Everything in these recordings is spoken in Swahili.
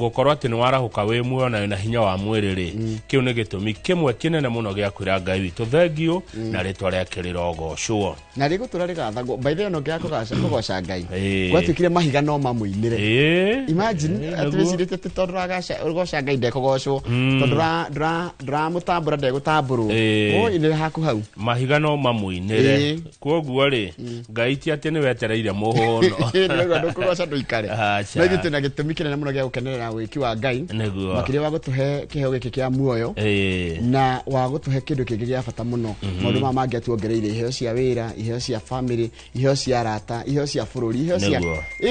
gukorwo ati ni warahuka we muoyo na hinya wa mwiri ri kiu ni gitumi kimwe kinene muno gia kwira Ngai witu thengio na ritwa riake rirogocwo na rigo turarigatha by the no gia kugoca Ngai gwatwikire mahiga no mamuinire imagine atwicirite tonduragasha ugoca Ngai ndekugocwo tondura mutambura ndegutamburu ine haku hau mahiga no mamuinire koguo ri Ngai ti ati ni wetereire muhono niguo ndukugoca nduikare na gitu na gitumi kinene muno gia gukenerera wiki wa Ngai makire wa gutuhe kiheo giki kia muoyo na wa gutuhe kindu kingi gia bata muno maundu ma mangi atuongereire iheo cia wira iheo cia family iheo cia rata iheo cia bururi iheo cia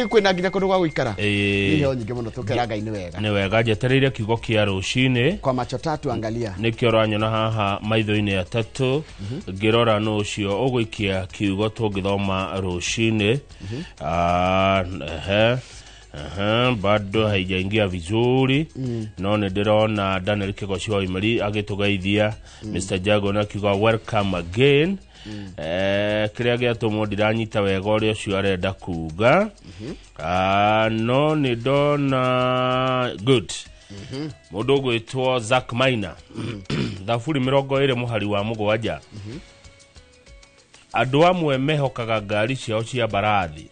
kwina nginya kundu gwa guikara iheo nyingi muno tukera Ngai ni wega njetereire kiugo kia rucini kwa macho tatu angalia nikio ranyona haha maitho-ini atatu ngirora no ucio uguikia kiugo tungithoma rucini bado haijaingia vizuri no ndirona Daniel Kigoshi wa Imari agitugeithia Mr. Jago na kiugo welcome again kiria giatumwo ndiranyita wega uria ucio arenda kuga no nindona good mundu gwitwo Zack Maina thafuri 20 muhari wa mugwanja andu amwe mehokaga ngari ciao cia barathi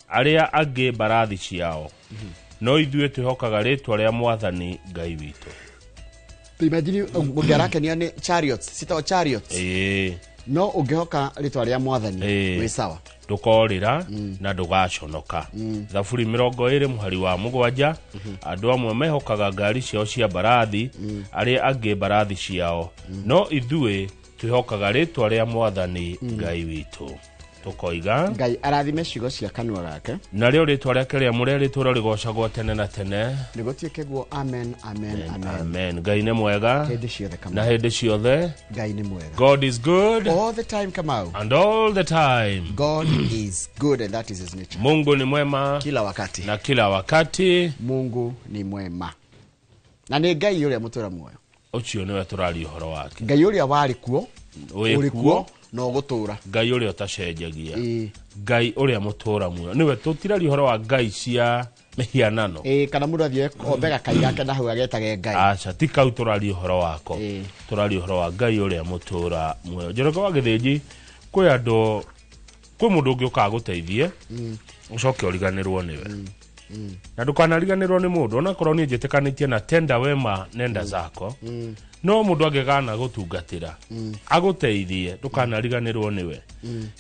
aria angi barathi ciao no ithuĩ twihokaga ritwa ria Mwathani Ngai witu. Imagine ungerakenia ni chariots sita chariots no ungehoka ritwa ria Mwathani wi sawa dukorira na ndugaconoka thafuri 20 muhari wa mugwanja andu amwe mehokaga ngari ciao cia barathi aria angi barathi ciao no ithuĩ twihokaga ritwa ria Mwathani Ngai witu. Tukoiga Ngai arathime ciugo cia kanua gake na rio ritwa riake ria muri ritwa rigocagwo tene na tene nigotiekegwo amen amen amen. Ngai ni mwega hindi ciothe kama na hindi ciothe Ngai ni mwega. God is good all the time Kamau and all the time God is good and that is his nature. Mungu ni mwema kila wakati na kila wakati Mungu ni mwema na ni Ngai uria mutura muoyo ucio niwe turari uhoro wake Ngai uria wari kuo uri kuo no gutura Ngai uria utacenjagia Ngai uria mutura muoyo niwe tutirari uhoro wa Ngai cia mihianano kana mundu athie ombega Ngai yake na hau agetage Ngai acha tikau turari uhoro wako turari uhoro wa Ngai uria mutura muoyo njoroka wa githinji kwi andu kwi mundu ungi uka guteithie ucoke origanirwo niwe na ndukanariganirwo ni mundu ona korwo ni njitikanitie na tenda wema nenda zako no mundu angegana gutungatira aguteithie ndukanariganirwo niwe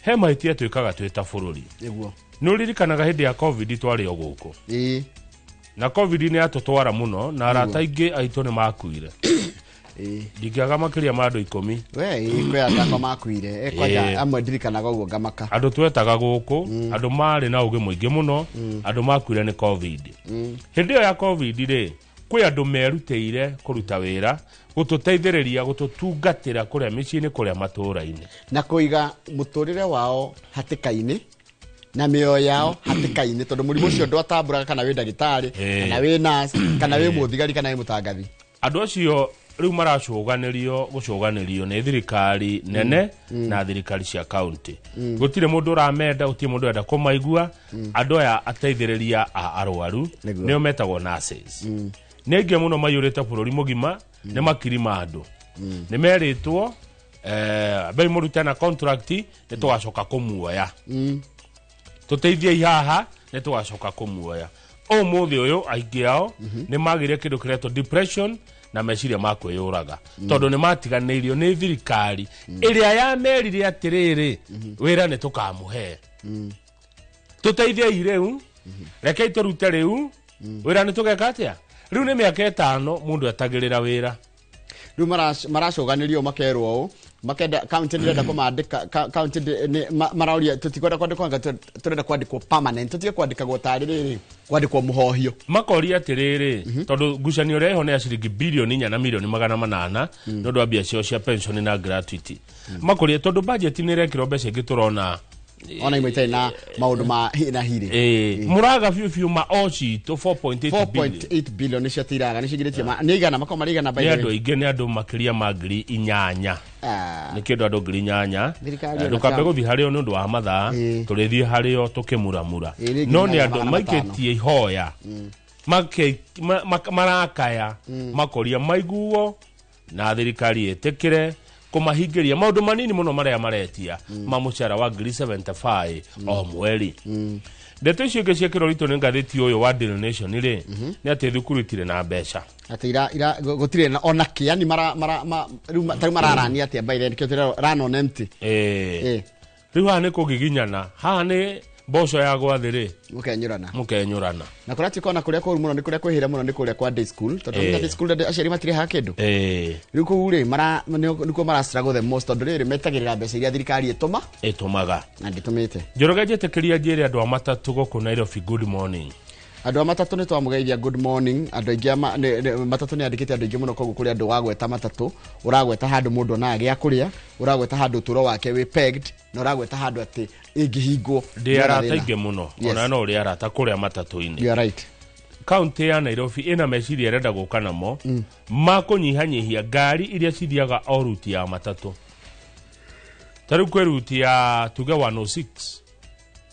he mahiti twikaga twita bururi niguo nuririkanaga hindi ya covid twari o guku na covid ni atutwara muno na arata ingi aitu ni makuire ndigaga makiria ma andu 10 we kwe atako makuire kwaja amwe ndirikanaga uguo ngamaka andu twetaga guku andu mari na ugi muingi muno andu makuire ni covid hindi ya covid ri kwi andu meruteire kuruta wira gututeithiriria gututungatira kuria miciini kuria matura-ini na kuiga muturire wao hatikaini na mioyo yao hatikaini tondu murimu cio ndwatamburaga kana wi ndagitari kana wi nurse kana wi muthigari kana wi mutangathi andu acio riu maracuganirio gucuganirio ni thirikari nene na thirikari cia county gutire mundu uramenda utie mundu enda kumaigua andu aya ateithiriria a arwaru nio metagwo nurses nenge muno mayurite bururi mugima ne makirima andu ne meritwo bei muruta na contract ne twacoka kumuoya tuteithie ihaha ne twacoka kumuoya o muthi uyu aingi ao ne magire kindu kireto depression na meciria makwiyuraga tondu ni matiganirio ni thirikari iria ya merire atiriri wira ni tukamuhe tuteithie ireu reke iturute riu wira ni tugeka atia riu ni miaka 5 mundu atagirira wira riu maracoganirio makerwo makenda county ndirenda kumandika county marauria tutikwenda kwandikwa turenda kwandikwo permanent tutige kwandika gotari kwandikwo muhohio makoria atiriri tondu ngucanio reho ni ciringi bilioni 4 na milioni 800 nondu wa biacara cia pension na gratuity makoria tondu budget ni rekiro mbeca ingi turona ona imwe na maundu ma hina hiri muraga fiu ma ochi to 4.8 billion cia tiraga ni cigiritie ni igana makoma rigana by the way ni andu ingi ni andu makiria ma ngiri 8 ni kindu andu ngiri 8 ndukambe guthi hario ni undu wa mathaa turithie hario tukimuramura no ni andu maikitie ihoya marakaya makoria maiguo na thirikari etekire kumahingiria maundu manini muno maria maretia mamucara wa 75 o mweri. Ndeto icio ingĩ ciekĩrwo ritũ nĩ ngathĩti ũyũ wa Daily Nation rĩ nĩ atĩ thukuru itirĩ na mbeca. Atĩ gũtirĩ na ona kĩ yani rĩu mararania atĩ by the way run on empty. Rĩu haha nĩ kũgiginyana, haha nĩ mboco ya gwathĩ mũkenyũrana na kũrĩa tikona kũrĩa kũru mũno nĩ kũrĩa kwĩhĩra mũno nĩ kũrĩa kwa day school tondũ day school aciari matirĩ ha kĩndũ. Rĩu kũu rĩ nĩkuo mara struggle the most tondũ rĩrĩ metagĩrĩra mbeca iria thirikari ĩtũmaga na ndĩtũmĩte. Njoroge njĩtĩkĩria njĩre andũ a matatũ gũkũ Nairobi good morning. Andũ a matatũ nĩ twamũgeithia good morning. Andũ aingĩ matatũ nĩ andĩkĩte andũ aingĩ mũno koguo kũrĩ andũ wagweta matatũ ũragweta handũ mũndũ na gĩa kũrĩa ũragweta handũ ũtũro wake wĩ pegged na ũragweta handũ atĩ ĩngĩhingwo. Ndĩ arata aingĩ mũno ona no ũrĩ arata kũrĩa matatũ-inĩ. You are right. Kaunti ya Nairobi ina meciria arenda gũka namo makũnyihanyihia ngari iria cithiaga o ruti ya matatũ. Tarĩu kwĩ ruti ya tuge 106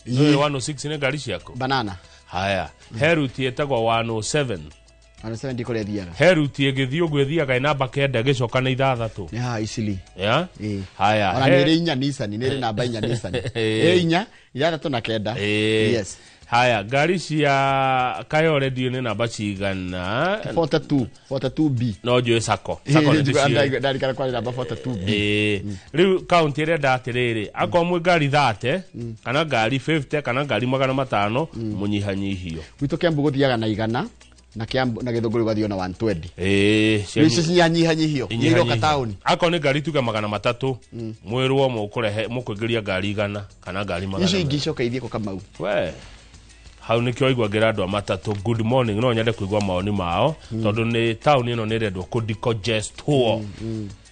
106 nĩ ngari ciako banana. Haya, heruti etagwa 107 ndiko rethiaga. Heruti ĩgĩthiĩ ũguo ĩthiaga namba 9 gĩcoka na 6. Nĩ ha icili. Haya. Ona nĩ inya Nissan nĩ namba 4 Nissan. 4 6 na 9. Yes. Haya, ngari cia Kayole dio nĩ namba cigana 42B. No njũĩ Sacco nĩ ndarikana kwa namba 42B. Rĩu kaunti ĩrĩa ndatĩrĩrĩ akorwo mwĩ ngari 30 kana ngari 50 kana ngari 500 mũnyihanyihio. Gwitũ Kiambu gũthiaga na 100 na Kiambu na Gĩthũngũrĩ gũthiĩ na 120. Ici nyihanyihio iroka tauni. Akorwo nĩ ngari tuge 300 mwĩrwo mũkũingĩria ngari 100 kana ngari 100. Ici ingĩcoka ithiĩ Kamau. We hau nĩ kĩo igwagĩra andũ a matatũ good morning no nyende kũigua maoni mao tondũ nĩ town ĩno nĩ rendwo kũdicongestwo.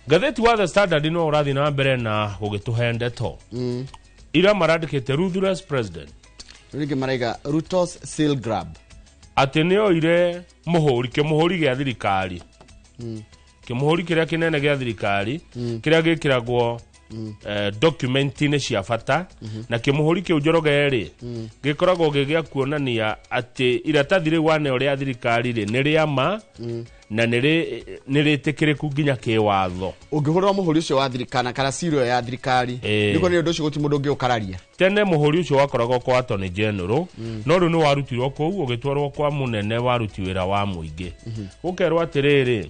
Ngathĩti wa The Standard no ũrathiĩ na mbere na gũgĩtũhe ndeto ira marandĩkĩte ruthless president rĩngĩ maraiga Ruto's seal grab atĩ nĩ oire kĩmũhũri gĩa thirikari kĩmũhũri kĩrĩa kĩnene gĩa thirikari kĩrĩa gĩkĩragwo document-inĩ cia bata na kĩmũhũri kĩu Njoroge rĩ gĩkoragwo gĩgĩa kuonania atĩ iratathi rĩu wane ũrĩa thirikari rĩ nĩ rĩa ma na nĩ rĩtĩkĩrĩku nginya kĩwatho. Ũngĩhũrĩra mũhũri ũcio wa thirikari kana siro ya thirikari nĩko nĩ ũndũ ũcio gũti mũndũ ũngĩ ũkararia. Tene mũhũri ũcio wakoragwo kwa Attorney General no rĩu nĩ warutirwo kũu ũgĩtwarwo kwa mũnene waruti wĩra wa mũingĩ. Ũkerwo atĩrĩrĩ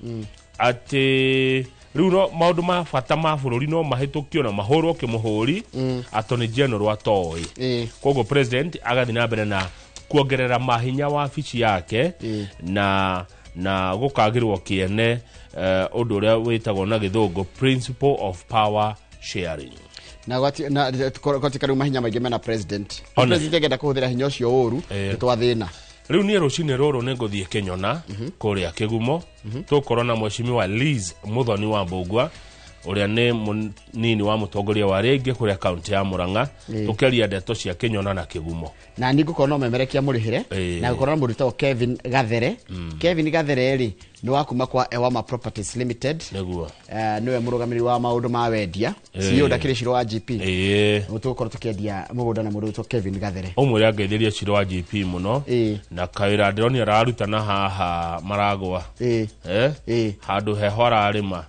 atĩ rĩu no maũndũ ma bata ma bũrũri no mahĩtũkio na mahũrwo kĩmũhũri Attorney General atoĩ. Koguo president agathiĩ na mbere na kuongerera mahinya wa wabici yake na gũkagĩrwo kĩene ũndũ ũrĩa wĩtagwo na Gĩthũngũ principle of power sharing. Na gwatika rĩu mahinya maingĩ mena president. President agenda kũhũthĩra hinya ũcio ũru nĩtwathĩna. Rĩu niĩ rũcinĩ rũrũ nĩ ngũthiĩ Kĩnyona kũrĩa Kĩgumo tũkorwo na Mheshimiwa Liz Muthoni wa Mbũgua ũrĩa nĩ mũnini wa mũtongoria wa rĩngĩ kũrĩa kaunti ya Murang'a tũkĩaria ndeto cia Kĩnyona na Kĩgumo. Na nĩ ngũkorwo no memerekia mũrĩhĩre na gũkorwo na mũndũ wĩtagwo Kevin Gathere. Kevin Gathere rĩ nĩ wa kuma kwa Ewama Properties Limited. Nĩguo nĩwe mũrũgamĩrĩri wa maũndũ ma wendia CEO ndakĩrĩ Ciro wa GP. Tũgũkorwo tũkĩendia mũgũnda na mũndũ wĩtagwo Kevin Gathere. Ũmwe ageithĩria Ciro wa GP mũno na kawĩra ndĩroni ararutana haha Maragwa handũ heho ararĩma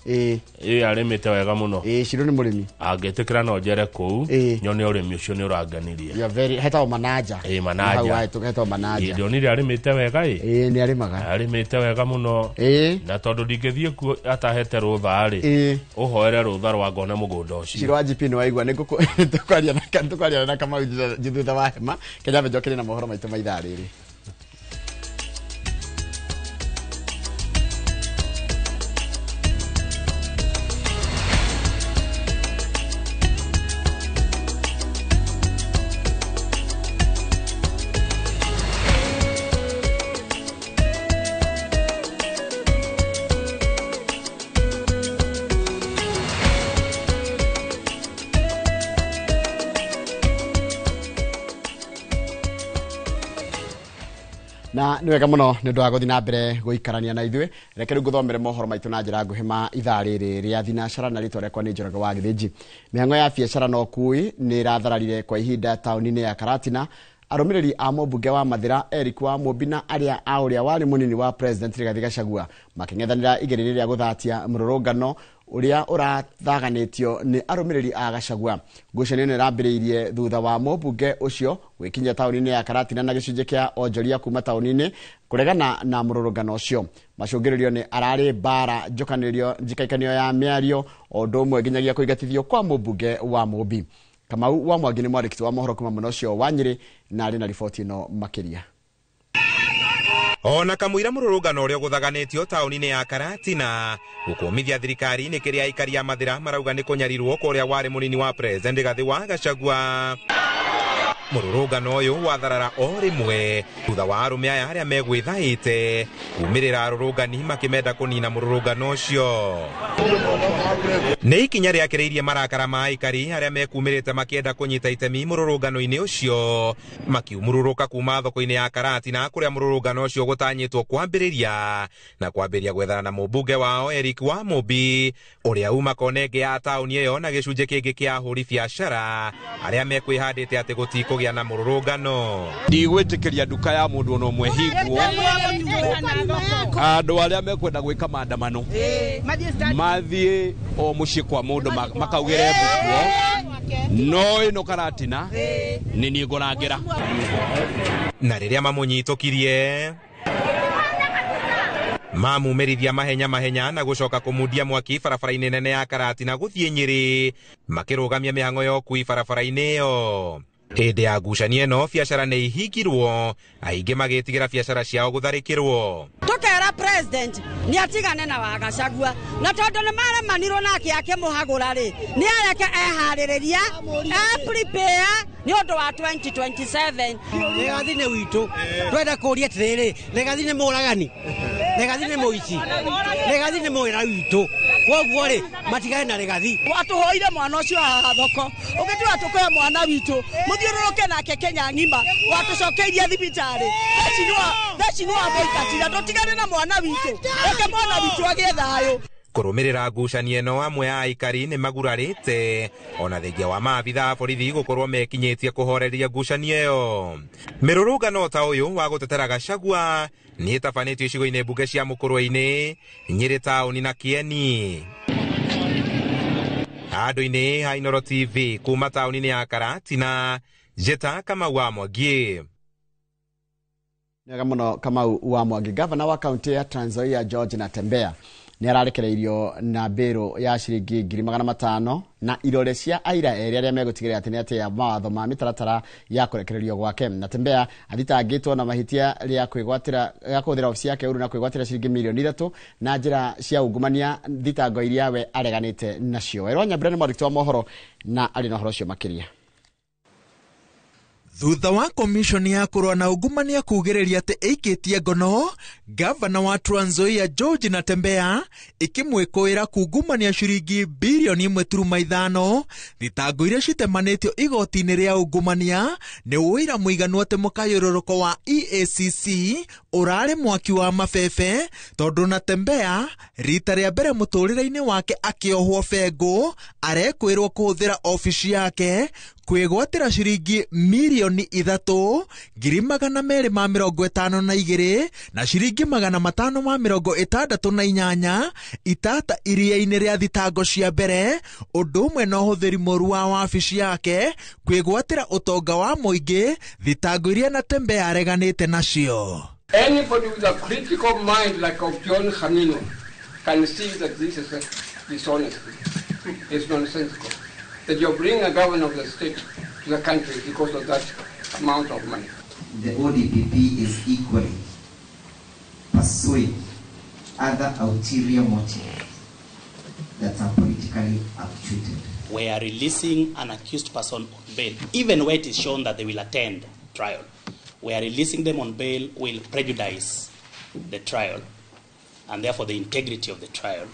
arĩmĩte wega mũno. Ciro nĩ mũrĩmi angĩtĩkĩra no njere kũu nyone ũrĩmi ũcio nĩ ũranganirie. Hetagwo manaja. Manaja hetagwo manaja. Ndĩronire arĩmĩte wega nĩ arĩmĩte wega mũno na tondũ ndingĩthiĩ kuo atahete rũtha rĩ ũhoere rũtha rwa ngona mũgũnda ũcio. Ciro wa GP nĩ waigua nĩ tũkwaria na Kamau thutha wa hema Kenya njokere na mohoro maitũ ma ithaa rĩrĩ. Na nĩ wega mũno nĩ ũndũ wa gũthiĩ na mbere gũikarania na ithuĩ. Reke rĩu ngũthomere mohoro maitũ na njĩra nguhĩ ma ithaa rĩrĩ rĩa thinacara na rĩtwa rĩakwa nĩ Njoroge wa Gĩthĩnji. Mĩhang'o ya biacara no kui nĩ ĩrathararire kwa ihinda taũni-inĩ ya Karatina arumiriri a mũmbunge wa Mathira Eric wa Mũmbina aria auria wari munini wa president Rigathi Gachagua making'ethanira igereri rĩa gũthatia mũrũrũngano uria urathaganĩtio nĩ arumiriri a Gachagua. Ngucanio nĩ ĩrambĩrĩirie thutha wa mũmbunge ũcio gwikinya taũni-inĩ ya Karatina na gĩcunjĩ kĩa onjoria kuma taũni-inĩ kuregana na mũrũrũngano ũcio. Macũngĩrĩrio nĩ ararĩ bara njikaikanio ya mĩario o ũndũ ũmwe nginyagia kũingatithio kwa mũmbunge wa Mũmbi. Kamau wa Mwangi nĩ mwandĩki wa mohoro kuma mwena ũcio wa Nyĩrĩ na arĩ na riboti ĩno makĩria. Ona kamwira mũrũrũngano ũrĩa gũthaganĩtio taũni-inĩ ya Karatina gũkũmithia thirikari nĩ kĩrĩa aikari a Mathira marauga nĩ kũnyarirwo kũrĩa warĩ mũnini wa president Rigathi wa Gachagua. Mũrũrũngano ũyũ watharara o rĩmwe thutha wa arũme aya arĩa megwĩthaĩte kumĩrĩra arũrũngani makĩmenda kũnina mũrũrũngano ũcio. Nĩ ikinya rĩakĩrĩirie marakara ma aikari arĩa mekumĩrĩte makĩenda kũnyita itemi mũrũrũngano-inĩ ũcio makiumũrũrũka kuma thoko-inĩ ya Karatina kũrĩa mũrũrũngano ũcio gũtanyĩtwo kwambĩrĩria na kwambĩrĩria gwethana na mũmbunge wao Eric wa Mũmbi ũrĩa uma konenge ya taũni ĩyo na gĩcunjĩ kĩngĩ kĩa ahũri biacara arĩa mekwĩhandĩte atĩ gũtikũgĩa na mũrũrũngano. Ndigwĩtĩkĩria nduka ya mũndũ ona ũmwe hingwo. Andũ arĩa mekwenda gwĩka maandamano mathiĩ o mũciĩ kwa mũndũ makaugĩre mbũkuo no ĩno Karatina nĩ niĩ ngũrangĩra. Na rĩrĩa mamũnyitũkirie mamumĩrithia mahenya na gũcoka kũmundia mwaki barabara-inĩ nene ya Karatina gũthiĩ Nyĩrĩ makĩrũgamia mĩhang'o ya ũkui barabara-inĩ ĩyo. Hĩndĩ ya ngucanio ĩno biacara nĩ ihingirwo aingĩ magĩtigĩra biacara ciao gũtharĩkĩrwo. Tukera president ni atigane na wa Gachagua na tondu nĩ maremanirwo nake akĩmũhagũra rĩ nĩ areke eharĩrĩria prepare nĩ ũndũ wa 2027. Rigathi nĩ witũ twenda kũria atĩrĩrĩ Rigathi nĩ mũragani Rigathi nĩ mũici Rigathi nĩ mũira witũ koguo rĩ matigane na Rigathi. Watuhoire mwana ũcio haha thoko ũgĩtua tukoya mwana witũ muthiũrũrũke nake Kenya ng'ima watucokeirie thibitarĩ theci nĩ wamũingatira tũtigane na mwana witũ eke mwana witũ agĩe thayũ. Kũrũmĩrĩra ngucanio ĩno amwe ya aikari nĩ magurarĩte ona thengia wa maabitha a borithi gũkorwo mekinyĩtie kũhoreria ngucanio ĩyo. Mĩrũrũngano ta ũyũ wa gũtetera Gachagua nĩ ĩtabanĩtio icigo-inĩ mbunge cia Mũkũrwe-inĩ, Nyĩrĩ taũni na Kieni. Handũ-inĩ ha Inooro TV kuma taũni-inĩ ya Karatina, Njeta Kamau wa Mwangi. Nĩega mũno Kamau wa Mwangi. Gavana wa kaunti ya Trans Nzoia George Natembeya nĩ ararekereirio na mbĩrũ ya ciringi 500,000 na irore cia aira erĩ arĩa megũtigĩrĩra atĩ nĩ atĩa mawatho ma mĩtaratara ya kũrekererio gwake. Natembeya athitangĩtwo na mahĩtia rĩa kũhũthĩra ofici yake ũru na kwĩgwatĩra ciringi milioni 3 na njĩra cia ungumania, thitango iria we areganĩte nacio. Werũ Nyambura nĩ mwandĩki wa mohoro na arĩ na ũhoro ũcio makĩria. Thutha wa komishoni ya kũrũa na ungumania kugĩrĩria atĩ ĩikĩtie ngono, gavana wa Trans Nzoia George Natembeya ikĩmwĩkũĩra kungumania ciringi bilioni 1.5. Thitango iria citemanĩtio igoti-inĩ rĩa ungumania nĩ ũira mũiganu atĩ mũkayũrũrũko wa EACC ũrarĩ mwaki wa mabebe, tondũ Natembeya rita rĩa mbere mũtũrĩre-inĩ wake akĩohwo bengo arekwĩrwo kũhũthĩra ofici yake kwĩgwatĩra ciringi milioni 3,252 na ciringi 568 itata iria-inĩ rĩa thitango cia mbere, ũndũ ũmwe na ũhũthĩri mũru wa wabici yake kwĩgwatĩra ũtonga wa mũingĩ, thitango iria Natembeya areganĩte nacio. Anybody with a critical mind like of John Khamino can see that this is dishonest. It's nonsensical. That you're bringing a governor of the state to the country because of that amount of money. The ODPP is equally pursuing other ulterior motives that are politically actuated. We are releasing an accused person on bail, even where it is shown that they will attend trial. We are releasing them on bail will prejudice the trial and therefore the integrity of the trial.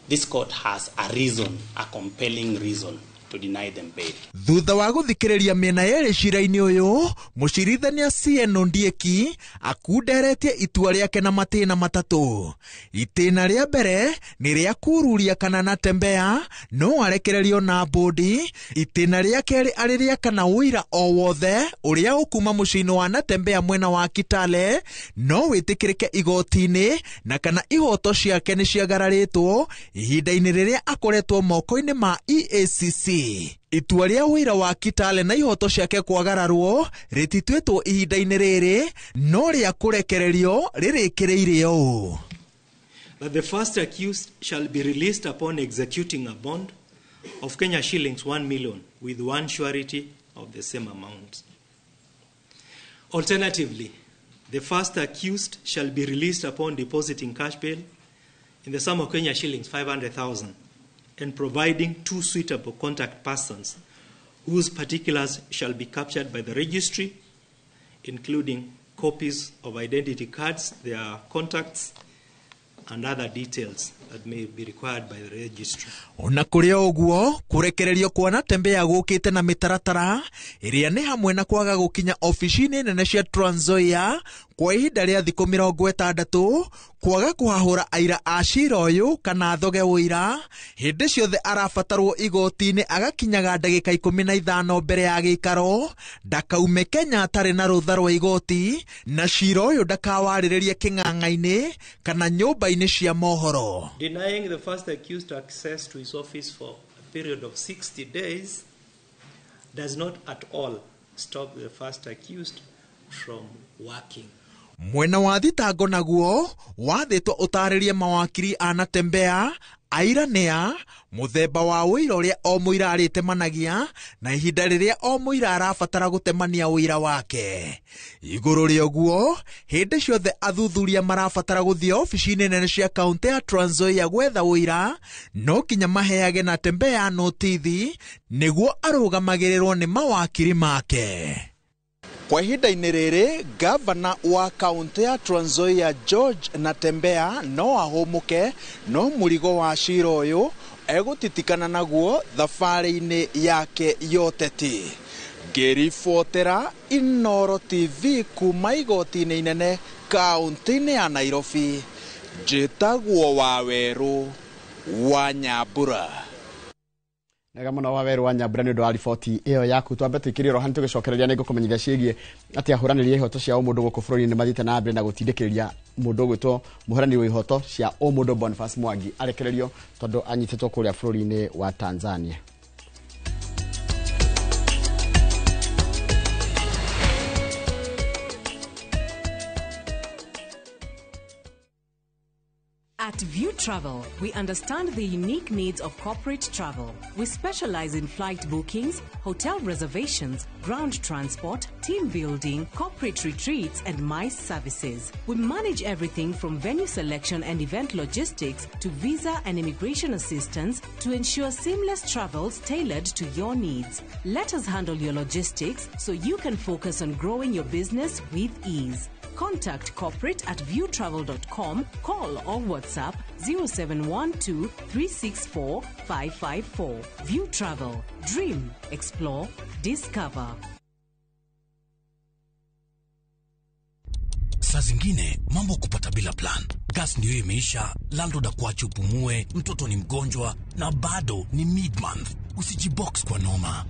This court has a reason, a compelling reason, to deny them bail. Thutha wa guthikiriria miena yeri cira-ini uyu, mucirithania CN Ondieki akunderetie itua riake na matina matatu. Itina ria mbere ni ria kururia kana Natembeya no arekererio na bodi. Itina ria keri ariria kana wira o wothe uria ukuma mucini wa Natembeya mwena wa Kitale no witikirike igoti-ini na kana ihoto ciake ni ciagararitwo ihinda-ini riria akoretwo moko-ini ma EACC. Itua ria wira wa Kitale na ihoto ciake kwagararwo rititwetwo ihinda-ini riri no ria kurekererio ririkireire ũũ. That the first accused shall be released upon executing a bond of Kenya shillings 1 million with one surety of the same amount. Alternatively, the first accused shall be released upon depositing cash bail in the sum of Kenya shillings 500,000 and providing 2 suitable contact persons whose particulars shall be captured by the registry, including copies of identity cards, their contacts, and other details that may be required by the registry. Ona kuri oguo kurekererio kwa Natembeya gukite na mitaratara iria ni hamwe na kwaga gukinya ofisini nene cia Trans Nzoia kwa ihinda ria thikũ 60, kwaga kuhahura aira a cira uyu kana thoge wira hindi ciothe arabatarwo igoti-ini agakinyaga ndagika 15 mbere ya gikaro ndakaume Kenya atari na rutha rwa igoti na cira uyu ndakawarĩrĩrie king'ang'a-ini kana nyũmba-ini cia mohoro. Denying the first accused access to his office for a period of 60 days does not at all stop the first accused from working. Mwena wa thitango naguo wathĩtwo ũtarĩrie mawakiri a Natembeya aira nĩa muthemba wa wĩra ũrĩa o mũira arĩtemanagia na ihinda rĩrĩa o mũira arabatara gũtemania wĩra wake. Igũrũ rĩa ũguo hĩndĩ ciothe athuthuria marabatara gũthiĩ ofici-inĩ nene cia kaunti ya Trans Nzoia gwetha wĩra no kinya maheage Natembeya notithi nĩguo arũgamagĩrĩrwo nĩ mawakiri make. Kwa ihinda-inĩ rĩrĩ gavana wa kaunti ya Trans Nzoia George Natembeya no ahũmũke no mũrigo wa cira ũyũ egũtitikana naguo thabarĩ-inĩ yake yoteti. Ngĩribotera Inooro TV kuma igoti-inĩ inene kaunti-inĩ ya Nairobi, njĩtagwo Wawerũ wa Nyambura. Nega mũno Wawerũ wa Nyambura nĩ ũndũ wa riboti ĩyo yaku. Twambe tũikĩrie rohani tũgĩcokereria nĩ ngũkũmenyithia ciĩgiĩ atĩ ahũranĩri a ihoto cia ũmũndũ gũkũ bũrũri-inĩ mathiĩte na mbere na gũtindĩkĩrĩria mũndũ ũgwĩtwo mũhũranĩri wa ihoto cia ũmũndũ Boniface Mwangi arekererio tondũ anyitĩtwo kũrĩa bũrũri-inĩ wa Tanzania. At View Travel, we understand the unique needs of corporate travel. We specialize in flight bookings, hotel reservations, ground transport, team building, corporate retreats, and MICE services. We manage everything from venue selection and event logistics to visa and immigration assistance to ensure seamless travels tailored to your needs. Let us handle your logistics so you can focus on growing your business with ease. Contact corporate at viewtravel.com, call or WhatsApp 0712 364 554. View Travel. Dream, explore, discover. Saa zingine mambo kupata bila plan. Gas ndio imeisha, landlord akuache upumue, mtoto ni mgonjwa na bado ni mid-month. Usijibox kwa noma.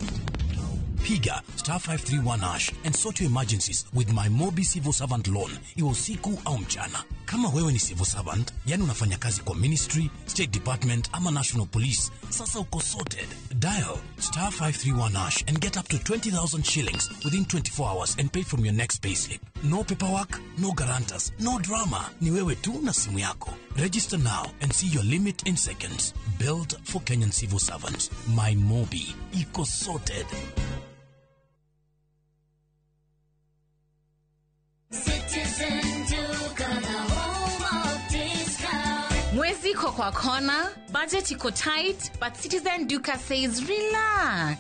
Piga *531# and sort your emergencies with my Mobi Civil Servant Loan, iwe usiku au mchana. Kama wewe ni civil servant, yani unafanya kazi kwa ministry, state department ama national police, sasa uko sorted. Dial *531# and get up to 20,000 shillings within 24 hours and pay from your next payslip. No paperwork, no guarantors, no drama. Ni wewe tu na simu yako. Register now and see your limit in seconds. Built for Kenyan civil servants. My Mobi, iko sorted. Mwezi iko kwa kona, budget iko tight, but Citizen Duka says relax.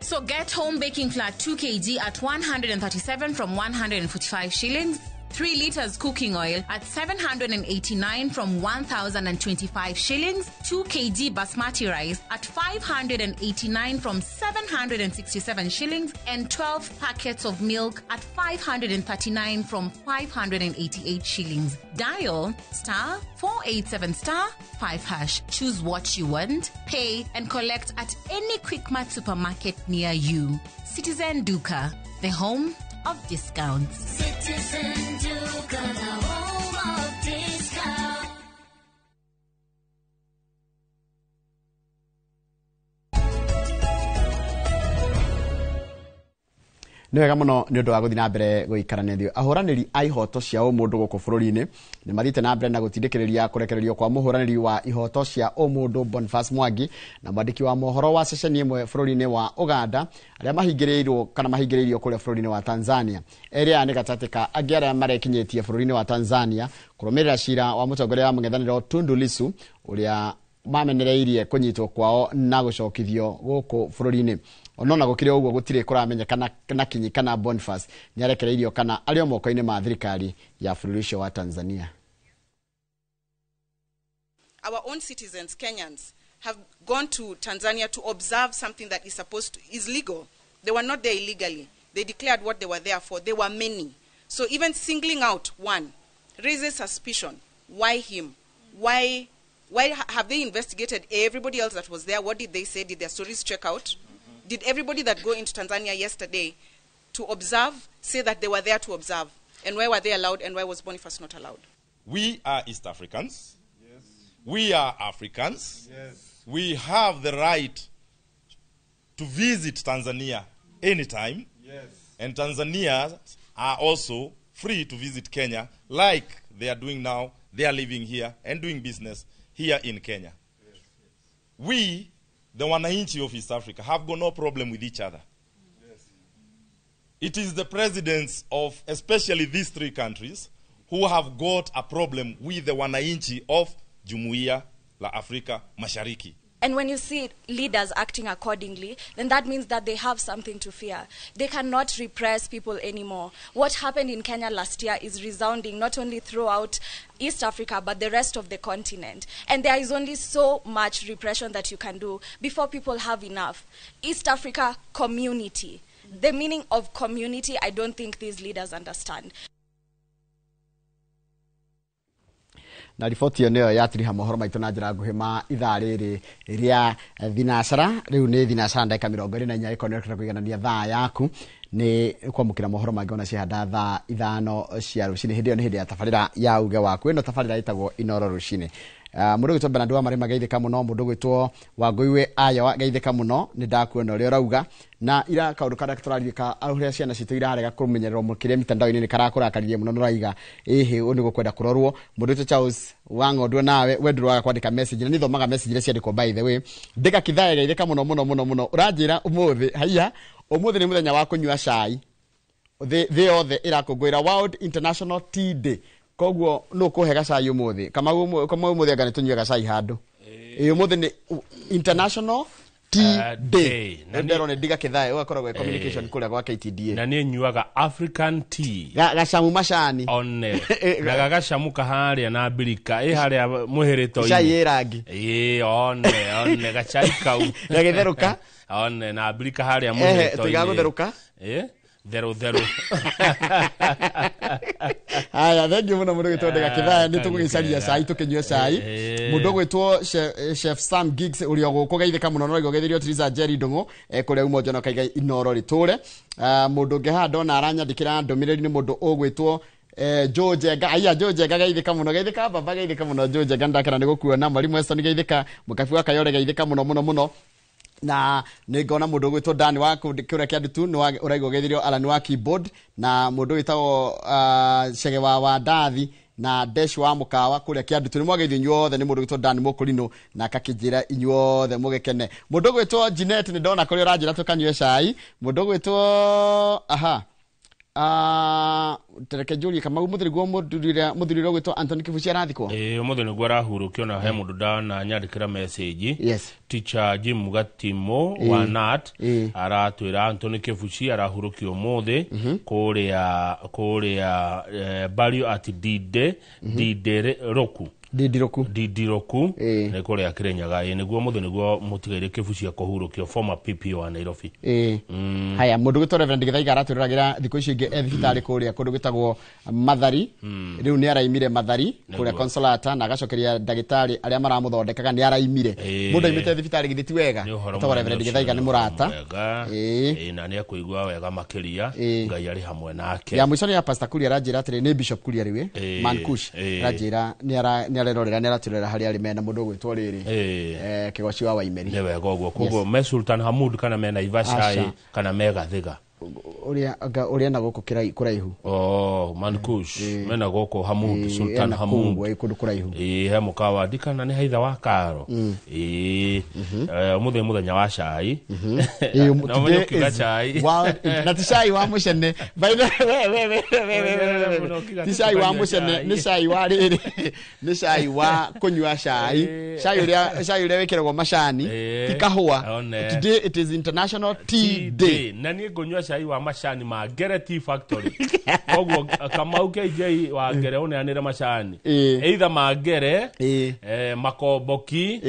So get home baking flour 2 kg at 137 from 145 shillings. 3 liters cooking oil at 789 from 1,025 shillings, 2 kg basmati rice at 589 from 767 shillings, and 12 packets of milk at 539 from 588 shillings. Dial *487*5#. Choose what you want, pay, and collect at any Quickmart supermarket near you. Citizen Duka, the home of discounts. Citizen Duka, the home of discounts. Nĩ wega mũno nĩ ũndũ wa gũthiĩ na mbere gũikaranĩrio. Ahũranĩri a ihoto cia ũmũndũ gũkũ bũrũri-inĩ nĩ mathiĩte na mbere na gũtindĩkĩrĩria kũrekererio kwa mũhũranĩri wa ihoto cia ũmũndũ Boniface Mwangi na mwandĩki wa mohoro wa ceceni ĩmwe bũrũri-inĩ wa Uganda arĩa mahingĩrĩirio kũrĩa bũrũri-inĩ wa Tanzania. Erĩa nĩ gatagatĩ ka angĩ arĩa marekinyĩtie bũrũri-inĩ wa Tanzania kũrũmĩrĩra cira wa mũtongoria wa mũng'ethanĩro Tundu Lissu ũrĩa mamenereirie kũnyitwo kwao na gũcokithio gũkũ bũrũri-inĩ. Onona gũkire ũguo gũtirĩ kũramenyekana na kinyi kana Boniface nĩ arekereirio kana arĩ moko-inĩ ma thirikari ya bũrũri ũcio wa Tanzania. Our own citizens, Kenyans, have gone to Tanzania to observe something that is legal. They were not there illegally. They declared what they were there for. There were many. So even singling out one raises suspicion. Why him? Why have they investigated everybody else that was there? What did they say? Did their stories check out? Did everybody that go into Tanzania yesterday to observe say that they were there to observe? And why were they allowed and why was Boniface not allowed? We are East Africans. Yes. We are Africans. Yes. We have the right to visit Tanzania anytime. Yes. And Tanzanians are also free to visit Kenya like they are doing now. They are living here and doing business here in Kenya. Yes. We, the wananchi of East Africa, have got no problem with each other. Yes. It is the presidents of especially these 3 countries who have got a problem with the wananchi of Jumuiya la Afrika Mashariki. And when you see leaders acting accordingly, then that means that they have something to fear. They cannot repress people anymore. What happened in Kenya last year is resounding not only throughout East Africa, but the rest of the continent. And there is only so much repression that you can do before people have enough. East Africa community. The meaning of community, I don't think these leaders understand. Na riboti ĩyo nĩyo yatiriha mohoro maitũ na njĩra nguhĩ ma ithaa rĩrĩ rĩa thinacara. Rĩu nĩ thinacara ndagĩka 24 ĩkonekera kũiganania thaa yaku nĩ kwamũkĩra mohoro mangĩ ona ciahanda thaa 5 cia rũcinĩ. Hĩndĩ ĩyo nĩ hĩndĩ ya tabarĩra ya uge waku. Ĩno tabarĩra ĩtagwo Inoro Rũcinĩ. Mũndũ gwĩtwo Bernard Wamari mageithĩka mũno, mũndũ gwĩtwo Wangũiwe Ayo geithĩka mũno, nĩ ndakuona ũrĩa ũrauga na ira kaũndũ karĩa tũrarĩka ahũrĩa ciana citũ irarega kũmenyererwo mũkĩrĩa mitandao-inĩ nĩ karakũrakaririe mũno nũraiga ĩhĩ ũnĩ gũkwenda kũrorwo. Mũndũ gwĩtwo Charles Wang'ondwo nawe wendũrwaga kwandĩka message na nĩ thomaga message iria ciandĩkwo by the way. Ndĩka Kithaya geithĩka mũno ũranjĩra ũmũthĩ haiya ũmũthĩ nĩ mũthenya wa kũnyua cai thĩ yothe ĩrakũngũĩra World International Tea Day. Koguo no kũhe gacai ũmũthĩ kama ũmũthĩ anga nĩ tũnyue gacai handũ ũmũthĩ nĩ International Tea Day. Ndero nĩ Ndĩka Kithaya ũgakoragwo communication kũrĩa gwa KTDA na niĩ nyuaga African tea gacamu macani one na gagacamu kaharĩa na birika harĩa mũhĩrĩto-inĩ cai rangi one gacai kau gagĩtherũka one na birika harĩa mũhĩrĩto-inĩ tigagũtherũka Zero. Aya, thank you mũno mũndũ gwĩtwo Ndĩka Kithaya nĩ tũgũgĩcaria cai tũkĩnyue cai. Mũndũ gwĩtwo Chef Sam Giggs ũrĩa gũkũ geithĩka mũno no igogetherio Triza Jerry Ndung'u kũrĩa umo njono kaiga Inoro rĩtũre. Mũndũ ũngĩ haha ndona aranyandĩkĩra ndũmĩrĩri nĩ mũndũ ũgwĩtwo Joe Njenga geithĩka mũno geithĩka baba geithĩka mũno Joe Njenga ndakena nĩ gũkuona Mwalimu Weston geithĩka Mũkabi wa Kayore geithĩka mũno na nĩ ngona mũndũ gwĩtwo Dan wa kũrĩa Kĩandutu nĩ ũraigwo geithirio Alan wa keyboard na mũndũ wĩtagwo Chege wa Ndathi na Desh wa Mũkawa kũrĩa Kĩandutu nĩ mwageithio inyuothe nĩ mũndũ gwĩtwo Dan Mũkũrinũ na kakĩnjĩra inyuothe mũgĩkene. Mũndũ gwĩtwo Jeanette nĩ ndona kũrĩa ũranjĩra tũkanyue cai. Mũndũ gwĩtwo tereke juri kama umuthiri gwo muthiriro gwitwa Anthony Kivucia arathikwo umuthiri gwo arahurukio na he mundu ndana nyandikira message teacher Jim Mugatimo wa NAT aratwira Anthony Kivucia arahurukio umuthi kuria Bario at Dide Roku Didiroku ne kore akirenyaga niguo muthe niguo mutigaire Kivucia kuhurukio former PP wa Nairobi haya mundu gwitwa Reverend Githaiga aratwiragira thiko icio ingi thibitari kuria kundu gwitagwo Mathari riu ni araimire Mathari kuria Consolata na agacokeria ndagitari aria maramuthondekaga ni araimire mundu aimite thibitari githiti wega twa Reverend Githaiga ni murata na ni akuigwa wega makiria ngai ari hamwe nake ya mwisho ni ya Pastor Kuria arajira atiri ni Bishop Kuria riwe Mankush arajira ni arerorera ni araturera hari ari mena mundu gwitwo riri Kigoci wa Waimeri ni wega uguo koguo me Sultan Hamud kana mena Ivashai kana mega thiga uria na goko kuraihu Mankush mena goko Hamud Sultan Hamud kundu kuraihu he mukawa dikana ni haitha wa Karo muthenya wa cai na munyokiga cai na tishai wa mucene baina tishai wa mucene ni cai wa riri ni cai wa kunywa cai cai uria wekiragwo macani tikahua today it is International Tea Day na ni ngonywa cai wa macani ma Gere Tea Factory koguo Kamau KJ wa Gere uneanire macani either ma Gere makomboki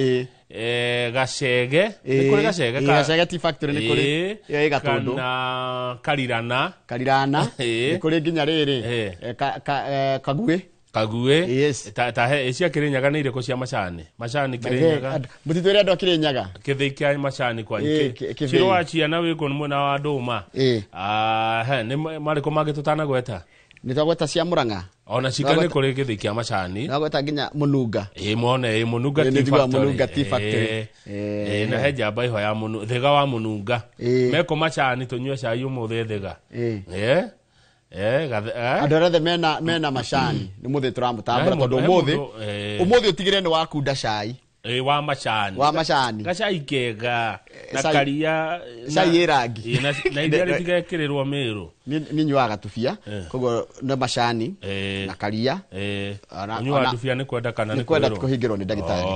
gacege ni kuri gacege Tea Factory ni kuri yo igatundu karirana ni kuri nginya riri kague yes ta cia Kirinyaga ni iriko cia macani Kirinyaga mutitwire ndo Kirinyaga kitheikia macani kwa nke ciro wachia na wiko ni mwena wa Nduma ni mariko magitutana gweta ni twagweta cia Muranga ona cikane kuri kitheikia macani twagweta nginya Mununga Mununga Tea Factory na heja baiho ya Mununga thega wa Mununga meko macani tunywe cai umuthe thega adorethe mena macani ni muthi turamutambura tondu umuthi utigire ni wakunda cai wa macani gacai kega na karia cai irangi na iria ritigekirirwo miru ni nyuaga tubia koguo na macani na karia nyuaga tubia ni kwenda kana ni kwenda kuhingirwo ni ndagitari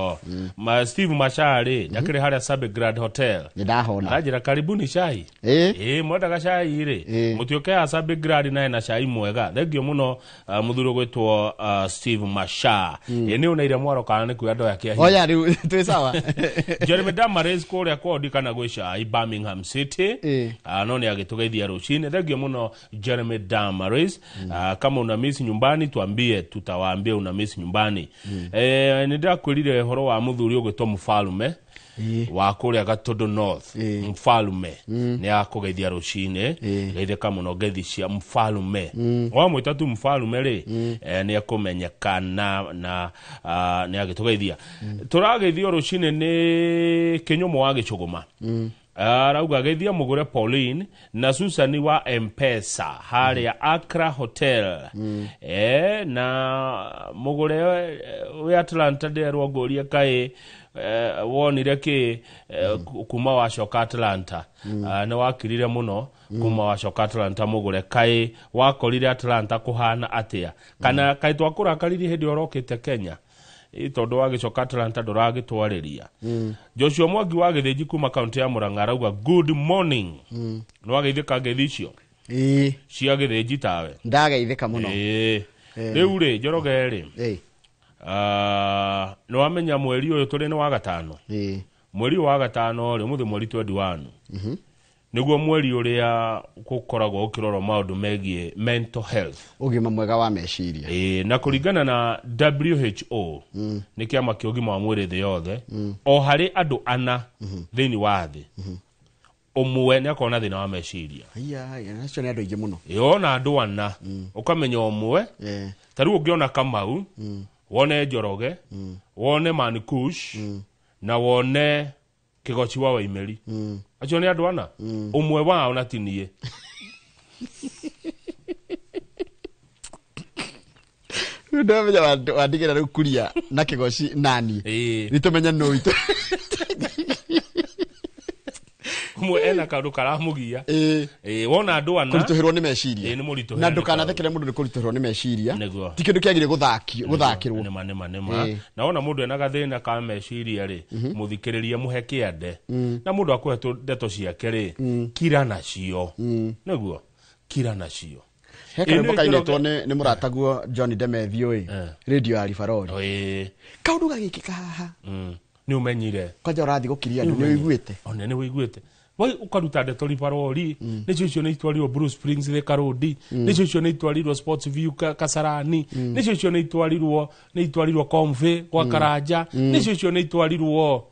Steve Mashari ndakire haria Sabegrad Hotel ni ndahona ajira karibuni cai mwenda cai ri mutioke ya Sabegrad na cai mwega thengio muno muthuro gwitwo Steve Mashar ni unaire mwaro kana ni kuya ndo yake oya twi sawa Jeremy Damaris kuria kwodi kana gwisha Birmingham City no ni agitugeithia rucini thengio muno Jeremy Damaris kama una miss nyumbani tuambie tutawaambia una miss nyumbani nindakwirire horo wa muthuri ugwitwo Mfalume wa kuria Gatodo North Mfalume ni akugeithia rucini geitheka muno gethi cia Mfalume wa mwitatu Mfalume ri ni akumenyekana na ni agitugeithia turageithio rucini ni Kinyomo wa Gichuguma arauga geithia mugure Pauline na Susan wa M-Pesa haria Accra Hotel na mugure we Atlanta derwo ngoria kai wonire ki kuma wa Shoka Atlanta na wakirire muno kuma wa Shoka Atlanta mugure kai wakorire Atlanta kuhana atia kana kai twakurakariri hindi orokite Kenya tondu wa Gicoka Atlanta nduragitwariria Joshua Mwangi wa Githiji kuma county ya Murang'a arauga good morning no ageithika ngethicio cia Githiji tawe ndageithika muno riu ri Njoroge ri no amenya mweri uyu turi ni wa gatano mweri wa gatano ri muthi mweri 21 niguo mweri uria gukoragwo ukirorwo maundu megie mental health ugima mwega wa meciria na kuringana na WHO ni kiama kia ugima wa mwiri thi yothe o hari andu ana thini wa thi umwe ni akona thina wa meciria nacio ni andu ingi muno na andu ana ukamenya umwe tariu ungiona Kamau wone Njoroge wone Mankush na wone Kigoci wa Waimeri acio ni andu ana umwe wao na tinie ndamenya wandigira riu Kuria na Kigoci nani nitumenya no itu umwe ena kandu karamugia wona andu ana kurituhirwo ni meciria ni murituhirwo na ndukanathekere mundu ni kurituhirwo ni meciria ti kindu kiagire guthakirwo na wona mundu ena gathina ka meciria ri muthikiririe muhe kiande na mundu akuhe ndeto ciake ri kira nacio niguo kira nacio hekare mboka inetwo ni murataguo John Demethio radio ya Lifarori kaundu gagikika haha ni umenyire kwaja urathi gukiria ni wiguite one ni wiguite wai ukaruta ndeto Lifarori nicio cio ni itwarirwo Bruce Springs Thika Road nicio cio ni itwarirwo Sports View Kasarani nicio cio ni itwarirwo Conve kwa Karanja nicio cio ni itwarirwo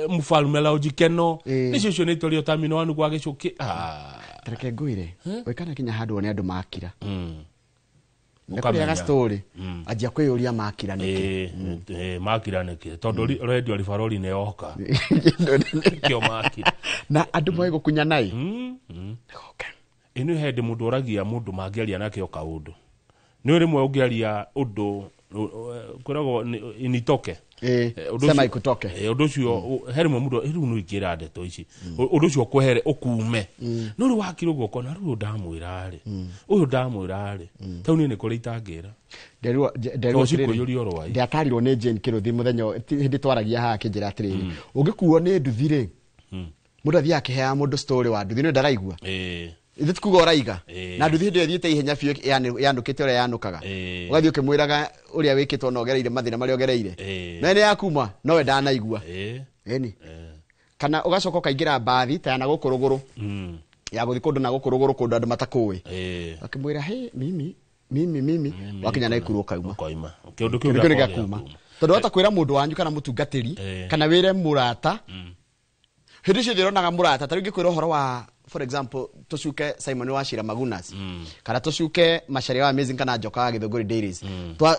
Mfalme Lounge Keno nicio cio ni itwarirwo Terminal 1 kwa Gicuki Tareke nguire wekana kinya handu ni andu makira ukamenya story ajia kwiyuria makira niki makira niki tondu radio Lifarori ne yoka kio makira na andu moyo gukunya nai inu hedi mundu oragia mundu mangiaria nake oka undu ni rimwe ungiaria undu kuragwo initoke sema ikutoke undu cio herimwe mundu riu no ikira ndeto ici undu cio kuhere ukume no ri wakiro guko na ru ndamwira ri uyu ndamwira ri tauni ni kuri itangira nderwa ndakarirwo ni Jane Kiruthi muthenya hindi twaragia haha kinjira atiriri ungikuo ni nduthi ri mundu athia akihea mundu story wa nduthi ni ndaraigua ithe tukuga oraiga na nduthi hindi thiite ihenya biu yandukite ore yanukaga ugathi ukimwiraga uria wikitwo no gereire mathina mari ogereire mene yakuma nowe ndanaigua eni kana ugacoka kaingira bathi ta na gukuruguru ya guthi kundu na gukuruguru kundu andu matakuwi akimwira he mimi wakinya na ikuru kauma kindu kiu gakuma tondu watakwira mundu wanyu kana mutungatiri kana wire murata hindi cio thironaga murata ta ringi kwira uhoro wa for example tucuke Simon Wachira Magunas kana tucuke Macharia wa Amazing kana Njoka wa Githunguri Dairies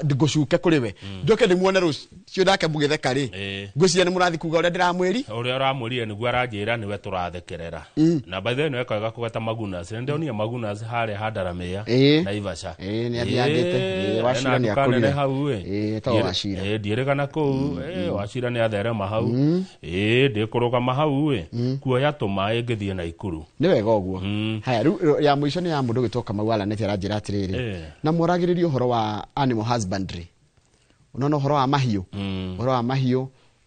ngucuke kuriwe ndoke ndimuone rucio ndake mugitheka ri ngucia ni murathi kuga uria ndiramwiri uria uramwiri ni gwa aranjira niwe turathekerera na by the way no ekaga kugeta Magunas ndio Magunas hare Handaramia na Ivasha ni athiangite Wachira ni akurire hau to Wachira ndirikana ku Wachira ni atherema hau ndikuruga mahau kuoya tumae ngithie na ikuru ni wega uguo haya ru ya mwisho ni ya mundu gitoka Mawala neti aranjira atiriri na moragiririo horo wa animal husbandry unono horo wa mahiu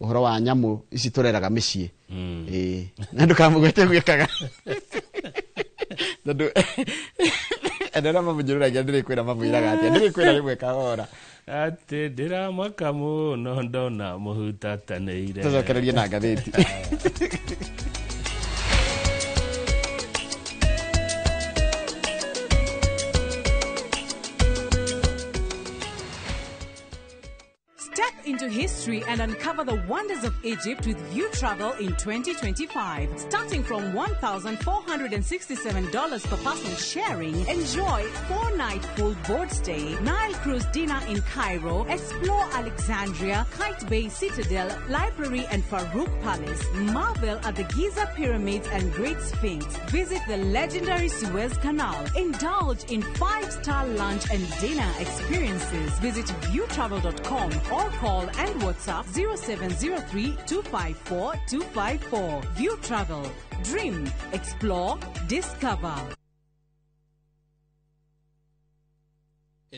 horo wa nyamu ici tureraga micii na ndukamugwete gwikaga ndu endera mabujururagia ndirikwira mabwiraga atia ndirikwira rimwe kahora ati ndiramaka muno ndona muhutatanĩire tucokererie na ngathĩti Step into history and uncover the wonders of Egypt with View Travel in 2025. Starting from $1,467 per person sharing, enjoy 4-night full board stay, Nile Cruise dinner in Cairo, explore Alexandria, Kite Bay Citadel, Library and Farouk Palace, marvel at the Giza Pyramids and Great Sphinx, visit the legendary Suez Canal, indulge in 5-star lunch and dinner experiences. Visit viewtravel.com or call and WhatsApp 0703-254-254. View Travel. Dream, explore, discover.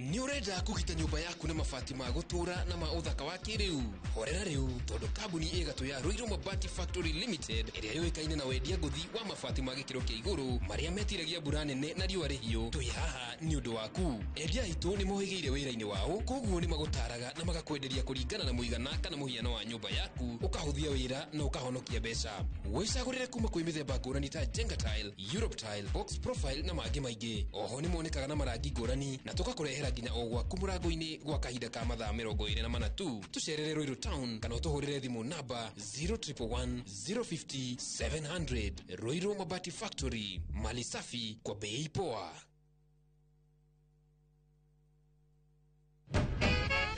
Ni urenda kugita nyumba yaku na mabati ma gutura na ma uthaka wa kiriu horera riu tondu kambuni igatu ya Ruiru Mabati Factory Limited iria yoikaine na wendia nguthi wa mabati ma gikiro kia iguru maria metiragia mbura nene na riua rihio twi haha ni undu waku endia itu ni mohigeire wira-ini wao koguo ni magutaraga na magakwenderia kuringana na muigana kana muhiano wa nyumba yaku ukahuthia wira na ukahonokia mbeca wicagurire kuma kwi mithemba ngurani ta Jenga Tile, Europe Tile, Box Profile na mangi maingi oho ni monekaga na marangi ngurani na tukakurehera nginya ogwaku murango-ini gwa kahinda ka mathaa 24 tu tucerere Ruiru Town kana utuhurire thimu namba 0111 050 700. Ruiru Mabati Factory, mali safi kwa bei poa.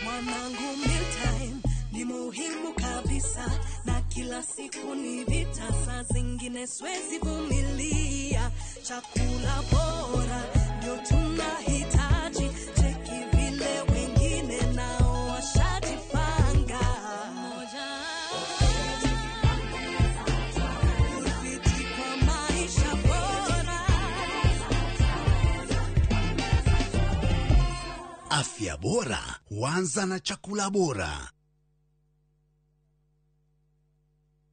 Mwanangu, mealtime ni muhimu kabisa, na kila siku ni vita, saa zingine siwezi vumilia. Chakula bora ndio tunahitaji, cheki vile wengine nao washajipanga. bora huanza na chakula bora.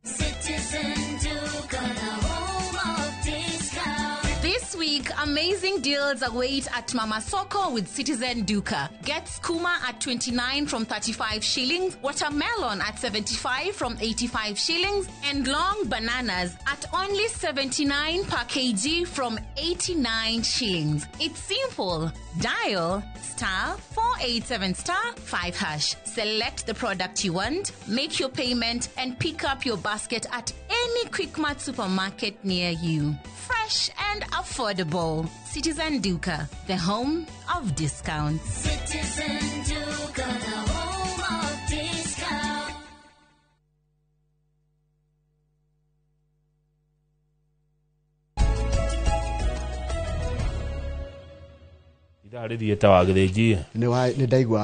Citizen Duka, the home of discount. This week, amazing deals await at Mama Soko with Citizen Duka. Get skuma at 29 from 35 shillings, watermelon at 75 from 85 shillings, and long bananas at only 79 per kg from 89 shillings. It's simple. Dial *487*5#. Select the product you want, make your payment, and pick up your basket at any Quickmart supermarket near you. Fresh and affordable. Citizen Duka, the home of discounts. Citizen Duka, the home of discount. Idarithite wa githiji ni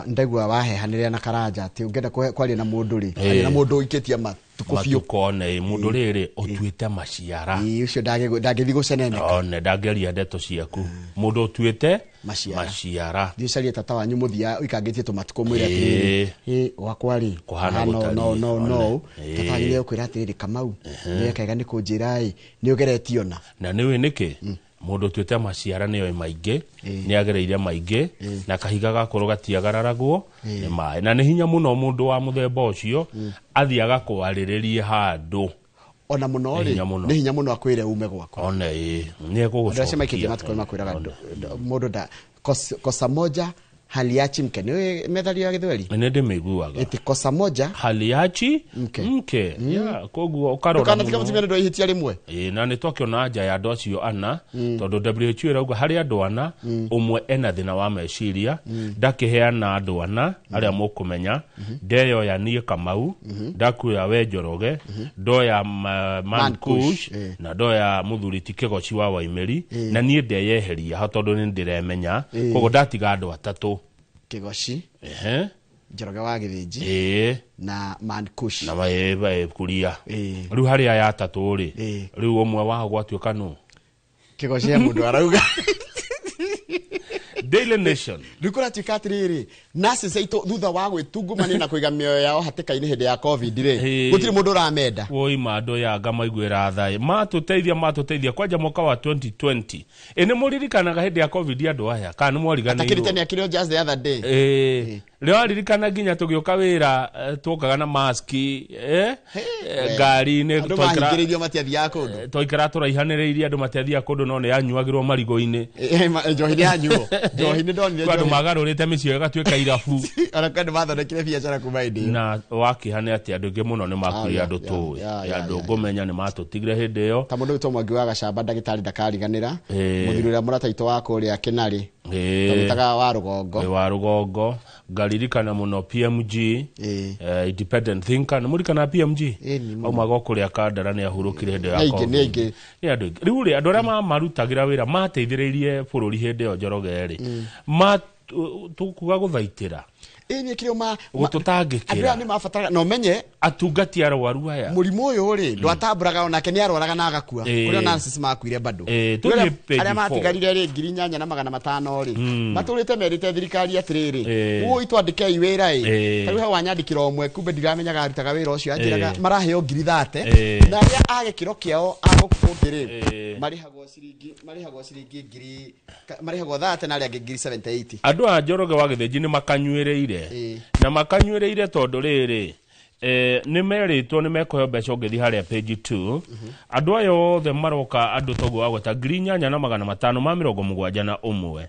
ndaigua wahehanire na karanja ati ungenda kwaria na mundu ri ari na mundu ikitia matukufio kone mundu riri utuite maciara ucio ndagithi gucenene one ndageria ndeto ciaku mundu utuite maciara ndicaria tata wanyu muthia uikangitie tumatuko mwira ati wakwa ri kuhana no tata wanyu ukwira ati Kamau ni kaiga ni kunjira ni ugeretio na niwe niki mundu tuite maciara niyo maingi ni agereire maingi na kahiga gakoro gatiagararagwo ni mai na ni hinya muno mundu wa muthemba ucio athiaga kwariririe handu ona muno ri ni hinya muno akwire ume gwako ona ni ekugucokia ndasema kiti matiko makwiraga mundu da kosa moja haliachi mke ni methali ya Githweri ni ndimiguaga eti kosa moja haliachi mke ya koguo ukarora kana tika mutumia ndo ihitia rimwe na ni twakiona anja ya andu acio ana tondu WHO irauga hari andu ana umwe ena thina wa meciria ndakiheana andu ana aria mukumenya ndeyo ya nie Kamau ndakuya we Njoroge ndoya Mankush na ndoya Muthuriti Kigoci wa Waimeri na nie ndeyeheria tondu ni ndiremenya koguo ndatiga andu atatu Kigoci Njoroge wa Githiji na Mankush na maeba kuria riu hari aya atatu ri riu umwe wao gwatuika nu Kigoci ya mundu arauga Daily Nation rikura tikatiriri nasi saito thutha wa gwitungumania na kuiga mioyo yao hatikaini hindi ya covid ri gutiri mundu uramenda woi mando ya ngama igwira thai matuteithia kwanja mwaka wa 2020 ene muririkanaga hindi ya covid andu aya kana mwarigana atakirite ni akiro just the other day leo aririkana ginya tugioka wira tukaga na mask ngari ni twikira matiathia kundu twikira turaihaniriirie andu matiathia kundu no ni anyuagirwo marigo-ini njohi ya nyuo njohi ni ndonire andu magarurite micio gatuika irabu arakandu mathondekire biacara kuma indi na wakihane ati andu ngi muno ni makuri andu tu andu ngumenya ni matutigire hindi yo ta mundu witwo Mwangi wa Gacamba ndagitari ndakariganira muthiri uria murataito wa kuria Kinari tabitaga wa rugongo ngaririkana muno PMG independent thinker na murikana PMG au magokuria kandara ni ahurukire hindi ya COVID ni andu riu ri andu aria marutagira wira mateithiririe bururi hindi yo Njoroge ri tukuga guthaitira ni kirio gututangikira andu ni mafatara no menye atungati arwaru aya murimu uyu ri ndwatamburaga onake ni arwaraga na agakua kurio nansi makwire bado aria matigarire ri 8,500 ri maturite merite thirikari atiriri uo itwandike iwira tari ha wanyandikira omwe kumbe ndiramenyaga arutaga wira ucio anjiraga maraheo 30 na aria agekiro kiao agukungire marihagwo ciringi marihagwo 30 na aria 78 andu a Njoroge wa Githiji ni makanyuireire na makanyuireire tondu riri ni meritwo ni mekoyo mbeca ngithi haria page 2 andu ayo othe maroka andu togo wagweta 8,571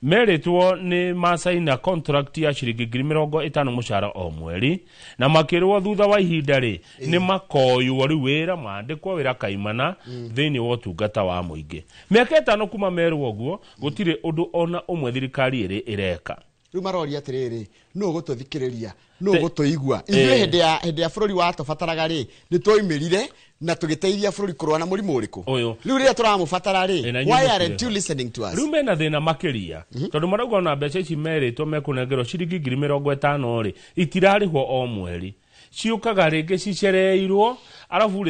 meritwo ni masaina contract ya ciringi 50,000 mushara o mweri na makirwo thutha wa ihinda ri ni makoywo ri wira mandikwo wira kaimana thiini wa utungata wa muingi miaka 5 kuma merwo guo gutire undu ona umwe thirikari iri ireka riu marori atiriri no gututhikiriria no gutuigua ithuĩ hindi ya bururi wa tubataraga ri ni twoimirire na tugiteithia bururi kurwa na murimu uriku riu ria turamubatara ri why aren't you listening to us riu mena thina makiria tondu marauga na mbeca ici meritwo mekunengerwo ciringi 50,000 ri itirarihwo o mweri ciukaga ringi cicereirwo arafu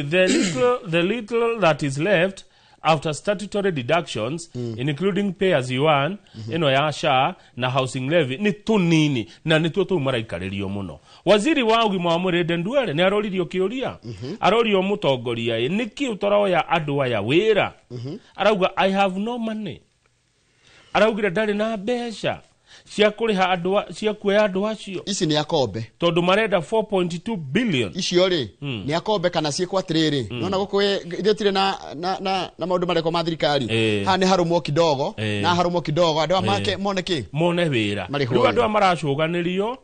the little that is left after statutory deductions including pay as you earn ino ya SHA na housing levy ni tunini na ni tuo maraikaririo muno. Waziri wa ugima wa mwiri Nduale ni aroririo kiuria arorio mutongoria niki utoroya andu aya wira arauga I have no money, araugire ndari na mbeca cia kuriha andu cia kuoya andu acio. Ici ni akombe tondu marenda 4.2 billion icio ri ni akombe kana cie kwa tiriri nona guko ithitire na maundu mareko ma thirikari ha ni harumo kidogo na harumo kidogo andu make moneki mone wira riu andu maracuganirio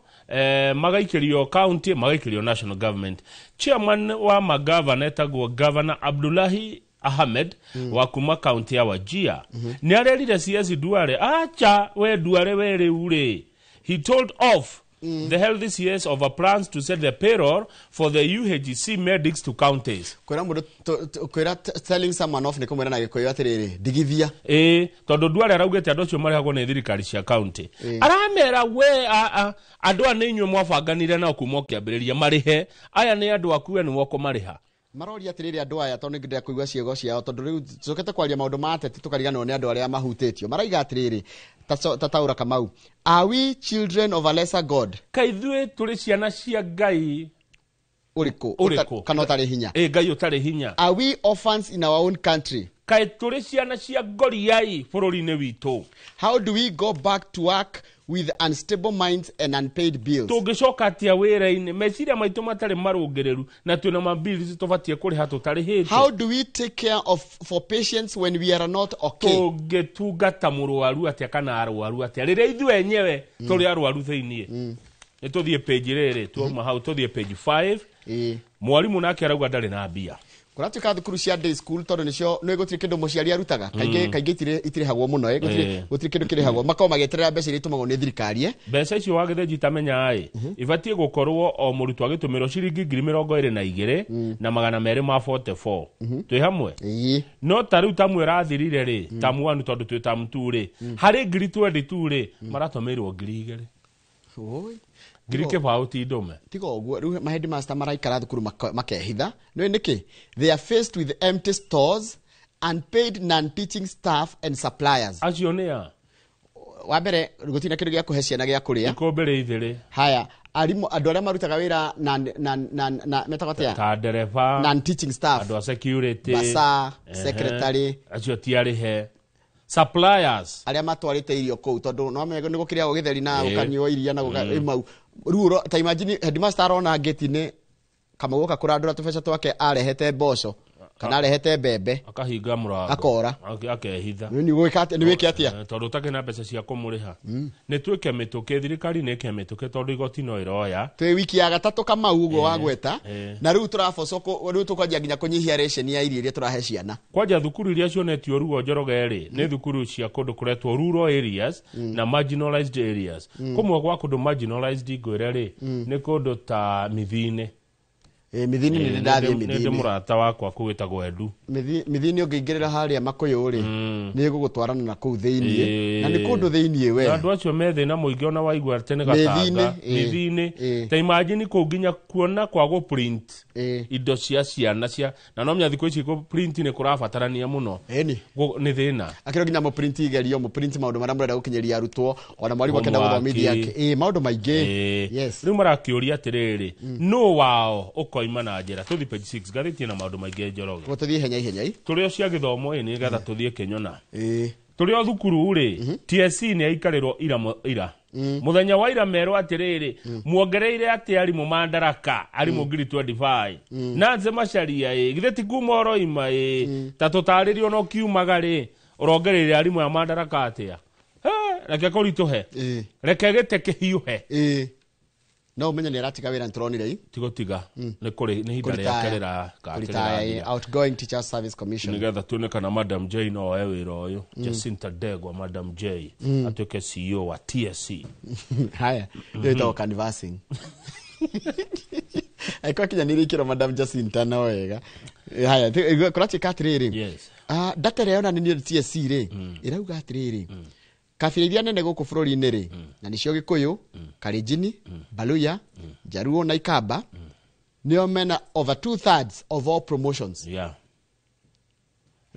magaikirio county magaikirio national government. Chairman wa magavana etagwo Governor Abdullahi Ahmed wa kuma county ya Wajir ni arerire CS Duale acha we Duale we riure. He told off the healthy CS of a plans to set the payroll for the UHC medics to counties. Kwera mundu kwera telling someone off ni kumwera na gikoyo atiriri digithia tondu Duale araugete andu acio marihagwo ni thirikari cia county aramera we andu aninyu mwabanganire na kuma kiambiriria marihe aya ni andu akuwe ni woko mariha maroria atiriri andu aya tondu ngida kuigwa ciego ciao tondu riu cokete kwaria maundu ma ateti tukariganwo ni andu aria mahutitio maraiga atiriri tataura Kamau, are we children of a lesser god? Kaithwe tuli ciana cia Ngai uriko kana utari hinya Ngai utari hinya. Are we orphans in our own country? Kai tuli ciana cia Goliai bururi-ini witu. How do we go back to work with unstable minds and unpaid bills? Tungicoka atia wira-ini meciria maitu matari marungereru na twina mabills tubatie kuriha tutarihite. How do we take care of for patients when we are not okay? Tungitungata murwaru atia kana arwaru atia riria ithu enyewe tuli arwaru thiini nituthie page riri tuoma hau tuthie page 5 mwarimu nake arauga ndari na mbia kuratuka thukuru cia day school tondu nicio no igutire kindu muciari arutaga kainge itire hagwo muno gutire kindu kire hagwo makao mageterera mbeca iria itumagwo ni thirikari mbeca icio wagithe tamenya ibatie gukorwo o murutu agitumiro ciringi 22,000 na 244 twi hamwe no tariu tamu irathirire ri tamu 1 tondu twi tamu 2 ri hari 22 ri maratomerwo 2,000 oi Girike pauti ndome tigo oguo riu ma headmaster maraikara thukuru makehitha no niki they are faced with empty stores, unpaid non-teaching staff and suppliers. Acio nia wa mbere gutina kindu gia kuhe ciana gia kuria ikombere ithire haya arimu andu aria marutaga wira na metagotia ta dereva non-teaching staff andu security basa secretary acio tiarihe suppliers aria matwarite irio kou tondu no mego ni gukiria githeri na ukanywa iria na mau ruo ta imagine headmaster arona gate-ini kama goka kurandura tubeca twake arehete mboco kana arehete mbembe akahinga murango akora akehitha ni gwikate ni wiki atia tondu takena mbeca cia kumuriha ni twike mituke thirikari ni ke mituke tondu igoti no iroya twi wiki ya gatatu kama ugo wa gweta na riu turabocoko riu tukwanjia nginya kunyihia ration ya irio iria turahe ciana kwanja thukuru iria cionetio ruo Njorogeri ni thukuru cia kundu kuretwo rural areas na marginalized areas kumwe kwa kundu marginalized ngwire ri ni kundu ta Mithini Mithini ni ndathie Mithini ni murata wakwa kuwitagwo Edu Mithini ungingirira haria Makuyu ri ni gugutwarana na kuu thiini na ni kundu thiini we andu acio methe na muingi ona waigua tene gatanga Mithini ta imagine ko nginya kuona kwa go print indo cia ciana cia na no mnya thiko ici ko print ni kurabatarania muno ni thina akiro nginya mo print igerio mo print maundu maria murenda gukinyeria arutwo ona mwarimu akenda guthomithia maundu maingi yes riu marakiuria atiriri no wao ukoima na njira tuthi page 6 gathiti na maundu maingi Njoroge tuthie henya turio cia githomo ni getha tuthie Kenyona turio thukuru ri TSC ni aikarirwo ira muthenya wa ira mero atiriri muongereire ati ari mu mandaraka ari mu ngiri 25 na nze macaria githeti kumoro ima ta tutaririo no kiumagari urongereire ari mu mandaraka atia reke kurituhe reke gite kihiuhe no menya ni aratiga wira nturonire tigotiga ni kuri ni hinda ya kerera outgoing teacher service commission nigetha tuone kana Madam J no wira uyu Jacinta Degwa Madam J atuke CEO wa TSC haya ndio canvassing aiko kinya nirikiro Madam Jacinta na wega haya kurati katriri yes datere yona ni TSC ri irauga atriri kabira nene guku bururi-ini ri na nicio Gikuyu Kalenjin Baluya Jaruo na Ikamba nio mena over 2/3 of all promotions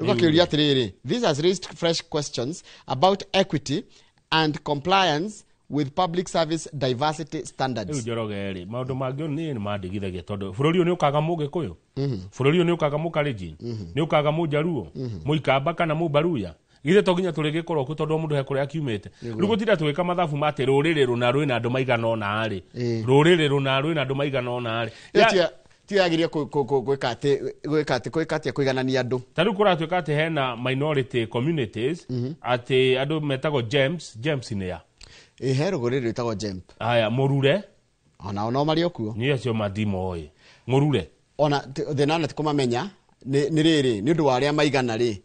Ruka atiriri, this has raised fresh questions about equity and compliance with public service diversity standards. Njorogeri maundu mangĩ ni mandigithagia tondu bururi uyu ni ukaga Mugikuyu, bururi uyu ni ukaga Mukalenjin, ni ukaga Mujaruo, Muikamba kana Mubaruya. Githe to nginya turi gikoro ku tondu mundu he kuria akiumite. Riu gutira twika mathabu mate ruriri runa rwina andu maigana ona ari. Ruriri runa rwina andu maigana ona ari. Tiagiria gwikate kuiganania andu. Tariu kuratwika ati hena minority communities ati andu metago gems ni ya. Hero goriri itago gem. Aya Murure. Ona mari okuo. Ni acio mathimo oi. Murure. Ona thenana tikumamenya ni riri ni undu wa aria maigana ri.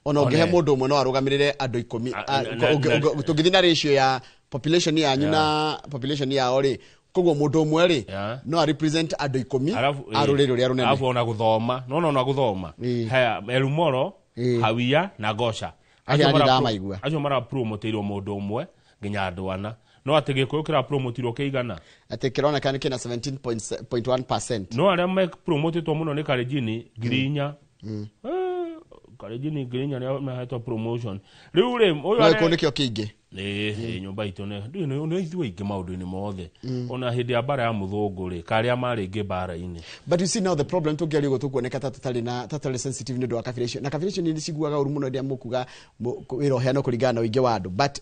Ona ungihe mundu umwe no arugamirire andu 10 tugithina ratio ya population yanyu na population yao ri koguo mundu umwe ri no a represent andu 10 arurire uria runene alafu ona guthoma no guthoma haya Elumoro Hawia na Gosha acio mara promoteirwo mundu umwe nginya andu ana no ategeko kira promotirwo keigana ati kironeka ni kina 17.1%. no aria me promotetwo muno ni Kalenjin Girinya Kalenjin Girinya ni mahetwo promotion riu ri uyu ko nikio kingi nyumba itu ne ithu ingi maundu-ini mothe ona hindi ya bara ya muthungu ri karia mari ingi bara-ini. But you see now the problem tukiari go tukuoneka totally sensitive ni ndo akafiration na kafiration ni ciguaga uru muno ndia mukuga wiro heano kuringana na wingi wa andu but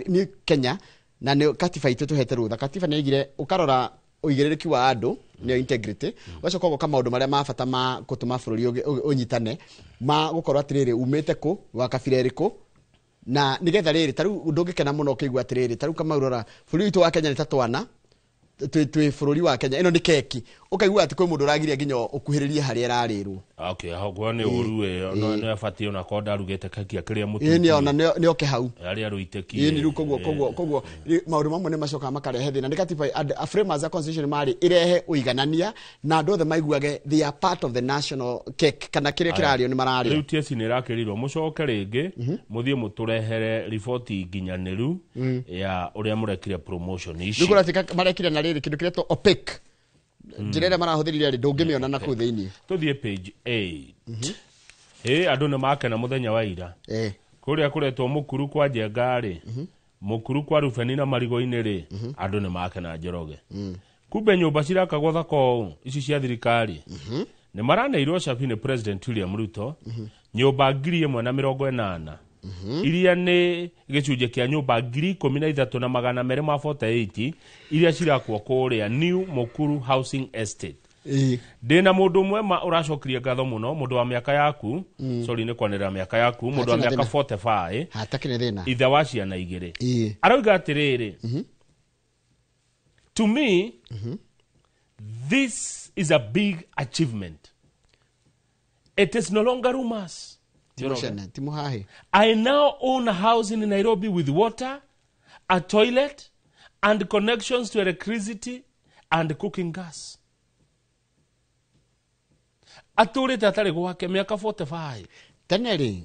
ni Kenya na ni katiba itu tuhete rutha katiba ni igire ukarora uigiririki wa andu ni integrity wacho kogo kama maundu maria mabata ma gutuma bururi unyitane ma gukorwa atiriri umite ku wa kabira iriku na nigetha riri taru ndungikena muno kigwa atiriri taru kama urora bururi tu wa Kenya ni tatwana twi bururi wa Kenya ino ni keki ukaigua ati kwi mundu uragiria nginya ukuhiririe hari ararirwo hagwa ni uruwe no afati ona konda arugete keki akiria mutu ni ona ni oke hau ari aruiteki ni koguo maundu mamwe ni macoka makarehe thina ni katiba a framers a constitution mari irehe uiganania na andu othe maiguage they are part of the national cake kana kiria kirario ni marari riu tiesi ni rakirirwo mucoke ringi muthie muturehere riboti nginyaniru ya uria murekire promotion ici ni kuratika marekire na riri kindu kireto opaque njirere marahuthirire ri ndungimiona na ku thiini tuthie page 8 andu ni makena muthenya wa ira kuria kuretwo mukuru kwa Njengari mukuru kwa Rubeni na Marigo-ini ri andu ni makena Njoroge kumbe nyumba cirakagwo thako ici cia thirikari ni maraneirwo cabi ni President William Ruto nyumba 1,180 iria ni gicunje kia nyumba 13,248 iria cirakwo kuria New Mukuru Housing Estate. Dena mundu mwema uracokirie ngatho muno mundu wa miaka yaku sorry ni kwanira miaka yaku mundu wa miaka 45 hatakire thina itha wa ciana igiri arauga atiriri to me this is a big achievement. It is no longer rumors. I now own a house in Nairobi with water, a toilet, and connections to electricity and cooking gas. Aturite atari gwake miaka 45. Teneri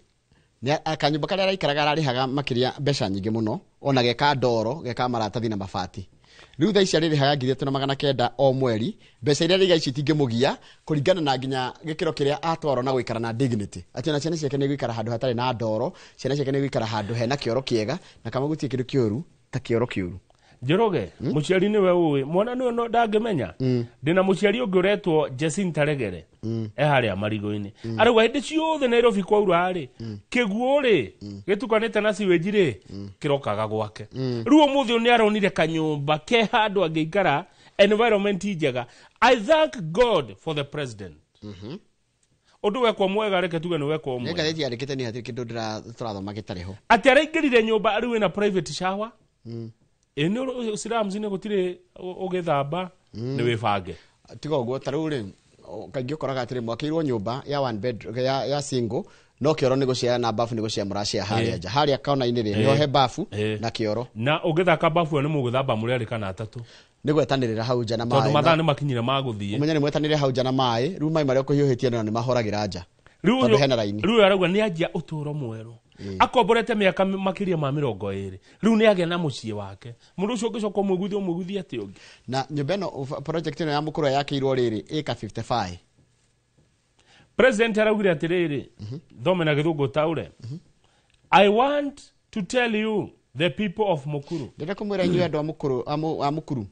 ni akanyumba karia araikaraga ararihaga makiria mbeca nyingi muno ona geka ndoro geka maratathi na mabati. Riu tha ici aririhaga 3,900 o mweri mbeca iria riga ici tingimugia kuringana na nginya gikiro kiria atwaro na guikara na dignity ati ona ciana ciake ni guikara handu hatari na ndoro ciana ciake ni guikara handu hena kioro kiega na kama gutie kindu kiuru ta kioro kiuru. Njoroge muciari niwe uwi mwana niwe no ndangimenya ndina muciari ungi uretwo Jacinta Regere haria Marigo-ini arauga hindi ciothe Nairobi kwa urari kiguo ri gitukanite na siweji ri kirokaga gwake riu umuthi ni aronire kanyumba ke handu angeikara environment njega. I thank God for the president. Undu wekwo mwega reke tuge ni wekwo mwega ngai yarikite ni hati kindu turathoma gitariho ati araingirire nyumba riu ina private shower eno Slams ni gutire ugithamba ni wibange tigo guo taruri kaingĩ ũkoraga atĩrĩ mwakĩirwo nyũmba ya one bed ya single no kĩoro nĩ gũciara na bafu nĩ gũciara mũracia harĩa nja harĩa kaona-inĩ rĩ nĩho he bafu na kĩoro na ũgĩthaka bafu nĩ mũgũthamba mũrĩ arĩ kana atatũ nĩ gwetanĩrĩra hau nja na maĩ tondũ mathaa nĩ makinyire magũthiĩ ũmenya nĩ mwetanĩrĩra hau nja na maĩ rĩu maĩ marĩa ũkũhiũhĩtie no nĩ mahoragĩra nja tondũ hena raini rĩu arauga nĩ anjia ũtũũro mwerũ akomborete miaka makiria ma 20 riu ni agena mucie wake mundu ucio ngicoka mwiguthie ati ungi na nyumba no project ino ya mukuru yake irwo riri eka 55 President araugire atiriri thome na githungu taure I want to tell you the people of Mukuru. Ndenda kumwira inyu andu a Mukuru.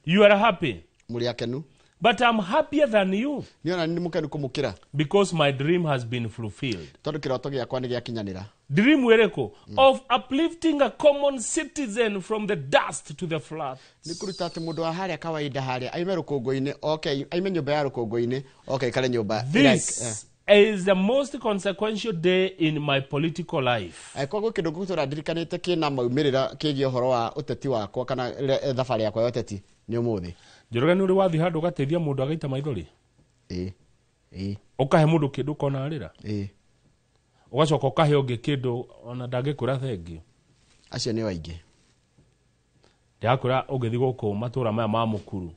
You are happy. Muri akenu. But I'm happier than you. Niona ni mukenu kumukira. Because my dream has been fulfilled. Tondu kiroto giakwa ni giakinyanira. Dream wereko of uplifting a common citizen from the dust to the flat. Ni kuruta ati mundu wa haria kawaida haria aime rukungu-ini okay aime nyumba ya rukungu-ini okay kale nyumba this is the most consequential day in my political life. Kwa kindu gutura ndirikanite kina maumirira kigi uhoro wa uteti wakwa kana thabari yakwa ya uteti ni umuthi. Njoroge ni uri wathi handu gateithia mundu agaita maithori. Ukahe mundu kindu kona arira. Ugacoka ukahe ungi kindu ona ndangikura thengi. Acio ni waingi. Ndakura ugithi guku matura maya ma Mukuru.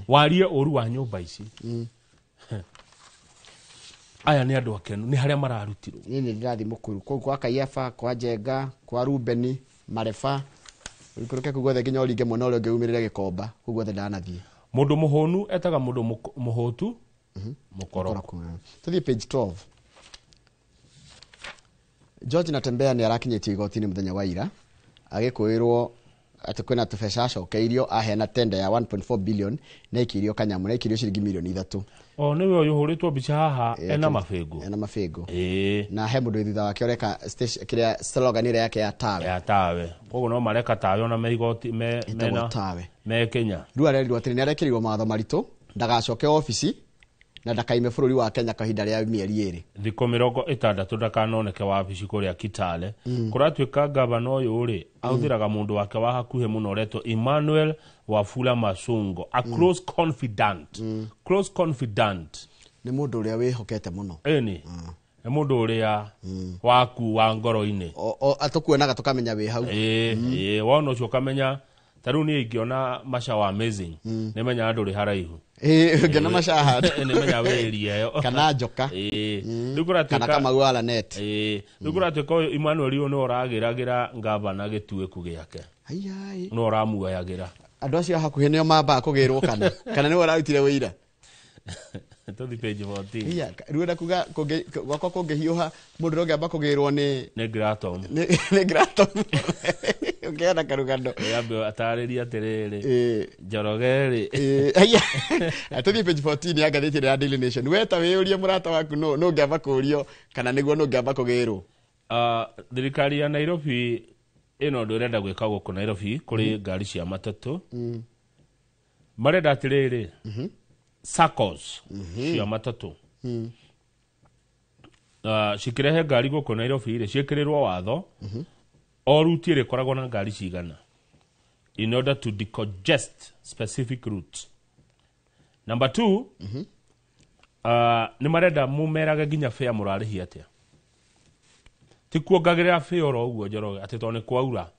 Warie uru wa nyumba ici. Aya ni andu akenu ni haria mararutirwo. Ni ndirathi Mukuru kwa Kaiafa kwa Jenga kwa Rubeni Marefa. Urikuruke kugwethe nginya uringe mwana uria ungiumirira gikomba kugwethe ndanathie. Mundu muhonu etaga mundu muhotu mukoroko. Tuthie page 12. George Natembea ni arakinyetie igoti-ini muthenya wa ira agikuirwo ati kwina tubesha acokeirio ahena tender ya 1.4 billion na ikirio kanyamu na ikirio ciringi milioni 3. Niwe uyu huritwo bicha haha ena mafengo. Na he mundu thitha wake oreka kiria slogan ire yake ya tawe. Ya tawe. Koguo no mareka tawe na meigoti mena tawe. Me Kenya. Rua rerirwo atiri ni arekirirwo matho maritu ndagacoke ofisi na ndakaime bururi wa Kenya kahinda ria mieri iri. Thiko 60 ndakanoneke wabici kuria Kitale. Kuratuika gavana uyu uri authiraga mundu wake wa hakuhe muno reto Emmanuel Wafula Masungo, a close confidant. Close confidant. Ni mundu uria wihokete muno. Ni mundu uria waku wa ngoro-ini. Atukuonaga tukamenya wi hau. Wona ucio kamenya taru ni ingiona Masha wa amazing. Nemenya andu ri haraihu. Ngena Masha hard. Nemenya weria yo. Kana njoka. Kana kama wala net. Ndugura twiko Emmanuel uyu no ragiragira ngavana gitueku giake. Ai. No ramuayagira. Andu acio hakuhe nio mamba kugirwo kana ni wararutire wira. Tuthi page 14. Ruenda kuga gwakwa kungihiuha mundu rongiamba kugirwo ni Graton. Ni Graton. Ukienda karugando. Yambe atariria atiriri. Njorogeri. Tuthi page 14 ya gatheti ya Daily Nation. Weta wiurie murata waku no ngiamba kurio kana niguo no ngiamba kugirwo. Thirikari ya Nairobi ino ndurenda gwika guku Nairobi kuri ngari cia matatu. Marenda atiriri. Saccos cia matatu. Cikirehe ngari guku Nairobi ire ciekirirwo watho. O route ire koragwo na ngari cigana in order to decongest specific routes. Number 2, ni marenda mumerage nginya fare murarihi atia. Tikuongagirira fare oro uguo Njoroge ati to ni kwaura.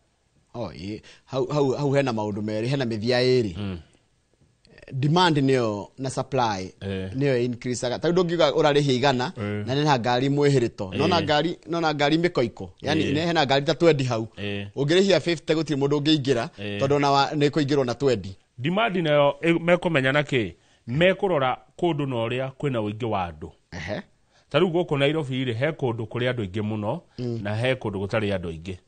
Hau hena maundu meri hena mithia iri. Demand niyo na supply niyo increase ta ndungiuga urarihi igana na nina ngari mwihirito nona ngari mikoiko yani hena ngari ta 20 hau ungirihia 50 gutiri mundu ungiingira tondu na ni kuingirwo na 20. Demand nayo mekomenya naki mekurora kundu na uria kwina uingi wa andu. Taru guku Nairobi ire he kundu kuri andu aingi muno na he kundu gutari andu aingi.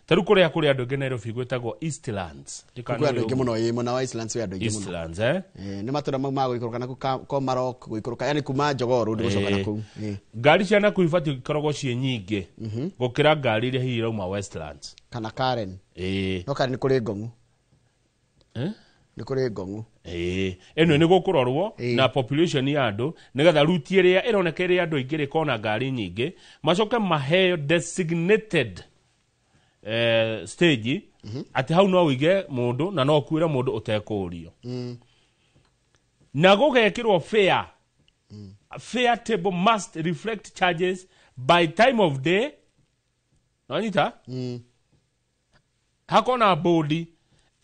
Taru kuri andu aingi Nairobi gwetagwo Eastlands. Kuri andu aingi muno mona wa Eastlands we andu aingi muno. Eastlands ni matura ma guikuruka na ko Marok guikuruka yani kuma Jogoro ndi gucoka na ku. Ngari cia na kuibati ikoragwo cie nyingi gukira ngari iria hihi rauma Westlands kana Karen. No Karen kuri Ngongu. Ni kuri Ngongu. Eno ni gukurorwo na population ya andu nigetha route iria ironeka iria andu ingire kona ngari nyingi macoke maheo designated stage ati hau no wige mundu na no kuira mundu utekurio. Na gugekirwo fare. Fare table must reflect charges by time of day. Nanyita? Hakona bodi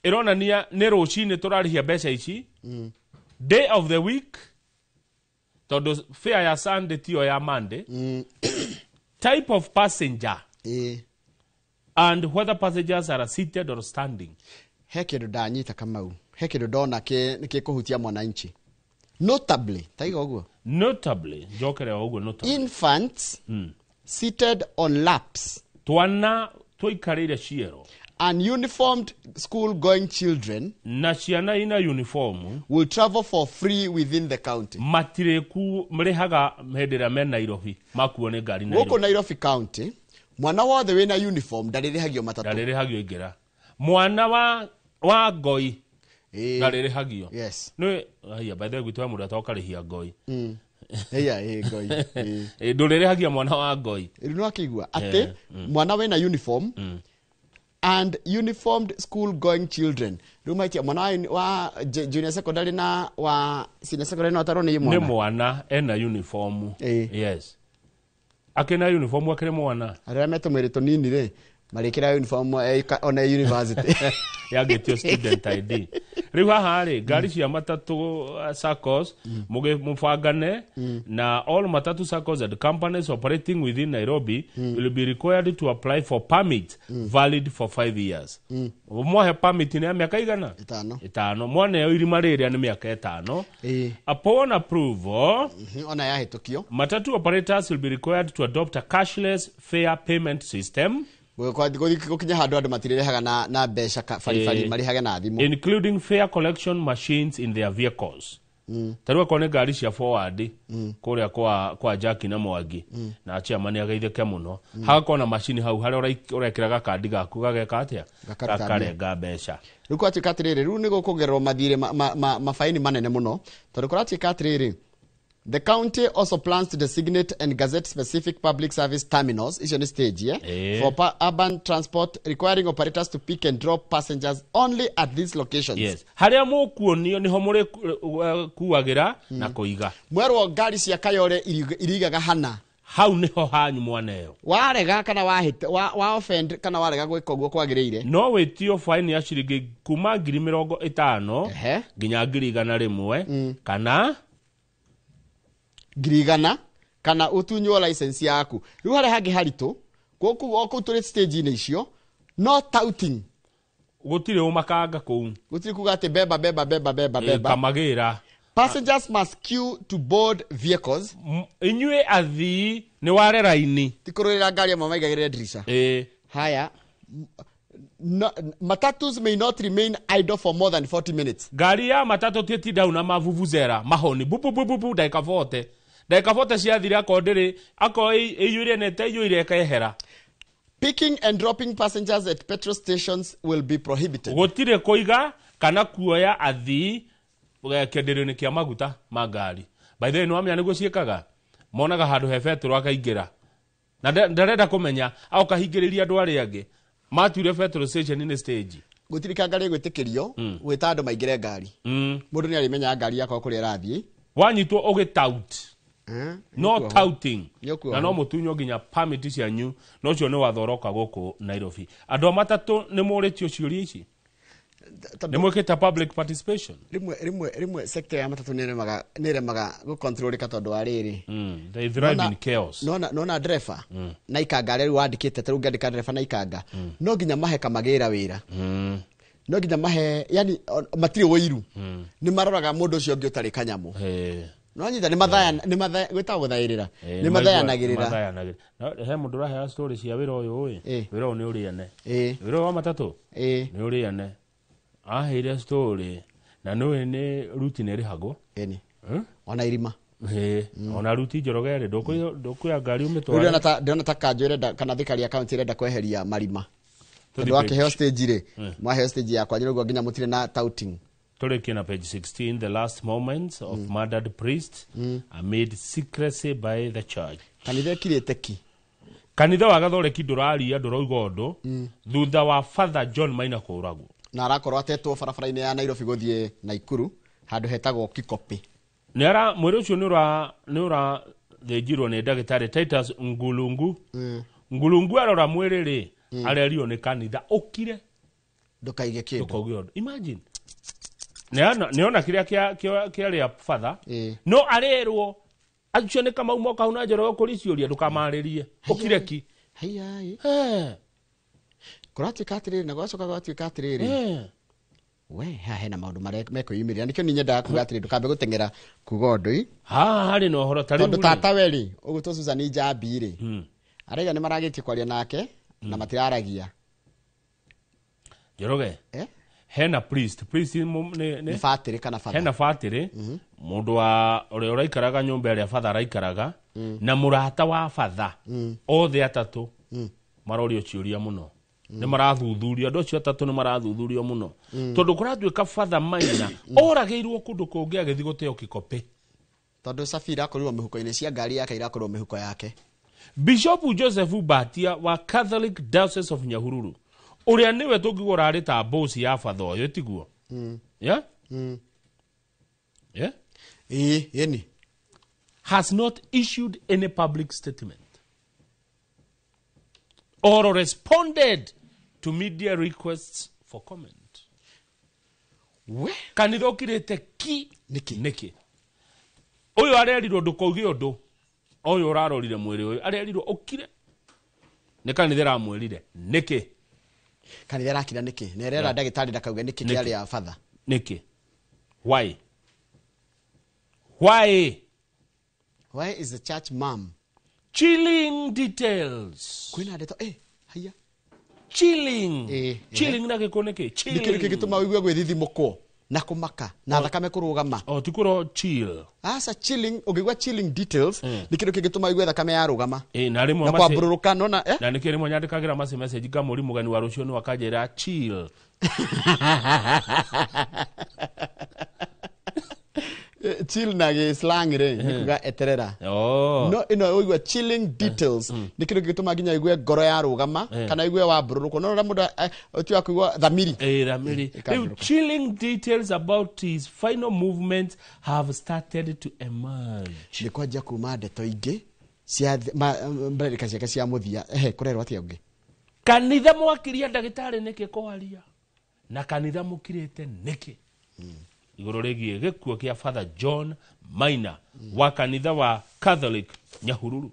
ironania ni rucini turarihia mbeca ici. Day of the week todo fare ya Sunday tio ya Monday. Type of passenger and whether passengers are seated or standing. He kindu ndanyita Kamau he kindu ndona ki kuhutia mwananchi Notably, taiga uguo. Notably, jokere uguo notably. Infants seated on laps. Twana toikarire ciero. And uniformed school-going children na ciana ina uniform will travel for free within the county. Matireku mrehaga hedera me Nairobi makuone gari Nairobi. Woko Nairobi county mwana wothe wina uniform ndarĩrĩhagio matatu. Ndarĩrĩhagio ingera. Mwana wa ngoi ndarĩrĩhagio. Yes. No aya by the way gwitu mũndũ atokarĩhia ngoi. Ngoi. Ndũrĩrĩhagia mwana wa ngoi. Rĩu akigua ate mwana wina uniform and uniformed school-going children. Rumaitia mwana wa junior secondary na wa senior secondary na taro ni mwana. Ni mwana ena uniform. Yes. Akena uniform akere mwana. Arĩa metomwerito nini re. Marikira uniform on a university. Yagetio student ID. Riu haha ri gari cia matatu SACCOs mufangane na all matatu SACCOs and companies operating within Nairobi will be required to apply for permit valid for 5 years. Mwahe permit ni miaka igana? 5. Mwana yo irima rĩrĩa ni miaka 5. Upon approval, ona yahetũkio, matatu operators will be required to adopt a cashless fare payment system. Gukinya handu andu matirehaga na mbeca farifari marihage na thimu, including fare collection machines in their vehicles. Tarua kone gari cia forward kuria kwa Jackie na Mwangi na achia mani agaitheke muno hagakona machine hau hari urekiraga kandi gaku gageka atia gakarenga mbeca. Riu kwa tikatiriri riu ni gukugererwo mathire mafaini manene muno tondu kuratika atiriri. The county also plans to designate and gazette specific public service terminals, is on the stage, for urban transport, requiring operators to pick and drop passengers only at these locations. Yes. Haria mukuonio niho muri kuagira na kuiga. Mwerwo ngari cia Kayole irigaga hana. Hau niho hanyu mwaneyo. Warega kana wa offend kana warega gwika uguo kwagiriire. No wetio fine ya ciringi kuma 50,000 nginya 100,000 kana girigana kana utunyo license yaku. Riu hare hagi harito goku turi stage ine icio no touting gutire umakanga kuu gutire kuga ati beba kamagira. Passengers must queue to board vehicles. Inywe athi ni ware raini tikurira ngari amwe maigagirire dirisha. Haya matatus may not remain idle for more than 40 minutes. Gari ya matatu titinda una mavuvuzera mahoni bubu dakika 40 dakika 40 ciathira akondiri ako iyure nete iyure ekehera. Picking and dropping passengers at petrol stations will be prohibited. Gutire kuiga kana kuoya athi kendereni kia maguta magari. By the way no amya niguo ciekaga monaga handu he petrol akaingira na ndarenda kumenya au kahingiriria andu ari angi matire petrol station in stage gutirika ngari gwitikirio gwita andu maingire ngari. Mundu ni arimenya ngari yako kuri arathie wanyitwo ugitout no touting na no mutunyo nginya permit cianyu no cio ni wathoroka guku Nairobi. Andu matatu ni muritio ciuri ici ni mweketa public participation. Rimwe sector ya matatu niremaga go control ka tondu ariri they drive in chaos. Nona driver na ikanga reri wandikite taru ngandika driver na ikanga no nginya mahe kamagira wira no nginya mahe yani matiri wiru ni maroraga mundu ucio ngi utari kanyamu no nyita ni mathaya gwita guthairira ni mathayanagirira he mundu rahe story cia wira uyu wira ni uriane wira wa matatu ni uriane ahire story na no ni routine iri hago ona irima ona ruti jorogere dokuya ngari umetwara ndona takanjore kana thikari account irenda kweheria marima tondu wake hostage ri mwa hostage yakwa nyirugo nginya mutire na touting. Tureki na page 16, the last moments of murdered priest amid secrecy by the church. Kanitha kirite ki kanitha wagathoreki nduraria ndurauga undu thutha wa Father John Maina kuragwo na arakorwo atetwo barabara-ini ya Nairobi guthie Naikuru handu hetagwo Kikopi. Nera mwiri ucio ni ura thejirwo ni ndagitari Titus Ngulungu arora mwiri ri arerio ni kanitha ukire ndukaige kindu. Imagine neona kiria kia Father no arerwo acio ni kama umoka huna njoro kuriciuria ndukamaririe ukire ki kurati katiri na gwacoka gwati katiri we hena maundu meko yumirira nikyo ninyenda kugatiri ndukambe gutengera kugondoi hari no horo tari tondu tata weri uguto Susan Njambi ri araiga ni maragitie kwaria nake na matiraragia Njoroge hena priest ni fatiri kana father hena fatiri mundu wa ore uraikaraga nyumba ya father araikaraga na murata wa father othe atatu marorio ciuria muno ni marathuthuria ndo cio atatu ni marathuthurio muno tondu kuratuika father Maina orageirwo kundu kungi agithi guteo kikope tondu Safira akorirwo mihuko-ini cia ngari yake irakorwo mihuko yake. Bishop Joseph Batia wa Catholic Diocese of Nyahururu uria niwe tungigora ari ta boss ya father uyu tiguo yeni has not issued any public statement or responded to media requests for comment. Kanitha ukirete ki niki uyu arerirwo ndukauge undu uyu urarorire mwiri uyu arerirwo ukire ni kanitha ramwirire niki kanitha rakira niki nerera ndagitari ndakauga niki kiari ya father niki why is the church mom chilling details kwina ndeto haya chilling na gikoneke chilling kigituma wigwe gwithithimukwo na kumaka na thakame kurugama tikuro chill asa chilling ugigwa chilling details ni kindu kigituma wigwe thakame ya rugama na rimwe na kwabururuka nona na ni kiri mwanyandikagira message ga muri mugani wa rucio ni wakajera chill chill na slang re nikuga eterera no ino wigwa chilling details ni kindu kigituma ginya wigwe ngoro ya rugama kana wigwe wa bururuko no mundu otiwa kuigwa thamiri thamiri chilling details about his final movements have started to emerge ni kwanja kuma ndeto ingi cia mbereka ciake cia muthia kurerwa atia ungi kanitha mwakiria ndagitari niki kwaria na kanitha mukirite niki iguru rigie gikuo kia Father John Maina wa kanitha wa Catholic Nyahururu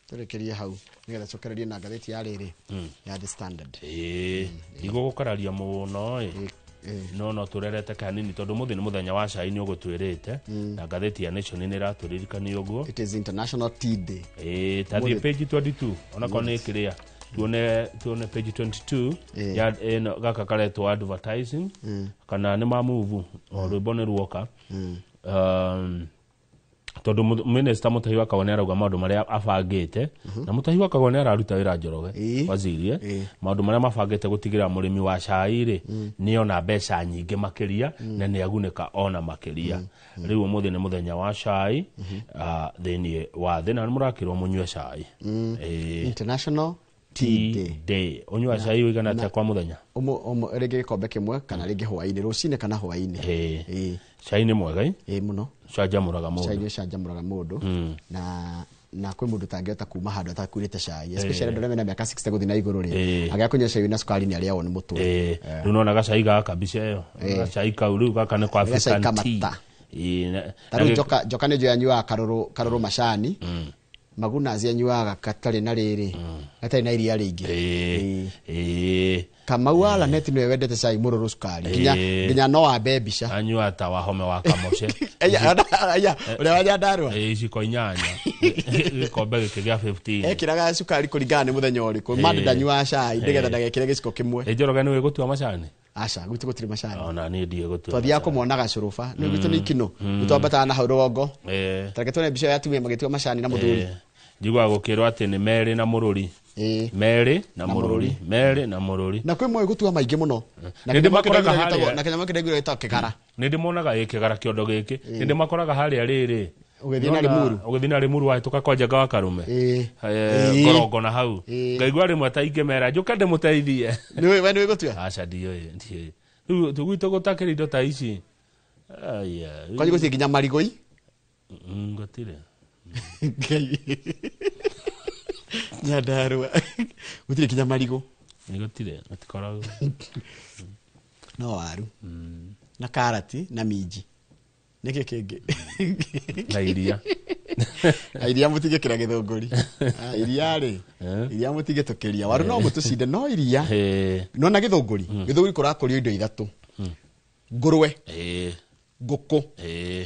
turekerie hau nigetha cokererie na ngatheti ya riri ya The Standard igo gukararia muno no turerete kanini tondu muthi ni muthenya wa cai ni ugutwirite na ngatheti ya Nation ni raturirikania uguo it is International Tea Day tathie page 22 ona kone kiria tuone page 22 ya gaka karetwo advertising kana ni mamuvu rwimbo ni ruoka tondu minister Mutahi wa Kagwe arauga maundu maria abangite na Mutahi wa Kagwe araruta wira Njoroge wazirie maundu maria mabangite gutigira murimi wa cai ri ni ona mbeca nyingi makiria na ni aguneka ona makiria riu muthi ni muthenya wa cai thini wa thina ni murakirwo munywe cai International Tea Day unywa cai wigana atia kwa muthenya rigi gikombe kimwe kana rigi hwaini rucine kana hwaini cai ni mwega muno canjamuraga mundu cai canjamuraga mundu na kwi mundu tangiota kuma handu atakurite cai especially ndore mena miaka 60 guthi na iguru ri agia kunywa cai na sukari ni aria ni mutu riu nona gacai gaka mbica iyo gacai kau riu gaka ni kwa African tea taru joka ni jo yanyua karuru macani maguna zianyuaga katari na riri atari na iria ringi kama wala neti niwe wendete cai mururu sukari ginya no ambe mbica anyua ta wahome wa kamoshe aya uria wanya ndarwa iciko inyanya gikombe giki gia 15 kiraga sukari kuringana ni muthenya uriku mande ndanyua cai ndigetha ndagekire giciko kimwe Njoroge niwe gutua macani aca gwitu gutiri macani ona ni ndie gutua twathia kumuonaga curuba ni gwitu ni kino gutwambata na hau rugongo tareke tuone mbica ya tumia magitua macani na muthuri njigwa gukirwa ati ni meri na mururi meri na mururi na kwi mwe gutua maingi muno na ndi makoraga haria na kenya makire gwira kigara ni ndi monaga ikigara kiondo giki ni ndi makoraga haria riri ugithina na rimuru wa tukakonja gawa karume ngorongo na hau ngaigwa rimwe ta ingimera njuka ndimuteithie we ni gutua aca ndio riu tugwito gutakira indo ta ici kwanyu guthi nginya marigoi ngotire nyandarwa gutire kinya marigo nigotire atikoragwo no waru na karati na minji niki kingi na iria iria mutige kira githunguri iria ri iria mutige tukiria waru no mutucinde no iria no na githunguri githunguri kurakũrio indo ithatu ngũrwe nguku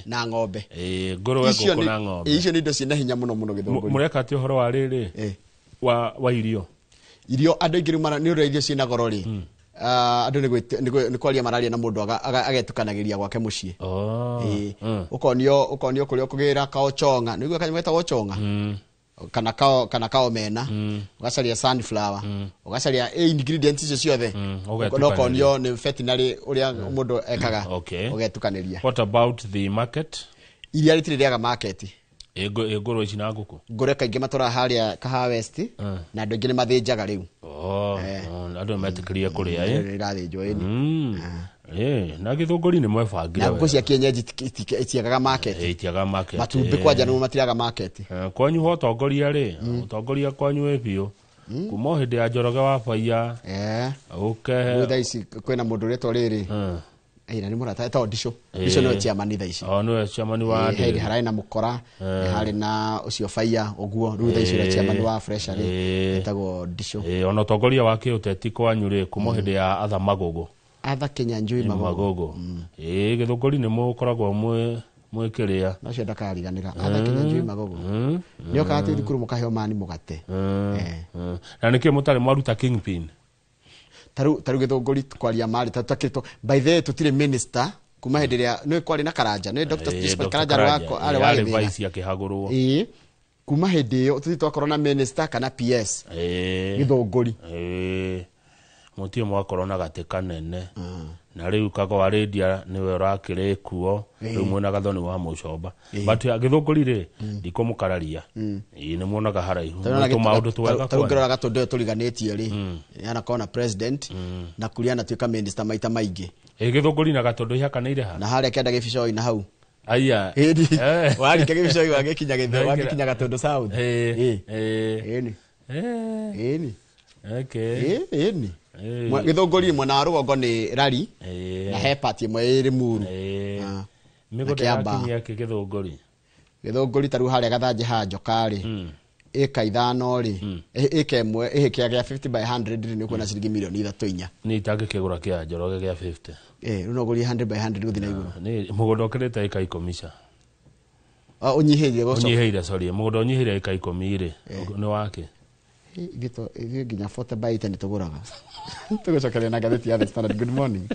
na ng'ombe ngũrwe nguku na ng'ombe icio ni indo ciina hinya muno muno githunguri mureka ati horo wa riri wa irio andu aingi mara ni uri irio ciina goro ri andu ni kwaria mararia na mundu agetukanagiria gwake mucii ukonio kuria kugira kaochonga niguo kanyameta ochonga kana kao mena ugacaria sunflower ugacaria ingredients icio ciothe ukonio ni veterinary uria mundu ekaga ugetukaniria. What about the market? Iria ritiriaga market ngũrwe ici na ngũkũ ngũrwe kaingĩ matũra harĩa Kahawa West na andũ aingĩ nĩ mathĩnjaga rĩu andũ metĩkĩrie kũrĩa ĩrathĩnjwo na gĩthũngũri nĩ mwebangire na ngũkũ cia kienyeji itiagaga market matumbĩ kwanja nĩmo matiraga market kwanyu ho ũtongoria rĩ ũtongoria kwanyu wĩ biũ kuma hĩndĩ ya Njoroge wa Baia ũke thaa ici kwĩna mũndũ ũretwo rĩrĩ ina ni murata ta Ndisho no chairman tha ici no chairman wa Hedi harai na mukora hari na ucio Baia uguo rutha icio chairman wa Fresh ari etagwo Ndisho ona ũtongoria wake ũteti kwanyu rĩ kuma hĩndĩ ya Atha Magogo Kenya Njui Magogo gĩthũngũri nĩ mũkoragwo mwĩkĩrĩa nacio ndakariganĩra Kenya Njui Magogo nĩ okati thukuru mukaheo mani mugate na nĩkĩ mũtarĩ mwaruta Kingpin taru githunguri kwaria mari tatakito by the way tutire minister kuma henderia no kwari na Karanja no Dr. Joseph Karanja wako ale wa vice yake hagurwo kuma hende yo tuti twakorwo na minister kana PS githunguri mutie mwakorwo na gateka nene na riu kago wa radio niwe urakire kuo riu mwena gathoni wa mucoba but githunguri ri ndiko mukararia ni muonaga haraihu to maundu twega kwa ngora gatonde turiganitie ri yana kona president na kuria na twika minister maita maingi githunguri na gatonde ihakanaire ha na haria kenda gibicoi na hau aya wari kegibicoi wage kinya githe wage kinya gatonde south ni githunguri mwana rugongo ni rari na he party mwe iri muru migoda yake githunguri taru haria gathanje ha njokari eka ithano ri eka imwe ihikia gya 50 by 100 ni kuona ciringi milioni 3 ni itake kigura kia Njoroge gya 50 runoguri 100 by 100 guthi na iguru ni mugoda okirete eka 10 unyihiire sorry mugoda unyihiire eka 10 ri ni wake gito nginya 40 by 10 tuguraga tugocokeria na gatheti ya The Standard. Good morning.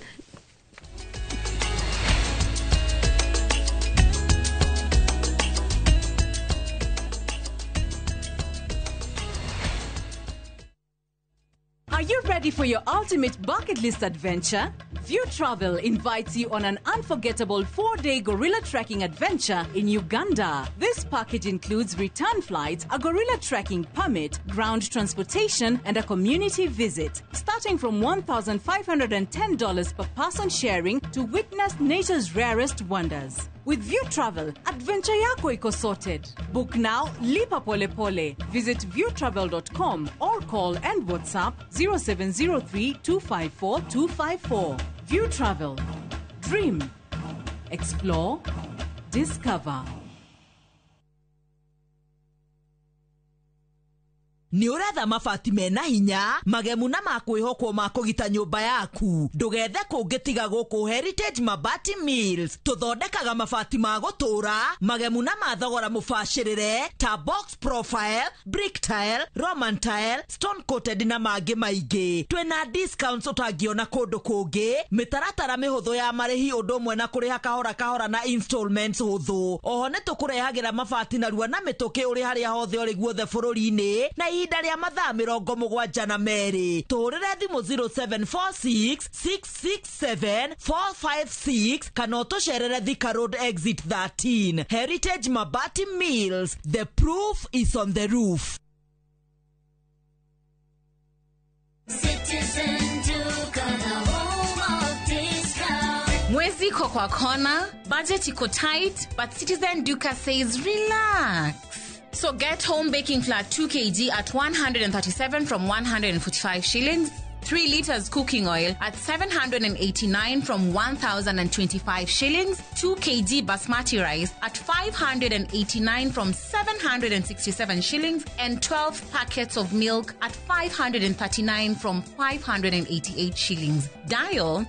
Are you ready for your ultimate bucket list adventure? View Travel invites you on an unforgettable 4-day gorilla trekking adventure in Uganda. This package includes return flights, a gorilla trekking permit, ground transportation, and a community visit. Starting from $1,510 per person sharing to witness nature's rarest wonders. With View Travel, adventure yako iko sorted. Book now, lipa pole pole. Visit viewtravel.com or call and WhatsApp 0703 254 254. View Travel. Dream. Explore. Discover. Ni uratha mabati mena hinya magemu na makwihokwo makugita nyumba yaku ndugethe kungitiga guku Heritage Mabati Mills tuthondekaga mabati ma gutura magemu na mathogora mubashirire ta box profile, brick tile, roman tile, stone coated na mangi maingi. Twina discounts utangiona kundu kungi, mitaratara mihuthu ya marihi undu umwe na kuriha kahora na installments huthu. Oho ni tukurehagira mabati na rua na mituki uri haria hothe uri guothe bururi-ini na ihinda ria mathaa 72 tuhurire thimu 0746 667 456 kana utucerere Thika Road exit 13. Heritage Mabati Mills, the proof is on the roof. Citizen Duka, the home of discount. Mwezi iko kwa kona, budget iko tight, but Citizen Duka says relax. So get home baking flour 2 kg at 137 from 145 shillings. 3 liters cooking oil at 789 from 1,025 shillings. 2 kg basmati rice at 589 from 767 shillings. And 12 packets of milk at 539 from 588 shillings. Dial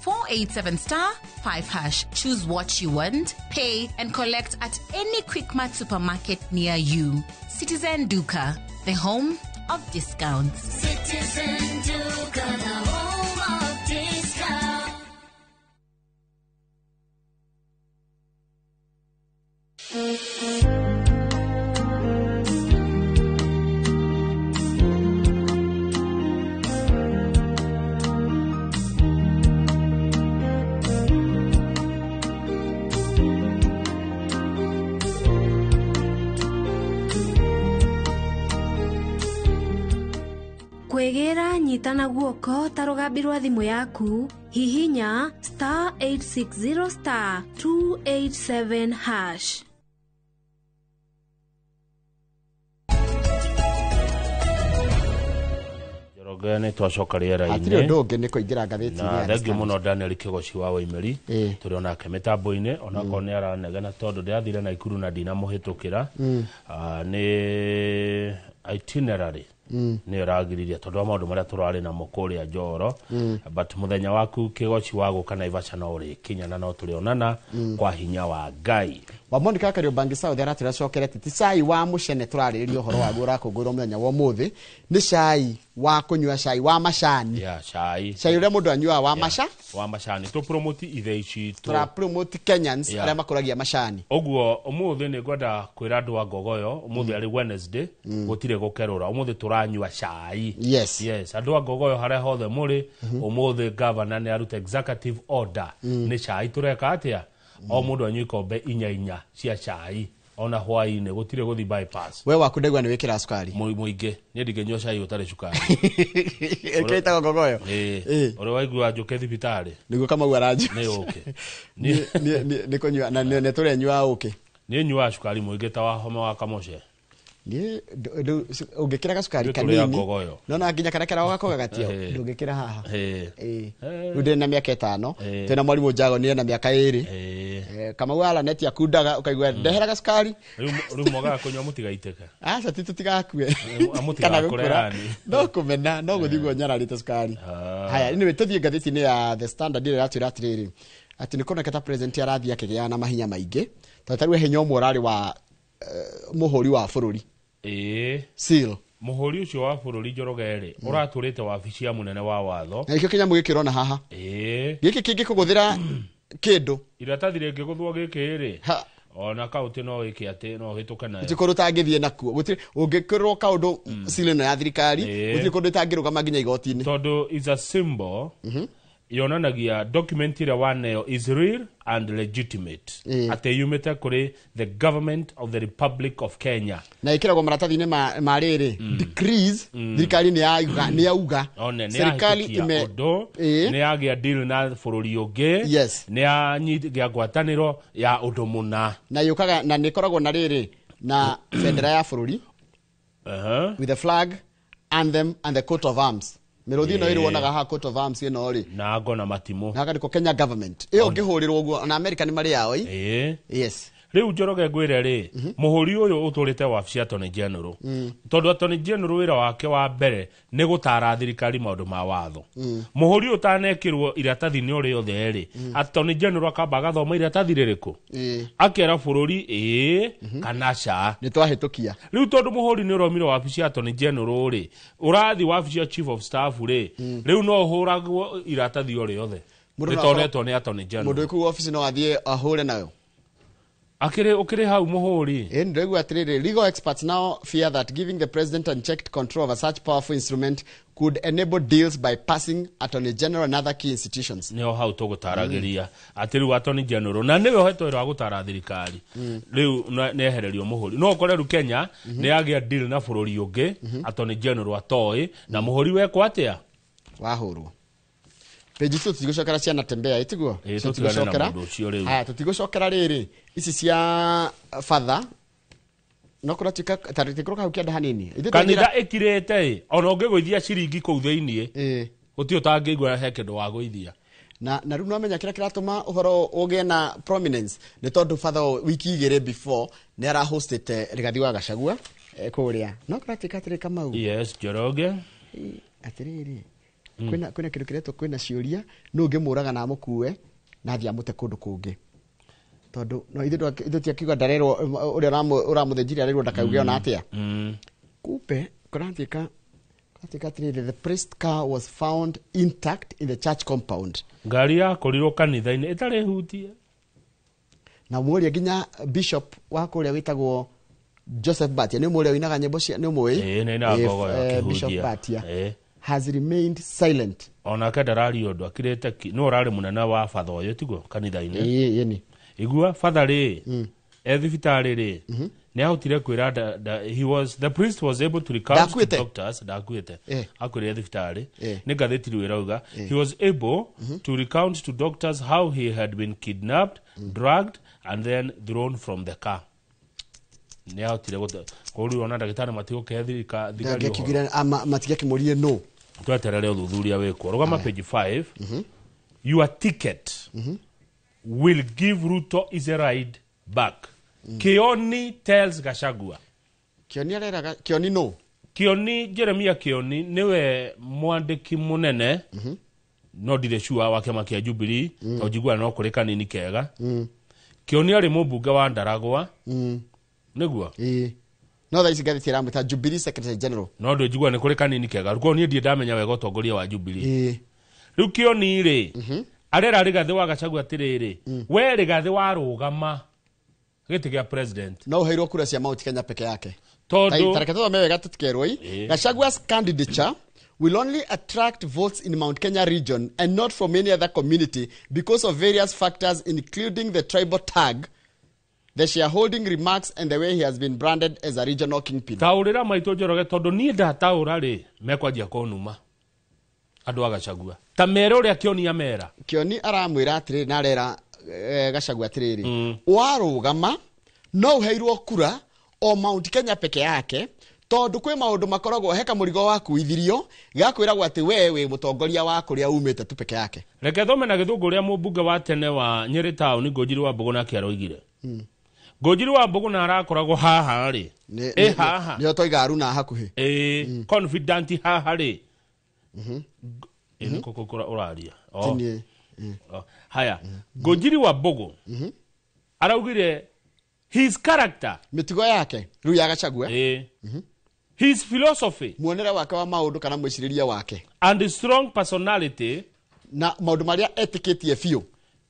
*487*5#. Choose what you want, pay, and collect at any Quickmart supermarket near you. Citizen Duka, the home of discounts. Citizen Duka, the home of discounts. Kwegera nyitana guoko ta rugambi rwa thimu yaku hihinya *860*287#. Jorogene twacoka riera-ini atire ndonge niko ingira ngatheti na thengio muno Daniel Kigoci wa Waimeri turi ona ke mitambo-ini ona ko ni aranegena tondu ndiathire na Ikuru na ndina muhitukira ni itinerary ni ragiriria tondu wa maundu maria turari na mukuria Njoro but muthenya waku Kigoci wa guka Naivasha no uri kinyana no turionana kwa hinya wa Ngai wa Monica Kariobangi South aratira cokerete ti cai wa mucene turariria uhoro wa gura kugura muthenya wa muthi ni cai wa kunywa cai wa macani cai uria mundu anyua wa macani to promote ithe ici to promote Kenyans aria makuragia macani oguo umuthi ni gwenda kwira andu a Ngogoyo umuthi ari Wednesday gutire gukerura umuthi turanywa cai yes andu a Ngogoyo haria hothe muri umuthi governor ni aruta executive order ni cai tureka atia o mundu anywa ikombe inya cia cai ona hwaini gutire guthi bypass we waku ndegwa ni wikira sukari muinge ni ndigenywa cai utare sukari eketa Ngogoyo ore waigua njuke thibitari niguo kama uaranje ni okay ni kunywa na ne tore nywa okay ni nywa sukari muinge ta wa homa wa kamoshe ni ungekira gasukari kanini nona nginya karakera wako gatio ndungekira haha rude na miaka 5 tena mwalimu Njago ni na miaka 2 kama wala neti akundaga ukaigwa ndehera gasukari ru moga kunywa mutigaiteka aca titutigakue kana kurerani no kumena no guthigwo nyararite sukari haya ni tuthie ngatheti-ini ya The Standard ile ratira atiriri ati ni kona kata president arathia kigia na mahinya maingi tatariwe hinya umwe urari wa muhuri wa bururi seal muhuri ucio wa bururi Njoroge uraturite wabici ya munene wa watho na ikio kinyamu gikirona haha giki kingi kuguthira kindu iratathi ringi guthwo giki ona kauti no iki ati no hituka nayo tikoro tangithie nakuo gutire ungikirwo kaundu seal no ya thirikari gutire kundu tangirugama nginya igoti-ini tondu is a symbol yonanagia document ira waneyo is real and legitimate ate yumete kuri the government of the Republic of Kenya na ikiragwo maratathi-ini mariri decrees thirikari ni yauga serikali ime ni yagia deal na bururi ungi ni yanyitia ngwataniro ya udumuna na yukaga na nikoragwo na riri na bendera ya bururi with the flag anthem and the coat of arms Miruthi no iri wonaga ha coat of arms ino ri na ngo na matimu na ndiko Kenya government iyo ngihurirwo uguo na America ni mari yao yes riu Njoroge ngwire ri muhuri uyu uturite wabici Attorney General tondu Attorney General wira wake wa mbere ni gutara thirikari maundu ma watho muhuri utanekirwo iratathi-ini uri yothe ri Attorney General akamba gathoma iratathi ririku akera bururi kana ca ni twahitukia riu tondu muhuri ni uromire wabici Attorney General ri urathi wabici ya Chief of Staff ri riu no huragwo iratathi uri yothe ritonetwo ni Attorney General mundu ku office no athie ahure nayo ukire hau muhuri ndegu atiriri legal experts now fear that giving the president unchecked control over such powerful instrument could enable deals by passing Attorney General and other key institutions nio hau tugutaragiria atiru Attorney General na niwe hoto ira gutara thirikari riu nehererio muhuri no kore ru Kenya ni agia deal na bururi ungi Attorney General atoi na muhuri wekwa atia wahurwo page tu tigocokera ciana tembea itiguo tutigocokera haya tutigocokera riri ici cia father no kuratika tarite kuroka ukienda hanini kanitha ikirete ona ungegoithia ciringi kuu thiini uti utangigwa heke ndo wagoithia na riu no menya kira kiratuma uhoro ugie na prominence ni tondu father wiki igire before ni ara hostete Rigathi wa Gachagua kuria no kuratika atire Kamau yes Njoroge atiriri kwina kindu kireto kwina ciuria no ngimuraga na mukue na thia mute kundu kungi tondu no ithu tiakiuga ndarero uria uramuthenjiri arero ndakauge ona atia kupe kuratika the priest car was found intact in the church compound. Ngari ya korirwo kanitha-ini itari hutie. Na muria ginya bishop wa kuria witagwo Joseph Batia ni muria winaga nyimbo cia ni mui. Bishop Batia has remained silent. Ona kadarari ondo akirete no rari munana wa father uyu tiguo kanitha-ini. Yeni. Igua father ri thibitari ri ne ahotire kwira the priest was able to recount to doctors dakwete akwire thibitari ne gatheti rwirauga he was able to recount to doctors how he had been kidnapped, drugged and then thrown from the car. Ne ahotire kuri ona ndagitari matigo kethi thigari kigira matiga kimurie no tweterere uthuthuria weko rugama page 5 your ticket will give Ruto is a ride back. Kioni tells Gachagua. Kioni arera Kioni no. Kioni Jeremia Kioni niwe mwandiki munene no ndire sure wa kiama kia Jubilee tojigwa no kureka nini kega. Kioni ari mubunge wa Ndaragwa. Niguo. No thaisi gathi tiramwita Jubilee Secretary General. No ndijigwa ni kureka nini kega. Ruko nie ndie ndamenya wega utongoria wa Jubilee. Riu Kioni ri arera Rigathi wa Gachagua atiriri we Rigathi wa rugama giti gia president no uheirwo kura cia Mount Kenya peke yake tondu tareketo mewega tutikerwo Gachagua's candidature will only attract votes in Mount Kenya region and not from any other community because of various factors including the tribal tag, the shareholding remarks and the way he has been branded as a regional kingpin. Taurira maito Njoroge tondu ni ndataura ri mekwanjia konuma andu a Gachagua ta mera uria Kioni amera Kioni aramwira atiri na rera Gachagua atiriri warugama no uheirwo kura o Mount Kenya peke yake tondu kwi maundu makoragwo heka murigo waku ithirio gakwiragwo ati wewe mutongoria wa kuria umite tu peke yake. Reke thome na githungu ria mubunge wa tene wa Nyeri Town Ngojiri wa Mbogo na kiaroigire Ngojiri wa Mbogo na arakoragwo haha ri haha ni otoiga aruna hakuhi confident haha ri ene kokokora uraria haya Ngojiri wa Mbogo araugire his character mitigo yake riu ya Gachagua his philosophy muonere wake wa maundu kana mwiciriria wake and strong personality na maundu maria etiquette fiu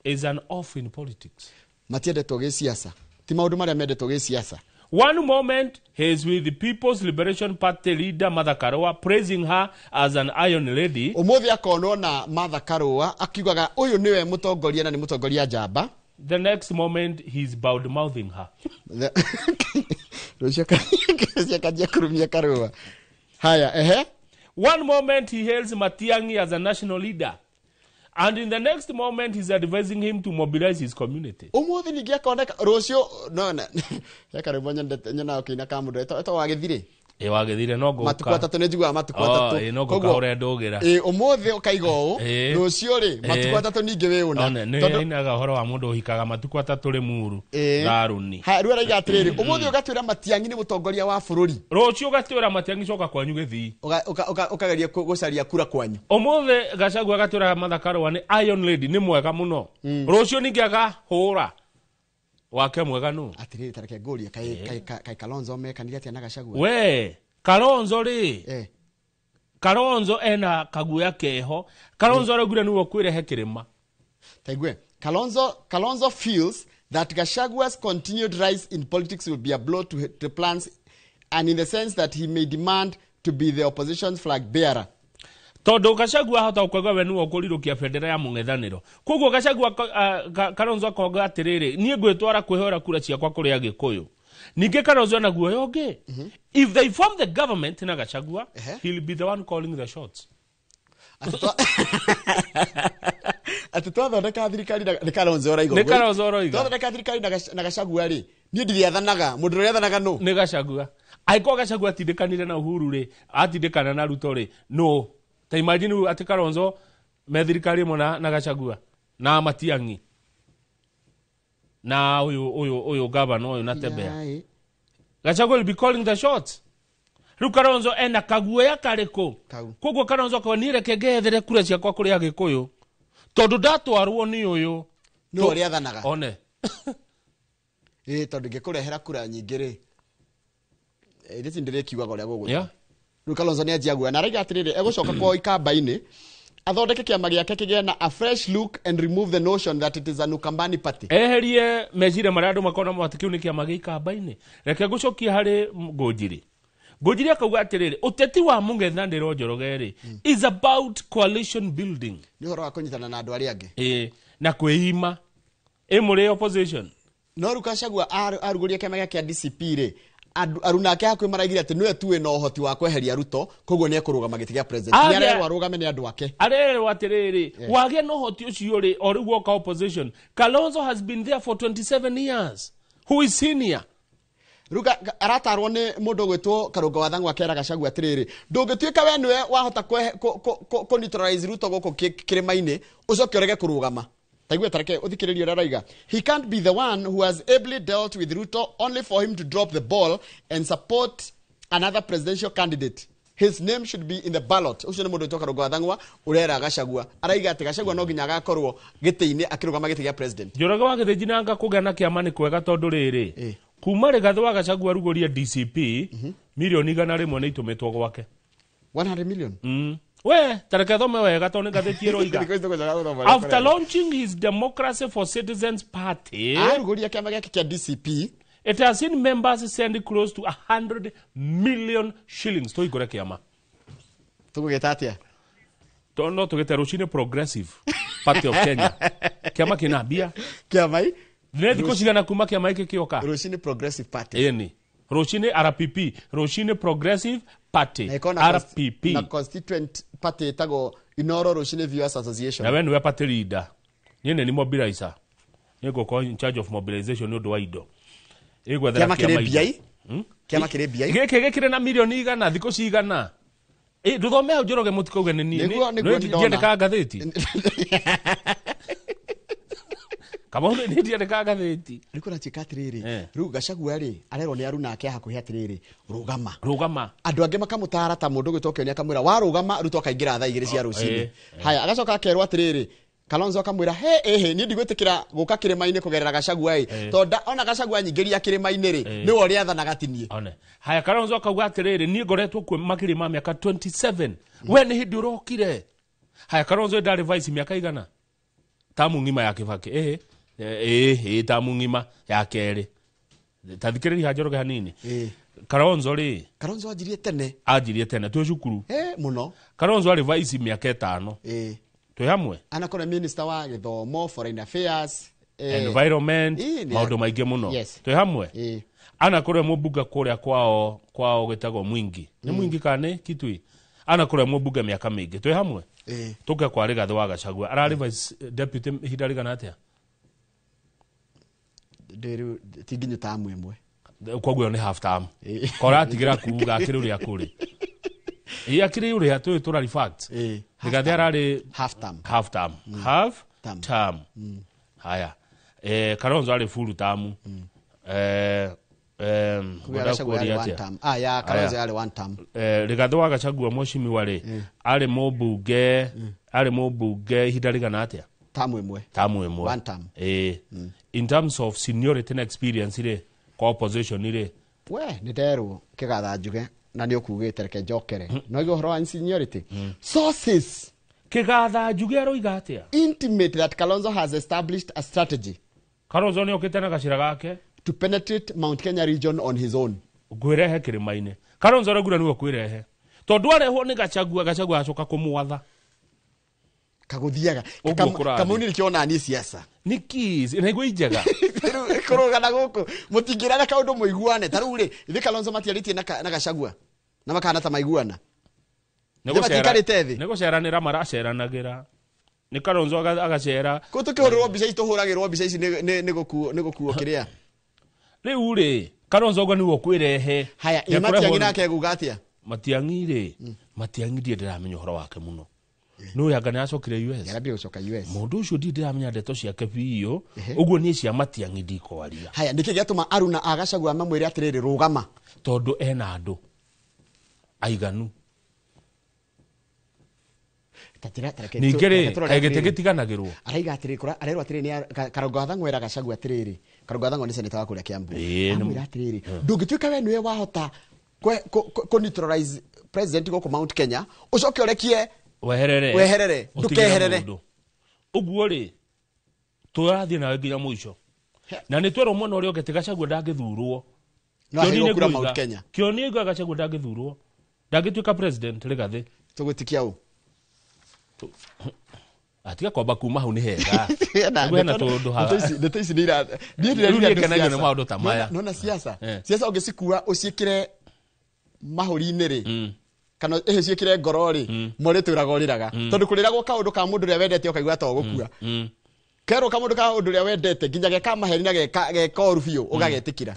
is an off in politics matiendetwo gi siasa ti maundu maria mendetwo gi siasa. One moment he is with the People's Liberation Party leader Martha Karua praising her as an iron lady. Umuthi akonwo na Martha Karua akiugaga uyu niwe mutongoria na ni mutongoria njamba. The next moment he's bowed mouthing her. Haya one moment he hails Matiang'i as a national leader. And in the next moment he's advising him to mobilize his community. Umuthi ningi akoneka rucio no na yakaribonya nyona okina kamundo eto wagithire wagithire no go matuku atatu ne jigwa matuku atatu no go kaure ndogira umuthi ukaigo rucio ri matuku atatu ningi we una tondu inaga horo wa mundu uhikaga matuku atatu ri muru daruni ha ruo raiga atiriri umuthi ugatwira Matiang'i ni mutongoria wa bururi rucio ugatwira Matiang'i coka kwanyu githii ukageria gucaria kura kwanyu umuthi Gachagua agatwira Martha Karua ni iron lady ni mwega muno rucio ningi agahura wake mwega nu atiriri tareke goria kai Kalonzo mekanire atia na Gachagua we Kalonzo ri Kalonzo ena kaguya keho Kalonzo ragura nuwo kwirehe kirima taigwe Kalonzo feels that Gachagua's continued rise in politics will be a blow to the plans and in the sense that he may demand to be the opposition's flag bearer. Tondu Gachagua hota ukwaga we nuwo kurirukia bendera ya mung'ethaniro koguo Gachagua Kalonzo akoga atiriri nie gwitwara kwihora kura ciakwa kuri Agikuyu ninge Kalonzo na guoyo ngi if they form the government na Gachagua he'll be the one calling the shots. Atutwa thondeka thirikari na Kalonzo raigo ne Kalonzo raigo thondeka thirikari na Gachagua ri ni ndiriathanaga mundu uriathanaga no ni Gachagua aiko Gachagua atindikanire na Uhuru ri atindikana na Ruto ri no ta imagine ati Kalonzo methirikari mona na Gachagua na Matiang'i na uyu governor uyu Natembeya Gachagua will be calling the shots. Kalonzo ena kaguoya kariko koguo Kalonzo ko nireke gethere kura ciakwa kuri Agikuyu tondu ndatwarwo ni uyu no uri athanaga one tondu ngikurehera kura nyingi ri nditi ndirikiuga uria gugu Kalonzo ni ajiagua na raiga atiriri egucoka kwa ikamba-ini athondeke kiama giake kigie na a fresh look and remove the notion that it is a Nukambani party. Eherie mecire maria andu makona matikiu ni kiama gi ikamba-ini reke gucokia hari Ngũnjiri akauga atiriri uteti wa Mũng'etha Ndĩro Njoroge is about coalition building. Ni horo wa kunyitana na andu aria angi na kwĩima muri opposition. No Gachagua aruguria kiama giake kia DCP ri aruna ake hakwe maraigire ati niwe tuwe na uhoti wa kweheria Ruto koguo ni ekurugama giti gia president ni arerwa arugame ni andu ake arerwa atiriri wagia no hoti ucio ri origuo ka opposition. Kalonzo has been there for 27 years. Who is senior? Ruga aratarwo ni mundu gwitwo Karungo Wathang'u akera Gachagua atiriri ndungituika we niwe wahota ko neutralize Ruto goko kirima-ini ucoke urege kurugama taigwe tareke uthikiririo raraiga he can't be the one who has ably dealt with Ruto only for him to drop the ball and support another presidential candidate. His name should be in the ballot. Ucio ni mundu gwitwo Karungo Wathang'u urera Gachagua araiga ati Gachagua no nginya agakorwo giti-ini akirugama giti gia president. Njoroge wa Githĩnji nga kugana kiama ni kwega tondu riri kuma Rigathi wa Gachagua aruguria DCP milioni 100 ni itumitwo gwake 100 million. We tareke thome wega tondu ngathĩti iroiga after launching his Democracy for Citizens Party aruguria kiama giake kia DCP it has seen members send close to 100 million shillings to igore kiama tugugetatia tondo tugete Rucini Progressive Party of Kenya kiama kinambia kiamai Nedi kushigana kuma kiama hiki kioka Rucini Progressive Party eni Rucini RPP Rucini Progressive Party RPP na constituent party itago Inoro Rucini Viewers Association na we niwe party leader niene ni mobilizer nego ko in charge of mobilization no do ido egwa kiama kire kiama kire BI geke kire na milioni 100 thiko cigana nduthome Njoroge mutikauge ni ndiende ka gatheti kama ule ni ndiende ka gatheti riko na chikatiriri ru Gachagua ri arero ni aruna ake hakuhi atiriri rugama andu ange makamutara ta mundu gwitokio ni akamwira wa rugama Ruto akaingira thaa 2 cia rucini haya agacoka akerwa atiriri Kalonzo akamwira he ni ndigwitikira guka kirima-ini kugerera Gachagua tonda ona Gachagua nyingiria kirima-ini ri ni wori athana gatinie one haya Kalonzo akauga atiriri ni ngoretwo kwa makirima miaka 27 we ni hindi urokire haya Kalonzo ndari vice miaka igana tamu ngima ya Kibaki tamu ngima ya keri tathikiriri Njoroge hanini Kalonzo ajirie tene tu cukuru muno Kalonzo ari vice miaka 5 tu hamwe anakora minister wa githomo foreign affairs environment maundu maingi muno tu hamwe anakora mubuga kuria kwao gitago Mwingi ni Mwingi kane Kitui anakora mubuga miaka mingi tu hamwe tuke kwa Rigathi wa Gachagua arari vice deputy hidarigana atia nderu tiginyu tamu imwe kwagwo ni half term kora tigira kuuga akiri akuri akiri uri atu turari fact Rigathi arari half term haya Kalonzo ari full term ya Kalonzo ari one term Rigathi wa Gachagua moshimi wari ari mobunge hidarigana atia tamu imwe one term in terms of seniority and experience ire kwa opposition ire we ni nderu kigatha njuge na ni ukugite reke njokere no ige horo wa seniority sources kigatha njuge roiga atia intimate that Kalonzo has established a strategy Kalonzo ni okite na gacira gake to penetrate Mount Kenya region on his own gwirehe kirima-ini Kalonzo regura niwe kwirehe tondu arehwo ni Gachagua acoka kumwatha kaguthiaga kamuni nikiona ni siasa nikis inaigwa injega kurugana guku mutingirana kaundu muiguane taru ri ithi Kalonzo matiaritie na Gachagua na makana ta maiguana nego ceranira maraceranagira ni Kalonzo agacera kutukihurwo bica ituhuragirwo bica ici ni gukuo kiria riu ri Kalonzo go niwo kwirehe haya Matiang'i nake gugatia Matiang'i ri Matiang'i ndiramenya horo wake muno no yagana acokire US yarabia gucoka US mundu ucio ndiramenya ndeto ciake biyo uguo ni cia Matiang'i ndikwaria haya ndiki giatuma Aruna agacagua mamwire atiriri rugama tondu ena andu aiganu ningere kaigetigiganagirwo araiga atiri kura arerwa atiri ni Karogotha ngwera gacagua atiriri Karogotha ngo ni seneta wa kuria Kiambu amwira atiriri ndungituika we niwe wahota ko neutralize president go Mount Kenya ucoke urekie weherere ndukeherere uguo ri turathie nawe nginya muico na ni twero mwana uri ogete gacagua ndangithurwo no kura Mount Kenya kioni igwa gacagua ndangithurwo ndangituika president Rigathi tugutikia u atiga kwamba kuma hau ni hega gwena tondu ha ndeto ici ni ira ndiye kenaga na maundu ta maya nona siasa ungicikua uciikire mahuri-ini ri kana ciikire ngoro ri mori turagoriraga tondu kuriragwo kaundu ka mundu ria wendete ukaigua to gukua kero ka mundu ka undu ria wendete nginya geka maheri na geka orufio ugagetikira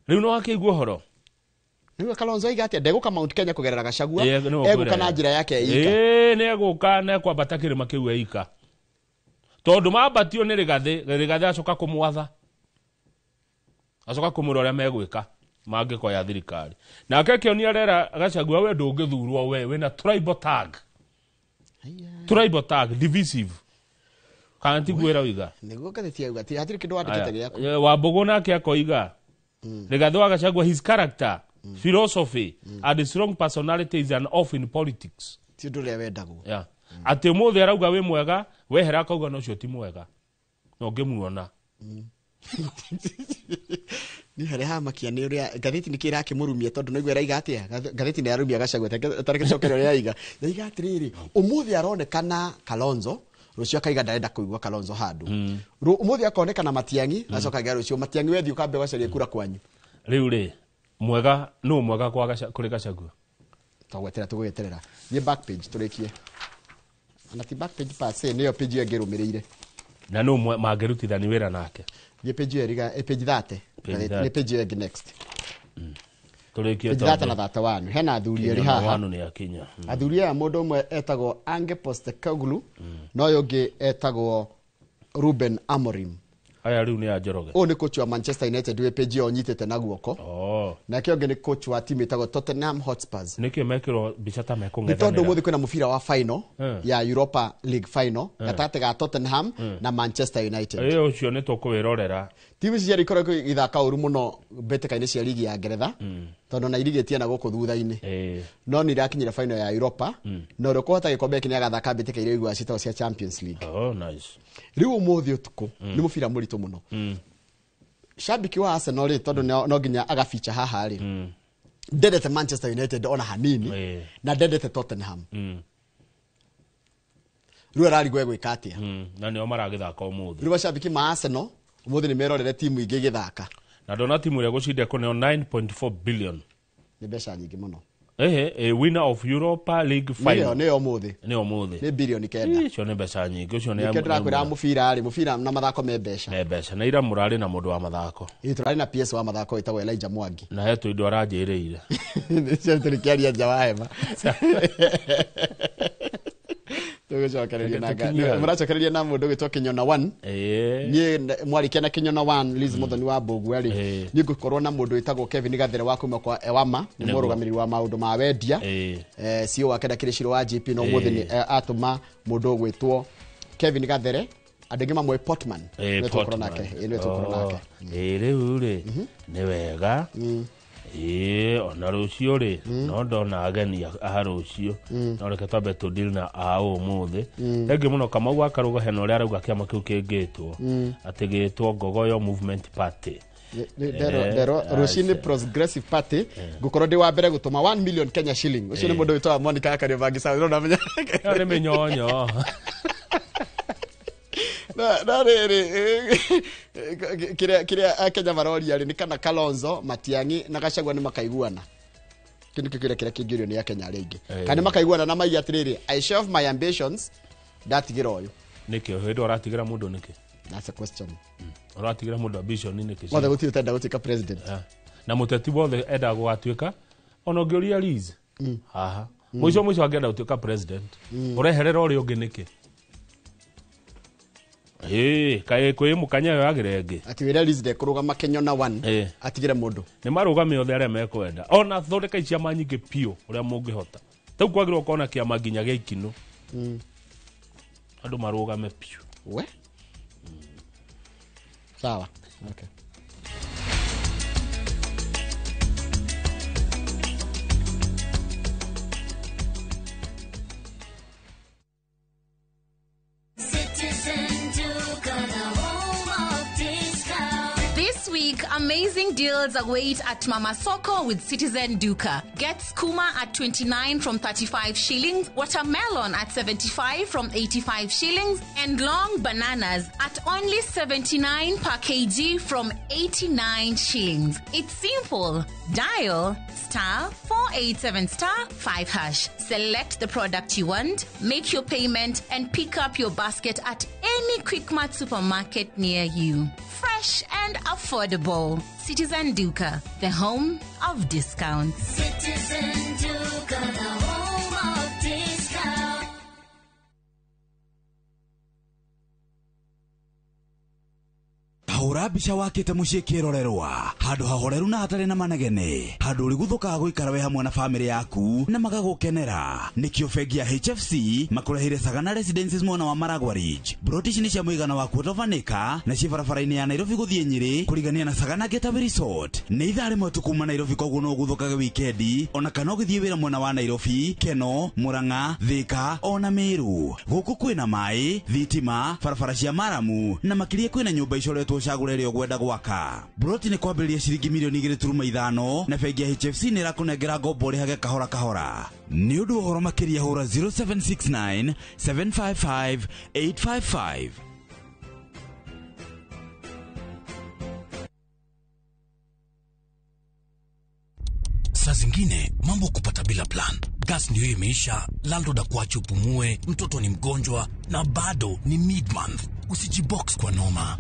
riu no akigua horo niwe Kalonzo igate ndeguka Mount Kenya kugerera Gachagua eguka na njira yake ika ne eguka na kwambata kirima kiu ika tondu mabatio ni Rigathi acoka kumwatha acoka kumuroria megwika mangikoya thirikari nake kioni arera Gachagua we ndungithurwo we wina tribal tag divisive kanti gwera wiga niguo katheti auga ti hatiri kindu wandikite giako Wambugu nake akoiga Rigathi wa Gachagua his character philosophy and strong personality is an off in politics ti nduria wendagwo ati muthe arauga we mwega wehera akauga no cio ti mwega no ngimuona ni hari hamakia ni uria gatheti ni kira kimurumia tondu noigwe raiga atia gatheti ni arumia Gachagua tareke cokero ria iga iga atiriri umuthe aronekana Kalonzo rucio akaiga ndarenda kuigwa Kalonzo handu umuthe akonekana Matiang'i acokaga rucio Matiang'i wethi ukambe wacaria kura kwanyu riu ri mwega no mwega kwa kuri Gachagua twagwetera tugweterera ni back page turikie ana ti back page passe niyo page ya gerumirire na no magerutithani wira nake ni page ya riga page 30 ni page ya next turikie to na thata wanu hena athuri eri haha wanu ni akinya athuri ya mundu umwe etagwo Ange Postecoglou no yongi etagwo Ruben Amorim aya riu ni ya Njoroge o ni coach wa Manchester United we page yo nyitete na guoko na kionge ni coach wa timu itagwo Tottenham Hotspurs niki mekiro bichata mekungethanira tondu muthi kwina mufira wa final ya Europa League final gatate ga Tottenham na Manchester United ucio ni tukwirorera timu cia rikoragwo ithaka uru muno beteka-ini cia ligi ya Ngeretha tondu na ligi tiana guku thutha-ini no ni irakinyira final ya Europa no rukuhota gikombe kini agathaka beteka ile igwa cita cia Champions League nice riu umuthi utuku ni mufira muritu muno shabiki wa Arsenal ri tondu no nginya agaficha haha ri ndendete Manchester United ona hanini na ndendete Tottenham riu ararigwe gwikatia na nio maragithaka umuthi riu shabiki ma Arsenal umuthi ni merorere timu ingi githaka na ndona timu ria gucinda kuneo 9.4 billion ni besha nyingi muno winner of Europa League final ni umuthi ni billion kenda icio ni besha nyingi ucio ni kenda kwira mufira na mathako me besha na ira murari na mundu wa mathako turari na PS wa mathako itagwo Elijah Mwangi na hetu indo aranjiriire nicio turikiaria nja wa hema tugucokereria na muracokereria na mundu gitwa Kinyona 1 ni mwarikia na Kinyona 1 Liz Muthoni wa Mbogu ari ni ngukorwo na mundu itagwo Kevin Gathere wa kuma kwa Ewama ni murugamiriri wa maundu ma wendia cio wake ndakiri ciro wa GP no muthini atuma mundu gwitwo Kevin Gathere andingi mamwe Portman ni tukoro nake riu ri ni wega ona rucio ri no ndona ageni a rucio no reke twambe tu deal na ao muthi engi muno kama gwa karuga heno ria arauga kiama kiu kingitwo atigitwo Ngogoyo Movement Party dero Rushini Progressive Party gukorwo ndi wa mbere gutuma 1 million Kenya shilling ucio ni mundu witwa Monica Kariobangi sawa no namenya ni minyonyo na kiria Kenya maroria ni kana Kalonzo Matiang'i na Gachagua ni makaiguana kini kiria kingirio ni ya Kenya ringi kana makaiguana na mai atiriri I shove my ambitions that giro yo nikio hindo aratigira mundu niki that's a question Uratigira mundu ambition ni kisi. Mothe guti utenda gutika president. Na muteti wothe enda gwatuika ona ngioria Liz. Aha. Mwisho agenda gutuika president. Ureherera uri ungi niki? Kae kwe mukanya yo agirenge. Ati wira Liz de kurugama Kenya na 1. Atigire mundu. Ni marugame othe aria mekwenda. Ona thondeka iciama nyingi pio uria mungihota. Tau kwagirwo kona kiama ginya gia ikino. Andu marugame pio. We? Sawa. Okay. This week, amazing deals await at Mama Soko with Citizen Duka. Get skuma at 29 from 35 shillings, watermelon at 75 from 85 shillings, and long bananas at only 79 per kg from 89 shillings. It's simple. Dial *487*5#. Select the product you want, make your payment, and pick up your basket at any Quickmart supermarket near you. Fresh and affordable. Citizen Duka, the home of discounts. Citizen Duka, the home of discounts. Hura bica wakite mucii kirorerwa handu hahoreru na hatari na manegene handu uri guthuka guikara we hamwe na family yaku na magagukenera nikio bengi ya HFC makurehire Sagana Residences mwana wa Maragwa Ridge brotici ni cia muigana wa kutovanika na cia barabara-ini ya Nairobi guthie Nyeri kurigania na Sagana Getaway Resort ni ithari mwetu kuma Nairobi koguo no guthukaga wikendi ona kana githie wira mwena wa Nairobi Keno Murang'a Thika ona Meru guku kwina mai thitima barabara cia Maramu na makirie kwina nyumba icoretwo cagurere ogwenda gwaka broti ni kwambĩrĩria ciringi milioni 2.5 na bengi ya HFC ni rakunengera ngombo rĩhage kahora kahora ni ũndũ ũhoro makĩria hũra 0769 755 855. Saa zingine mambo kupata bila plan. Gas ndio imeisha, landlord akuache upumue, mtoto ni mgonjwa na bado ni mid-month. Usijibox kwa noma.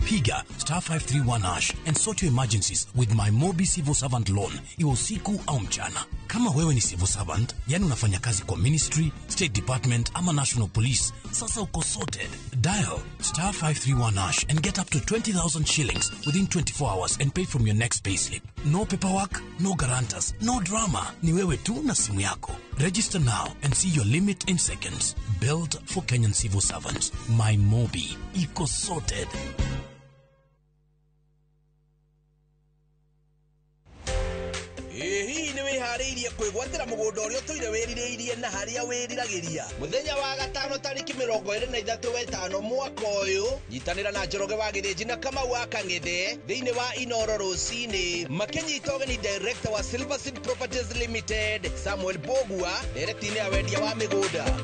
Piga *531# and sort your emergencies with my Mobi Civil Servant Loan, iwe usiku au mchana. Kama wewe ni civil servant, yani unafanya kazi kwa ministry, state department ama national police, sasa uko sorted. Dial *531# and get up to 20,000 shillings within 24 hours and pay from your next payslip. No paperwork, no guarantors, no drama. Ni wewe tu na simu yako. Register now and see your limit in seconds. Built for Kenyan civil servants. My Mobi. Iko sorted. Hii ni wihariirie kwigwatira mugunda uria tuire wiririirie na haria wiriragiria muthenya wa gatano tariki 23/5 mwaka uyu nyitanira na Njoroge wa Githĩnji na Kamau wa Kang'ethe thiini wa Inoro rucini makinyita ugeni director wa Silverseed Properties Limited Samuel Bogua director-ini ya wendia wa migunda.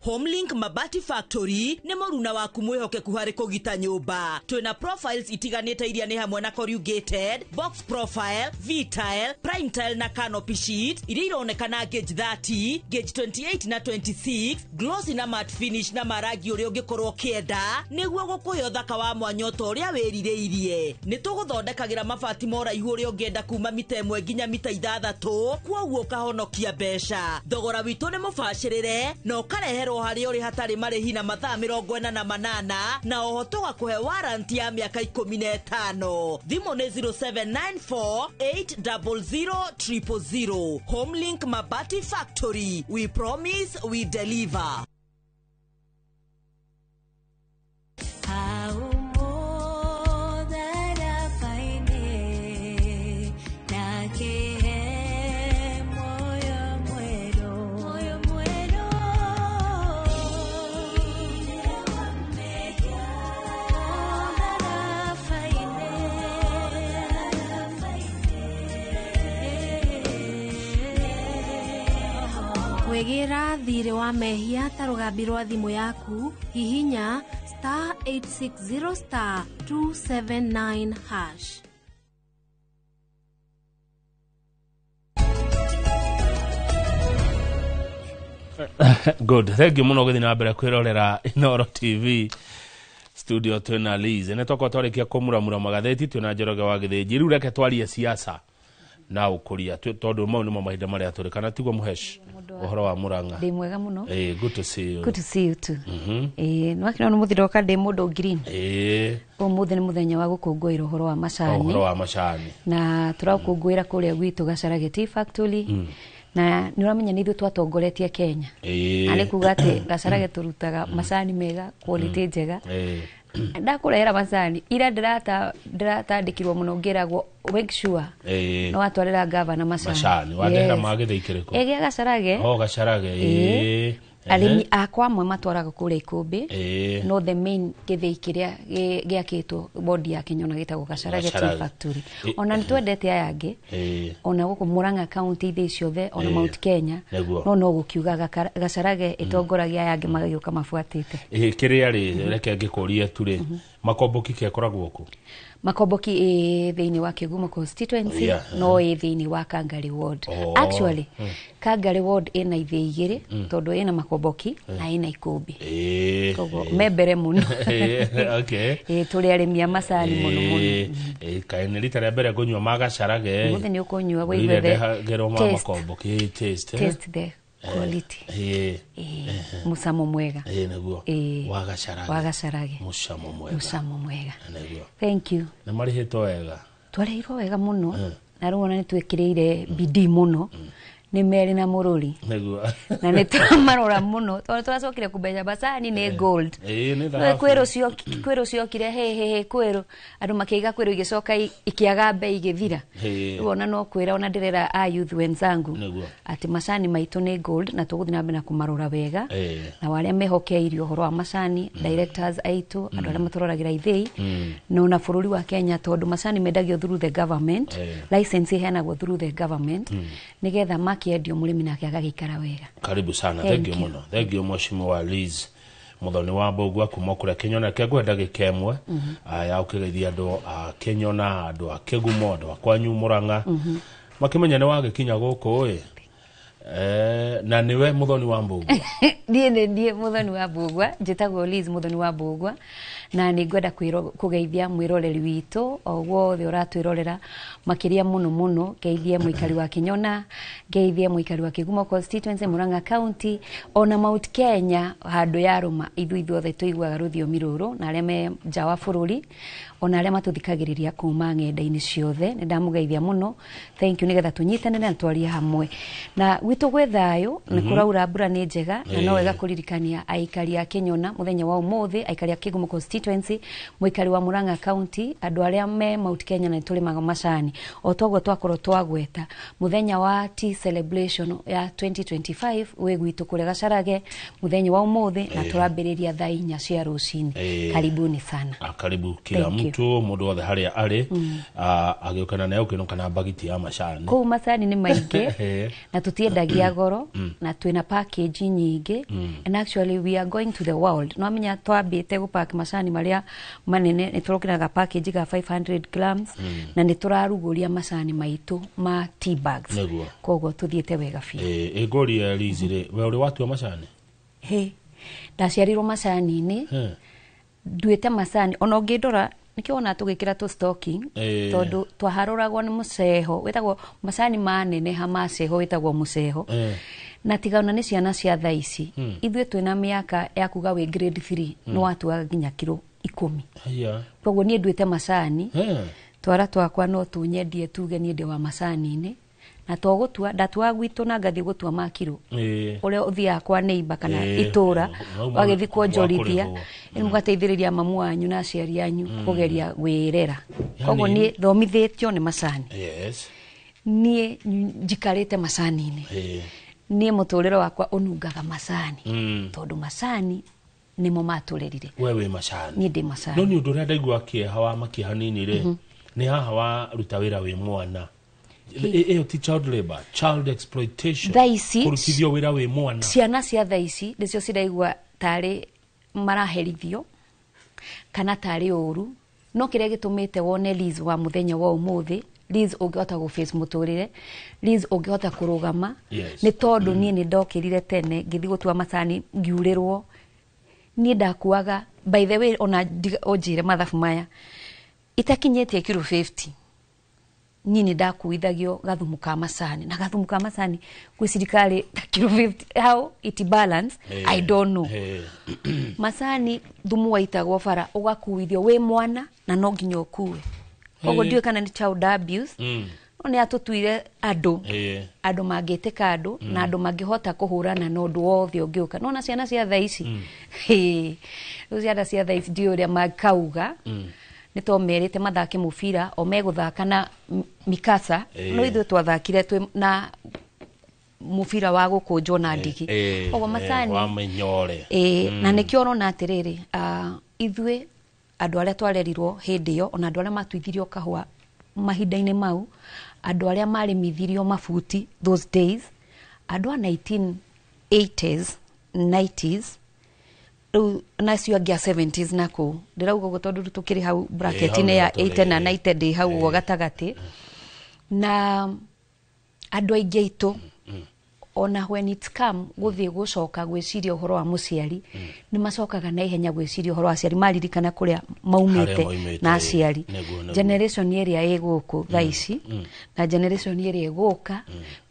Homelink Mabati Factory ni moruna waku mwihokeku hari kugita nyumba. Twina profiles itiganite iria ni hamwe na corrugated, box profile, V-tile, prime tile na canopy sheet iria ironekana gauge 30, gauge 28 na 26, glossy na matte finish na maragi uria ungikorwo kienda niguo gukuhe uthaka wa mwanya uria wiririirie. Ni tuguthondekagira mabati mora ihu uria ungienda kuma mita 1 nginya mita 6 kwoguo kahonokia mbeca. Thogora witu ni mubashirire no kareherwo hari uri hatari marihi na mathaa 48 na oho tugakuhe warrant ya miaka 15. Thimu ni 0794800000. Homelink Mabati Factory, we promise we deliver. Wegira thire wa mehia ta rugambi rwa thimu yaku hihinya *860*279#. Good. Thank you muno guthi na mbere kwirorera Inoro TV. Studio twina Liz. Ne toko twarikia kumuramura magatheti twina Njoroge wa Githinji. Riu reke twarie siasa na ukuria tondu mau nimo mahinda maria turi kana tigwo Muhesh. Ohoro wa Muranga. Ndi mwega muno. Good to see you. Good to see you too. Nwakira no muthiroka ndi mundu green. Umuthi ni muthenya wa gukungwira uhoro wa macani. Uhoro wa macani. Na turakungwira kuria gwitu Gacarage Tea Factory. Na niramenya nithu twatongoretie Kenya. Ani kuga ati Gacarage turutaga macani mega quality njega. Ndakurehera macani ira ndiratandikirwo muno ngiragwo make sure no atwarira gavana macani wadehera magithikiriko Gacarage Gacarage arimi akwa amwe matwaraga kuria ikumbi no the main githii kiria giakitwo body ya Kenya na gitagwo Gacarage Tea Factory ona nitwendete aya angi ona guku Murang'a county thii ciothe ona Mount Kenya no gukiuga Gacarage itongoragia aya angi magayuka mafuatite kiria reke ngikurie turi makomboki kekoragwo ku Makomboki thiini wa Kigumo constituency no thiini wa Kangari ward actually Kangari ward ina ithi igiri tondu ina makomboki na ina ikumbi kogo membere muno okay tuli arimia macani muno kaine rita ria mbere kunywa Magacarage muthe ni ukunywa wigwethe gero ma makomboki taste the quality musamo mwega naguo Wagacarage musamo mwega thank you na marihito wega twarehirwo wega muno na ruona ni twikirire bidii muno ni meri na mururi na ni turamarora muno turacokire kubeja macani ni gold kwero ciokire he kwero andu makiga kwero igicoka ikiaga bei igithira ruona no kwira ona ndirera a youth wenzangu ati macani maitu ni gold na tuguthi na mbere kumarora wega na wale mehokeirio horo wa macani directors aitu andu aria matororagira ithei no na bururi wa Kenya tondu macani mendagio through the government license iheanagwo through the government nigetha makiendio murimi nake agagikara wega. Karibu sana. Thank you muno. Thank you Mheshimiwa Liz muthoni wa Mbugua kuma kure Kenyona kegwenda gikemwe ya ukigeithia andu a Kenyona andu a Kigumo andu a kwanyu Murang'a makimenya ni wagikinya guku na niwe muthoni wa Mbugua ndiye muthoni wa Mbugua njitagwo Liz muthoni wa Mbugua na ni ngwenda kugeithia mwiroreri witu wothe uratwirorera makiria muno geithie muikari wa Kenyona geithie muikari wa Kigumo constituency Murang'a county ona Mount Kenya handu ya ruma ithuothe tuiguaga ruthiomi ruru na aria me nja wa bururi ona aria matuthikagiriria kuma ng'enda-ini ciothe ni ndamugeithia muno thank you nigetha tunyitanire na twarie hamwe na gwitu gwe thayu ni kuraura mbura ni njega na no wega kuririkania aikari a Kenyona muthenya wa umuthi aikari a Kigumo constituency muikari wa Murang'a county andu aria me Mount Kenya na tulimaga macani o togo twakorwo twagweta muthenya wa tea celebration ya 2025 we gwitu kure Gacarage muthenya wa umuthi na turambiriria thaa 4 cia rucini karibuni sana karibu kila mtu mundu wothe haria ari agiukana nayo kinuka na bagiti ya macani ku macani ni maingi na tutiendagia goro na twina package nyingi and actually we are going to the world no amenya twambite gupack macani maria manene ni turokiraga package ga 500 grams na ni turaruguria macani maitu ma tea bags kogo tuthiete wega fi igori Lizire we uri watu wa macani ndaciarirwo macani ni nduite macani ona ngindora nikiona tugikira tu stocking tondu twaharuragwo ni muceho wetagwo macani manene ha maceho wetagwo muceho na tigana ni ciana cia thaici ithwe twina miaka ya kuga we grade 3 no watuaga ginya kilo 10 koguo nie nduite macani twara twakwa no tunyendie tuge ni ndi wa macani ni na togutua ndatua gwitu na ngathi gutua makiro uria uthia kwa neighbor kana itura wagithi kuonjorithia ni mugateithiriria mamu wanyu na aciari anyu kugeria gwirera koguo ni thomithitio ni macani nie njikarite macani ni muturiro wakwa unungaga macani tondu macani nimo maturerire wewe macani ni ndi macani no ni undu ria ndaigua kieha wa makiha nini ri ni haha wa ruta wira wi mwana ti child labor, child exploitation kurutithio wira wi mwana ciana cia thaici nicio ciraigua tari maraherithio kana tari uru no kiria gitumite wone Liz wa muthenya wa umuthi Liz ungehota go face muturire, Liz ungehota kurugama, Yes. ni tondu nie ni ndokirire tene ngithi gutua macani ngiurirwo nie ndakuaga by the way ona ojire mathabu maya itakinyetie kilo 50 nie ni ndakuithagio gathumu ka macani na gathumu ka macani kwi sirikali kilo 50 how it balance I don't know macani thumu waitagwo bara ugakuithio we mwana na no nginya ukue ogo ndio kana ni child abuse one atutuire andu mangiteka andu na andu mangihota kuhurana na undu wothe ungiuka nona ciana cia thaici ciana cia thaici ndio ria makauga nitomerite mathake mubira o meguthaka na mikasa no ithu twathakire na mubira wa gukunjwo na ndigi ogo macani wa menyore na nikio rona atiriri ithwe andu aria twarerirwo hindi yo ona andu aria matuithirio kahua mahinda-ini mau andu aria marimithirio mabuti those days andu a 1980s 90s na cio angia 70s nako ndirauga gutondu tukiri hau bracket ine ya 80 na 90 hau wa gatagati na andu aingi aitu ona when it come guthie gucoka gwiciria uhoro wa muciari ni macokaga na ihenya gwiciria uhoro wa aciari maririkana kuria maumite na aciari generation iria iguku thaici na generation iria iguka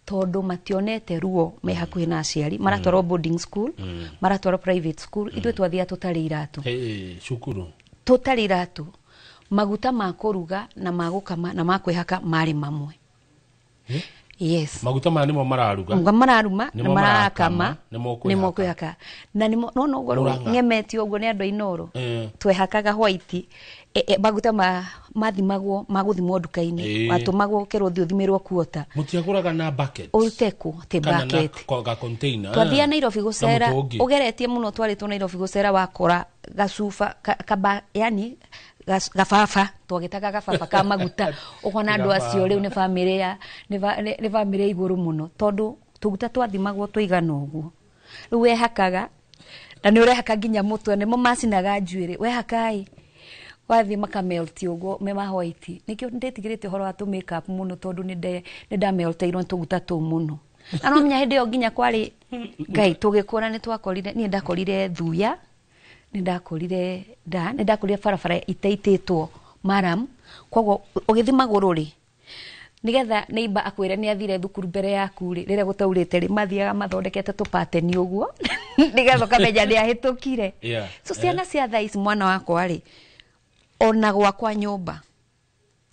tondu mationete ruo me hakuhi na aciari maratwarwo boarding school maratwarwo private school itwe twathia tutari iratu cukuru tutari iratu maguta ma kuruga na magukama na makwihaka mari mamwe yes maguta ma nimo mararuga mararuma na marakama nimo kwihaka na nimo no goro ngemeti oguo ni andu ainoro twehakaga white maguta mathimagwo maguthimwo nduka-ini watumagwo kero thimirwo kuota mutiaguraga na bucket ulteku te bucket ka container twathia Nairobi gucera ugeretie muno twaritwo Nairobi gucera wakora gacufa yani gafafa twagitaga gafafa ka maguta ukona andu acio riu ni family ya ni family iguru muno tondu tuguta twathimagwo tuigana uguo riu wehakaga na ni urehaka nginya mutwe nimo macinaga njuiri wehakai wathi makamelti uguo me ma white nikio nditigirite horo atu make up muno tondu ni nda melteirwo tuguta tu muno na no menya hindi yo nginya kwari ngai tugikura ni twakorire ni ndakorire thuya ni ndakorire farafara itaititwo maram koguo ugithimagwo ri nigetha neighbor akwire ni athire thukuru mbere yaku ri rire gutaurite ri mathiaga mathondekete tu pattern uguo nigetha kamenya ni ahitukire so ciana cia thaici mwana wakwa ri ona gwakwa nyumba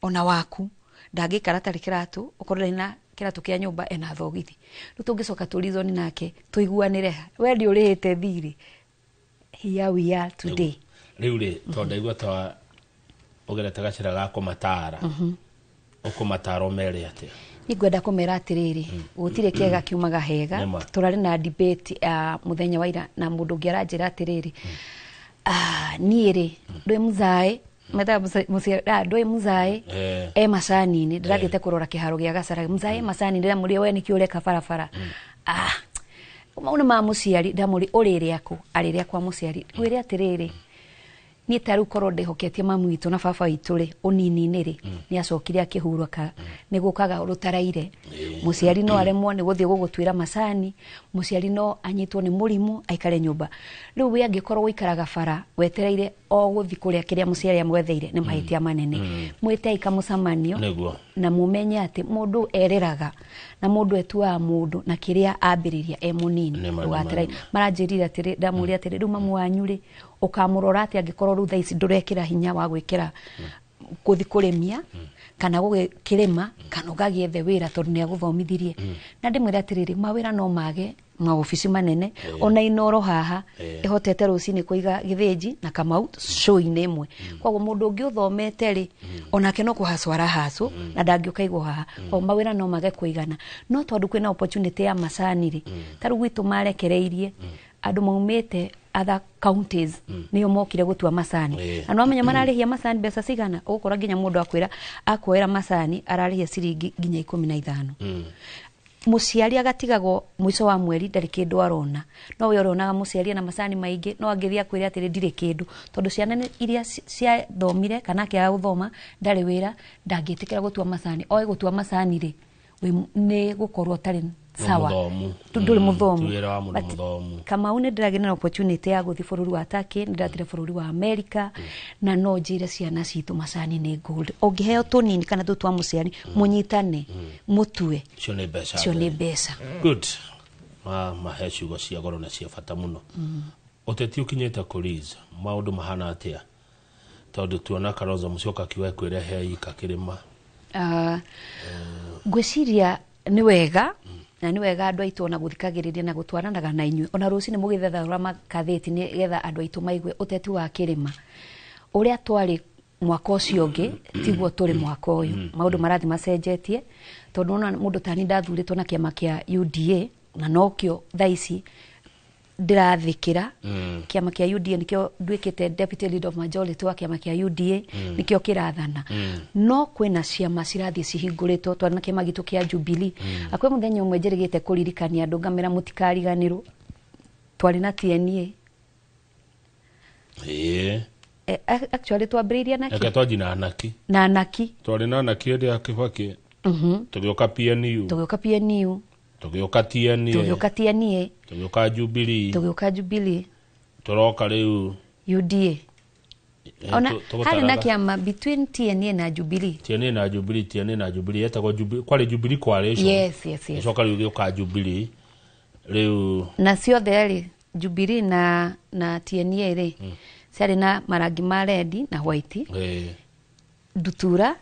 ona waku ndangikara tari kiratu ukorire na kiratu kia nyumba ena thogithi ru tungicoka turizoni nake tuiguanire we ndi urihite thiri here we are today riu ri tonda igwa ta ugerete gacira ga kumatara ukumatara omere ate nigwenda kumera atiriri gutire kiega kiumaga hega turari na debate muthenya wa ira na mundu ngiaranjira atiriri niiri ndwe muzai meta ndwe muzai macani ni ndirathite kurora kiharo gia gacara muzai macani ndira muri we nikio ureka barabara una ma muciari ndamuri urire aku arire akwa muciari gwire atiriri ni taru koro ndehoketie mamu itu na baba itu ri unini ri ni acokire akihuruka ni gukaga rutaraire muciari no aremwo ni guthie gugutwira macani muciari no anyitwo ni murimu aikare nyumba riu we angikorwo guikaraga bara wetereire o guthi kuria kiria muciari amwetheire ni mahitia manene mwite ikamucamanio na mumenye ati mundu ereraga na mundu etua mundu na kiria ambiriria munini waterai maranjirira atiri ndamuri atiri riu mamu wanyu ri ukamurora ati angikorwo ru thaici ndurekira hinya wa gwikira kuthi kurimia kana gukirima kana ugagiethe wira tondu ni aguthomithirie na ndimwira atiriri mawira no mage maofisi manene ona inoro haha ihotete rucini kuiga githinji na kamau show-ini imwe kwago mundu ungi uthomete ri onake no kuhacwara hacu na ndangiukaigwo haha o mawira no mage kuigana no tondu kwina opportunity ya macani ri taru gwitu marekereirie andu maumite other counties niyo mokire gutua macani na no menya mararihia macani mbeca cigana ukora nginya mundu akwira akoera macani ararihia ciringi nginya 15 muciari agatigagwo mwico wa mweri ndari kindu arona no we uronaga muciari na macani maingi no angithia kwira atiri ndire kindu tondu ciana iria cia thomire kana kia guthoma ndari wira ndangitikira gutua macani oi gutua macani ri ni gukorwo tari sawa nduri muthomu kama une ndiragena na opportunity ya guthi bururi wa Turkey ndiratire bururi wa America na no njire ciana citu macani ni gold ongiheo tunini kana tu twa muciari munyitane mutue cio ni mbeca good maheciugo cia goro na cia bata muno uteti ukinyete kuriza maundu mahana atia tondu tuona Kalonzo Musyoka kiwa kwirehe ikakirima gwiciria ni wega na ni wega andu aitu ona guthikagiriria na gutwaranaga na inyue ona ruci ni mugithetha makatheti ni getha andu aitu maigue uteti wa kirima uria twari mwaka ucio ungi tiguo turi mwaka uyu maundu marathi macenjetie tondu ona mundu tani ndathuritwo na kiama kia UDA na nokio thaici ndirathikira kiama kia UDA nikio ndwikite deputy leader of majority wa kiama kia UDA nikio kirathana no kwina ciama cirathie cihinguritwo twana kiama gitu kia Jubilee akwe muthenya umwe njerigite kuririkania andu ngamira mutikariganirwo twari na TNA actually twambiriria naki eke twajina anaki twari na anaki ende ya Kibaki tugioka PNU tugioka TNA tugioka Jubilee turoka riu UDA ona hari na kiama between TNA na Jubilee etagwo Jubilee kwari Jubilee coalition yes coka riu gioka Jubilee riu na ciothe ri Jubilee na TNA ri ciari na marangi ma red na white ndutura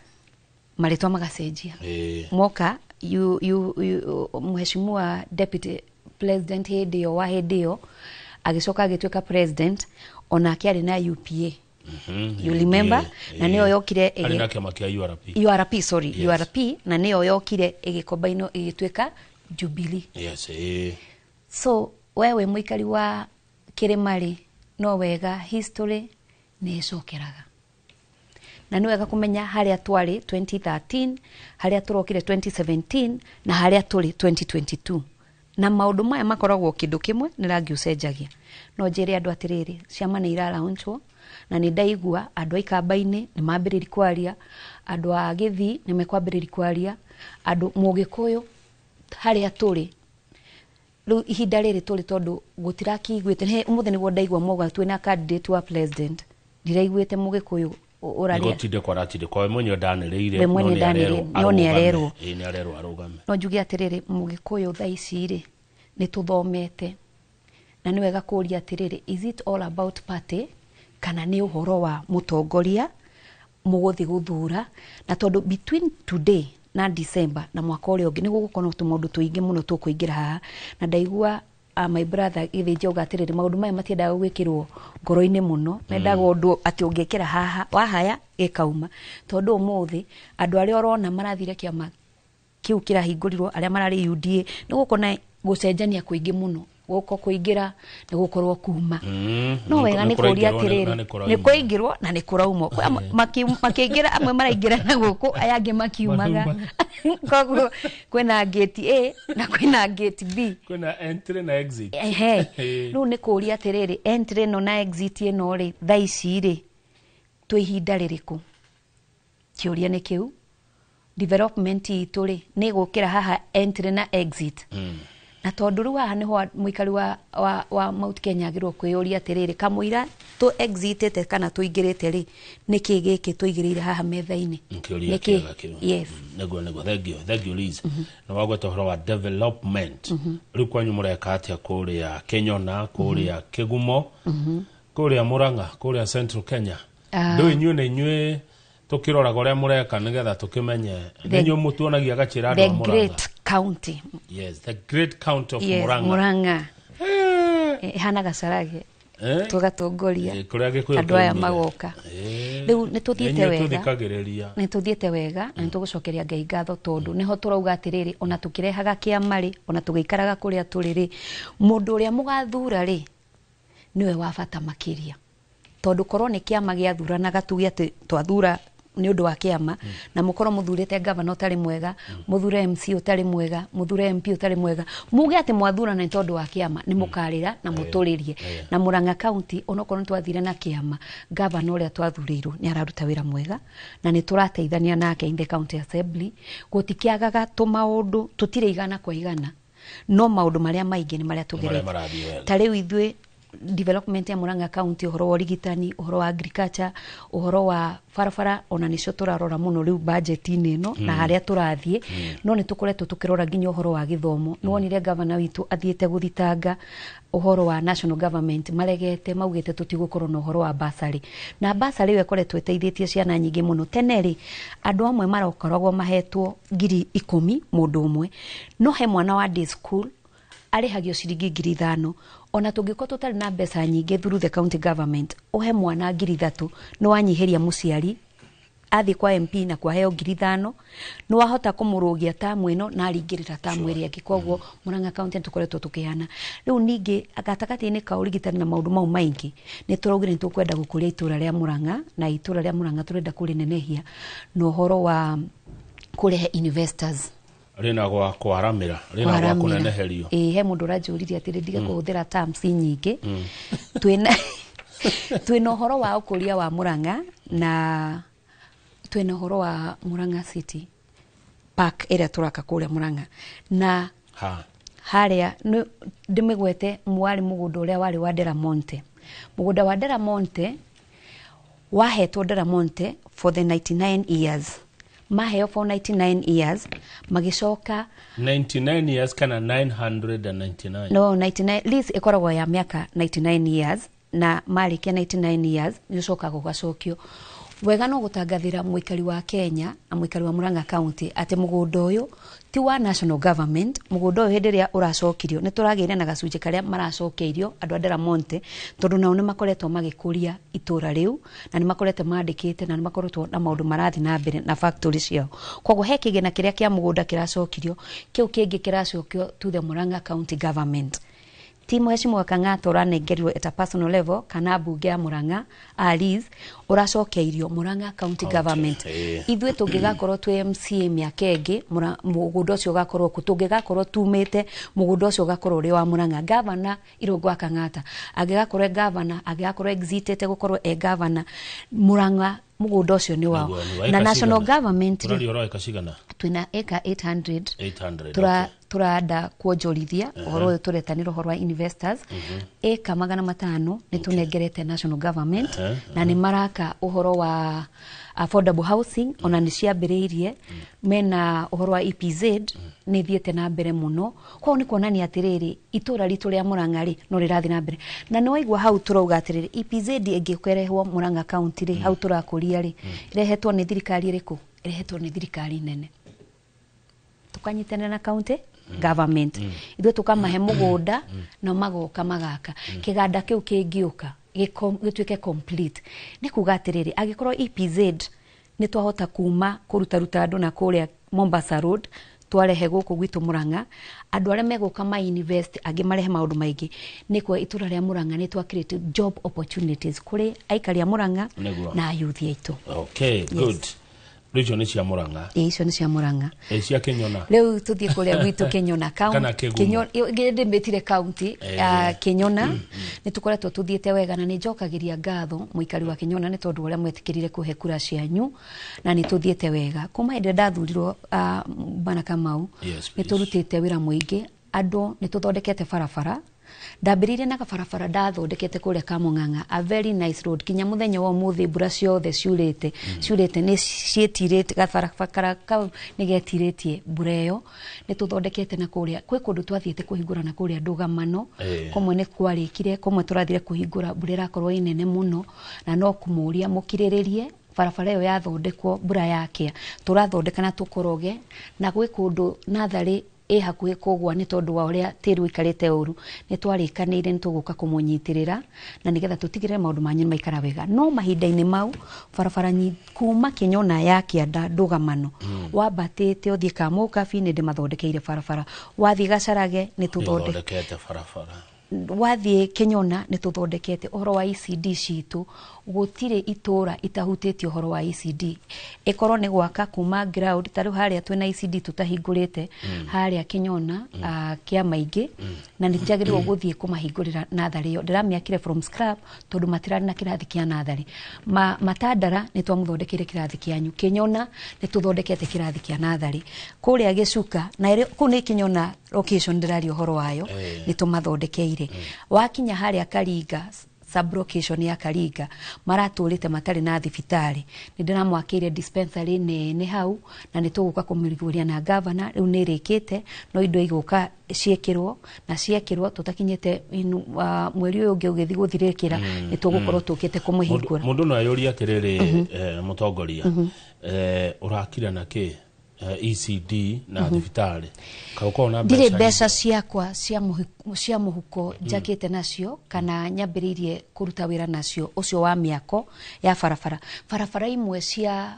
maritwa magacenjia moka mheshimiwa deputy president hedio wa hedio agicoka agitweka president ona kiari na UPA you remember na niyo yokire alina kiama kia URP na niyo yokire igikombaino igitweka Jubilee so wewe muikari wa Kirimari no wega history ni icokeraga na ni wega kumenya haria twari 2013 haria turokire 2017 na haria turi 2022 na maundu maya makoragwo kindu kimwe ni rangi ucenjagia no njire andu atiriri ciama ni iralaunchwo na ni ndaigua andu aikambaini ni mambiriri kwaria andu a Githi ni mekwambiriri kwaria andu Mugikuyu haria turi ru ihinda riri turi tondu gutirakiguite he umuthi niguo ndaigua moga twina candidate wa president ndiraiguite Mugikuyu uraria ngotinde kwaratinde kwa mwenye danirire no ni arero arugame no njugi atiriri Mugikuyu thaici ri ni tuthomete na ni wega kuria atiriri is it all about party kana ni uhoro wa mutongoria muguthi guthura na tondu between today na December na mwaka uri ungi ni gugukorwo tumundu tuingi muno tukuingira haha na ndaigua my brother Githi Njoga atiriri maundu maya matiendaga gwikirwo ngoro-ini muno mendaga undu ati ungekira haha wahaya gikauma tondu umuthi andu aria orona marathire kiama kiu kirahingurirwo aria marari UDA ni gukona gucenjania kuingi muno guko kuingira ni gukorwo kuma no wega ni kuria atiriri ni kuingirwo na ni kuraumwo makiingira amwe maraingira na guku ayange makiumaga koguo kwina gate A na kwina gate B kwina entry na exit no ni kuria atiriri entry no na exit ino ri thaici ri twihinda ririku kiuria ni kiu development itu ri ni gukira haha entry na exit na tondu ru haha niho muikari wa Mount Kenya agirwo kwiyuria atiriri kamuira tu exitete kana tuingirite ri niki giki tuigirire haha metha-ini niki yes nego thank you Liz na wagweta horo wa development ri kwanyu mureka atia kuria Kenya na kuria Kigumo kuria Murang'a kuria Central Kenya ndo inyue na inyue tukirora goria mureka nigetha tukimenye ninyo mutuonagia gachira ndo Murang'a great county yes the great county of Murang'a hana gacaragia tugatongoria andu aya magoka riu nituthiete wega na nitugucokeria Ngai ngatho tondu niho turauga atiriri ona tukirehaga kiamari ona tugiikaraga kuria turiri mundu uria mugathura ri niwe wa bata makiria tondu korwo ni kiama giathuranaga tugi ati twathura ni undu wa kiama na mukorwo muthurite governor utari mwega muthure MC utari mwega muthure MP utari mwega muge ati mwathurana ni tondu wa kiama ni mukarira na muturirie na Murang'a county onokorwo twathire na kiama governor uria twathurirwo ni araruta wira mwega na ni turateithania nake in the county assembly gutikiagaga tumaundu tutireigana kwa igana no maundu maria maingi ni maria tugerete tariu ithwe development ya Murang'a county uhoro wa rigitani uhoro wa agriculture uhoro wa farafara ona nicio turarora muno riu budget ino na haria turathie no ni tukoretwo tukirora nginya uhoro wa githomo no onire governor witu athiete guthitanga uhoro wa national government maregete maugite tutigukorwo na uhoro wa basari na basari we koretwo eteithĩtie ciana nyingi muno teneri andu amwe marokoragwo mahetwo 10,000 mundu umwe no he mwana wa day school arihagio ciringi 5,000 ona tungiko tutari na mbeca nyingi through the county government uhe mwana 3,000 no wanyiheria muciari athi kwa MP na kwa heo 5,000 no wahota kumurugia tamu ino na aringirira tamu iri angi kwoguo Murang'a county tukoretwo tukihana riu ningi agatakati-ini ka urigitani na maundu mau maingi ni turaugire tukwenda gukuria itura ria Murang'a na itura ria Murang'a turenda kurinenehia no horo wa kurehe investors rina gwa kwaramira rina gwa kuneneherio he mundu rajuririe ati ndiga kuhuthira terms nyingi twina horo wa ukuria wa Murang'a na twina horo wa Murang'a City Park area turaka kuria Murang'a na haria ndimigwete mwari mugundo uria wari wa Delamonte mugunda wa Delamonte wahetwo Delamonte for the 99 years maheo for 99 years magicoka 99 years kana 999 no 99 lease ikoragwo ya miaka 99 years na marikia 99 years gicoka gugacokio wega no gutangathira muikari wa Kenya na muikari wa Murang'a county ati mugundo uyu ti wa national government mugundo uyu hendiria uracokirio ni turagire na gacunje karia maracokeirio andu a Delamonte tondu nao ni makoretwo magikuria itura riu na ni makorete mandikite na ni makoretwo na maundu marathi na mbere na factory ciao koguo he kigina kiria kia mugunda kiracokirio kiu kingi kiracokio to the Murang'a county government timu Mheshimiwa Kang'ata uranengerirwo at a personal level kana bunge ya Murang'a Alice uracokeirio Murang'a county government ithwe tungigakorwo twi MCA miaka ingi mugundo ucio gakorwo kutungigakorwo tumite mugundo ucio gakorwo uri wa Murang'a governor Irungu Kang'ata agigakorwo governor agigakorwo exitete gukorwo governor Murang'a mugundo ucio ni wao na national government twina eka 800 turada kuonjorithia uhoro uyu turetanira uhoro wa investors eka 500 ni tunengerete national government na ni maraka uhoro wa affordable housing ona ni ciambiriirie mena uhoro wa EPZ ni thiete na mbere muno kwao ni kuonania atiriri itura ritu ria Murang'a ri no rirathi na mbere na ni waigua hau turauga atiriri EPZ ingikwerehwo Murang'a county ri hau turakuria ri irehetwo ni thirikari iriku irehetwo ni thirikari nene tukanyitana na county government ithwe tukamahe mugunda na magoka magaka kiganda kiu kingiuka gituike complete ni kuga atiriri agikorwo EPZ ni twahota kuma kuruta andu na kuria Mombasa Road twarehe guku gwitu Murang'a andu aria meguka ma invest agi marehe maundu maingi niko itura ria Murang'a ni twa create job opportunities kuri aikari a Murang'a na youth aitu okay good Richo ni cia Murang'a. Icio ni cia Murang'a. Cia Kenyona. Leo tuthie kuria gwitu Kenyona county. Kenyona ngende mbetire county Kenyona. Ni tukoretwo tuthiete wega na ni njokagiria ngatho muikari wa Kenyona ni tondu uria mwetikirire kuhe kura cianyu na ni tuthiete wega. Kuma inde ndathurirwo bana Kamau. Ni turutite wira muingi andu ni tuthondekete farafara ndambirire na kabarabara ndathondekete kuria Kamung'ang'a a very nice road kinya muthenya wa muthi mbura ciothe ciurite ni cietirite kabarabara kau ni getiritie mbura iyo ni tuthondekete na kuria kwi kundu twathiete kuhingura na kuria Ndugamano komwe ni kwarikire komwe turathire kuhingura mbura irakorwo inene muno na no kumuria mukiriririe barabara iyo yathondekwo mbura yakia turathondeka na tukoroge na gwi kundu nathari hakuhi kogwa ni tondu wa uria tiri wikarite uru ni twarikanire ni tuguka kumunyitirira na nigetha tutigire maundu manyu maikara wega no mahinda-ini mau barabara kuma Kenyona ya Kianda Ndugamano wabatite uthie Kamukabi ni ndimathondekeire barabara wathi Gacarage ni tuthondekete barabara wathie Kenyona ni tuthondekete uhoro wa ECD citu gutire itura itahutitio uhoro wa ECD ekoro ni gwaka kuma ground taru haria twina ECD tutahingurite haria Kenyona kia maingi na nitiagirwo guthie kumahingurira nathari yo ndiramiakire from scrap tondu matirari na kirathi kia nathari matandara ni twamuthondekire kirathi kianyu Kenyona ni tuthondekete kirathi kia nathari kuria Gicuka na ku ni Kenyona location ndirari uhoro wayo ni tumathondekeire wakinya haria Karinga sublocation ya Karinga maraturite matari na thibitari ni ndiramwakire dispensary ne hau na nituguka kumuriguria na governor riu nirikite no indo iguka ciekirwo tutakinyete mweri uyu ungi ugithi guthirikira nitugukorwo tukite kumuhingura mundu no ayuri atiriri mutongoria urakira na ki ECD na thibitari kauko na ndire mbeca ciakwa cia muhuko jakete nacio kana nyambiririe kuruta wira nacio ucio wa miako ya farafara imwe cia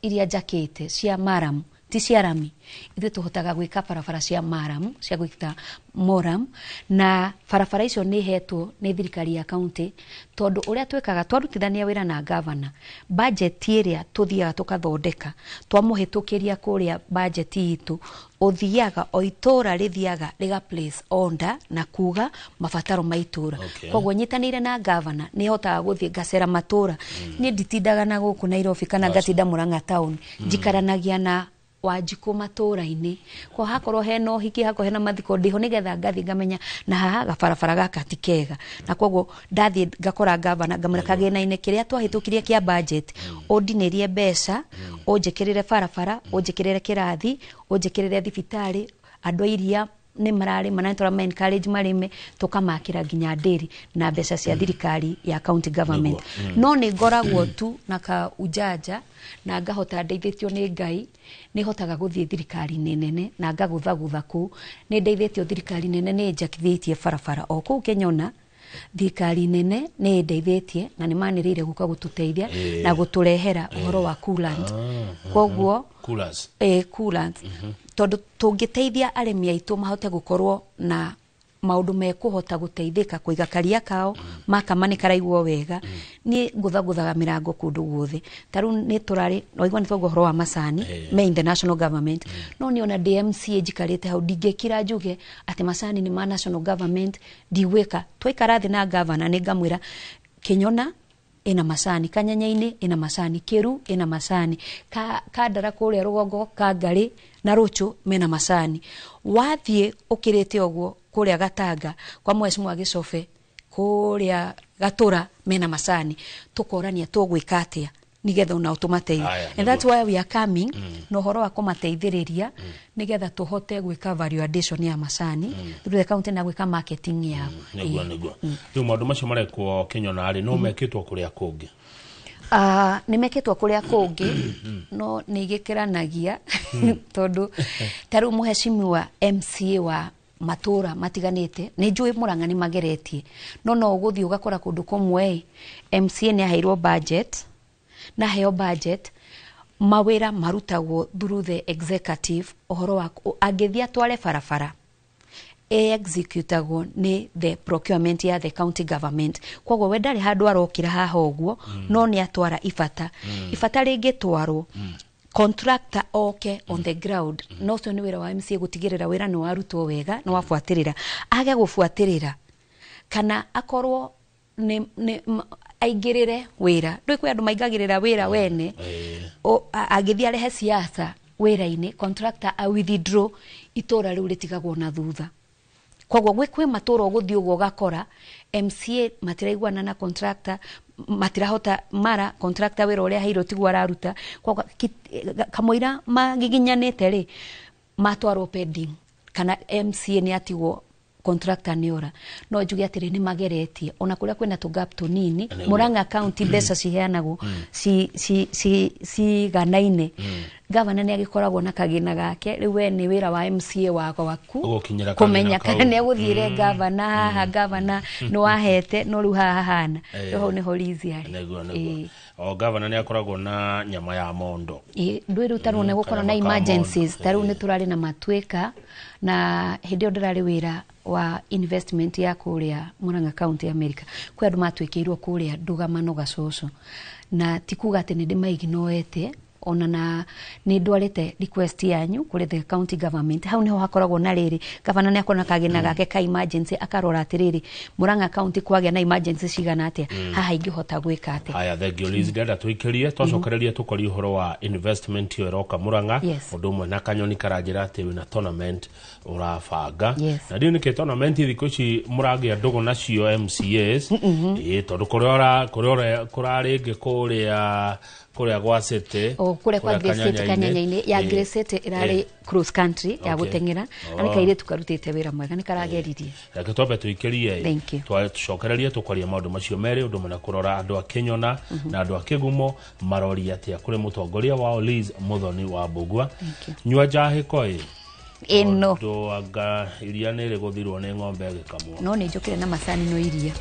iria jakete cia Maram ti cia Rami ithu tuhotaga gwika farafara cia Maram cia gwita Moram na farafara icio ni hetwo ni thirikari ya county tondu uria twekaga twarutithania wira na governor budget iria tuthiaga tukathondeka twamuhitukiria kuria budget itu uthiaga o itura rithiaga riga place order na kuga mabataro maitura kogwo nyitanire na governor ni hotaga guthie gacera matura ni nditindaga na guku Nairobi kana gatinda Murang'a town jikaranagia na Wanjiku matura-ini ko hakorwo heno hiki hako hena mathiko ndiho nigetha ngathi ngamenya na haha gabarabara gaka ti kega na kogwo ndathi ngakora governor ngamura kagena-ini kiria twahitukirie kia budget ordinary mbeca onjekirire barabara onjekirire kirathi onjekirire thibitari andu iria ni marari manantora men college marime tukamakira nginya nderi na mbeca cia thirikari ya county government no ni ngoragwo tu na ka ujaja na ngahota ndeithitio ni Ngai ni hotaga guthie thirikari nene na ngagutha ku ni ndeithitio thirikari nene ni njakithitie barabara o ku Kenyona thirikari nene ni ndeithĩtie na ni manĩrĩire guka gututeithia na guturehera uhoro wa coolant kogwo coolant tondu tungiteithia arimi aitu mahote gukorwo na maundu mekuhota guteithika kuiga karia kao makamani karaigwo wega ni nguthaguthaga mirango kundu guothe taru ni turari noigwa ni twago horo wa macani me in the national government no ni ona DMC ejikarite hau digekira njuge ati macani ni ma national government diweka twikara thi na governor ni ngamwira Kenyona ina macani Kanyanya-ini ina macani Kiru ina macani Kandara kuria rugongo Kangari na Ruchu mena macani wathie ukirite ogwo kuria Gatanga kwa Mheshimiwa Gicobe kuria Gatura mena macani tukorania tugwika atia nigetha una utumateithia and that's why we are coming no horo wa kumateithiriria nigetha tuhote gwika value addition ya macani through the county na gwika marketing ya niguo riu maundu macio marekwo Kenyona ari no mekitwo kuria kungi nimeketwa kuria kungi no nigikiranagia tondu taru Mheshimiwa MCA wa matura matiganite ni njui Murang'a ni mageretie no guthii ugakora kundu kumwe MCA ni aheirwo budget na heo budget mawira marutagwo through the executive uhoro wa agithia tware barabara executagwo ni the procurement ya the county government kogwo we ndari handu arokira haha ogwo no ni atwara ifata ringitwarwo contractor on the ground no so ni wira wa MCA gutigirira wira ni warutwo wega no wafuatirira age gufuatirira kana akorwo ni aigirire wira ndui kwi andu maigagirira wira wene agithia rehe siasa wira-ini contractor a withdraw itora riu ritigagwo na thutha kogwo gwi matura guthii ugo gakora MCA matiraiguana na contractor matirahota mara contractor wira uria hairo tigwa araruta kogwo kamoira magiginyanite ri matwaro pending kana MCA ni atigwo contractor ni ora no njuge atiri ni mageretie ona kuria kwina tu gap tu nini Murang'a county mbeca ciheanagwo si ganaine governor ni agikoragwo na kagina gake riu we ni wira wa MCA wako waku kumenya kana ni aguthire governor haha governor no ahete no riu haha hana ho ni horizi ari o governor ni akoragwo na nyama ya mondo ndwiru taru ne gukora na emergencies taru ne turari na matweka na hindi ndirari wira wa investment ya kuria Murang'a County America kwa andu matwikirwo kuria ndugamano gacoco na tikuga ati ni ndimaignoete ona na ni ndwarite request yanyu kuri the county government hau niho hakoragwo na riri gavana ni akona kagena gake ka emergency akarora atiriri Murang'a County kwagya na emergency cigana atia haha ingihota gwika atia aya thegio Liz ndenda twikirie twacokereria tukori uhoro wa investment yo roka Murang'a undu umwe na kanyoni karanjira ati wina tournament urabanga na dio nike tournament thiko ci muragia ndugu nacio MCAs tondu kurarenge kuria gwacete kuria kwa Gresete Kanyanya-ini ya Gresete irari cross country ya gutengera anikaire tukarutite wira mwega ni karageririe reke tobe tuikirie twacokererie tukoria maundu macio meri undu mena kurora andu a Kenyona na andu a Kigumo marori atia kuri mutongoria wao Liz Muthoni wa Mbugua nyua njahi koi eno ndo aga iria nere guthirwo ni ng'ombe gikamwo no ni njokire na macani no iria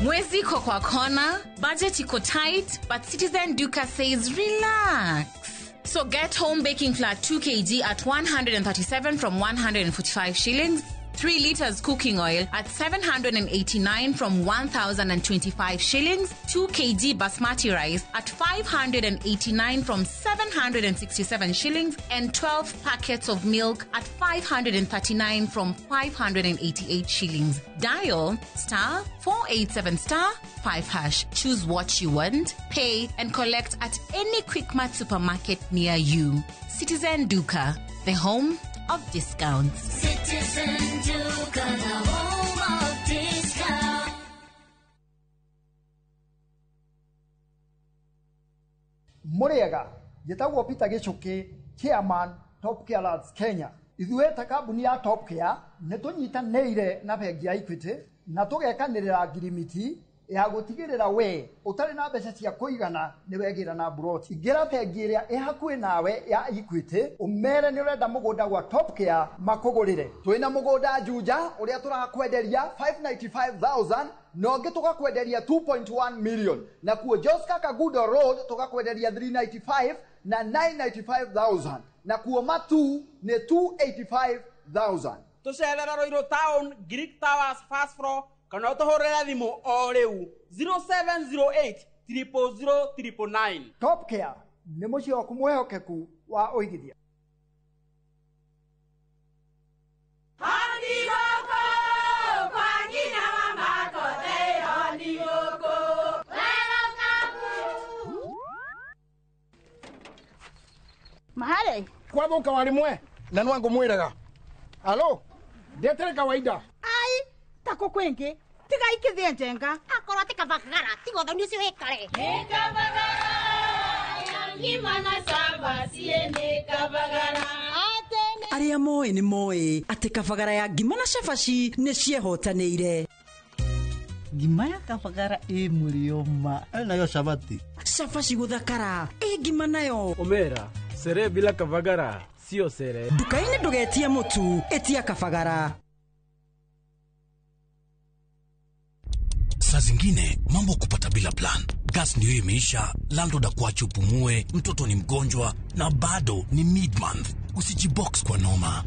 Mwezi iko kwa kona, budget iko tight, but Citizen Duka says relax. So get home baking flour 2 kg at 137 from 145 shillings. 3 liters cooking oil at 789 from 1,025 shillings, 2 kg basmati rice at 589 from 767 shillings, and 12 packets of milk at 539 from 588 shillings. Dial *487*5#. Choose what you want, pay, and collect at any Quickmart supermarket near you. Citizen Duka, the home of discounts. Citizen Duka, the home of discounts. Muriega, gitagwo Peter Gichuki, Chairman Top Care Lads Kenya. Ithuĩ ta kambuni ya Top Care nĩ tũnyitanĩire na bengi ya Equity na tũgekanĩrĩra ngirimiti ya gutigirira we utari na mbeca cia kuigana ni wegira na broti ingira bengi iria ihakuĩ nawe ya Equity umere ni urenda mugunda gwa Top Care makugurire twina mugunda Juja uria turakwenderia 595,000 no ngi tugakwenderia 2.1 million na kuo Joska Kagudo Road tugakwenderia 395 na 995,000 na kuo Matu ni 285,000 tucerera Roiro Town Greek Towers first floor kana utohorera thimu o riu 0708 00009. Top Care ni mucio waku mwehokeku wa uigithia. Mahali kwa boka walimwe na nwangu mwiraga alo ndetere kawaida ai tako kwenge tiga ikithie njenga akora tikavagara tigo thoni cio ikare Nikavagara ngima na samba siende kavagara aria moe ni moe ati kavagara ya ngima na cabaci ni ciehotanĩire ngima ya kavagara mulioma nayo shabati cabaci guthakara ngima nayo omera sere bila kavagara sio sere nduka-inĩ ndũgetie mũtu etia kavagara. Saa zingine mambo kupata bila plan. Gas ndio imeisha, landlord akuache upumue, mtoto ni mgonjwa na bado ni mid-month. Usijibox kwa noma.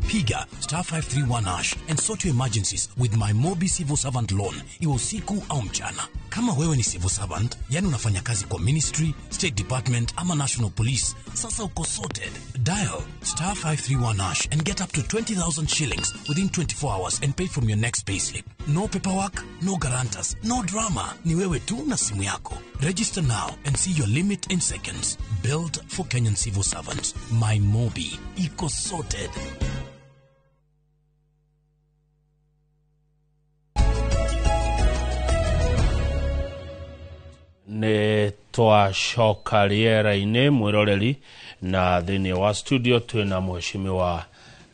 Piga *531# and sort your emergencies with my Mobi Civil Servant Loan, iwe usiku au mchana. Kama wewe ni civil servant, yani unafanya kazi kwa ministry, state department ama national police, sasa uko sorted. Dial *531# and get up to 20,000 shillings within 24 hours and pay from your next payslip. No paperwork, no guarantors, no drama. Ni wewe tu na simu yako. Register now and see your limit in seconds. Built for Kenyan civil servants. My Mobi. Iko sorted. Nĩ twacoka rĩera-inĩ mwĩroreri na thĩinĩ wa studio twĩna mheshimiwa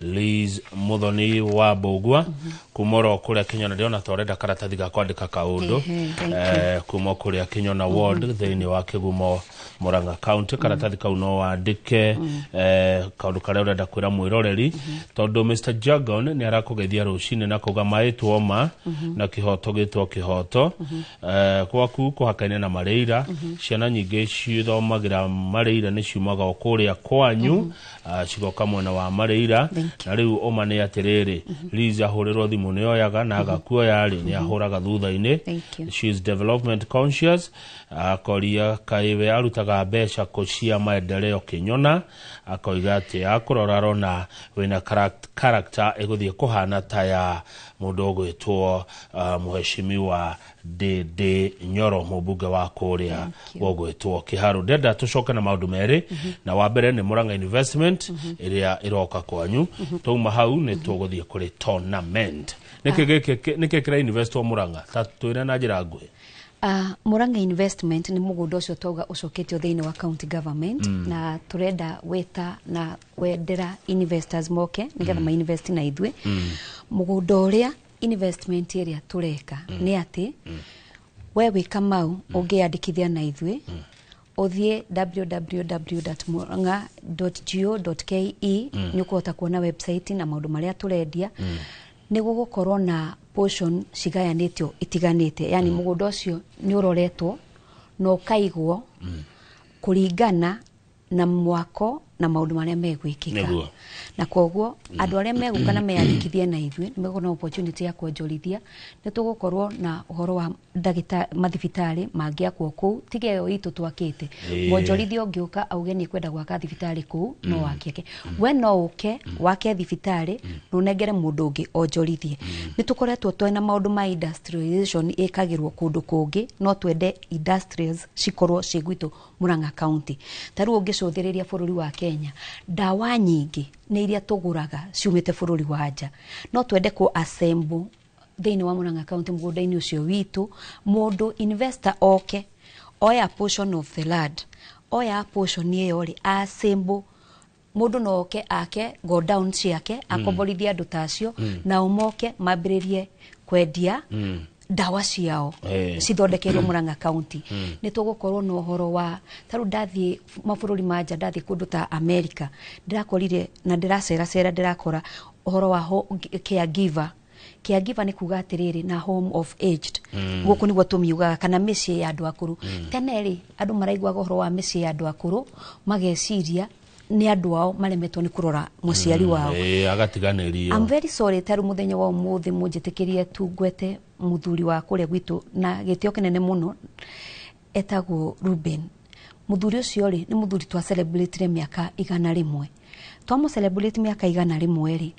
Liz Muthoni wa Bogwa kumoro kuria Kinyona ndiona torenda karatathi ga kwandika kaundu kumo kuria Kinyona ward thini wa Kigumo Murang'a County karatathi kau no wandike kaundu karia urenda kwira mwiroreri tondu Mr Jagon ni arakugeithia rucini na kuga maitwo ma na kihoto gitwo kihoto kwaku kuhakaine na Mareira ciana nyingi cithomagira Mareira ni ciumaga okuria kwanyu cigoka mwena wa Mareira na riu oma ni atiriri Liza hurirwo thimu ni oyaga na agakuoya ri ni ahuraga thutha-ini. She is development conscious akoria kaiwe arutaga mbeca kucia maendeleo Kinyona akoiga ati akurora rona wina character eguthie kuhana ta ya mundu ogwitwo muheshimiwa Dede Nyoro mubunge wa kuria ogwitwo Kiharu. Ndenda tucoke na maundu meri na wa mbere ni Murang'a investment iria iroka kwanyu tuma hau ni tuguthie kuri tournament niki kira investor Murang'a tatwira na njira ngui. Murang'a investment ni mugundo ucio toga ucoketio thiini wa county government na turenda weta na wendera investors moke nigetha ma invest na ithwe mugundo uria investment area tureka ni ati we wika mau ungiandikithia na ithwe uthie www.murang'a.go.ke ni kuhota kuona website na maundu maria turendia ni gugukorwo na portion cigayanitio itiganite yani mugundo ucio ni uroretwo no kaigwo kuringana na mwako na maundu maria megwikika na koguo andu aria megukana meyandikithie na ithwe nimegona opportunity ya kuonjorithia ni tugukorwo na uhoro wa mathibitari mangiakwo ku tigeyo itu twakite mwonjorithio ngiuka auge ni kwenda gwaka thibitari ku no wakike we no uke wake thibitari no negere mundu ungi onjorithie ni tukoretwo twena maundu ma industrialization ikagirwo kundu kungi no twende industries cikorwo cigwitu Murang'a County taru ungicuthiriria bururi wa Kenya dawa nyingi ni iria tuguraga ciumite bururi wa nja no twende ku assemble thiini wa Murang'a County mugunda-ini ucio witu mundu investor oke oya portion of the land oya portion iyo ri assemble mundu no oke ake go down ciake akomborithia andu tacio na umoke mambiririe kwendia dawa ciao cithondekerwo Murang'a County ni tugukorwo no horo wa taru ndathie mabururi manja ndathie kundu ta America ndirakorire na ndiracera ndirakora horo wa caregiver ni kuga atiriri na home of aged guku niguo tumiugaga kana micii ya andu akuru teneri andu maraigwa horo wa micii ya andu akuru mageciria ni andu ao maremetwo ni kurora muciari wao agatiganirio. I'm very sorry taru muthenya wa umuthi munjitikirie tungwete muthuri wa kuria gwitu na gitio kinene muno etagwo Ruben muthuri ucio ri ni muthuri twa celebrate miaka 100 twa celebrate miaka 100 ri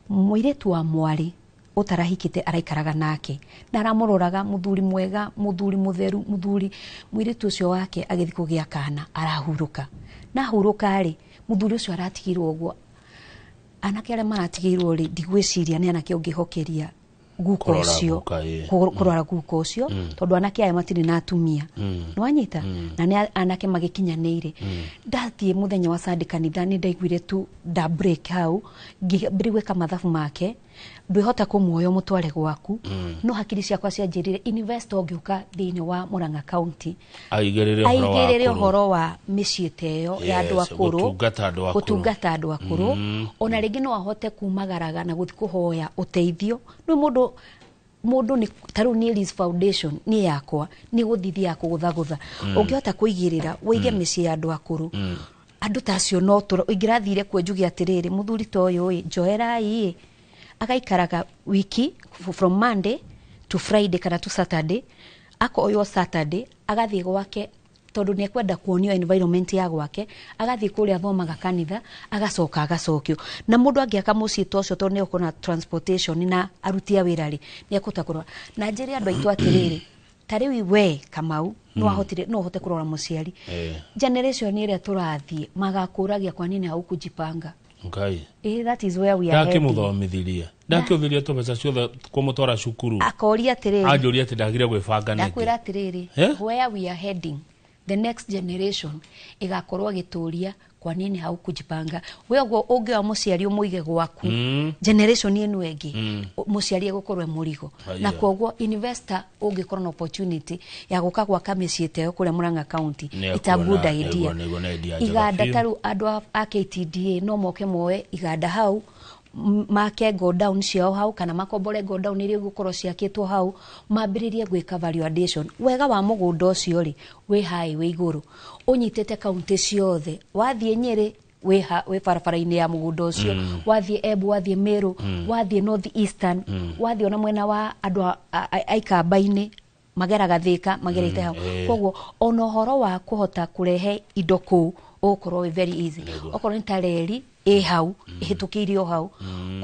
muiretu wa mwari utarahikite araikaraga nake na aramuroraga muthuri mwega muthuri mutheru muthuri muiretu ucio wake agithi kugia kana arahuruka na huruka ri muthuri ucio aratigirwo guo anake aria maratigirwo ri ndigwiciria ni anake ungihokeria guko ucio kurora guko ucio tondu anake aya matiri na atumia nwanyita na ni anake magikinyanire ndathie muthenya wa Sunday kanitha ni ndaiguire tu da break hau ngibirigwe kamathabu make ndwihota kumuoyo mutware gwaku no hakiri ciakwa cianjirire investor ngiuka thiini wa Murang'a County aigirire horo wa miciiteyo ya andu akuru gutungata andu akuru ona ringi no ahote kumagaraga na guthi kuhoya uteithio no mundu ni taru ni Liz Foundation ni yakwa ni guthithia kugutha ungihota kuigirira wigie micii ya andu akuru andu tacio no ingirathire kwenjugia atiriri muthuri toyo njoerai agaikaraga wiki from Monday to Friday kana to Saturday akoyo Saturday agathie gwake tondu ni kwenda kuonio environment ya gwake agathie kuria thomaga kanitha agacokio na mundu angiaka mucii tocio tondu ni ukona transportation na arutia wirari ni akutakura na njiri andu aitu atiriri tari we Kamau no hote kurora muciari generation iria turathie magakuragia kwa nini au kujipanga. That is where we are heading. Muthomithiria ndakiuthiria to beca ciothe kumutwara cukuru akoria atiriri anjuria ati ndagire gwibanga niki ndakwira atiriri where we are heading the next generation igakorwo gituria kwa nini haukujipanga we ogwo ungiwa muciari umuige gwaku generation inu engi muciari gukorwe murigo na kogwo investor ungikorwo na opportunity ya guka gwaka miciite kule Murang'a County it's a good idea iganda taru andu a KTDA no moke moe iganda hau make go down ciao hau kana makombore go down iri gukorwo ciakitwo hau mambiririe gwika value addition wega wa mugunda ucio ri we high we iguru unyitete county ciothe wathie Nyeri we barabara-ini ya mugunda ucio wathie Embu wathie Meru wathie North Eastern wathie ona mwena wa andu aikamba-ini mageraga Thika magerete hau kogwo ona horo wa kuhota kurehe indo ku okorwo very easy okorwo ntareri hau ihitukirio hau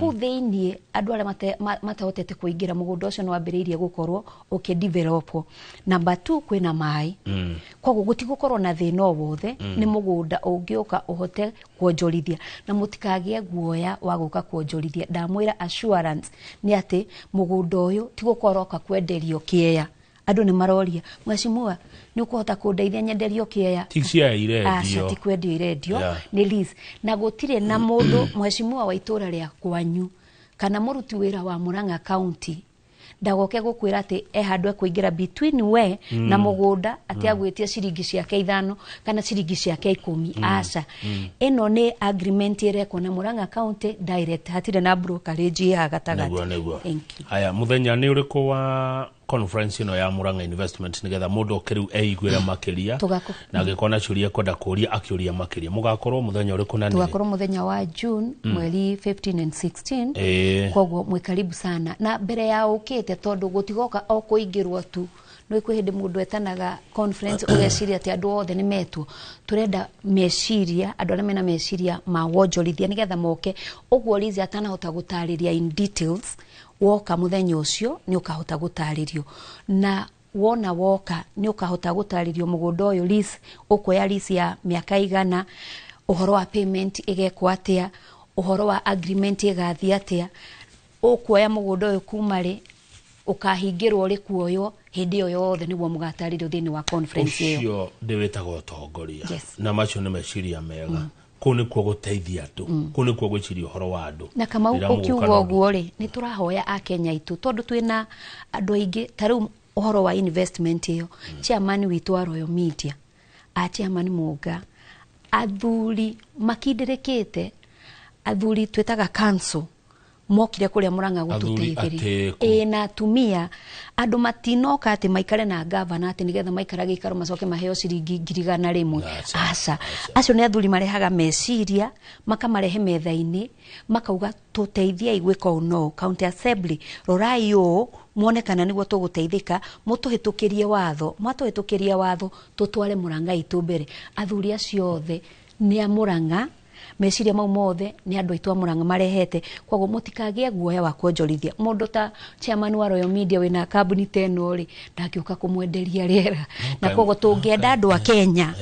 ku thiini andu aria matahotete kuingira mugunda ucio no ambiriirie gukorwo develop number 2 kwina mai kogwo gutigukorwo na thina wothe ni mugunda ungiuka uhote kuonjorithia na mutikagie guoya wa guka kuonjorithia ndamwira assurance ni ati mugunda uyu tigukorwo ka kwenderio kieya andu ni maroria mweshimua ni ukuhota kundeithia nyenderio kieya tixia iredio ati kwendio iredio ni lease na gutire na mundu mweshimua wa itura ria kwanyu kana muruti wira wa Murang'a County ndagoke gukwira ati handu ekuingira between we na mugunda ati agwitia ciringi ciake 5 kana ciringi ciake 10 aca ino ni agreement ireko na Murang'a County direct hatire na brokerage ya gatagati haya muthenya ni uriku wa conference ino ya Murang'a Investment nigetha mundu okeriu eigwira makiria na agikona ciuria kwenda kuria akiuria makiria mugakorwo muthenya uriku nani tugakorwo muthenya wa June mweri 15 and 16 kogwo mwikaribu sana na mbere ya ukite tondu gutigoka o kuingirwo tu no ikwihindi mundu etanaga conference ugeciria ati andu othe ni metwo turenda meciria andu aria mena meciria ma wonjorithia nigetha moke ogwo lizi atanahota gutariria in details woka muthenya ucio ni ukahota gutaririo na wona woka ni ukahota gutaririo mugunda uyu lease ukoya lease ya miaka igana uhoro wa payment igekwo atia uhoro wa agreement igathia atia ukoya mugunda uyu kumari ukahingirwo ri kuoyo hindi yo yothe niguo mugataririo thini wa conference iyo ucio ndiwitago utongoria na macio ni meciria mega kuni kwa guteithia andu kuni kwa gwiciria uhoro wa andu na kama ukiuga uguo ri ni turahoya a Kenya itu tondu twina andu aingi taru uhoro wa investment iyo chairman witu wa Royal Media a chairman Muga athuri makindirikite athuri twetaga council mokire kuria Murang'a gututeithiria na atumia andu matinoka ati maikare na governor ati nigetha maikara gikaro macoke maheo ciringi 100 aca acio ni athuri marehaga meciria makamarehe metha-ini makauga tuteithia igwika uno county assembly rorai u muone kana niguo tuguteithika mutuhitukirie watho mwatuhitukirie watho tutware Murang'a itu mbere athuri acio othe ni a Murang'a meciria mau mothe ni andu aitu a Murang'a marehete kwogo mutikagie guoya wa kuonjorithia mundu ta chairman wa Royal Media wina kambuni teno ri ndakiuka kumwenderia riera na kwogo tungienda andu a Kenya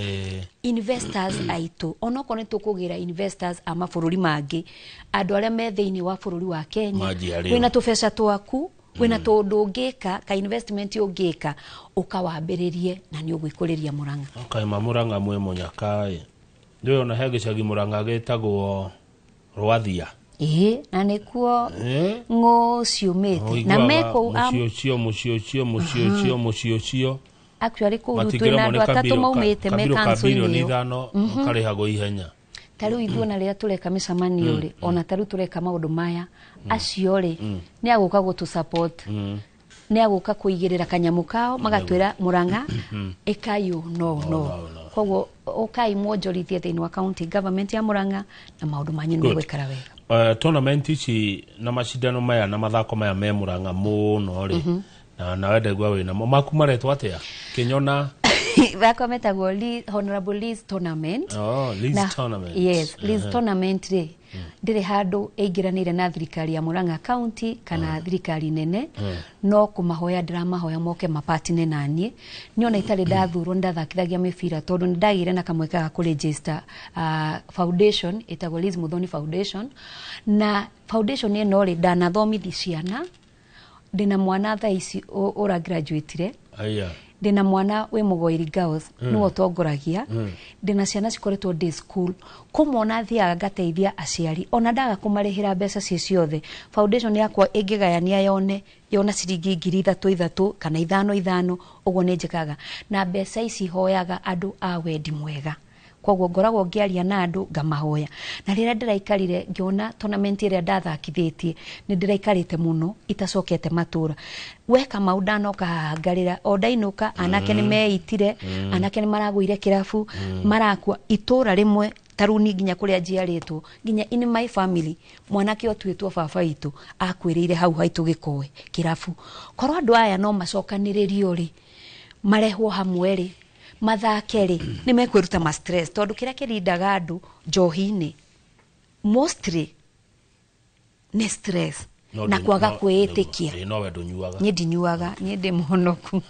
investors aitu onoko ni tukugira investors ama bururi mangi andu aria me thiini wa bururi wa Kenya wina tubesa twaku wina tondu ungika ka investment ungika ukawambiririe na ni ugwikuriria Murang'a kaima Murang'a mwe munyakai ndio na hege cagi Murang'a getagwo Rwathia na nikuo ngo ciumite na meko mucio actually ku twina andu atatu maumite me council ni thano kari hago ihenya taru ithuo na ria tureka micamanio ri ona taru tureka maundu maya acio ri ni aguka gutu support ni aguka kuigirira kanyamu kao magatwira Murang'a ekayo no kogwo ukai mwonjorithie thini wa county government ya Murang'a na maundu manyu ni gwikara wega tournament ici na mashindano maya na mathako maya me Murang'a muno ri na wende gwa wina maku maretwa atia kinyona thako metagwo honorable Liz tournament Liz tournament yes Liz tournament ri ndire handu eingiranire na thirikari ya Murang'a County kana thirikari nene no kumahoya ndiramahoya moke mapatine nanie niona itari ndathurwo ndathakithagia mibira tondu ndagire na kamweka ga ku register foundation etagwo Liz Muthoni Foundation na foundation ino ri ndanathomithia ciana ndina mwana tha ici ura graduate re ndina mwana we Mugoiri Girls no otongoragia ndina ciana cikoretwo day school kumona thiaga ngateithia aciari ona ndaga kumarihira mbeca ciothe foundation yakwa ingigayania yona ciringi 3,000 kana 5,000 uguo ni njikaga na mbeca ici hoyaga andu a wendi mwega kwoguo ngoragwo ngiaria na andu ngamahoya na rira ndiraikarire ngiona tournament ire ndathakithitie ni ndiraikarite muno itacokete matura weka maudano kahangarira ondainuka anake ni meitire anake ni maragwire kirafu marakwa itura rimwe taruni nginya kuria njiaritwo nginya in my family mwanake otwitwo baba itu akwirire hau haitu gikowe kirafu korwo andu aya no macokaniririo ri marehwo hamwe ri mathakeri ni mekwiruta ma stress tondu kira kirindaga andu njohini mostly ni stress na kwaga kwitikia no we ndunyuaga ni ndinyuaga ni ndi muhonoku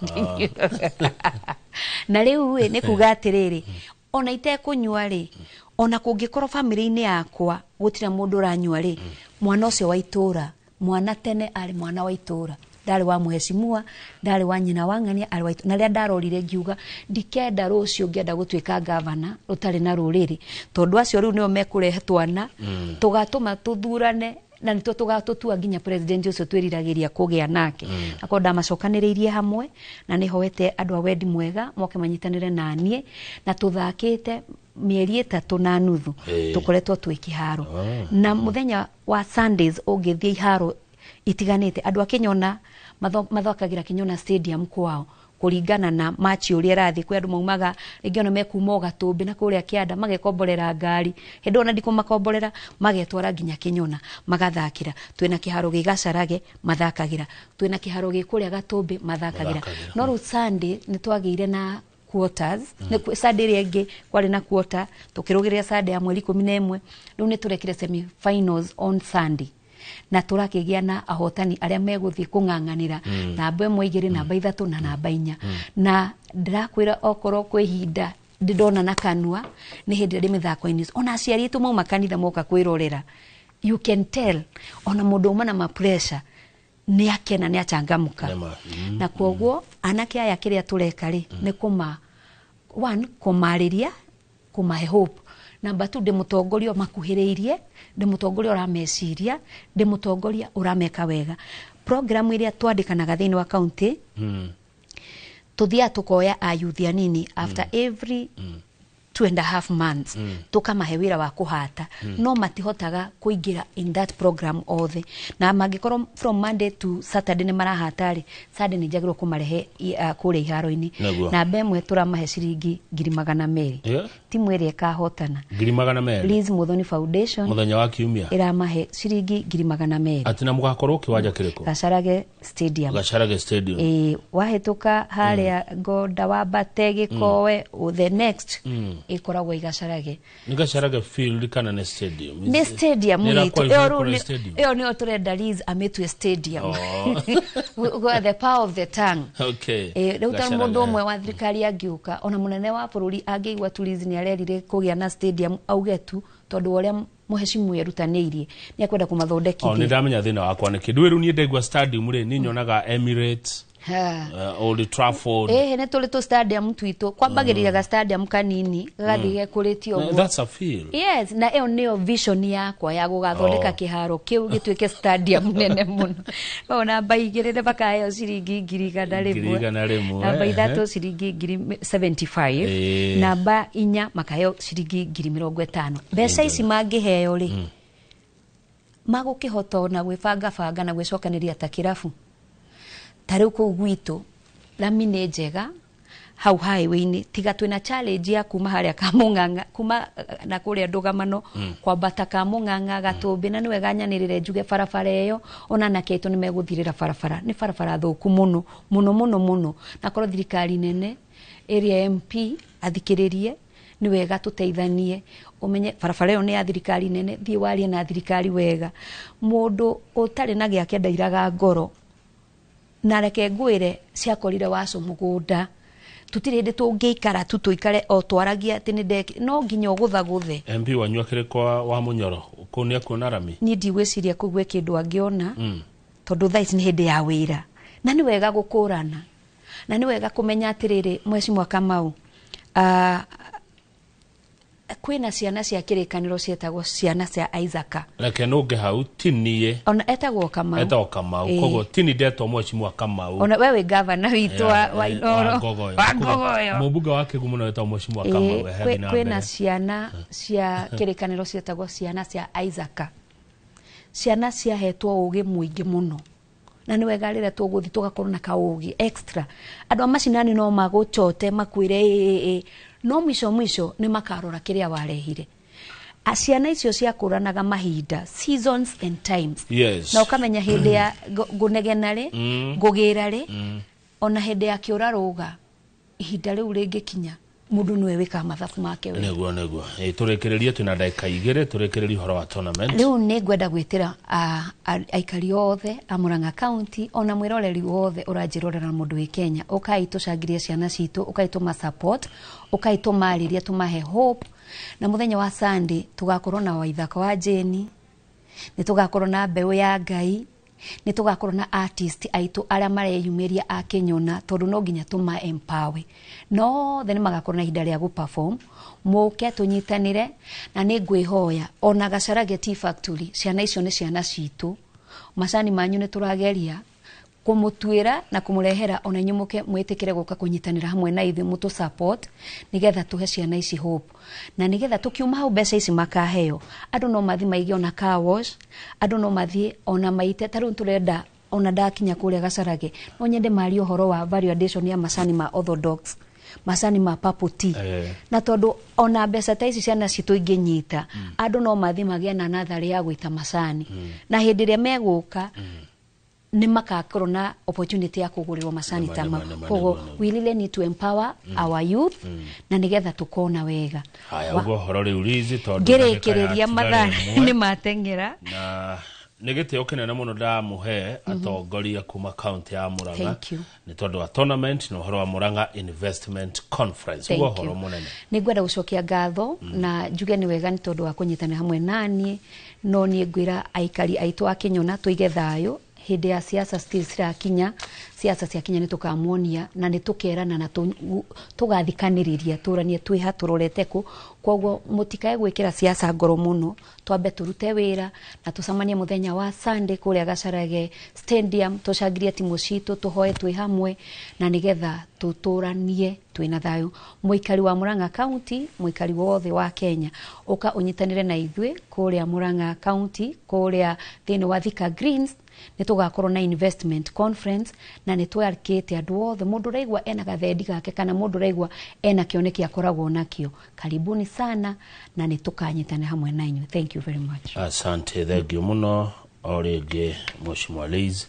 na riu ni kuga atiriri ona ite kunyua ri ona kungikorwo family-ini yakwa gutira mundu uranyua ri mwana ucio wa itura mwana tene ari mwana wa itura ndari wa muheshimua ndari wa nyina wangania ari wa na ria ndarorire ngiuga ndikenda rucio ngenda gutwika governor rutari na ruriri tondu acio riu nio mekurehe twana tugatuma tuthurane na nito tugatutua nginya president ucio twiriragiria kugia nake akonda macokaniriirie hamwe na ni hoete andu a wendi mwega moke manyitanire nanie na tuthakite mieri 3 na nuthu tukoretwo twikiharo na muthenya wa Sundays ungithia iharo itiganite andu akinyona mathakagira kinyona stadium kwao kuringana na match uri rathi kwi andu maumaga ringi mekuma Gatumbi na kuria Kianda magekomborera ngari hindu ona ndiko makomborera magetwara nginya Kinyona magathakira twina kiharo gigacarage mathakagira twina kiharo gikuria Gatumbi mathakagira no ru Sunday ni twagiire na quarters ni Sunday rege kwari na quarter tukirugiria Sunday ya mweri 11 riu ni turekire semi finals on Sunday na turakigia na ahotani aria meguthie kung'ang'anira namba 1 2 namba 3 na namba 4 na ndirakwira okoro kwihinda ndidona na kanwa ni hindi ndi mithako-ini ona aciari tu mauma kanitha moka kwirorera you can tell ona mundu uma na ma pressure ni akena ni achangamuka na kwoguo anake aya kiria tureka ri ni kumariria kumahe hope namba 2 ndi mutongoria makuhiriirie ndi mutongoria urameciria ndi mutongoria urameka wega program iria twandikanaga thiini wa county tuthia tukoya ayuthi anini after every 2.5 months tukamahe wira wa kuhata no matihotaga kuingira in that program othe na magikorwo from Monday to Saturday ni marahatari Sunday ni jagiro kumarehe kure iharo-ini na bemwe turamahe ciringi 200,000 timu iri kahotana 200,000 Liz Muthoni Foundation muthenya wa kiumia iramahe ciringi 200,000 atina mugakorwo kiwanja kiriko Gacarage Stadium wahituka haria Ngoda wa Bategi kowe the next ikoragwo Igacarage ni Gacarage field kana ne stadium ni stadium iyo ni oturenda Liz ametwe stadium go the power of the tongue reuta mundu umwe wa thirikari angiuka ona munene wa bururi angiigwa Liz ni arerire kugia na stadium augetu tondu uria muheshimu yerutaniirie ni akwenda kumathondekithia ni ndamenya thina wakwa ni kindu riu ni ndegwa stadium ri ni nyonaga Emirates Old Trafford ne tolito stadium twitu kwambagirira ga stadium kanini gathige kuritio that's a field yes na eo neo vision yakwa ya gugathondeka kiharo kiu gitwike stadium nene muno ona baigirire bakayo ciringi 100,000 na baithato ciringi 75 na ba inya makayo ciringi 50,000 mbeca ici mangiheo ri magukihota na gwibanga na gwicokaniria ta kirafu tariu ku gwitu lami ni njega hau highway-ini tiga twina challenge ya kuma haria Kamung'ang'a kuma na kuria Ndugamano kwambata Kamung'ang'a Gatumbi na niwe ganyanirire njuge barabara iyo ona naketo ni meguthirira barabara ni barabara thuku muno na korwo thirikari nene area MP athikiririe ni wega tuteithanie umenye barabara iyo ni ya thirikari nene thie warie na thirikari wega mundu utari na giake ndairaga ngoro na reke ngwire ciakorire wacu mugunda tutirinde tungiikara tuikare o twaragia ati ni ndeki no nginya guthaguthe MP wanyua kirikwa wa Munyoro kunia kuona rami ni ndigwiciria kugwe kindu angiona tondu thaici ni hindi ya wira na ni wega gukurana na ni wega kumenya atiriri Mheshimiwa Kamau kwina ciana cia kirikaniro cietagwo ciana cia Isaac reke nunge hau tinie ona etagwo Kamau kogo tini ndeto Mheshimiwa Kamau ona wewe governor witu wa Inoro Ngogoyo mubuga wake gumuno etagwo Mheshimiwa Kamau kwina ciana cia kirikaniro cietagwo ciana cia Isaac ciana cia hetwo ugi muingi muno na ni wega rire tuguthi tugakorwo na kaugi extra andu amacinani no magucote makwire no mwisho ni makarora kiria warehire ciana icio cia kuranaga mahinda seasons and times yes. na ukamenya hindi ya gunegenare gugira ona hindi ya kiura ruga ihinda riu ringikinya mundu niwe wika mathabu make we neguo turekererie tuna dakika 2 turekererie horo wa tournament riu ni ngwenda gwitira aikari othe a Murang'a County ona mwiroreri wothe uranjirorera mundu wi Kenya ukai tucangirie ciana citu ukai tuma support ukai tumariria tumahe hope na muthenya wa Sunday tugakorwo na waithaka wa Jeni ni tugakorwo na mbeu ya Ngai ni tugakorwo na artist aitu aria mareyumiria a Kenyona tondu no nginya tuma empower no then magakorwo na ihinda ria gu perform muke tunyitanire na ni ngwihoya ona Gacarage Tea Factory ciana icio ni ciana citu macani manyu ni turageria kumutwira na kumurehera ona nyumuke mwitikire guka kunyitanira hamwe na ithu mutu support nigetha tuhe ciana ici hope na nigetha tukiuma hau mbeca ici makaheo andu no mathi maigi ona car wash andu no mathi ona maite taru turenda ona ndakinya kuria Gacarage no nyende mari uhoro wa value addition ya macani ma orthodox macani ma purple tea na tondu ona mbeca ta ici ciana citu inginyita andu no mathi magia na nathari ya gwita macani na hindi ria meguka ni makakorwo na opportunity ya kugurirwo macani tama kogo we really need to empower our youth na nigetha tukona wega haya ugo horo riu rizi tondu ngerekereria mathani ni matengera na negete na muno da muhe atongoria kuma county ya Murang'a ni tondu wa tournament no horo wa Murang'a Investment Conference ugo horo munene ni gwenda gucokia ngatho na njuge ni wega ni tondu wa kunyitana hamwe nani no ni ngwira aikari aitu a Kenyona tuige thayo hindi ya siasa cirakinya siasa cia Kenya ni tukamuonia na ni tukerana na tugathikaniriria turanie twiha turorete ku koguo mutikae gwikira siasa ngoro muno twambe turute wira na tucamanie muthenya wa Sunday kuria Gacarage Stadium tucangirie timu citu tuhoe twi hamwe na nigetha tuturanie twina thayo muikari wa Murang'a County muikari wothe wa Kenya uka unyitanire na ithwe kuria Murang'a County kuria thini wa Thika Greens ni tugakorwo na investment conference na ni twarikite andu othe mundu raigwa ena gathendi gake kana mundu raigwa ena kioneki akoragwo nakio karibuni sana na ni tukanyitana hamwe na inyu thank you very much asante thank you muno orege Mheshimiwa Liz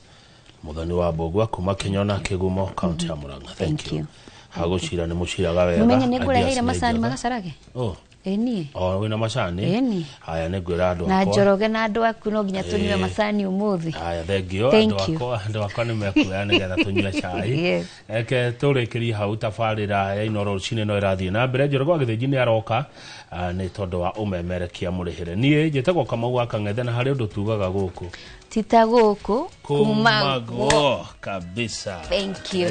muthani wa Bogwa kuma Kenyona Kigumo county ya Murang'a thank you hagucira ni muciraga wega mumenye ni kureheire macani Magacarage eni wina macani eni haya ni gwira andu akwa na Njoroge na andu aku no nginya tunywe macani umuthi haya thank you andu akwa ni mekuya ni getha tunywe cai eke turekerie hau tafarira ya Inoro Rucine no irathie na mbere Njoroge agithiji ni aroka ni tondu wa umemerekia murihire nie njitagwo Kamau Akang'ethe na hari undu tugaga guku tita guku kumago kabisa thank you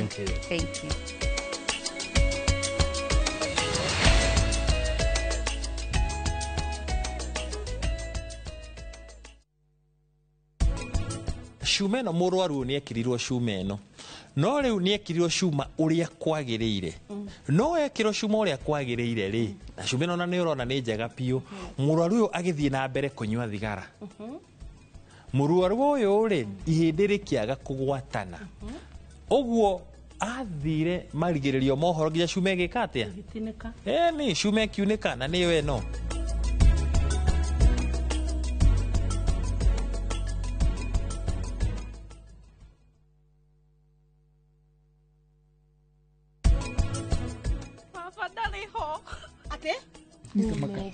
Cuma ĩno mũrwaru nĩ ekirirwo cuma ĩno no rĩu nĩ ekirirwo cuma ũrĩa kwagĩrĩire no ekirwo cuma ũrĩa kwagĩrĩire rĩ na cuma ĩno na nĩ ũrona nĩ njega piũ mũrwaru ũyũ agĩthiĩ na mbere kũnyua thigara mũrwaru ũyũ rĩ ihĩndĩ rĩkĩaga kũgwatana ũguo athire marigĩrĩrio mohoro nginya cuma ĩgĩka atĩa nĩ cuma ĩkiunĩka na nĩyo ĩno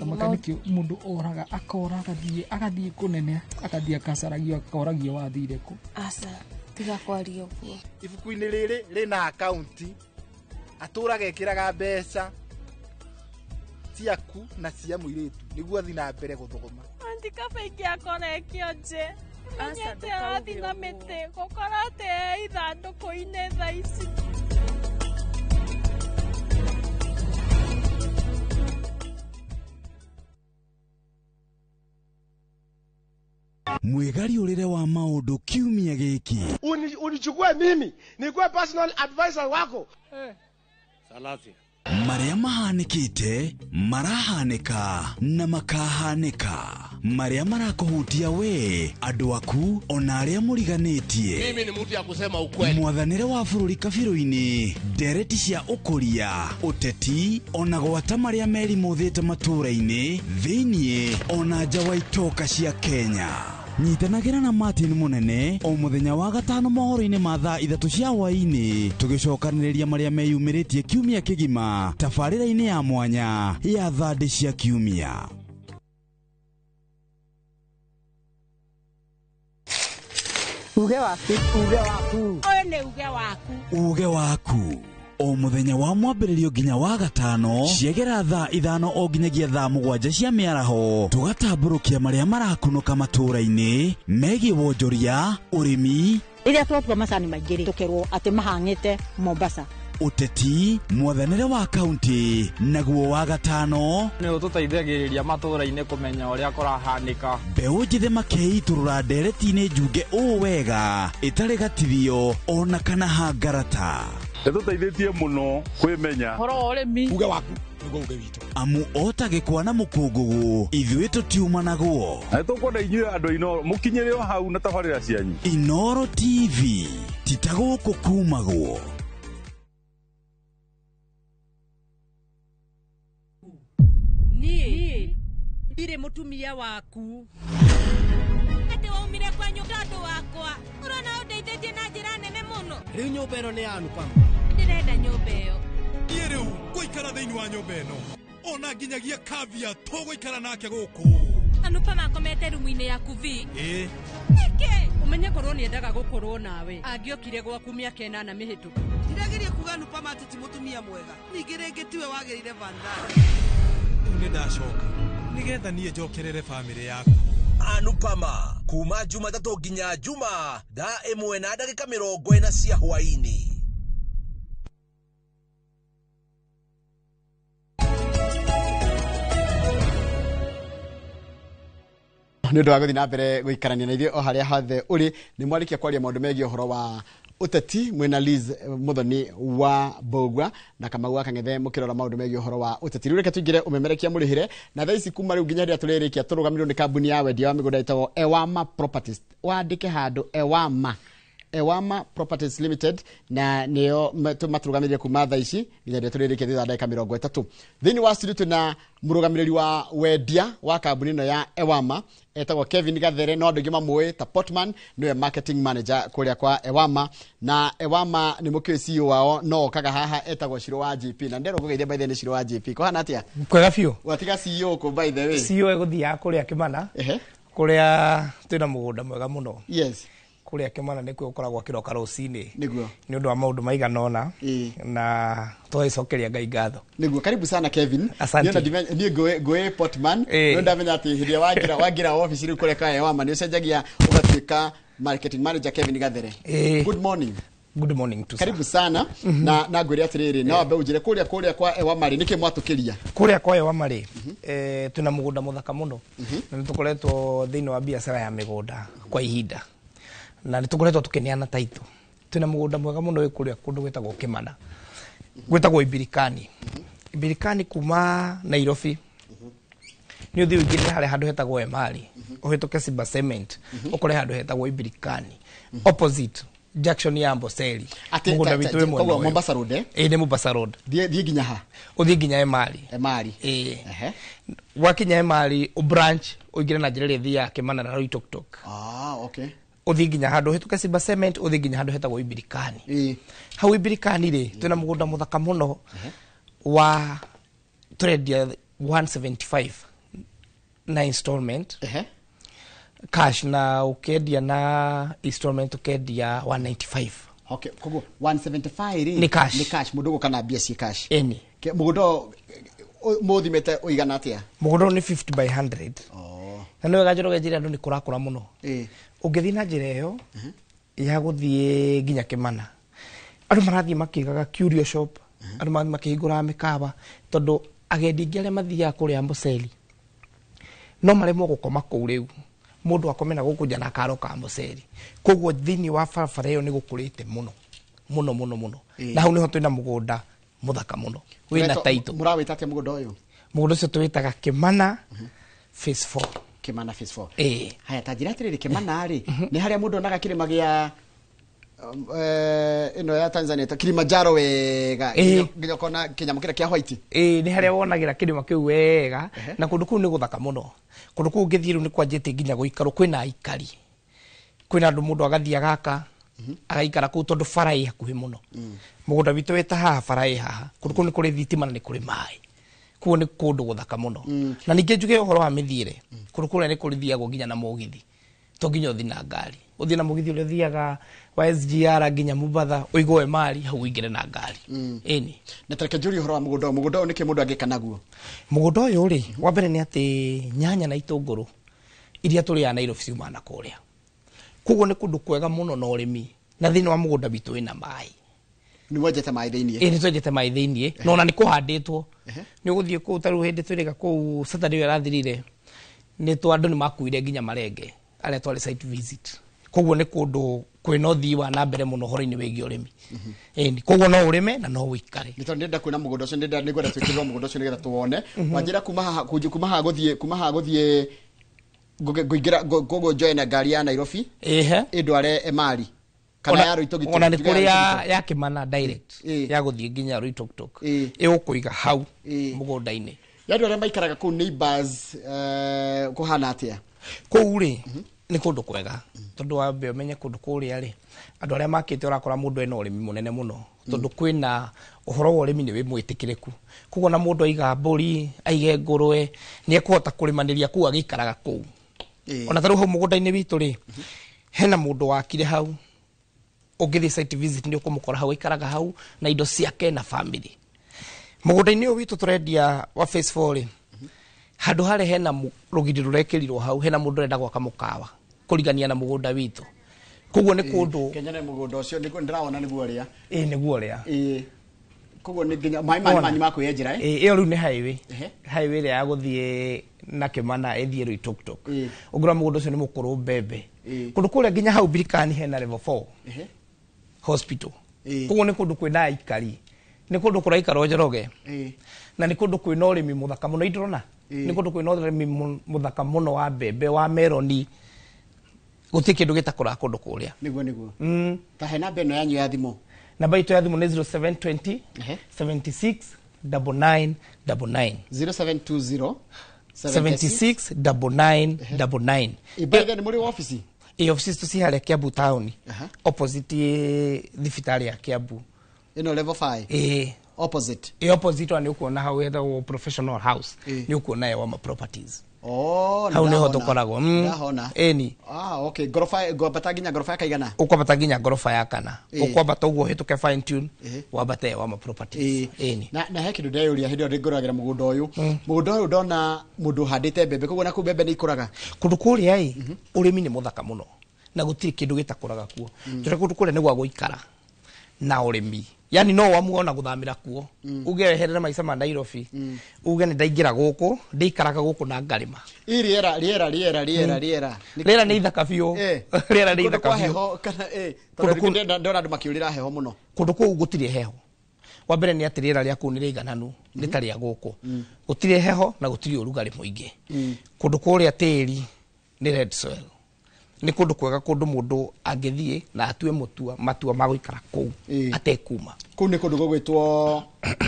Makanikio mundu oraga akora agathie kunene akathie Gacaragio akoragio wathire ku asa tiga kwario guo ibuku-ini riri rina akaunti aturaga ekiraga mbeca ciaku na cia muiritu niguo athi na mbere guthuguma andika bengi akora ekionje asa athi na mite gukora te ithanduku-ini tha ici mwigari urire wa maundu kiumia giki. Unichukue mimi nikuwe personal advisor wako. Salasi. Maria mahanikite, marahanika na makahanika. Maria marakuhutia we, andu aku ona aria muriganitie. Mimi ni mtu ya kusema ukweli. Mwathanire wa bururi kabiru-ini, ndereti cia ukuria, uteti ona gwata maria meri muthite matura-ini, thiini ona nja wa itoka cia Kenya. Nyitanagira na Martin Munene o muthenya wa gatano mohoro-ini ma thaa 3 cia hwaini tugicokaniriria maria meyumiritie kiumia kigima tabarira-ini ya mwanya ya thandi cia kiumia. Uge waku. Oyo ni uge waku. Uge waku. O muthenya wa mwambiririo nginya wa gatano ciegera thaa 5 o nginyagia thaa 7 cia miaraho tugatamburukia maria marakunuka matura-ini megie wonjoria urimi iria twatua macani maingĩ tukerwo ati mahang'ite Mombasa. Uteti mwathanire wa kaunti naguo wa gatano ni ututeithagiriria matura-ini kumenya uria kurahanika. Mbeũ njĩthĩ makeiturura ndereti-inĩ njunge ũũ wega itarĩ gatithio ona kana hangarata. Tuteithĩtie muno kwimenya horo urimi. Uge waku niguo uge witũ. Amu otagĩkwa na mũkũngũgũ ithuĩ tũtiuma naguo. Tukwenda inyuĩ andũ Inoro mũkinyĩre o hau na tabarĩra cianyu. Inoro TV titagũkũ kumagwo. Ni ndire mutumia waku. Ati waumire kwa nyũmba andũ wakwa. Urona ũndeithĩtie na njĩra nene mũno. Rĩu nyũmba ĩno nĩ yanu Pam. Ndĩrenda nyũmba ĩyo. Niĩ rĩu ngũikara thĩinĩ wa nyũmba ĩno. Ona nginyagia Kavia tũgũikara nake gũkũ. Anupa makomete rumu-inĩ yaku vi. Nĩkĩ? Umenye korwo nĩendaga gũkorwo nawe. Angĩokire gwaku mĩaka 8 mĩhĩtũku. Ndirageria kuga Nupa Mati ti mutumia mwega. Ningĩ rĩngĩ tiwe wagĩrĩire Vandana. Nĩ ndacoka nigetha niĩ njokerere bamĩrĩ yaku. Anupama kuma Jumatatu nginya Juma thaa 1:40 cia hwaini. Nĩ ũndũ wa gũthiĩ na mbere gũikarania na ithuĩ o harĩa hothe ũrĩ nĩ mwarikia kwaria maũndũ megiĩ ũhoro wa uteti mwena Liz Muthoni wa Mbogwa na Kamau Akang'ethe mukirora maundu megiĩ ũhoro wa uteti. Rĩu reke tũingĩre ũmemerekia mũrĩhĩre na thaa ici kuma rĩu nginya rĩrĩa tũrĩrĩkia tũrũgamirwo nĩ kambuni ya wendia wa mĩgũnda ĩtagwo Ewama Properties. Wandĩke handũ Ewama Properties Limited na nĩo matũrũgamĩrĩire kuma thaa ici nginya rĩrĩa tũrĩrĩkia thutha ndagĩka 30. Thĩinĩ wa studio tũna mũrũgamĩrĩri wa wendia wa kambuni ĩno ya Ewama etagwo Kevin Gathere no andũ aingĩ mamũĩ ta Portman niwe marketing manager kũrĩa kwa Ewama na Ewama nĩ mũkĩrĩ CEO wao no okaga haha etagwo Shiro wa GP na ndero ngũgeithia by the way Shiro wa GP kohana atia kwega biũ watiga CEO ko by the way CEO egũthiaga kũrĩa Kĩmana kũrĩa twĩna mũgũnda mwega mũno yes kũrĩa Kĩmana nĩkuo ũkoragwo akĩroka rũcinĩ nĩguo nĩ ũndũ wa maũndũ maigana ũna na tũgĩcokeria Ngai ngatho nĩguo karibu sana Kevin niĩ ngũĩ Portman no ndamenya atĩ hĩndĩ wagira office rĩu kũrĩa kwa Ewama nĩ ũcenjagia ũgatuĩka marketing manager Kevin Gathere. Good morning. Good morning to karibu sana na ngwĩre atĩrĩrĩ na wambe ũnjĩre kũrĩa kwa Ewama rĩ nĩkĩ mwatũkĩria kũrĩa kwa Ewama rĩ twĩna mũgũnda mũthaka mũno na nĩtũkoretwo thĩinĩ wa biacara ya mĩgũnda kwa ihinda na nĩtũkoretwo tũkĩneana taitũ twĩna mũgũnda mwega mũno wĩ kũrĩa kũndũ gwĩtagwo Kĩmana gwĩtagwo Ibirikani kuma Nairobi nĩ ũthiĩ ũingĩre harĩa handũ hetagwo Emali ũhĩtũke Simba Cement ũkore handũ hetagwo Ibirikani opposite junction ya Amboseli mũgũnda witũ wĩ mwena Mombasa Road nĩ Mombasa Road thiĩ nginya ha ũthiĩ nginya Emali wakinya Emali branch ũingĩre na njĩra ĩrĩa ĩthiaga Kĩmana na Loitoktok okay uthi nginya handu hituke Simba Cement uthi nginya handu hetagwo Ibirikani hau Ibirikani ri twina mugunda muthaka muno wa trade 175 na installment cash na ukendia na installment ukendia 195 okay kogo 175 ri ni cash mudogo kana bia si cash eni mugundo muthimete uigana atia mugundo ni 50 by 100 na no gajoroge njira andu ni kurakura muno ũngĩthiĩ na njĩra ĩyo ya gũthiĩ nginya Kĩmana andũ marathiĩ makĩgaga curio shop andũ marathiĩ makĩhingũra mĩkawa tondũ agendi aingĩ arĩa mathiaga kũrĩa Amboseli no maremwo gũkoma kũu rĩu mundu akomena gukunja na karo ka muceri koguo thini wa barabara iyo ni gukurite muno muno muno muno na hau niho twina mugunda muthaka muno wina taito murawita atia mugunda uyu mugunda ucio twitaga Kimana phase 4 Kimana phase 4 haya tajira atiriri Kimana ri ni haria mundu onaga kirima gia ino ya Tanzania ta Kilimanjaro wega nginya kona kinyamo kira kia white ni haria wonagira kirima kiu wega na kundu kuu ni guthaka muno kundu kuu ngithiru ni kwanjite nginya guikaro kwina aikari kwina andu mundu agathia gaka agaikara kuu tondu farai hakuhi muno mugunda witu weta haha farai haha kundu kuu ni kuri thitima na ni kuri mai kuo ni kundu guthaka muno na ninge njuge uhoro wa mithiire kundu kuu ni kurithiagwo nginya na mugithi to nginya uthi na ngari uthi na mugithi ule thiaga wa SGR nginya Mumbatha uigwe mari hau ingire na ngari eni na tareke njuri uhoro wa mugunda ni ki mundu angika naguo mugunda uyu ri wa mbere ni ati nyanya na itunguru iria turi ya Nairobi ciuma na kuria kugo ni kundu kwega muno na urimi na thini wa mugunda bitu wina mai ni wajete mai thiini ni twajete mai thiini no na ni kuhanditwo ni uguthie ku taru hindi twirega ku Saturday arathirire ni twandu ni makuire nginya marenge aria twari site visit koguo ni kundu kwina uthii wa na mbere muno horo-ini wigi urimi ni koguo no urime na no wikare ni tondu ndenda kwina mugunda ucio ndenda nigwenda twikirwo mugunda ucio nigetha tuwone wanjira kuma haha guthie guingira gogo join ngari ya Nairobi indware Emali kana ya Ruitogito ona ni kuri ya Kimana direct ya guthie nginya Ruitogito igukuiga hau mugunda-ini yandu aria maikaraga ku neighbors kuhana atia kuu ri ni kundu kwega tondu wa mbe menye kundu kuria ri andu aria makite urakora mundu ena urimi munene muno tondu kwina uhoro wa urimi ni wi mwitikireku kugo na mundu aiga mburi aige ngurwe ni ekuhota kurimaniria ku agikaraga ku ona taru hau mugunda-ini witu ri hena mundu wakire hau ugithi site visit ni ukumukora hau ikaraga hau na indo ciake na family mugunda-ini witu turendia wa phase 4 ri handu hare hena rugiri rurekerirwo hau hena mundu renda gwaka mukawa kurigania na mugunda witu kuguo ni kundu Kenya ni mugunda ucio ni ndiraona niguo ria niguo ria kuguo ni nginya mai manyi makwiyejira iyo riu ni highway ria ya guthie na Kimana ethie Ruitogito ugura mugunda ucio ni mukuru mbembe kundu kuria nginya hau Birikani hena level 4 hospital kuguo ni kundu kwina aikari ni kundu kuraikaro Njoroge na ni kundu kwina urimi muthaka muno idrona ni kundu kwina urimi muthaka muno wa mbembe wa meloni guti kindu gitakura kundu kuria niguo ta hena beno yanyu ya thimu namba itu ya thimu ni 0720 76 9999 0720 76 9999 ibaga ni muri office office tu si hale Kiambu town opposite thibitari ya Kiambu ino level 5 opposite opposite ni ukuona hau etha professional house ni ukuona ya Wama Properties hau niho tukoragwo eni okay gorofa bataginya gorofa ya kaigana ukwabataginya gorofa ya kana ukwabata uguo hituke fine tune wabate Wama Properties eni na he kindu ndeyuria hindi ndi nguragira mugunda uyu ndona mundu handite mbembe koguo na ku mbembe ni ikuraga kundu kuria urimi ni muthaka muno na gutiri kindu gitakuraga kuo tore kundu kuria ni gwa guikara na urimi yani no wamuona guthamira kuo ugereherera maica ma Nairobi uge ni ndaingira guku ndikaraga guku na ngarima riera ni ithaka biu riera ni ithaka biu kundu ndona andu makiurira heho muno kundu kuu gutiri heho wa mbere ni ati riera ria kuu ni rigananu ritari ya guku gutiri heho na gutiri urugari muingi kundu kuria tiri ni red soil ni kundu kwega kundu mundu angithie na atue matua ma guikara kuu atekuma kuu ni kundu gwitwo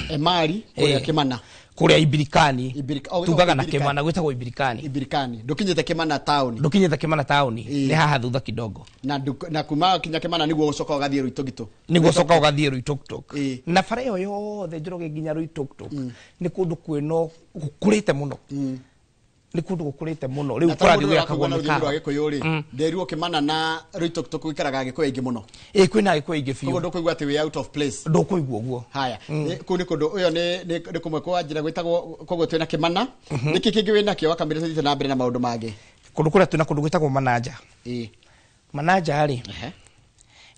Emali kuria Kimana kuria Ibirikani tugaga na Kimana gwitagwo Ibirikani ndukinyite Kimana town ni haha thutha kidogo na kuma kinya Kimana niguo ucoka ugathie Ruitogito na bara iyo yothe Njoroge nginya Ruitogito ni kundu kwino gukurite muno ni kundu gukurite muno riu kurathi gwa kagomeka nderirwo Kimana na Ruitogito gwikaraga gikuyu ingi muno kwina gikuyu ingi fiu koguo ndukuigua ati we out of place ndukuigua guo haya kuni kundu uyo ni kumwe kwa njira gwitagwo koguo twina Kimana niki kingi wina kio wakamire na mbere na maundu mage kundu kuria twina kundu gwitagwo Manaja ri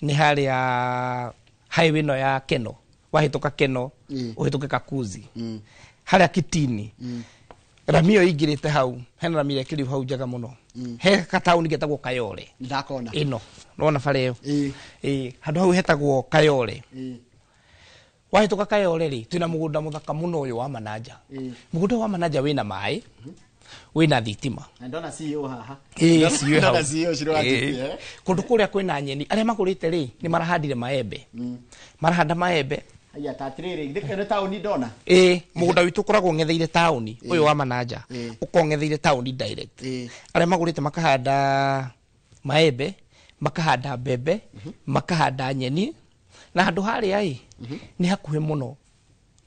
ni hari ya highway no ya Keno wahituka Keno uhituke Kakuzi hari Kitini Ramio igirite hau hena ramire kiri hau jaga muno he katauni getagwo Kayole ndakona ino nona bare yo handu hau hetagwo Kayole wahituka Kayole ri twina mugunda muthaka muno uyu wa Mananja mugunda wa Mananja wina mai wina thitima ndona CEO haha ndona CEO shirwati kundu kuria kwina nyeni aria magurite ri ni marahandire maembe marahanda maembe aya tatiriri ndikere tauni ndona mugunda witu koragwo ngetheire tauni uyu wa Mananja ukongetheire tauni direct aria magurite makahanda maembe makahanda mbembe makahanda nyeni na handu haria ni hakuhe muno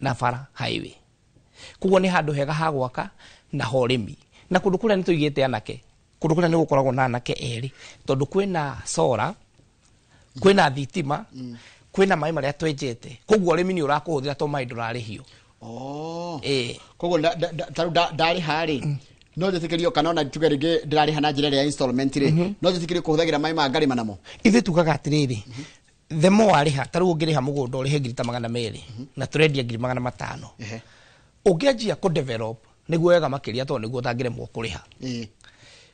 na bara highway kugo ni handu hega ha gwaka na horimi na kundu kuria ni tuigite anake kundu kuria ni gukoragwo na anake eri tondu kwina solar kwina thitima kwina mai maria twenjete kugo arimi ni urakuhuthira to mai ndurarihio kugo ndari hari no jetikirio kanona tugerige ndirari hana njira ya installment ri no jetikirio kuhuthagira mai ma ngari manamo ithe tugaga atiriri the more ariha taru ungiriha mugunda urihe ngiri 200 na turendia ngiri 500 ungianjia ku develop niguo wega makiria to niguo tangiremwo kuriha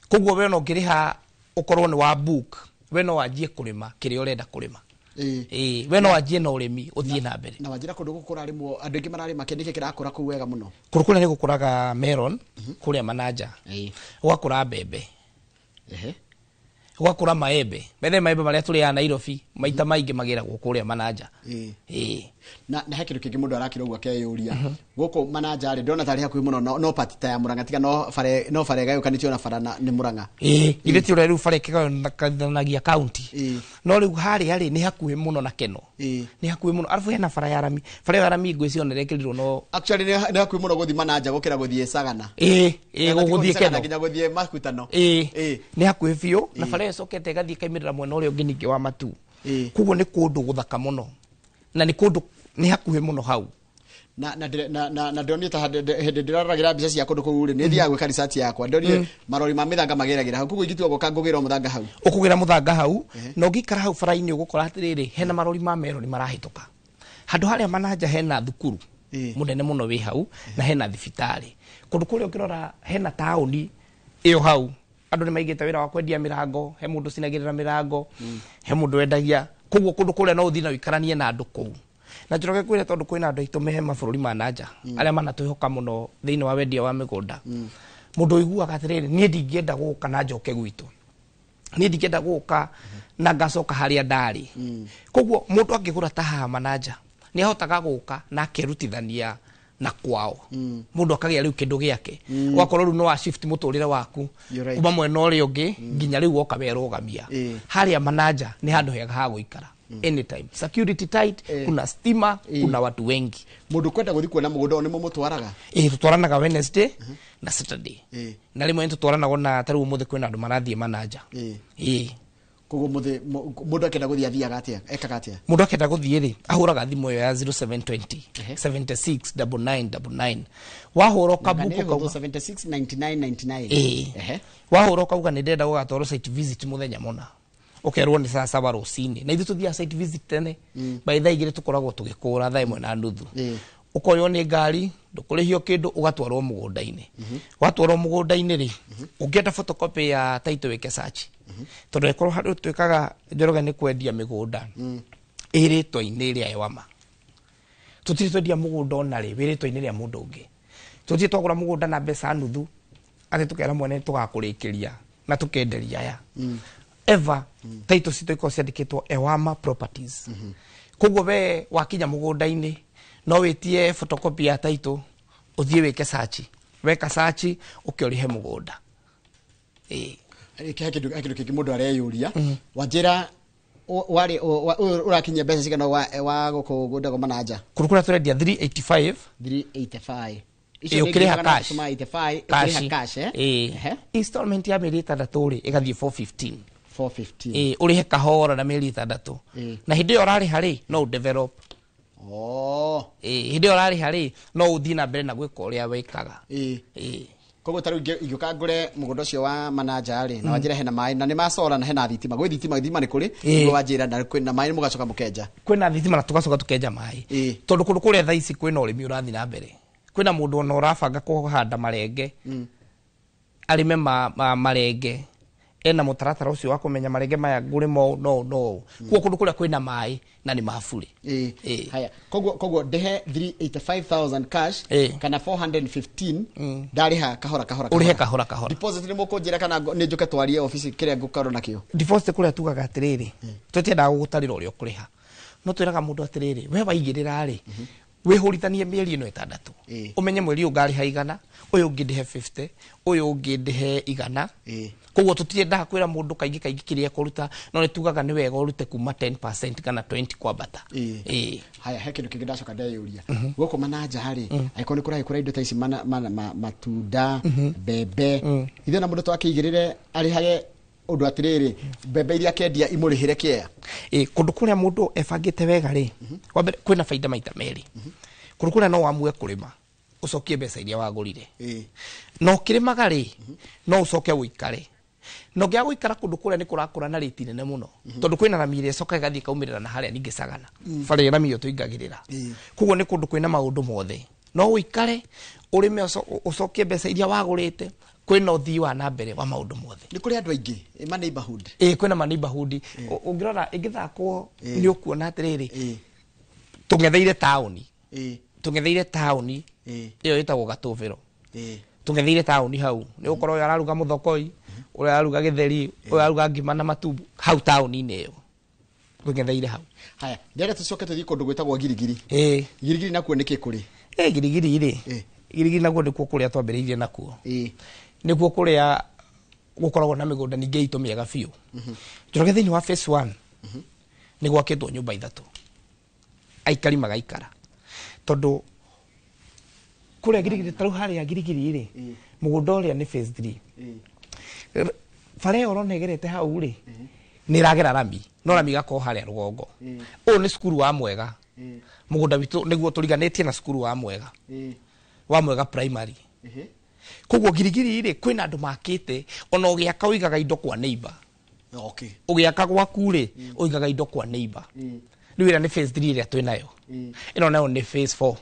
kuguo we no ngiriha ukorwo ni wa book we no wanjie kurima kiri urenda kurima we no wanjie no urimi uthie na mbere na wanjira kundu gukura rimwo andu ingi mararima kinike kirakura ku wega muno kurukura ni gukuraga melon kuria Mananja ugakura mbembe ugakura maembe bethe maembe maria turi ya Nairobi maita maingi magira gukuria Mananja na hekiru kingi mundu arakira ugwa keyuria guku Mananja ri ndona tari hakuhi muno no patita ya Muranga tiga no fare gayo kanitio na fara ni Muranga ile ti uri fare kiga nagia county no riu hari ari ni hakuhi muno na Keno ni hakuhi muno arafu hena fara ya Rami ngweci onerekirirwo no actually ni hakuhi muno guthi Mananja gukira guthie Sagana guthie Keno nginya guthie Makutano ni hakuhi biu na fara sokete gathie kaimirira mwena uri ungi ningi wa Matu kugo ni kundu guthaka muno na ni kundu ni hakuhi muno hau na ndonita hede ndiraragira mbica cia kundu kuu ri ni thia gwika research yakwa ndonire marori ma mithanga mageragira hau kugo ingituwa goka ngugira muthanga hau ukugira muthanga hau no ngikara hau faraini ugukora atiriri hena marori ma mero ni marahituka handu haria Mananja hena thukuru munene muno wi hau na hena thibitari kundu kuria ukirora hena tauni iyo hau andu ni maigite wira wa kwendia mirango he mundu cinagirira mirango he mundu wendagia kuguo kundu kuria no uthina wikaranie na andu kuu na njoke kwire tondu kwina andu itumehe mabũrũri ma nanja aria manatwihoka muno thiini wa wendia wa migunda mundu iguaga atiriri nie ndingienda guka na njoke gwitu nie ndingienda guka na ngacoka haria ndari kuguo mundu angigura ta haha Mananja ni ahotaga guka na akerutithania na kwao mundu akagia riu kindu giake wakorwo riu no wa shift muturire waku kuma mwena uri ungi nginya riu woka werogamia haria Mananja ni handu hega ha guikara anytime security tight kuna stima kuna watu wengi mundu kwenda guthi kuona mugunda ni mumutwaraga tutwaranaga Wednesday na Saturday na rimwe tutwaranaga na taru muthe kwina andu marathie Mananja kugo muthe mundu akenda guthi athiaga atia ekaga atia mundu akenda guthi ri ahuraga thimu yo ya 0720 769999 wahura kabuku kwa 769999 wahura kauga ni ndenda gugatwaro site visit muthenya mona ukerwo ni saa 7 rucini na ithu tuthia site visit tene by thaa igire tukoragwo tugikura thaa 1:30 ukoyo ni ngari ndukurihio kindu ugatwarwo mugunda-ini watwarwo mugunda-ini ri ungienda photocopy ya title weke search tondu ekoro handu twikaga Njoroge ni kwendia migunda iritwa-ini ria Ewama tutiri twendia mugunda onari wiritwa-ini ria mundu ungi tuthie twagura mugunda na mbeca nuthu ati tukera mwene tugakurikiria na tukenderia aya ever title cito iko ciandikitwo Ewama Properties kuguo we wakinya mugunda-ini no witie photocopy ya title uthie weke search weka search ukiorihe mugunda kidu kimundu areyuria wanjira wari urakinya mbeca cigana wa gukugunda go Mananja kurukura turendia 385 ukiriha cash cash installment ya meri 3 ri igathie 415 urihe kahora na meri 3 na hindi yo rari hari no develop hindi yo rari hari no uthii na mbere na gwika uria wekaga kogo taru igioka ngure mugunda cio wa Mananja ri na wanjira hena mai na ni masora na hena thitima gwi thitima ni kuri ngo wanjira na kwina mai mugacoka mukenja kwina thitima na tugacoka tukenja mai tondu kundu kuria thaa ici kwina urimi urathi na mbere kwina mundu ona urabanga kuhanda marenge arime marenge ena mutaratara ucio wa kumenya marenge maya ngure no kuo kundu kuria kwina mai na ni mafuri haya koguo ndehe 385,000 cash kana 415 ndariha kahora urihe kahora deposit ni mukunjira kana ni njuke twarie office kiria ngukaro nakio deposit kuria tugaga atiriri tutiendaga gugutarira uria ukuriha no twiraga mundu atiriri we waigirira ri wihurithanie mieri ino 6 umenye mweri ungariha igana uyu ungidihe 50 uyu ungidihe igana koguo tutiendaga kwira mundu kaingi kiria kuruta no nitugaga ni wega urute kuma 10% kana 20 kwambata haya he kindu kingi ndacoka ndeyuria guko manaja hari aikoni kurai kurai indo ta ici matunda bebe ithe na mundu twakigirire ari hage undu atiriri bebe iria kendia imurihire kia kundu kuria mundu ebangite wega ri wambe kwina faida maita meri kundu kuria no wamue kurima ucokie mbeca iria wagurire no kirimaga ri no ucoke wikare no gya guikara kundu kuria ni kurakura na rate nene muno tondu kwina na mire coka igathie kaumirira na haria ninge sagana bare na miyo tuingagirira kugo ni kundu kwina maundu mothe no wikare urime ucokie mbeca iria wagurite kwina uthii wa na mbere wa maundu mothe ni kuri andu aingi ma neighborhood kwina ma neighborhood ungirora igithakwo ni ukuona atiriri tungetheire tauni iyo itagwo Gatuviro tungetheire tauni hau ni ukorwo yararuga muthokoi uria yaruga githeri uria yaruga ngima na matumbu hau tauni ni iyo tungetheire hau haya ndere tucoke tuthii kundu gwitagwo girigiri girigiri nakuo niki kuri girigiri nakuo ndikuo kuria twambiriirie nakuo nikuo kuria gukoragwo na migunda ninge itu miega biu njoroge thiini wa phase 1 ni gwakitwo nyumba 3 aikari magaikara tondu kuria girigiri taru haria girigiri ri mugunda uria ni phase 3 bare oro negerete hau ri ni ragera rami no rami gako haria rugongo o ni skuru wa mwega mugunda witu niguo turiganetie na skuru wa mwega primary koguo girigiri ri kwina andu makite ona ugiaka uigaga indo kwa neighbor ugiaka gwaku ri uigaga indo kwa neighbor niwira ni phase 3 ria twinayo ino nayo ni phase 4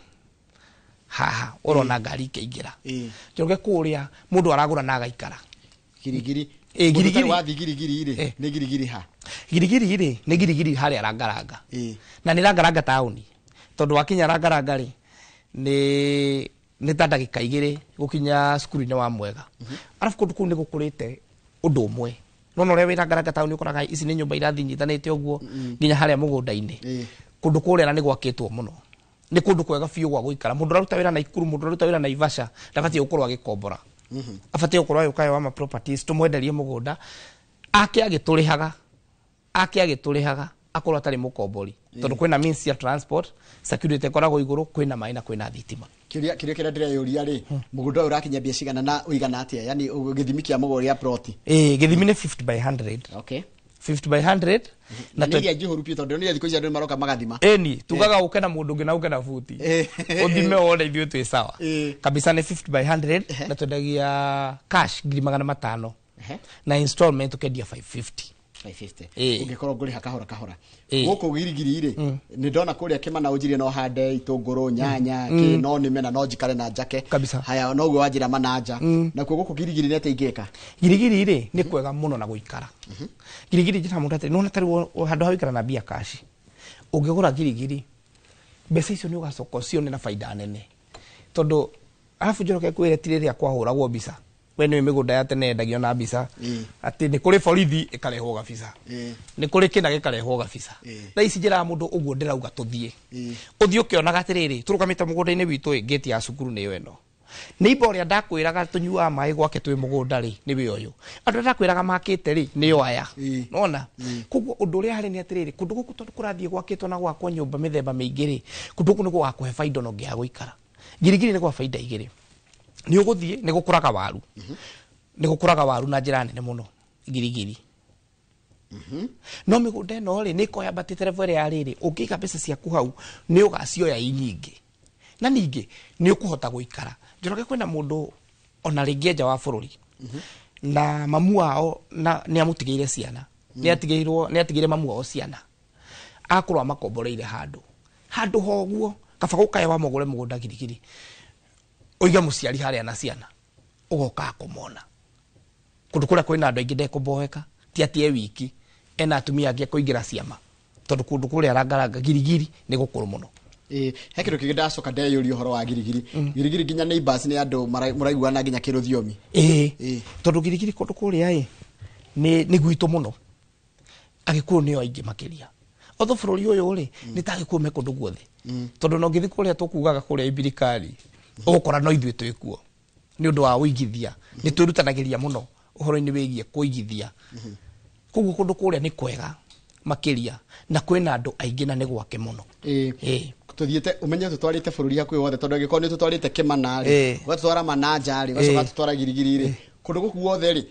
haha urona ngari keingira njoge kuria mundu aragura na agaikara girigiri wathi girigiri ri ni girigiri ha girigiri ri ni girigiri haria rangaranga na ni rangaranga tauni tondu wakinya rangaranga ri ni tandagika igiri gukinya skuru-ini wa mwega arafu kundu kuu ni gukurite undu umwe no ria wira rangaranga tauni ukoraga ici ni nyumba irathi nyitanite uguo nginya haria mugunda-ini kundu kuria ni gwakitwo muno ni kundu kwega biu gwa guikara mundu raruta wira na Ikuru mundu raruta wira na Ivasha ndabati gukorwo agikombora abati gukorwo ayukayo wa properties tumwenderie mugunda ake agiturihaga akorwo atari mukombori tondu kwina means ya transport security koragwo iguru kwina mai na kwina thitima kiria kira ndire ri mugunda urakinya bia cigana na uigana atia yani githimi kia mugori ya plot githimi ni 50 by 100 50 by 100 na ndia jihurupio tondu ni thiko cia maroka magathima tugaga ukena mundu ngina ukena futi uthime wone ithuĩ twĩ sawa kabisa ni 50 by 100 na twendagia cash 500 na installment ukendia 550 ungikorwo nguriha kahora guku girigiri ri ni ndona kuria Kimana unjirie no hande itunguru nyanya ki no ni mena no njikare na njake haya no gwe wanjira manaja na kuo guku girigiri nete ingeka girigiri ri ni kwega muno na guikara girigiri njira mundu atari no natari handu ha guikara na bia cash ungigura girigiri mbeca icio ni ugacoka cione na faida nene tondu arafu njoroke kwire tiriri akwahuragwo mbica we ni migunda ya tene ndagio na mbica ati ni kuri borithi ikarehwo gabisa ni kuri kina gikarehwo gabisa na ici njira mundu uguo ndirauga tuthie uthio kionaga atiriri turugamite mugunda-ini witu gate ya cukuru ni weno neighbor ria ndakwiraga tunyua mai gwake twi mugunda ri ni we uyu andu ndakwiraga makite ri ni yo aya nona kuguo undu ria hari ni atiriri kundu guku tondu kurathie gwakitwo na gwakwo nyumba mithemba mingi ri kundu guku ni gwakuhe faida no ngia guikara girigiri ni gwa faida igiri ni uguthie ni gukuraga waru ni gukuraga waru na njira nene muno girigiri no migunda no ri ni koya batite level ya riri ukiga mbeca ciaku hau ni ugacioya inyingi na ningi ni ukuhota guikara njoroge kwina mundu ona ringi nja wa bururi na mamu wao na ni amutigeire ciana ni atigire mamu wao ciana akorwa makomboreire handu hoguo kaba gukaya wa mugure mugunda girigiri oiga muciari haria na ciana ugoka kumona kundu kuria kwina andu aingi ndekuboheka ti atie wiki ena atumia angi kuingira ciama tondu kundu kuria arangaranga girigiri ni gukuru muno he kindu kingi ndacoka ndeyuria uhoro wa girigiri girigiri nginya neighbors ni andu muraiguana nginya kiruthiomi tondu girigiri kundu kuria ni gwitu muno agikuru ni aingi makiria otho bururi uyu ri ni tagikume kundu guothe tondu no ngithi kuria tukugaga kuria ibirikari ukora no ithuĩ twĩkuo ni undu wa uigithia ni twirutanagiria muno uhoro-ini wigie kuigithia koguo kundu kuria ni kwega makiria na kwina andu aingi na ni gwake muno tuthiete umenye tutwarite bururi hakuhi wothe tondu angĩkorwo ni tutwarite Kimana ri gatwara Mananja ri gacoka tutwara Girigiri ri kundu guku wothe ri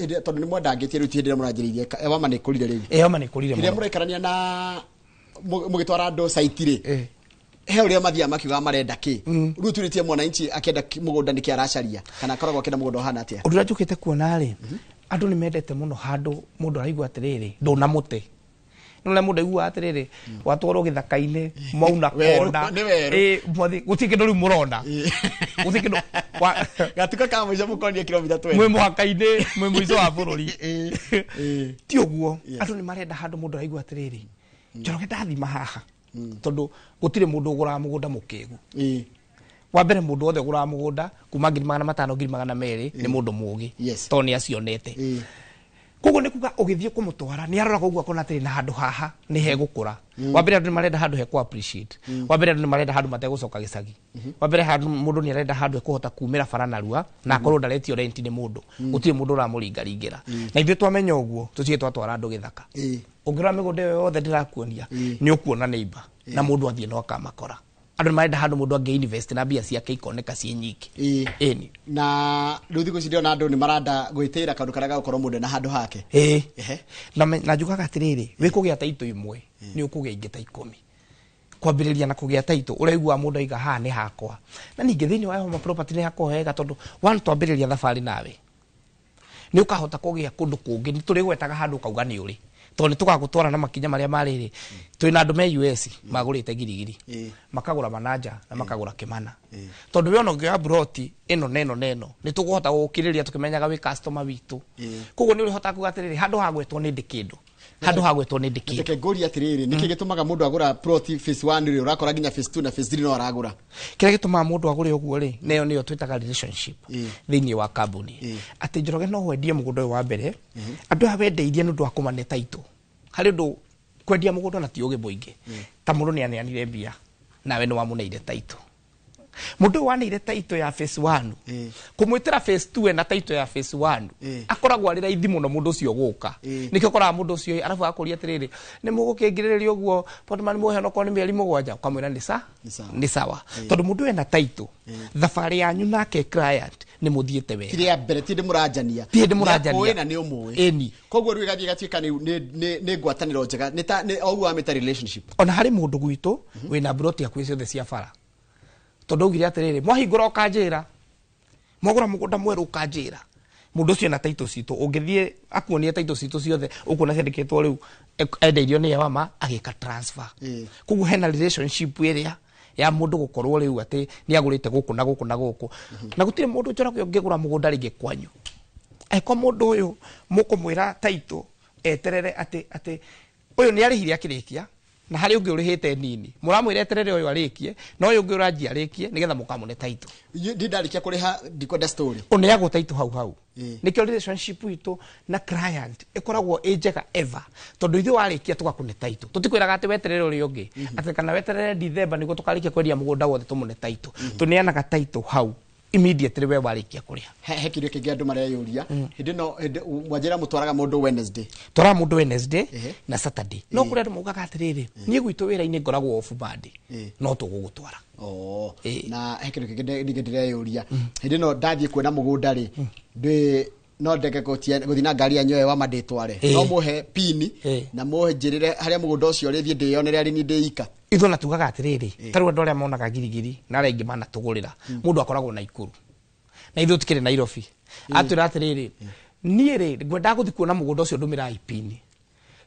iria tondu ni mwendangitie riu ti muranjiririe ewama ni kurire ri ewama ni kurire iria muraikarania na mugitwara andu site ri he uria mathia makiuga marenda ki riu turitie mwananchi akienda mugunda niki aracaria kana akoragwo akienda mugunda hana atia undu uria njukite kuona ri andu ni mendete muno handu mundu araigua atiriri nduna muti nole mundu aigua atiriri watwaro githaka-ini mauna konda mwathi guti kindu riu murona guti kindu gatuka kama mwizo mukonie kilomita 20 mwe muhaka-ini mwe mwizo wa bururi ti uguo andu ni marenda handu mundu araigua atiriri njoroge ndathima haha tondu gutire mundu ugura mugunda mukigu wa mbere mundu othe ugura mugunda kuma 500 200 ni mundu mugi to ni acionete koguo ni kuga ugithie kumutwara ni arora koguo akona atiri na handu haha ni he gukura wa mbere andu ni marenda handu he ku appreciate wa mbere andu ni marenda handu mate gucoka gicagi wa mbere handu mundu ni arenda handu kuhota kumira bara narua na akorwo ndaretio rent ni mundu gutire mundu uramuringaringira na ithuĩ twamenya uguo tutige twatwara andu githaka ungirora migunda yothe ndirakuonia ni ukuona neighbor na mundu athie no akamakora andu ni marenda handu mundu ange invest na bia ciake ikoneka cie nyingi ni na riu thiku cirio na andu ni maranda gwitira kandu karaga gukorwo mundu na handu hake na njugaga atiriri wikugia taito imwe ni ukugia ingi ta 10 kwambiriria na kugia taito uraigua mundu aiga ha ni hakwa na ningi thiini wa homa property ni hakwa hega tondu one twambiriria thabari nawe ni ukahota kugia kundu kungi ni turi gwetaga handu kauga ni uri toni tukagutwara na makinya maria mariri twina andu me US magurite Girigiri makagura Mananja na makagura Kimana tondu we ono ngioya broti ino neno ni tuguhota gukiriria tukimenyaga wi customer witu koguo ni urihota kugatiriri handu hagwetwo ni ndikindu handu hagwetwo ni ndikindu teke ngori atiriri niki gitumaga mundu agura proti phase 1 ri urakora ginya phase 2 na phase 3 no aragura kire gitumaga mundu agure uguo ri neyo niyo twitaga relationship thiini wa kambuni ati Njoroge no wendie mugunda wa mbere andu awendeirie nundu akumane taito hari ndu kwendia mugunda na ti uge boingi ta mundu ni aneanire mbia nawe no wamuneire taito mundu waneire taito ya phase 1 kumwitira phase 2 na taito ya phase 1 akoragwo ari raithi muno mundu ucio guka nikio kora mundu ucio arafu akuria atiriri ni mugukingiriria uguo potman muheno ko ni mieri mugwanja ukamwira ni sawa tondu mundu ena taito thabari yanyu nake client ni muthiete wega kire mbere ti ndimuranjania na ni umwe eni koguo rwi gathie gatuika ni ngwataniro njega ni ta ni ogu ameta relationship ona hari mundu gwitu wina broti akwi ciothe cia bara tondu ugire atiriri mwahingura ukanjira mwagura mugunda mweru ukanjira mundu ucio na taito citu ungithie akuonia taito citu ciothe ukuona ciandikitwo riu endeirio ni yawama agika transfer koguo hena relationship iria ya mundu gukorwo riu ati ni agurite guku na guku na guku na gutire mundu njoragwo ngigura mugunda ringi kwanyu eko mundu uyu mukumwira taito eterere ati uyu ni arihire akirikia na hari ungi urihite nini muramwira eterere uyu arikie no uyu ungi uranjia arikie nigetha mukamune taito ndindarikia kuriha decoder story uneago taito hau nikio relationship itu na client ikoragwo ejega ever tondu ithu warikia tugakune taito tutikwiraga ati weterere uri ungi ati kana weterere December niguo tukarikia kwendia mugunda wothe tumune taito tuneanaga taito hau immediately we warikia kuria he kirio kingi andu mareyuria hindi no mwajira mutwaraga mundu Wednesday twara mundu Wednesday na Saturday no kuria andu mugaga atiriri nie gwitu wira-ini ngoragwo off band no tugugutwara na he kirio kingi ndireyuria hindi no ndathie kuona mugunda ri ndi no ndeke guthii na ngari yanyu wa manditware no muhe pini na muhe njirire haria mugunda ucio rithie ndiyonere ari ni ndiika ithu na tugaga atiriri taru andu aria monaga Girigiri na aria ingi mana tugurira mundu akoragwo na Ikuru na ithu tikire Nairobi atwira atiriri nie ri ngwenda guthi kuona mugunda ucio ndumira ipini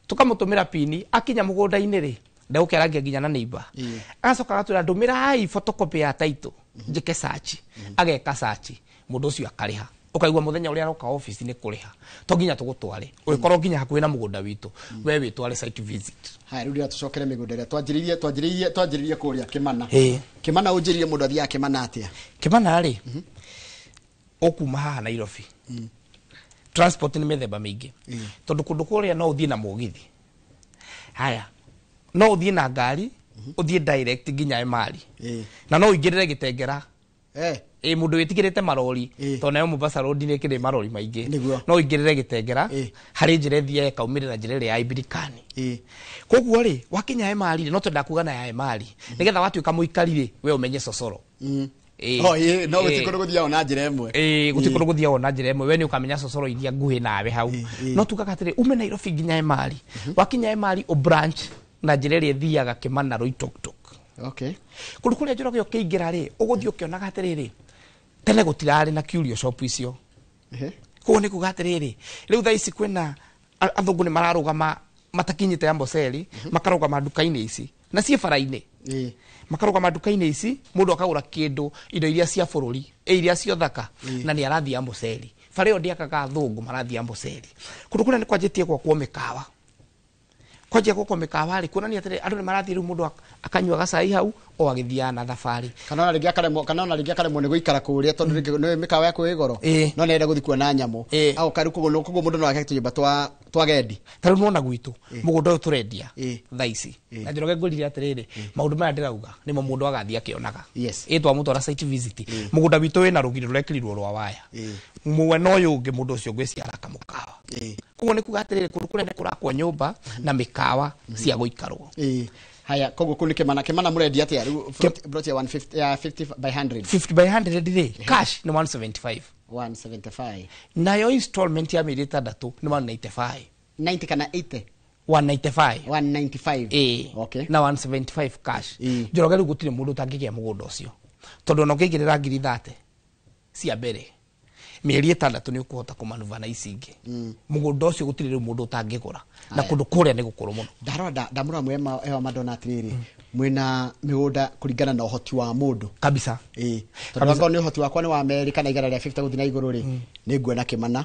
tukamutumira pini akinya mugunda-ini ri ndagukeragia nginya na neighbor agacoka atwira ndumira photocopy ya taito njike search ageka search mundu ucio akariha ukaigua muthenya uria aroka office ni kuriha to nginya tugutware ugikorwo nginya hakuhi na mugunda witu we witware site visit. Haya rudi tucokere migunda ria twanjiririe kuria Kimana. Kimana unjirie mundu athia Kimana atia? Kimana ri okuma haha Nairobi. Transport ni methemba mingi. Tondu kundu kuria no uthie na mugithi. Haya no uthie na ngari uthie direct nginya Emali. Na no uingirire Gitengera. Mundu witigirite marori to nayo Mombasa road ni kire marori maingi no uingirire Gitengera hari njire thie kaumirira njire ria Ibirikani. Koguo ri wakinya Emali no twenda kuga na ya Emali nigetha watuika muikari we umenye Sosoro. No gutikorwo guthia ona njira emwe. Gutikorwo guthia ona njira emwe we ni ukamenya Sosoro iria nguhi nawe hau. No tukaga atiri ume Nairobi nginya Emali wakinya Emali o branch na njira ria thiaga Kimana Roitoktok. Okay. Kundu kuria Njoroge ukiingira ri uguthio kionaga atiriri tene gutirari na curio shop icio. Ko ni kuga atiriri riu tha ici kwina athungu ni mararugama matakinyite Amboseli makarugama duka-ini ici na cie bara-ini. Makarugama duka-ini ici mundu akagura kindu indo iria cia bururi iria cio thaka na ni arathia Amboseli. Bara iyo ndiakaga athungu marathia Amboseli. Kundu kuria ni kwanjitie kwa mikawa. Kwaje goko mikawa ri kuonania atiri andu ni marathie ru mundu akanyua gacai hau o agithia na thabari kana ringi akaremwo ni guikara kuria tondu ni mikawa yako igoro no nenda guthi kuona nyamo au kari kugo mundu no akete tuyimba twa gendi taru nona gwitu mugunda uyu turendia thaici na Njoroge ngurire atiriri maundu maya ndirauga nimo mundu agathia kionaga itwa mutwara site visit mugunda witu wina rugiro rurekirirwo rwa waya mwena uyu ungi mundu ucio ngwiciara kamukawa kuo ni kuga atiriri kundu kuria kurakwa nyumba na mikawa cia guikarwo. Haya kogo kuni Kimana muredia atia brought ya 150 by 100 50 by 100 day cash ni 175 nayo installment ya miri tandatu ni 195 90 kana 80 195 okay na 175 cash. Njoroge riu gutire mundu tangigia mugunda ucio tondu no kigirira ngiri 30 cia mbere mieri itandatu ni ukuhota kumanuva na icingi mugunda ucio gutire riu mundu tangigura na kundu kuria ni gukuru muno. Ndamura mwema ewa madona atiriri mwina migunda kuringana na uhoti wa mundu kabisa. Tondu ni uhoti wakwa ni wa America na igara ria 50 guthi na iguru ri ni nguona Kimana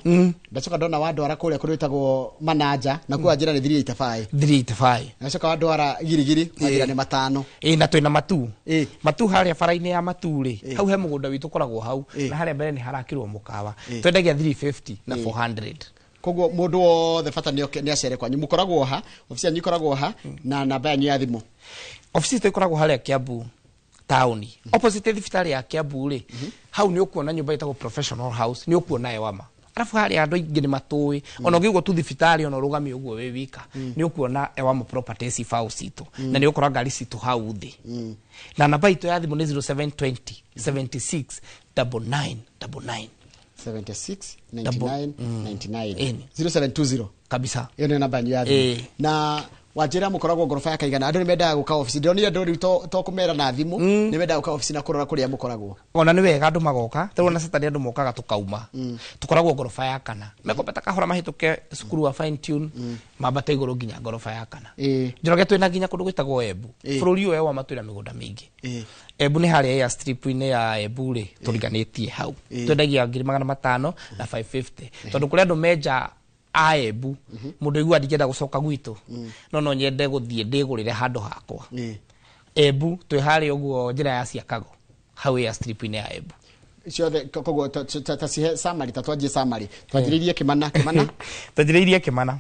ndacoka ndona wandwara kuria kuritagwo manager na kwa njira ni 385 ndacoka wandwara girigiri njira ni 5 na twina matu haria bara-ini ya matu ri hau he mugunda witu koragwo hau na haria mbere ni harakirwo mukawa twendagia 350 na 400. Koguo mundu wothe bata ni acere kwanyu mukoragwo ha ofisi yanyu ikoragwo ha na namba yanyu ya thimu. Ofisi tu ikoragwo haria Kiambu town opposite thibitari ya Kiambu ri hau ni ukuona nyumba itagwo professional house ni ukuona Ewama arafu haria andu aingi ni matui ona ngiguo tu thibitari ona rugami uguo we wika ni ukuona Ewama properties house itu na ni ukora ngari citu hau thi na namba itu ya thimu ni 0720 76 9999 76 99 99 0720 kabisa iyo ni namba ya thimu. Na wajira mukoragwo ngorofa ya kaigana andu ni mendaga guka office ndionire andu riu to kumera na thimu ni mendaga guka office na kurora kuria mukoragwo ona ni wega andu magoka tondũ na Saturday andu mokaga tukauma tukoragwo ngorofa ya kana mekombeta kahora mahituke cukuru wa fine tune mambata iguru nginya ngorofa ya kana. Njoroge twina nginya kundu gwitagwo Embu bururi uyu wa matwira migunda mingi Embu ni haria ya strip-ini ya Embu ri turiganitie hau twendagia 500 na 550 tondu kuria andu menja Embu mundu igua ndigenda gucoka gwitu no nyende guthie ndigurire handu hakwa Embu twi hari uguo njira ya Ciakago hau ya strip-ini ya Embu ciothe koguo tasihe samari tatwanjie samari twanjiririe Kimana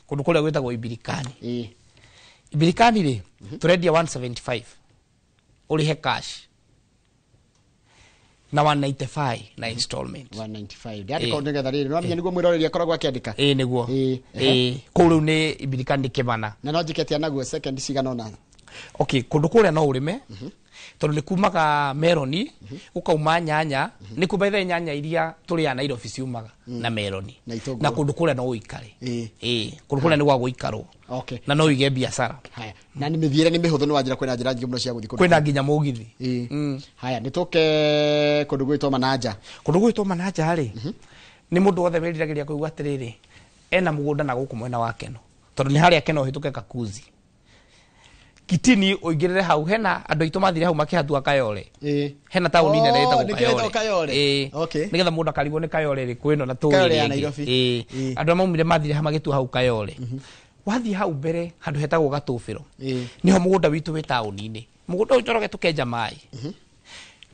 kundu kuria gwitagwo Ibirikani ri turendia 175 urihe cash na 195 na installment 195 ndiandika undegetha riri no amenya niguo mwiroreri akoragwo akiandika niguo kuru ni Ibirikani Kimana na no njiketia naguo second cigana ona okay kundu kuria no urime tondu ni kumaga meloni ukauma nyanya ni kubaitha nyanya iria turia Nairobi ciumaga na meloni na kundu kuria no uikare kundu kuria ni gwa guikarwo okay na no uige biashara. Haya na ni mithiere ni mihuthu ni wanjira kwina njira nyingi muno cia guthi kwina nginya mugithi haya nituke kundu gwitwo manaja hari ni mundu wothe wiriragiria kuigua atiriri ena mugunda na guku mwena wa Keno tondu ni haria Keno hituke Kakuzi Kitini oigirire hau hena andu aitu mathire hau makihatua Kayole hena tauni nene etagwo Kayole okay nigetha mundu akarigwo ni Kayole ri kwino na turi Kayole ya Nairobi andu maumire mathire ha magitua hau Kayole wathi hau mbere handu hetagwo Gatubiro niho mugunda witu wi tauni-ini mugunda uyu njoroge tukenja mai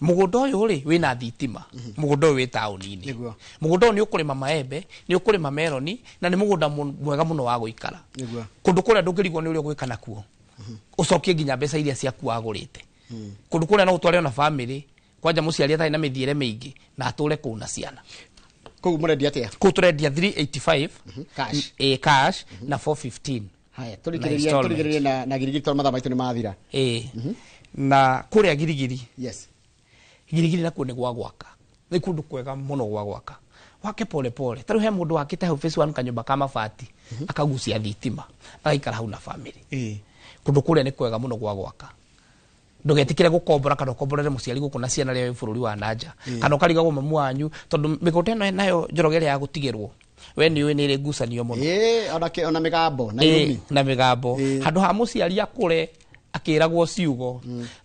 mugunda uyu ri wina thitima mugunda uyu wi tauni-ini mugunda uyu ni ukurima maembe ni ukurima meloni na ni mugunda mwega muno wa guikara kundu kuria ndungirigwo ni uria gwikana kuo ucokie nginya mbeca iria ciaku wagurite kundu kuria no utware na family kwanja muciari atari na mithiire mingi na ature ku na ciana ku murendia atia ku turendia 385 cash cash na 415 haya turigiririe na girigiri to mathaa maitu ni mathira na kuria girigiri yes girigiri na kuone gwa gwaka ni kundu kwega muno gwa gwaka wake pole pole taru he mundu wakite hau phase 1 kanyumba kama fati akagucia thitima agaikara hau na family kundu kuria ni kwega muno gwa gwaka ndugetikire gukombora kana ukomborere muciari guku na ciana ria bururi wa nanja kana ukarigagwo mamu wanyu tondu migunda ino nayo njorogere ya gutigirwo we ni ri ngucanio muno ona migambo na yumi na migambo handu ha muciari akure akiragwo ciugo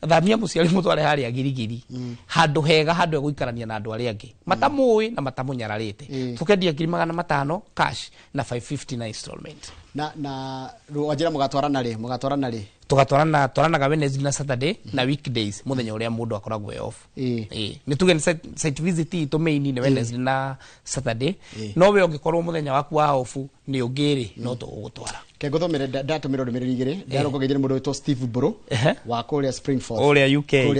thamia muciari mutware haria girigiri handu hega handu eguikarania na andu aria angi matamui na matamunyararite tukendia 500 cash na 550 na installment na wajira mugatwarana ri tugatwaranaga Wednesday na Saturday na weekdays muthenya uria mundu akoragwo off ni tuge site visit itu main ni Wednesday na Saturday no we ungikorwo muthenya waku wa off ni ungiri no tugutwara ke guthomere ndatumiro ndumiriri igiri ndarokogeithia mundu witwo Steve Bro wa kuria Springford kuria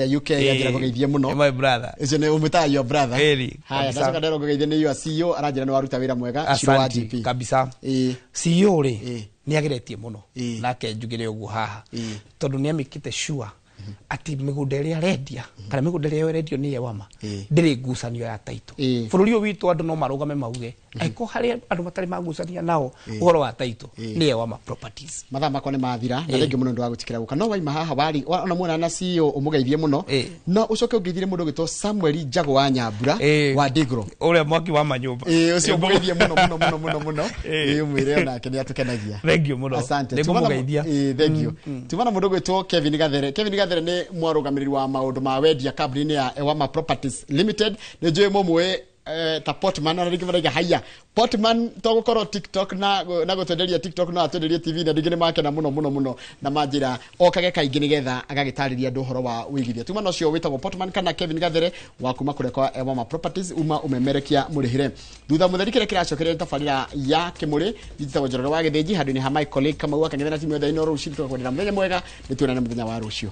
UK yanjira kugeithia muno my brother icio ni umita your brother haya ndacoka ndarokogeithia ni your CEO aranjira ni waruta wira mwega Shiro wa GP kabisa CEO ri ni ageretie muno nake njugire ugu haha tondu ni amikite sure ati migunda iria arendia kana migunda iria rendio ni Ewama ndiri ngucanio ya taito bururi witu andu no marugame mauge aiko hari andu matari magucania nao uhoro wa taito ni Ewama properties mathaa makwa ni mathira na thengi muno ndu wa gutikira guka no waima haha wari ona muona na CEO umugeithie muno no ucoke ungeithire mundu gitwo Samuel Njago wa Nyambura wa Digro uria mwaki wa manyumba ucio umugeithie muno umwire ona kenia tukenagia thank you muno asante ndimumugeithia thank you tumana mundu gitwo Kevin Gathere ni mwarugamiriri wa maundu ma wendia company ya Ewama Properties Limited ni njui mumwe ta Portman na ringi maraiga haya Portman to gukoro TikTok na gutwenderia TikTok na atwenderia TV na ndingine make na muno na majira okage kaingi nigetha agagitariria andu horo wa wigithia tuma no cio witagwo Portman kana Kevin Gathere wa kuma kurekwa Ewama Properties umemerekia murihire thutha mutherikire kiracokerera tafarira ya kimuri njitagwo Njoroge wa Githinji handu ni ha my colleague kama uwa kangethana timu yothe ino rucio tukwendera muthenya mwega nituonane muthenya wa rucio.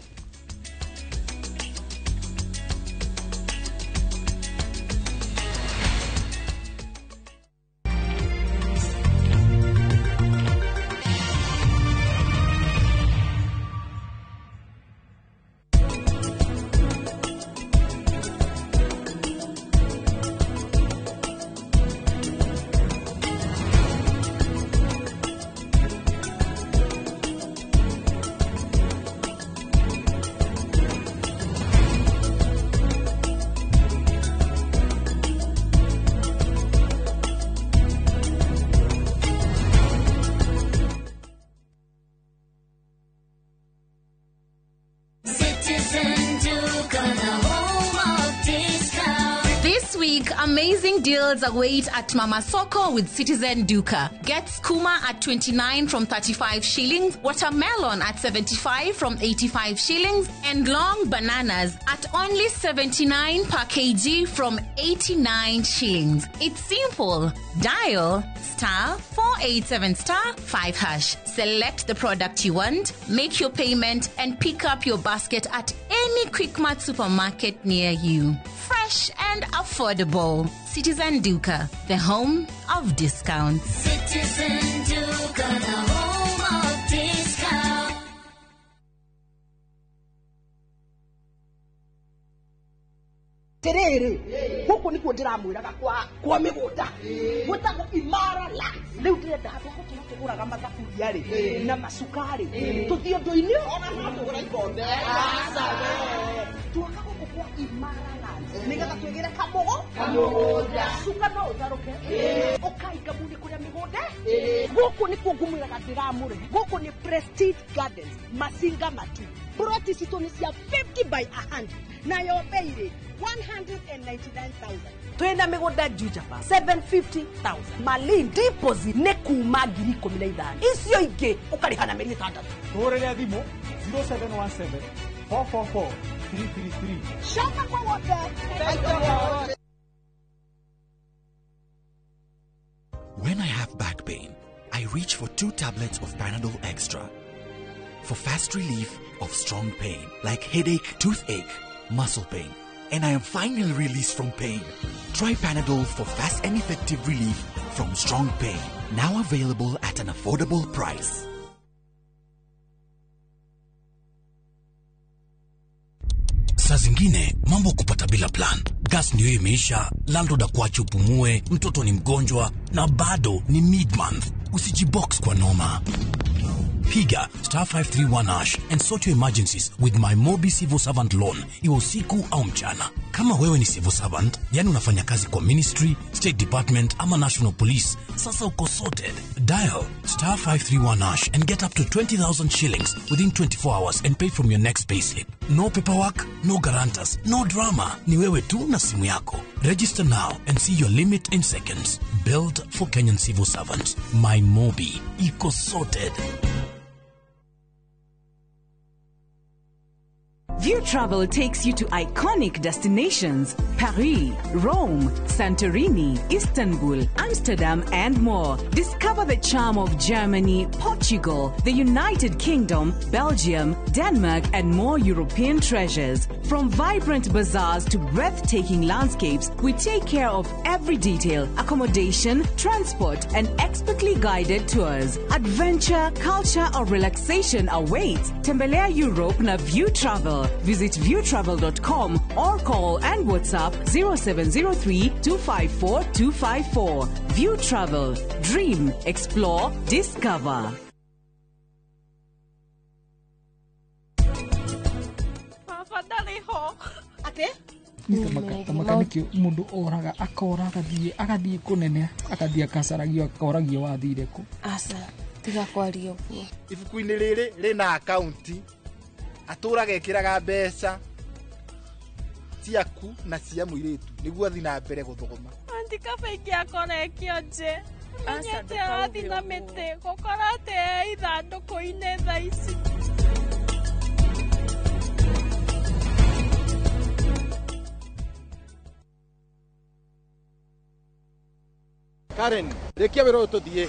Amazing deals await at Mama Soko with Citizen Duka. Get skuma at 29 from 35 shillings, watermelon at 75 from 85 shillings, and long bananas at only 79 per kg from 89 shillings. It's simple. Dial *487*5#. Select the product you want, make your payment, and pick up your basket at any Quickmart supermarket near you. Fresh and affordable. Citizen Duka, the home of discounts. Citizen Duka, the home of discounts. Terere huko niko ndiramwiraga kwa migunda gwetagwo Imara Land riu ndirenda handu tuguraga mathaburia ri na macukari tuthie ndu-ini ona no tugura ikombe twaka guku kwa Imara Land nigetha twigire kamugunda cuka no utharuke ukaiga muni kuria migunda guku nikuo ngumwiraga ndiramure guku ni Prestige Gardens Masinga Matu ploti citu ni cia 50 by 100 nayo bei 199,000 twina migunda Juja pa 750,000 Malin deposit ne kuma 15,000 icio ingi ukarihana meri 6 Torele thimo 0717 444 333 shaka kwa wote. When I have back pain, I reach for 2 tablets of Panadol Extra for fast relief of strong pain like headache, toothache, muscle pain, and I am finally released from pain. Try Panadol for fast and effective relief from strong pain. Now available at an affordable price. Saa zingine mambo kupata bila plan. Gas ndio imeisha, landlord akuache upumue, mtoto ni mgonjwa na bado ni mid-month. Usijibox kwa noma. Piga *531# and sort your emergencies with my Mobi Civil Servant Loan, iwe usiku au mchana. Kama wewe ni civil servant, yani unafanya kazi kwa ministry, state department ama national police, sasa uko sorted. Dial *531# and get up to 20,000 shillings within 24 hours and pay from your next payslip. No paperwork, no guarantors, no drama. Ni wewe tu na simu yako. Register now and see your limit in seconds. Built for Kenyan civil servants. My Mobi. Iko sorted. View Travel takes you to iconic destinations: Paris, Rome, Santorini, Istanbul, Amsterdam, and more. Discover the charm of Germany, Portugal, the United Kingdom, Belgium, Denmark, and more European treasures. From vibrant bazaars to breathtaking landscapes, we take care of every detail: accommodation, transport, and expertly guided tours. Adventure, culture, or relaxation awaits. Tembelea Europe na View Travel. Visit viewtravel.com or call and WhatsApp 0703 254 254. View Travel. Dream, explore, discover. Tafadhali ho. Ate? Nikamakanikia mundu oraga akora agathie kunene agathie akacaragia akoragio wathire ku asa tiga kwaria uguo ibuku-ini riri rina akaunti aturaga ekiraga mbeca ciaku na cia muiritu niguo athi na mbere guthoma andika bengi akora ekionje menyete athi na mite gokorate ithanduku-ini tha ici Karen, rekia wero tuthie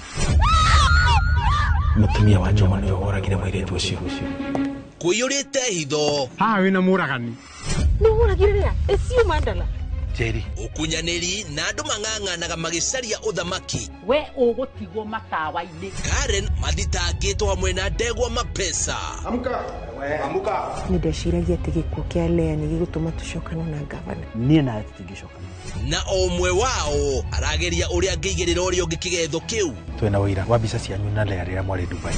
mutumia wa Joma ndio oragire muiritu ucio kuyurite hitho haha wina muragani ni uragire ria eci mandala Jerry ukunyaniri na andu mang'ang'anaga magicaria uthamaki we ugutigwo matawa-ini Karen mathitangitwo hamwe na ndegwa mapesa amuka nindeciragia ati gikuo kia Lea ni gigutuma tucokana na gavana nie na tutingicokana na omwe wao arageria uria ngigirira uria ungikigetho kiu twena wira wa mbica cianyu na Lea rira mwari Dubai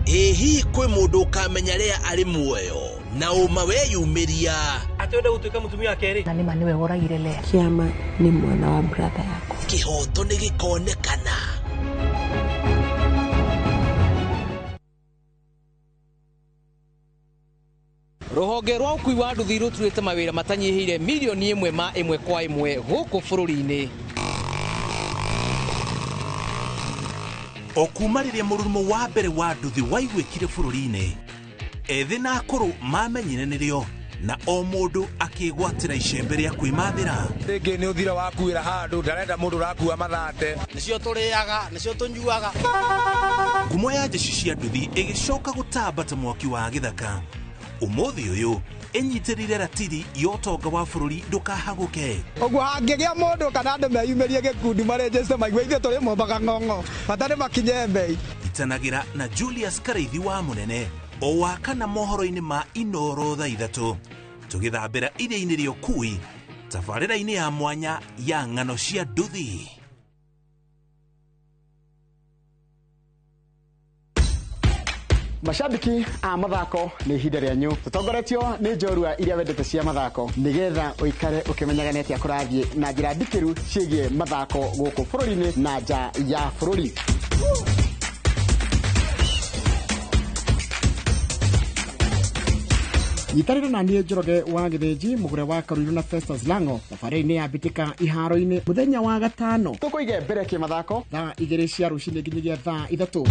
ehi kwi mundu ukamenya Lea ari muoyo na uma weyumiria atwenda gutuika mutumia wa keri na nima niwe uragire Lea kiama ni mwana wa brother yako kihoto ni gikonekana Ruhonge rwa ukui wa nduthi ruturite mawira matanyihire milioni 1 ma 1 kwa 1 guku bururi-ini okumariria murumo wa mbere wa nduthi waigwikire bururi-ini ethi na akuru mamenyire nirio na o mundu akigwatira icembe ria kwimathira ringi ni uthira wakuira handu ndarenda mundu rakua mathate nicio turiaga nicio tunyuaga ngumo ya jeshi cia nduthi igicoka gutambata mwaki wa githaka umuthi uyu enyitirire ratiri yotonga wa bururi ndukahaguke oguo hangigia mundu kana andu meyumirie gikundi marejeste maigua ithe turi mombaga ng'ong'o batari makinye mbei itanagira na Julius Kareithi wa munene o wakana mohoro-ini ma Inoro thaa 3 tugithambira iria-ini ria ukui tabarĩra-ini ya mwanya ya ng'ano cia nduthi. Mashabiki a mathako nĩ ihinda rĩanyu tũtongoretio nĩ njorua iria wendete cia mathako nĩgetha ũikare ũkĩmenyaga nĩ atĩa kũrathiĩ na njĩra ndikĩru ciĩgiĩ mathako gũkũ bũrũri-inĩ na nja ya bũrũri. Nyitanĩra na niĩ Njoroge wa Gĩthĩnji mũgũre wa Karuiru na Festus Lango thabarĩ-inĩ ya mbĩtĩka iharo-inĩ mũthenya wa gatano tũkũige mbere kĩmathako thaa 2 cia rũcinĩ nginyagia thaa 3.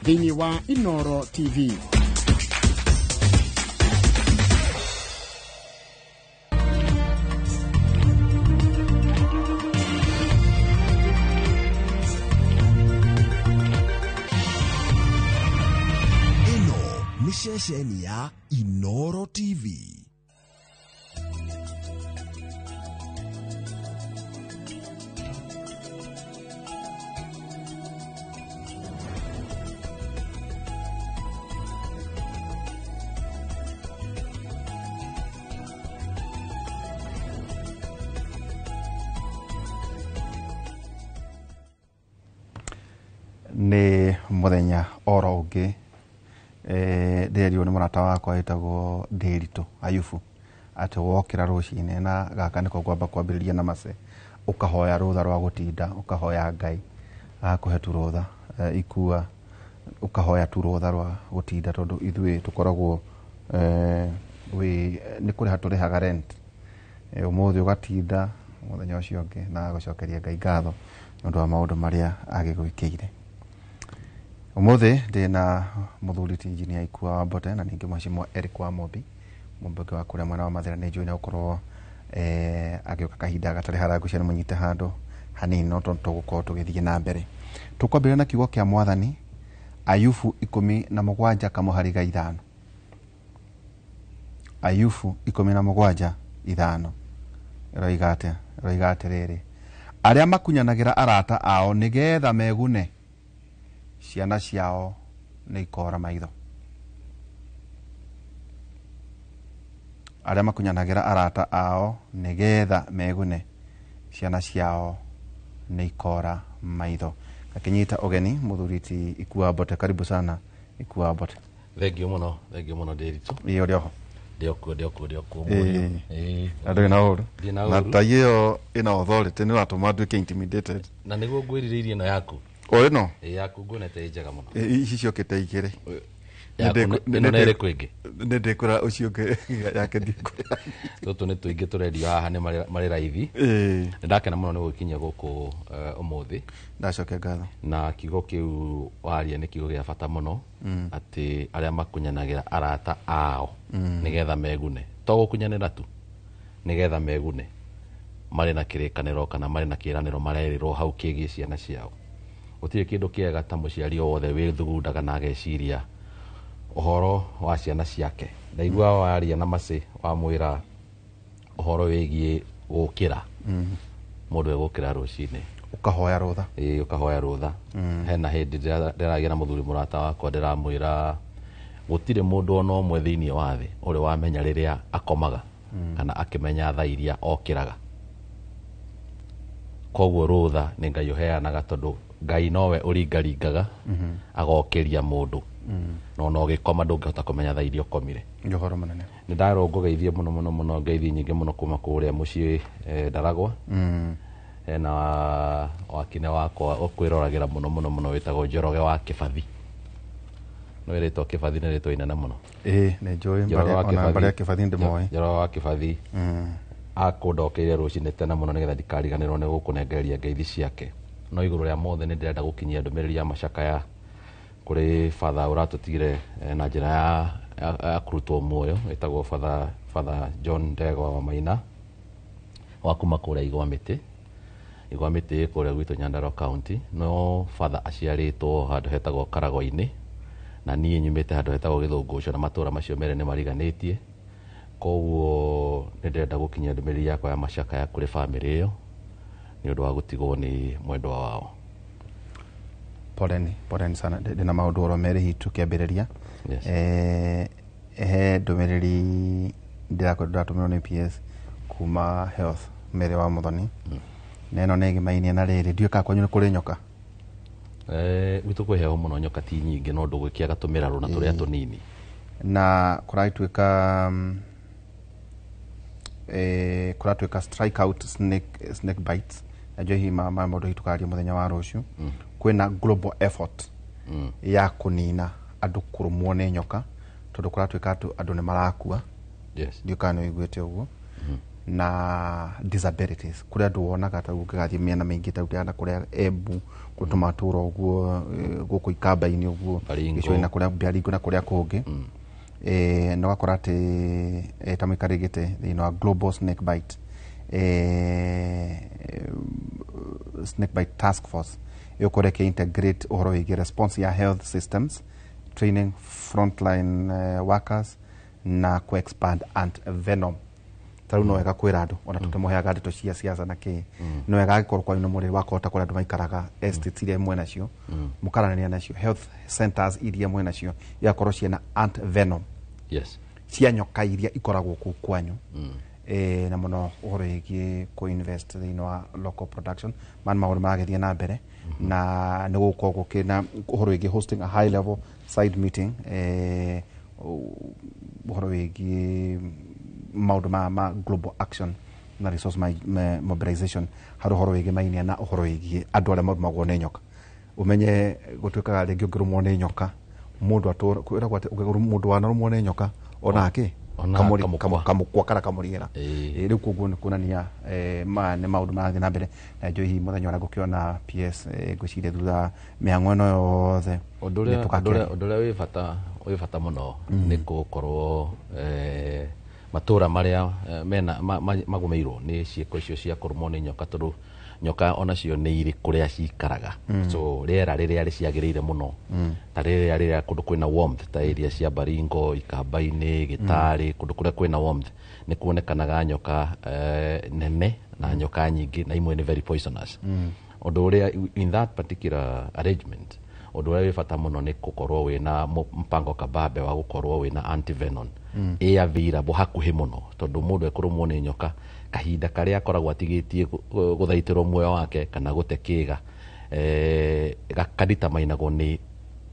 Thĩinĩ wa Inoro TV. Ceceni ya Inoro TV. Nĩ mũthenya oro ũngĩ nderio nĩ mũrata wakwa wĩtagwo Ndĩritũ Ayubu atĩ wokĩra rũcinĩ na gaka nĩko kwamba kwambĩrĩria na mace ũkahoya rũtha rwa gũtinda ũkahoya Ngai akũhe tu rũtha ikua ũkahoya tu rũtha rwa gũtinda tondũ ithuĩ tũkoragwo nĩ kũrĩha tũrĩhaga rent ũmũthĩ ũgatinda mũthenya ũcio ũngĩ na gũcokeria Ngai ngatho nĩ ũndũ wa maũndũ marĩa agĩgwĩkĩire. Ũmũthĩ ndĩna mũthuri ti Engineer Ikua Wambote na ningĩ Mheshimiwa Eric Wamombi mũmbunge wa kũrĩa mwena wa Mathĩra. Nĩ njũĩ nĩ gũkorwo agĩũka kahinda gatarĩ haraihu cia mũnyite handũ hanini no tũgũkorwo tũgĩthiĩ na mbere. Tũkwambĩrĩria na kiugo kĩa Mwathani Ayubu 17:5. Ayubu 17:5 roiga atĩrĩrĩ, arĩa makunyanagĩra arata ao nĩgetha megune ciana ciao nĩ ikora maitho. Arĩa makunyanagĩra arata ao nĩgetha megune ciana ciao nĩ ikora maitho. Akinyita ũgeni mũthuri ti Ikua Wambote. Karibu sana Ikua Wambote. Thengiũ mũno Ndĩritũ. Ĩyo rĩoho. Ndĩokuo. Andũ na ũru. Na ta ĩyo ĩna authority nĩ ratũma nduĩke intimidated. Na nĩguo ngwĩrirĩirie ĩno yaku. Ĩno? Yaku nguonete njega mũno. Ici ciokĩte igĩrĩ. Ĩno nĩ ĩrĩkũ ĩngĩ? Nĩ ndĩkũra ũcio ũngĩ yake ndĩkũra. Tũtũ nĩ tũingĩ tũrendio haha nĩ marĩ raithi. Nĩ ndakena mũno nĩ gũkinyia gũkũ ũmũthĩ. Ndacokia ngatho. Na kiugo kĩu waria nĩ kiugo gĩa bata mũno atĩ arĩa makunyanagĩra arata ao nĩgetha megune. To gũkunyanĩra tu nĩgetha megune. Marĩ na kĩrĩkanĩro kana marĩ na kĩĩranĩro marerĩrwo hau kĩgiĩ ciana ciao. Gũtirĩ kĩndũ kĩega ta mũciari o wothe wĩthugundaga na ageciria ũhoro wa ciana ciake. Ndaigua waria na mace wamwĩra ũhoro wĩgiĩ gũkĩra. Mũndũ egũkĩra rũcinĩ ũkahoya rũtha. Ũkahoya rũtha. Hena hĩndĩ ndĩragia na mũthuri mũrata wakwa ndĩramwĩra gũtirĩ mũndũ ona ũmwe thĩinĩ wa thĩ ũrĩ wamenya rĩrĩa akomaga kana akĩmenya thaa iria okĩraga. Koguo rũtha nĩ Ngai ũheanaga tondũ Ngai nowe ũringaringaga agokĩria mũndũ. No ũgĩkoma ndũngĩhota kũmenya thaa iria ũkomire. Njohoro mũnene. Nĩ ndarongũgeithie mũno ngeithi nyingĩ mũno kuma kũrĩa mũciĩ Ndaragwa. Na wakine wakwa ũkwĩroragĩra mũno wĩtagwo Njoroge wa Kĩbathi. No ĩrĩtwo Kĩbathi nĩ rĩtwa inene mũno. Nĩ njũĩ ona barĩa Kĩbathi ndĩmoĩ. Njoroge wa Kĩbathi akũndokeire rũcinĩ tene mũno nĩgetha ndikariganĩrwo nĩ gũkũnengereria ngeithi ciake. No igũrũ rĩa mothe nĩ ndĩrenda gũkinyia ndũmĩrĩri ya macakaya kũrĩ father ũratũtigire na njĩra ya kũrutwo muoyo wĩtagwo father John Ndegwa wa Maina wa kuma kũrĩa Igwa Mĩtĩ kũrĩa gwitũ Nyandarua County. No father aciarĩtwo handũ hetagwo Karagwa-inĩ na niĩ nyumĩte handũ hetagwo Gĩthũngũcio na matũũra macio merĩ nĩ mariganĩtie. Koguo nĩ ndĩrenda gũkinyia ndũmĩrĩri yakwa ya macakaya kũrĩ famĩlĩ ĩyo nĩ ũndũ wa gũtigwo nĩ mwendwa wao. Poleni sana. Ndĩna maũndũ oro merĩ hitu kĩambĩrĩria. He ndũmĩrĩri ndiratumiro ni PS kuma health mere wa muthoni neno negi mainia na riri ndiuka kwanyu kuri nyoka witu kweheo muno nyoka ti nyingi no ndugukiaga tumiraro na turia tunini na kuratuika kuratuika strike out snake bites najua hii maundu hitukaria muthenya wa rucio kwina global effort ya kunina andu kurumwo ni nyoka tondu kuratuika andu ni marakua ndiuka no igwete uguo na disabilities kuria andu wonaga ta ukigathie miena mingi ta utiana kuria Embu kutumatura uguo guku Ikamba-ini uguo icio na kuria Baringo na kuria kungi no gakora ati tamwikarigite thini wa global snake bite task force yokore ke integrate uhoro wigi response ya health systems training frontline workers na ku expand antivenom taru no wega kwira andu ona tutemuheaga ndeto cia siasa na ki no wega gikorwo kwa ino muri wakota kuria andu maikaraga estates iria imwe nacio mukaranania nacio health centers iria imwe nacio yakorwo ciena antivenom cia nyoka iria ikoragwo ku kwanyu na muno uhoro wigi ku invest thini wa local production man maundu magethie na mbere na ni gukorwo kina uhoro wigi hosting a high level side meeting uhoro wigi maundu ma global action na resource mobilization haru horo wigi mainia na uhoro wigi andu aria magwo ni nyoka umenye gutuikaga ringi ungirumwo ni nyoka mundu atura kwira gwate mundu wanarumwo ni nyoka onake kamukwa kara kamuriera riu kuguo ni kunania ni maundu marathie na mbere na njo hihi muthenya uria gukiona PS nguciria thutha mihango ino yothe undu uria wi bata muno ni gukorwo matura maria mena magumeirwo ni ciiko icio cia kurumwo ni nyoka tondu nyoka onacio ni iri kuria cikaraga so riera riria riciagirire muno ta riria kundu kwina warmth ta area cia Baringo Ikamba-ini Gitari kundu kuria kwina warmth ni kuonekanaga nyoka nene na nyoka nyingi na imwe ni very poisonous undu uria in that particular arrangement undu uria wi bata muno ni gukorwo wina mpango kabambe wa gukorwo wina antivenom available hakuhi muno tondu mundu ekurumwo ni nyoka kahinda karia akoragwo atigitie guthaitirwo muoyo wake kana gute kiga gakaditamainagwo ni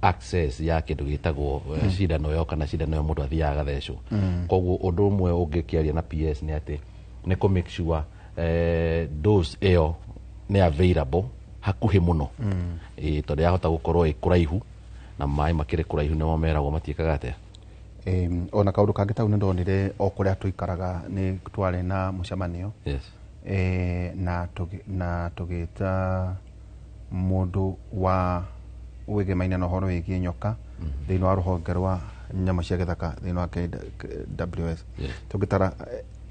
access ya kindu gitagwo cindano yo kana cindano yo mundu athiaga gathecwo koguo undu umwe ungikiaria na PS ni ati ni ku make sure dose iyo ni available hakuhi muno tondu yahota gukorwo ikuraihu na mai makire kuraihu no meragwo matiekaga atia ona kaundu kangi tau ndonire o kuria tuikaraga ni tware na mucemanio na tugita mundu wa wige maina no horo wigi nyoka thini wa ruhonge rwa nyama cia githaka thini wa KWS tugitara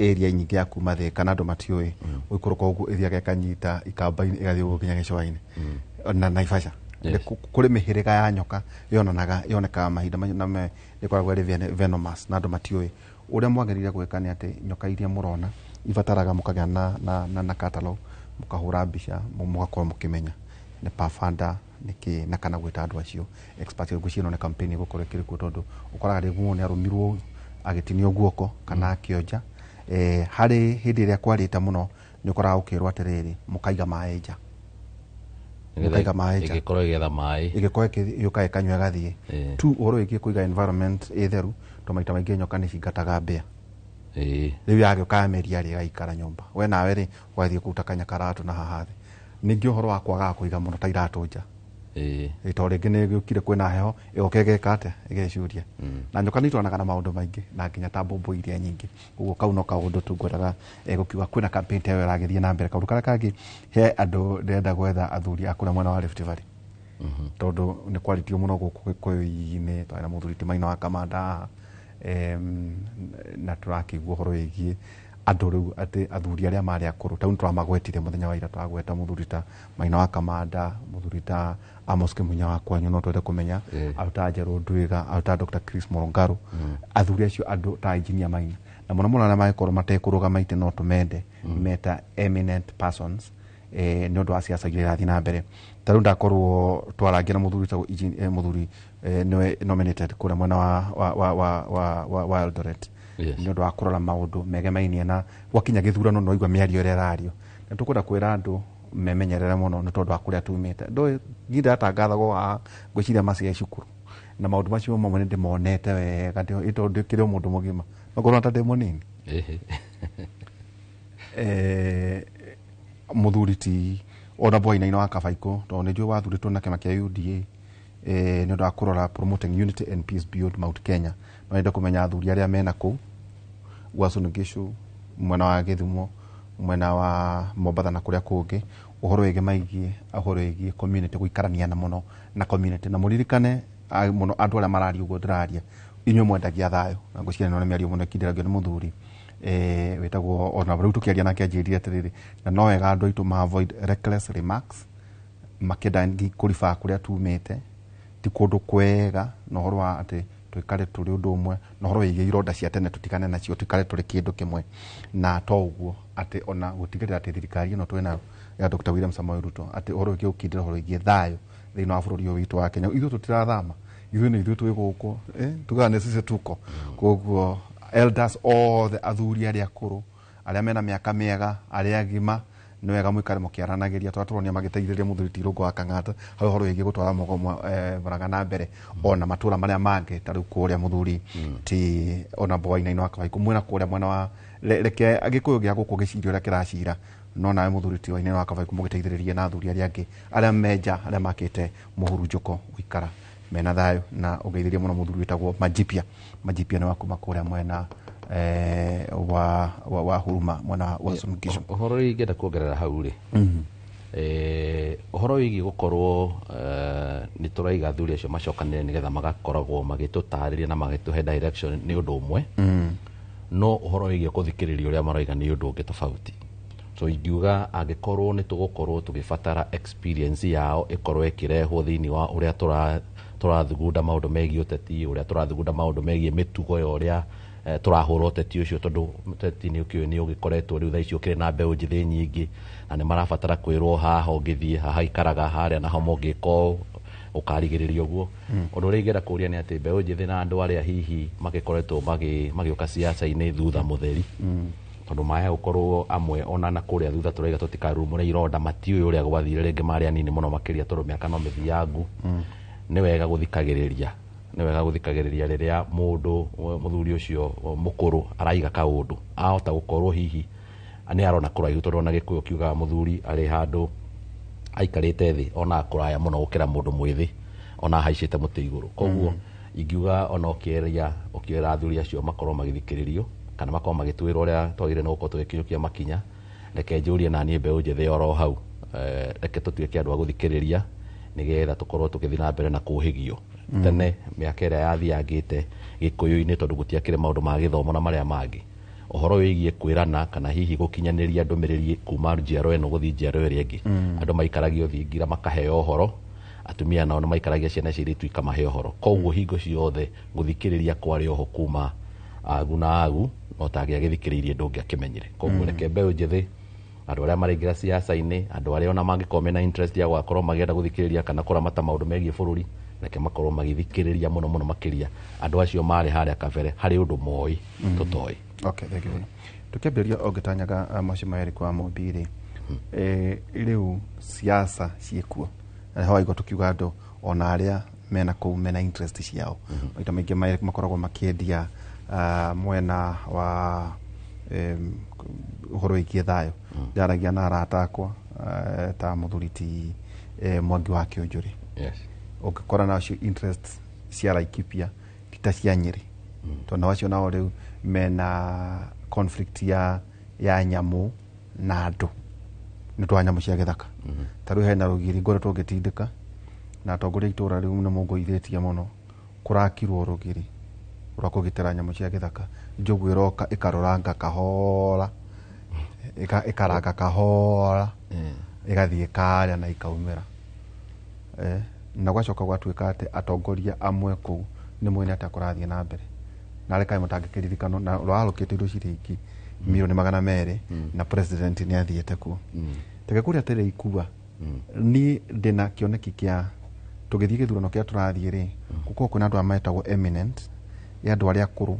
area nyingi ya kuma Thika na andu matiui uikuruka ugu ithiaga ikanyita Ikamba-ini igathie gukinya Gicua-ini na Naivasha kuri mihiriga ya nyoka yonekaga mahinda na ikoragwo iri venomous na andu matiui uria mwagirire gwika ni ati nyoka iria murona ibataraga mukagea na catalog mukahura mbica mugakorwo mukimenya ni pafanda niki na kana gwita andu acio expert gucino na campaign gukorwo kiriku tondu ukoraga riguo ni arumirwo agitinio guoko kana akionja hari hindi iria kwarita muno ni ukoraga ukirwa atiriri mukaiga maeja mukaiga maeja igikorwo igetha mai igikorwo yuka ikanywa gathie tu uhoro wigi kuiga environment itheru to maita maingi nyoka ni cingataga mbia riu yagioka meria ri gaikara nyumba we nawe ri wathie kuruta kanyakaratu na hahathi ningi uhoro wa kwaga kuiga muno ta iratunja ito ringi ni giukire kwina heho igokegeka ate igeciuria na nyoka ni twana kana maundu maingi na nginya ta mbombo iria nyingi uguo kau no kaundu tungwetaga gukiuga kwina campaign ta iragithie na mbere kaundu kangĩ he andu ndenda gwetha athuri akura mwena wa Rift Valley tondu ni kwalitio muno guku Gikuyu-ini twana muthuri ti Maina wa Kamanda na turakigua uhoro wigie andu riu ati athuri aria mari akuru tau turamagwetire muthenya wa ira twagweta muthuri ta Maina wa Kamanda muthuri ta Amos Kimunya wa kwanyu no twende kumenya aruta Njeru Ndwiga aruta Dr. Chris Morongaru athuri acio andu ta engineer Maina na muno na maikoro matekuruga maite no tumende meta eminent persons ni undu wa siasa iria irathie na mbere taru ndakorwo twarangira muthuri ta muthuri no nominated kura mwena wa Eldoret nĩ ũndũ wa kũrora maũndũ megemainie na gwakinya gĩthurano no igua mĩario ĩrĩa ĩrario. Na tũkwenda kwĩra andũ memenyerere mũno nĩ tondũ wa kũrĩa tumĩte. Ndũĩ nginda atangathagwo haha ngwĩciria maciari cukuru na maũndũ macio mamwe nĩ ndĩmonete wega tondũ kĩrĩ o mũndũ mũgima ngorwo ta ndĩ mũnini. Mũthuri ti ona Bwainaina wa Kabaiko tondũ nĩ njũĩ wathurĩtwo na kĩama kĩa UDA nĩ ũndũ wa kũrora promoting unity and peace beyond Mount Kenya. No nyende kũmenya athuri arĩa mena kũu Uasin Gishu, mwena wa Gĩthumo, mwena wa Mombatha na kũrĩa kũngĩ, ũhoro wĩgiĩ community gũikarania na mũno na community, na mũririkane mũno andũ arĩa mararia ũguo ndĩraria inyuĩ mwendagia thayũ, na ngwĩciria nĩ mĩario mũno ĩkindĩragio nĩ mũthuri wĩtagwo ona rĩu tũkĩaria nake anjĩrire atĩrĩrĩ, na no wega andũ aitũ ma avoid reckless remarks makĩenda kũriba kũrĩa tumĩte ti kũndũ kwega, na ũhoro wa atĩ twĩkare tũrĩ ũndũ ũmwe, na ũhoro wĩgiĩ ironda cia tene tũtikane nacio, twĩkare tũrĩ kĩndũ kĩmwe, na to ũguo atĩ ona gũtigĩrĩra atĩ thirikari ĩno twĩnayo ya Dr. William Samoei Ruto atĩ ũhoro wĩgiĩ gũkindĩra ũhoro wĩgiĩ thayũ thĩinĩ wa bũrũri ũyũ witũ wa Kenya. Ithuĩ tũtirathama, ithuĩ twĩ gũkũ tugaga nĩ sisi tuko. Koguo elders othe, athuri arĩa akũrũ, arĩa mena mĩaka mĩega, arĩa agima, nĩ wega mũikare mũkĩaranagĩria twatũronia magĩteithĩrĩria mũthuri ti Irũngũ wa Kang'ata harĩ ũhoro wĩgiĩ gũtwara Murang'a na mbere ona matũra marĩa mangĩ ta rĩu kũrĩa mũthuri ti ona Bwainaina wa Kabaiko mwena kũrĩa mwena wa reke Gĩkũyũ gĩa gũkũ gĩcirio ũrĩa kĩracira, no nawe mũthuri ti Wainaina wa Kabaiko mũgĩteithĩrĩrie na athuri arĩa angĩ arĩa menja arĩa makĩte Mũhuru Njoko gũikara mena thayũ, na ũgeithĩrie mũno mũthuri wĩtagwo Majipia nĩ wa kuma kũrĩa mwena wa Huruma mwena wa Uasin Gishu. Ũhoro ingĩenda kuongerera hau rĩ, ũhoro wĩgiĩ gũkorwo nĩ tũraiga athuri acio macokanĩre nĩgetha magakoragwo magĩtũtarĩria na magĩtũhe direction nĩ ũndũ ũmwe, no ũhoro wĩgiĩ gũthikĩrĩria ũrĩa maraiga nĩ ũndũ ũngĩ tofauti. So ingiuga angĩkorwo nĩ tũgũkorwo tũgĩbatara experience yao ĩkorwo ĩkĩrehwo thĩinĩ wa ũrĩa tũrathugunda maũndũ megiĩ ũteti, ũrĩa tũrathugunda maũndũ megiĩ mĩtugo ya ũrĩa tũrahũra ũteti ũcio, tondũ ũteti nĩ ũgĩkoretwo rĩu thaa ici ũkĩrĩ na mbeũ njĩthĩ nyingĩ na nĩ marabatara kwĩrwo haha ũngĩthiĩ haha ikaraga harĩa na hamo ũngĩka ũkarigĩrĩria ũguo. Ũndũ ũrĩa ingĩenda kũria nĩ atĩ mbeũ njĩthĩ na andũ arĩa hihi magĩkoretwo magĩũka siasa-inĩ thutha mũtheri, tondũ maya gũkorwo amwe ona na kũrĩa thutha tũraiga tũtikarumũre ironda matiũĩ ũrĩa gwathire, rĩngĩ marĩ anini mũno makĩria tondũ mĩaka no mĩthiangu. Nĩ wega gũthikagĩrĩria rĩrĩa mũndũ mũthuri ũcio mũkũrũ araiga kaũndũ, ahota gũkorwo hihi nĩ arona kũraihu, tondũ ona Gĩkũyũ kiugaga mũthuri arĩ handũ aikarĩte thĩ ona kũraya mũno gũkĩra mũndũ mwĩthĩ ona haicĩte mũtĩ igũrũ. Koguo ingiuga ona ũkĩera athuri acio makorwo magĩthikĩrĩrio kana makorwo magĩtwĩra ũrĩa twagĩrĩire nĩ gũkorwo tũgĩkinyũkia makinya. Reke njũrie na niĩ mbeũ njĩthĩ oro hau, reke tũtuĩke andũ a gũthikĩrĩria nĩgetha tũkorwo tũgĩthiĩ na mbere na kũhĩgio. Tene mĩaka ĩrĩa yathiangĩte Gĩkũyũ-inĩ tondũ gũtiakĩrĩ maũndũ ma gĩthomo na marĩa mangĩ, ũhoro wĩgiĩ kwĩrana kana hihi gũkinyanĩria ndũmĩrĩri kuma njiaro ĩno gũthiĩ njiaro ĩrĩa ĩngĩ, andũ maikaragio thingira makaheo ũhoro, atumia nao nĩ maikaragia ciana cia airĩtu ikamahe ũhoro. Koguo hingo ciothe gũthikĩrĩria kwarĩ oho kuma agu na agu, no tangĩagĩthikĩrĩirie ndũngĩakĩmenyire. Koguo reke mbeũ njĩthĩ, andũ arĩa maraingĩra siasa-inĩ, andũ arĩa ona mangĩkorwo mena interest ya gũkorwo magĩenda gũthikĩrĩria kana kũramata maũndũ megiĩ bũrũri, reke makorwo magĩthikĩrĩria mũno mũno makĩria andũ acio marĩ harĩa kabere harĩ ũndũ moĩ tũtoĩ. Okay, thank you. Tukĩambĩrĩria ũngĩtanyaga Macio Maeri kwa mũmbirĩ, rĩu siasa ciĩkuo, na ho igwa tukiuga andũ ona arĩa mena kũu mena interest ciao, maita maingĩ makoragwo makĩendia mwena wa ũhoro wĩgiĩ thayũ. Ndaragia na arata akwa ta mũthuri ti Mwangi wa Kĩũnjũrĩ, ũngĩkora nacio interest cia Laikipia ti ta cia Nyĩrĩ, tondũ acio nao rĩu mena conflict ya nyamũ na andũ nĩ twa nyamũ cia gĩthaka. Ta rĩu hena rũgiri ngoretwo ngĩtindĩka na atongoria itũra rĩu nĩ mũngũithĩtie mũno, kũrakirwo rũgiri rwa kũgitĩra nyamũ cia gĩthaka. Njogu ĩroka ĩkaroranga kahora, ĩkaranga kahora, ĩgathiĩ karĩa na ikaumĩra. Na gwacoka gwatuĩka atĩ atongoria amwe kũu nĩ mwene atĩ kũrathiĩ na mbere, na rekaĩ mũtangĩkĩririkano na rwarũkĩte indo ciringi milioni 200 na president nĩ athiĩte kuo. Teke kũrĩa tĩrĩ ikua ni ndĩna kĩoneki kĩa tũgĩthiĩ gĩthurano kĩa tũrathiĩ rĩ, gũkorwo kwĩna andũ metagwo eminent ya andu aria akuru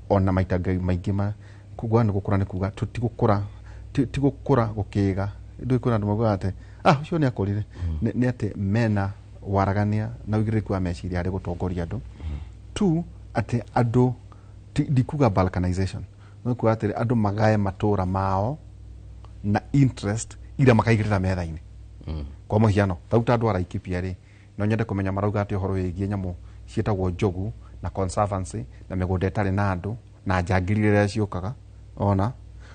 ona maita maingi ma kugwa ni gukura ni kuga tigukura gukiga ndu kuna andu mabuga ate ucio ni akurire ni ate mena waragania na wigiriku wa meciria ari gutongoria andu tu ate andu dikuga balkanization no kuga ate andu magae matura mao na interest ira makaigirira metha-ini kwa muhiano tauta andu araikipia ri no nyende kumenya marauga ati horo wigie nyamu cietagwo njogu na conservancy na migunda itari na andu na njangiri iria ciukaga ona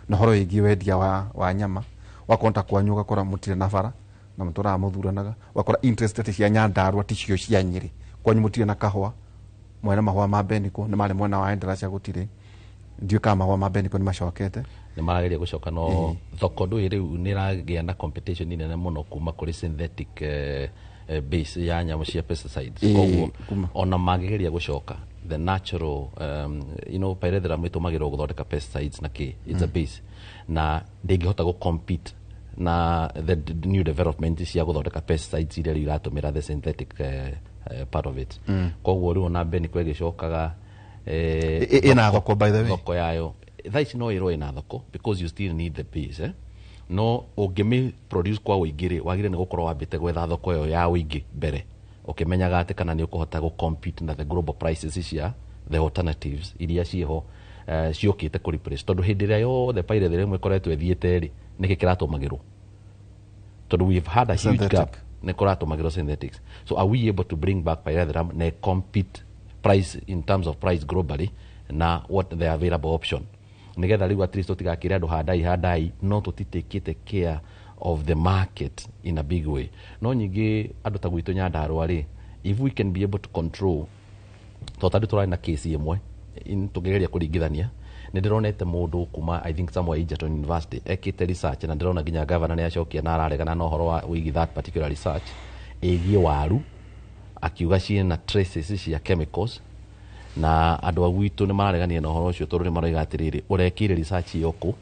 na horo wigie wendia wa nyama wakonta kwanyuga kora mutire na bara na mutura muthuranaga wakora interest cia Nyandarua ticio cia Nyeri kwanyu mutire na kahwa mwena mahwa ma Beniko ni mari mwena wa Endera cia gutire ndio kama mahwa ma Beniko ni macokete ni marageria gucoka no thoko ndu riu ni ragia na competition nene muno kuma kuri synthetic base ya nyama cia pesticides koguo ona magigeria gucoka the natural pyrethrum itumagirwo guthondeka pesticides na it's a base na ndingihota go compete na the new development cia guthondeka pesticides iria iratumira the synthetic part of it koguo riu na Beniko igicokaga ina thoko by the way thoko yayo thaici no iro ina thoko because you still need the base no ungimi produce kwa uingire wagire ni gukorwo wambite gwetha thoko yo ya uingi mbere ukimenyaga ati kana ni ukuhota go compete na the global prices cia the alternatives iria ciho ciokite ku replace tondu hindi ria yo the pyrethrum ikoretwe thiete ri niki kiratumagirwo tondu we've had a huge gap ni kuratumagirwo synthetics so are we able to bring back pyrethrum na compete price in terms of price globally na what the available option nigetha riu at least tutigakire andu handai no tutitekete care of the market in a big way no nyingi andu ta gwitu Nyandarua ri if we can be able to control totadu turai na case imwe in tugereria kuringithania ni ndironete mundu kuma I think somewhere Egerton University ekite research na ndirona ginya governor ni acokia na araregana na uhoro wa wigi that particular research egie waru akiuga ciina traces cia chemicals na andu agwitu ni mararegania na uhoro ucio tondu ni maroiga atiriri urekire research yoku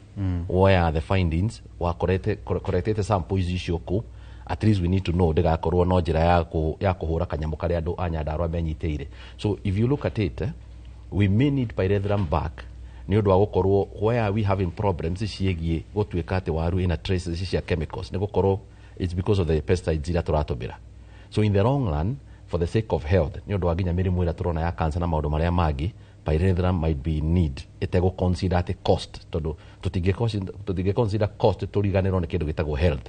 where are the findings wa corrected samples icio ku at least we need to know ndigakorwo no njira ya kuhura kanyamu kari andu a Nyandarua menyiteire so if you look at it we may need pyrethrum back ni undu wa gukorwo where are we having problems ciegie gutuika ati waru ina traces cia chemicals ni gukorwo it's because of the pesticides ira turatumira so in the long run for the sake of health ni undu wa ginya mirimu ira turona ya cancer na maundu maria mangi pyrethrum might be need itego consider at cost tondu tutige consider cost turiganirwo ni kindu gitagwo health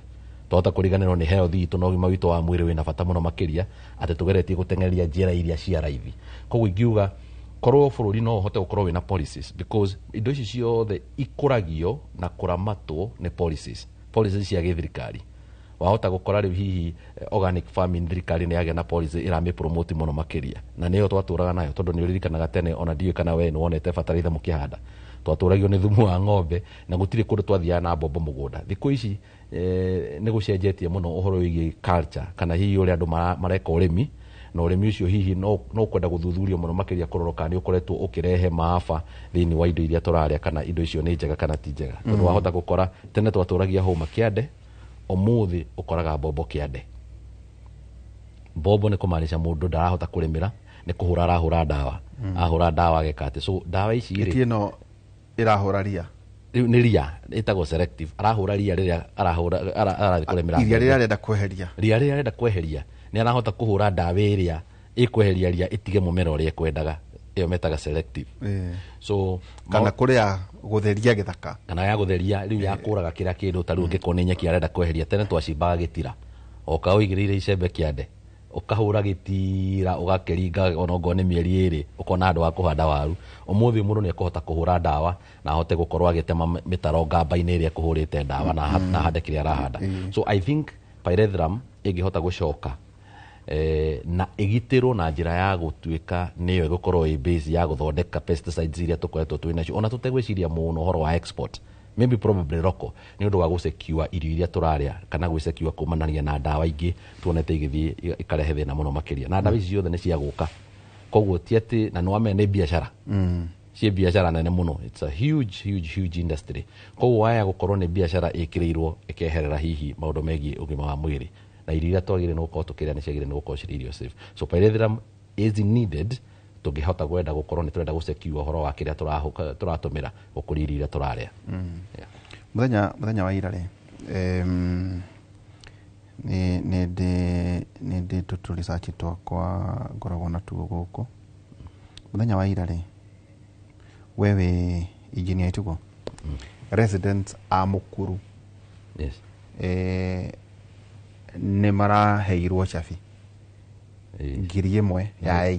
tota kuriganirwo ni health itu no gima witu wa mwiri wina bata muno makiria ati tugeretie gutengeria njira iria cia raithi koguo ingiuga korwo bururi no hote gukorwo wina policies because indo ici ciothe ikuragio na kuramatwo ni policies cia githirikari wahota gukora riu hihi organic farming thirikari ni yagena policy irame promote muno makiria na niyo twaturaga nayo tondu ni uririkanaga tene ona ndiye kana we ni wonete bataraitha mukihanda twaturagio ni thumu wa ng'ombe na gutire kundu twathia na mbombo mugunda thiku ici ni gucenjetie muno uhoro wigi culture kana hihi uri andu mareka urimi na urimi ucio hihi no kwenda guthuthurio muno makiria kuroroka ni ukoretwo ukirehe maafa thini wa indo iria turaria kana indo icio ni njega kana ti njega tondu wahota gukora tene twaturagia homa kiande omuthi ukoraga bobo kiande bobo ni kumaanisha mundu ndarahota kurimira ni kuhura arahura dawa ahura dawa agekate so dawa ici iri no irahura ria ni ria itagwo selective arahura ria riria arahura arathi kurimira ria riria arenda kweheria ni arahota kuhura dawa iria ikweheria ria itige mumera uria ekwendaga iyo metaga selective so kana kuria gutheria githaka kana ya gutheria riu ya kuraga kira kindu ta riu ngikoni nyeki arenda kweheria tene twacimbaga gitira oka uigirire icembe kiande ukahura gitira ugakeringa onongo ni mieri iri ukona andu wa kuhanda waru umuthi mundu ni ekuhota kuhura dawa na ahote gukorwo agitema mitaro ngamba-ini iria kuhurite dawa na hande kiria arahanda so I think pyrethrum ingihota gucoka na igitirwo na njira ya gutuika niyo igukorwo i base ya guthondeka pesticides iria tukoretwo twinacio ona tutegwiciria muno horo wa export maybe probably roko ni undu wa gusecure irio iria turaria kana gusecure kumanania na dawa ingi tuonete igithii ikarehe thina muno makiria na dawa icio ni cia guka koguo tiati na no amene biashara cie biashara nene muno it's a huge industry koguo waya gukorwo ni biashara ikirirwo ikeherera hihi maundu megie ugima wa mwiri na iria twagire no gukorwo tukiria ni ciagire no gukorwo cirio safe so pyrethrum is needed tungihota gwenda gukorwo ni turenda gusecure uhoro wa kiria turatumira gukurira iria turaria. Muthenya wa ira ri ni tu research twakwa ngoragwo na tuo guku. Muthenya wa ira ri wewe engineer itugo residents a Mukuru ni maraheirwo cabi ngiri imwe ya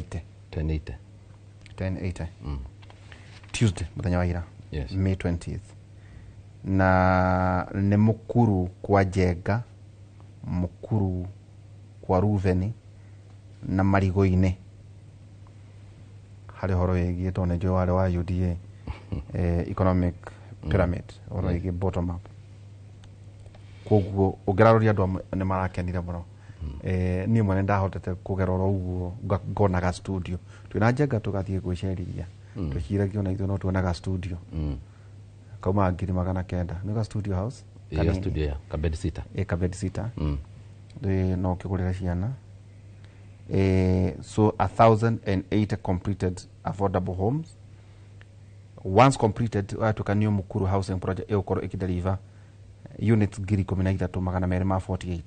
1080 Tuesday muthenya wa ira May 20th na ni Mukuru kwa Njenga, Mukuru kwa Ruveni na Marigo-ini hari horo yegie tone jo wale wa UDA economic pyramid horo yegie bottom up koguo ugeraroria andu ni marakenire muno ni mwene ndahotete kugerora uguo ngonaga studio twina Njenga tugathie gwiceriria tukiragio na ithu no tuonaga studio kauma ngiri magana kenda niga studio house kana studio ya kabed sita kabed sita no kigurira ciana so 1,008 completed affordable homes. Once completed, tukanio Mukuru housing project eukoro ikideliver units ngiri 13,248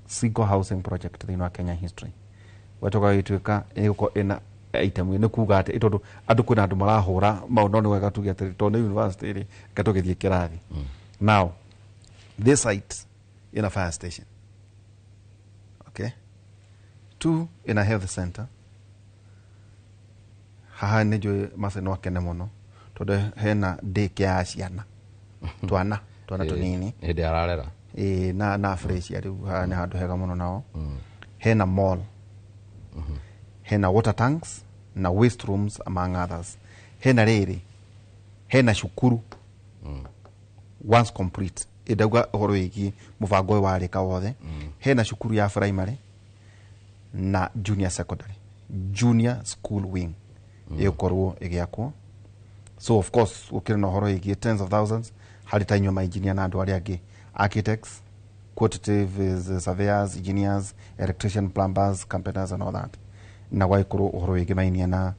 single housing project thini wa Kenya history. Watoka itweka euko ina item ni kuga ati tondu andu kwina andu marahura maundu ni wega tuge ati tondu university ri katugithie kirathi. Now this site in a fire station, okay, 2 in a health center. Haha nijo maseno akene muno tondu hena daycare ya ciana twana tunini hende ararera na fresh ya riu haha ni handu hega muno nao. Hena mall, hena water tanks na waste rooms among others. Hena riri, hena shukuru once complete idauga horo iki mubango wa rika wothe. Hena shukuru ya primary na junior secondary, junior school wing ekorwo igiakwo. So of course ukire no horo iki tens of thousands hari tainyo ma engineer na andu ari angi architects, quantitative surveyors, engineers, electrician, plumbers, carpenters and all that. Na waikuru horo iki mainia na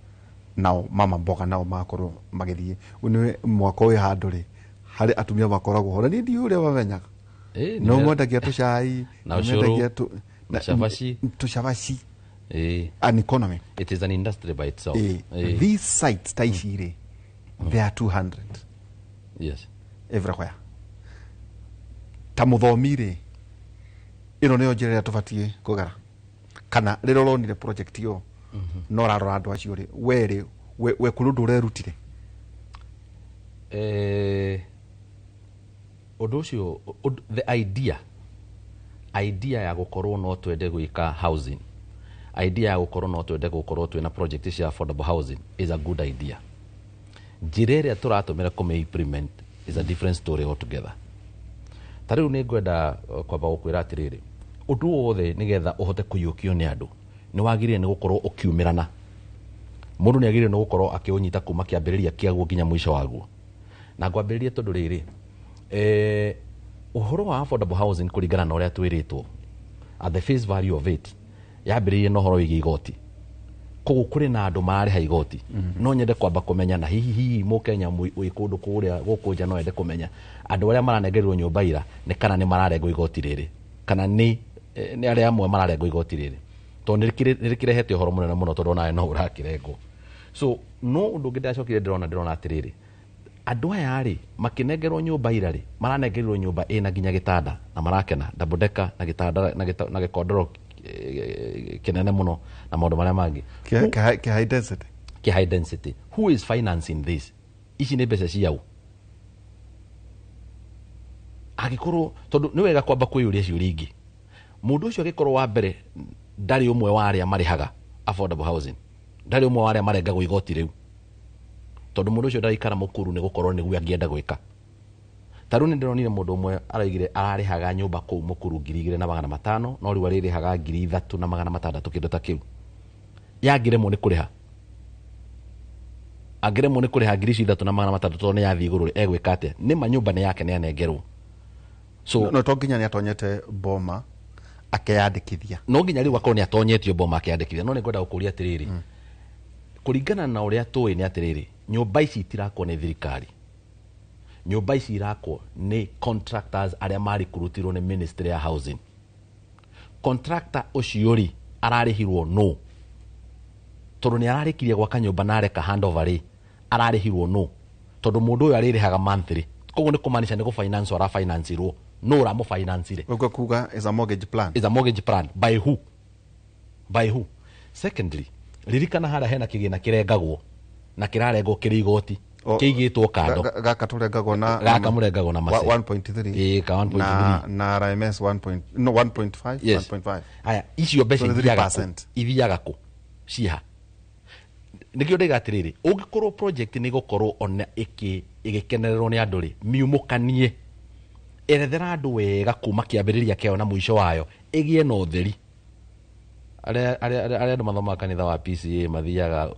nao mama mboga nao makoro magithie unwe mwako we handuri hari atumia makoragwo hora ni ndi ure bamenyaga no mwendagia tucai na mwendagia tucabaci an economy. It is an industry by itself. These sites taishire there are 200 everywhere. Tamuthomire ino niyo njira tubatie kugara kana rero ronire project yo no rarora andu acio ri we kurundu urerutire odocio the idea ya gukorwo no twende gwika housing, idea ya gukorwo no twende gukorwo twina project cia affordable housing is a good idea. Njirere turatumira kume implement is a different story altogether. Tariu ni ngwenda kwamba gukwira atiriri undu wothe nigetha uhote kuyukio ni andu ni wagirire ni gukorwo ukiumirana. Mundu ni agirire ni gukorwo akiunyita kuma kiambiriria kiaguo nginya mwisho waguo. Na ngwambiririe tondu riri uhoro wa affordable housing kuringana na uria twiritwo at the face value of it yambiririe no horo wigi igoti koguo kuri na andu marariha igoti. No nyende kwamba kumenya na hihi Mukenya wi kundu kuria guku nja no ende kumenya andu aria maranengerirwo nyumba ira ni kana ni mararengwo igoti riri kana ni aria amwe mararengwo igoti riri tondu nirikirehete uhoro munene muno tondu nawe no urakirengwo. So no undu ngindacokire ndirona atiriri andu aya ri makinengerwo nyumba ira ri maranengerirwo nyumba ina nginya gitanda na marakena double decker na gitanda na gikondoro kinene muno na maundu maria mangi ki high density. Who is financing this? Ici ni mbeca ciau agikorwo tondu ni wega kwamba kwiyuria ciuria ingi. Mundu ucio agikorwo wa mbere ndari umwe wa aria marihaga affordable housing, ndari umwe wa aria marengagwo igoti riu tondu mundu ucio ndaikara Mukuru ni gukorwo ni gwe angienda gwika. Taru ni ndironire mundu umwe araigire ararihaga nyumba kuu Mukuru 2,500 no riu aririhaga 3,600 kindu ta kiu. Yagiremwo ni kuriha agiremwo ni kuriha 3,600 tondu ni yathi iguru egwika atia ni manyumba ni yake ni anengerwo. So no tonginya ni atonyete boma akeyandikithia, no nginya riu akorwo ni atonyetio boma akeyandikithia. No ni ngwenda gukuria atiriri kuringana na uria tuwe ni atiriri nyumba ici itirakwo ni thirikari nyumba ici irakwo ni contractors aria mari kurutirwo ni ministry ya housing contractor ucio ri ararihirwo no tondu ni ararikirie gwaka nyumba na areka handover ri ararihirwo no tondu mundu uyu aririhaga monthly koguo ni kumanisha ni gufinance ora finance ro no ra mo finance ri ugo kuga is a mortgage plan by who secondly ririkana hara hena kigina kirengagwo na kirarengwo kiri igoti kiigitwo kando gaka turengagwo na gaka murengagwo na mase 1.3 ka 1.3 na RMS 1.5 yes. 1.5 aya icio mbeca ithiaga ku ciha nikio ndigatiriri ungikorwo project ni gukorwo ona igikenererwo ni andu ri miumukanie erethera andu wega kuma kiambiriria keo na mwisho wayo igie no utheri aria andu mathoma kanitha wa PCA mathiaga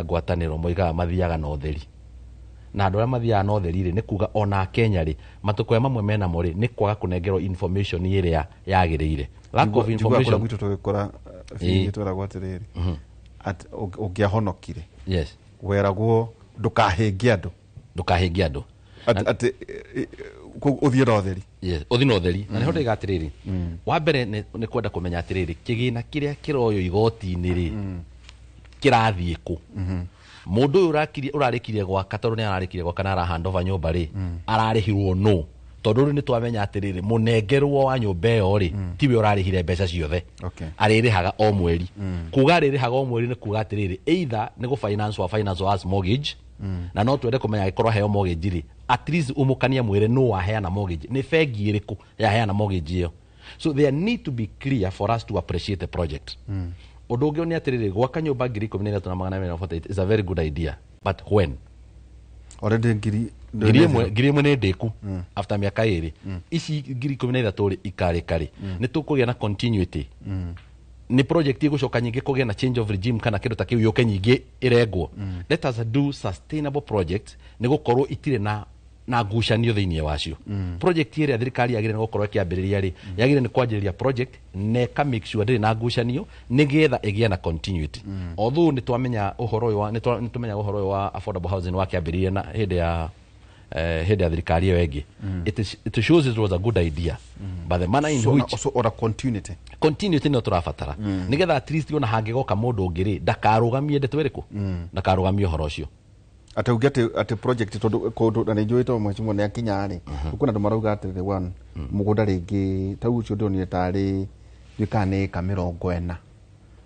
ngwataniro moigaga mathiaga no utheri na andu aria mathiaga no utheri ri ni kuga ona Kenya ri matuko mamwe mena mo ri ni kwaga kunengerwo information iria yagirire lack of information gwitu tugikora fingi twera gwatiriri at ugiahonokire yes weragwo ndukahingia andu at uthie no theri yes uthie no theri na niho ndigatiriri wa mbere ni kwenda kumenya atiriri kigina kiria kiroyo igoti-ini ri kirathie ku mundu uyu urarikirie gwaka tondu ni ararikirie gwaka na arahandova nyumba ri ararihirwo no tondu ni twamenya atiriri munengerwo wa nyumba iyo ri tiwe urarihire mbeca ciothe aririhaga o mweri kuga aririhaga o mweri ni kuga atiriri either ni finance as mortgage na no twende kumenya gikorwo heo mortgage ri at least umukania mwire no waheana mortgage ni bengi iriku ya heana mortgage iyo so there need to be clear for us to appreciate the project undu ungi ni atiriri gwaka nyumba 13,448 is a very good idea but when already ngiri imwe ni ndiku after miaka iri ici 13,000 ri ikari ni tukugia na continuity ni project igucoka nyingi kugia na change of regime kana kindu ta kiu yoke nyingi irengwo let us do sustainable project ni gukorwo itire na ngucanio thiini wacio project iri thirikari yagire ni gukorwo kiambiriria ri yagire ni kwanjiriria project neka make sure ndiri na ngucanio nigetha igie na continuity although ni twamenya uhoro uyu ni tumenya uhoro uyu wa affordable housing wa kiambiriria na hindi ya thirikari iyo engi it shows it was a good idea but the manner in which so or a continuity no turafatara nigetha at least ona hangigoka mundu ungiri ndakarugamie ndeto iriku ndakarugamie uhoro ucio ate ugete ate project tondu na njuito mwecimu ne akinyari ukuna ndo marauga ate one mugunda ringi tau ucio ndonire tari yukane kamero ngwena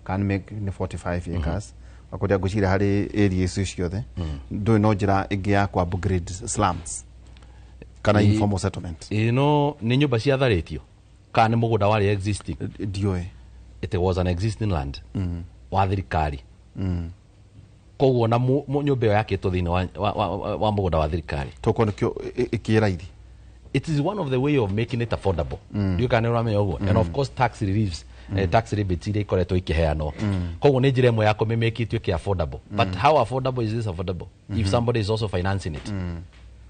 can make ni 45 acres akodia gucira hari areas ciothe ndo no njira ingi ya kwa upgrade slums kana informal settlement no ni nyumba cia tharitio kana mugunda wari existing dioe it was an existing land wa thirikari koguo na nyumba iyo yakitwo thiini wa mugunda wa thirikari toko nikio ikiraithi it is one of the way of making it affordable you can remember ogo and of course tax reliefs tax rebates ile ikoretwo ikiheanwo koguo ni njira imwe ya kumemake it affordable but how affordable is this affordable if somebody is also financing it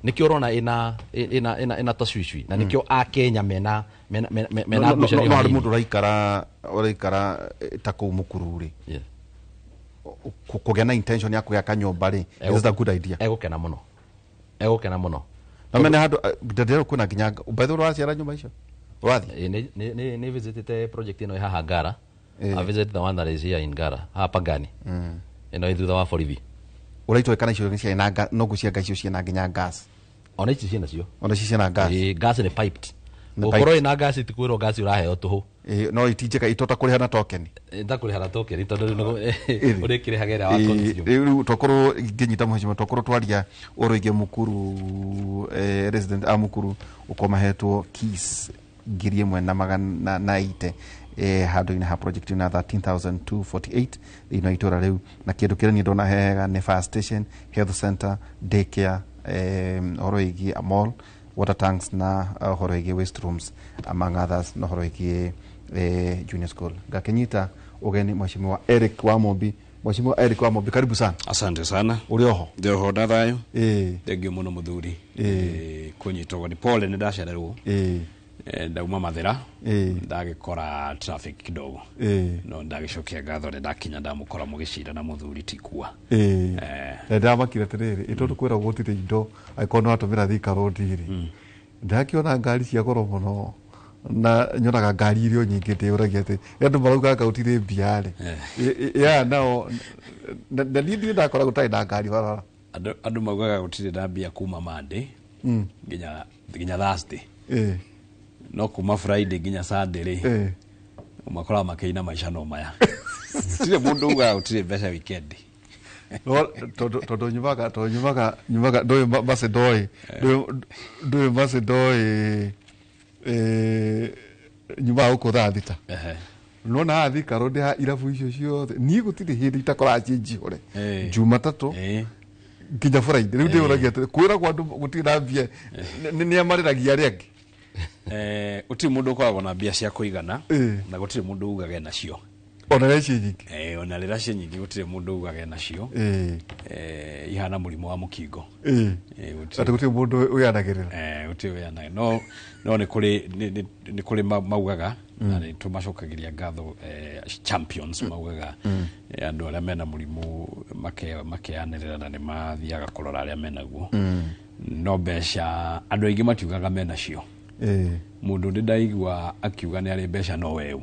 nikio rona ina taswishwi na nikio a Kenya mena ngucanio no mundu raikara tako mukururi kugea na intention ya kugaka nyumba ri is a good idea egukena muno na mena handu ndero kuna nginya ubetho rwaciara nyumba icio wathi ni visited project ino haha Ngara I visited the one that is here in Ngara hapa Pangani ino ithutha wa borithi uraitwo kana icio cia na no gucia icio cia na nginya gas ona ici ciana cio ona ici ciana gas gas ni piped ukoro ina gas tikwiro gas uraheo tuhu no itinjeka itota kuriha na token ndakuriha na token tondu uri kirihagera wa consume riu tokoro nginyita muheshima tokoro twaria uroige mukuru resident amukuru ukomahetwo keys ngiri mwe na magana na ite handu ina ha project na 13,248 ino itora riu na kindu kire ni ndona hega ne fire station health center daycare oroigi mall water tanks na horoigi waste rooms among others na horoigi junior school gakenyita ugeni mheshimiwa Eric Wamombi. Mheshimiwa Eric Wamombi, karibu sana. Asante sana. Urioho? Ndio ndathayo. Thengio muno muthuri. Kunyitwo ni pole ni ndacererwo. ndauma Mathira ndagikora traffic kidogo no ndagicokia ngatho ndakinya ndamukora mugicira na muthuri tikua ndamakira tiriri itondu kwira gutire indo aikono atumira Thika road iri ndakiona ngari cia goro muno na nyonaga ngari irio nyingi ndiuragia ati andu marauga gautire mbiare nao na nindi ndakora gutai na ngari barara andu maugaga gutire na mbia kuma Monday nginya Thursday no kuma Friday nginya Sunday ri umakora makeina maisha no maya tire mundu uga gutire mbeca weekend no todo nyumaga doyo Macedoi nyuma uko thita no na Thika road ha irabu icio ciothe ni gutire hindi itakora change hore Jumatatu nginya Friday riu ndiuragia kwira kwa andu gutira mbia ni amariragia riangi uti mundu ukoragwo na mbia cia kuigana na gutire mundu ugage nacio ona reci nyingi ona reci nyingi gutire mundu ugage nacio ihana murimo wa mukingo ati gutire mundu uyanagirira gutire uyanagirira no ni kuri maugaga na ni tumacokagiria ngatho champions maugaga andu aria mena murimu makeanirira na ni mathiaga kurora aria menaguo no mbeca andu aingi matiugaga menacio mundu ndaigua akiuga ni ari mbeca no weu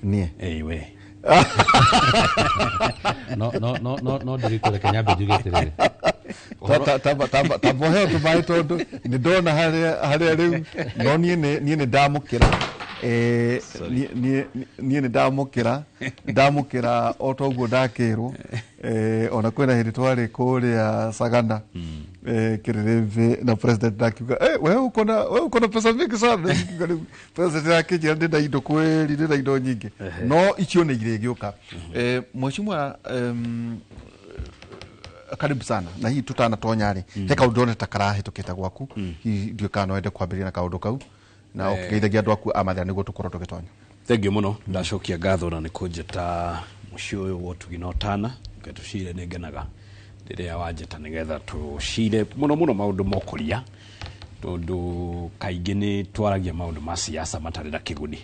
nie we no ndirikore Kenyambe njugeterere tabohe tubai tondu ni ndona haria riu no nie ni ndamukira nie ni ndamukira otoguo ndakirwo ona kwina hindi twari kuria Sagana kiririve na president akiuga wewe uko pesa mingi sana president akijira ndenda indo kweli ndenda indo nyingi no icio ni ire gioka mheshimiwa karibu sana na hii tutana tonyari he kaundu one takarahitukita gwaku ndio kana wende kwambiria na kaundu kau na ukigeithagia andu aku Amathira niguo tukorwo tugitonya thengiu muno ndacokia ngatho na nikunjeta mucio uyu wotuginotana tucire ningenaga riria wanjeta nigetha tucire muno maundu mokuria tondu kaingi ni twaragia maundu ma siasa matari na kiguni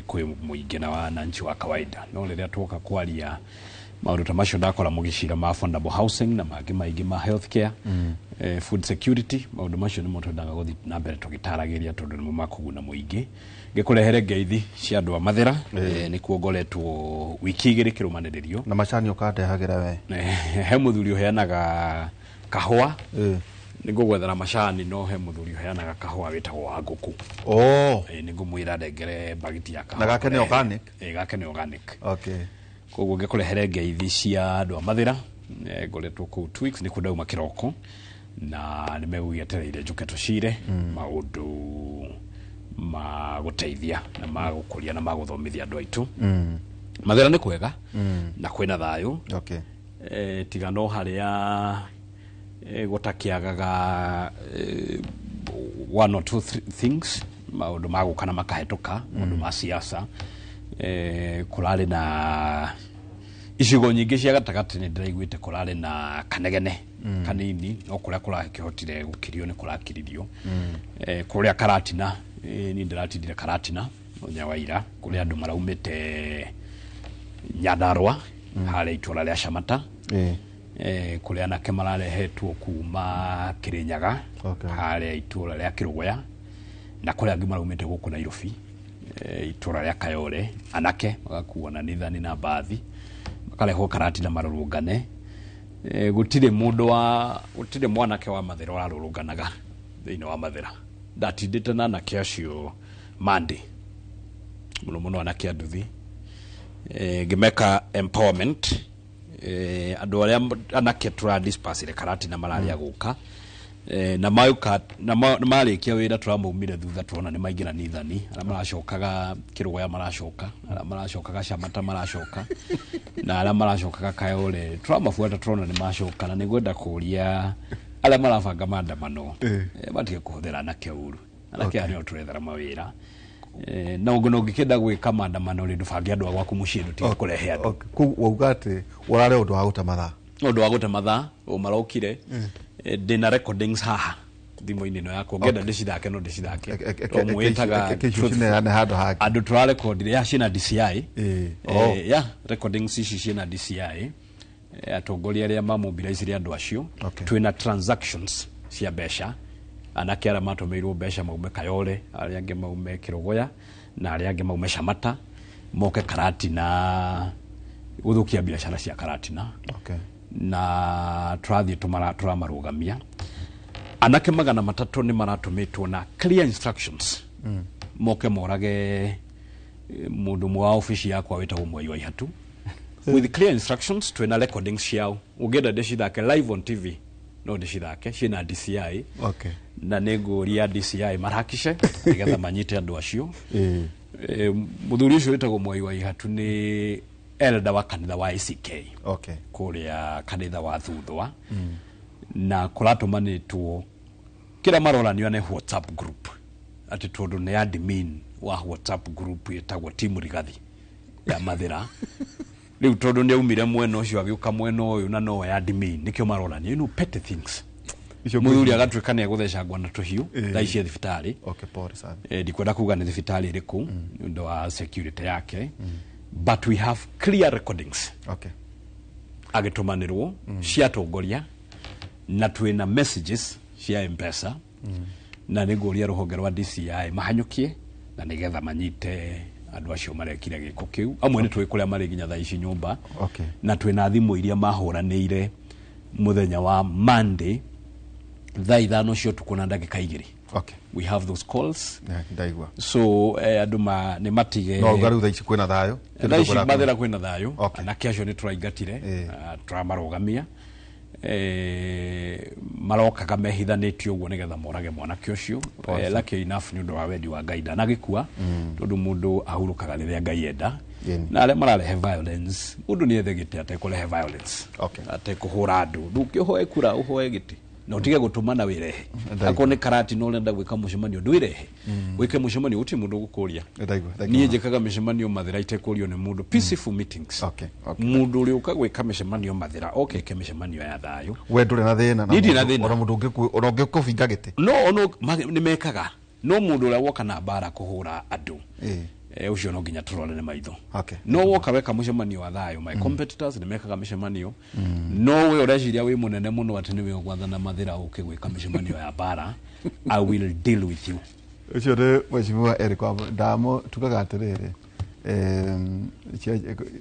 kwi muingi na wananchi wa kawaida no riria tuoka kwaria maundu ta macio ndakora mugicira ma affordable housing na maingi ma healthcare food security maundu macio ni moto ndaga guthi na mbere tugitaragiria tondu ni makuguna muingi ngikurehere ngeithi cia andu a Mathira ni kuongoretwo wiki igiri kirumaniririo na macani ukandehagira we he muthuri uheanaga kahua ni ngugwethera macani no he muthuri uheanaga kahua witagwo wa nguku ni ngumwira ndengere bagiti ya kahua na gake ni organic gake ni organic okay koguo ngikurehere ngeithi cia andu a Mathira ngoretwo ku tweaks ni kudauma kiroko na nimegugietereire njuke tucire maundu ma guteithia na magukuria na maguthomithia andu aitu Mathira ni kwega na kwina thayu okay tigano haria gutakiagaga one or two things maundu magukana makahetuka maundu ma siasa kurari na icigo nyingi cia gatagati ni ndiraiguite kurari na kanegene kanini no kuria kurakihotire gukirio ni kurakiririo kuria Karatina ni ndiratindire Karatina onya waira kuria andu maraumite Nyandarua haria itura ria Shamata kuria anake mararehetwo kuma Kirinyaga haria itura ria Kirugoya na kuria angi maraumite guku Nairobi itura ria Kayole anake magakuwa na nithani na bathi makarehwo Karatina marurungane gutire mwanake wa Mathira warurunganaga thiini wa Mathira ndatindite na anake acio Monday muno anake anduthi ngimeka empowerment andu aria anake tura disperse Karatina malaria guka na mayuka na marikia wira turamuumire thutha tuona ni maingira nithani ara maracokaga Kirugoya maracoka ara maracokaga Shamata maracoka na ara maracokaga Kayole turamafuata tuona ni macoka na nigwenda kuria ara marabanga maandamano batige kuhuthira na keuru anake ari oturethera mawira na ngono ngikenda gwika maandamano ri ndubange andu agwaku muciru ti kurehe andu ku waugate urare undu wa gutamatha o marokire ndina recordings haha thimo-inĩ ĩno yakwa ngenda ndĩcithake no ndĩcithake mwĩtaga andũ tũrarekodi ya ciĩna DCI recordings ici ciĩna DCI atongoria arĩa mamobilize andũ acio twĩna transactions cia mbeca anake arĩa matũmĩirwo mbeca maume Kayole, arĩa angĩ maume Kĩrogoya na arĩa angĩ maume Shamata moke Karatina gũthũkia biacara cia Karatina na tũrathiĩ tũramarũgamia. Anake 300 nĩ maratũmĩtwo na clear instructions moke morage mũndũ mwa office yakwa wĩtagwo Mwai wa Ihatu with clear instructions twĩna recordings ciao ũngĩenda ndĩcithake live on TV no ndĩcithake ciĩna DCI na nĩngũria DCI marakice nĩgetha manyite andũ acio. Mũthuri ũcio wĩtagwo Mwai wa Ihatu nĩ elder wa kanitha wa ACK kũrĩa kanitha wa Thuthwa na kũratũmanĩtwo kĩrĩa maroranio nĩ WhatsApp group atĩ tondũ nĩ admin wa WhatsApp group yetagwo Team Rigathi ya Mathira rĩu tondũ nĩ aumire mwena ũcio agĩũka mwena ũyũ na no admin nĩkĩo maroranio petty things. Mũthuri agatuĩka nĩ agũthecangwo na tũhiũ thaa ici thibitarĩ ndikwenda kuga nĩ thibitarĩ ĩrĩkũ nĩ ũndũ wa security yake but we have clear recordings agĩtũmanĩrwo cia atongoria na twĩna messages cia M-Pesa na nĩngũria rũhonge rwa DCI mahanyũkie na nĩgetha manyite andũ acio marekire gĩko kĩu amwe nĩ twĩ kũrĩa marĩ nginya thaa ici nyũmba na twĩna thimũ iria mahũranĩire mũthenya wa Monday thaa 5 cia ũtukũ na ndagĩka 2 we have those calls so andũ nĩ matige no garu thaa ici kwĩna thayũ thaa ici Mathira kwĩna thayũ na kesho nĩ tũraingatire tũramarũgamia marokaga mehithanĩtio ũguo nĩgetha morage mwanake ũcio lucky enough nĩ ũndũ wa wendi wa Ngai ndanagĩkua tondũ mũndũ ahurũkaga rĩrĩa Ngai enda na arĩa mararehe violence mũndũ nĩ ethegĩte atekũrehe violence atekũhũra andũ ndũkĩhoe kura ũhoe gĩtĩ no tige gũtũmana wĩrehe akoo nĩ Karati no ũrenda gwĩka mũcemanio ndwĩrehe wĩke mũcemanio gũtirĩ mũndũ gũkũria niĩ njĩkaga mĩcemanio Mathira itekũrio nĩ mũndũ peaceful meetings mũndũ ũrĩa ũka gwĩka mĩcemanio Mathira okeke mĩcemanio ya thayũ we ndũrĩ na thĩna ona mũndũ ũngĩkũbinga gĩtĩ no nĩ mekaga no mũndũ ũrĩa woka na mbara kũhũra andũ ucio no nginya tũrore nĩ maitho no woka weka mũcemanio wa thayũ my competitors nĩ mekaga mĩcemanio no we ũreciria wĩ mũnene mũno atĩ nĩ we ũgwathana Mathira ũkĩgwĩka mĩcemanio ya bara I will deal with you. Ucio nĩ Mheshimiwa Eric Ndamo tukaga atĩrĩrĩ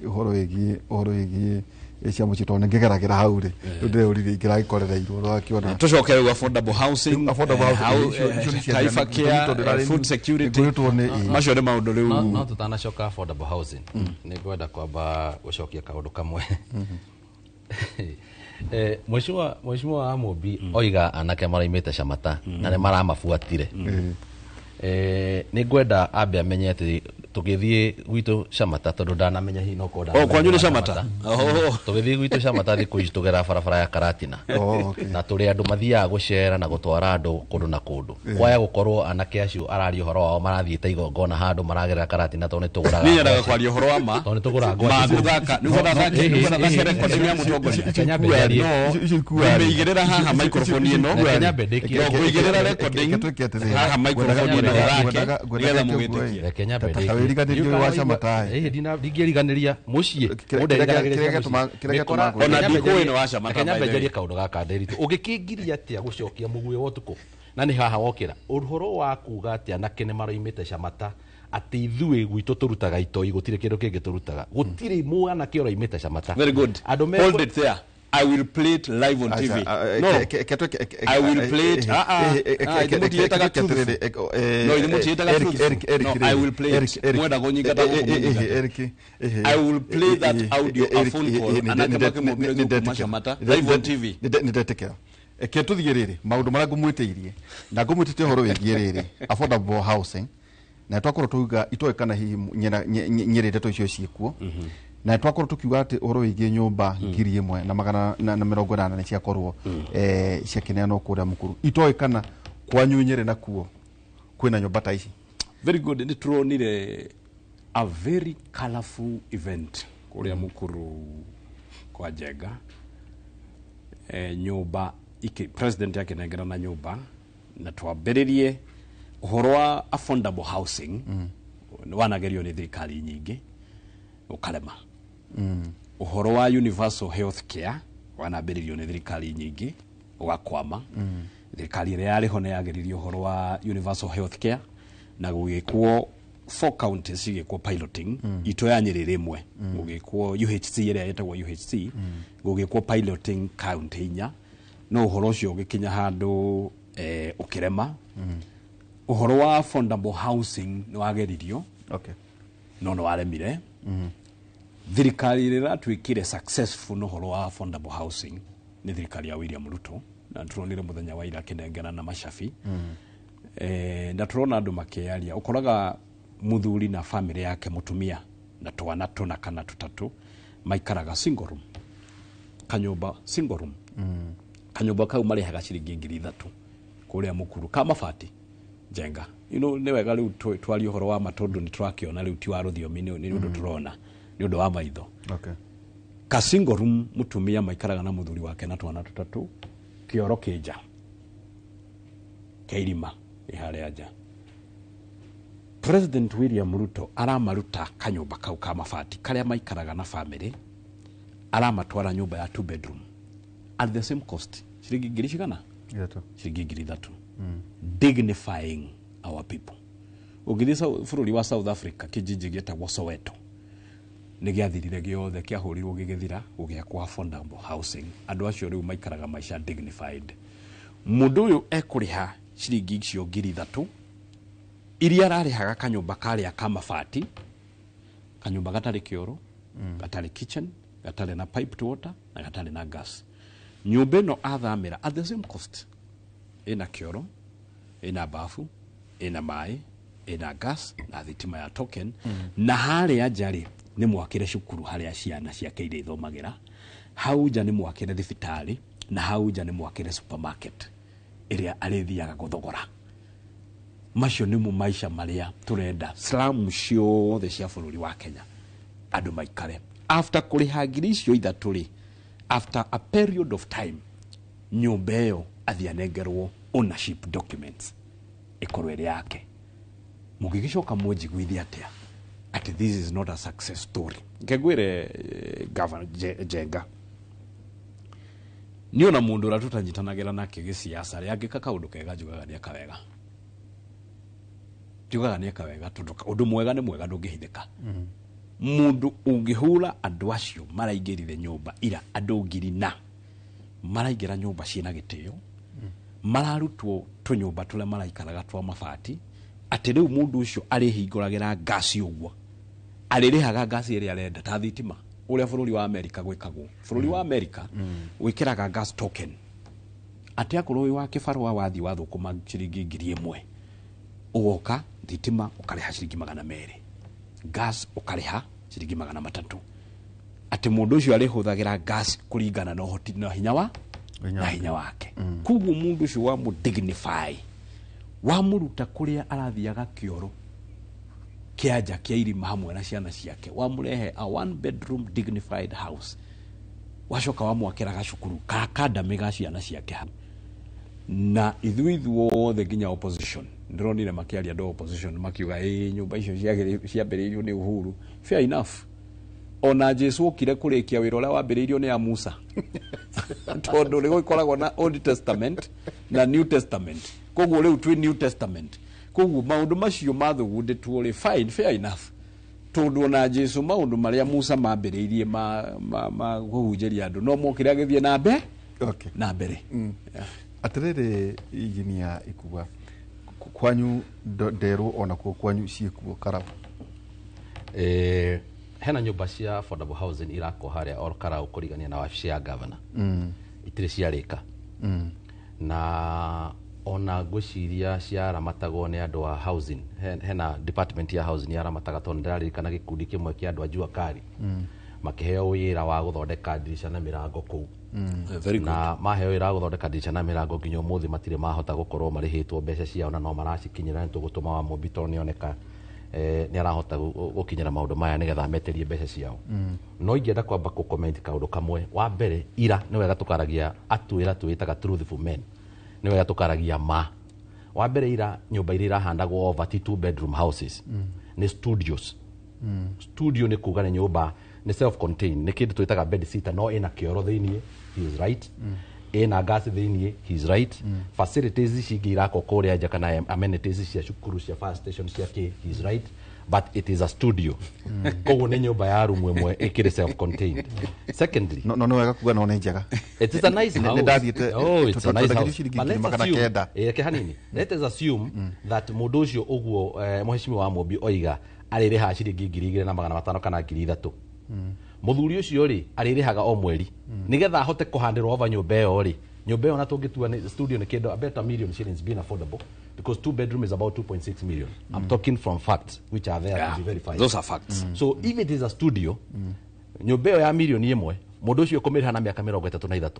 ũhoro wĩgiĩ cia mũcito nĩ ngĩgeragĩra hau rĩ ndĩrĩ ũrire ingĩragĩkorereirwo rwakiona tũcoke rĩu affordable housing Taifa Care food security macio nĩ maũndũ rĩu no tutanacoka affordable housing nĩ ngwenda kwamba gũcokia kaũndũ kamwe Mheshimiwa Amobi oiga anake maraimĩte Shamata na nĩ maramabuatire nĩ ngwenda ambe amenye atĩ tũgĩthiĩ gwitũ Shamata tondũ ndanamenya hihi no koda kwanyu nĩ Shamata tũgĩthiĩ gwitũ Shamata thikũ ici tũgera barabara ya Karatina na tũrĩ andũ mathiaga gũcera na gũtwara andũ kũndũ na kũndũ kwaya gũkorwo anake acio araria ũhoro wao marathiĩte igongona handũ maragerera Karatina tondũ nĩ tũgũraga niĩ nyendaga kwaria ũhoro wa ma tondũ nĩ tũgũraga magũthaka nĩ gũthaka rekondi ya mũtongoria ngũigĩrĩra haha microphone ĩno ngũigĩrĩra rekondi haha microphone ĩno yake nĩgetha mũgĩtĩkie Kenya Bedeki wĩriganĩrio wa Shamata ndingĩriganĩria mũciĩ ona ndikũĩ nĩ wa Shamata Kenya Bedeki kaũndũ gaka nderitũ ũgĩkĩngiria atĩa gũcokia mũguĩ wa ũtukũ na nĩ haha wokĩra ũhoro wa kuga atĩ anake nĩ maroimĩte Shamata atĩ ithuĩ gwitũ tũrutaga itoi gũtirĩ kĩndũ kĩngĩ tũrutaga gũtirĩ mwanake ũroimĩte Shamata very good hold it there I will play it live on TV. No, I will play it. No, I will play it. I will play that audio, a phone call, live on TV. Ketũthiĩ rĩrĩ maũndũ marĩa ngũmwĩtĩirie na ngũmwĩtĩte ũhoro wĩgiĩ rĩrĩ affordable housing na twakorwo tuga itoĩkana hihi nyerĩ ndeto icio ciĩkuo na twakorwo tukiuga atĩ ũhoro wĩgiĩ nyũmba 1,880 nĩ ciakorwo ciakĩneanwo kũrĩa Mũkuru itoĩkana kwanyu Nyerĩ nakuo kwĩna nyũmba ta ici. Very good. Nĩ turonire a very colorful event kũrĩa Mũkuru kwa Njenga nyũmba president yake nengera na nyũmba na twambĩrĩrie ũhoro wa affordable housing wanagerio nĩ thirikari nyingĩ ũkarema. Ũhoro wa universal health care wanambĩrĩrio nĩ thirikari nyingĩ ũgakwama. Thirikari ĩrĩa yarĩho nĩ yageririe ũhoro wa universal health care na gũgĩkwo 4 counties igĩkwo piloting. Itũ ya Nyĩrĩ rĩmwe gũgĩkwo UHC ĩrĩa yetagwo UHC gũgĩkwo piloting county 4, no ũhoro ũcio ũgĩkinya handũ ũkĩrema. Ũhoro wa affordable housing nĩ wageririo no nĩ waremire. Thirikari ĩrĩa ĩratuĩkire successful no ũhoro wa affordable housing nĩ thirikari ya William Ruto, na turonire mũthenya wa ira kĩnengera na macabi. Na turona andũ makĩaria, ũkoraga muthuri na family yake mutumia na twana tuna kana tutatu maikaraga single room, kanyumba single room. Kanyumba kau marihaga ciringi 3,000 kuria mukuru kama fati jenga. Nĩ wega rĩu twari ũhoro wa matondu nĩ tũrakĩona rĩu ti wa rũthiomi nĩ ũndũ turona nĩ ũndũ wa maitho. Ka single room mutumia maikaraga na muthuri wake na twana tutatu, kioro kĩnja kĩirima iharĩa nja. President William Ruto aramaruta kanyumba kau ka mabati karĩa maikaraga na family, aramatwara nyumba ya 2 bedroom at the same cost, ciringi 3,000 ciringi 3,000. Dignifying our people. Ũgĩthisa bũrũri wa South Africa kijiji gĩtagwo Soweto nĩ gĩathirire gĩothe, kĩahũrirwo gĩgĩthira gũgĩakwo affordable housing. Andũ acio rĩu maikaraga maica dignified. Mũndũ ũyũ ekũrĩha ciringi icio 3,000 iria ararĩhaga kanyumba karĩa ka mabati, kanyumba gatarĩ kĩoro, gatarĩ kitchen, gatarĩ na piped water na gatarĩ na gas. Nyumba ĩno athamĩra at the same cost, ĩna kĩoro, ĩna bafu, ĩna maĩ, ĩna gas na thitima ya token. Na harĩa njarĩ nĩ mwakĩre cukuru harĩa ciana ciake irĩ thomagĩra, hau nja nĩ mwakĩre thibitarĩ, na hau nja nĩ mwakĩre supermarket ĩrĩa arĩthiaga gũthogora. Macio nĩmo maisha marĩa turenda slum ciothe cia bũrũri wa Kenya andũ maikare. After kũrĩha ngiri icio 3, after a period of time, nyũmba ĩyo athianengerwo ownership documents ĩkorwo ĩrĩ yake. Mũgĩgĩcoka mũnjiguithie atĩa ati this is not a success story? Ngegwire Governor Jenga niyo na mundu ũrĩa tũtanyitanagĩra nake gĩsiasa rĩa angĩka kaũndũ kega njugaga nĩ akawega. Njugaga nĩ akawega tondũ ũndũ mwega nĩ mwega ndũngĩhithĩka. Mundu ũngĩhũra andũ acio maraingĩrire nyũmba ira andũ 4,000 maraingĩra nyũmba ciĩna gĩtĩo, mararutwo tũnyũmba tũrĩa maraikaraga twa mabati, atĩ rĩu mũndũ ũcio arĩhingũragĩra gasi ũguo, arĩrĩhaga gasi ĩrĩa arenda ta thitima ũrĩa bũrũri wa Amerika gwĩkagwo. Bũrũri wa Amerika gwĩkĩraga gas token, atĩ akorwo wĩ wa kĩbarũa wathi wathũkũma ciringi 1,000 ũgoka thitima ũkarĩha ciringi 200, gas ũkarĩha ciringi 300. Atĩ mũndũ ũcio arĩhũthagĩra gas kũringana na ũhoti na hinya wake. Koguo mũndũ ũcio wa dignify, wa mũruta kũrĩa arathiaga kĩoro kĩanja kĩa irima hamwe na ciana ciake, wa mũrehe a 1 bedroom dignified house, wacoka wa mwakĩra gacukuru ka academy ga ciana ciake. Na ithuothe nginya opposition ndĩronire makĩaria andũ opposition makiuga nyũmba icio ciambĩrĩirio nĩ Uhuru. Fair enough. Ona Jesu okire kũrĩkia wĩra ũrĩa wambĩrĩirio nĩ Musa. Tondũ nĩ gũkoragwo na Old Testament na New Testament. Koguo rĩu twĩ New Testament. Koguo maũndũ macio mathugundĩtwo rĩ fine, fair enough. Tondũ ona Jesu maũndũ marĩa Musa mambĩrĩirie ma kũhunjĩria andũ no mokire agĩthiĩ na mbere. Atĩrĩrĩ injinia ikuga kwanyu nderwo ona kwanyu ciĩkuo Karau. Hena nyũmba cia affordable housing irakwo harĩa or Karau kũrigania na wabici ya governor. Itirĩ ciarĩka. Na ona ngwĩciria ciaramatagwo nĩ andũ a housing. Hena department ya housing yaramataga tondũ ndĩraririkana gĩkundi kĩmwe kĩa andũ a Jua Kari makĩheo wĩra wa gũthondeka ndirisha na mĩrango kũu. Na maheo wĩra wa gũthondeka ndirisha na mĩrango nginya ũmũthĩ matirĩ mahota gũkorwo marĩhĩtwo mbeca ciao na no maracikinyĩra nĩ tũgũtũma wa Mobito nĩoneka nĩ arahota gũkinyĩra maũndũ maya nĩgetha meterie mbeca ciao. No ingĩenda kwamba gũcomment kaũndũ kamwe. Wa mbere, ira nĩ wega tũkaragia atwĩra twĩtaga truthful men, nĩ wega tũkaragia ma. wa mbere ira nyumba iria irahandagwo over 2 bedroom houses ni studios. Studio ni kuga ni nyumba ni self contained, ni kindu twitaga bed sitter, no ina kioro thiini, he is right. Ina gas thiini, he is right. Facilities ici ngirako kuria nja kana amenities cia cukuru cia fire station cia he is right. But it is a studio. Koguo ni nyumba ya room imwe ikiri self contained. Secondly, no wega kuga no ni njega. It is a nice house. Oh, it's a nice house. But let us assume that mundu ucio uguo muheshimiwa wa Mumbi oiga aririha ciringi 2,500 kana 3,000. Muthuri ucio ri aririhaga o mweri nigetha ahote kuhandirwo over nyumba iyo ri nyumba iyo na tungitua ni studio ni kindu about $1 million being affordable, because 2 bedroom is about 2.6 million. I'm talking from facts which are there to be verified. Those are facts. So if it is a studio, nyumba iyo ya milioni imwe mundu ucio kumiriha na miaka 33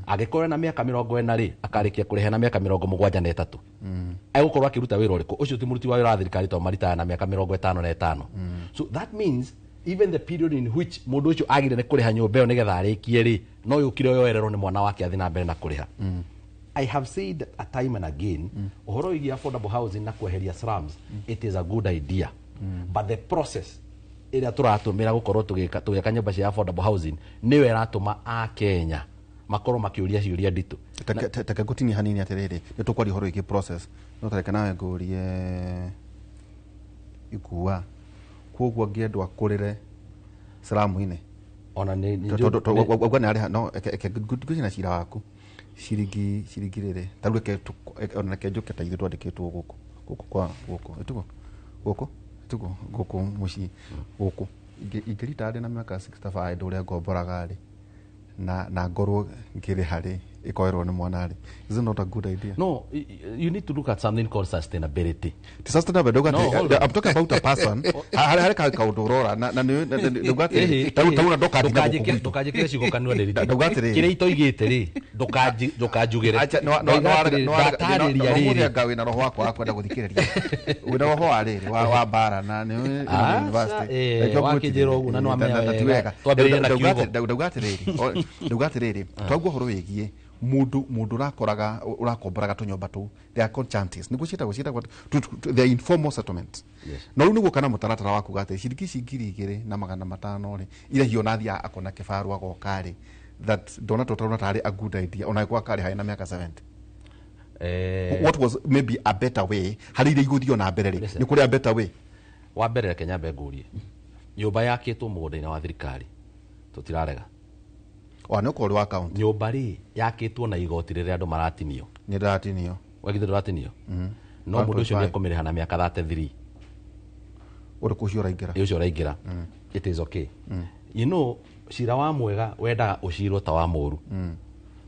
agikorwo na miaka 40 ri akarikia kuriha na miaka 73 egukorwo akiruta wira uriku ucio ti muruti wa wira wa thirikari to marita na miaka 55. So that means even the period in which mundu ucio agire ne kuriha nyumba iyo nigetha arikie ri no yukire yoererwo ni mwana wake athi na mbere na kuriha. I have said a time and again, uhoro igi affordable housing na kweheria slums, it is a good idea, but the process ira turatumira gukorwo tugeka nyumba cia affordable housing niwe iratuma a Kenya makorwo makiuria ciuria nditu. Taka gutini hanini atiriri ni tukwari horo igi process no tareka nawe ngurie ikua koguo ngiendwa kurire slamu-ine ona ni wagwana ari no gutini cira waku ciringi riri taruke ona kenjuke ta ithu twandikitwo guku kwa guku muci guku ingirita na miaka 65 nduria ngomboraga ri na ngorwo ngiri hari ikoerwo ni mwana ri. Is it not a good idea? No, you need to look at something called sustainability. The sustainability, I'm talking about a person. Hari ka udorora na ndugate tauna ndukajikire cigo kanwa ri kire itoigite ri ndukajugire no gawe na roho wako akwenda guthikiriria wina roho ari wa bara na ni university wakijiro ugu na no amenya twambiririe na kiugo ndugate riri twaguo horo wigie mundu urakomboraga tunyomba tu, they are called chanties niguo cietagwo the informal settlement. No riu niguo kana mutaratara waku gate ciringi 2,500 ri ira hiona thia akona kifaru agokari that dona totona tari a good idea ona kwa kari haina miaka 70. What was maybe a better way hari ire iguthio na mbere ri ni kuri a better way wa mbere Kenya bengurie nyumba yakitwo mugunda-ini wa thirikari tutirarega wana ko wa account nyumba ri yakitwo na igoti rire andu maratinio ni ndatinio wagithe ndatinio no mundu ucio ni akomiriha na miaka 33 uri kucio raingira ucio raingira it is okay. You know cira wa mwega wendaga ucirwo ta wa muru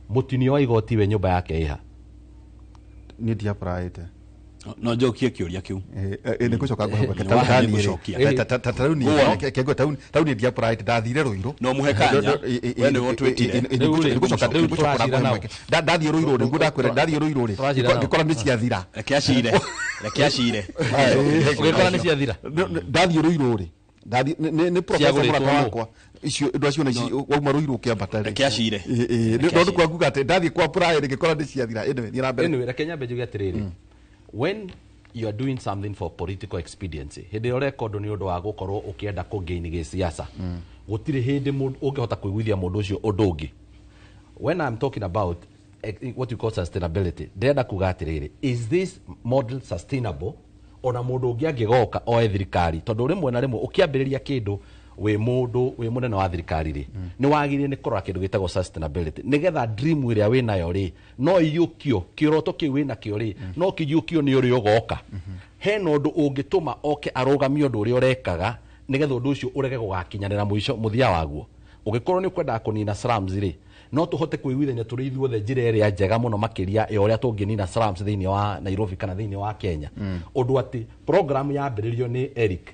mutinio wa igoti we nyumba yake iha ni dia praite no jokie kiuria kiu ni kucoka tauni dia pride ndathire ruiru no muhekanya wene wotwetire ni kucoka ndathire ruiru ni ngudakwira ndathire ruiru ri ngikora ni ciathira rekiacire ugikora ni ciathira ndathire ruiru ri ni professor murata wakwa icio ndacio na icio wauma ruiru kiambata rekiacire no kwa ngugate ndathie kwa pride ngikora ni ciathira ni rambe ni Kenya bejuge atiriri. When you are doing something for political expediency, hindi record ni undu wa gukorwo ukienda kugain gi siasa gutire hindi mundu ungihota kuiguithia mundu ucio undu ungi. When I'm talking about what you call sustainability, ndenda kuga atiriri, is this model sustainable ona mundu ungi angigoka oe thirikari tondu rimwe na rimwe ukiambiriria kindu we mundu we munene wa thirikari ri ni wagirire ni korora kindu gitagwo sustainability nigetha dream iria we nayo ri no iyukio kiroto ki we nakio ri no kiyukio ni uri ugoka he no ndu ungituma oke arugamio ndu uri urekaga nigetha ndu ucio urege gugakinyanira muico muthia waguo ugikorwo ni kwenda kunina slums ri no tuhote kwiguithania turi ithuothe njira iria njega muno makiria e uria tunginina slums thiini wa Nairobi kana thiini wa Kenya undu ati program ya mbiririo ni Eric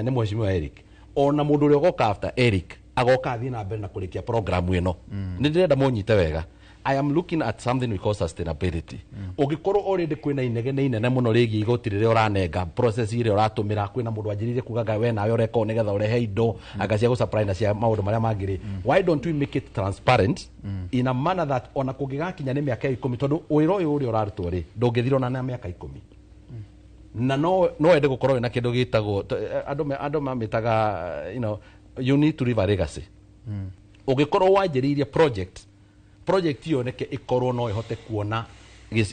ni mheshimiwa Eric ona mundu uri ugoka after Eric agoka athi na mbere na kurikia program ino ni ndirenda munyite wega I am looking at something we call sustainability. Ugikoro already kwina inegene inene muno rigi igoti rire uranenga process ire uratumira kwina mundu anjirire kugaga we nawe ureko nigetha urehe indo agacia go supply na cia maundu maria mangiri. Why don't we make it transparent in a manner that ona kungigakinya ni miaka 10 tondu wiro uyu uri urarutwo ri ndungithiro na miaka 10 na no ende gukorwo na kindu gitagwo andu mamitaga you need to leave a legacy. Ugikorwo wanjiririe project hiyo neke ikorwo no ihote kuona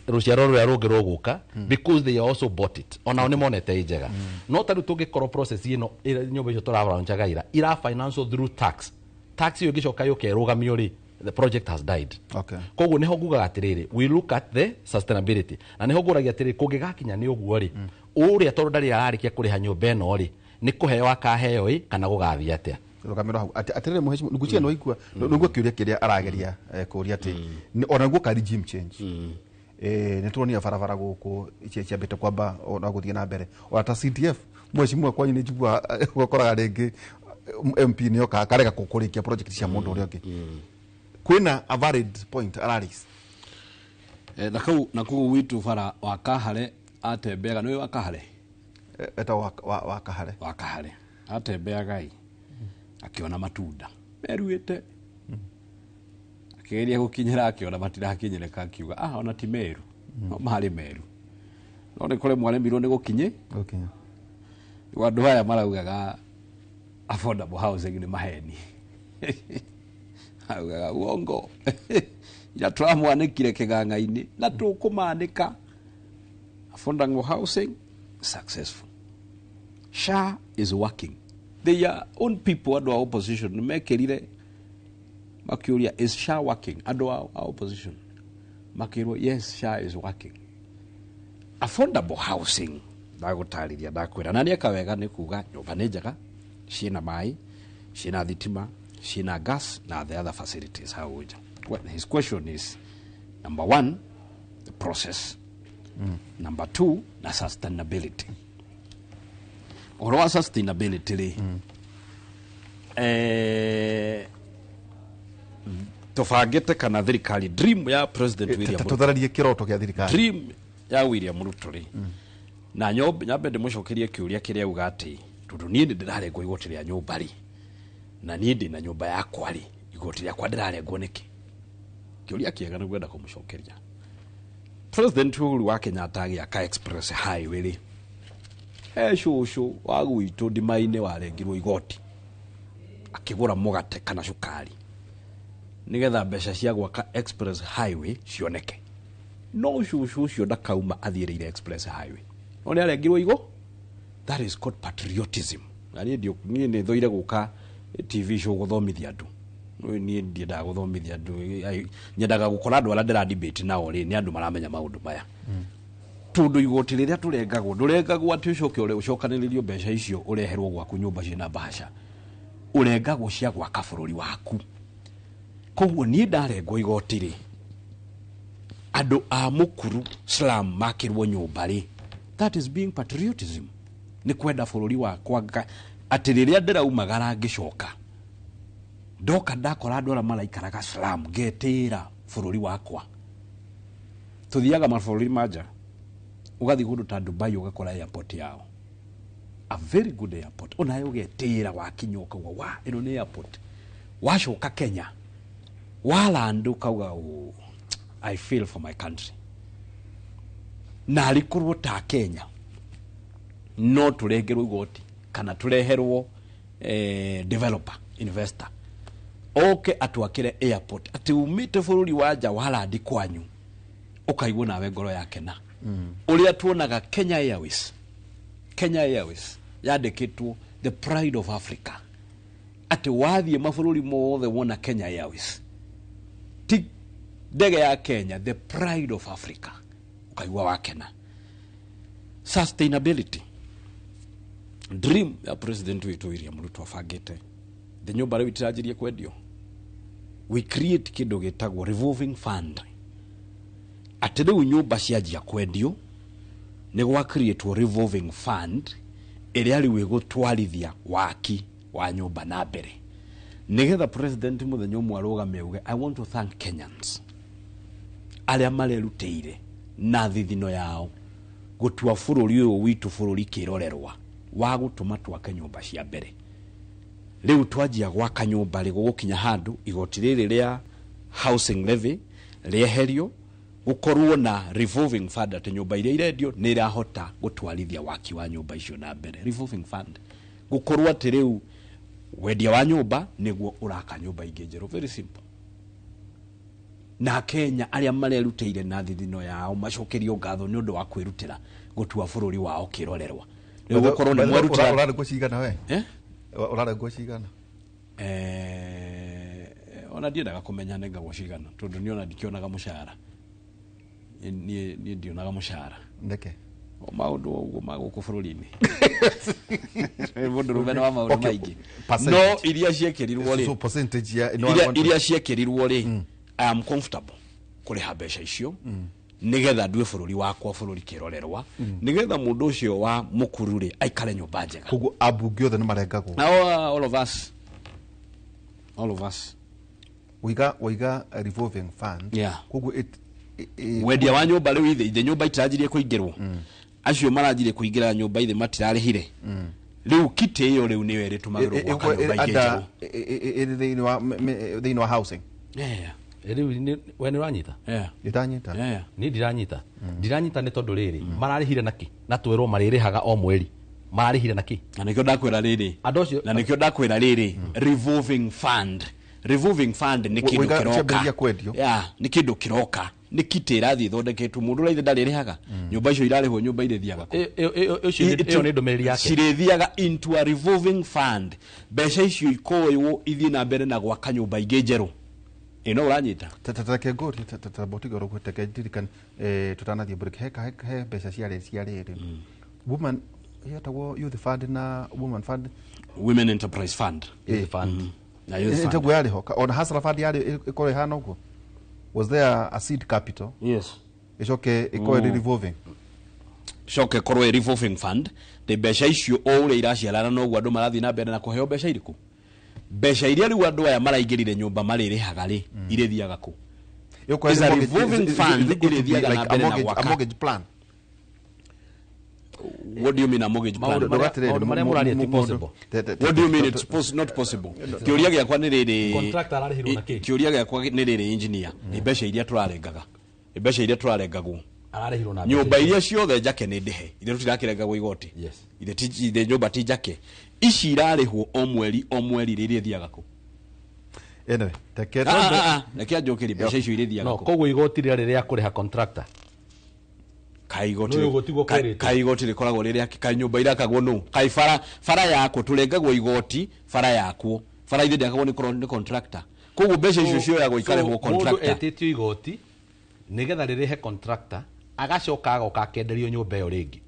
ruciaro ruria rungirwo guka because they also bought it ona ni monete njega no taru tungikorwo process ino nyumba icio turabaranchaga ira financial through tax hiyo gicoka yukerugamio ri the project has died. Okay. Koguo niho ngugaga atiriri we look at the sustainability na niho nguragia atiriri kungigakinya ni uguo ri uria tondu ndari ararikia kuriha nyumba eno ri ni kuheo akaheo kana gugathia atia rugamiro hau atirire muheshimu ngucia no ikua niguo kiuria kiria arageria kuria ati ona guo ka regime change ni turonia barabara guku ciambite kwamba ona guthie na mbere ona ta CDF muheshimu kwa ni njigua gukoraga ringi MP niyo karega kukurikia project cia mundu uria ungi kwina a valid point araris na kuu witu bara wakahare atembeaga niwe wakahare eta wakahare atembeaga akiona matunda meruite akigeria gukinyira akiona matirakinyereka akiuga ona ti meru no mari meru no ni kore mwaremirwo ni gukinye wandu haya maraugaga affordable housing ni maheni augaga uongo ya turamwanikire kiganga-ini na tukumanika. Affordable housing successful. SHA is working. Their own people at our opposition mekirire makiuria is SHA working at our opposition makirwo yes SHA is working. Affordable housing ndagutariria ndakwira na ni kawega ni kuga nyumba ni njega ciina mai ciina thitima ciina gas na the other facilities how what his question is number 1 the process number 2 na sustainability. Oro sustainability ri tofagete kana thirikari dream ya president William Ruto tutararie kiroto kia thirikari dream ya William Ruto ri na nyambe ndimucokerie kiuria kiria uga ati tundu nie ndirarengwo igoti ria nyumba ri na nie ndi na nyumba yakwa ri igoti riakwa ndirarengwo niki kiuria kiega ni gwenda kumucokeria president Uhuru wa Kenyatta agiaka express highway ri shushu wa gwitu ndimaine warengirwo igoti akigura mugate kana cukari nigetha mbeca cia gwaka express highway cioneke no shushu ucio ndakauma athireire express highway oni arengirwo igo. That is called patriotism. Na nie ni thoire guka TV show guthomithia andu nie ndienda guthomithia andu nyendaga gukora andu ala ndira debate nao ri ni andu maramenya maundu maya tundu igoti riria turengagwo ndurengagwo ati ucoke uri ucokaniririo mbeca icio ureherwo gwaku nyumba cina bahasha urengagwo cia gwaka bururi waku. Koguo nie ndarengwo igoti ri andu a mukuru slum makirwo nyumba ri that is being patriotism. Ni kwenda bururi wakwa ati riria ndiraumagara ngicoka ndoka ndakora andu ara maraikaraga slum ngetira bururi wakwa. Tuthiaga mabũrũri manja ugathi gundu ta Dubai ugakora airport yao a very good airport onayo ugetira wakinyoka wa ino ni airport wacoka Kenya walandu kauga I feel for my country na alikurwo ta Kenya no turegerwo igoti kana tureherwo developer investor atwakire airport ati umite bururi wanja walandi kwanyu ukaigwo nawe ngoro yake na uria tuonaga Kenya Airways yandikitwo the pride of Africa ati wathie mabũrũri mothe wona Kenya Airways ti ndege ya Kenya the pride of Africa ukaigwa wakena. Sustainability dream ya president wetu William Ruto afagite the nyumba riu itirajirie kwendio we create kindu gitagwo revolving fund ati riu nyumba cianjia kwendio ni gwa create revolving fund iria riu igutwarithia waki wa nyumba na mbere nigetha president muthenya umwe arugame uge I want to thank Kenyans aria marerutĩire na thithino yao gutua bũrũri ũyũ witũ bũrũri kĩrorerwa wa gũtũma twake nyũmba cia mbere. Rĩu twanjia gwaka nyũmba rĩgũgũkinya handũ igoti rĩrĩ rĩa housing levy rĩeherio, gukorwo na revolving fund atĩ nyũmba iria irendio nĩ irahota gũtwarithia waki wa nyũmba icio na mbere. Revolving fund gukorwo atĩ rĩu wendia wa nyũmba nĩguo ũraka nyũmba ingĩ njerũ. Very simple. Na Kenya arĩa marerutĩire na thithino yao macokerio ngatho nĩ ũndũ wa kwĩrutĩra gũtua bũrũri wao kĩrorerwa. Rĩu gũkorwo nĩ mwerutĩra ũrarengwo cigana we? Ũrarengwo cigana? Ona ndiendaga kũmenya nengagwo cigana tondũ nĩ ona ndikĩonaga mũcara. Niĩ ndionaga mũcara. Ndeke. Maũndũ ũguo ma gũkũ bũrũri-inĩ. Mũndũ rũmena wa maũndũ maingĩ. No iria ciekĩrirwo rĩ. So percentage ya iria ciekĩrirwo rĩ. I am comfortable kũrĩha mbeca icio nigetha ndue bũrũri wakwa bũrũri kĩrorerwa nigetha mũndũ ũcio wa mũkuru rĩ aikare nyũmba njega. Koguo abunge othe nĩ marengagwo. All of us. Wiga revolving fund. Yeah. Koguo wendia wa nyũmba rĩu ithe nyũmba itaranjirie kũingĩrwo. Acio maranjirie kũingĩra nyũmba ithe matirarĩhire. Rĩu kite ĩyo rĩu nĩyo ĩrĩtũmagĩrwo gwaka nyũmba ingĩ njerũ. Thĩinĩ wa housing. Yeah. Riu we nĩ uranyita? Nditanyita. Ni ndiranyita. Ndiranyita nĩ tondũ rĩrĩ mararĩhire naki na twĩrwo marĩrĩhaga o mweri. Mararĩhire naki. Na nĩkĩo ndakwĩra rĩrĩ. Na nĩkĩo ndakwĩra rĩrĩ revolving fund. Revolving fund nĩ kĩndũ kĩroka. Yeah, nĩ kĩndũ kĩroka. Nĩ kite ĩrathiĩ thondeketwo mũndũ ũrĩa ndarĩrĩhaga. Nyũmba icio irarĩhwo nyũmba irethiaga kũ. Ĩyo nĩ ndũmĩrĩri yake. Cirethiaga into a revolving fund. Mbeca icio ikoywo ithiĩ na mbere na gwaka nyũmba ingĩ njerũ. Ino uranyita tatake ngori tatabotiga ro guteke dirikana tutanathie break he mbeca ciarĩ woman yetagwo youth fund na women enterprise fund na youth fund ntagwo yariho ona hasra fund yari ikore hana ugo. Was there a seed capital? Yes. Icoke ikore revolving shoke korwe revolving fund de mbeca icio o ure iraciarana no gwa andũ marathie na mbere na kuheo mbeca iriku. Mbeca iria rĩu andũ aya maraingĩrire nyũmba marĩrĩhaga rĩ irethiaga kũ. Is a revolving fund irethiaga na mbere na gwaka. A mortgage plan. What do you mean a mortgage plan? What do you mean it's not possible? Kĩũria gĩakwa nĩ rĩrĩ. Contractor ararĩhirwo na kĩ? Kĩũria gĩakwa nĩ rĩrĩ engineer. Mbeca iria tũrarengaga. Mbeca iria tũrarengagwo. Ararĩhirwo na nyũmba iria ciothe njake nĩ ndehe. Ithe tũtirakĩrengagwo igoti. Yes. Ithe nyũmba ti njake. Ici irarĩhwo o mweri rĩrĩa thiaga kũ. Anyway, Neke njokeri mbeca icio irethiaga kũ. Koguo igoti rĩrĩa kũrĩha contractor. Kai igoti rĩkoragwo rĩrĩa kai nyũmba irakagwo no. Kai fara yako tũrengagwo igoti fara yakwo. Fara ithe ndakagwo nĩ contractor. Koguo mbeca icio cioyagwo ikarĩhwo contractor. Mũndũ etĩtio igoti nigetha rĩrĩhe contractor agacoka agoka akenderio nyũmba ĩyo rĩngĩ.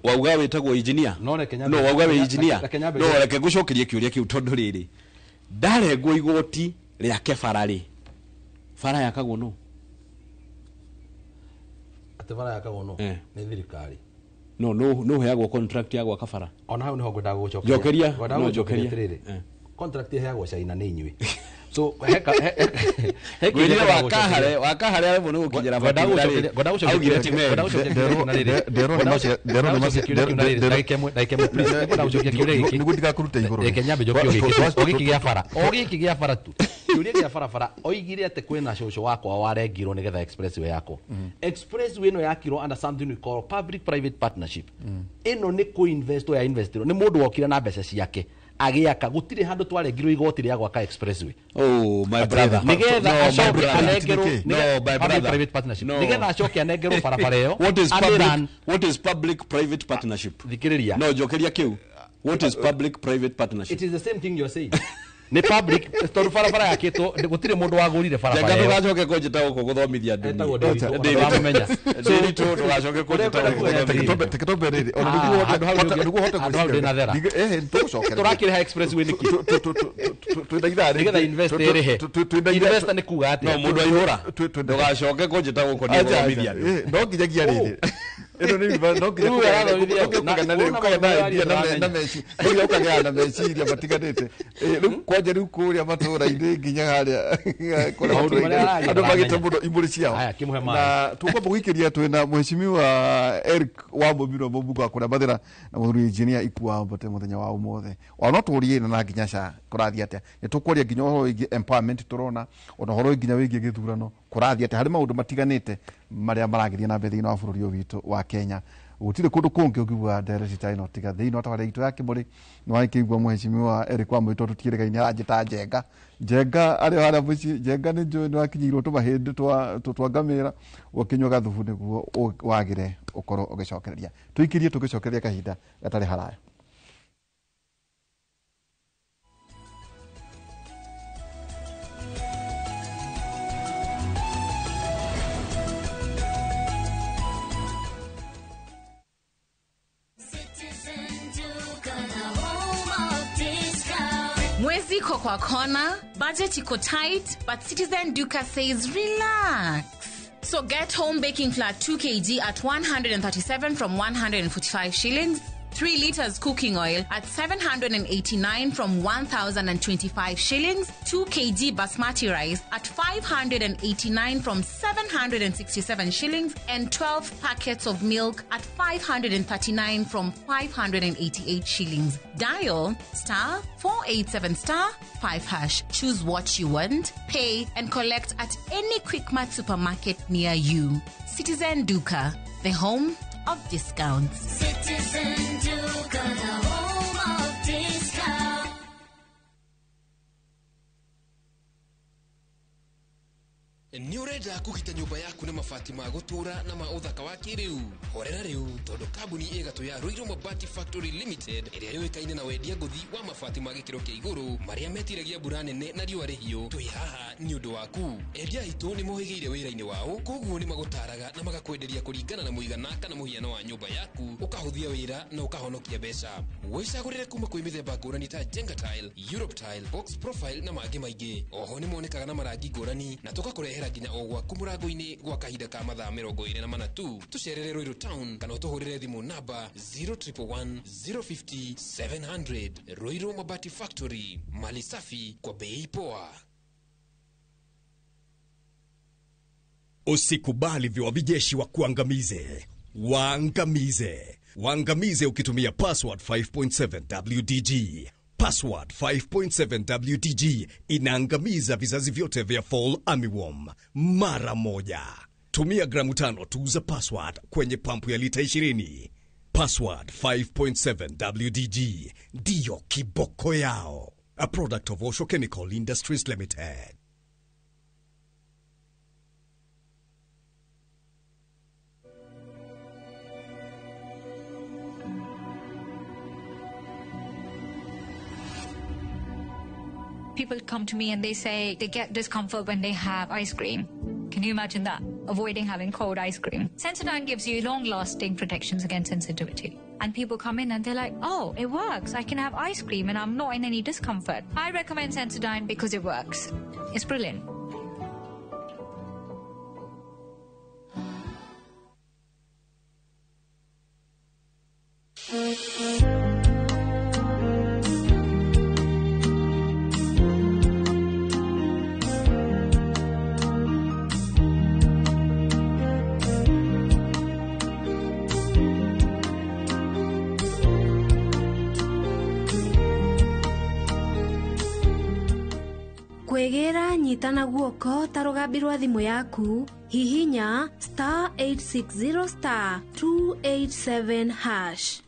Wauga wĩtagwo engineer. No wauga wĩ engineer. No reke ngũcokerie kĩũria kĩu tondũ rĩrĩ ndarengwo igoti rĩake fara rĩ. Fara yakagwo no. Atevara yakagwo no. Nĩ thirikari. No heagwo contract ya gwaka fara. Ona hau niho ngwendaga gũcokeria. Jokeria. No jokeria. Contract heagwo China nĩ inyuĩ. So gwĩrĩra wakahare arimo nĩ gũkinyĩra gĩkĩ gĩa bara tu kĩũria gĩa barabara oigire atĩ kwĩna cũcũ wakwa warengirwo nĩgetha expressway yako. Expressway ĩno yakirwo under something we call public private partnership. Ĩno nĩ kũ-invest ya investirwo nĩ mũndũ wokire na mbeca ciake agiaka gutire handu twarengirwo igoti rĩa gwaka expressway. Oh my brother. Nigetha acoke anegerwo private partnership. Nigetha acoke anegerwo barabara ĩyo. What is public private partnership? Thikiriria. No jokeria kiu. What is public private partnership? It is the same thing you are saying. Ni public tondu barabara yakitwo gutire mundu wagurire barabara ĩyo. Ngaga gacoke kũnjĩta gũkũ gũthomithia andũ. Ndamenya. So ni tu gacoke kũnjĩta gũkũ. Tikitobe rĩrĩ. Ona ndugu hote gũcoka. Turakĩrĩha expressway nĩki. Twĩndaithari. Nigetha invest ĩrĩhe. Investor nĩ kuga atĩ. No mũndũ aihũra. Ndũgacoke kũnjĩta gũkũ ni gũthomithia andũ. No nginyagia rĩrĩ. ino ni no kile na mechi ndio ukagea na mechi ile matiganite kwaje riu kuria matura inde nginya haria kora andu magite muno imburi ciao na tukwamba gwikiria twina mheshimiwa Eric Wambobiro Bobugo akora bathira na muthuri engineer ikua mbote muthenya wa umothe ona turie na nginya ca kurathia atia ni tukwaria nginya horo empowerment turona ona horo nginya wingi githurano kurathia atia hari maundu matiganite maria maragiria na mbere ino wa bururi witu wa Kenya gutire kundu kungi ukigwa direct ino tiga thiino atwara itu yake muri no aikigwa mheshimiwa Eric Wambobiro tutieregaine ajita jenga ari hara muci jenga ni njo ni wakinyirwo tumahindi twangamira ukinywa gathubu niguo wagire ukoro ugicokereria tuikirie tugicokereria kahinda gatari haraya. Mwezi iko kwa kona, budget iko tight, but Citizen Duka says relax. So get home baking flour 2 kg at 137 from 145 shillings. 3 liters cooking oil at 789 from 1,025 shillings. 2 kg basmati rice at 589 from 767 shillings. And 12 packets of milk at 539 from 588 shillings. Dial *487*5#. Choose what you want, pay, and collect at any Quickmart supermarket near you. Citizen Duka, the home of discounts. Citizen Duka, the home of discounts. Ni urenda kugita nyumba yaku na mabati ma gutura na ma uthaka wa kiriu horera riu tondu kambuni igatu ya Ruiru Mabati Factory Limited iria yuikaine na wendia nguthi wa mabati ma gikiro kia iguru maria metiragia mbura nene na riua rihio twi haha ni undu waku endia itu ni mohigiire wira-ini wao koguo ni magutaraga na magakwenderia kuringana na muigana kana muhiano wa nyumba yaku ukahuthia wira na ukahonokia mbeca wicagurire kuma kwi mithemba ngurani ta Jenga Tile, Europe Tile, Box Profile na mangi maingi oho ni monekaga na marangi ngurani na tugakurehera nginya ogwaku murango-ini gwa kahinda ka mathaa 24 tu tucerere Ruiru Town kana utuhurire thimu namba 0111 050 700. Ruiru Mabati Factory, mali safi kwa bei poa. Usikubali viwavijeshi wa kuangamize. Waangamize ukitumia password 5.7 WDG. Password 5.7 WDG inaangamiza vizazi vyote vya Fall Armyworm mara moja. Tumia gramu 5 tu za password kwenye pampu ya lita 20. Password 5.7 WDG ndiyo kiboko yao. A product of Osho Chemical Industries Limited. People come to me and they say they get discomfort when they have ice cream. Can you imagine that? Avoiding having cold ice cream. Sensodyne gives you long-lasting protections against sensitivity. And people come in and they're like, oh, it works. I can have ice cream and I'm not in any discomfort. I recommend Sensodyne because it works. It's brilliant. Kwegera nyitana guoko ta rugambi rwa thimu yaku hihinya *860*287#.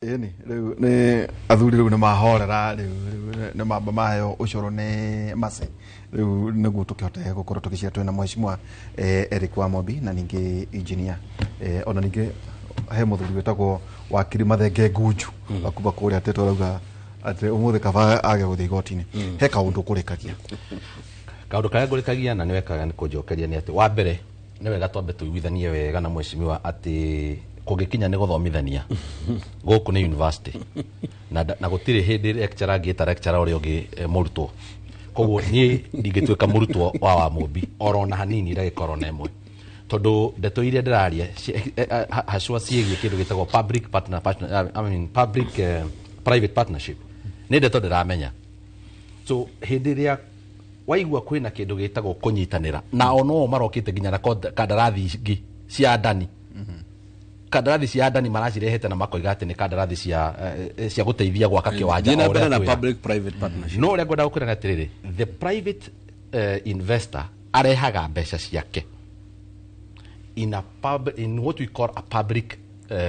Eni riu ni athuri riu ni mahorera riu ni mamba maheo ucoro ni mase riu niguo tukihote gukorwo tugicia twina mheshimiwa Eric Wambobiro na ningi engineer ona ningi he muthuri wetagwo wakiri Mathenge Ngunju akuba kuria teto rauga ati umuthe kaba age guthi igoti-ini he kaundu kurikagia kaundu karia ngurikagia na niwekaga ni kunjokeria ni ati wa mbere ni wega twambe tuiguithanie wega na mheshimiwa ati kugikinya ni guthomithania guku ni university na gutire hindi lecturer ngita lecturer uri ungi murutwo koguo ni ndingituika murutwo wa Mumbi orona hanini ndagikoro na imwe tondu ndeto iria ndiraria haswa ciegie kindu gitagwo public private partnership ni ndeto ndiramenya so hindi ria waigua kwina kindu gitagwo kunyitanira na ono marokite nginya na kandarathi ingi cia ndani kandarathi cia ndani maracirehete na makoiga ati ni kandarathi cia guteithia gwaka kiwanja o na public private partnership no ria ngwenda gukwira atiriri the private investor arehaga mbeca ciake in what we call a public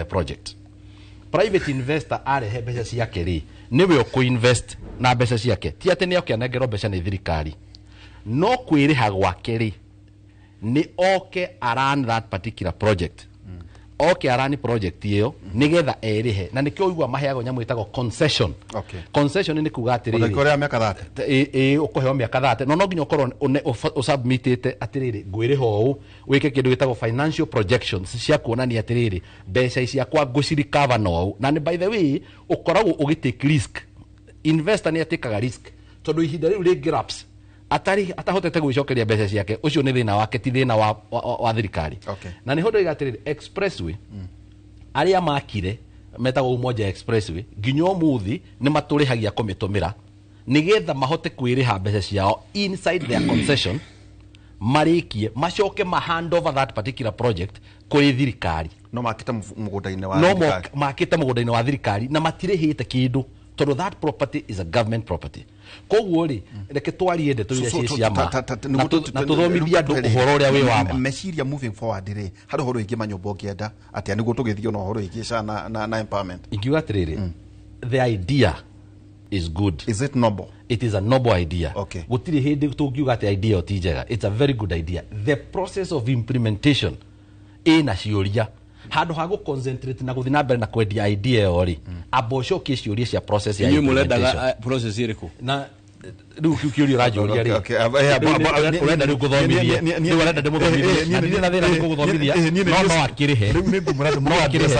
project. Private investor arehe mbeca ciake ri niwe ukuinvest na mbeca ciake ti ati ni okianengerwo mbeca ni thirikari no kwiriha gwake ri ni oke aran that particular project oke arani project iyo nigetha erihe na nikio igwa maheago nyamu itago concession. Concession ni kuga atiriri ukorea miaka 30 ukoheo miaka 30 no nginya ukorwo usubmitite atiriri ngwiriho u wike kindu gitagwo financial projections cia kuonania atiriri mbeca ciakwa ngucirikava no na by the way ukoragwo ugitake risk. Investor ni atikaga risk tondu ihinda riu ri gaps atahotete gwicokeria mbeca ciake ucio ni thina wake ti thina wa thirikari. Na ni hondo igatiriri expressway aria makire metagwo Umoja Expressway nginyo muthi ni maturihagia kumitumira nigetha mahote kwiriha mbeca ciao inside their concession marikie macoke hand over that particular project kuri thirikari no makita mugundaine wa thirikari no makita mugundaine wa thirikari na matirihite kindu tondu that property is a government property koguo ri reke twarie ndeto iria cia ma na tuthomithia andu uhoro uria wi wa ma meciria moving forward ri hari horo ingi manyombo ngienda ati aniguo tugithio no horo ingi sana na empowerment ingiuga atiriri the idea is good. Is it noble? It is a noble idea. Gutiri hindi tungiuga ati idea oti njega. It's a very good idea. The process of implementation ina ciuria handu ha concentrate na guthi na mbere na kwendia idea ori aboco kiciuria cia process ya implementation process iriku na riu kiuria rajuria ri urenda riu guthomithia ni urenda ndimuthomithia na ndire na thira ni guthomithia no akirihe riu ni ngumuradu no akirihe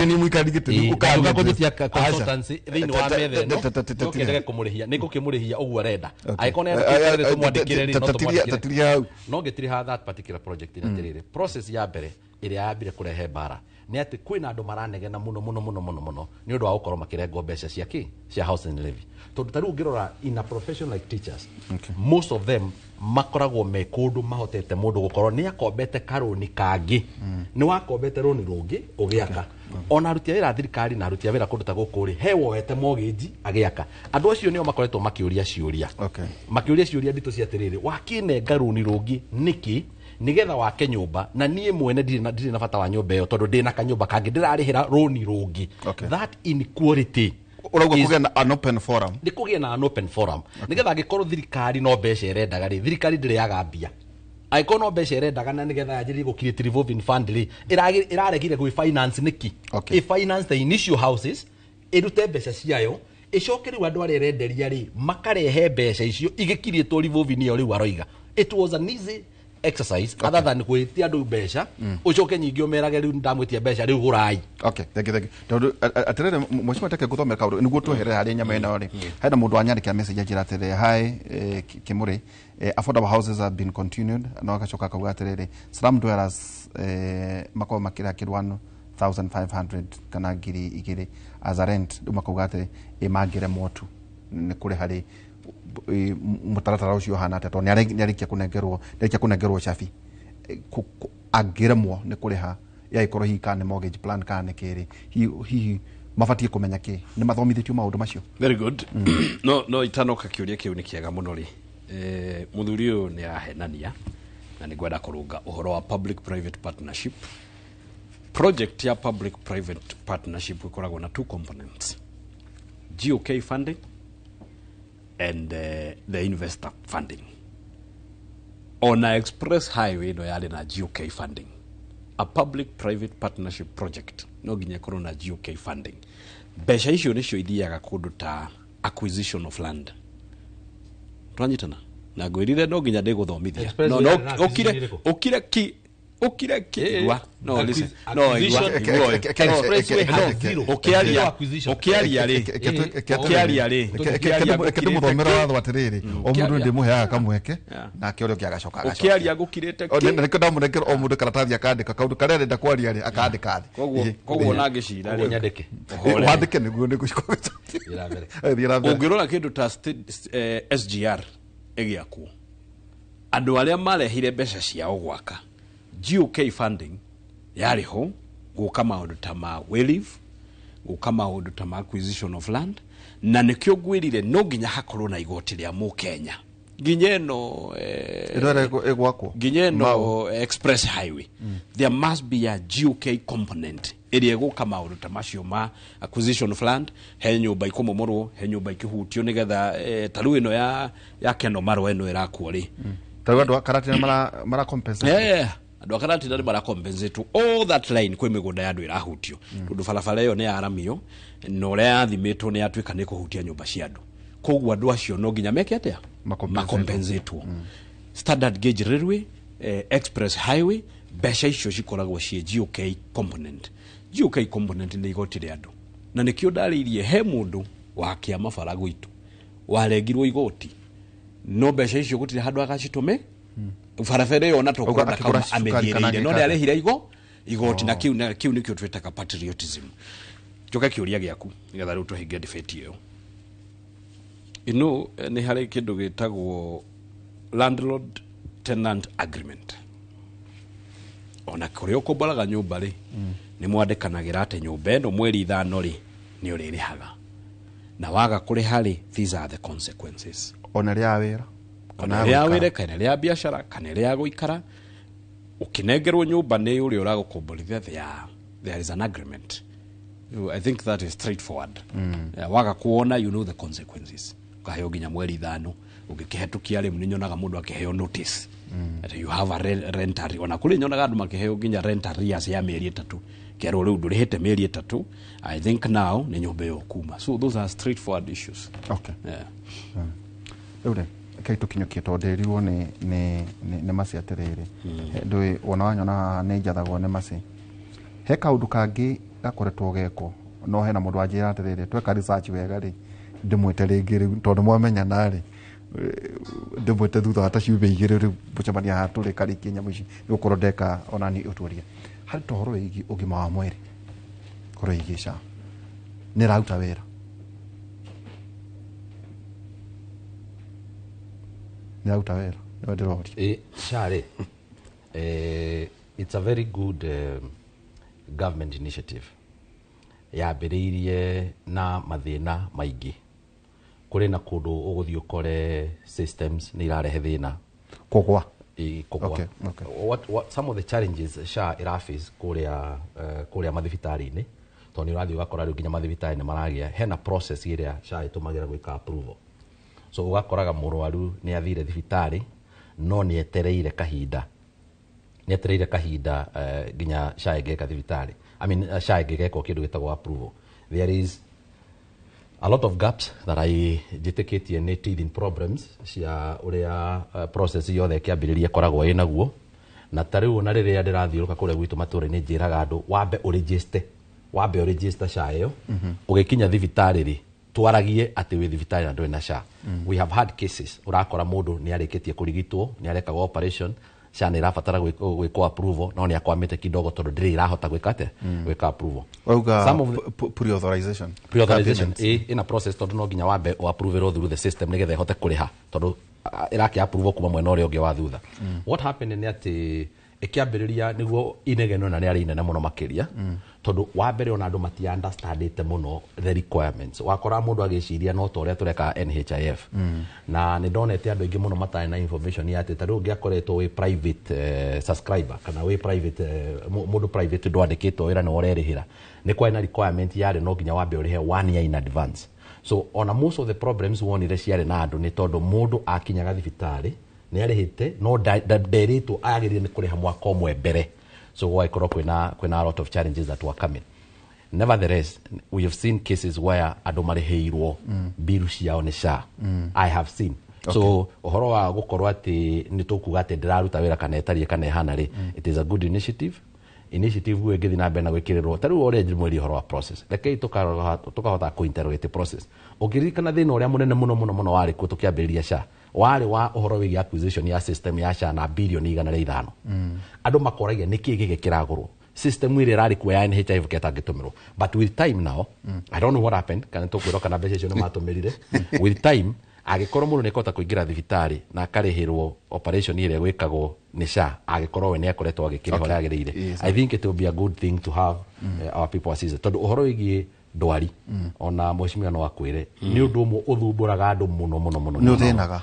ni muikarigite ukaga kunyitia consultancy thiini wa methe no kendege kumurihia ni gukimurihia uguo renda aikone tumwandikire ri no tumwandikire no ngitiri ha that particular project ina tirire process ya mbere iria yambire kurehe bara ni ati kwina andu maranegena muno ni undu wa gukorwo makirengo mbeca cia housing levy tondu taru ngirora in a profession like teachers most of them makoragwo me kundu mahotete mundu gukorwo ni akombete karoni kangi ni wakombete roni rungi ugiaka ona arutia wira thirikari na arutia wira kundu ta gukuri hewo wete mortgage agiaka andu acio nio makoretwo makiuria ciuria makiuria ciuria ndito cia tiriri wakine ngaruni rungi niki nigetha wake nyumba na nie mwene ndiri na bata wa nyumba iyo tondu ndina kanyumba kangi ndirarihira roni rungi that inequality urauga kugia na an open forum ndi kugia na an open forum nigetha ngikorwo thirikari no mbeca irendaga ri thirikari ndiri yagambia aiko no mbeca irendaga na nigetha yajiri gukirite revolving fund ri iraregire gwi finance niki finance the initial houses irute mbeca ciayo icokeri wa ndware renderia ri makarehe mbeca icio igikirie to revolving iyo ri waroiga it was an easy exercise other than kwitia andu mbeca ucoke nyingi umerage riu ndamwitia mbeca riu gurai thank you tondu atirere mwishima take guthomera kaundu niguo tuhere hari nyama ino ri haina mundu anyandika message ajira atirere hi Kimuri affordable houses have been continued no akacoka kauga atirere slum dwellers makwa makira kid 1500 kana ngiri igiri as a rent makauga atirere imagire motu ni kuri hari mutaratara ucio hana teto ni arikia kunengerwo chafi agiremwo ni kuriha ya ikoro hi kana mortgage plan kana kiri hi mafatie kumenya ki ni mathomithitio maundu macio. Very good. No itanoka kiuria kiu ni kiega muno ri muthuri uyu ni ahenania na ni gwenda kurunga uhoro wa public private partnership. Project ya public private partnership ikoragwo na two components: GOK funding and the investor funding. On a express highway no yale na GOK funding. A public private partnership project no ginya korwo na GOK funding. Besha icio nicio ithiaga kundu ta acquisition of land. Twanyitana na ngwirire no ginya ndiguthomithia no okire ki ukire kirwa no listen no muthomera watho atiriri o mundu ndimuheaga kamweke nake uri ukiagacoka agacoka ukiaria gukirite niko ndamunekera o mundu karatathi akandika kaundu karia renda kwaria ri akandika thi koguo nangicira ri nyandike wandike niguo nigucoka ungirora kindu ta SGR egiaku andu aria marehire mbeca ciao gwaka GOK funding yari ho guka maundu ta ma WELIV guka maundu ta ma acquisition of land na nikyo gwirire no nginya hakorwo na igoti ria mu Kenya ginyeno egwako ginyeno express highway there must be a GOK component area guka maundu ta macio ma acquisition of land he nyumba ikomomorwo he nyumba ikihutio nigetha taru ino ya Keno Marwa ino irakuo ri taru andu akarati mara compensate andu akarati ndari mara compensate all that line kwe migunda ya andu irahutio tundu falafala yo ne aramio no ria yathimitwo ne yatwika ne kuhutia nyumba cia andu koguo andu acio no nginya meke atia makompensate standard gauge railway express highway besha icio cikoragwo cie GOK component ni igoti ria andu na nikio ndaririe he mundu wa kia mabara gwitu warengirwo igoti no besha icio gutire handu agacitume farafere yo nato kwa kama amejirire no ndarehire igoti na kiu nikio twetaka patriotism joka kiuria giaku nigetha riu tuhinge debate iyo ino ni hari kindu gitagwo landlord tenant agreement ona kurio kumbaraga nyumba ri ni mwandikanagira ate nyumba eno mweri 5 ri ni uririhaga na waga kuriha ri these are the consequences ona ria wira kana ria wira kana ria biashara kana ria guikara ukinengerwo nyumba ni uri uragukomborithia there is an agreement. I think that is straightforward. Waga kuona you know the consequences kaheo ginya mweri 5 ugikihetukia ri mninyonaga mundu akiheo notice that you have a rent arrears ona kuli nyonaga andu makiheo ginya rent arrears ya mieri 3 kero riu ndurihite mieri 3 I think now ni nyumba yo kuma so those are straightforward issues. Okay. Ure kaitu kinyokie tonderirwo ni masi atiriri ndui wona wanyona ni njathagwo ni masi he kaundu kangi gakoretwo geko no hena mundu anjira atiriri tweka research wega ri ndimwite ringi riu tondu mwamenyana ri ndimwite thutha wa ta ciumbe igiri riu bucemania haturi kariki nyamu ici gukorwo ndeka onani uturia hari tohoro wigi ugima wa mwiri koro igisha ni rauta wera ni rauta wera no ndirori share it's a very good government initiative yambiriirie na mathina maingi kuri na kundu uguthio kore systems ni irarehe thina kogwa okay. What some of the challenges SHA iraface kuria mathibitari ni to ni urathio gakora riu ginya mathibitari ni maragia hena process iria SHA itumagira gwika approval so ugakoraga murwaru ni athire thibitari no ni etereire kahinda ginya SHA igeka thibitari I mean SHA igeka kindu gitagwo approval there is a lot of gaps that I detected in teething problems cia uria process yothe kiambiriria koragwo ina guo na tariu na riria ndirathiuruka kure gwitu mature ni njiraga andu wambe register SHA iyo ugikinya thibitari ri twaragie ati wi thibitari na ndwe na SHA we have had cases urakora mundu ni arikitie kurigitwo ni arekaga operation SHA ni rafatara gwiko approval no ni akwamite kidogo tondu ndiri irahota gwikate gwika approval some of pre-authorization in a process tondu no ginya wambe o approve through the system nigetha ihote kuriha tondu iraki approve kuma mwena uria ungi wa thutha what happened ni ati ikiambiriria niguo inegeno na ni ari inene muno makiria tondu wa mbere ona andu mati understandite muno the requirements wakora mundu agiciria no to uria tureka NHIF na ni ndonete andu ingi muno matari na information ya ati taru ngiakoretwo wi private subscriber kana wi private mundu private ndwandikitwo ira no urerihira ni kwa ina requirement yari no ginya wambe urihe 1 year in advance so on most of the problems wonire ciari na andu ni tondu mundu akinyaga thibitari ni arihite no nderitwo agirire ni kuriha mwaka umwe mbere so why korwo kwina a lot of challenges that were coming nevertheless we have seen cases where andu mariheirwo bill ciao ni SHA I have seen So ohoro wa gukorwo ati ni tukuga ati ndiraruta wira kana etarie kana ehana ri, it is a good initiative we ngithi na mbere na gwikiriro taru ore mweri horo wa process reke tukahota ku interrogate process ukiririkana thina uria munene muno wari ku tukiambiriria SHA wari wa uhoro wigi acquisition ya system ya SHA na bilioni 105 andu makoragia niki gigi kiragurwo system ire rari ku ya NHIF ketangitumiro but with time now I don't know what happened kana tukwiro kana mbeca icio ni matumirire with time agikorwo mundu nikota kuingira thibitari na akarihirwo operation ire gwikagwo ni SHA agikorwo we ni akoretwo agikiri hore agirire. I think it will be a good thing to have our people assist tondu uhoro wigi ndwari ona mweshimia no akwire ni undu umwe uthumburaga andu muno ni uthinaga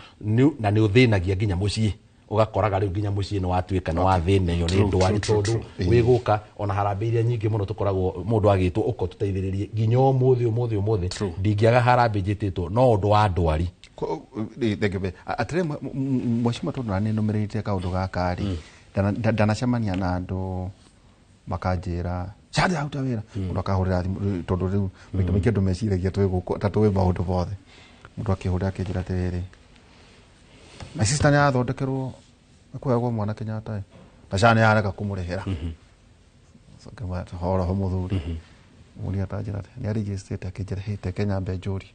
na ni uthinagia nginya mucii ugakoraga riu nginya mucii no watuika no wathina yo ni ndwari tondu wiguka ona harambe iria nyingi muno tukoragwo mundu agitwo uko tuteithiririe nginya umuthi ndingiaga harambe njititwo no ndu wa ndwari atire mweshima tondu na numerite kaundu gaka ri ndanacemania na andu makanjira chari auta wira mundu akahurira tondu riu mikimike andu meciragia tatuwe maundu bothe mundu akihurira akinjira tiriri my sister ni athondekerwo kwegwo mwana Kenyatta na SHA ni areka kumurihira so kama horo ho muthuri muri atajira ni register akinjira hite Kenya Benjuri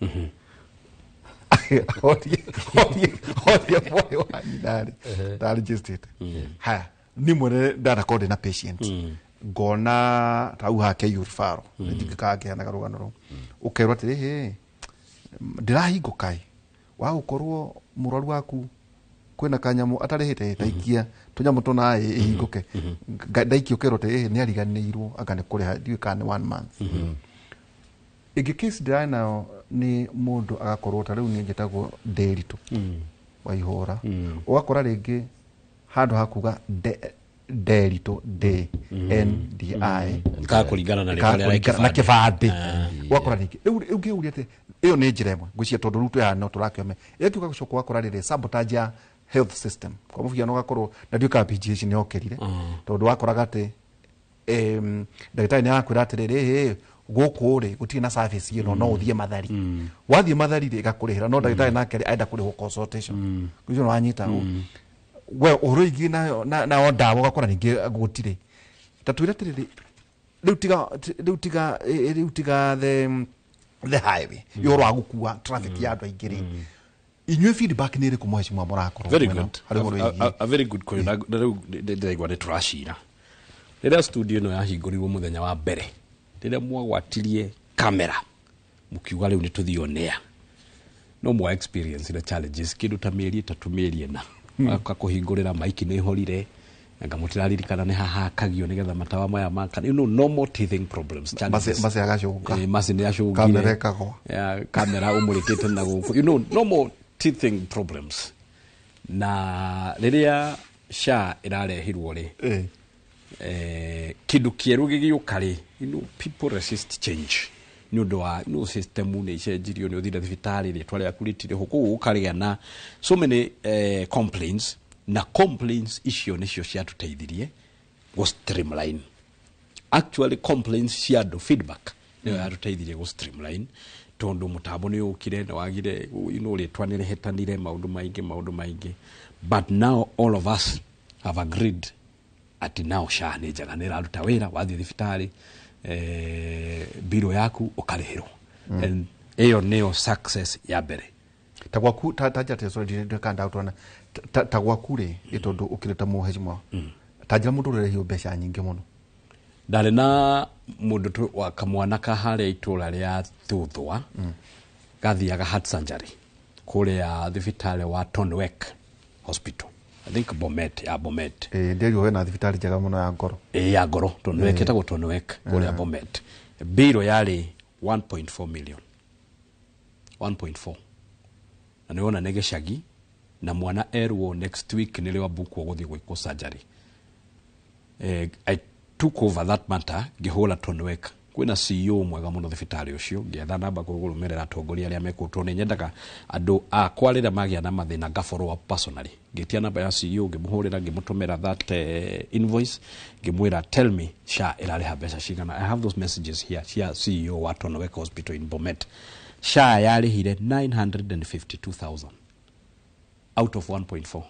Odia boy wa ndari ndari registered ha ni mwere data code na patient gona tau hake yurfaro ndikaka na karugano ro ukerwa ati he ndirahingo kai wa ukorwo muraru waku kwena kanyamu atarehete taikia tunyamu tona ihinguke ndaikio kerwa ati ni ariganirwo agane kuriha ndiukane 1 month igi case ndana ni mundu agakorwo ta riu ni njitagwo Nderitu wa Ihura ugakora ringi handu hakuga Nderitu DNDI ka kuringana na rikale na kibande ugakora ringi ugiuria ati iyo ni njira imwe gucia tondu rutu ya no turakiome ikiuka gucoka ugakora riri sabotage ya health system kwa mufiano ugakorwo na nduka PGH ni okerire tondu wakoraga ati ndagitari ni akwira ati riri guku ri guti na service ino no uthie mathari wathie mathari ri gakurihira no ndagitari nake aenda kurihwo consultation gucio no anyita we uruigi na onda ugakora ningi gutire tatwira tiriri riu tiga the highway yoro agukua traffic ya andu aingiri inywe feedback ni riku mweshimwa murakoro very good a very good question ndaigwa ni turashira rira studio no yahingũrirwo muthenya wa mbere rĩrĩa mwagwatirie kamera mukiuga rĩu nĩ tuthionea no mwa experience the challenges kindu ta mĩeri 3 mĩeri 4 akakũhingũrĩra maiki nĩ horire ngamutirarikana nĩ hahakagio nĩgetha matawa maya maka normal teething problems challenges mase agacunga mase nĩ acungire kamera ĩkagwa kamera ũmũrĩkĩte na gũkũ normal teething problems na rĩrĩa SHA ĩrarehirwo rĩ kindu kieru gigiuka ri people resist change ni undu wa system ni icenjirio ni uthira thibitari ri tware akuritire huku ukaria na so many complaints na complaints icio nicio cia tuteithirie go streamline actually complaints cia do feedback ni ya tuteithirie go streamline tondu mutambo ni ukire na wagire ri twanire hetanire maundu maingi but now all of us have agreed ati nao SHA ni njega ni raruta wira wathi thibitari biro yaku ukarihirwo and iyo neo success ya mbere tagwaku tajate so ndikanda utona tagwaku ri itondu ukireta muhejimwa tajira mundu rehio mbeca nyingi muno ndari na mundu wa kamwana ka hare itura ria Thuthwa gathiaga heart surgery kuria thibitari wa Tonwek Hospital I think Bomet ndio we na thibitari njega muno ya ngoro ya ngoro Tonwek etagwo Tonwek kuria Bomet biro yari 1.4 million 1.4 na niona negeshagi na mwana erwo next week niliwa buku guthi gwiko surgery I took over that matter gihola Tonwek kwina CEO mwega muno thibitari ucio ngietha namba kugurumirira atongoria aria mekutwo ni nyendaga andu akwarira magia na mathina ngaforo personally ngitia namba ya CEO ngimuhurira ngimutumira that invoice ngimwira tell me SHA irariha mbeca cigana. I have those messages here CEO wa Tonwek Hospital in Bomet SHA yarihire 952,000 out of 1.4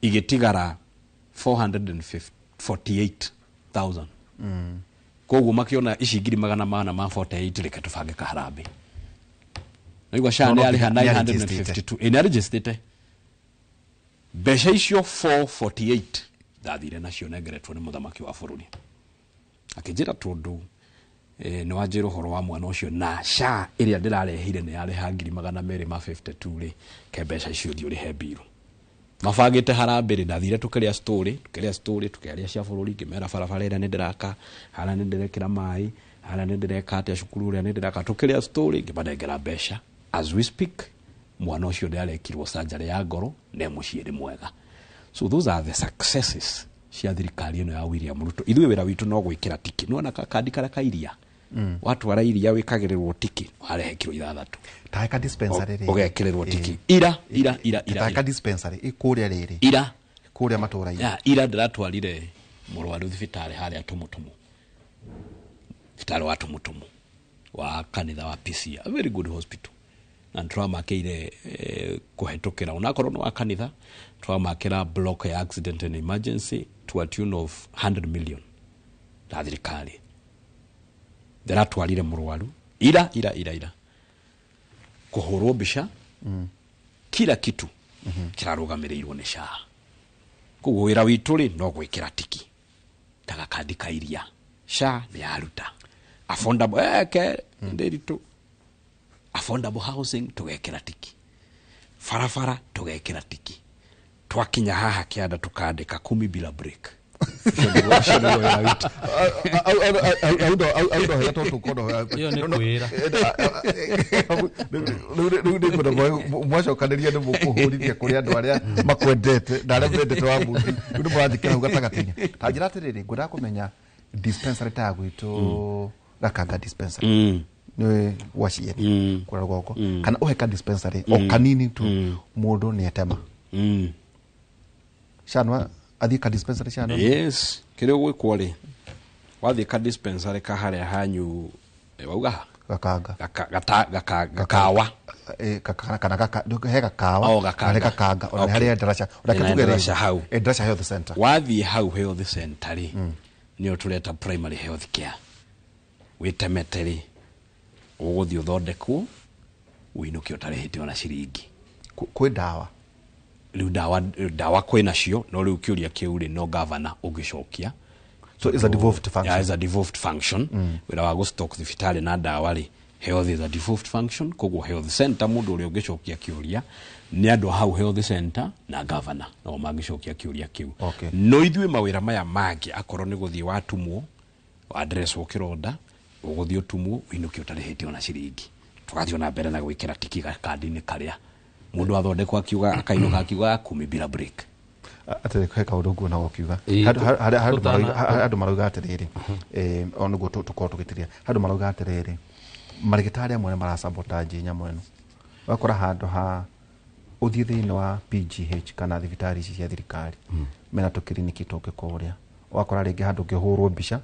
igitigara 448,000 koguo makiona ici ngiri magana mana ma 48 reke tubange kaharambe naigua SHA nĩ arĩha 952 inarigistite mbeca icio 448 ndathire nacio nengeretwo nĩ mũthamaki wa bũrũri akĩnjĩra tondũ nĩ wanjĩra ũhoro wa mwana ũcio na SHA ĩrĩa ndĩrarehire nĩ yarĩha ngiri magana merĩ ma 52 rĩ ke mbeca icio thiĩ ũrĩhe mbiru mabangĩte harambĩ ndathire tũkĩrĩa story tũkĩaria cia bũrũri ngĩmera barabara ĩrĩa nĩ ndĩraka hala nĩ ndĩrekĩra maĩ hala nĩ ndĩreka atĩa cukuru ũrĩa nĩ ndĩraka tũkĩrĩa story ngĩmanengera mbeca as we speak mwana ũcio nĩ arekirwo surgery ya ngoro na mũciĩ mwega so those are the successes cia thirikari ĩno ya William Ruto ithuĩ wĩra witũ no gwĩkĩra tiki nĩwona kandi karĩa ka iria watu ara iria wĩkagĩrĩrwo tiki warehe kilo 6 taeka dispensary ũgekĩrĩrwo tiki ira taeka dispensary ikũrĩa rĩrĩ ira kũrĩa matũra-inĩ ira ndĩratwarire mũrwaru thibitarĩ harĩa Tumutumu thibitarĩ wa Tumutumu wa kanitha wa PCA a very good hospital na twamakĩire kũhetũkĩra onakorwo nĩ wa kanitha twamakĩra block ya accident and emergency to a tune of 100 million na thirikari ndiratwarire mũrwaru ira kũhũrwo mbica kila kitu kirarũgamĩrĩirwo nĩ SHA koguo wĩra witũ rĩ no gwĩkĩra tiki taga kandi ka iria SHA nĩ yaruta affordable ndĩritũ affordable housing tugekĩra tiki farafara tugekĩra tiki twakinya haha kĩanda tukandĩka 10 bila break mwacokanĩria nĩ mũkũhũrithia kũrĩ andũ arĩa makwendete na arĩa mendete wa mũndũ nĩ mũrathikĩra hau gatagatĩ-inĩ ta njĩra atĩrĩrĩ ngwendaga kũmenya dispensary ta ya gwitũ Gakanga dispensary nĩ wacieni kũrĩa rũgongo kana ũheka dispensary o kanini tu mũndũ nĩ etema SHA athiĩ ka dispensary SHA yes kĩrĩa gwĩkwo rĩ wathiĩ ka dispensary ka harĩa hanyu wauga Gakanga gakawa kana he gakawa kana Gakanga ona harĩa ndaraca ndaraca hau ndaraca health center wathiĩ hau health center rĩ nĩyo tũreta primary health care wĩtemete rĩ ũgũthiĩ ũthondekwo wĩinũke ũtarĩhĩte ona ciringi kwĩ ndawa rĩu ndawa kwĩ nacio no rĩu kĩũria kĩu rĩ no governor ũngĩcokia so is a devolved function yeah, is a devolved function wĩra wa gũstock thibitarĩ na ndawa rĩ health is a devolved function koguo health center mũndũ ũrĩa ũngĩcokia kĩũria nĩ andũ hau health center na governor no mangĩcokia kĩũria kĩu no ithuĩ mawĩra maya mangĩ akorwo nĩ gũthiĩ watumwo address ũkĩronda ũgũthiĩ ũtumwo wĩinũke ũtarĩhĩte ona ciringi tũgathiĩ na mbere na gwĩkĩra tiki kandi-inĩ karĩa mũndũ athondekwo akiuga akainũka akiuga 10 bila break atĩrĩ he kaũndũ nguona gũkiuga andũ marauga atĩrĩrĩ o nĩguo tũkorwo tũgĩtiria andũ marauga atĩrĩrĩ marĩgĩtarĩ amwe nĩ marasabotage nyamũ ĩno wakora handũ ha ũthiĩ thĩinĩ wa PGH kana thibitarĩ ici cia thirikari mena tũkiriniki tũngĩ kũrĩa wakora rĩngĩ handũ ngĩhũrwo mbica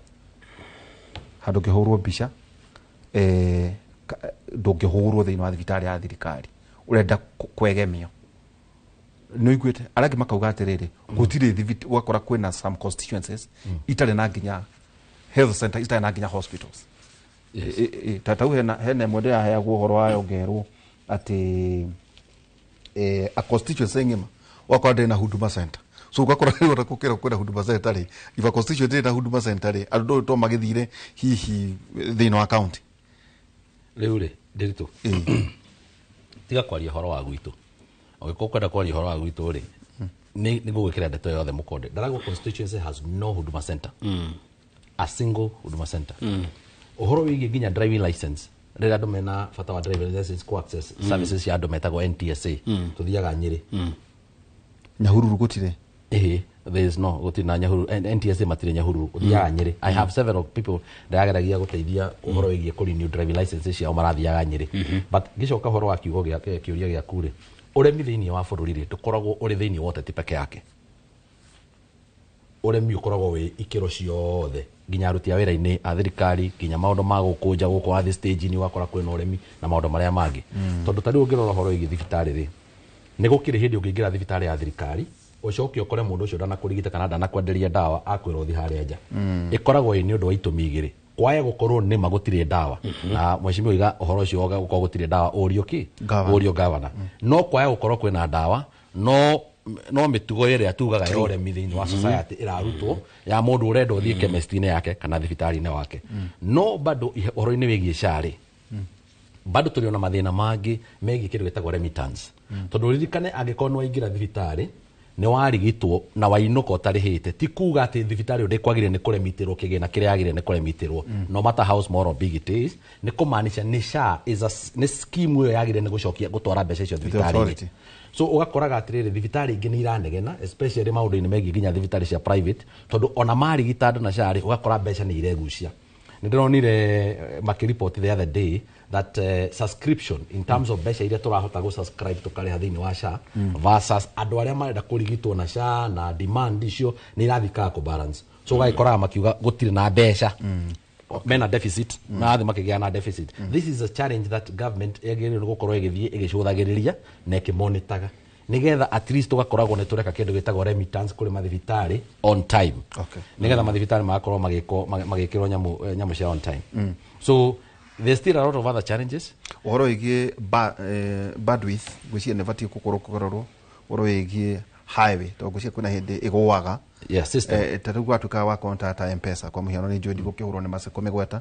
ndũngĩhũrwo thĩinĩ wa thibitarĩ ya thirikari urenda kwegemio no iguĩte arangĩ makauga atĩrĩrĩ gũtirĩ wakora kwĩna some constituencies itarĩ na nginya health center itarĩ na nginya hospitals tatau hena ĩmwe ndĩraheagwo ũhoro wayo ngerwo atĩ a constituency ng'ima wakora ndĩrĩ na huduma center so ugakora rĩu ũtakũkĩra kwĩna huduma center rĩ if a constituency ndĩrĩ na huduma center rĩ andũ to magĩthire hihi thĩinĩ wa county rĩu rĩ ndĩritũ tiga kwaria horo wa gwitũ ũgĩkorwo kwenda kwaria horo wa gwitũ rĩ nĩ ngũgwĩkĩra ndeto yothe mũkonde Daragwa constituency has no huduma center a single huduma center ũhoro wĩgiĩ nginya driving license rĩrĩa andũ mena bata wa driving license ku access services ya andũ metagwo NTSA tuthiaga Nyĩrĩ Nyahururu gũtirĩ there is no gũtirĩ na Nyahururu NTSA matirĩ Nyahururu uthiaga Nyĩrĩ I have several people ndageragia gũteithia ũhoro wĩgiĩ kũ renew driving license ciao marathiaga Nyĩrĩ but gĩcoka ũhoro wa kiugo gĩake kĩũria gĩaku rĩ ũrĩmi thĩinĩ wa bũrũri rĩ tũkoragwo ũrĩ thĩinĩ wa ũteti peke yake uremi ukoragwo wi ikiro ciothe nginya aruti a wira-ini a thirikari nginya maundu ma gukunja guko athi stage ni wakora kwina uremi na maundu maria mangi tondu tari ungirora horo igi thibitari ri ni gukiri hindi ungingira thibitari ya thirikari ucoke ukore mundu ucio ndana kurigita kana ndana kwenderia dawa akwira uthi haria nja ikoragwo ni undu wa itumi igiri kwaye gukorwo ni magutire dawa na mweshimiwa iga uhoro ucio oga gukorwo gutire dawa urio gavana no kwaye gukorwo kwina dawa no mitugo ire atugaga yore mithiini wa society irarutwo ya mundu urenda uthie chemist-ine yake kana thibitari-ine wake no bado uhoro-ini wigie shari bado tuliona mathina mangi megie kindu gitagwo remittance tondu ririkane angikorwo no ingira thibitari ni warigitwo na wainuka utarihite ti kuga ati thibitari ndi kwagire ni kuremitirwo kigina kiria agire ni kuremitirwo no matter how small or big it is ni kumaanisha ni SHA is a ni scheme yo yagire ni gucokia gutwara mbeca icio thibitari so ugakoraga atiriri thibitari ingi ni iranegena especially maundu-ini megie ginya thibitari cia private tondu ona marigita andu na SHA ugakora mbeca ni iregucia ndironire makireport the other day that subscription in terms of mbeca iria turahota go subscribe tukariha thiini wa SHA versus andu aria marenda kurigitwo na SHA na demand icio ni irathika ku balance so ugaikoraga makiuga gutire na mbeca mena deficit na athi makigia na deficit this is a challenge that government egere gukorwo igithie igicũthagĩrĩria na ikimonitaga nigetha at least ugakoragwo ni tureka kindu gitagwo remittance kuri mathibitari on time nigetha mathibitari magakorwo magikirwo nyamu cia on time so there's still a lot of other challenges uhoro igie bandwidth gucia ne vati kukororwo uhoro igie highway to gucia kuna hindi igwaga system tatu atuka wa contact M-Pesa kwa muhiano ni jodi gukihurwo ni maseko megweta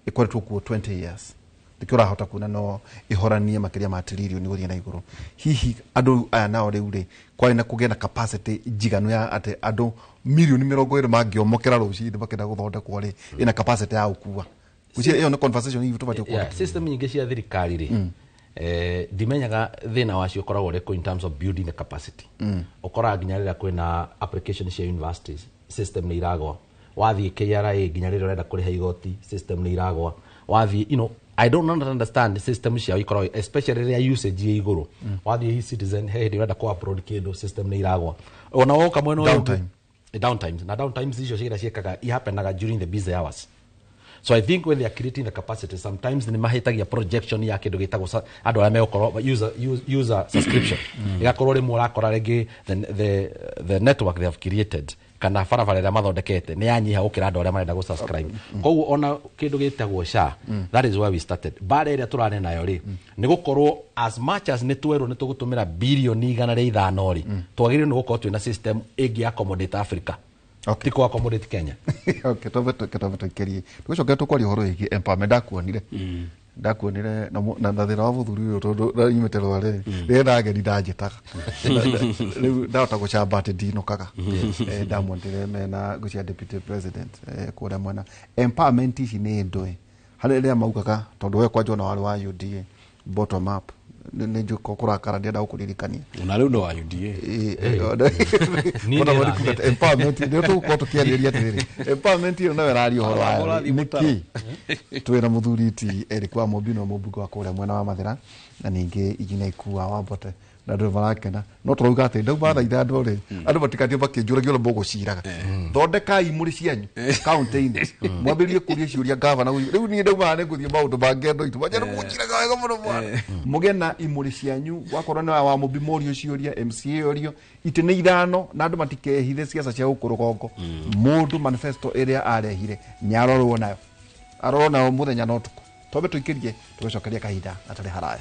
ikoretwo ku 20 years dikora hota kuna no ihoranie makiria ma trillion ni guthia na iguru hihi andu aya nao riu ri kwari na kugena capacity jiganu ya ate andu milioni 20 mangiomokera rucindi bakenda guthondekwo ri ina capacity ya ukua kucia iyo ni conversation hivi tubati kwa system nyingi cia thirikari ri dimenyaga thina wacio koragwo reko in terms of building the capacity ukora ginya rira kwina application cia universities system ni iragwa wathi KRA ginya rira renda kuriha igoti system ni iragwa wathi I don't understand the system cia ikoro especially their usage ya iguru wathi citizen hey renda ko upload kindu system ni iragwa ona woka mweno downtimes icio cigira ciekaga ihapenaga during the busy hours. So I think when they are creating the capacity, sometimes ni mahitagia projection ya kindu gitagwo andu aria megukoro user subscription igakorwo rimwe urakora rege the network they have created kana farafara ria mathondekete ni yanyiha gukira andu aria marenda go subscribe koguo ona kindu gitagwo SHA that is where we started bare ria turane nayo ri ni gukorwo as much as ni twero ni tugutumira bilioni 105 ri twagire ni gukorwo twina system igi accommodate Africa tiko accommodate Kenya tobeto keri tucoke tukwari horo igi empowerment ndakuonire na thira wa buthuri uyu tondu imete rware rera ngeri ndajitaga riu ndahota gucamba ati ndinukaga ndamwendire mena gucia deputy president kuria mwena empowerment ici ni ndui hari ria maugaga tondu we kwanja na wari wa UDA bottom up ni njuko kurakara ndia ukuririkania una riu ndo wa UDA ni empowerment ndio tuko tukiariria tiriri empowerment ino nawe rari horo wa niki twira muthuriti erikwa mobino mubungo wa kuria mwena wa Mathira na ningi ijina ikuwa wa Mbote na ndu barakena no turuga ati ndau batha ithandu ri andu batikatio bakijuragia lo bogo ciraga thondekai muri cianyu county-ini mwambirie kuria ciuria governor riu ni ndau bane nguthie maundu bangendo itu bajana muciraga wega muno mwana mugena imuri cianyu wakorwo ni wa mubimori uciuria MCA urio itene ithano na andu matikehithe siasa cia gukurugongo mundu manifesto area arehire nyarorwo nayo arona muthenya no tuko tobe tuikirie tugicokeria kahinda atari haraya.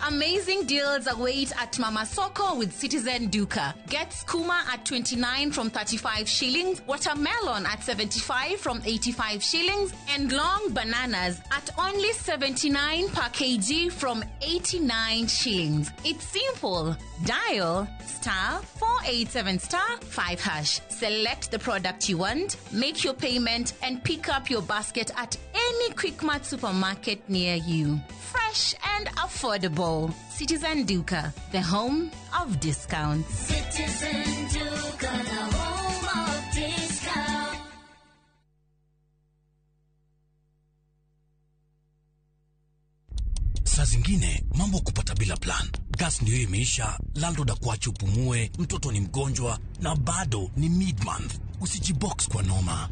Amazing deals await at Mama Soko with Citizen Duka. Get skuma at 29 from 35 shillings, watermelon at 75 from 85 shillings, and long bananas at only 79 per kg from 89 shillings. It's simple. Dial *487*5#. Select the product you want, make your payment, and pick up your basket at any Quickmart supermarket near you. Fresh and affordable. Citizen Duka, the home of discounts. Citizen Duka, the home of discounts. zingine mambo kupata bila plan. Gas ndio imeisha, landlord akuache upumue, mtoto ni mgonjwa na bado ni mid-month. Usijibox kwa noma.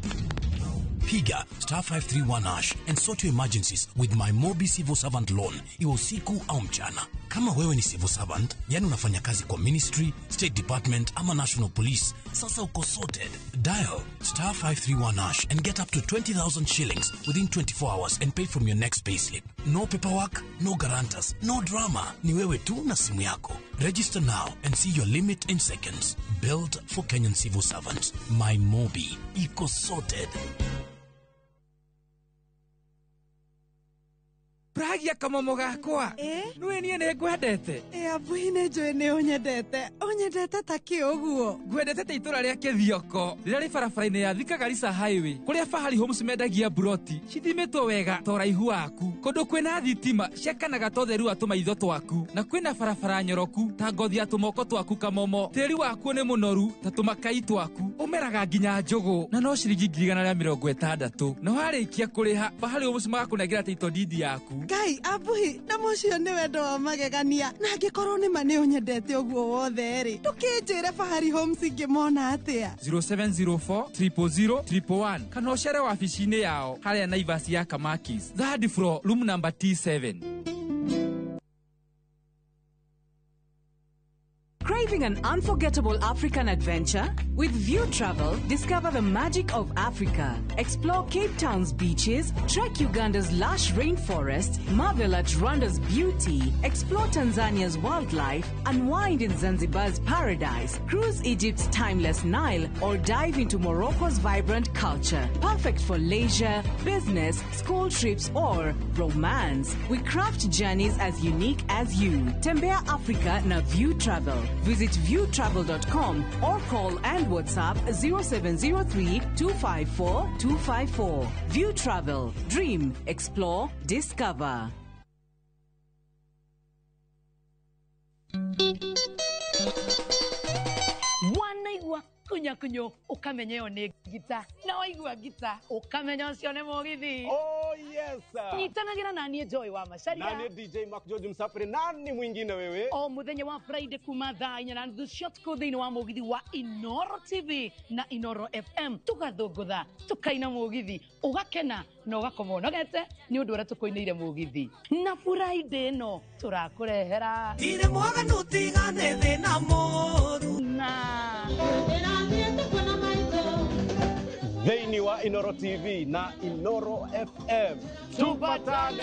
Piga *531# and sort your emergencies with my Mobi Civil Servant Loan, iwe usiku au mchana. Kama wewe ni civil servant, yani unafanya kazi kwa ministry, state department ama national police, sasa uko sorted. Dial *531# and get up to 20,000 shillings within 24 hours and pay from your next payslip. No paperwork, no guarantors, no drama. Ni wewe tu na simu yako. Register now and see your limit in seconds. Built for Kenyan civil servants. My Mobi. Iko sorted. Pragia kamomo gakwa. Nwe nie ne gwendete. Abuhi ne njoe ne onyendete. Onyendete ta kioguo. Gwendete te itura ria Kithioko. Rira ri barabara-ini ya Thika Garissa Highway. Kuria Fahari Homes mendagia buroti. Cithimitwo wega to raihu waku. Kondu kwina thitima ciakanaga to theru atuma itho twaku. Na kwina barabara nyoroku ta ngothi atumoko twaku kamomo. Tiri waku ni munoru ta tumakai twaku. Umeraga nginya njogo. Na no ciringi 160. No harikia kuriha Fahari Homes magakunengira title deed yaku. Ngai abuhi na mucio ni wendo wa magegania na angikorwo ni mane unyendete uguo wothe ri tukinjire Fahari Homes ngimona atia 0704 000 111 kana ucere wabici-ini yao haria Naivas ya Kamakis third floor room number T7. Craving an unforgettable African adventure? With View Travel, discover the magic of Africa. Explore Cape Town's beaches, trek Uganda's lush rainforest, marvel at Rwanda's beauty, explore Tanzania's wildlife, unwind in Zanzibar's paradise, cruise Egypt's timeless Nile, or dive into Morocco's vibrant culture. Perfect for leisure, business, school trips, or romance. We craft journeys as unique as you. Tembea Africa na View Travel. Visit viewtravel.com or call and WhatsApp 0703 254 254. View Travel. Dream, explore, discover. Wanaigua kunyo ukamenyeo ni gita na waigua gita ukamenyo cio ne mugithi. Oh yes sir. Nyitanagira na nie Joy wa Macharia. Na nie DJ Mark George Msafiri, nani mwingine wewe? O muthenya wa Friday kuma thaa 4 na nuthu cia tuko thiini wa mugithi wa Inoro TV na Inoro FM tugathungutha tukaina mugithi ugakena na ugakoma unogete ni undu uria tukoineire mugithi na Friday no turakurehera Ire mwaga nutigane thina moru na Thiini wa Inoro TV na Inoro FM tupatane.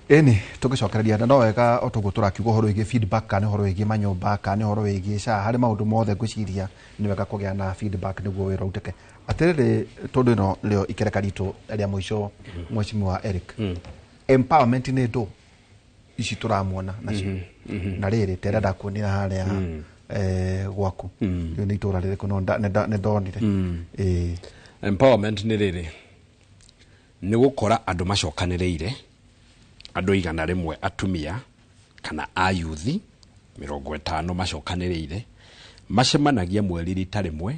Eni tugicokereria na no wega otugo turakiuga horo igi feedback kana horo igi manyomba kana horo igi sha hari maundu mothe ngwiciria ni wega kugia na feedback niguo wira uteke atiriri tondu no leo ikereka ritu ria muico mweshimiwa Eric empowerment ni ndo ici turamuona nacio na riri terenda kuonira haria gwaku ni itura riri kuno ne ndonire empowerment ni riri ni gukora andu macokanireire andu igana rimwe atumia kana ayuthi 50 macokanireire macemanagia mweri rita rimwe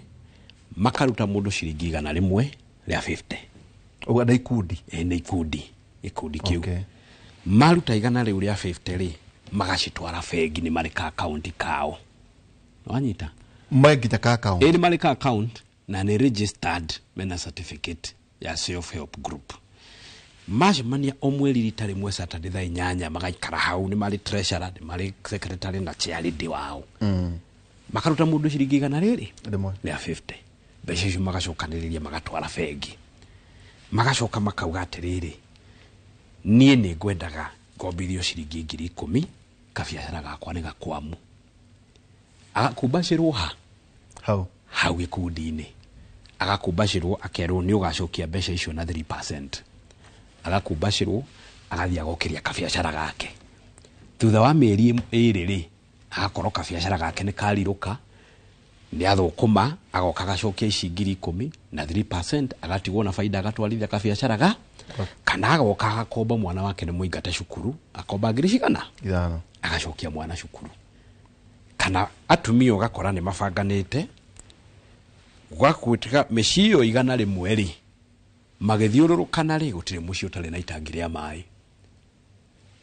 makaruta mundu ciringi igana rimwe ria 50 uga na ikundi ikundi kiu maruta igana riu ria 50 ri magacitwara bengi ni marika account kao wanyita magita ka account ni marika account na ni registered mena certificate ya self help group macemania o mweri rita rimwe Saturday thaa 8 magaikara hau ni mari treasurer ni mari secretary na chairleader wao makaruta mundu ciringi igana riri ria 50 mbeca icio magacokaniriria magatwara bengi magacoka makauga atiriri nie ni ngwendaga ngombirio ciringi 10,000 kabiacara gakwa ni gakwamu agakumbacirwo hau gikundi-ini agakumbacirwo akerwo ni ugacokia mbeca icio na 3%. Agakumbacirwo agathia agokiria kabiacara gake thutha wa mieri iri ri agakorwo kabiacara gake ni kariruka ni athukuma agoka gacokia ici 10,000 na 3% agatigwo na faida agatwarithia kabiacara ga kana agoka agakomba mwana wake ni muingate cukuru akomba ngirishikana ithano agacokia mwana cukuru kana atumia ugakora ni mabanganite gwakwitika mecio igana rimwe ri magithiururukana ri gutire mucio tare na itangi ria mai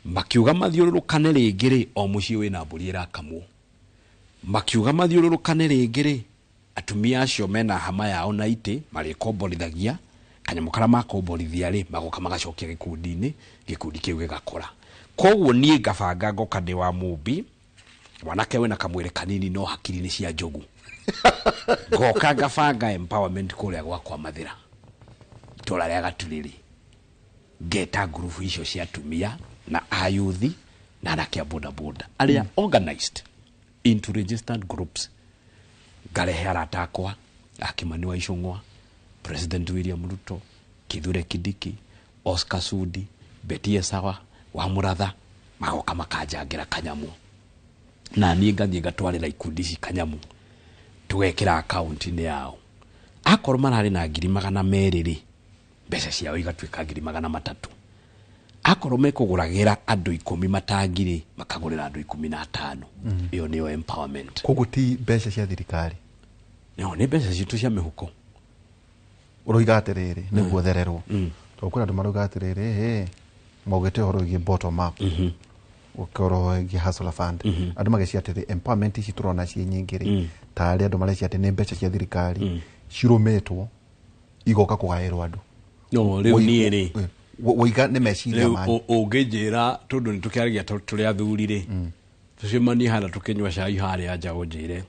makiuga mathiururukane ringi ri o mucio wina mburi irakamwo makiuga mathiururukane ringi ri atumia acio mena hama yao na ite marikomborithagia kanyamo kara makomborithia ri magoka magacokia gikundi-ini gikundi kiu gigakora koguo nie ngabanga ngoka ndi wa mumbi mwanake wena kamwire kanini no hakiri ni cia njogu ngoka ngabanga empowerment kuria gwakwa mathira itora ria gaturiri ngeta group icio cia atumia na ayuthi na anakia boda boda aria organized into registered groups ngarehe arata akwa Kimani wa Icũng'wa, President William Ruto, Kithure Kindiki, Oscar Sudi, Betty Esawa wa Muratha magoka makanjangira kanyamu na niĩ ngathiĩ ngatwarĩra ikundi ici kanyamu tugekĩra account-inĩ yao akorwo mararĩ na 200,000 rĩ mbeca ciao igatuĩka 300,000 akorwo mekũgũragĩra andũ 10 matangire makagũrĩra andũ 15 iyo nĩyo empowerment koguo ti mbeca cia thirikari no nĩ mbeca citũ cia mĩhuko uroiga atiriri niguo thererwo to kwina andu maruga atiriri maugite horo igi bottom up ukoro igi hustler fund andu mageci atiri empowerment ici turona cie nyingiri ta ari andu mareci ati ni mbeca cia thirikari cirumetwo igoka kugairwo andu no riu nie ri woiga ni meciria manyu unginjira tondu ni tukiaragia turi athuri ri tucemani hana tukinywa cai haria nja unjire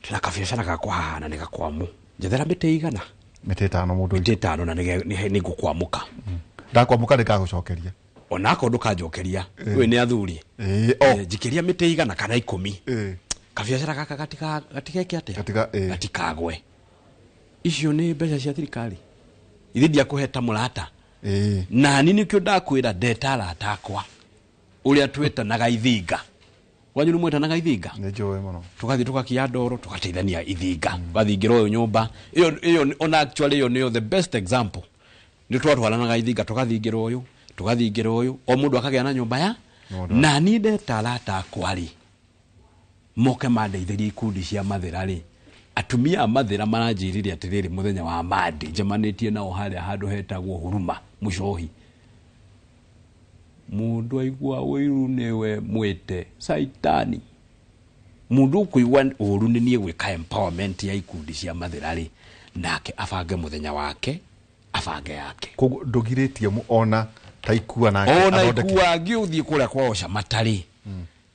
tina kabiacara gakwa hana ni gakwamu njethera mite igana mite 5 mundu mite 5 na ni ngukwamuka ndakwamuka ndikagucokeria onako ndukanjokeria we ni athuri jikiria mite igana kana 10 kabiacara gaka gatika ate gatikagwe icio ni mbeca cia thirikari ithindia kuheta murata na nini kyo ndakwira ndetara atakwa uria twetanaga ithinga wanyu ni mwetanaga ithinga njoe muno tugathi tugakia ndoro tugateithania ithinga bathingira uyu nyumba iyo ona actually iyo niyo the best example ni twatwaranaga ithinga tugathingira uyu o mundu akagia na nyumba ya na ni ndetara atakwa ri moke mandeithĩrie ikundi cia mathira ri atumia mathira maranjiririe atiriri muthenya wa mandi njemanitie nao haria handu hetagwo Huruma Mucohi mundu aigua wiru niwe mwite saitani mundu kuigua uru ni nie gwika empowerment ya ikundi cia mathira ri nake afange muthenya wake afange yake koguo ndugiritie mu ona taikua nake ona ikua ngiuthie kuria kwa oca matari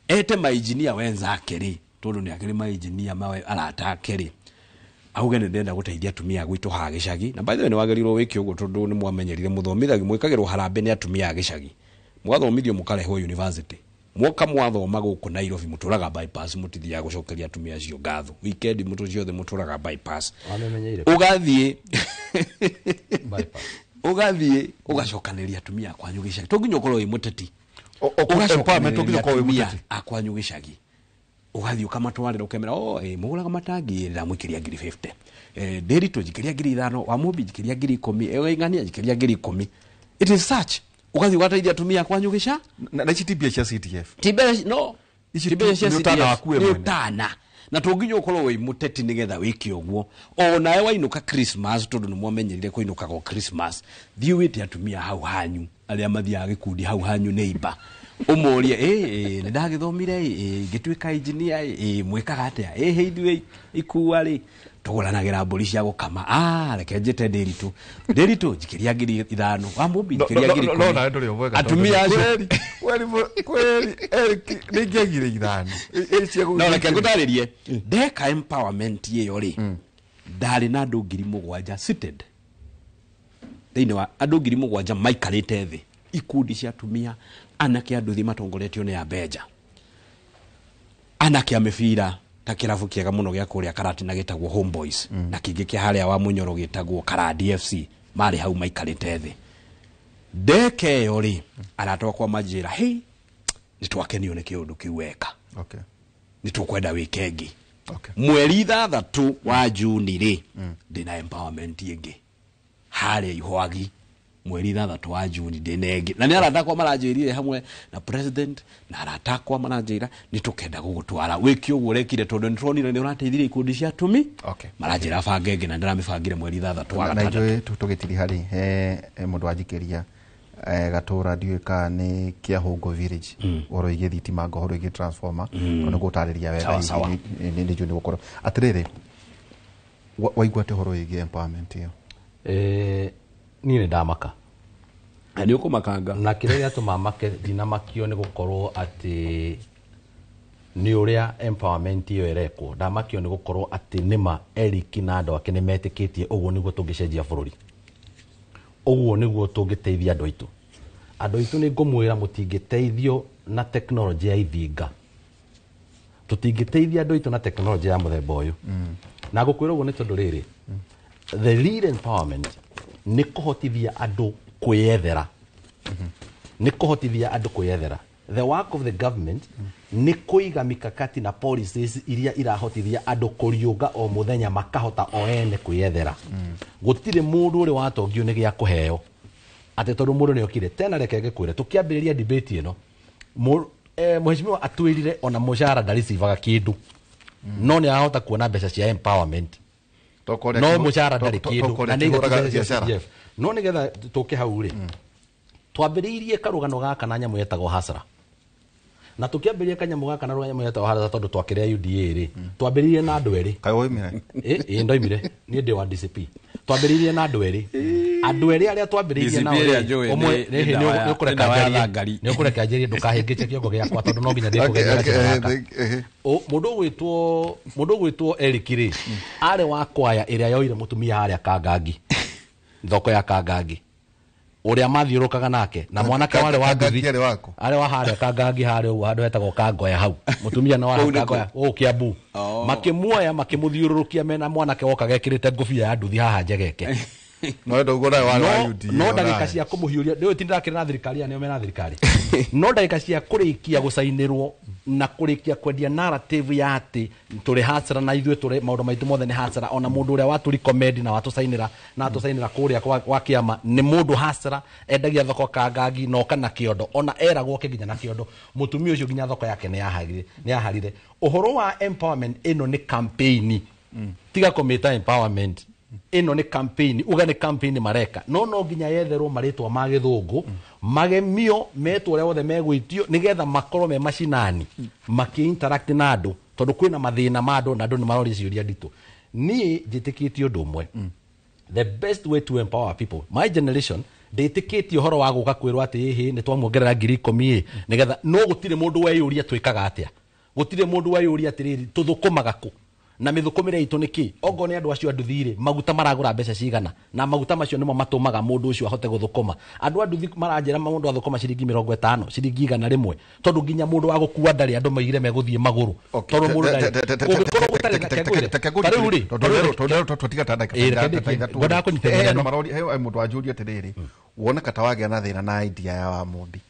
ete mainjinia wenzake ri tondu ni akiri mainjinia mawe aratake ri auge ni ndenda guteithia atumia gwitu ha gicagi na by the way ni wagerirwo wiki uguo tondu ni mwamenyerire muthomithagi mwikagirwo harambe ni atumia gicagi mwathomithio mukareho university mwoka mwathoma guku Nairobi muturaga bypass mutithia gucokeria atumia cio ngatho weekend mutu ciothe muturaga bypass ugathie bypass ugathie ugacokaneria atumia kwanyu gicagi tonginya ukorwo wi muteti empowerment tonginya ukorwo wi muteti akwanyu gicagi ugathie ukamatwarira ukemera muguraga matangi na mwikiria 50 Derito jikiria 5,000 wa Mobi jikiria 10,000 ngania jikiria 10,000 it is such ugathi wataithia atumia kwanyu gica na chitibia cia CTF tibia no tibia cia CTF ni utana na tonginya ukorwo wi muteti nigetha wiki uguo onae wainuka Christmas tondu ni mwamenyerire kuinuka go Christmas thiuite atumia hau hanyu aria mathia gikundi hau hanyu neighbor umurie ni ndagithomire ngituika engineer mwikaga atia heithwe ikuwa ri tuguranagira mburi cia gukama reke njite Derito jikiria 5,000 wa Mobi jikiria 10,000 no nduri obwega atumia kweli Eric ningegire 5,000 no reke ngutaririe ndeka empowerment iyo ri ndari na andu 7,000 seated thiini wa andu 7,000 maikarite thi ikundi cia atumia anake anduthi matongoretio ni Abeja anake amefira ta kirafu kiega muno gya kuria Karati na gitagwo Homeboys na kingi kia haria wa Munyoro gitagwo Karadi FC mari hau maikarite thi ndeke yo ri aratoka kwa majira nitwakenio ni kiundu kiweka okay nitukwenda wikengi mweri 3 wa Juni ri ndina empowerment ingi hare ihwagi mweri 3 wa Juni ndinenge na ni aratakwa maranjirire hamwe na president na aratakwa maranjira nitukenda gugutwara wiki ugu rekire tondu nitronire ni urateithire ikundi cia tumi maranjira bangenge na ndiramibangire mweri 3 wa na njoi tugitiri hari mundu ajikiria gatura ndiuka ni kia Hongo village oro igithiti mango horo igi transformer ono gutariria wega ni ndio ni gukoro atiriri waigwa te horo igi empowerment yo ni ne ndamaka ani ukumakanga na kire ya tumamake dinamakio ni gukorwo ati ni uria empowerment yo erekwo ndamakio ni gukorwo ati nima Eric na ando ake nimetikitie uguo niguo tungicenjia bururi uguo niguo tungiteithia andu aitu ni ngumwira mutingiteithio na technology ya ithinga tutingiteithia andu aitu na technology ya muthemba uyu na gukwira uguo ni tondu riri the real empowerment ni kuhotithia andu kwiyethera ni kuhotithia andu kwiyethera the work of the government ni kuiga mikakati na policies iria irahotithia andu kuriuga o muthenya makahota o ene kwiyethera gutire mundu uri watongio ni gia kuheo ate tondu mundu ni okire tena rekege kwire tukiambiriria debate ino mheshimiwa atwirire ona mushara ndarisivaga kindu no ni ahota kuona mbeca cia empowerment no mushara ndari kindu na ni biashara no ni getha tuke hau ri twambiriirie karugano gaka na nyamu yetagwo hasara na tukiambiriria kanyamu gaka na nyamu yetagwo hasara tondu twakiria UDA ri twambiriirie na andu eri kai woimire ndoimire ni ndi wa DCP twambiriirie na andu eri aria twambiriirie na omwe ni ukureka njeri ndukahingice kiongo giakwa tondu no nginya ndikugeria mundu gwitwo Eric ri ari wa kwaya iria yoire mutumia haria Kangangi thoko ya Kangangi uria mathiurukaga nake na mwanake wale wa nduthi ari wa haria Kangangi haria u handu hetagwo Kangoya hau mutumia na wa Kangoya Kiambu makimuoya makimuthiururukia mena mwanake woka gekirite ngufia ya nduthi haha njegeke no ndo gora wa UD no ndagika cia kumuhiuria ndio tindakira na thirikari ani mena thirikari no ndagika cia kurikia gusainirwo na kurikia kwendia narrative ya ati turi hasara na ithuĩ turi maundu maitu mothe ni hasara ona mundu uria watu recommend na watu sainira na watu sainira kuria kwa kiama ni mundu hasara endagia thoko Kangangi no kana kiondo ona eragwo kinginya na kiondo mutumia ucio ginya thoko yake ni yaharire uhoro wa empowerment ino ni campaign tiga komita empowerment ino ni campaign uga ni campaign mareka no nginya yetherwo maritwa ma githungu magemio metwo ria wothe megwitio nigetha makorwo me mashinani maki-interact na andu tondu kwina mathina ma andu na andu ni marori ciuria nditu ni jitikitio undu umwe the best way to empower people my generation nditikitio horo wa guka kwirwo ati hihi ni twamuongerera 10,000 nigetha no gutire mundu weyuria twikaga atia gutire mundu weyuria atiriri tuthukumaga ku na mithukumire itu niki ongo ni andu acio anduthire maguta maragura mbeca cigana na maguta macio nimo matumaga mundu ucio ahote guthukuma andu anduthi maranjira mundu athukuma ciringi 50 ciringi 100 tondu nginya mundu wa gukua ndari andu maigire meguthie maguru tondu mundu mundu anjuria atiriri wona kata wage na thina na idea ya wa mundi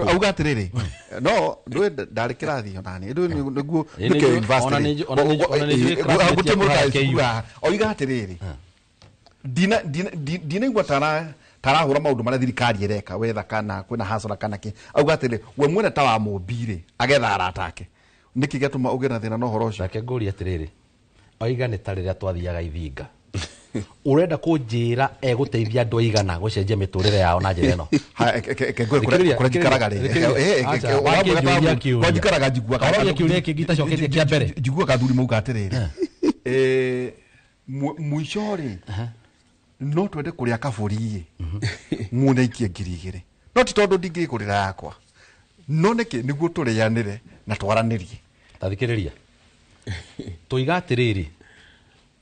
auga atiriri no ndwe ndari kirathi onani ndu niguo nike university oiga atiriri dina igwa tarahura maundu maria thirikari ereka wetha kana kwina hasara kana ki auga atiriri we mwene ta wa mumbire agetha aratake niki gatuma ugena thina no horo ucio reke nguri atiriri oiga ni tariria twathiaga ithinga urenda kunjira eguteithia andu aigana gucenjia miturire yao na njira ino kure gikaraga ri wajikaraga jigua kana kiuria kingita coketie kia mbere jigua kathuri mauga atiriri muishori no twende kuria kaburi muone ikie 2,000 no ti tondu ndingikurira yakwa no niki niguo turianire na twaranirie tathikiriria tuiga atiriri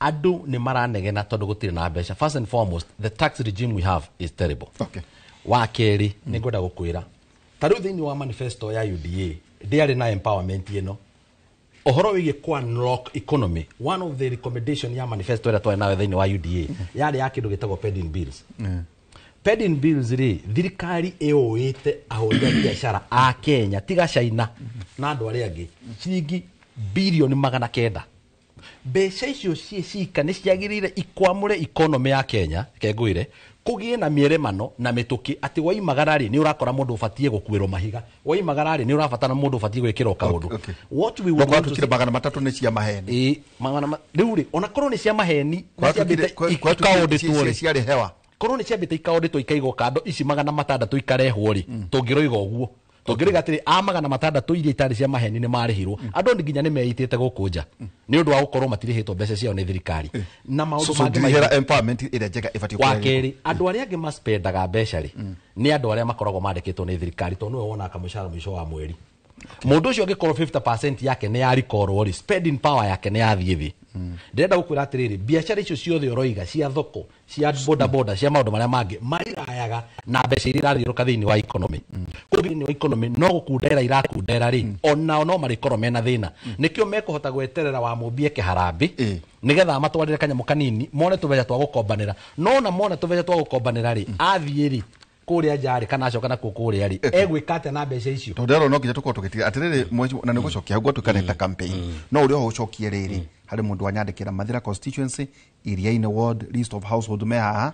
adu ni maranegena tondu gutire na mbeca. First and foremost, the tax regime we have is terrible. Okay. Wa keri ni ngoda gukwira taru thini wa manifesto ya UDA ndiari na empowerment ino ohoro wige kwa unlock economy. One of the recommendation ya manifesto ya toa nawe thini wa UDA yari ya kindu gitagwo pending bills. Spending bills ri thirikari eoite ahoria biashara a Kenya tiga China na andu ari angi ciringi bilioni 900. Mbeca icio cika ni ciagirire ikwamure economy ya Kenya kengwire kugie na mieremano na mituki ati waimagarari ni urakora mundu ufatie gukwirwo mahiga waimagarari ni urafatana mundu ufatie gwikirwo kaundu. What we want to kire magana matatu ni cia maheni magana riuri ona korwo ni cia maheni kwa kaundu ciari hewa korwo ni ciambite ikaunditwo ikaigwo kando ici magana matandatu ikarehwo ri tungiroiga uguo tungiriga atiri a magana matandatu iria itari cia maheni ni marihirwo andu nginya ni meitite gukunja ni undu wa gukorwo matirihitwo mbeca ciao ni thirikari na maundu mangi mahera empowerment ire njega ifati kwa keri andu aria angi maspendaga mbeca ri ni andu aria makoragwo mandikitwo ni thirikari to niwe wona kamushara mwisho wa mweri mundu ucio ngikorwo 50% yake ni yarikorwo ri spending power yake ni yathie thi ndenda gukwira atiriri biashara icio ciothe oroiga cia thoko cia boda cia maundu maria mangi marirayaga na mbeca iria irathiuruka thiini wa economy thiini wa economy no gukundera irakundera ri ona no marikoro mena thina nikio mekuhota gweterera wa mumbie kiharambi nigetha matwarire kanyamu kanini mone tubeja twa gukombanira no na mone tubeja twa gukombanira ri athie ri kuria jari kana acoka na kuria ri egwikate na mbeca icio tondero no nginya tuko tukitira atiriri na ni gucokia guo tukaneta campaign no uri ho ucokie riri hari mundu wanyandikira Mathira constituency Iriaine ward list of household meha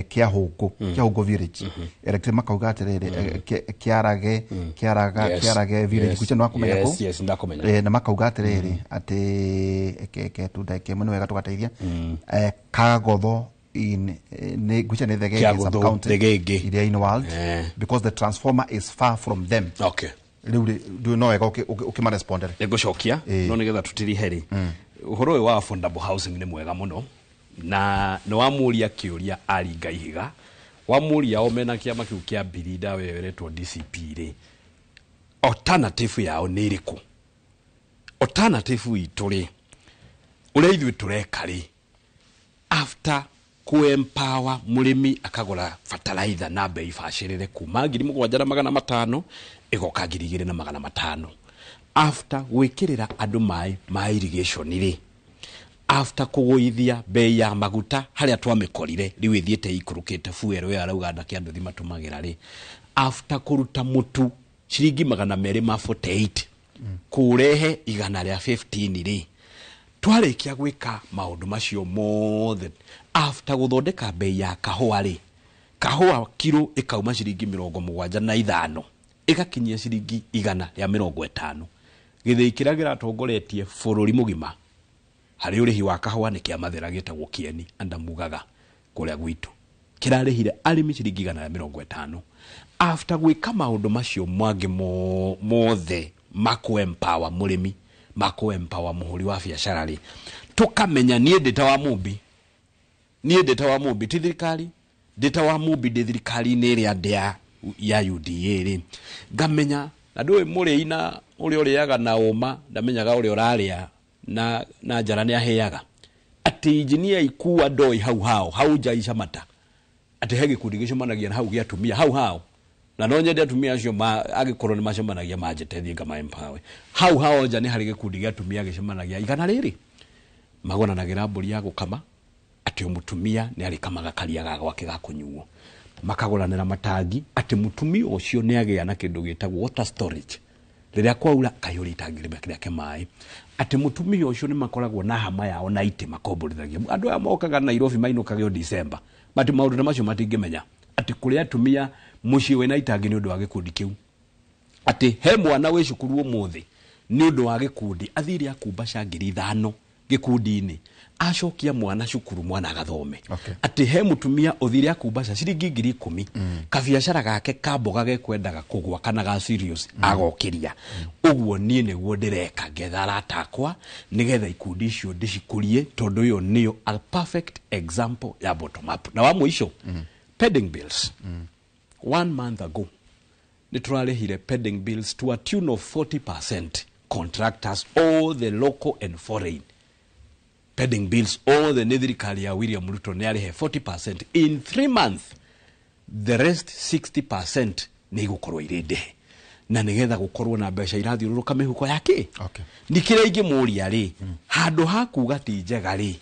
Kiahungu village electric makauga atiriri Kiaraga village kucha no akumenya ko yes ndakumenya na makauga atiriri ati ke tudake muno wega tugateithia Kagotho in which ne the county Iriaine ward because the transformer is far from them. Okay. Do you know ukima responder egocokia no nigetha tutiri heri uhoro wa affordable housing ni mwega muno na no wamuria kiuria ari ngaihiga wamuria omena kiama kiu kia birida weweretwo DCP ri alternative yao ni iriku alternative ituri uri ithu tureka ri after ku empower murimi akagora fertilizer na bei bacirire kuma 7,500 igoka 2,500 after gwikirira andu mai irrigation ri after kuguithia bei ya maguta haria twamikorire riu ithiete ikurukite fuero ya rauganda kia nduthi matumagira ri after kuruta mutu ciringi 248 kurehe 115 ri twarikia gwika maundu macio mothe after guthondeka bei ya kahua ri kahua kilo ikauma ciringi 75 igakinyia ciringi 150 githii kiria giratongoretie bururi mugima hari urihi wa kahua ni kia Mathira gitagwo Kieni anda mugaga kuria gwitu kirarihire arimi ciringi 150 after gwika maundu macio mwangi mothe mako empower murimi mako empower muhuri wa biashara ri tukamenya nie ndeta wa mubi ti thirikari ndeta wa mubi ndi thirikari ni ria ndia ya UDA ri ngamenya na ndui muri ina uri uriaga na uma ndamenyaga uri uraria na njara ni aheaga ati engineer ikuwa ndoi hau jaisha mata ati hegi kudigicumanagia na hau gia tumia hau na no nyende atumia acio agikorwo ni macemanagia manjetethie ngama empower hau nja ni hari gikundi gia atumia agicemanagia igana riri magonanagira mburi ya gukama ati mutumia ni ari kamaga karia ga gwake ga kunyuo makagoranira matangi ati mutumia ucio ni agia na kindu gitagwo water storage riria kwaura kayuri tangirime kiria ke mai ati mutumia ucio ni makoragwo na hama yao na ite makomborithagia andu aya mokaga Nairobi mainukagio December but maundu macio matingimenya ati kuria atumia muci wena itangi ni undu wa gikundi kiu ati he mwana we cukuru umuthi ni undu wa gikundi athiri akumba 5,000 gikundi-ini acokia mwana cukuru mwana agathome ati he mutumia uthiri akumba ciringi 10,000 ka biashara gake kamboga gekwendaga kugwa kana ga serious agokiria uguo nie niguo ndireka ngethara takwa nigetha ikundi icio ndicikurie tondu yo niyo a perfect example ya bottom up na wa muico pending bills 1 month ago niturarehire pending bills to a tune of 40% contractors all the local and foreign pending bills all the thirikari ya William Ruto ni arehe 40% in 3 months the rest 60% ni gukorwo irinde na nigetha gukorwo na mbeca irathiururuka mihuko yake nikira ingi muria ri handu hakuga ti njega ri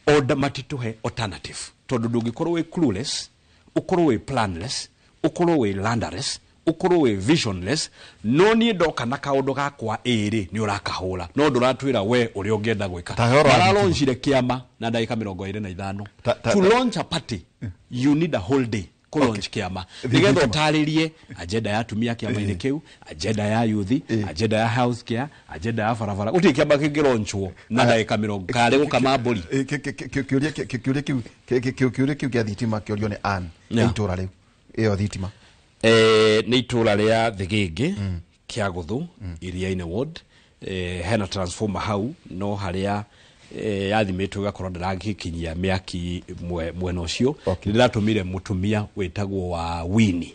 oda matituhe alternative tondu ndungikorwo wi clueless ukorwo wi planless ukorwo wi landerless ukorwo wi visionless no ni ndoka na kaundu gakwa iri ni urakahura no nduratwira we uri ungienda gwika maralonjire kiama na ndagika 25 to launch a party you need a whole day ku launch kiama nigetha utaririe agenda ya atumia kiama-ini kiu agenda ya youth agenda ya house care agenda ya farafara uti kiama kingironchwo na ndagika 20 kare gukama mburi kiuria kiu kia thitima kiorio ni an itura riu iyo thitima ni itura ria Thigigi kia Guthu iria-ini ward hena transformer hau no haria yathimitwo gakorwo ndaragikinyia miaki mwena ucio ndiratumire mutumia wetagwo wa Winnie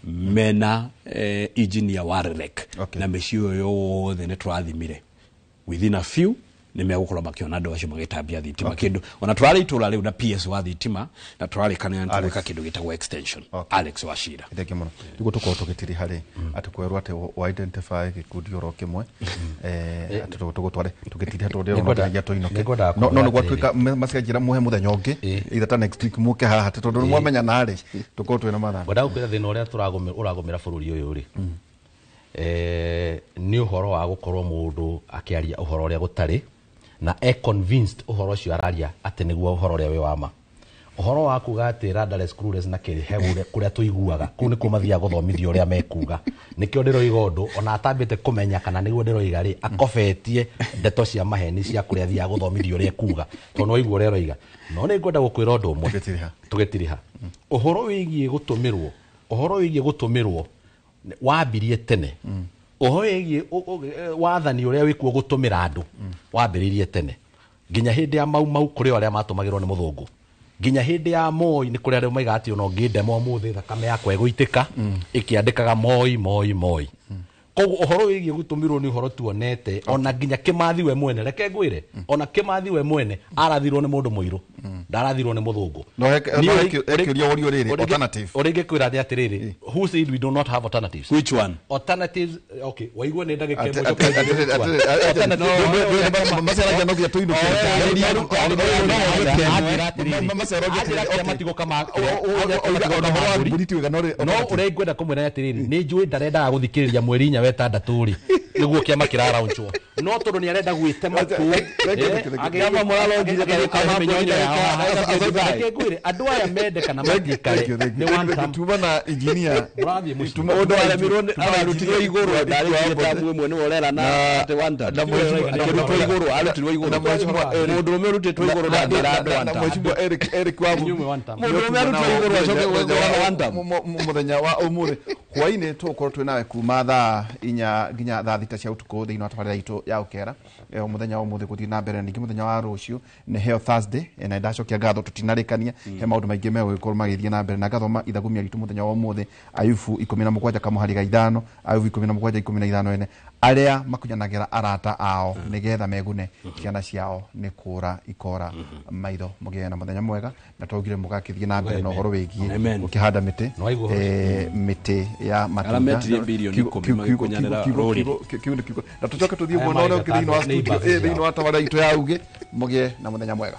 mena engineer Warlek na mecio yothe ne twathimire within a few ni megukorwo makiona ndo acio magitambia thitima kindu ona twari itura riu na PS wa thitima na twari kana ntuka kindu gitagwo extension Alex Wachira ndeke muno niguo tukorwo tugitiri hari ati kwerwo ati identify gikundi oro kimwe ati tugutware tugitiri hatu ndio ndio toinoke no niguo twika macenjira muhe muthenya ungi ithata next week muke haha ati tondu mwamenya nari tukorwo twina matha ngoda ukwira thina uria uragomera bururi uyu ri ni uhoro wa gukorwo mundu akiaria uhoro uria gutari na convinced uhoro ucio araria ati niguo uhoro uria we wama uhoro wa kuga ati Landerless clueless na kirihegure kuria tuiguaga ku ni kumathia guthomithio uria mekuga nikio ndiro igondu ona atambite kumenya kana niguo ndiro igari akofetie ndeto cia maheni cia kuria thia guthomithio uria kuga to no igwo rero iga no ni ngwenda gukwira undu umwe tugitiriha uhoro wigie gutumirwo wambirie tene uhoro wigie wathani uria wikuo gutumira andu wambiririe tene nginya hindi ya mau kuri aria matumagirwo ni muthungu nginya hindi ya Moi ni kuri aria maiga ati ono ngindemo muthi thakame yakwa iguitika ikiandikaga Moi koguo uhoro wigie gutumirwo ni uhoro tuonete ona nginya Kimathi we mwene reke ngwire ona Kimathi we mwene arathirwo ni mundu muiru ndarathirwo ni muthungu no ekiria orio riri alternative orige kwira ni atiriri who said we do not have alternatives which one alternatives okay waigwa ni ndagike masera jano kia toino no urengwenda kumwira atiriri ni njui ndarenda guthikiriria mweri nya wetandaturi niguo kiama kiraronchwo no tondu ni arenda gwitema ku agiyama muralongire kama minyonyo ya ngwire andu aya mendekana magikare ni one time tuma na engineer tuma undu ala mirone arutirwo iguru ndari tamu imwe ni orera na ate one time na mwechimwa iguru arutirwo iguru na mwechimwa mundu umerutitwo iguru na ndirando one time na mwechimwa Eric wabu mundu umerutitwo iguru acoke one time muthenya wa umuthi hwaine tukorwo twinawe kuma thaa inya nginya thaa thita cia utuku thiini wa tabarira itu ya ukera muthenya wa umuthi guthii na mbere ningi muthenya wa rucio ni heo Thursday na ndacokia ngatho tutinarikania he maundu maingi megwikorwo magithie na mbere na gathoma ithagumia ritu muthenya wa umuthi Ayubu 17 kamuhari ga 5 Ayubu 17:15 ene aria makunyanagira arata ao nigetha megune ciana ciao ni kura ikora maitho mugie na muthenya mwega na twaugire mugakithie na mbere na uhoro wigie ukihanda miti miti ya matunda bilioni 10 makunyanira rori na tucoke tuthie mwona ule ukithini wa studio thiini wa tawara itu ya uge mugie na muthenya mwega.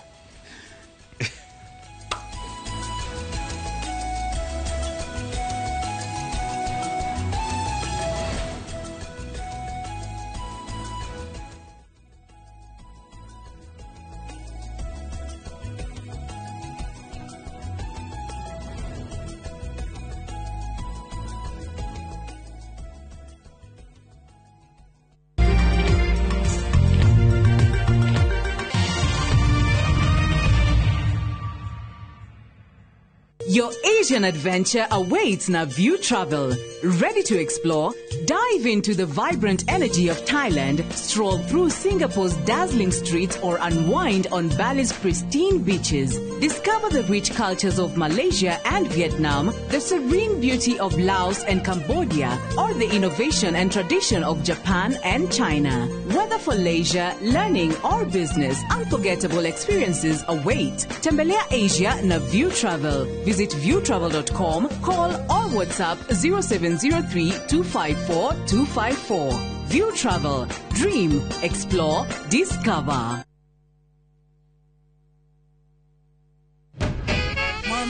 Your Asian adventure awaits na View Travel. Ready to explore? Dive into the vibrant energy of Thailand, stroll through Singapore's dazzling streets, or unwind on Bali's pristine beaches. Discover the rich cultures of Malaysia and Vietnam, the serene beauty of Laos and Cambodia, or the innovation and tradition of Japan and China. Whether for leisure, learning, or business, unforgettable experiences await. Tembelea Asia na View Travel. Visit viewtravel.com, call or WhatsApp 0703 254 254. View Travel. Dream, explore, discover.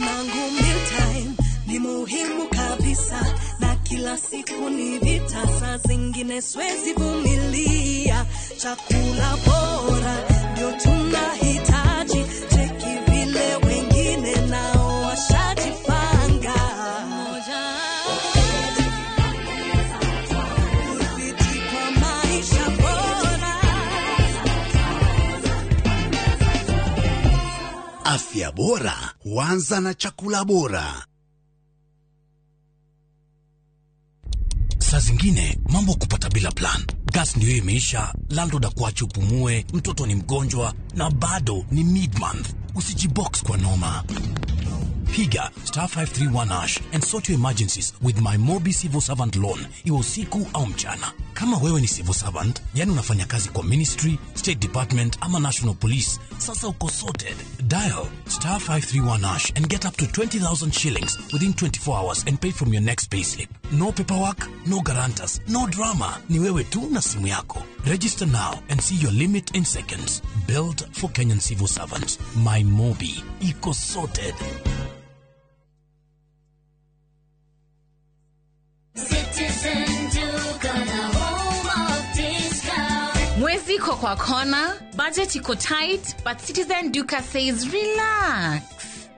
Wanangu mealtime ni muhimu kabisa, na kila siku ni vita, saa zingine siwezi vumilia. Chakula bora ndio tunahitaji, cheki vile wengine nao washajipanga. Udhibiti kwa maisha bora. Afya bora huanza na chakula bora. Saa zingine mambo kupata bila plan. Gas ndio imeisha, landlord akuache upumue, mtoto ni mgonjwa na bado ni mid-month. Usijibox kwa noma. Piga *531# and sort your emergencies with my Mobi Civil Servant Loan, iwe usiku au mchana. Kama wewe ni civil servant, yani unafanya kazi kwa ministry, state department ama national police, sasa uko sorted. Dial *531# and get up to 20,000 shillings within 24 hours and pay from your next payslip. No paperwork, no guarantors, no drama. Ni wewe tu na simu yako. Register now and see your limit in seconds. Built for Kenyan civil servants. My Mobi. Iko sorted. Mwezi iko kwa kona, budget iko tight, but Citizen Duka says relax.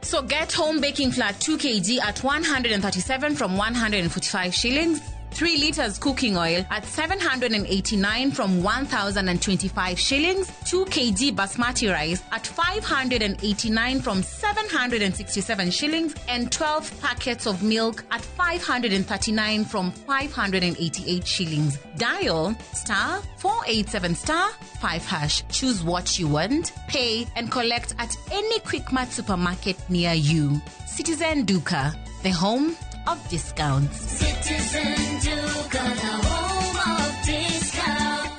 So get home baking flour 2 kg at 137 from 145 shillings. 3 liters cooking oil at 789 from 1,025 shillings, 2 kg basmati rice at 589 from 767 shillings, and 12 packets of milk at 539 from 588 shillings. Dial *487*5#. Choose what you want, pay, and collect at any Quickmart supermarket near you. Citizen Duka, the home of discounts. Citizen Duka, the home of discount.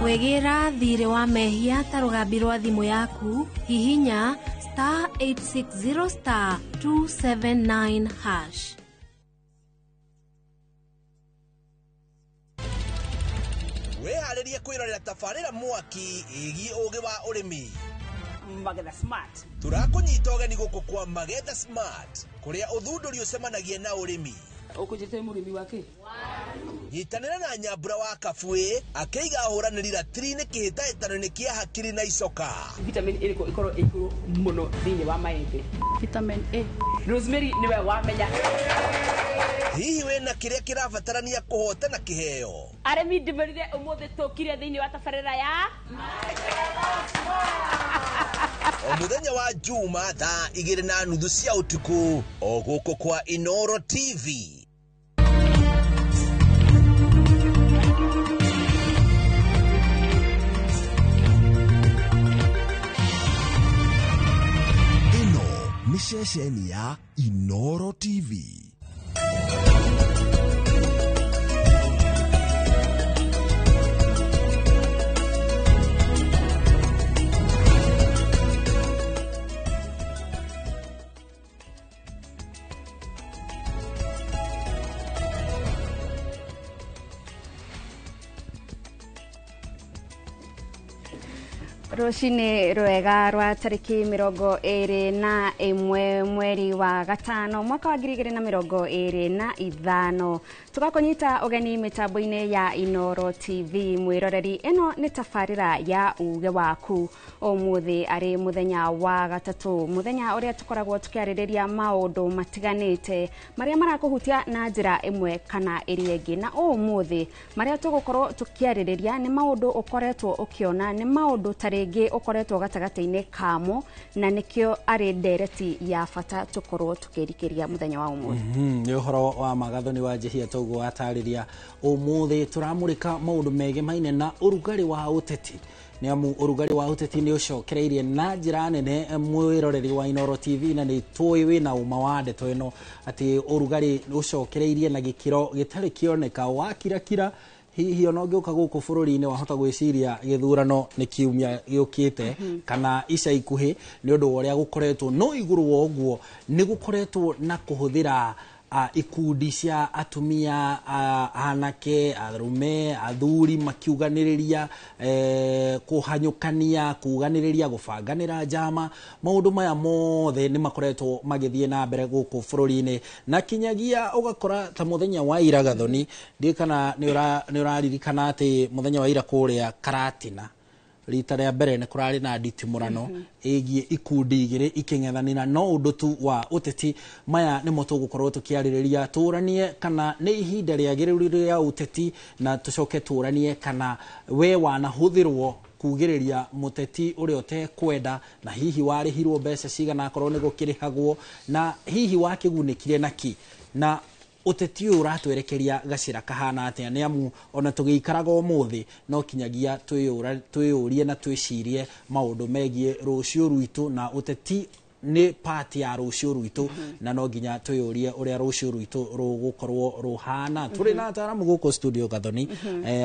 Wegera thire wa mehia ta rugambi rwa thimu yaku, hihinya *860*279#. Weharirie kwirorera tabarira mwaki igi ugi wa urimi Magetha Smart. Turakunyita ugeni guku kwa Magetha Smart, kuria uthunduri ucemanagia na urimi. Ukujite murimi wake nyitanira na Nyambura wa Kabui akeiga huraniri latrini kihitaitano-ini kia hakiri na icoka. Vitamin A ikoro ikuru muno thini wa maembe. Vitamin A. Rosemary niwe wamenya. Hihi wena kiria kirabatarania kuhotana kiheo. Aremi ndimerire umuthe tukire thini wa tabarira ya Omuthenya wa Juma thaa 2:30 cia utuku o guku kwa Inoro TV. Ino ni ceceni ya Inoro TV. Rucini rwega rwa tariki 21 mweri wa gatano mwaka wa 2025 tugakunyita ugeni mitambo-ini ya Inoro TV. Mwiroreri, ino ni tabarira ya uge waku umuthi ari muthenya wa gatatu, muthenya uria tukoragwo tukiaririria maundu matiganite maria marakuhutia na njira imwe kana iri ingi, na umuthi maria tugukorwo tukiaririria ni maundu ukoretwo ukiona, ni maundu taringi ukoretwo gatagati-ini kamo, na nikio ari ndereti ya bata tukorwo tukirikiria muthenya wa umuthi. Ni uhoro wa magathoni wa njihia toguo atariria umuthi turamurika maundu mege maine na urugari wa uteti ni amu urugari wa uteti ni ucokereirie na njira nene mwiroreri wa Inoro TV na ni tui wina uma wa ndeto ino ati urugari ucokereirie na gikiro gitari kioneka wa kira hihi ono ngĩũka gũkũ bũrũri-inĩ wahota gwĩciria gĩthurano nĩ kiumia gĩũkĩte kana ica ikuhĩ nĩ ũndũ wa ũrĩa gũkoretwo no igũrũ wa ũguo nĩ gũkoretwo na kũhũthĩra ikundi cia atumia anake arume athuri makiuganĩrĩria kuhanyũkania kuganĩrĩria gũbanganĩra njama maũndũ maya mothe nĩ makoretwo magĩthiĩ na mbere gũkũ bũrũri-inĩ na kinyagia ũgakora ta mũthenya wa ira Gathoni ndikana nĩ ũraririkana atĩ mũthenya wa ira kũrĩa Karatina rita rĩa mbere nĩ kũrarĩ na nditimũrano ĩgiĩ ikundi igĩrĩ ikĩng'ethanĩra no ũndũ tu wa ũteti maya nĩmo tũgũkorwo tũkĩarĩrĩria tũranie kana nĩ ihinda rĩagĩrĩru rĩa ũteti na tũcoke tũranie kana we wanahũthĩrwo kugĩrĩria mũteti ũrĩa ũtekwenda na hihi warĩhirwo mbeca cigana akorwo nĩ gũkĩrĩhagwo na hihi wakĩgunĩkire naki na uteti ũyũ ũratwerekeria gacĩra kahana atĩa nĩ amu ona tũgĩikaraga ũmũthĩ no kinyagia twĩyũrie na twĩcirie maũndũ megiĩ rũciũ rwitũ na uteti nĩ part ya rũciũ rwitũ na no nginya twĩyũrie ũrĩa rũciũ rwitũ rũgũkorwo rũhana tũrĩ na ataramu gũkũ studio Gathoni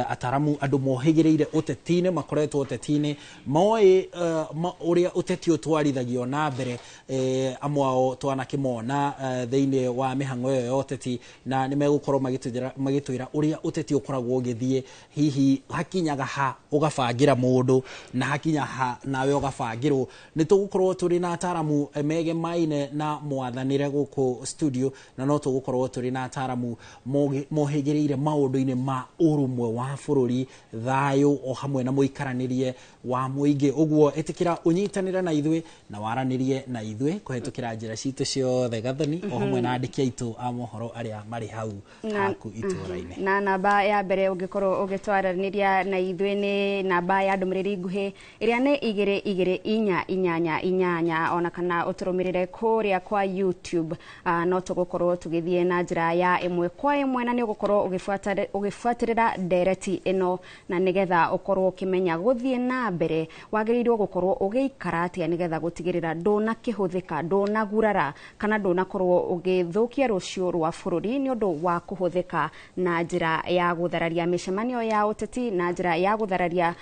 ataramu andũ mohĩgĩrĩire ũteti-inĩ makoretwo ũteti-inĩ moĩ ũrĩa ũteti ũtwarithagio na mbere amwe ao twanakĩmona thĩinĩ wa mĩhang'o ĩyo ya ũteti na nĩ megũkorwo magĩtwĩra ũrĩa ũteti ũkoragwo ũgĩthiĩ hihi hakinyaga ha ũgabangĩra mũndũ na hakinya ha nawe ũgabangĩrwo nĩ tũgũkorwo tũrĩ na ataramu mege maine na mwathanire gũkũ studio na no tũgũkorwo tũrĩ na ataramu mohĩgĩrĩire maũndũ-inĩ ma ũrũmwe wa bũrũri thayũ o hamwe na mũikaranĩrie wa mũingĩ ũguo ĩtĩkĩra ũnyitanĩre na ithuĩ na waranĩrie na ithuĩ kũhetũkĩra njĩra citũ ciothe Gathoni o hamwe na andĩki aitũ a mohoro arĩa marĩ hau haku itũra-inĩ na namba ya mbere ũngĩkorwo ũgĩtwaranĩria na ithuĩ nĩ namba ya ndũmĩrĩri nguhĩ ĩrĩa nĩ 2288 ona kana ũtũrũmĩrĩre kũrĩa kwa YouTube no tũgũkorwo tũgĩthiĩ na njĩra ya ĩmwe kwa ĩmwe na nĩ ũgũkorwo ũgĩbuatĩrĩra ndereti ĩno na nĩgetha ũkorwo ũkĩmenya gũthiĩ na mbere wagĩrĩirwo gũkorwo ũgĩikara atĩa nĩgetha gũtigĩrĩra ndũnakĩhũthĩka ndũnagurara kana ndũnakorwo ũgĩthũkia rũciũ rwa bũrũri nĩ ũndũ wa kũhũthĩka na njĩra ya gũthararia mĩcemanio ya ũteti na njĩra ya gũthararia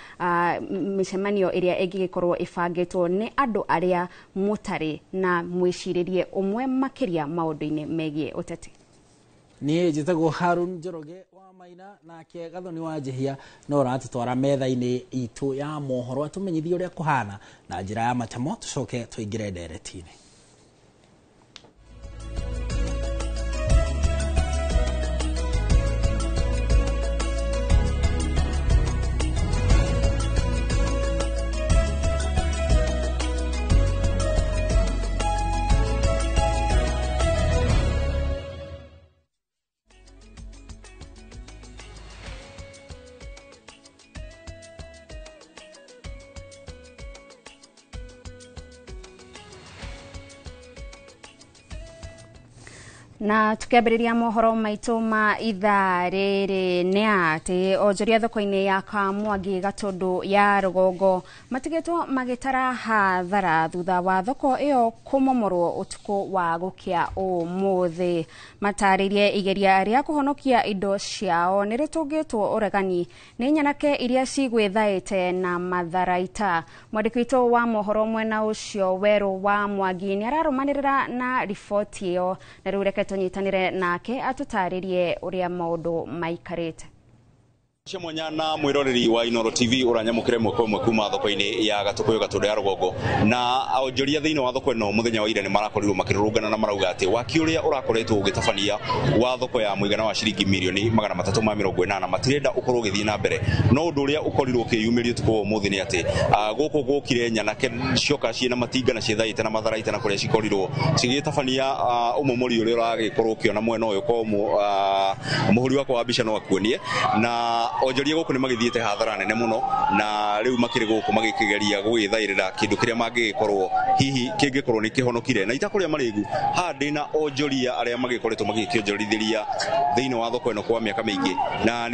mĩcemanio ĩrĩa ĩngĩgĩkorwo ĩbangĩtwo nĩ andũ arĩa mũtarĩ na mwĩcirĩrie ũmwe makĩria maũndũ-inĩ megiĩ ũteti niĩ njĩtagwo Harun Njoroge wa Maina nake Gathoni wa Njihia no ratũtwara metha-inĩ itũ ya mohoro atũmenyithie ũrĩa kũhana na njĩra ya matamo tũcoke tũingĩre ndereti-inĩ. Na tukiambĩrĩria mohoro maitũ ma ithaa rĩrĩ nĩ atĩ onjoria thoko-inĩ ya Kamwangi Gatundu ya Rũgongo matigĩtwo magĩtara hathara thutha wa thoko ĩyo kũmomorwo ũtukũ wa gũkĩa ũmũthĩ. Matarĩrie igeria rĩa kũhonokia indo ciao nĩ rĩtũngĩtwo ũregani nĩ nyanake iria cigwĩthaĩte na matharaita. Mwandĩki witũ wa mohoro mwena ũcio Werũ wa Mwangi nĩ ararũmanĩrĩra na riboti ĩyo na rĩu reke tũnyitanĩre nake atũtarĩrie ũrĩa maũndũ maikarĩte. Mwanya na mwiroreri wa Inoro TV uranyamukire mwako mwe kuma thoko-inĩ ya Gatukuyu Gatundu ya Rũgongo na onjoria thĩinĩ wa thoko ĩno mũthenya wa ira nĩ marakorirwo makĩrũrũngana na marauga atĩ waki ũrĩa ũrakoretwo ũgĩtabania wa thoko ya mũigana wa ciringi mirioni 380 matirenda ũkorwo ũgĩthiĩ na mbere no ũndũ ũrĩa ũkorirwo ũkĩyumĩrio ũtukũ wa ũmũthĩ nĩ atĩ gũkũ gũkire nyanake cioka ciĩna matinga na ciethaĩte na matharaita na kũrĩa cikorirwo cigĩtabania ũmomori ũrĩa ũragĩkorwo ũkĩona mwena ũyũ kwa mũhuri wakwa wa mbica no akuonie na onjoria guku ni magithiete hathara nene muno na riu makiri guku magikigeria gwithairira kindu kiria mangikorwo hihi kingikorwo ni kihonokire na itakuria marigu handi na onjoria aria magikoretwo magikionjorithiria thiini wa thoko eno kwa miaka mingi na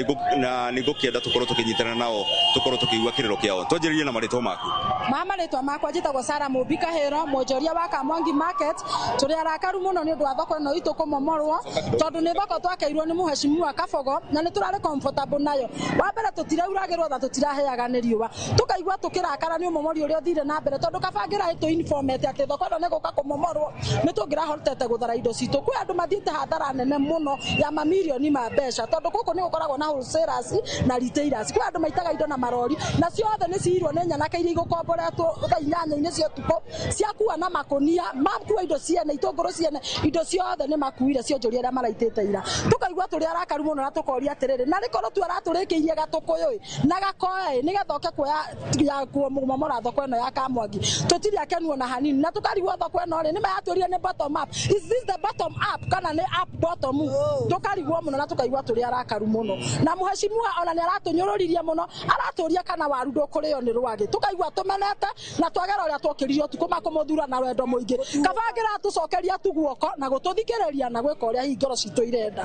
nigukienda tukorwo tukinyitana nao tukorwo tukiigua kiriro kiao twanjiririe na maritwa maku mama ritwa makwa njitagwo Sara Mubika Hero mwonjoria wa Kamwangi Market turi arakaru muno ni undu wa thoko eno itu kumomorwo tondu ni thoko twakeirwo ni muheshimiwa Kabogo na ni turari comfortable nayo wa mbere tutirauragirwo tha tutiraheaga ni riua tukaigua tukirakara ni umomori uria thire na mbere tondu kabangira itu informete ati thoko eno ni guka kumomorwo ni tungira hotete guthara indo citu kwi andu mathiite hathara nene muno ya mamilioni ma mbeca tondu guku ni gukoragwo na wholesalers na retailers kwi andu maitaga indo na marori na ciothe ni ciirwo ni nyanaka iria igukomboretwo inyanya-ini cia tuko ciakua na makonia makua indo ciene itunguru ciene indo ciothe ni makuire cionjoria aria maraitite ira tukaigua turi arakaru muno na tukoria atiriri na rikorwo tu araturikiirie gatukuyu na gakoe ni gethoke kuoya ya kumomora thoko eno ya Kamwangi tutiri akenwo na hanini na tukarigwo thoko eno ri ni mayaturia ni bottom up is this the bottom up kana ni up bottom tukarigwo muno na tukaigua turi arakaru muno na muheshimiwa ona ni aratunyururirie muno araturia kana waru ndukurio ni rwagi tukaigua tumenete na twagera uria twokiririo tukuma kumuthura na wendo muingi kabangira tucokeria tuguoko na gututhikiriria na gwika uria hingoro citu irenda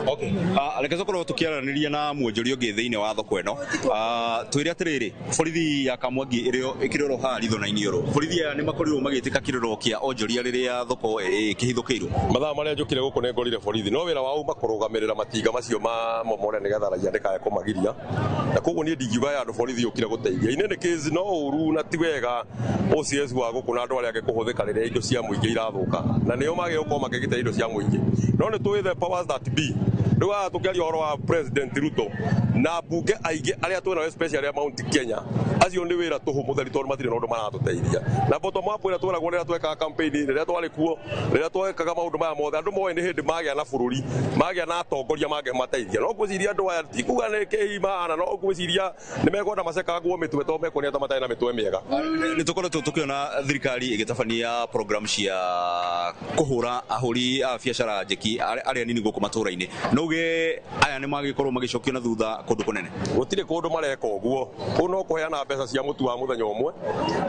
reke tukorwo tukiaraniria na muonjoria ungi thiini wa thoko eno twire atiriri borithi ya Kamwangi irio ikiroro ha ritho-ini uru borithi ya ni makorirwo magitika kiroro kia onjoria riria thoko ikihithukirwo mathaa maria njukire guku ne ngorire borithi no wira wao makurugamirira matinga macio ma momore ni getha raia ndikae kumagiria na koguo ni ndingiuga ya andu borithi ukire guteithia inene case no uru na ti wega OCS wa guku na andu aria ngikuhuthika riria indo cia muingi irathuka na nio mage gukorwo makigita indo cia muingi no ni twithe powers that be riwa tukiaria horo wa President Ruto na bunge aingi aria twina especially ya Mount Kenya acio ni wira tuhu mutheri tondu matire na undu maratuteithia na bottom up ira twiragwo riria tweka campaign riria twari kuo riria twekaga maundu maya mothe andu moe ni hindi magia na bururi magia na atongoria mange mateithia no gwiciria andu aya tikuga ni kihimana no gwiciria ni mekwenda maceka guo mitwe to mekwo ni atamatari na mitwe miega ni tukoretwo tukiona thirikari igitabania program cia kuhura ahuri a biacara njeki aria nini guku matura-ini noge aya ni magikorwo magicokio na thutha kundu kunene gutire kundu mareka uguo kuno kuheana mbeca cia mutu wa muthenya umwe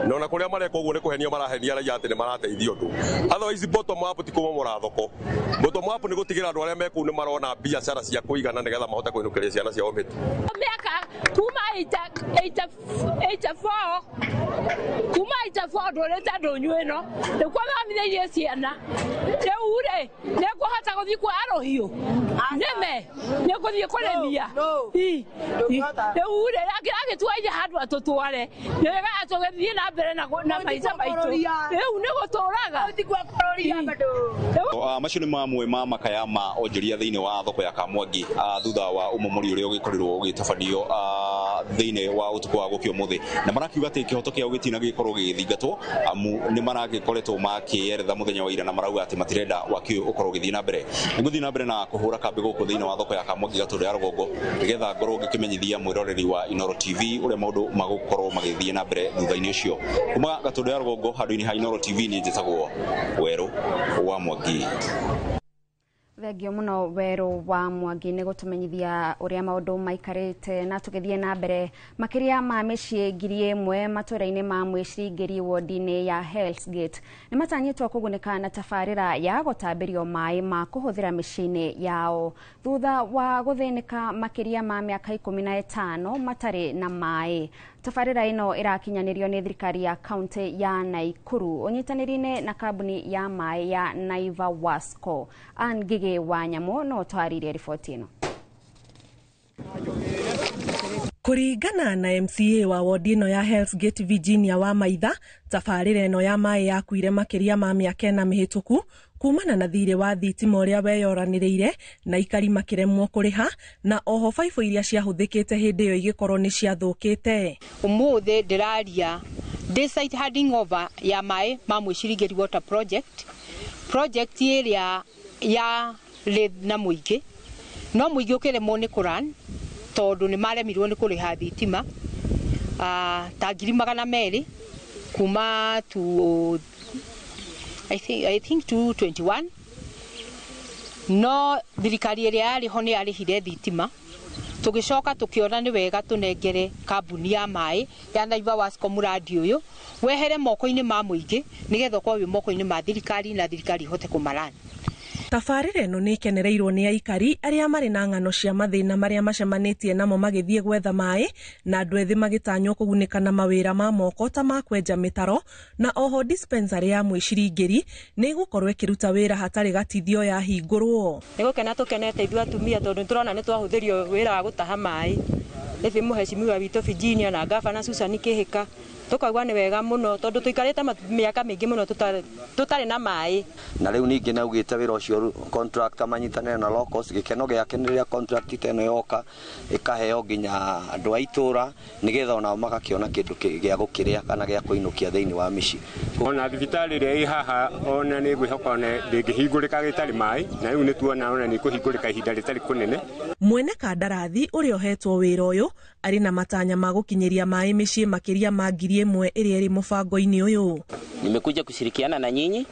no na kuria mareka uguo ni kuhenia marahenia raia ati ni marateithia undu otherwise bottom up ti kumomora thoko bottom up ni gutigira andu aria meku ni marona biacara cia kuigana nigetha mahote kwinukiria ciana ciao mitu miaka kuma 84 kuma 84 ndoreta ndonyu ino ni kwa mamithirie ciana riu ri ni kuhota guthii kwa arohio neme ni kuthii kuremia riu ri agituaje handu atutware ni wega atugethie na mbere na maica maitu riu ni guturaga macio ni mamwe ma makaya ma onjoria thiini wa thoko ya Kamwangi thutha wa umomori uria ugikorirwo ugitabanio thiini wa utuku wa gukio muthi na marakiuga ati kihoto kiao gitina gikorwo githingatwo amu ni maragikoretwo makieretha muthenya wa ira na marauga ati matirenda wakio ukorwo githii na mbere nguthii na mbere na kuhura kambi guku thiini wa thoko ya Kamwangi Gatundu ya Rugongo nigetha ngorwo ngikimenyithia mwiroreri wa Inoro TV uria maundu magukorwo magithii na mbere thutha-ini ucio kuma Gatundu ya Rugongo handu-ini ha Inoro TV ni njitagwo Weru wa Mwangi. Thengio muno Weru wa Mwangi ni gutumenyithia uria maundu maikarite na tugithie na mbere makiria ma micii ngiri 1 matura-ini ma mwiciri wodi-ini ya Hell's Gate ni matanyitwo kuguneka na tafarira ya gutambirio mai ma kuhuthira micii-ini yao thutha wa guthinika makiria ma miaka 15 matari na mai. Tafarira ino irakinyanirio ni thirikari ya kaunti ya Naikuru unyitanirine na kambuni ya mai ya Naiva Wasco. Ngige wa Nyamo no twaririe riboti ino. Kuringana na MCA wa wodi ino ya Hell's Gate Virginia wa Maitha, tafarira ino ya mai yakuire makiria ma miaka 4 mihituku kumana na thire wa thitima uria weyoraniriire na ikari makiremwo kuriha na oho baibũ iria ciahuthikite hindi iyo igikorwo ni ciathukite. Umuthi ndiraria decide handing over ya mai ma Mwicirigeri water project iria ya na muingi no muingi ukiremwo ni kuran tondu ni maremirwo ni kuriha thitima ta 200,000 kuma to I think 221 no thirikari iria yari ho ni yarihire thitima tugicoka tukiona ni wega tunengere kambuni ya mai ya Naiva Wasco muradi uyu wehere moko-ini ma muingi nigetha kwa wi moko-ini ma thirikari na thirikari hote kumarani. Tabarĩra ĩno nĩ ikenereirwo nĩ aikari arĩa marĩ na ng'ano cia mathĩna marĩa macemanĩtie namo magĩthiĩ gwetha maĩ na andũ ethĩ magĩtanywo kũgunĩka na mawĩra ma moko ta ma kwenja mĩtaro na oho dispensary ya Mwĩciringĩri nĩ ĩgũkorwo ĩkĩruta wĩra hatarĩ gatithio yahingũrwo. Nĩ gũkena tũkenete ithuĩ atumia tondũ tũrona nĩ twahũthĩrio wĩra wa gũtaha maĩ ĩthĩ mũhecimiwa witũ Virginia na Gavana Susan Kĩhĩka tukagwa ni wega muno tondu tuikarite miaka mingi muno tutari na mai na riu ningi naugite wira ucio contractor manyitanire na locals gikeno giake ni riria contract teno yoka ikaheo nginya andu a itura nigetha ona magakiona kindu gia gukiria kana gia kuinukia thiini wa mici ona thibitari ria i haha ona ni gwihoka ne ndingihingurika gitari mai na riu ni tuona ona ni kuhingurika ihinda ritari kunene. Mwene kandarathi uria ohetwo wira uyu ari na matanya ma gukinyiria mai micii makiria ma 1,000 iria iri mubango-ini uyu. Nimekuja kushirikiana na nyinyi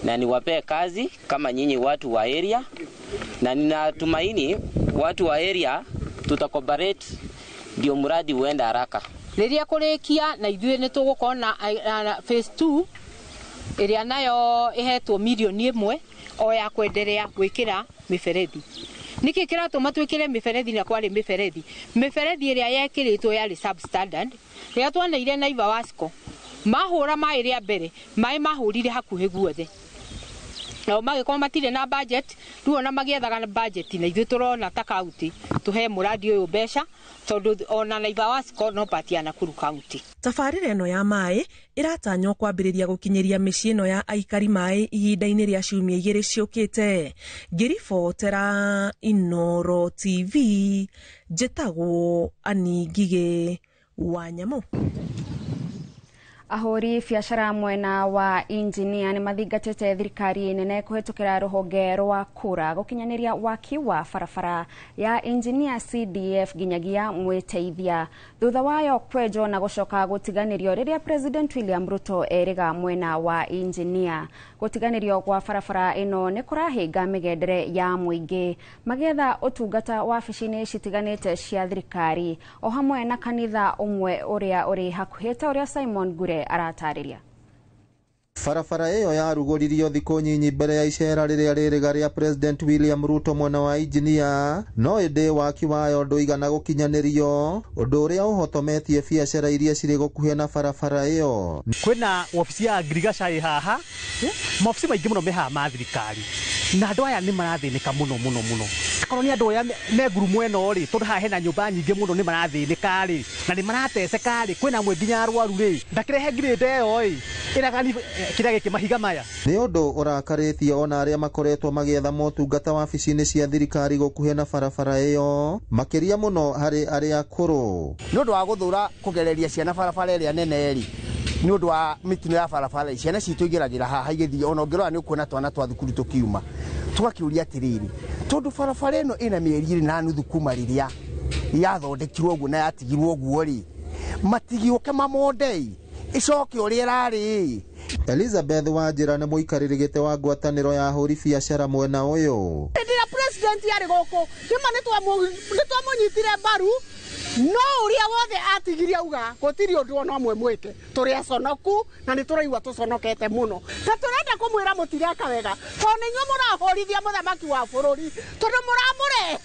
na niwapee kazi kama nyinyi watu wa area na ninatumaini watu wa area tutacollaborate ndio mradi uende haraka. Riria kurikia na ithuĩ nĩ tũgũkorwo na phase 2 iria nayo ihetwo milioni 1 o ya kwendelea gwĩkĩra miferethi. Niki kiratuma twikire miferethi na kwari miferethi iria yekiritwo yari substandard ria twaneire Naiva Wasco mahura mai ria mbere mai mahurire hakuhe guothe na magĩkorwo matirĩ na budget rĩu ona magĩethaga na budget na ithuĩ tũrona ta county tuhe muradi ũyũ mbeca tondũ ona Naiva Wasco no pati ya Nakuru county. Tabarĩra ĩno ya maĩ ĩratanywo kwambĩrĩria gũkinyĩria mĩciĩ ĩno ya aikari maĩ ihinda-inĩ rĩa ciumia 2 ciũkĩte. Ngĩribotera Inoro TV njĩtagwo Ani Ngigĩ Wanyamũ. Ahori biacara mwena wa engineer ni mathingatite thirikari nene kuhitukira ruhonge rwa kura gukinyaniria waki wa barabara ya engineer CDF ginyagia mwiteithia thutha wayo kwejo na gucoka gutiganirio riria President William Ruto eriga mwena wa engineer gutiganirio kwa barabara ino ni kurahinga migendere ya muingi magetha utungata wa wabici-ini citiganite cia thirikari o hamwe na kanitha umwe uria uri hakuhite uria Simon Gure aratariria. Barabara iyo yarugoririo thikũ nyinyi mbere ya icera rĩrĩa rĩrĩga rĩa President William Ruto mwena wa engineer no ĩndĩ waki wayo ndũigana gũkinyanĩrio ũndũ ũrĩa ũhotometie biacara iria cirĩ gũkuhĩ na barabara iyo. Kwĩna ofici ya agriculture haha maofici maingĩ mũno mehaha ma thirikari na andũ aya nĩ marathĩnĩka mũno korwo nĩ andũ aya me ngurumo ĩno rĩ tondũ haha hena nyũmba nyingĩ mũno nĩ marathĩnĩka rĩ na nĩ marateceka rĩ kwĩna amwe nginya arwaru rĩ ndakĩrehe ngirĩnde ĩyo rĩ ĩragani kĩrĩa gĩkĩ mahiga maya. Nĩ ũndũ ũrakarĩtie ona arĩa makoretwo magĩetha motungata wabici-inĩ cia thirikari gũkuhĩ na barabara ĩyo makĩria mũno harĩ arĩa akũrũ. Nĩ ũndũ wa gũthũra kũgereria ciana barabara ĩrĩa nene rĩ nĩ ũndũ wa mitino ya barabara ciana citũ igĩragĩra haha igĩthiĩ ona ũngĩrora nĩ ũkuona twana twa thukuru tũkiuma tũgakiuria atĩrĩrĩ tondũ barabara ĩno ĩna mĩeri 2.5 kuma rĩrĩa yathondekirwo ũguo na yatigirwo ũguo rĩ matigioke mamondei icoke ũrĩa ĩrarĩ. Elizabeth Wanjĩra nĩ mũikarĩri gĩtĩ wa ngwatanĩro ya ahũri biacara mwena ũyũ. Rĩrĩa president yarĩ gũkũ kĩma nĩ twamũnyitire mbaru no ũrĩa wothe atigirie auga gũtirĩ ũndũ ona ũmwe mwĩke tũrĩ aconoku na nĩ tũraigua tũconokete mũno ta tũrenda kũmwĩra mũtireka wega tondũ nĩ inyuĩ mũrahũrithia mũthamaki wa bũrũri tondũ mũramũrehe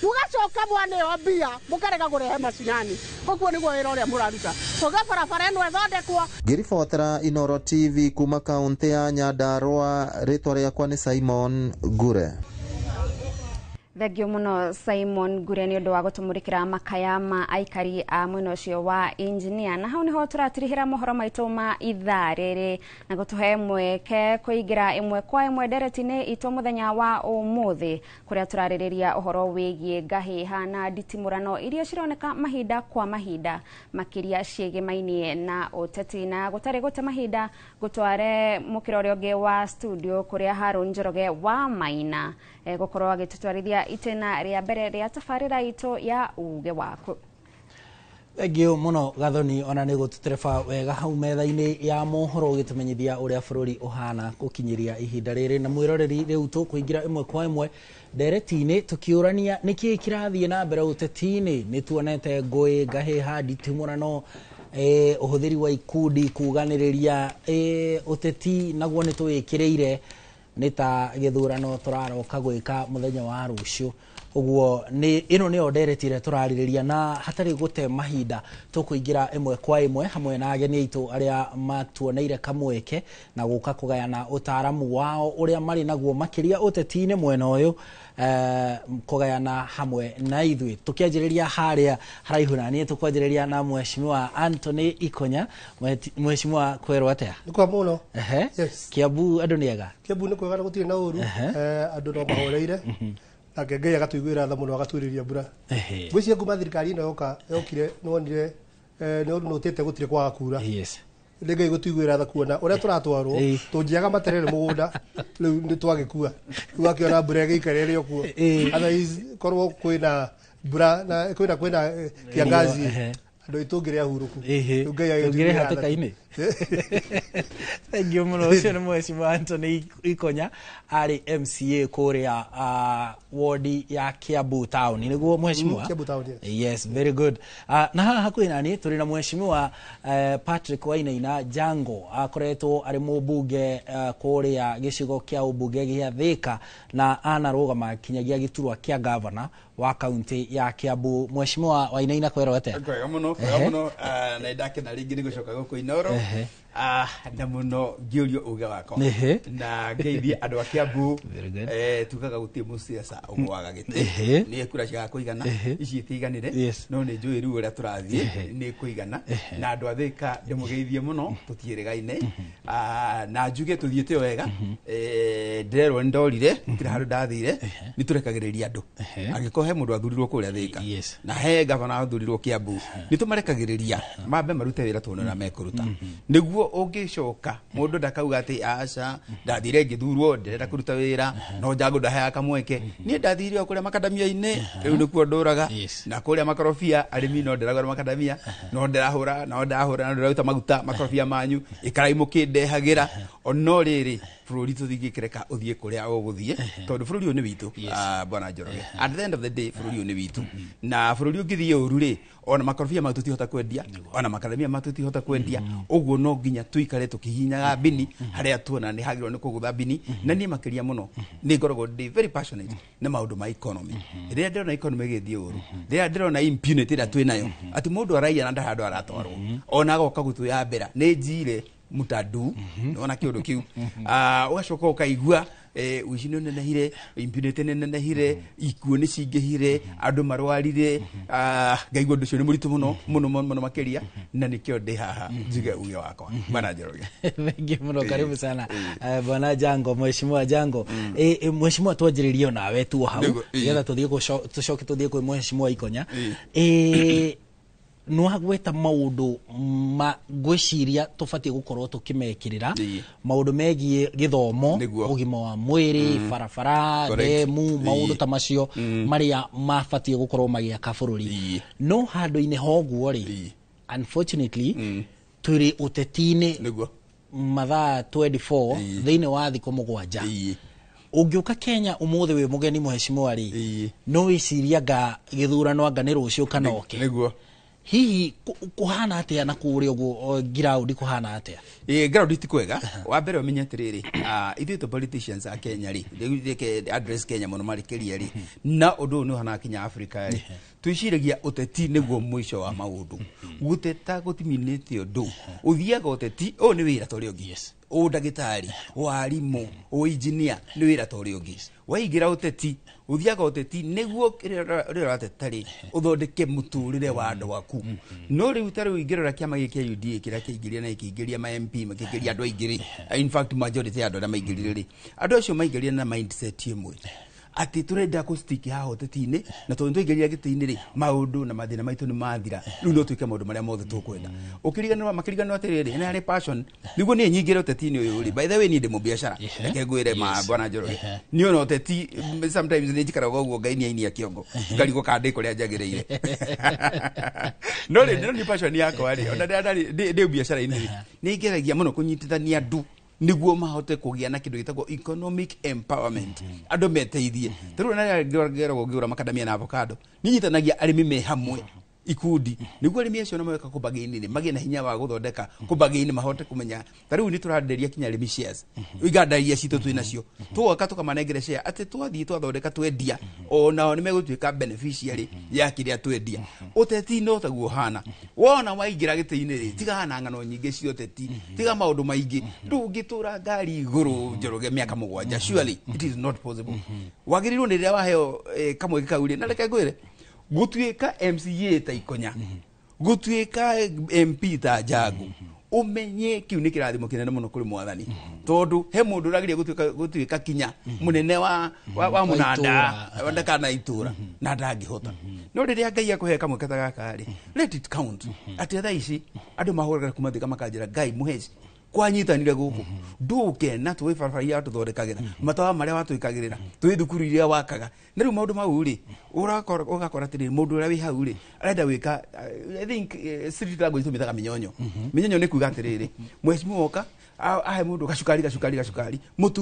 mũgacoka mwaneo mbia mũkarega kũrehe macinani ũguo nĩguo wĩra ũrĩa mũraruta tũge barabara ĩno ĩthondekwo. Ngĩribotera Inoro TV kuma kaunti ya Nyandarua rĩtwa rĩakwa nĩ Simon Gure. Thengio muno Simon Gure nĩ ũndũ wa gũtũmũrĩkĩra makaya ma aikari a mwena ũcio wa engineer na hau nĩho tũratirihĩra mohoro maitũ ma ithaa rĩrĩ na gũtũhe mweke kũingĩra ĩmwe kwa ĩmwe ndereti-inĩ itũ mũthenya wa ũmũthĩ kũrĩa tũrarĩrĩria ũhoro wĩgiĩ ngahĩha na nditimũrano iria cironeka mahinda kwa mahinda makĩria ciĩgĩmainie na ũteti na gũtarĩ gũte mahinda gũtware mũkĩra ũrĩa ũngĩ wa studio kũrĩa Harun Njoroge wa Maina gũkorwo agĩtũtwarithia itena rĩa mbere rĩa tabarĩra itũ ya uge waku. Egio muno gathoni ona ni gututereba wega hau metha-ini ya mohoro gitumenyithia uria bururi uhana gukinyiria ihinda riri na mwiroreri riu tukuingira imwe kwa imwe ndereti-ini tukiurania niki kirathie na mbere uteti-ini ni tuonete ngui ngahi hadi timurano uhuthiri wa ikundi kuganiriria uteti naguo ni tuwikireire ni ta githurano turaroka gwika muthenya wa rucio uguo ni ino ni nderetire turaririria na hatari gute mahinda tukuingira imwe kwa imwe hamwe na ageni aitu aria matuoneire kamweke na guka kugayana utaramu wao uria mari naguo makiria uteti-ini mwena uyu kugayana hamwe na ithui tukianjiriria haria haraihu na ni tukwanjiriria na mheshimiwa Anthony Ikonya. Mheshimiwa kwero atia nikwa muno yes Kiambu andu niega Kiambu ni kwega gutire na uru andu no mahoreire na Ngai agatuiguira tha muno agatwiriria mbura gwiciria kuma thirikari ino yokire nonire no tete gutire kwa kura yes Ngai gutuiguira tha kuona uria turatwarwo tunjiaga materere mugunda riu ni twagikua wakiona mbura gikare rio kuo otherwise korwo kwina mbura na kwina kiangazi andu itungire ahuruku tungire hateka-ini Egio muno ucio ni mheshimiwa Anthony Ikonya ari MCA kuria ward ya Kiambu town niguo mheshimiwa Kiambu town yes very good na hakuhi nani turi na mheshimiwa Patrick Wainaina Jango akoretwo ari mubunge kuria gicigo kia ubunge gia Thika na anarugama kinyagia giturwa kia governor wa county ya Kiambu. Mheshimiwa Wainaina kwero ate kwega muno na ndake na ringi nigucoka guku Inoro na muno ngiurio uge wako na ngeithie andu a Kiambu tukaga gutie musiasa umwaga gite ni kura cia kuigana ici itiganire no ni njui riu uria turathie ni kuigana na andu a Thika ndimugeithie muno tutieregaine na njuge tuthiete wega ndirerwo ndorire tira handu ndathire ni turekagiriria andu agikohe mundu athurirwo kuria Thika na he gavana athurirwo Kiambu ni tumarekagiriria mambe marute wira tuonera mekuruta niguo ungicoka mundu ndakauga ati aca ndathire ngithurwo ndirenda kuruta wira no njango ndahaya kamweke ni ndathire kuria makadamia-ini riu nikuo nduraga na kuria makorofia arimi no ndiragwa makadamia no ndirahura no ndiraruta maguta makorofia manyu ikarai mukindehagira ono riri bururi tuthigikireka uthie kuria uguthie tondu bururi ni witu bwana Njoroge at the end of the day bururi ni witu na bururi ungithie uru ri ona makorofia matu tihota kwendia ona makadamia matu tihota kwendia uguo no nginya tuikare tukihinyaga bini haria tuona ni hagirwo ni kugutha bini na ni makiria muno ni ngoragwo ndi very passionate na maundu ma economy ria ndirona economy githie uru ria ndirona impunity ira twinayo ati mundu araia na ndahandu aratwarwo ona agoka gutu ya mbera ni njire mutadu ona kiundu kiu ugacoka ukaigua uici ni nenehire impunity ni nenehire ikuo ni cingihire andu marwarire ngaigua undu ucio ni muritu muno muno makiria na nikio ndi haha njuge uge wakwa bwana Njoroge thank you muno karibu sana bwana Jango mheshimiwa Jango mheshimiwa twanjiririe nawe tu hau getha tuthie tucoke tuthie kwi mheshimiwa Ikonya no hagweta maundu ma gwiciria tubatie gukorwo tukimekirira maundu megie githomo ugima wa mwiri barabara demu maundu ta macio maria mabatie gukorwo magiaka bururi no handu-ini hoguo ri unfortunately turi uteti-ini mathaa 24 thiini wa thikũ 7 ungiuka Kenya umuthi wi mugeni mheshimiwa ri no wiciria nga githurano anga ni rucio kanoke niguo hihi kuhana atia na kuria uguo ground kuhana atia ground itikwega wa mbere umenye atiriri ithuĩ tu politicians a Kenya ri reke address Kenya muno marikiria ri na undu no hana Kenya Africa ri twiciragia uteti niguo mwisho wa maundu guteta gutiminite undu uthiaga uteti ni wira tori ungi o ndagitari warimu o engineer ni wira tori ungi waigira uteti uthiaga uteti niguo ri ratetari uthondeke muturire wa andu aku no riu tari uingirira kiama giki kia UDA kira kiingiria na ikiingiria ma MP makiingiria andu aingiri in fact majority ya andu na maingirire ri andu acio maingirire na mindset imwe ati turenda ku stick ha hoteti-ini na tondu twigeria giti-ini ri maundu na mathina maitu ni mathira riu no twike maundu maria mothe tukwenda ukiriganirwa makiriganirwa atiriri ni hari passion niguo ni nyingire hoteti-ini uyu ri by the way ni ndi mu biashara reke ngwire ma bwana Njoroge ni ona hoteti sometimes ni njikaraga uguo ngai ni ainia kiongo ngarigo kandi kuria njagiriire no ni passion yakwa ri ona ndi biashara-ini ni ngeragia muno kunyitithania andu niguo mahote kugia na kindu gitagwo economic empowerment andu meteithie turu na ngero ngura makadamia na avocado ninyitanagia arimi me hamwe ikundi niguo arimi acio no meka kubagaini ni magie na hinya wa guthondeka kubagaini mahote kumenya tariu ni turarenderia kinya arimi shares iganda iria citu twina cio tuoka tukamanengere share ati twathie twathondeka twendia ona ni megutuika beneficiary ya kiria twendia uteti no taguo hana wona waingira giti-ini ri tiga hana ngano nyingi cio teti tiga maundu maingi ndungitura ngari iguru Njoroge miaka 7 surely it is not possible wagirirwo ni ria waheo kamwe kauri na reke ngwire gutuika MCA ta Ikonya gutuika MP ta Jagu umenye kiu ni kirathimo kinene muno kuri mwathani tondu he mundu uragiria gutuika kinya munene wa munanda wanda kana itura na ndangihota no riria Ngai akuhe kamwe katagaka ri let it count ati tha ici andu mahuraga kumathika makanjira Ngai muheci kwanyitanire guku nduke na twi farfaria tuthondekagira matawa maria watuikagirira twi thukuru iria wakaga na riu maundu mau ri ugakora tiri mundu uria wi hau ri arenda wika I think street language tumithaga minyonyo minyonyo ni kuga atiriri mwecimu woka ahe mundu gacukari mutu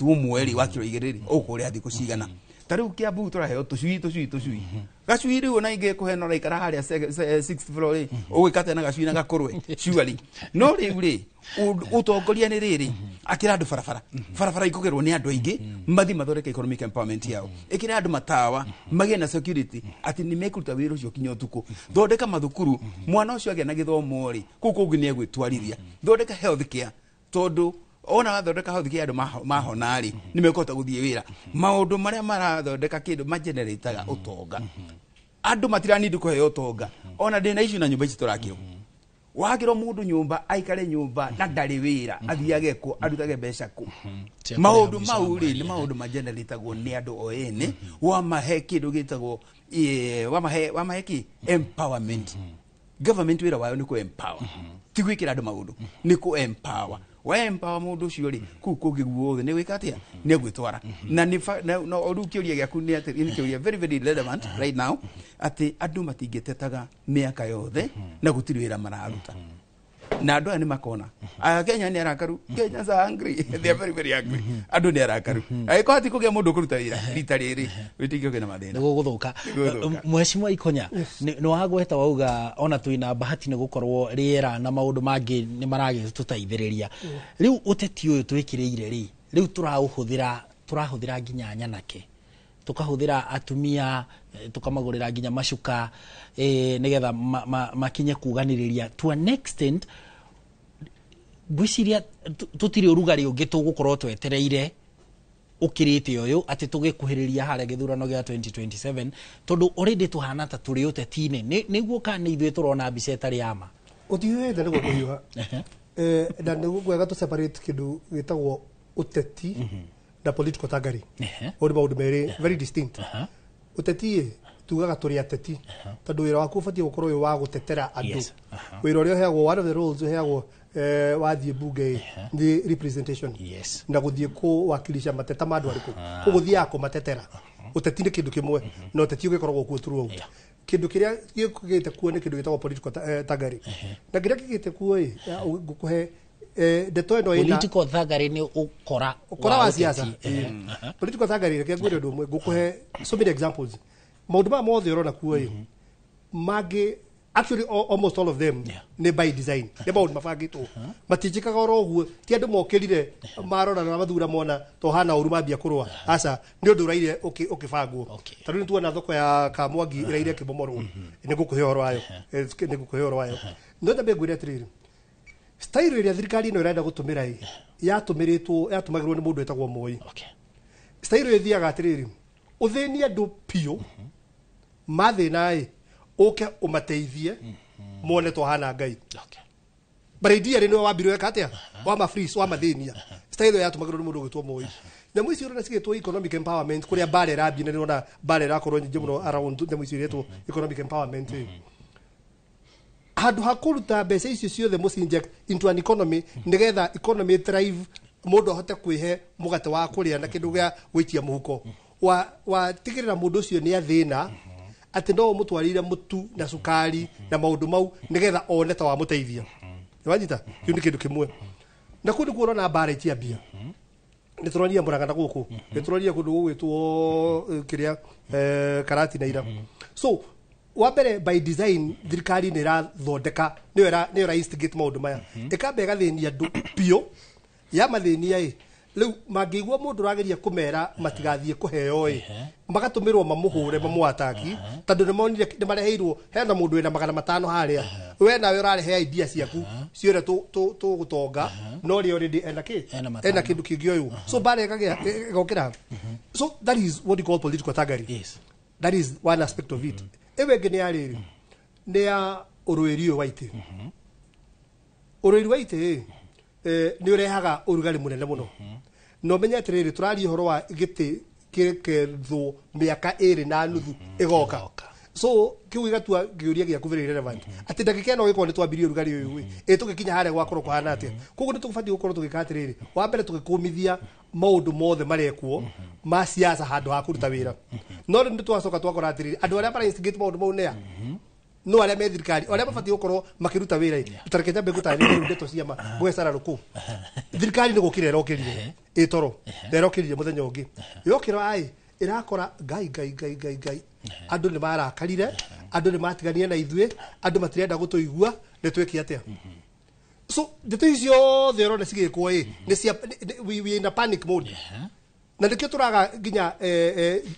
umweri wa kiro igiriri ukuria thiku cigana tariu Kiambu turaheo tucui gacui riu ona ingi kuhena raikara haria 6th floor ugikate na gacui na gakurwe surely no riu ri utongoria ni riri akira andu barabara ikugerwo ni andu aingi mathi mathondeka economic empowerment yao ikira andu matawa magie na security ati ni mekuruta wira ucio kinya utuku thondeka mathukuru mwana ucio agia na githomo ri kuku ni egwitwarithia thondeka health care tondu ona wathondeka health care andu mahona ri ni mekota guthie wira maundu maria marathondeka kindu magenerataga utonga andu matirani kuheo utonga ona ndina issue na nyumba ici turakio wagiro mundu nyumba aikare nyumba na ndari wira athiage ku arutage mbeca ku maundu mau ri ni maundu mageneratagwo ni andu o ene wa mahe kindu gitagwo wa mahe ki empowerment government wira wayo ni ku empower tigwikira andu maundu ni ku empower wa empower mundu cio ri ku kugiguo ni wikatia ni gwitwara na ni no oru kiuria giaku ni ati ni kiuria very very relevant right now ati andu matingitetaga miaka yothe na gutiri wira mararuta na andu ani makona Kenya ni arakaru Kenya is angry they are very very angry andu ni arakaru ko ati kugia mundu kuruta wira rita riri witikio kina mathina guguthuka Mheshimiwa Ikonya ni wagweta wauga ona tuina bahati ni gukorwo riera na maundu mangi ni marage tutaithiriria riu uteti uyu twikiriire ri riu turahuthira nginya nyanake tukahuthira atumia tukamagurira nginya macuka nigetha makinye kuganiriria to an extent gwiciria tutiri urugari ungi tugukorwo twetereire ukirite uyu ati tugikuhiriria hare githurano gia 2027 tondu already tuhana ta turi uteti-ini niguo kana ithuĩ turona mbica itari yama uthiwe nda niguo kuhiwa na niguo gwega tu separate kindu gitagwo uteti na political tagari uri maundu meri very distinct uteti tugaga turi ateti tondu wira waku ubatie gukorwo wi wa gutetera andu wira uria heagwo one of the roles heagwo wathie bunge the representation na guthie ku wakilisha mateta mandu ariku kuguthia ko matetera uteti ni kindu kimwe no uteti ugikorwo ku turu kindu kiria gikugite kuo ni kindu gitagwo political tagari na kiria gikite kuo gukuhe ndeto ino ina political thagari ni ukora wa siasa political thagari reke ngwire ndu mwe gukuhe so many examples maundu ma mothe urona kuo mage actually almost all of them ne by design ne maundu mabangitwo matijikaga oro guo ti andu mokirire marora na mathura mona to hana uru mambia kurwa aca ni undu uraire ukibangwo tondu ni tuona thoko ya Kamwangi iraire kibomorwo ni gukuhe oro ayo ni gukuhe oro ayo no ndabe ngwire atiriri style iria thirikari ino irenda gutumira yatumagirwo ni mundu etagwo Moi style iria thiaga atiriri uthini andu pio mathina uke umateithie mone to hana Ngai baredia rino wambirwe katia wa mafreeze wa mathinia style yatumagirwo ni mundu gwitwo Moi nyamå icio rona cigätwo economic empowerment kå rä a mbare rambie nä rona mbare rakorwo nyingä må no around nyamå icio iretwo economic empowerment handå ha kå ruta mbeca icio ciothe må inject into an economy nä getha economy thrive må ndå ahote kwä he må gate wa kå rä a na kä ndå gä a gwä ikia må huko watigä rä ra må ndå å cio nä athä na atä no må twarä må tu na cukari na maå ndå mau nä getha one ta wa må teithia nä wanyita kä u nä kä ndå kä mwe na kå ndå kuo rona mbara ikiambia nä tå ronia må rangana gå kå nä tå ronia kå ndå gå gwä two kä rä a karati na ira so wa mbere by design thirikari nä irathondeka nä yo instigate maå ndå maya ĩkamba ĩgathä nia andå biå ya mathä nia rä u mangä igua må ndå rageria kå mera matigathiä kå heo magatå mä rwo mamå hå re mamå ataki tondå nä monire nä mareheirwo hena må ndå wä na 500 harä a we nawe å rarehe idea ciaku ciothe tå gå tonga no rä orä ena kä ndå kä ngä oyå so mbara ĩgokä ra so that is what you call political tagari that is one aspect of it ewe ngä nä ya rä rä nä ya å rå ä ri å wa itä å rå ä ri wa itä nä å rehaga å rugarä må nene må no no menye atä rä rä tå raria å horo wa gä tä kä kethwo mä aka ä na nuthu ä goka so kä u gä gatua gä å ria gä aku very relevant atä ndagä kä no gä korwo nä twambirie å rugarä å yå ä tå gä kinya harä a gwakorwo kå hana atä koguo nä tå batiä gå korwo tå gä ka atä rä rä wa mbere tå gä kå mithia maå ndå mothe marekwo ma ciaca handå ha kå ruta wä ra no rä nä twacoka twakora atä rä rä andå arä a mara maå ndå mau nä a no arä a me thirikari arä a mabatiä gå korwo makä ruta wä ra tå nyambe gå tanä ndeto ciama mwecara rå kå thirikari nä gå kä ra ĩrokä rire ä toro na ĩrokä rire må thenya å ngä yokä ra ä rakora ngai andå nä marakarire andå nä matiganire na ithuä andå matirenda gå tå igua nä twä ke atä so ndeto iciothe rona cigä kwo we in a panic mode na nä kä tå raga nginya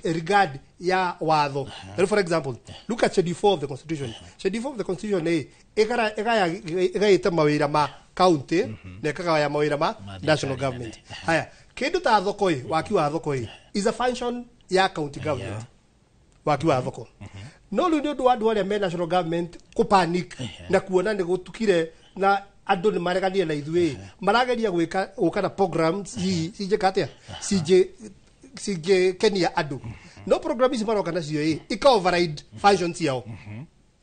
regard ya watho for example look at schedule 4 of the constitution schedule 4 of the constitution ĩgaä te mawä ra ma county na ĩkagaya mawä ra ma national government haya kä ndå ta thoko waki wa thoko is a function ya county government waki wa thoko no rä u nä å ndå wa andå arä a me national government kå panic na kuona nä gå tukire na andå nä mareganire na ithuä marageria gå ka na programs cinjä ka atä cinjä kenia andå no program ici maroka nacio ika override function ciao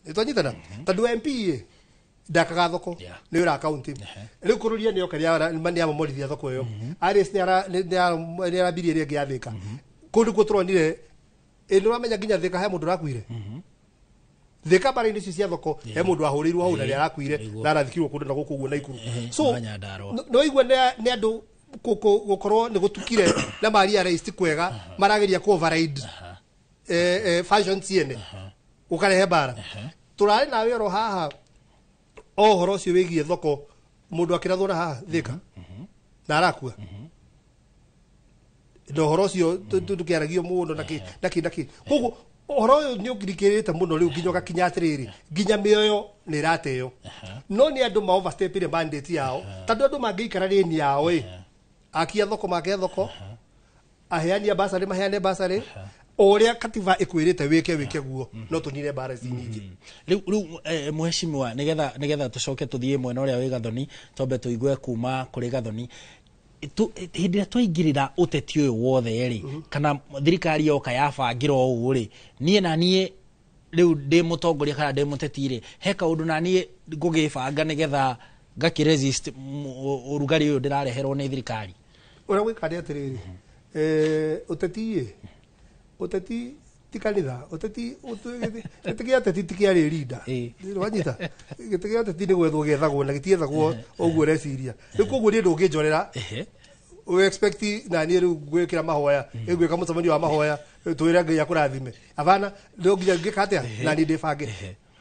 nä twanyitana tondå MP ndakaga thoko nä å ra kaunti rä u kå rå ria nä oka nä amomorithia thoko ä yo nä arambirie rä ngä yathä ka kå ndå kå tå ronire nä å ramenya nginya thä ka he må ndå rakuire thä ka mbara-inä icio cia thoko he må ndå wahå rä irwo hau na nä arakuire na arathikirwo kå ndå na gå kå guo na ikuru so no igua nä andå gå korwo nä gå tukire na maria raist kwega marageria kå override fashion ciene gå karehe mbara tå rarä nawe oro haha o horo å cio wä gie thoko må ndå akä rathwo na haha thä ka na arakua na å horo å cio tå kä aragio må ndå nakä koguo å horo å yå nä å ngirikä rä te må no rä u nginya å gakinya atä rä rä nginya mä oyo nä ĩrateo no nä andå maoverstepire mandate yao tondå andå mangä ikara rä ni yao akia thoko make thoko aheania basarä maheane basarä o rä a katiba ĩkwä rä te wä ke guo no tå nire mbara ici nyingä rä u mheshimiwa nä getha tå coke tå thiä mwena å rä a wä gathoni tombe tå igue kuma kå rä gathoni hä ndä ä rä a twaingä rä ra å teti å yå wothe rä kana thirikari yoka yabangä ra å å rä niä na niä rä u ndä må tongoria kana ndä må teti rä he kaå ndå na niä ngå gä banga nä getha ngakä resist å rugarä å yå ndä rareherwo nä thirikari å rä a gwä ka nä atä rä rä å teti ti kanitha å teti gä tä gä ateti ti kä arä rinda wanyita gä tä gä ateti nä gwethwo gethagwo na gä tiethagwo å guo reciria rä u koguo nä ndå ngä njorera na niä rä u gwä kä ra mahoya ä gwä ka må cemanio wa mahoya twä re ngai akå rathime abana no nginya ngä ka atä a na nä ndä bange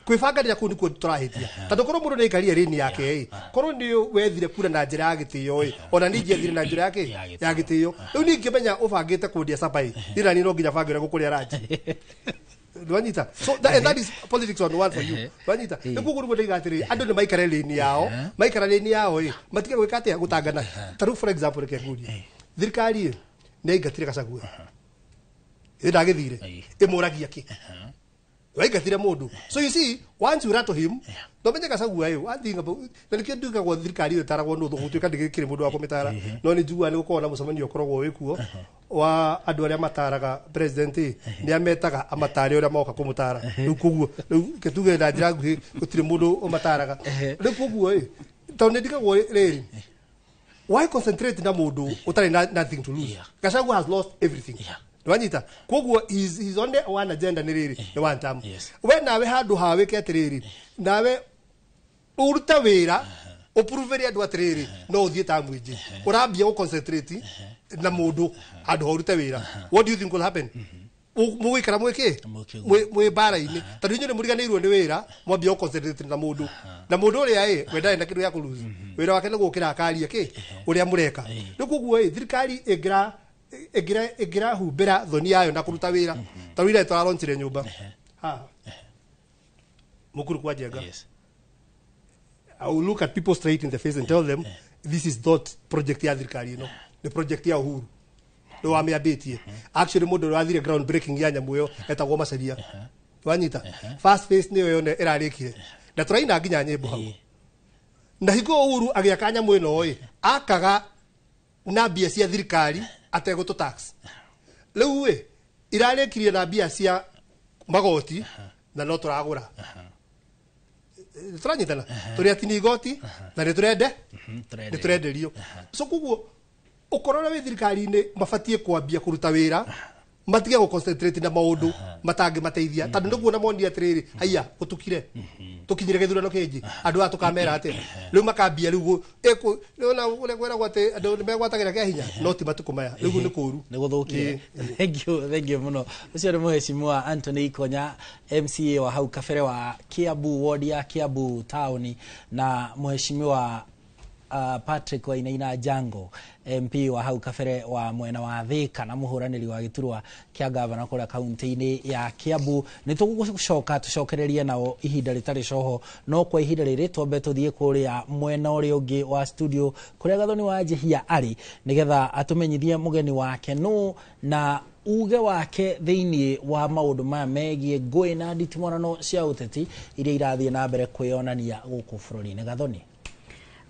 kwä banga rä a kå u nä kuo tå rahä tia tondå korwo må ndå nä aikarire rä ni yake korwo nä wethire kura na njä ra ya gä tä yo ona nä ingäethire na njä ra ya gä tä yo rä u nä ingä menya å bangä te kå ndia caba nä na niä no nginya bangä re gå kå rä a ranji Wanyita. So that is politics on one for you. Wanyita. Nikuo kuru ndega atiri andu ni maikare leni yao. Maikara leni yao matige gwika atia gutangana. Taru for example reke nguri. Thirikari ni ingatire Gachagua. Ndagithire. Imuragia ki. waigatire mundu. So you see, once you rattle him, no menye Gachagua one thing about na nikio nduga gwa thirikari itaragwo no thugutuika ndigikire mundu wa kumitara no ni njugua ni gukorwo na mucemanio ukoragwo wikuo wa andu aria mataraga president ni ametaga amatari uria moka kumutara riu kuguo riu kituge na njira nguhi gutire mundu umataraga riu kuguo to ni ndigagwo riri why concentrate na mundu utari nothing to lose. Gachagua has lost everything. Wanyita koguo is on the one agenda ni riri ni one time we nawe handu hawe ke atiriri nawe uruta wira upruveri andu atiriri no uthie ta mwiji urambia go concentrate na mundu handu uruta wira. What do you think will happen? Mwikara mweke mwe bara-ini tondu inyu ni muriganirwo ni wira mwambia go concentrate na mundu uria wendane na kindu ya kuluzi wira wake ni gukira akaria ki uria mureka ni koguo thirikari igira humbira thoni yayo na kuruta wira tondu ira twararonsire nyumba mukuru kwa jenga. I will look at people straight in the face and tell them this is not project ya thirikari no the project ya Uhuru no wameabetie actually mundu wathire ground breaking ya nyamu yo etagwo Macharia wanyita first phase niyo yone irarikire na turaina nginya nyimbo hau na hiko Uhuru agiaka nyamu ino akaga na bia cia thirikari atego to tax riu irarikirie na bia cia magoti na no turagura turanyitana turi atini igoti na ni turenderio so kuguo ukorora we thirikari-ini mabatie kwambia kuruta wira matige go concentrate na maundu matangi mateithia tondu nduguo na mondi atiriri haiya utukire tukinyire githurano kingi andu a tukamera ate riu makambia riu na ule kwera gwate andu ni megwatagira kia hinya no ti matuko maya riu ni kuru ni guthukie. Thank you muno. Ucio ni muheshimiwa Anthony Ikonya MCA wa hau kabere wa Kiambu ward ya Kiambu town na muheshimiwa Patrick Wainaina Jango MP wa hau kabere wa mwena wa Thika na muhuraniri wa giturwa kia gavana kura kaunti-ini ya Kiambu. Ni tugucoka tucokererie nao ihinda ritari coho no kwa ihinda riri twambe tuthie kuria mwena uria ungi wa studio kuria gathoni wa Jehia ari nigetha atumenyithie mugeni wake no na uge wake thiini wa maundu maya megie ngui na nditimorano cia uteti iria irathie na mbere kwionania guku bururi-ini. Gathoni.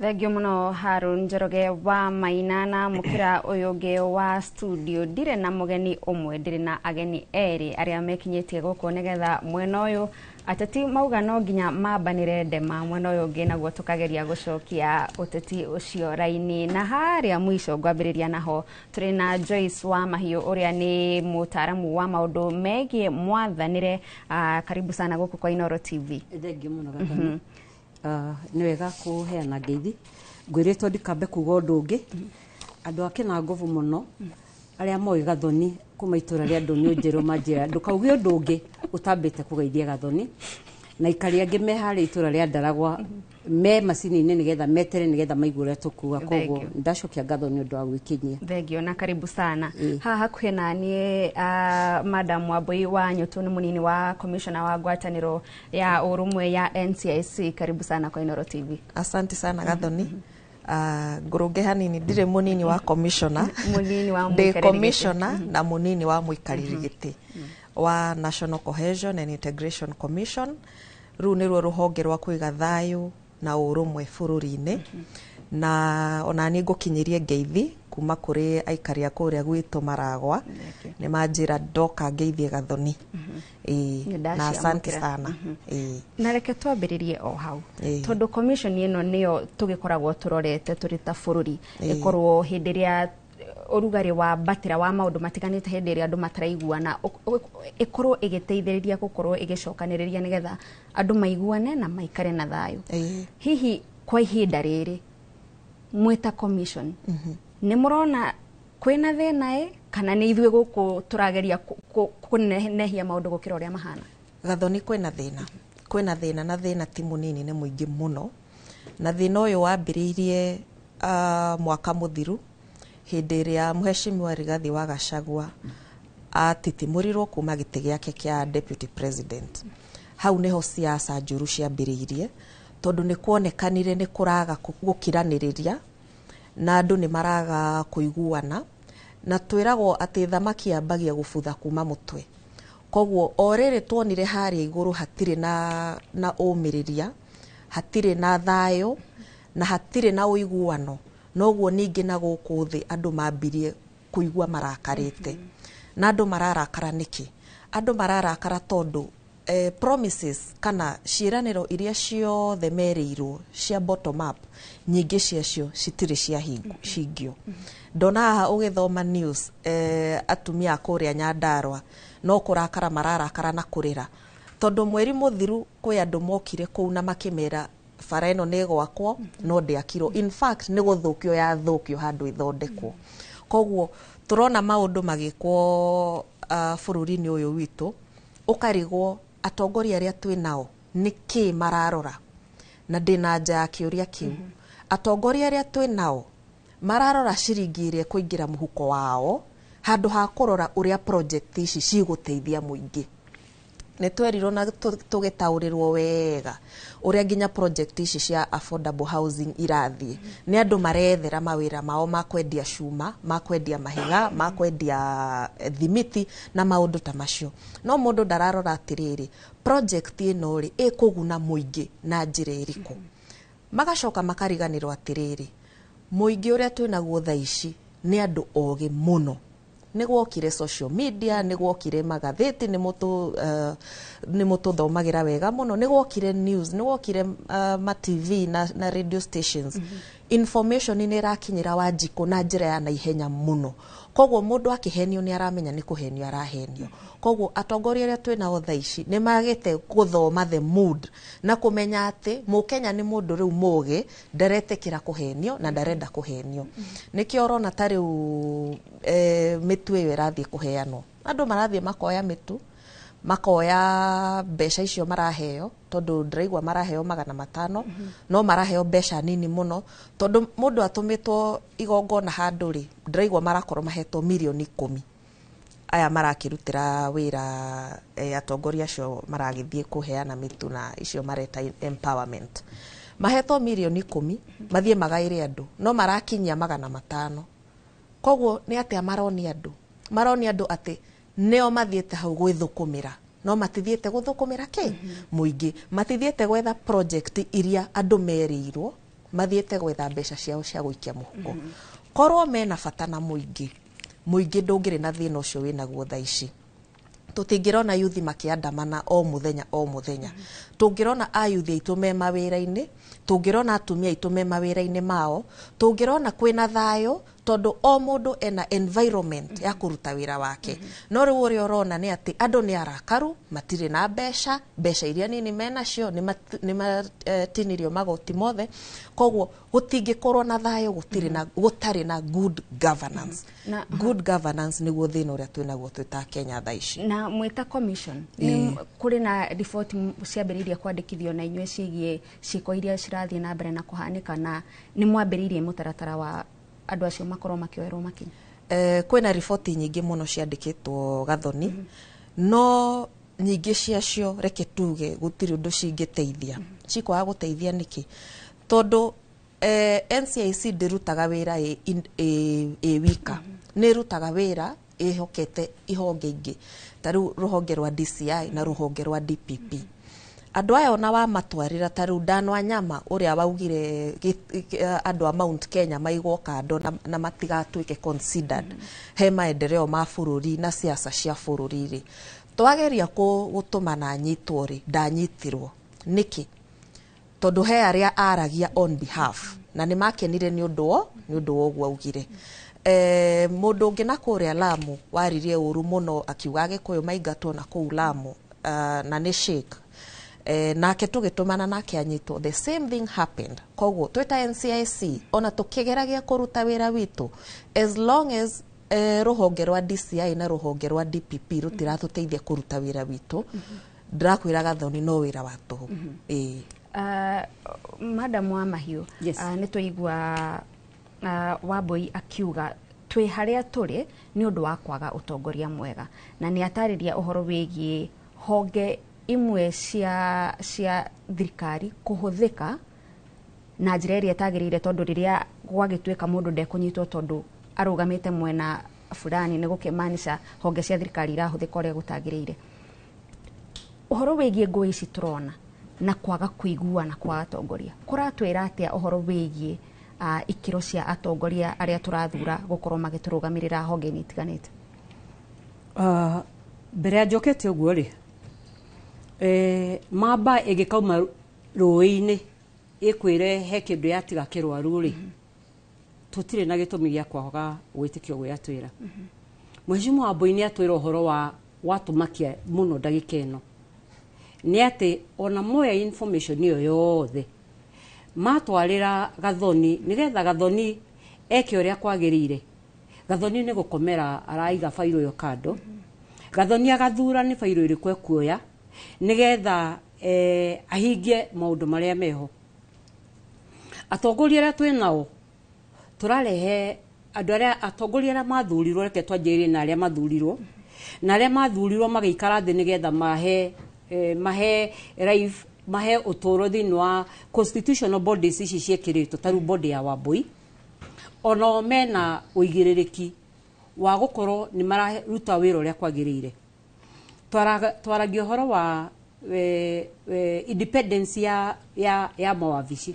Thengio muno Harun Njoroge wa Mainana mukira uyuge wa studio dire na mugeni umwe dire na ageni eri aria mekinyetie guko nigetha mwena uyu ateti mauga no nginya mambanire ndema mwena uyu ungi naguo tukageria gucokia uteti ucio raini na haria mwisho ngwambiriria naho turi na Joyce wa Mahiu uria ni mutaramu wa maundu megie mwathanire. Karibu sana guku kwa Inoro TV. Thengio muno Gathoni. Ni wega kuheana ngeithi ngwiritwo ndikambe kuga undu ungi andu ake na nguvu muno aria moi Gathoni kuma itura ria Ndunyu Njiru manjira ndukauge undu ungi utambite kugeithia Gathoni na ikari angi me hari itura ria Ndaragwa me macini-ini nigetha metere nigetha maigure tukuga koguo ndacokia ngatho ni undu wa gwikinyia. Thengio na karibu sana. Haha hakuhe nani Madam Wambui wa Nyutu ni munini wa commissioner wa ngwataniro ya urumwe ya NCIC. Karibu sana kwa Inoro TV. Asante sana Gathoni. Ngurunge hanini ndire munini wa commissioner munini wa commissioner na munini wa muikariri giti wa National Cohesion and Integration Commission. Ru ni ruo ruhonge rwa kwiga thayu na urumwe bururi-ini na ona ni ngukinyirie ngeithi kuma kuri aikari akuria gwitu Maragwa ni manjira ndoka ngeithie Gathoni. Na asante sana. Na reke twambiririe o hau tondu commission ino niyo tugikoragwo turorete turita bururi ikorwo hindiria urugari wa batira wa maundu matiganite hindiria andu mataraiguana ikorwo igiteithiriria gukorwo igicokaniriria nigetha andu maiguane na maikare na thayu. Hihi kwa ihinda riri mwita commission ni murona kwina thina kana ni ithwe guku turageria kunehia maundu gukira uria mahana? Gathoni kwina thina na thina ti munini ni muingi muno na thina uyu wambiriirie mwaka muthiru hindi iria muheshimiwa Rigathi wa Gachagua atitimurirwo kuma giti giake kia deputy president. Hau niho siasa njuru ciambiriirie tondu ni kuonekanire ni kuraga gukiraniriria na andu ni maraga kuiguana na twiragwo ati thamaki ambagia gubutha kuma mutwe koguo o rĩrĩ tuonire harĩa igũrũ hatirĩ na ũmĩrĩria, hatirĩ na thayũ na hatirĩ na ũiguano, noguo ningĩ na gũkũ thĩ andũ mambirie kũigua marakarĩte. Na andũ mararakara nĩkĩ? Andũ mararakara tondũ promises kana ciĩranĩro iria ciothe merĩirwo cia bottom up, nyingĩ ciacio citirĩ ciahingio. Ndona haha ũgĩthoma news, atumia kũrĩa Nyandarua no kũrakara mararakara na kũrĩra, tondũ mweri mũthiru kwĩ andũ mokire kũu na makĩmera bara ĩno nĩ gwakwo no ndĩakirwo. In fact nĩ gũthũkio yathũkio handũ ĩthondekwo. Koguo tũrona maũndũ magĩkwo bũrũri-inĩ ũyũ witũ, ũkarigwo atongoria arĩa twĩ nao nĩkĩ mararora. Na ndĩna nja ya kĩũria kĩu, atongoria arĩa twĩ nao mararora ciringi ĩrĩa kũingĩra mũhuko wao handũ ha kũrora ũrĩa project ici cigũteithia mũingĩ. Nĩ twerirwo na tũgĩtaũrĩrwo wega ũrĩa nginya project ici cia affordable housing irathiĩ. Nĩ andũ marethera mawĩra mao ma kwendia cuma, ma kwendia mahiga, ma kwendia thimiti na maũndũ ta macio. No mũndũ ndararora atĩrĩrĩ, project ĩno rĩ ĩkũguna mũingĩ na njĩra ĩrĩkũ. Magacoka makariganĩrwo atĩrĩrĩ, mũingĩ ũrĩa twĩnaguo thaa ici nĩ andũ ogĩ mũno. Nĩ gwokire social media, nĩ gwokire magathĩti, nĩ mũtũthomagĩra wega mũno, nĩ gwokire news, nĩ gwokire ma TV na radio stations. Information nĩ ĩrakinyĩra Wanjikũ na njĩra ya naihenya mũno. Koguo mũndũ akĩhenio nĩ aramenya nĩ kũhenio arahenio. Koguo atongoria arĩa twĩ nao thaa ici nĩ magĩte gũthoma the mood na kũmenya atĩ Mũkenya nĩ mũndũ rĩu mũgĩ, ndaretĩkĩra kũhenio na ndarenda kũhenio. Nĩkĩo ũrona ta rĩu mĩtu ĩyo ĩrathiĩ kũheanwo. Andũ marathiĩ makoya mĩtu, makoya mbeca icio maraheo, tondũ ndĩraigua maraheo 500, no maraheo mbeca nini mũno, tondũ mũndũ atũmĩtwo igongona handũ rĩ, ndĩraigua marakorwo mahetwo mirioni 10. Aya marakĩrutĩra wĩra atongoria acio maragĩthiĩ kũheana mĩtu na icio mareta empowerment. Mahetwo mirioni 10, mathiĩ magaĩre andũ, no marakinyia 500. Koguo nĩ atĩa maronia andũ atĩ nĩo mathiĩte hau gwĩthũkũmĩra, no matithiĩte gũthũkũmĩra kĩ? Mũingĩ. Matithiĩte gwetha project iria andũ merĩirwo, mathiĩte gwetha mbeca ciao cia gũikia mũhuko. Korwo mena bata na mũingĩ, mũingĩ ndũngĩrĩ na thĩna ũcio wĩnaguo thaa ici. Tũtingĩrona yuthi makĩandamana o mũthenya. Tũngĩrona ayuthi aitũ me mawĩra-inĩ, tũngĩrona atumia aitũ me mawĩra-inĩ mao, tũngĩrona kwĩna thayũ, tondũ o mũndũ ena environment ya kũruta wĩra wake. No rĩu ũrĩa ũrona nĩ atĩ andũ nĩ arakaru, matirĩ na mbeca iria nini menacio nĩ matinirio magoti mothe. Koguo gũtingĩkorwo na thayũ gũtarĩ na good governance. Good governance nĩguo thĩna ũrĩa twĩnaguo twĩ ta Kenya thaa ici. Na mwĩta commission, kũrĩ na riboti ciambĩrĩirie kwandĩkithio na inyuĩ ciĩgiĩ ciĩko iria cirathiĩ na mbere na kũhanĩka, na nĩ mwambĩrĩirie mũtaratara wa andũ acio makorwo makĩoerwo makinya? Kwĩna riboti nyingĩ mũno ciandĩkĩtwo Gathoni, no nyingĩ ciacio reke tuge gũtirĩ ũndũ cingĩteithia. Cikwaga gũteithia nĩkĩ? Tondũ NCIC ndĩrutaga wĩra ĩ wika, nĩ ĩrutaga wĩra ĩhokete ihonge ingĩ, ta rĩu rũhonge rwa DCI na rũhonge rwa DPP. Andũ aya ona wamatwarĩra ta rĩu Dan Wanyama ũrĩa waugire andũ a Mount Kenya maigwo kando na matigatuĩke considered he maendeleo ma bũrũri na siasa cia bũrũri rĩ, twageria gũtũma na nyitwo rĩ, ndanyitirwo nĩkĩ? Tondũ he arĩa aragia on behalf na nĩ makenire nĩ ũndũ wa ũguo augire. Mũndũ ũngĩ na kũrĩa Lamu waririe ũru mũno akiuga Gĩkũyũ maingatwo na kũu Lamu na nĩ Sheikh. Nake tũgĩtũmana nake anyitwo. The same thing happened. Koguo twĩta NCIC ona tũkĩgeragia kũruta wĩra witũ, as long as rũhonge rwa DCI na rũhonge rwa DPP rũtiratũteithia kũruta wĩra witũ, ndĩrakwĩra Gathoni no wĩra wa tũhũ. Madam wa Mahiũ, nĩ tũigua Wambui akiuga twĩ harĩa tũrĩ nĩ ũndũ wa kwaga ũtongoria mwega, na nĩ atarĩria ũhoro wĩgiĩ honge imwe cia thirikari kũhũthĩka na njĩra ĩrĩa ĩtagĩrĩire, tondũ rĩrĩa gwagĩtuĩka mũndũ ndekũnyitwo tondũ arũgamĩte mwena fulani nĩ gũkĩmaanisha honge cia thirikari irahũthĩka ũrĩa gũtagĩrĩire. uhoro wigie ngui ici turona na kwaga kuiguana kwa atongoria kuratwira atia uhoro wigie ikiro cia atongoria aria turathura gukorwo magiturugamirira honge-ini itiganite? Mbere ya njokete uguo ri mamba igikauma rũĩ-inĩ ikwire he kindu yatiga kirwaru ri tutire na gitumi gya kwaga gwitikio gwatwira. Mheshimiwa Wambui ni atwira uhoro wa watumakia muno ndagika ino ni ati ona moya information iyo yothe matwarira Gathoni nigetha Gathoni eke uria kwagirire. Gathoni ni gukomera araiga fairo yo kado. Gathoni agathura ni fairo iri kwekuoya nigetha ahingie maundu maria meho. Atongoria aria twinao turarehe andu aria atongoria aria mathurirwo reke twanjire na aria mathurirwo na aria mathurirwo magiikara thi nigetha mahe life mahe utoro thini wa constitutional bodies ici ciekiritwo taru body ya Wambui ono mena uigiririki wa gukorwo ni mararuta wira uria kwagirire. Twaragia uhoro wa independence ya mawabici.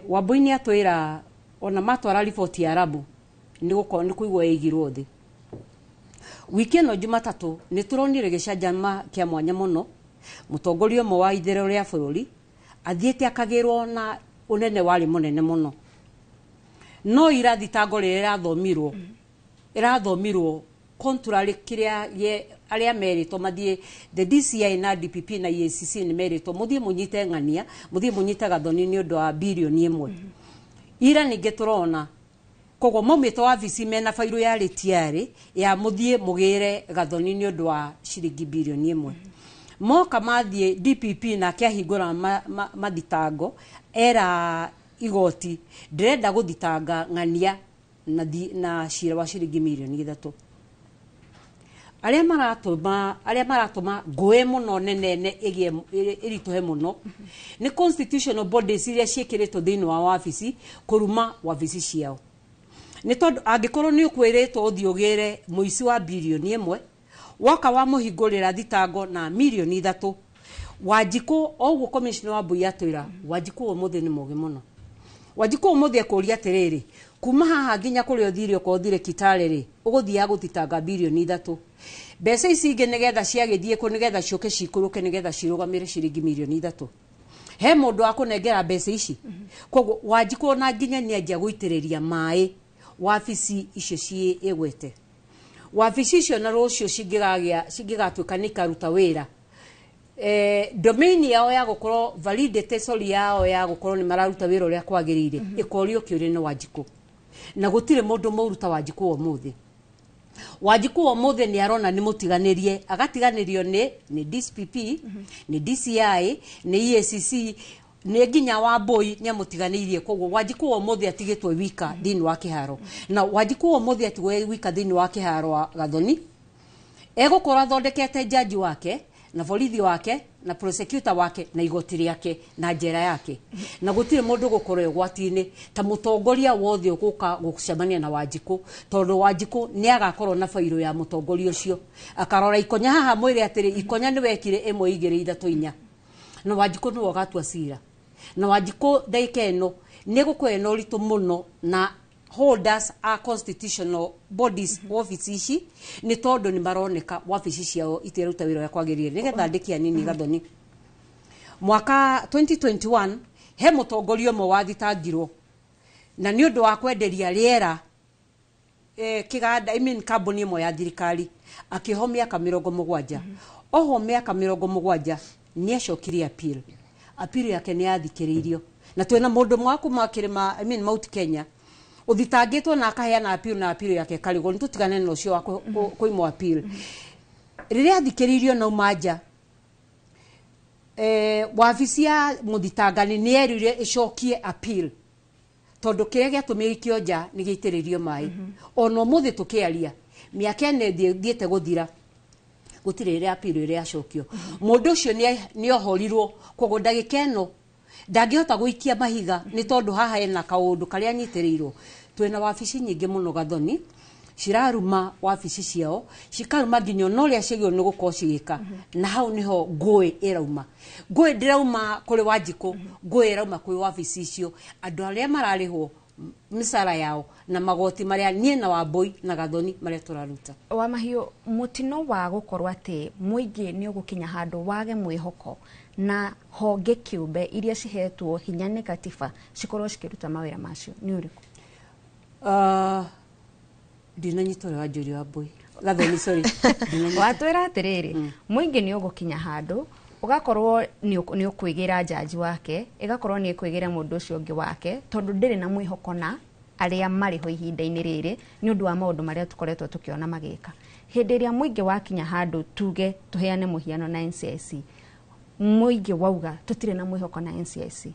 Wambui ni atwira ona matwara report ya Rabu ni kuigwa igirwo thi. Wiki no Jumatatu ni turonire gicanjama kia mwanya muno mutongoria mo wa itherero ria bururi athiete akagirwo na unene wari munene muno. No irathitango rira irathomirwo contrary kiria aria merito mathie the DCI na DPP na EACC ni merito muthie munyite ngania muthie munyite Gathoni ni undu wa bilioni 1. Ira ninge turona kogo momito wa visi mena fairo ya retiari ya muthie mugire Gathoni ni undu wa shilingi bilioni 1. Moka mathie DPP na kiahingura mathitango era igoti ndirenda guthitanga ngania na shira wa shilingi milioni 3. Aria maratuma ngoe muno nene igie irituhe muno ni constitutional bodies iria ciekiritwo thini wa wabici kuruma wabici ciao. Ni tondu angikorwo ni ukwiritwo uthiugire muici wa bilioni 1 waka wa muhingurira thitango na milioni 3 Wanjiku oguo commissioner wa Wambui atwira Wanjiku umuthi ni mugi muno. Wanjiku umuthi akuria atiriri kuma haha nginya kuria uthire ko uthire Kitale ri uguthia guthitanga bilioni 3. Mbeca ici ingi nigetha ciagithie ku nigetha cioke cikuruke nigetha cirugamire shilingi milioni 3. He mundu akunengera mbeca ici. Koguo Wanjiku na nginya ni anjia guitiriria mai wabici icio cie igwete. Wabici icio na rucio cingigatuika ni karuta wira. Domain yao ya gukorwo validate soli yao ya gukorwo ni mararuta wira uria kwagirire ikorio kiuri ni Wanjiku. Na gutire mundu muruta Wanjiku umuthi. Wanjiku umuthi ni arona ni mutiganirie agatiganirio ni DPP ni DCI ni EACC ni nginya Wambui ni amutiganirie koguo Wanjiku umuthi atigitwe wika thini wa kiharo. Na Wanjiku umuthi atigwe wika thini wa kiharo wa Gathoni egukora thondekete jaji wake na borithi wake na prosecutor wake na igoti riake na njera yake na gutire mundu gukorwo gwatini ta mutongoria wothe ukuka gucemania na Wanjiku tondu Wanjiku ni agakorwo na fairo ya mutongoria ucio akarora ikonya haha mwire atiri ikonya ni wekire 1 2 3 4 na Wanjiku ni wogatua cira na Wanjiku daikeno ni gukwena uritu muno na holders are constitutional bodies office ici ni tondu ni maroneka wabici ciao itiruta wira ya kwagirire nigetha ndikia nini Gathoni mwaka 2021 he mutongorio mo wathitangirwo na ni undu wa kwenderia riera kiganda kambuni mo ya thirikari akihomia ka 70 oho miaka 70 ni acokirie appeal yake ni yathikiririo na twena mundu mwaku makirima Mount Kenya uthitangitwo na akaheana appeal yake karigo nitutigane na ucio wa kuimo appeal riria thikiririo na umaja wabici ya muthitangani ni erire icokie appeal tondu kiria giatumikio nja ni giitiririo mai ono muthi tukiaria miaka ene thiete guthira gutire riria appeal iria acokio mundu ucio ni ohorirwo kogo ndagikeno ndangihota guikia mahiga ni tondu haha ena kaundu karia nyitirirwo twena wabici nyingi muno Gathoni ciraruma wabici ciao cikaruma nginya no ria cigio no gukorwo cigika na hau niho ngui irauma ngui ndirauma kuri Wanjiku ngui irauma kuri wabici icio andu aria mararihwo misara yao na magoti maria nie na Wambui na Gathoni maria turaruta wa mahio mutino wa gukorwo ati muingi ni ugukinya handu wage mwihoko na honge kiumbe iria cihetwo hinya ni katiba cikorwo cikiruta mawira macio ni uriku dinanyitore wa Njuri Wambui Gathoni sorry watwira atiriri muingi ni ugukinya handu ugakorwo ni ukwigira jaji wake igakorwo ni ikwigira mundu ucio ungi wake tondu ndiri na mwihoko na aria mari ho ihinda-ini riri ni undu wa maundu maria tukoretwo tukiona magika hindi iria muingi wakinya handu tuge tuheane muhiano na NCIC muingi wauga tutire na mwihoko na NCIC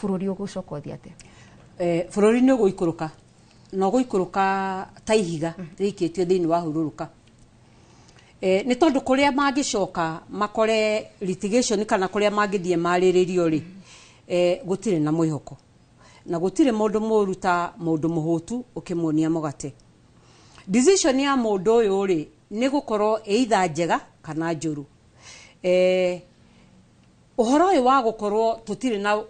bururi ugucoka uthi ate bururi ni uguikuruka no guikuruka taihiga rikitio thiini wa hururuka ni tondu kuria magicoka makore litigation kana kuria magithie mariririo ri gutire na mwihoko na gutire mundu muruta mundu muhutu ukimuonia mugate decision ya mundu uyu ri ni gukorwo either njega kana njuru uhoro uyu wa gukorwo tutire na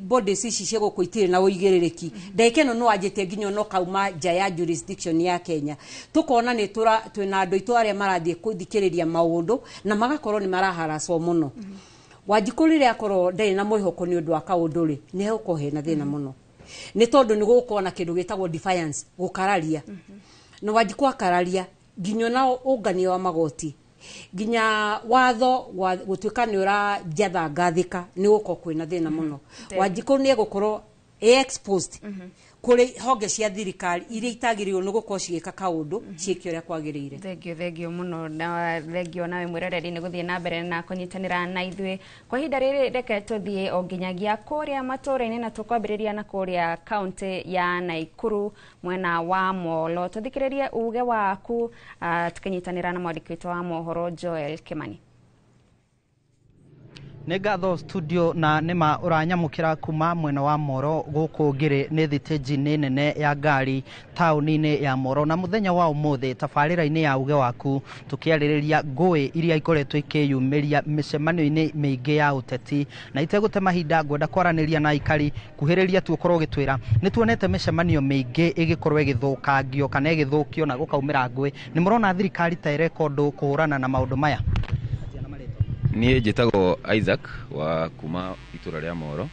bodies ici cia gukuitire na uigiririki ndekeno no ajete nginyo no kauma nja ya jurisdiction ya Kenya tukona ni twina andu itu aria marathie kuthikiriria maundu na magakorwo ni maraharacwo muno Wanjiku riria akorwo ndari na mwihoko ni undu wa kaundu ri ni huko hena thina muno ni tondu ni gukorwo na kindu gitagwo defiance gukararia no Wanjiku akararia nginyo na ungania wa magoti ginya watho gutuika ni ura jatha ngathika ni guko kwina thina muno Wanjiku ni gukorwo exposed kuri honge cia thirikari iria itagirirwo ni gukorwo cigika kaundu ciiki uria kwagirire thengio muno na thengio nawe mwiroreri ni guthie na mbere na kunyitanira na ithwe kwa hinda riri reke tuthie o nginyagia kuria matura-ini na tukwambiriria na kuria county ya Naikuru mwena wa Molo tuthikiririe uge waku tukinyitanira na mwandiki wetu wa mohoro Joel Kimani nä ngatho studio na nima uranyamukira kuma mwena wa Moro guku ngiri ni thiteji ni nene ya ngari tauni-ini ya Moro na muthenya wa umuthi tabarira-ini ya uge waku tukiaririria ngui iria ikoretwo ikiyumiria micemanio-ini mingi ya uteti na itegute mahinda ngwenda kwaraniria na ikari kuhiriria tu ukorwo gitwira ni tuonete micemanio mingi igikorwo igithukangio kana igithukio na gukaumira ngui ni murona thirikari ta rekondo kuhurana na maundu maya niä njätagwo Isaac wa kuma itura ria Moro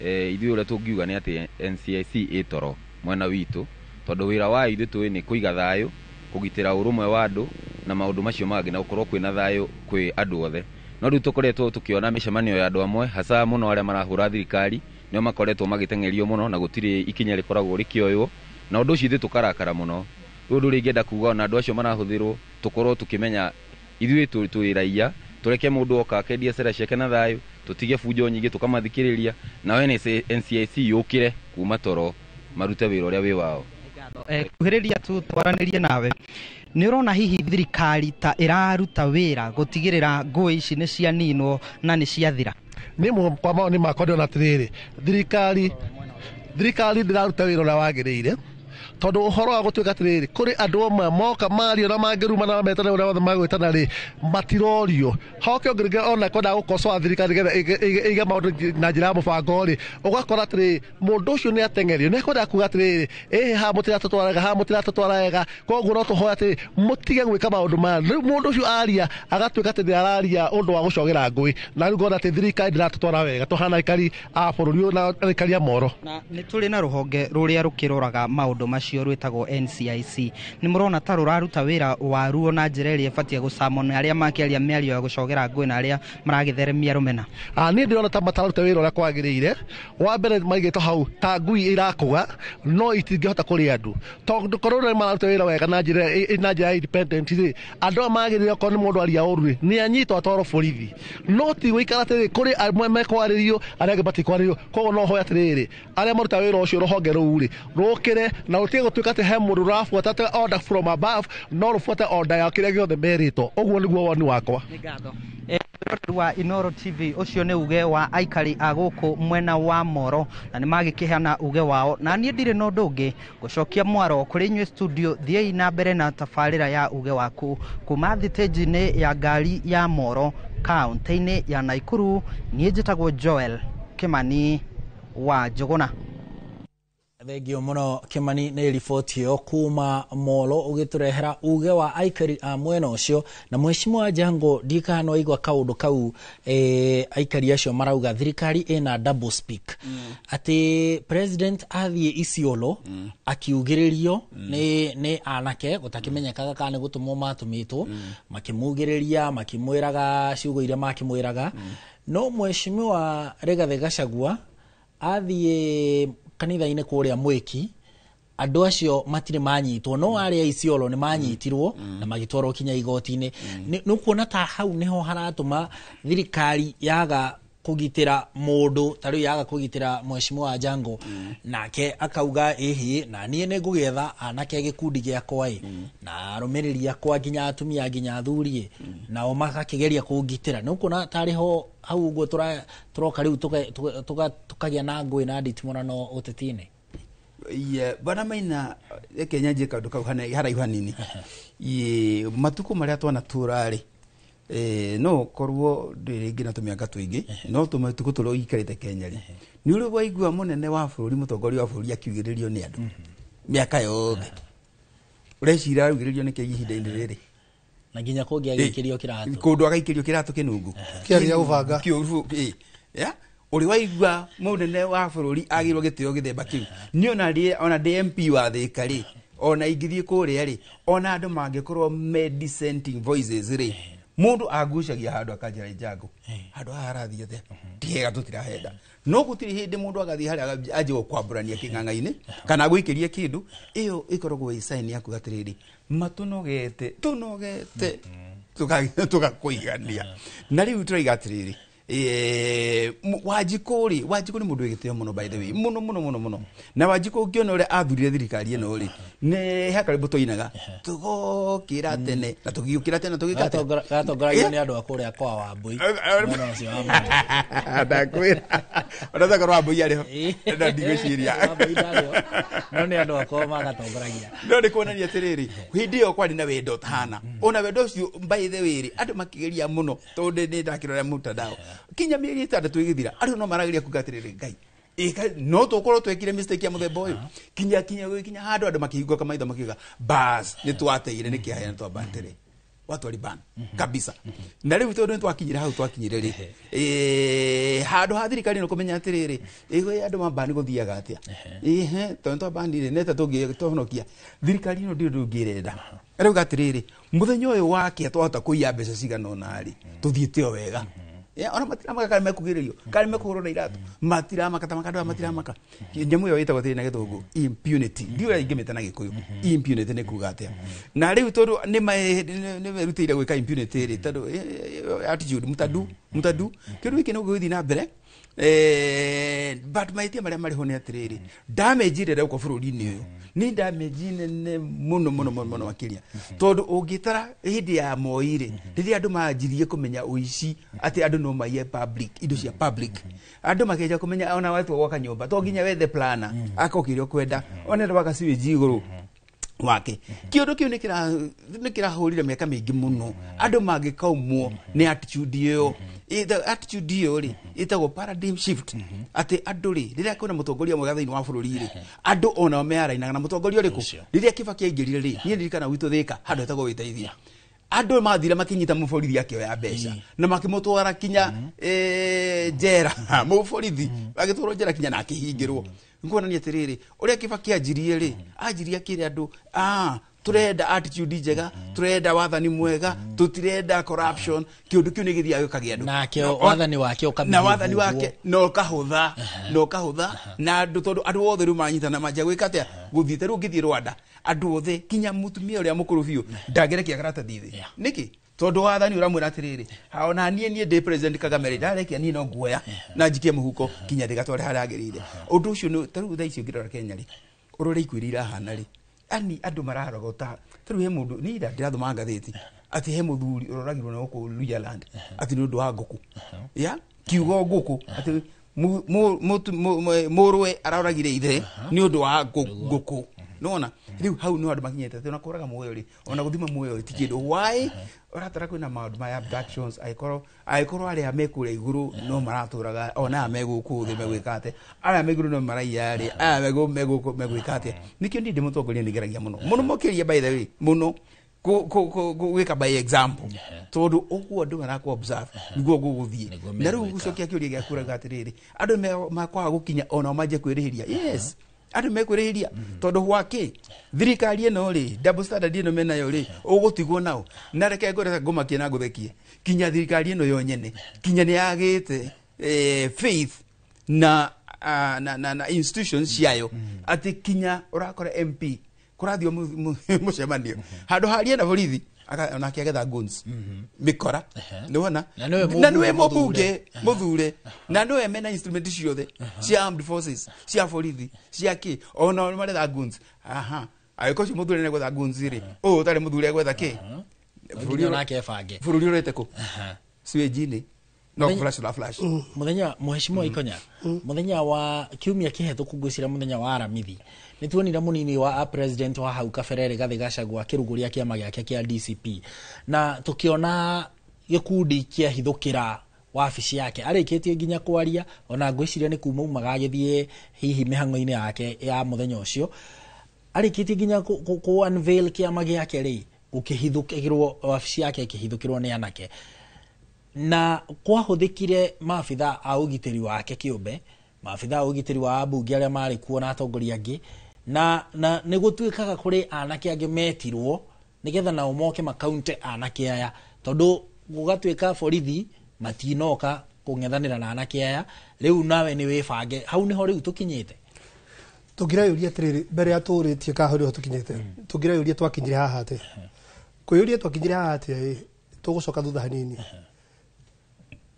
ithuĩ ũrĩa tũngiuga nĩ atĩ NCIC ĩ toro mwena witũ tondũ wĩra wa ithuĩ tũĩ nĩ kũiga thayũ kũgitĩra ũrũmwe wa andũ na maũndũ macio mangĩ na gũkorwo kwĩna thayũ kwĩ andũ othe no rĩu tũkoretwo tũkĩona mĩcemanio ya andũ amwe hasa mũno arĩa marahũra thirikari nĩo makoretwo magĩteng'erio mũno na gũtirĩ ikinya rĩkoragwo rĩkĩoywo na ũndũ ũcio ithuĩ tũkarakara mũno rĩu ũndũ ũrĩa ingĩenda kuga ona andũ acio marahũthĩrwo tũkorwo tũkĩmenya ithuĩ twĩ raia tureke mundu oka akendia sera ciake na thayo tutige bunjo nyingi tukamathikiriria nawe ni NCIC yukire kuma toro marute wira uria wi wao kuhiriria tu twaranirie nawe ni urona hihi thirikari ta iraruta wira gutigirira ngui ici ni cia ninwo na ni cia thira ni kwa maoni makwa ndona atiriri thirikari ndiraruta wira uria wagiriire tondu uhoro wa gutuika atiriri kuri andu amwe moka mario na mangiruma na metana uria wothe magwitana ri matirorio hoke ongirige ona kwenda gukocoa thirikari getha ige maundu na njira ya mubango ri ugakora atiri mundu ucio ni ateng'erio ni kwenda kuga atiriri ha mutiratutwara wega koguo no tuhoya atiri mutige gwika maundu maya riu mundu ucio aria agatuika atiri araria undu wa gucogera ngui na riu ngona ati thirikari ndiratutwara wega tuhana ikari a bururi na ikari ya Moro na ni turi na ruhonge ruria rukiroraga maundu macio rwitagwo NCIC ni murona ta ruraruta wira waruo na njira iria ibatie gucamona aria makiaria miario ya gucogera ngui na aria maragitheremia rumena ni ndirona ta mataruta wira uria kwagiriire wa mbere maigito hau ta ngui irakuga no itingihota kuri andu tondu korona mararuta wira wega na njira independent ri andu amagirire ko ni mundu aria uru ni anyitwo atwaro borithi no ti guikara atiri kuri amwe mekwaririo aria ngibati kwaririo koguo no hoya atiriri aria maruta wira ucio ruhonge ruu ri rukire na gubatie gutuika ati he mundu rafuata ati order from above no rufuate order ya kire giothe merito oguo niguo woni wakwa ni ngatho wa Inoro TV ucio ni uge wa aikari aguku mwena wa Moro na ni magikihana uge wao na nie ndire no ndungi gucokia mwaro kuri nywe studio thiei na mbere na tafarira ya uge waku kuma thitejini ya ngari ya Moro kaunti-ini ya Naikuru nie njitagwo Joel Kimani wa Jogona. Thengio muno Kimani nä riboti yo kuma Molo ugiturehera uge wa aikari a mwena ucio na Mheshimiwa Jango ndikano igwa kaundu kau aikari acio marauga thirikari ina double speak ati president athie Isiolo akiugiririo ni anake gutakimenyekaga kana gutumwo matumitwo makimugiriria makimwiraga ciugo iria makimwiraga no Mheshimiwa Rigathi Gachagua athie kanitha-inĩ kũrĩa Mwiki andũ acio matire manyitwo no arĩa Isiolo nĩ manyitirwo na magitwarwo kinya igoti-inĩ nĩ kuona ta hau niho haratũma thirikari yaga kugitira mũndũ tarĩ yaga kugitira Mheshimiwa Jango nake akauga na niĩ nĩ ngũgetha anake gĩkundi gĩakwa na arũmĩrĩri akwa nginya atumia nginya athuri nao magakĩgeria kũgitĩra nĩ kuona tarĩ ho hau ũguo turoka rĩu tukagĩa na ngũĩ na nditimũrano ũteti-inĩ bana maina Kenya njika nduka haraihu hanini matuko maria twana turari no korwo ndiringi na tumyaka twingi no tumatuko turo ikarite Kenya ri ni uri waigua munene wa bururi mutongoria wa bururi akiugiririo ni andu miaka yothe ureshira arugiririo ni kihinda-ini riri na nginya kungi agikirio kiratu kundu agaikirio kiratu kinungu kiaria ubanga ya uri waigua munene wa bururi agirwo gitio githemba kiu ni ona DMP wa thikari ona ingithie kuria ri ona andu mangikorwo dissenting voices ri mundu agucagia handu akanjira Jango handu harathie the ndiega tutirahenda no gutiri hindi mundu agathie hari aje kwamburania king'ang'a-ini kana gwikiria kindu iyo ikoragwo i sign yaku gatiriri matunogete tugakuigania na riu turaiga atiriri Wajikuri mundu wigitio muno by the way muno na Wajiko ngiona uri athurire thirikari eno ri ne hakari butoinaga tugokira tene na tugiukira tene tugikata gatongoragia ni andu akuria kwa Wambui mwana ucio ndakwira ona korwa Wambui ariho na ndigociria no ni andu akwa magatongoragia no ni kuonania atiriri hindi yo kwari na wendo tahana ona wendo ucio by the way andu makigeria muno tondu ni ndakirora mutandao kinya mieri itandatu igithira ari no maragiria kugatirire Ngai no tukorwo twekire mistake ya muthemba uyu kinya handu andu makihinguka maitho makiuga bas ni twateire ni kiahaya ni twabandire watu wali ban kabisa na riu tondu twakinyira hau twakinyire ri handu ha thirikari no kumenya atiriri andu mabani guthiaga atia tondu twabandire neta tungitohonokia thirikari no ndio ndungirenda riu gatiriri muthenyo uyu wake twahota kuiya mbeca cigana ona ri tuthiite o wega ona matiramaka kana mekugiririo kana mekuhurwo na iratu matiramaka tamakando matiramaka nyamu yo itagwo na githungu impunity ndio ingimeta na gikuyu impunity ne kuga atia na riu tondu ni merutire gwika impunity ri tondu attitude mutadu kindu iki no guthi na mbere but maitia maria mari hone atiriri damage ire uko bururi-ini uyu ni damage nene muno makiria tondu ungitara hindi ya Moi-ri riria andu manjirie kumenya uici ati andu no maiye public indo cia public andu makeja kumenya ona watu gwaka nyumba to nginya wethe plana akokirio kwenda ona waka siweji iguru wake kiundu kiu nikira hurire miaka mingi muno andu mangikaumwo ni attitude iyo attitude iyo ri itago paradigm shift ati andu ri riria kuna mutongoria mwega thiini wa bururi ri andu ona mearainaga na mutongoria uriku riria Kibaki aingirire ri nie ndirikana witu thika handu itago witeithia andu mathire makinyita muborithi akioya mbeca na makimutwara kinya jera muborithi agitwaro jera kinya na akihingirwo ngona ni atiriri uria Kibaki anjirie ri anjiria kire andu turenda attitude njega turenda wathani mwega tutirenda corruption kiundu kiu ni githia gikagia andu nake wathani wake na wathani wake no kahutha na andu tondu andu othe ru manyitana manja gwikatia guthiite ru ngithie Rwanda andu othe kinya mutumia uria mukuru biu ndagerekia karatathi thi niki tondu wathani uramwira atiriri ona nie ndi president Kagame ri ndarekia nie no nguoya na njikie muhuko kinya ndigatware haria agirire undu ucio no taru thaa icio ngirora Kenya ri urore ikwiri irahana ri ani andu mararogota turu he mundu ni ira ndirathoma ngatheti ati he muthuri uroragirwo na guku Luyaland ati ni undu wa nguku ya kiugo nguku ati murwe araragire ithe ni undu wa nguku nona riu hau no andu makinyete te nakuraga muoyo ri ona guthima muoyo ti kindu why uratara kwina maundu ma abductions aikoro aria mekure iguru no maraturaga ona meguku thi megwikate aria meguru no maraiya ri aria megwikate nikio ndi mutongoria ni geragia muno mokiria by the way muno gwika by example tondu uguo andu marakwa observe niguo guguthie na riu gucokia kiuria gia kuraga atiriri andu makwa gukinya ona manje kwirihiria yes andu mekwirihiria tondu wake thirikari eno ri double standard eno mena yo ri ugutigwo nao na reke ngore ngoma kina nguthekie kinya thirikari eno yo nyene kinya ni agite faith na institutions yayo ati kinya urakora MP kurathio mucemanio handu harie na borithi ona kiagetha guns mikora niwona na niwe mobunge muthure na niwe mena instrument ciothe cia armed forces cia borithi cia ki ona maretha guns aiko ci muthure ne gwetha guns ri utari muthure gwetha ki bururi urete ku swejini no flash muthenya muheshimiwa Ikonya muthenya wa kiumia kihethuku ngwicira muthenya wa Aramithi nituonira munini wa president wa hau kabere Rigathi Gachagua kiruguria kiama giake kia DCP na tukiona gikundi kia hithukira wabici yake arikitie nginya kwaria ona ngwiciria ni kuma magagithie hihi mihango-ini yake ya muthenya ucio arikitie nginya ku unveil kiama giake ri ukihithukirwo wabici yake ikihithukirwo ni anake na kwahuthikire maabitha a ugitiri wake kiumbe maabitha a ugitiri wa ambunge aria mari kuo na atongoria angi na ni gutuikaga kuri anake angi metirwo nigetha nao moke makaunte anake aya tondu gugatuika borithi matinoka kungethanira na anake aya riu nawe ni wibange hau niho riu tukinyite tugirayuria atiriri mbere ya turitie kaho riu tukinyite tugirayuria twakinyire haha ate kuyuria twakinyire haha ate tugucoka thutha hanini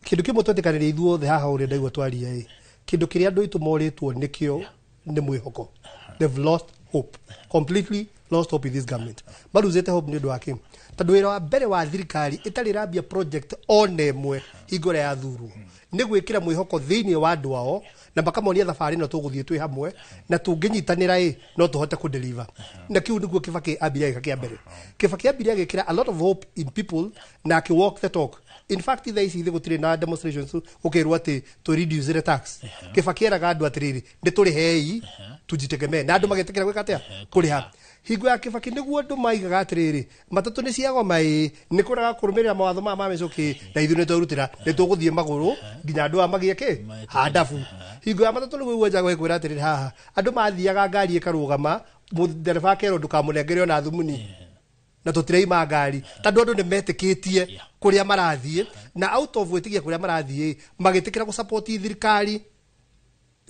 kindu kimwe twetikanire ithuothe haha uri ndaigua twaria kindu kiria andu itu moritwo nikio ni mwihoko they've lost hope completely lost hope in this government maruzete hope ni ndwake tondu wira wa mbere wa thirikari itari rambia project onemwe igore ya thuru ni gwikira mwihoko thiini wa andu ao na bakamonia thabari no tuguthie twi hamwe na tunginyitanira no tuhote ku deliver na kiu niguo Kibaki abiria gika kia mbere Kibaki abiria gikira a lot of hope in people na ki walk the talk. In fact they see the gutire na demonstrations ukirwa ati to reduce the tax Kibaki eraga andu atiriri ndi turi hei tujitegeme na andu magetekera gwika atia kuriha hingo ya Kibaki niguo andu maigaga atiriri matatu ni ciago mai ni kuraga kurumirira mawatho ma mamecoki na ithu ni turutira ni tuguthie maguru nginya andu amagie ki handafu hingo ya matatu niguo wenja gwikira atiriri haha andu mathiaga ngari ikarugama ndereba kero ndukamunengere ona thumuni na tutirei magari tondu andu ni metikitie kuria marathie na out of wetigia kuria marathie magitikira ku support thirikari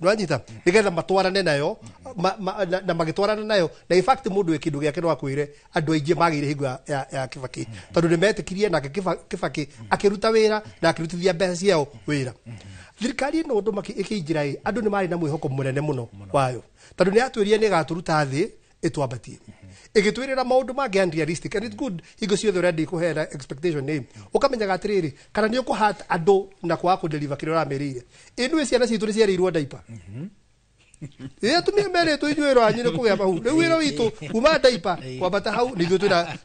nwanyita nigetha matwarane nayo na magitwarana nayo na in fact mundu ekindu giake no akwire andu aingi magire hingo ya Kibaki tondu ni metikirie na Kibaki akiruta wira na akirutithia mbeca ciao wira thirikari no ndu makiinjira andu ni mari na mwihoko munene muno wayo tondu ni atwirie ni gaturuta thi itwambatie igitwirira maundu mage unrealistic and it's good higo ciothe already kuhera expectation name ukamenya gatiriri kana ni ukuhat andu na kwa ku deliver kiro ramerire inu ciana citu ni ciarirwo diaper tumia mere tu ijuero anyire kugia bahu riu wira witu kuma diaper kwa bata hau ni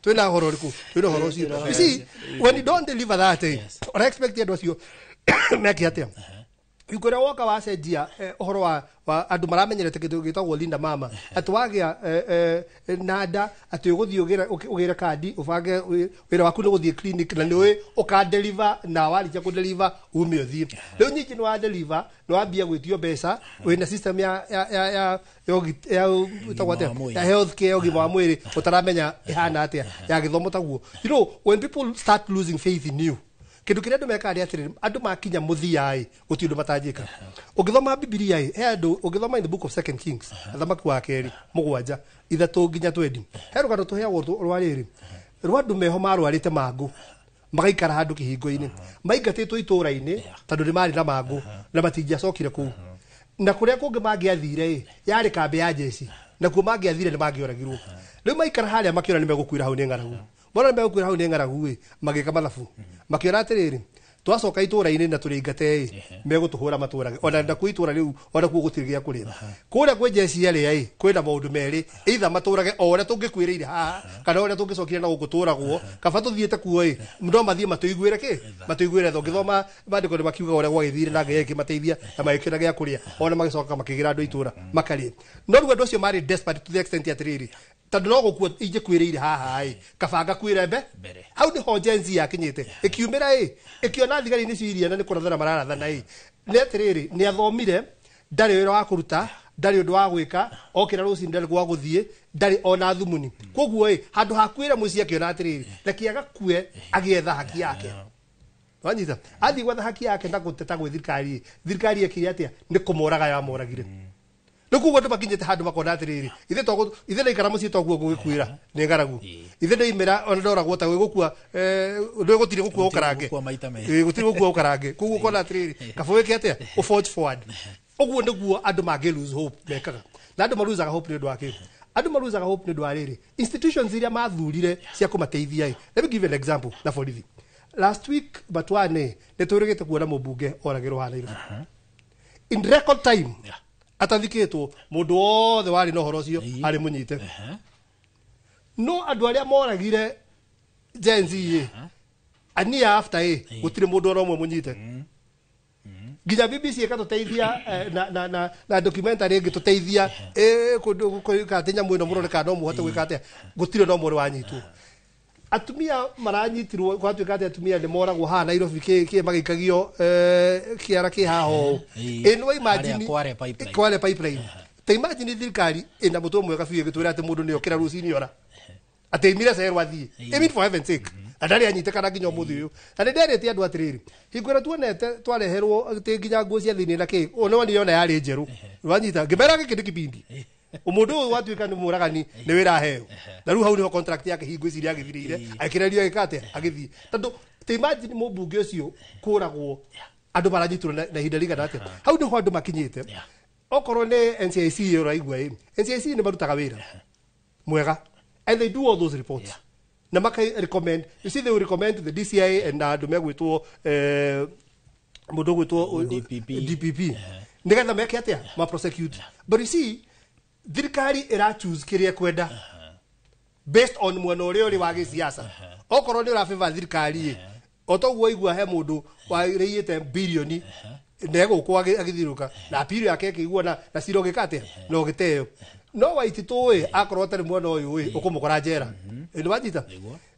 twina horo riku twina horo cio you see when you don't deliver that or expect andu acio meki atia Ikora waka wa cenjia uhoro wa andu maramenyerete kindu gitagwo Linda Mama atwagia nada ati uguthie ugira kandi ubange wira waku ni guthie clinic na niwe uka deliver na wali ku deliver umio thie riu nyingi ni wa deliver no ambia gwitio mbeca wina system ya health care ugima wa mwiri utaramenya ihana atia ya githomo taguo you know when people start losing faith in you kindu kiria andu meka atiriri andu makinya muthia guti undu matajika ugithoma Biblia he andu ugithoma in the book of 2 Kings athamaki wa keri mugwanja ithatu nginya 20 he rugano tuheagwo rwariri rwandu meho marwarite mangu magaikara handu kihingo-ini maingatitwo itura-ini tondu ni mari na mangu na matingiacokire kuu na kuria kungi mangiathire yari kambi ya jeshi na kuo mangiathire ni mangioragirwo riu maikara haria makiona ni megukwira hau ni ngaragu bona ni megukwira hau ni ngaragu magika mathabu makiona atiriri twacoka itura-ini na turingate megutuhura maturage ona ndaku itura riu ona kuo gutirigia kurira kuria kwe jeci aria kwina maundu meri either maturage o uria tungikwirire haha kana uria tungicokire na gukuturagwo kaba tuthiete kuo ndo mathie matuiguire ki matuiguire thongithoma bandiko ni makiuga uria gwagithire na ngai kimateithia na magikira gia kuria ona magicoka makigira andu itura makari no ruo ndocio mari desperate to the extent atiriri tondu no gukua inje kwirire haha kabanga kwire mbere hau ni ho jenzi yakinyite ikiumira ikiona thigari ni ciria na ni kurathana mararathana ni atiriri ni athomire ndari wira wa kuruta ndari undu wa gwika okira ruci ndari kwa guthie ndari ona thumuni koguo handu hakwire muci akiona atiriri rekiaga kue agietha haki yake wanyita athi gwetha haki yake na guteta gwe thirikari ekire atia ni kumoraga ya moragire Nukugo ndo bakinyete handu makona atiriri ithe naikara muci toguo gugikwira ni ngaragu ithe ndaimira ona ndora gwota gugukua ndo gutire gukua ukarange gutire gukua ukarange kuguo kona atiriri kabo weke atia o forge forward oguo niguo andu mage lose hope mekaga na andu maruzaga hope ni ndo wake andu maruzaga hope ni ndo ariri institutions iria mathurire cia kumateithia let me give an example na for living last week batwane neturigite kuona mubunge oragirwo ha Nairobi in record time atathikitwo mundu wothe wari no horo cio ari munyite no andu aria moragire jenzi ania after gutire mundu oromwe munyite ginya BBC ikatuteithia na documentary ingi tuteithia kundu katenya mwino muroneka no muhote gwikate gutire no muri wanyitwo atumia maranyitirwo gwatuika ati atumia ni moragwo ha Nairobi ki magikagio kiara ki haho eno imagine kwale pipeline te imagine thirikari ina mutu mwega biu gitwira ati mundu ni okira rucini ora ati imira serwo athie even for heaven's sake adari anyite kana nginya muthi uyu ati nderete andu atiriri hingwira tuonete twareherwo ati nginya nguo cia thini na ki ono ni yona yari njeru wanyita ngibera gikindi kibindi umundu watuika ni muragani ni wira heo na ru hau ni contract yake hingwiciria agithirire akirerio ikate agithii tondu te imagine mubunge ucio kuragwo andu maranyitirwo na hinda rigana atia hau ni ho andu makinyite okorwo ni NCIC uraigua NCIC ni marutaga wira mwega and they do all those reports na makai recommend you see they will recommend to the DCI and andu megwitwo mundu gwitwo DPP nigetha meke atia ma prosecute but you see thirikari ira choose kiria kwenda based on mwena uria uri wa gisiasa okorwo ni ura favor thirikari otoguo igua he mundu wairite bilioni nego kwa agithiruka na apiri yake kigua na siro gikate no giteo no waititwe akorwo tari mwena uyu ukumukora njera ni wajita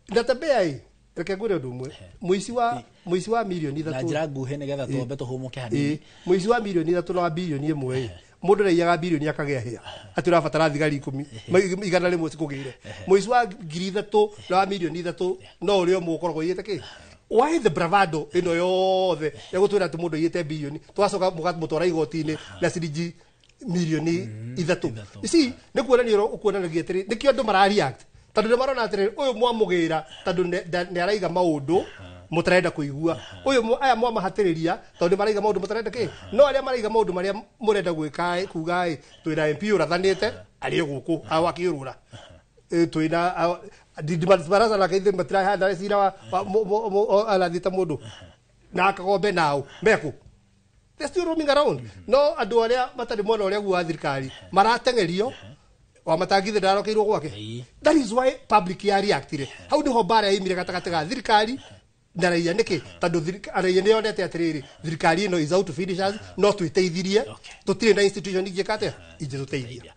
ndatabea reke ngure ndumwe muici wa milioni 3 na njira nguhe nigetha tuombe tuhumuke hanini muici wa milioni 3 na bilioni 1 mundu reiyaga bilioni akagea hia ati urabatara thigari 10 igana rimwe cikugire muici wa 3 na milioni 3 no urio mukoragwo yete ki why the bravado ino yothe ya gutwira ati mundu yete bilioni twacoka mugatmutwara igoti-ini na ciringi milioni 3 isi ni kuonanio ukuonanagia atiri nikio andu marareact tondu ni marona atiri uyu mwamugira tondu ni araiga maundu mutarenda kuigua uyu aya mwamahatiriria tondu maraiga maundu mutarenda ki no aria maraiga maundu maria murenda gwika kuga twina MP urathanite ari guku awakiurura twina baraza la kaithe matira handa sira wa alathita mundu na akagombe nao meku they still roaming around no andu aria matari mwana uria gwa thirikari maratengerio wa matagithe ndarokeirwo gwake that is why public ya reactire how do hobara imire gatagate ga thirikari na raia niki tondu raia ni onete atiriri thirikari ino is out to finish us no twiteithirie tutire na institution igikate ije tuteithia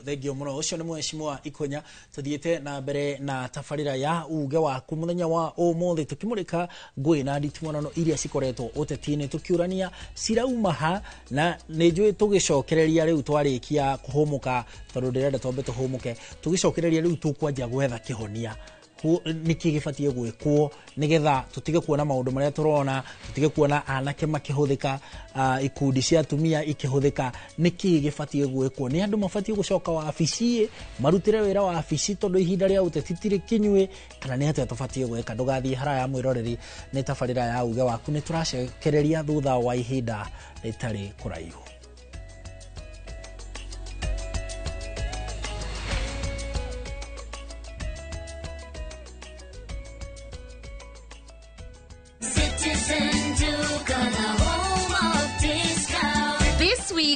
thank you muno ucio ni mweshimwa Ikonya tuthiete na mbere na tafarira ya uge waku muthenya wa umuthi tukimurika ngui na nditimono iria cikoretwo utetini tukiurania ciraumaha na ninjui tugicokereria riu twarikia kuhumuka tondu ndirenda tombe tuhumuke tugicokereria riu tukwanjia gwetha kihonia niki gifatie gwikwo nigetha tutige kuona maundu maria turona tutige kuona anake makihuthika ikundi cia atumia ikihuthika niki gifatie gwikwo ni andu mafatie gucoka wa afisi marutire wira wa afisi tondu ihinda ria utetitire kinywe kana ni atia tufatie gwika ndugathie haraya mwiroreri ni tafarira ya uge waku ni turacekereria thutha wa ihinda ritari kuraihu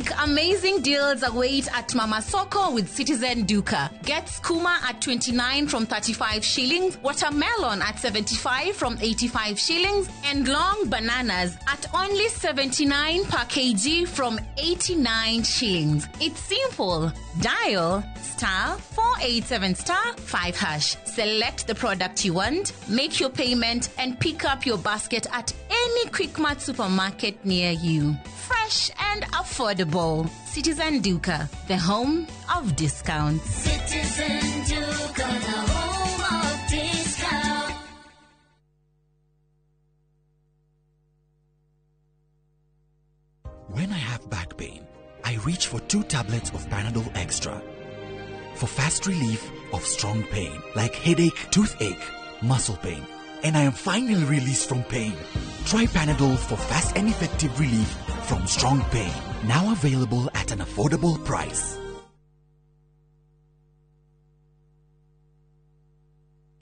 week, amazing deals await at Mama Soko with Citizen Duka. Get skuma at 29 from 35 shillings, watermelon at 75 from 85 shillings, and long bananas at only 79 per kg from 89 shillings. It's simple. Dial *487*5#. Select the product you want, make your payment, and pick up your basket at any Quickmart supermarket near you. Fresh and affordable. Citizen Duka, the home of discounts. Citizen Duka, the home of discounts. When I have back pain, I reach for 2 tablets of Panadol Extra for fast relief of strong pain like headache, toothache, muscle pain, and I am finally released from pain. Try Panadol for fast and effective relief from strong pain. Now available at an affordable price.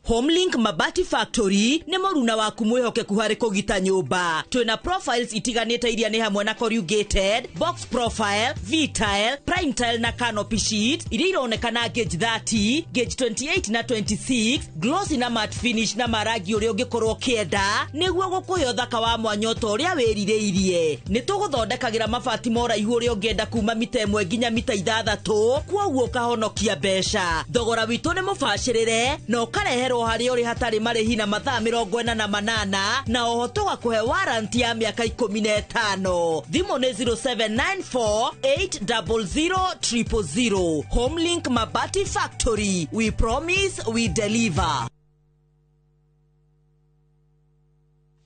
Homelink Mabati Factory nĩ mũruna waku mwĩhokeku harĩ kũgita nyũmba. Twĩna profiles itiganĩte iria nĩ hamwe na corrugated, box profile, V-tile, prime tile na canopy sheet iria ironekana gauge 30, gauge 28 na 26, glossy na matte finish na marangi ũrĩa ũngĩkorwo kĩenda nĩguo gũkũhe ũthaka wa mwanya ũrĩa wĩrirĩirie. Nĩ tũgũthondekagĩra mabati ma ũraihu ũrĩa ũngĩenda kuma mita 1 nginya mita 6, kwoguo ũkahonokia mbeca. Thogora witũ nĩ mũbacĩrĩre na ũkareherwo hari uri hatari marĩhi na mathaa 48 na oho tũgakũhe warranty ya mĩaka 15. Thimũ nĩ 0794800000. Homelink Mabati Factory, we promise we deliver.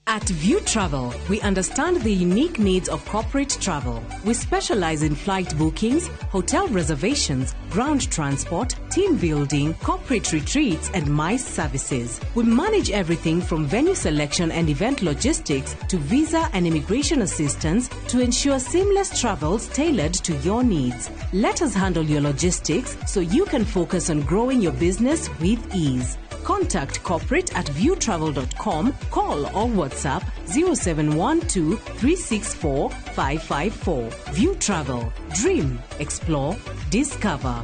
At View Travel, we understand the unique needs of corporate travel. We specialize in flight bookings, hotel reservations, ground transport, team building, corporate retreats, and MICE services. We manage everything from venue selection and event logistics to visa and immigration assistance to ensure seamless travels tailored to your needs. Let us handle your logistics so you can focus on growing your business with ease. Contact corporate at viewtravel.com, call or WhatsApp 0712 364 554. View Travel. Dream, explore, discover.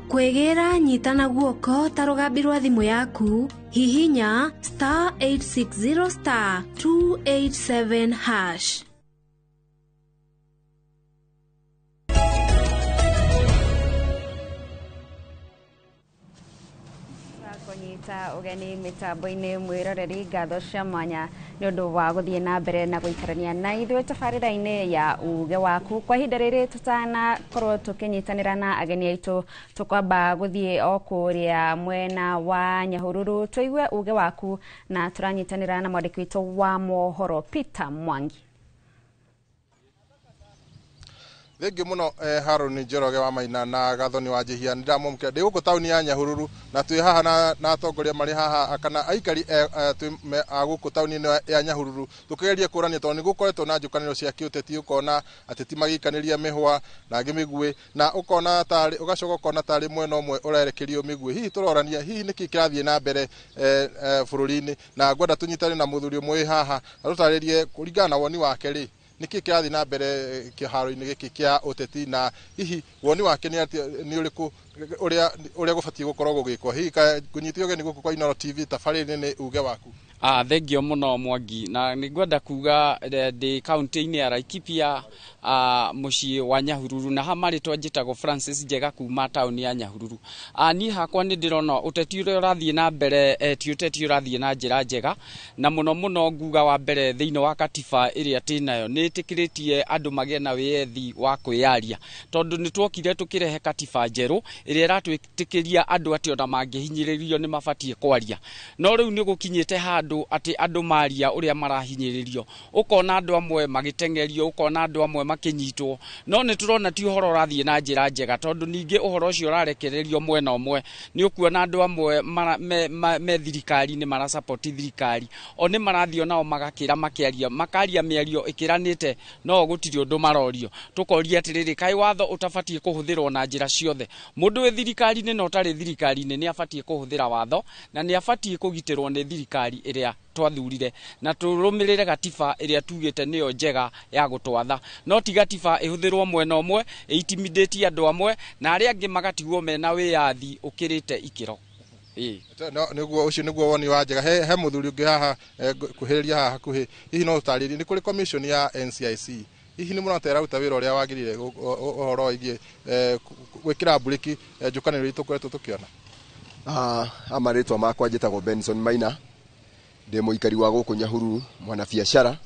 Kwegera nyitana guoko ta rugambi rwa thimu yaku hihinya *860*287#. Konyita ugeni mitambo-ini mwiroreri ngatho cia mwanya nĩ ũndũ wa gũthiĩ na mbere na gũikarania na ithuĩ tabarĩra-inĩ ya uge waku. Kwa ihinda rĩrĩ tutanakorwo tũkĩnyitanĩra na ageni aitũ, tũkwamba gũthiĩ o kũrĩa mwena wa Nyahururu tũigue uge waku, na tũranyitanĩra na mwandĩki witũ wa mohoro Peter Mwangi. Thengi muno Haruni Njoroge wa Maina na Gathoni wa Njihia ndiramũmũkĩra ndĩ gũkũ taũni ya Nyahururu na twĩ haha na atongoria marĩ haha kana aikari a gũkũ taũni ya Nyahururu tũkĩgeria kũrania tondũ nĩ gũkoretwo na njũkanĩro cia kĩũteti, ũkona ateti magĩikanĩria mĩhwa na angĩ mĩguĩ na ũgacoka ũkona tarĩ mwena ũmwe ũrerekerio mĩguĩ. Hihi tũrorania hihi nĩkĩ kĩrathiĩ na mbere bũrũri-inĩ, na ngwenda tũnyitane na mũthuri ũmwe wĩ haha na tũtarĩrie kũringana na woni wake rĩ niki kĩrathiĩ na mbere kĩharo-inĩ gĩkĩ kĩa ũteti, na hihi woni wake nĩ ũrĩkũ ũrĩa gũbatiĩ gũkorwo gũgĩkwo. Hihi kũnyitio ũgeni gũkũ kwa Inooro TV tabarĩra-inĩ nĩ uge waku. Thengio muno Mwangi, na nĩngwenda kuga ndĩ kaunti-inĩ ya Laikipia muciĩ wa Nyahururu, na hamarĩtwa njĩtagwo Francis Njega kuma taũni ya Nyahururu. Niĩ hakwa nĩ ndĩrona ũteti ũrĩa ũrathiĩ na mbere ti ũteti ũrathiĩ na njĩra njega, na mũno mũno nguga wa mbere thĩinĩ wa katiba ĩrĩa tĩnayo nĩ ĩtĩkĩrĩtie andũ magĩe na wĩyethi wa kwĩyaria, tondũ nĩ twokire tũkĩrehe katiba njerũ ĩrĩa ĩratwĩtĩkĩria andũ atĩ ona mangĩhinyĩrĩrio nĩ mabatiĩ kwaria. No rĩu nĩ gũkinyĩte handũ andũ maria ũrĩa marahinyĩrĩrio ũkona andũ amwe magĩtengerio ũkona andũ amwe makĩnyitwo no nĩ tũrona ti ũhoro ũrathiĩ na njĩra njega tondũ ningĩ ũhoro ũcio ũrarekererio mwena ũmwe nĩ ũkuona andũ amwe me thirikari-inĩ marasapoti thirikari o nĩ marathiĩ nao magakĩra makaria mĩario ĩkĩranĩte no gũtirĩ ũndũ marorio tũkoria atĩrĩrĩ kaĩ watho ũtabatiĩ kũhũthĩrwo na njĩra ciothe mũndũ wĩ thirikari-inĩ na ũtarĩ thirikari-inĩ nĩ abatiĩ kũhũthĩra watho na nĩ abatiĩ kũgitĩrwo nĩ thirikari ĩrĩa twathurire na tũrũmĩrĩre gatiba ĩrĩa tugĩte nĩyo njega ya gũtwatha no ti gatiba ĩhũthĩrwo mwena ũmwe ĩintimidate andũ amwe na arĩa angĩ magatigwo mena wĩyathi ũkĩrĩte ikĩro niguo ucio niguo woni wa njega he muthuri ungi haha kuhiriria haha hakuhi hihi no utarĩrie ni kuri commission ya NCIC hihi ni mũratera ruta wĩra ũrĩa wagĩrĩire ũhoro wĩgiĩ gwĩkĩra mburĩki njũkanĩrĩro itũ koretwo tũkĩona amarĩtwa makwa njĩtagwo Benson Maina ndĩ mũikari wa gũkũ Nyahururu mwana biashara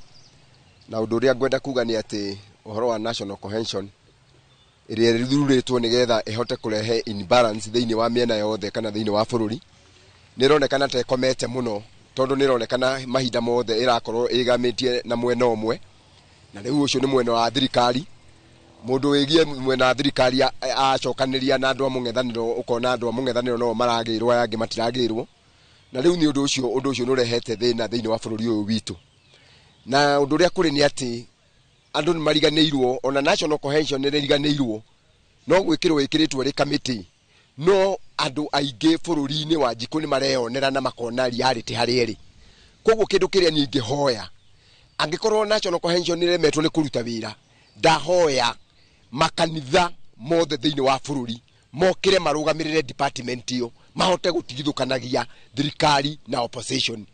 na ũndũ ũrĩa ngwenda kuga nĩ atĩ ũhoro wa national cohesion ĩrĩa ĩthurĩtwo nĩgetha ĩhote kũrehe imbalance thĩinĩ wa mĩena yothe kana thĩinĩ wa bũrũri nĩ ĩronekana ta ĩkomete mũno tondũ nĩ ĩronekana mahinda mothe ĩrakorwo ĩgamĩtie na mwena ũmwe na rĩu ũcio nĩ mwena wa thirikari mũndũ wĩgie mwena wa thirikari acokanĩria na andũ a mũng'ethanĩro ũkona andũ a mũng'ethanĩro no maragĩrwo aya angĩ matiragĩrwo na rĩu nĩ ũndũ ũcio nĩ ũrehete thĩna thĩinĩ wa bũrũri ũyũ witũ na ũndũ ũrĩa kũrĩ nĩ atĩ andũ nĩ mariganĩirwo ona national cohesion nĩ riganĩirwo no gwĩkĩrwo ĩkĩrĩtwo rĩ kamĩtĩ no andũ aingĩ bũrũri-inĩ wa Njikũ nĩ mareyonera na makona reality harĩa ĩrĩ koguo kĩndũ kĩrĩa niĩ ingĩhoya angĩkorwo national cohesion nĩ remetwo nĩ kũruta wĩra ndahoya makanitha mothe thĩinĩ wa bũrũri mokĩre marũgamĩrĩre department ĩyo mahote gũtigithũkanagia thirikari na opposition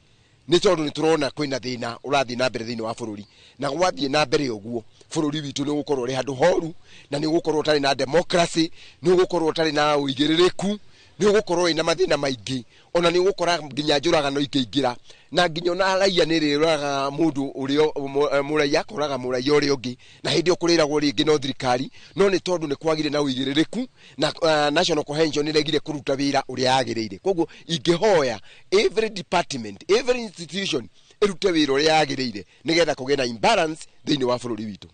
nĩ tondũ nĩ tũrona kwĩna thĩna ũrathiĩ na mbere thĩinĩ wa bũrũri na gwathiĩ na mbere ũguo bũrũri witũ nĩ ũgũkorwo ũrĩ handũ horu na nĩ ũgũkorwo ũtarĩ na democracy nĩ ũgũkorwo ũtarĩ na ũigĩrĩrĩku nĩ ũgũkorwo ĩna mathĩna maingĩ ona nĩ ũgũkora nginya njũragano ikĩingĩra na nginya ona raia nĩ rĩũraga mũndũ ũrĩa mũraia koraga mũraia ũrĩa ũngĩ na hĩndĩ ũkũrĩragwo rĩngĩ no thirikari no nĩ tondũ nĩ kwagire na ũigĩrĩrĩku na national cohesion nĩ regire kũruta wĩra ũrĩa yagĩrĩire koguo ingĩhoya every department every institution ĩrute wĩra ũrĩa yagĩrĩire nĩgetha kũgĩe na imbalance thĩinĩ wa bũrũri witũ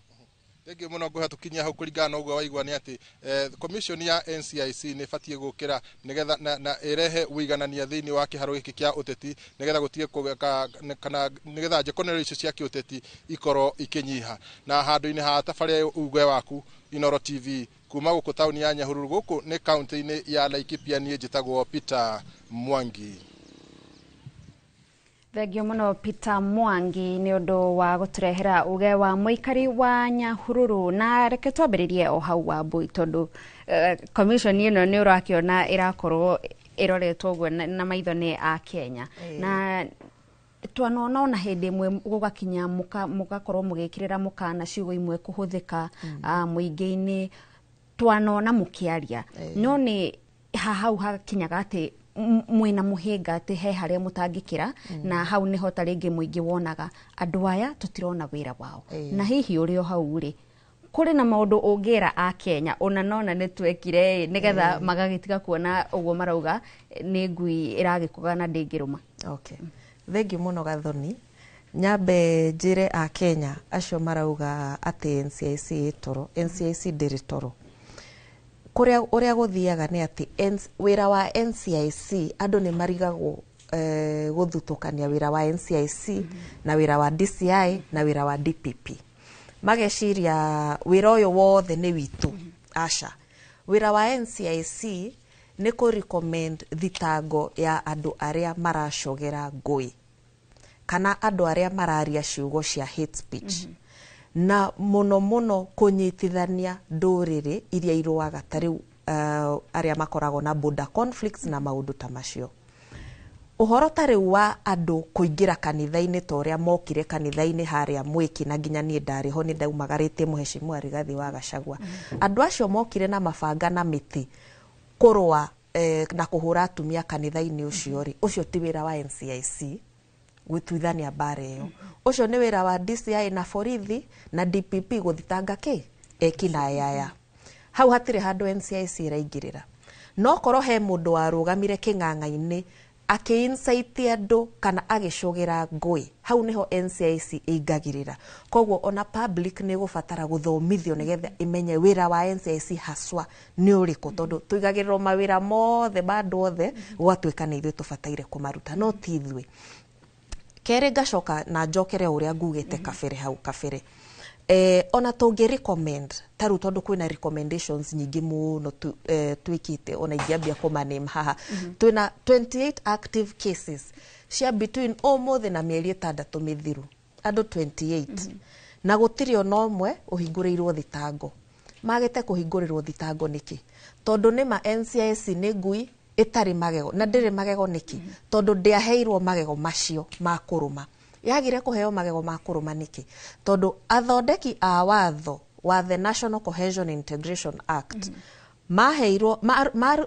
Thengi muno ngũhatukinyia hau kũringana na ũguo waigua nĩ atĩ commission ya NCIC nĩ batiĩ gũkĩra nĩgetha na ĩrehe ũiganania thĩinĩ wa kĩharo gĩkĩ kĩa ũteti nĩgetha gũtige kana nĩgetha njĩkonero icio cia kĩũteti ikorwo ikĩnyiha na handũ-inĩ ha tabarĩra uge waku Inooro TV kuma gũkũ taũni ya Nyahururu gũkũ nĩ kaunti-inĩ ya Laikipia niĩ njĩtagwo Peter Mwangi Thengio mũno Peter Mwangi nĩ ũndũ wa gũtũrehera uge wa mũikari wa Nyahururu na reke twambĩrĩrie o hau Wambui tondũ commission ĩno nĩ ũrakĩona ĩrakorwo ĩroretwo ũguo na maitho nĩ a Kenya na twanona ona hĩndĩ ĩmwe gũgakinya mũgakorwo mũgĩkĩrĩra mũkana ciugo imwe kũhũthĩka mũingĩ-inĩ twanona mũkĩaria no nĩ hau hakinyaga atĩ mwina muhinga ati he haria mutangikira na hau niho ta ringi muingi wonaga andu aya tutirona wira wao na hihi urio hau ri kuri na maundu ungira a Kenya ona nona ni twekire nigetha magagitiga kuona uguo marauga ni ngui iragikuga na ndingiruma okay thengi muno Gathoni nyambe njire a Kenya acio marauga ati NCIC toro NCIC ndiri toro uria guthiaga ni ati wira wa NCIC andu ni marigagwo guthutũkania wira wa NCIC na wira wa DCI na wira wa DPP mageciria wira uyu wothe ni witu aca wira wa NCIC ni ku recommend thitango ya andu aria maracogera ngui kana andu aria mararia ciugo cia hate speech na muno kunyitithania ndũrĩrĩ iria iruaga tariu aria makoragwo na border conflicts na maundu ta macio uhoro tariu wa andu kuingira kanitha-ini ta uria mokire kanitha-ini haria Mwiki na nginya nie ndariho ni ndaumagarite Mheshimiwa Rigathi wa Gachagua andu acio mokire na mabanga na miti kurwa na kuhura atumia kanitha-ini ucio ri ucio ti wira wa NCIC gwituithania bare yo ucio ni wira wa DCI na borithi na DPP guthitanga ki ekina yaya hau hatire handu NCIC iraingirira no korwo he mundu warugamire king'ang'a-ini aki-incite andu kana agicugera ngui hau niho NCIC ingagirira koguo ona public ni gubatara guthomithio nigetha imenye wira wa NCIC haswa ni uriku tondu tuigagirwo mawira mothe bandu othe gwatuika ni ithuĩ tubataire kumaruta no ti ithuĩ kere ngacoka na njokere uria ngugite kabere hau kabere ona tungi recommend taru tondu kwina recommendations nyingi muno twikite ona ingiambia kuma name haha twina 28 active cases cia between almost na mieri 6 mithiru andu 28 na gutiri ona omwe uhinguriirwo thitango magite kuhingurirwo thitango niki tondu nima NCIC ni ngui itari magego na ndiri magego niki tondu ndiaheirwo magego macio ma kuruma yagire kuheo magego ma kuruma niki tondu athondeki a watho wa the National Cohesion Integration Act maheirwo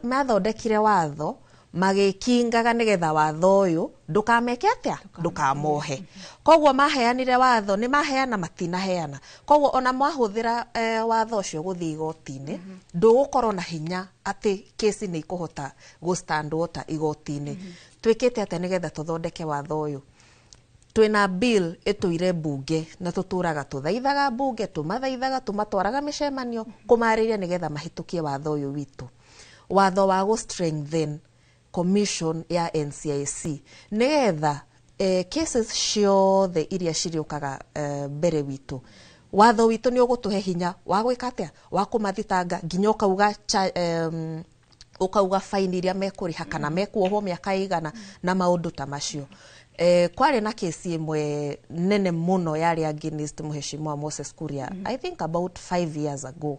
mathondekire watho magikingaga nigetha watho uyu ndukameke atia ndukamohe koguo maheanire watho ni maheana matinaheana koguo ona mwahuthira watho ucio guthii igoti-ini ndugukorwo na hinya ati kesi ni ikuhota go stand water igoti-ini twikite ate nigetha tuthondeke watho uyu twina bill etuire bunge na tuturaga tuthaithaga bunge tumathaithaga tumatwaraga micemanio kumariria nigetha mahitukie watho uyu witu watho wa go strengthen commission ya NCIC nigetha cases ciothe iria ciriukaga mbere witu watho witu ni ugutuhe hinya wa gwika atia wa kumathitanga nginya ukauga fine iria mekuriha kana mekuohwo miaka igana na maundu ta macio kwari na kesi imwe nene muno yari against muheshimiwa Moses Kuria I think about 5 years ago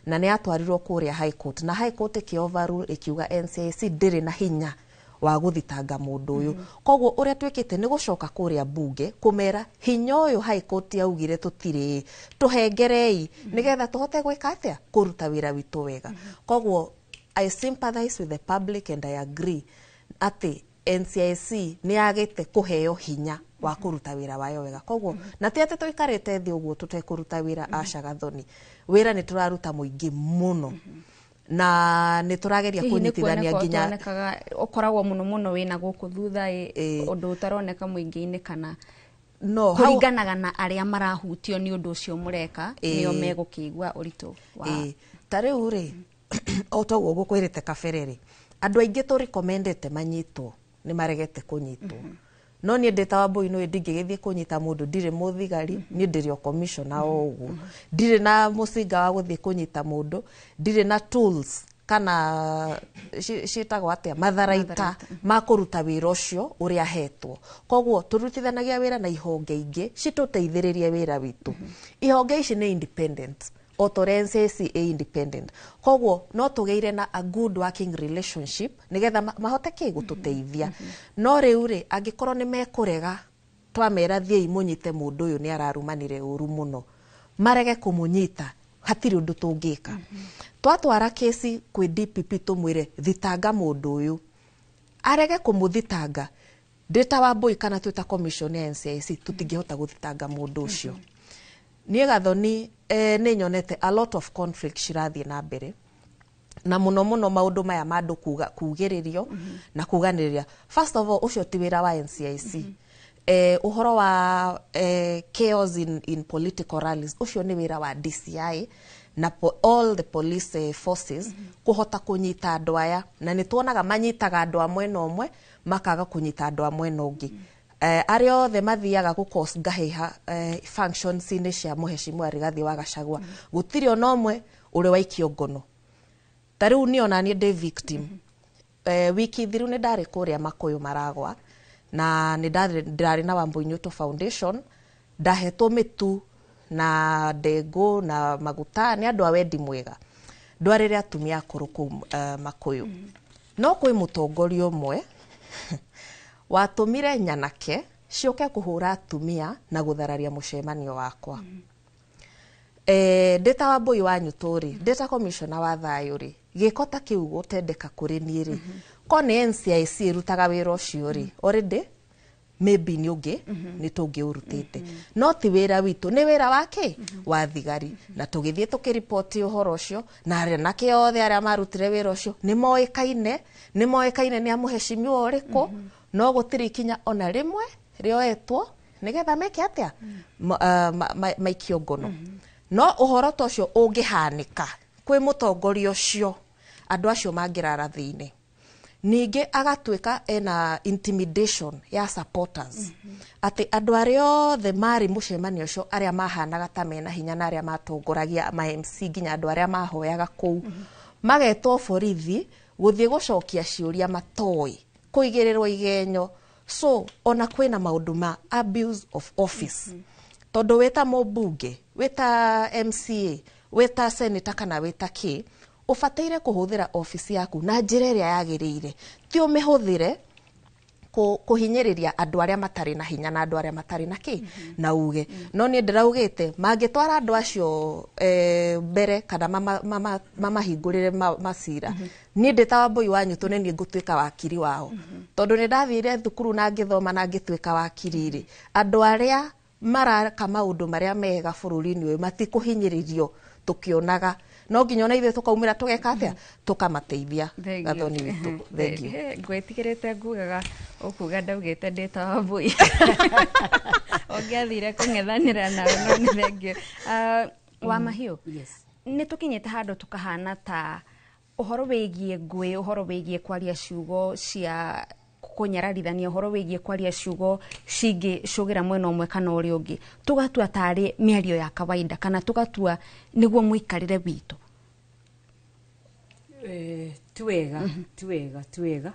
na ni atwarirwo kuria high court na high court ki overrule ikiuga NCIC ndiri na hinya wa guthitanga mundu uyu koguo uria twikite ni gucoka kuria bunge kumera hinya uyu high court yaugire tutiri tuhengerei nigetha tuhote gwika atia kuruta wira witu wega koguo I sympathize with the public and I agree ati NCIC ni agite kuheo hinya wa kuruta wira wayo wega koguo na tiate tuikarite thi uguo tutekuruta wira acaga thoni wira ni turaruta muingi muno na ni turageria kunyitithania nginya ukoragwo muno wina guku thutha undu utaroneka muingi-ini kana no kuringanaga na aria marahutio ni undu ucio mureka nio megukigwa uritu wa tariu ri otoguo gukwirite kabereri andu aingi tu recommendete manyitwo ni maregete kunyitwo no ni ndeta wa boy no ndingigithie kunyita mundu ndire muthigari ni ndirio commissioner ogu ndire na musinga wa guthie kunyita mundu ndire na tools kana shitagwo atia matharaita makuruta wira ucio uria hetwo koguo turutithanagia wira na ihonge ingi cituteithiririe wira witu ihonge ici ni independent NCIC independent koguo no tugeire na a good working relationship nigetha mahote gututeithia no riu ri angikorwo ni mekurega twamera thiei munyite mundu uyu ni ararumanire uru muno marege kumunyita hatiri undu tungika twatwara kesi kwi DPP tumwire thitanga mundu uyu arege kumuthitanga ndeta wa boy kana twita commission ya NCIC tutingihota guthitanga mundu ucio nie gathoni ni nyonete a lot of conflict cirathie na mbere na muno maundu maya mandu kugiririo na kuganiriria first of all ucio ti wira wa NCIC uhoro wa chaos in political rallies ucio ni wira wa DCI na all the police forces kuhota kunyita andu aya na ni tuonaga manyitaga andu amwe no mwe makaga kunyita andu amwe no ngi aria othe mathiaga gukos ngahiha functions ine cia muheshimiwa Rigathi wa Gachagua gutiri ona omwe uri waikio ngono tariu ni ona ni victim wiki thiru ni ndari kuria Makuyu Maragwa na ni ndari na Wambui Nyoto Foundation ndahetwo mitu na ndego na maguta ni andu a wendi mwega ndwarire atumia akuru ku Makuyu no kwi mutongoria umwe watumire nyanake cioke kuhura atumia na guthararia mucemanio wakwa ndeta wa Wambui wa Nyoto ri ndeta commissioner wa thayo ri gikota kiu gutendeka kuri ni ri ko ni NCIC rutaga wira ucio ri already maybe nĩ ũngĩ nĩ tũngĩũrutĩte no ti wĩra witũ nĩ wĩra wake wa thigari na tũgĩthiĩ tũkĩripoti ũhoro ũcio na anake othe arĩa marutire wĩra ũcio nĩ moĩkaine nĩ amũheshimiwa ũrĩkũ no gũtirĩ ikinya ona rĩmwe rĩoetwo nĩgetha meke atĩa maikio ngono no ũhoro ta ũcio ũngĩhanĩka kwĩ mũtongoria ũcio andũ acio mangĩrara thĩinĩ ningĩ agatuĩka ena intimidation ya supporters atĩ andũ arĩa othe marĩ mũcemanio ũcio arĩa mahanaga ta mena hinya na arĩa matongoragia ma MC nginya andũ arĩa mahoyaga kũu magetwo borithi gũthiĩ gũcokia ciũria matoĩ kũigĩrĩrwo igenyo so ona kwĩna maũndũ ma abuse of office tondũ wĩta mũmbunge wĩta MCA wĩta senator kana wĩta kĩ ũbataire kũhũthĩra ofisi yaku na njĩra ĩrĩa yagĩrĩire ti ũmĩhũthĩre kũhinyĩrĩria andũ arĩa matarĩ na hinya na andũ arĩa matarĩ na kĩ na uge no niĩ ndĩraugĩte mangĩtwara andũ acio mbere kana mamahingũrĩre macira niĩ ndĩta Wambui Wanyũtũ nĩ niĩ ngũtuĩka wakiri wao tondũ nĩ ndathire thukuru na ngĩthoma na ngĩtuĩka wakiri andũ arĩa maraka maũndũ marĩa mega bũrũri-inĩ ũyũ matikũhinyĩrĩrio tukionaga no nginya ona ithuĩ tukaumĩra tũgeka atĩa tukamateithia gathoni witũ thengiũ ngwetigĩrĩte ngugaga ũkuga ndaugĩte ndĩta Wambui ũngĩathire kũng'ethanĩra nawe no nĩ thengiũ Wamahiũ nĩ tũkinyĩte handũ tukahana ta ũhoro wĩgiĩ ngũĩ ũhoro wĩgiĩ kwaria ciugo cia kũnyararithania ũhoro wĩgiĩ kwaria ciugo cingĩcũgĩra mwena ũmwe kana ũrĩa ũngĩ tũgatua tarĩ mĩario ya kawaida kana tũgatua nĩguo mũikarĩre witũ ti wega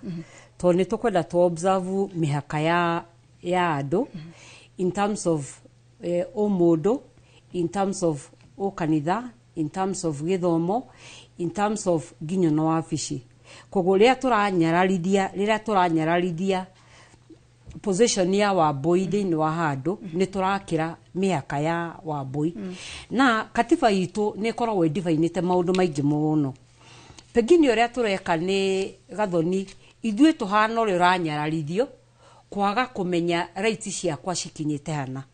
tondũ nĩ tũkwenda tu observe mĩhaka ya andũ in terms of mũndũ in terms of kanitha in terms of gĩthomo in terms of nginya na wabici koguo rĩrĩa tũranyararithia position ya Wambui thĩinĩ wa handũ nĩ tũrakĩra mĩhaka ya Wambui na katiba itũ nĩ ĩkoragwo ĩdivainĩte maũndũ maingĩ mũno pengine ũrĩa tũreka nĩ gathoni ithuĩ tũhana ũrĩa ũranyararithio kwaga kũmenya rights ciakwa cikinyĩte hana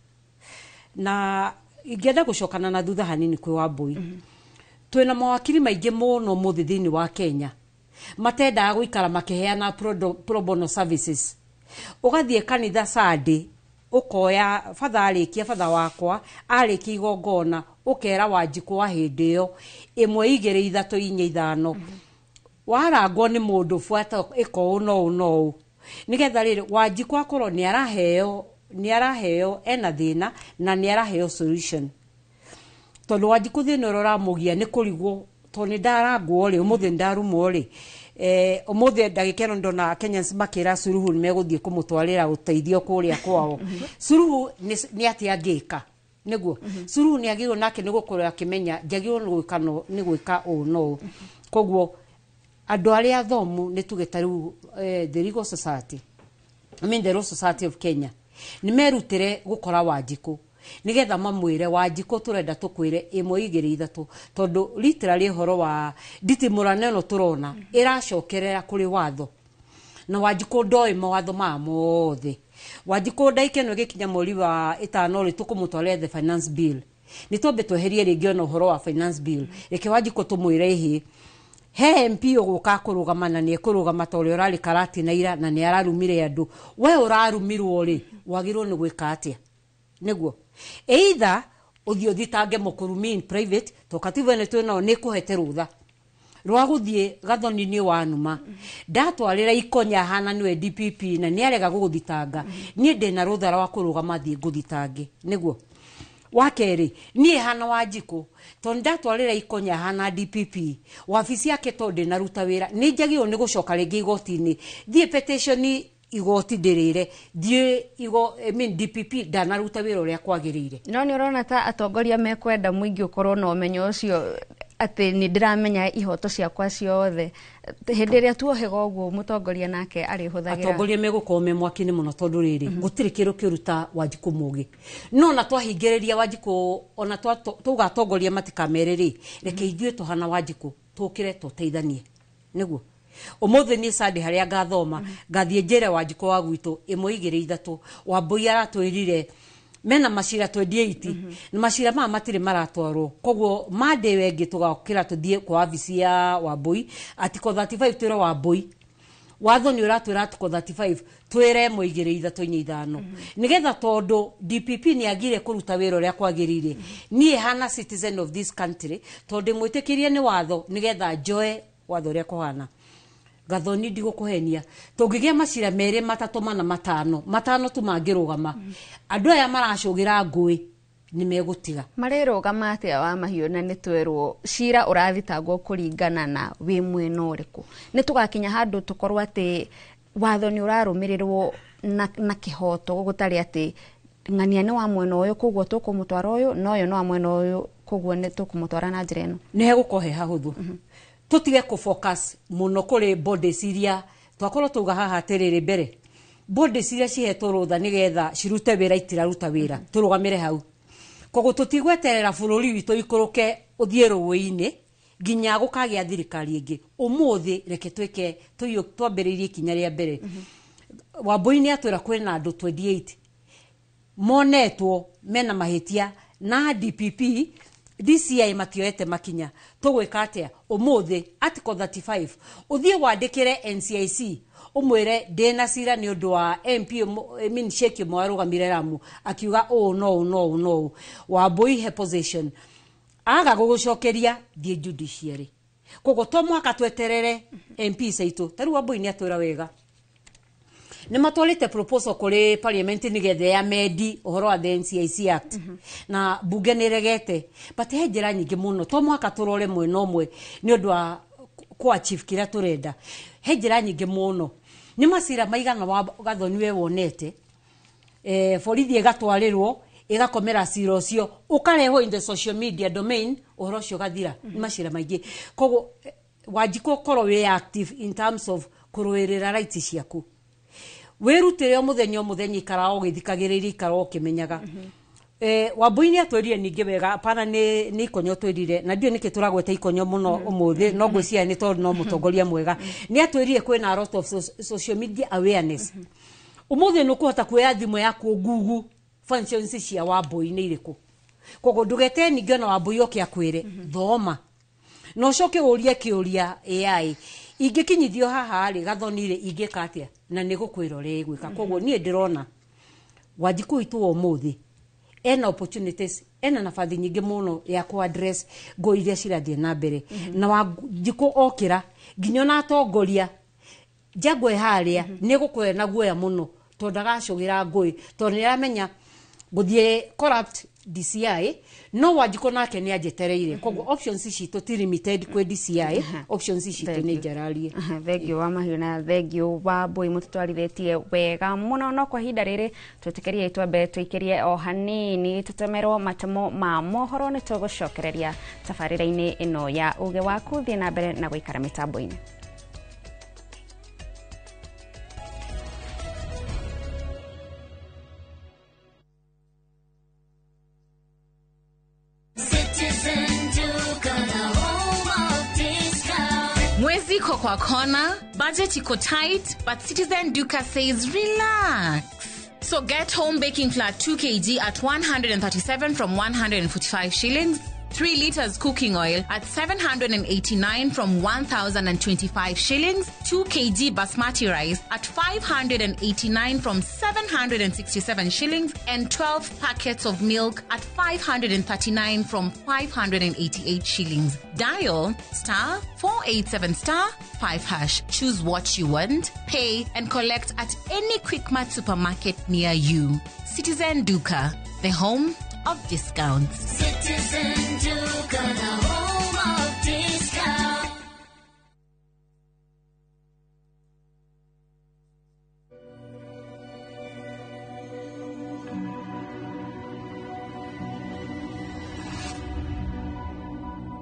na ingĩenda gũcokana na thutha hanini kwĩ Wambui twĩna mawakiri maingĩ mũno mũthĩ thĩinĩ wa Kenya matendaga gũikara makĩheana pro bono services ũgathiĩ kanitha Sunday ukoya fatha wakwa arĩkia igongona ukera Wanjikũ wa hĩndĩ ĩyo 1 2 3 4 5 warangwo nĩ mũndũ buata ĩko no nigetha rĩrĩ Wanjikũ akorwo nĩ araheo ena thĩna na nĩ araheo solution tondũ Wanjikũ thĩna ũrĩa ũramũgia nĩ kũrigwo tondũ nĩ ndarangwo rĩ ũmũthĩ ndarumwo rĩ ũmũthĩ ndagĩka ĩno ndona Kenyans makĩra Suluhu nĩ megũthiĩ kũmũtwarĩra ũteithio kũrĩa kwao Suluhu nĩ atĩ angĩka nĩguo Suluhu nĩ agĩrĩirwo nake nĩ gũkorwo akĩmenya njagĩrĩirwo nĩ gwĩka ũũ no koguo andũ arĩa athomu nĩ tuge ta rĩu the Legal Society the Law Society of Kenya nĩ merutĩre gũkora Wanjikũ nigetha mamwĩre Wanjikũ tũrenda tũkwĩre 1 2 3 tondũ literally horo wa nditimũrano ĩno tũrona ĩracokerera kũrĩ watho na Wanjikũ ndoĩ mawatho mothe Wanjikũ ndaikeno gĩkinya mweri wa 5 rĩ tũkũmũtwarĩra the finance bill nĩ twambe tweherie rĩngĩ ona horo wa finance bill reke Wanjikũ tũmwĩre ihe he MP ũgũka kũrũgama na nĩ ekũrũgama ta ũrĩa ũrarĩ karati na ira na nĩ ararumire andũ we ũrarumirwo rĩ wagĩrĩirwo nĩ gwĩka atĩa nĩguo either uthio thitange mũkũrumi in private to katiba nĩ twĩnao nĩ kũhete rũtha rwa gũthiĩ gathoni-inĩ wanuma ndatwarĩra ikonya hana nĩwe DPP na nĩ arega gũgũthitanga niĩ ndĩna rũtha rwa kũrũgama thiĩ ngũthitange nĩguo wakerĩ niĩ hana Wanjikũ tondũ ndatwarĩra ikonya hana DPP wabici yake tondũ ndĩnaruta wĩra nĩ njagĩrĩirwo nĩ gũcoka rĩngĩ igoti-inĩ thiĩ petition igoti ndĩrĩre thiĩ DPP ndanaruta wĩra ũrĩa kwagĩrĩire no nĩ ũrona ta atongoria mekwenda mũingĩ ũkorwo na ũmenyo ũcio atĩ nĩ ndĩramenya ihoto ciakwa ciothe hĩndĩ ĩrĩa tuohega ũguo mũtongoria nake arĩhũthagĩra atongoria megũkorwo me mwaki-inĩ mũno tondũ rĩrĩ gũtirĩ kĩrũ kĩruta Wanjikũ mũgĩ no na twahingĩrĩria Wanjikũ ona tuga atongoria matikamerĩ reke ithuĩ tũhana Wanjikũ tũkĩre tũteithanie nĩguo umuthi ni Sunday haria ngathoma ngathie njere Wanjiko wa gwitu 1-2-3 Wambui aratwirire mena macira 28 na macira ma matire maratwarwo koguo Monday wengi tugakira tuthie kwa ofisi ya Wambui atiko 35 twire Wambui watho ni uratwira atiko 35 twire 1-2-3 nigetha tondu DPP ni agire kuruta wira uria kwagirire nie hana citizen of this country tondu mwitikirie ni watho nigetha njoe watho uria kuhana Gathoni ndigukuhenia tungigia macira mere 3 5 tu mangirugama andu aya maracũgira ngui ni megutiga marerugama atia wa mahiũ na nitwerwo cira urathitangwo kuringana na wi mwena uriku nitugakinya handu tukorwo ati watho ni urarumirirwo na kihoto gutari ati ng'ania ni wa mwena uyu koguo tukumutwara uyu no uyu no wa mwena uyu koguo ni tukumutwara na njira ino ni hegukohe hahuthu tutige ku focus muno kuri bodies iria twakorwo tuga haha terere mbere bodies iria cihetwo rutha nigetha cirute wira itiraruta wira turugamire hau koguo tutigweterera bururi witu ikuruke uthie ruwi-ini nginya gukagia thirikari ingi umuthi reke twike twambiririe kinya ria mbere Wambui ni atwira kwina andu 28 monetwo mena mahitia na DPP DCI matioete makinya tugwika atia umuthi article 35 uthie wandikire NCIC umwire ndena cira ni undu wa MP Sheikh Mwarugamire Ramu akiuga no Wambui he position aga gugucokeria thie judiciary kogo to mwaka tweterere MP saitu taru Wambui ni atwira wega ni matwalite proposal kuri parliament nigethe ya medi uhoro wa the NCIC Act na bunge niregete but he njira nyingi muno to mwaka turore mwena umwe ni undu wa kwa chief kira turenda he njira nyingi muno ni macira maigana wa Gathoni we wonete borithi igatwarirwo igakomera cira ucio ukareho in the social media domain uhoro ucio gathira ni macira maingi kogo Wanjiko korwo we active in terms of kurwirira rights ciaku wirutire muthenya ikarao githikagiriria ikarao kimenyaga Wambui ni atwirire ningi wega apana ni ikonyo twirire na ndio niki turagweta ikonyo muno umuthi no ngwiciria ni tondu no mutongoria mwega ni atwirire kwina a lot of social media awareness umuthi no kuhota kuya thimu yaku Google functions cia Wambui ni iriku kogo ndugete ningi na Wambui oke akwire thoma no coke urie kiuria AI ingikinyithio haha ri Gathoni ri ingika atia na nigukwira ri gwika koguo nie ndirona Wanjiko itu umuthi ena opportunities ena nafathi nyingi muno ya ku address go iria cirathie na mbere na Wanjiko okira nginyo na atongoria jagwe haria nigukwira na guoya muno tondagacugira ngui tondu niramenya guthie corrupt DCI no Wanjiko nake ni ajetereire koguo options citu ti limited kwe DCI options citu ni njararie thegio wa mahiũ na thegio wa Mbui mututwarithitie wega muno no kwa hinda riri twetikerie twambe twikirie o hanini tutemerwo matemo ma mohoro ni tugucokereria tabarira-ini ino ya uge waku thie na mbere na guikara mitambo-ini. Mwezi iko kwa kona, budget iko tight, but Citizen Duka says relax. So get home baking flour 2 kg at 137 from 145 shillings. 3 liters cooking oil at 789 from 1,025 shillings. 2 kg basmati rice at 589 from 767 shillings. And 12 packets of milk at 539 from 588 shillings. Dial *487*5#. Choose what you want, pay and collect at any Quickmart supermarket near you. Citizen Duka, the home of discounts. Citizen Duka, the home of discounts.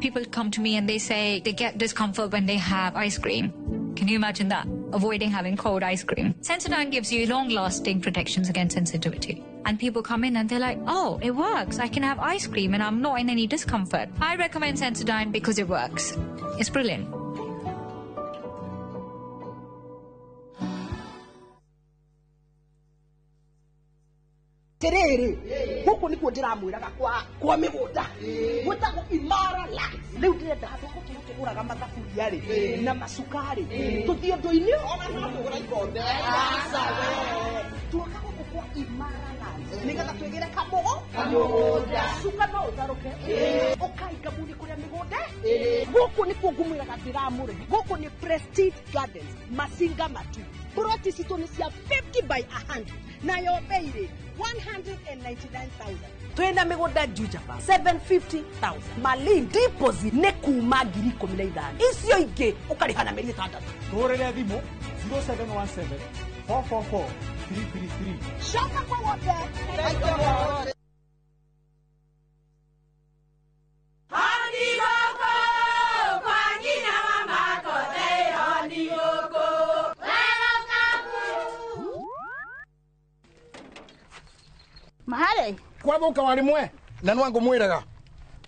People come to me and they say they get discomfort when they have ice cream. Can you imagine that? Avoiding having cold ice cream. Sensodyne gives you long-lasting protections against sensitivity. And people come in and they're like, oh, it works. I can have ice cream and I'm not in any discomfort. I recommend Sensodyne because it works. It's brilliant. atiriri guku nikuo ndiramwiraga kwa migunda gwitagwo Imara Lands riu ndirenda handu tuguraga mathaburia ri na macukari tuthio nduini ona no tugura ikombe tuoka guku kwa Imara Lands nigetha twigire kamugunda cuka no utharuke ukaika muni kuria migunda guku nikuo ngumwiraga ndiramure guku ni Prestige Gardens Masinga Matu Buroti situni cia 50 by 100 na yo beire 199,000 twenda migunda Jujapa 750,000 Malin deposit ne kuma ngiri 15 icio ingi ukarihana meri 6 Torere thimo 0717 444 333 shaka kwa wote Mahali kwa boka walimwe na nwangu mwiraga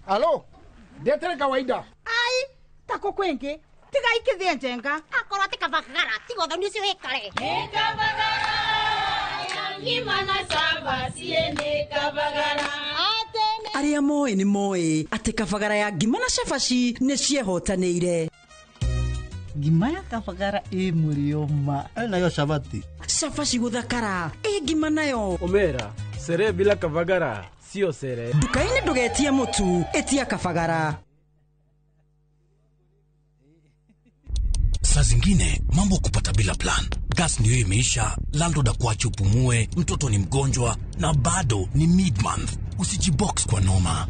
alo ndetere kawaida ai tako kwenge tiga ikithie njenga akora tikabagara tigo thoni ucio hekare ngimana samba siene kabagara aria moe ni moe ati kabagara ya ngimana shafashi ne ciehotanĩire ngima ya kabagara mulioma nayo shabati shafashi guthakara ngima nayo omera sere bila kabagara sio sere dukaini ndugetie mutu etia kabagara. Saa zingine mambo kupata bila plan. Gas ndio imeisha, landlord akuache upumue, mtoto ni mgonjwa na bado ni mid-month. Usijibox kwa noma.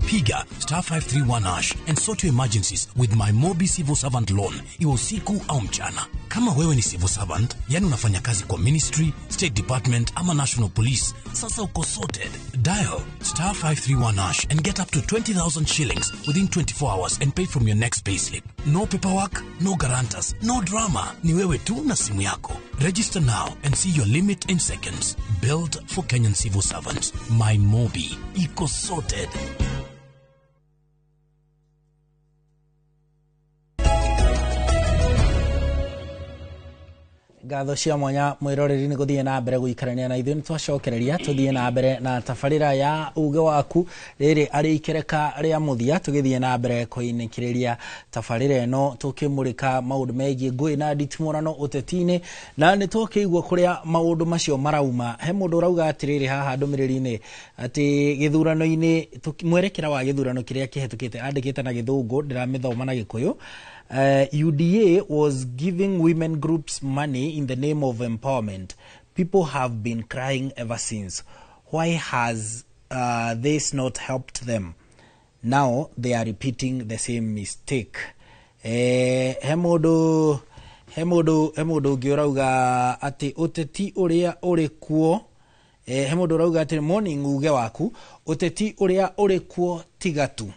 Piga *531# and sort your emergencies with my Mobi Civil Servant Loan, iwe usiku au mchana. Kama wewe ni civil servant, yani unafanya kazi kwa ministry, state department ama national police, sasa uko sorted. Dial *531# and get up to 20,000 shillings within 24 hours and pay from your next payslip. No paperwork, no guarantors, no drama. Ni wewe tu na simu yako. Register now and see your limit in seconds. Built for Kenyan civil servants. My Mobi. Iko sorted. ngatho cia mwanya mwiroreri ni guthie na mbere guikarania na ithuĩ ni twacokereria tuthie na mbere na tabarĩra ya uge waku rĩrĩ arĩ ikereka rĩa mũthia tũgĩthie na mbere kũinĩkĩrĩria tabarĩra ĩno tũkĩmũrĩka maũndũ megiĩ ngũĩ na nditimũrano ũteti-inĩ na nĩ twakĩigua kũrĩa maũndũ macio marauma. He mũndũ ũrauga atĩrĩrĩ haha ndũmĩrĩri-inĩ atĩ gĩthurano-inĩ mwerekera wa gĩthurano kĩrĩa kĩhetũkĩte andĩkĩte na gĩthũngũ ndĩramĩthoma na gĩkũyũ. UDA was giving women groups money in the name of empowerment. People have been crying ever since. Why has this not helped them? Now they are repeating the same mistake. He mũndũ ũngĩ ũrauga atĩ ũteti ũrĩa ũrĩ kuo he mũndũ ũrauga atĩ morning uge waku ũteti ũrĩa ũrĩ kuo tigatu.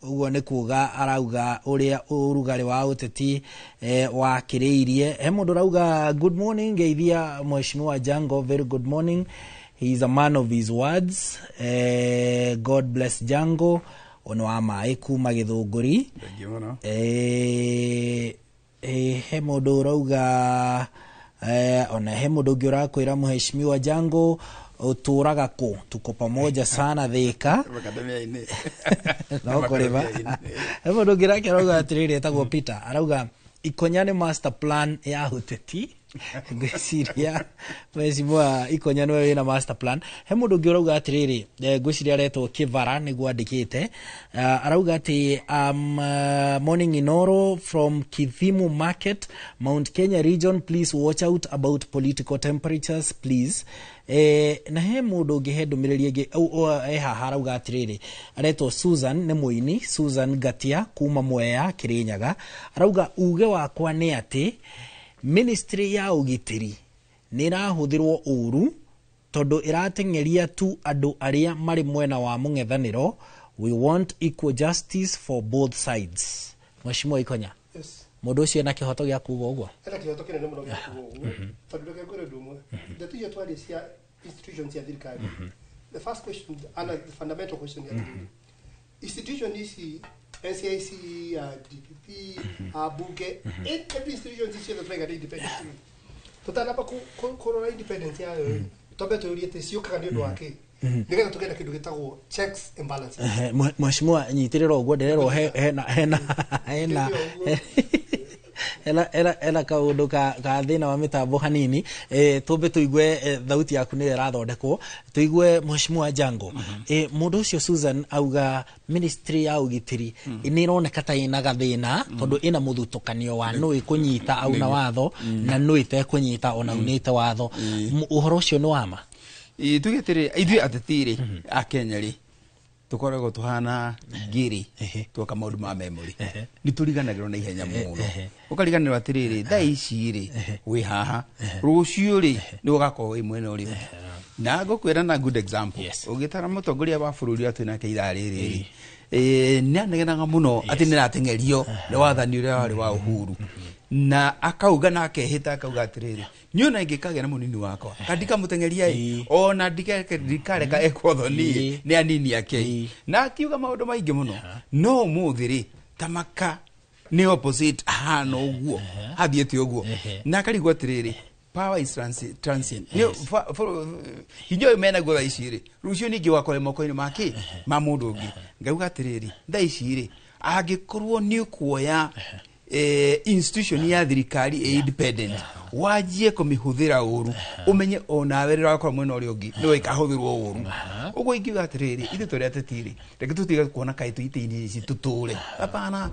Uguo nĩ kuga arauga ũrĩa ũrugarĩ wa ũteti wakĩrĩirie. He mũndũ arauga good morning geithia Mheshimiwa Jango, very good morning. He is a man of his words. God bless Jango. Ono wa maĩ kuma Gĩthũngũri. He mũndũ ũrauga ona he mũndũ ũngĩ ũrakwĩra Mheshimiwa Jango uturaga ku tuko pamoja sana Thika no koreba ebo ndogira kirauga atiriri etagwo Peter arauga Ikonyane master plan ya uteti ngwiciria Mheshimiwa Ikonyane we na master plan. He mundu ngi urauga atiriri ngwiciria aretwo Kivara niguo andikite arauga ati morning Inoro from Kithimu Market, Mount Kenya region, please watch out about political temperatures please. Na he mundu ngi he ndumiriri ngi haha arauga atiriri aretwo Susan ne muini Susan Gatia kuma Mwea Kirinyaga arauga uge wakwa ni ati ministry ya ugitiri nirahuthirwo uru tondu iratengeria tu andu aria mari mwena wa mung'ethaniro. We want equal justice for both sides. Mheshimiwa Ikonya, mundu ucio na kihoto gia kuga uguo ena kihoto kinene muno gia kuga uguo tondu reke ngore ndumwe ndetu yetu ali cia institutions ya thirikari. The first question and the fundamental question ya institution isi NCIC, DPP, bunge, every institution is the flag independence. Total apa corona independence ya tobe tuurie te ciukaga ni undu wake nigetha tugenda kindu gitagwo checks and balances mheshimiwa nyitirira uguo ndirero ela kaundu ka thina wa mitambo hanini tumbe tuigue thauti yaku ni irathondekwo tuigue mheshimiwa Jango mundu ucio Susan auga ministry ya ugitiri ni ironeka ta ina gathina tondu ina muthutukanio wa nui kunyita au na watho na nui te kunyita ona unite watho uhoro ucio ni wama tugitiri ithui atetiri a Kenya ri tukoragwo tuhana ngiri tuoka maundu ma memory ni turiganagirwo na ihenya muno ukariganirwo atiriri thaa ici ri wi haha rucio ri ni ugakorwo wi mwena uri na ngukwira na good example ugitara mutongoria wa bururi atu na keira riri ni anegenaga muno ati ni ratengerio ni wathani uria wari wa Uhuru na akauga na akehita akauga atiriri nyona ingikagera na munini wakwa kandika mutengeria ona ndikareka ekothoni ni anini yake na akiuga maundu maingi muno no muthiri tamaka ni opposite hano uguo athiete uguo na karigwa atiriri power is transient hinyo mena gwa iciri rucio ningi wakore moko-ini make ma mundu ungi ngauga atiriri tha iciri angikorwo ni kuoya institution ya thirikari independent wajie kumihuthira uru umenye ona werera wakora mwena uri ungi no ikahuthirwo uru ugo ingiuga atiriri ithu turi atetiri reke tutiga kuona kaitu ite-ini ici tuture apana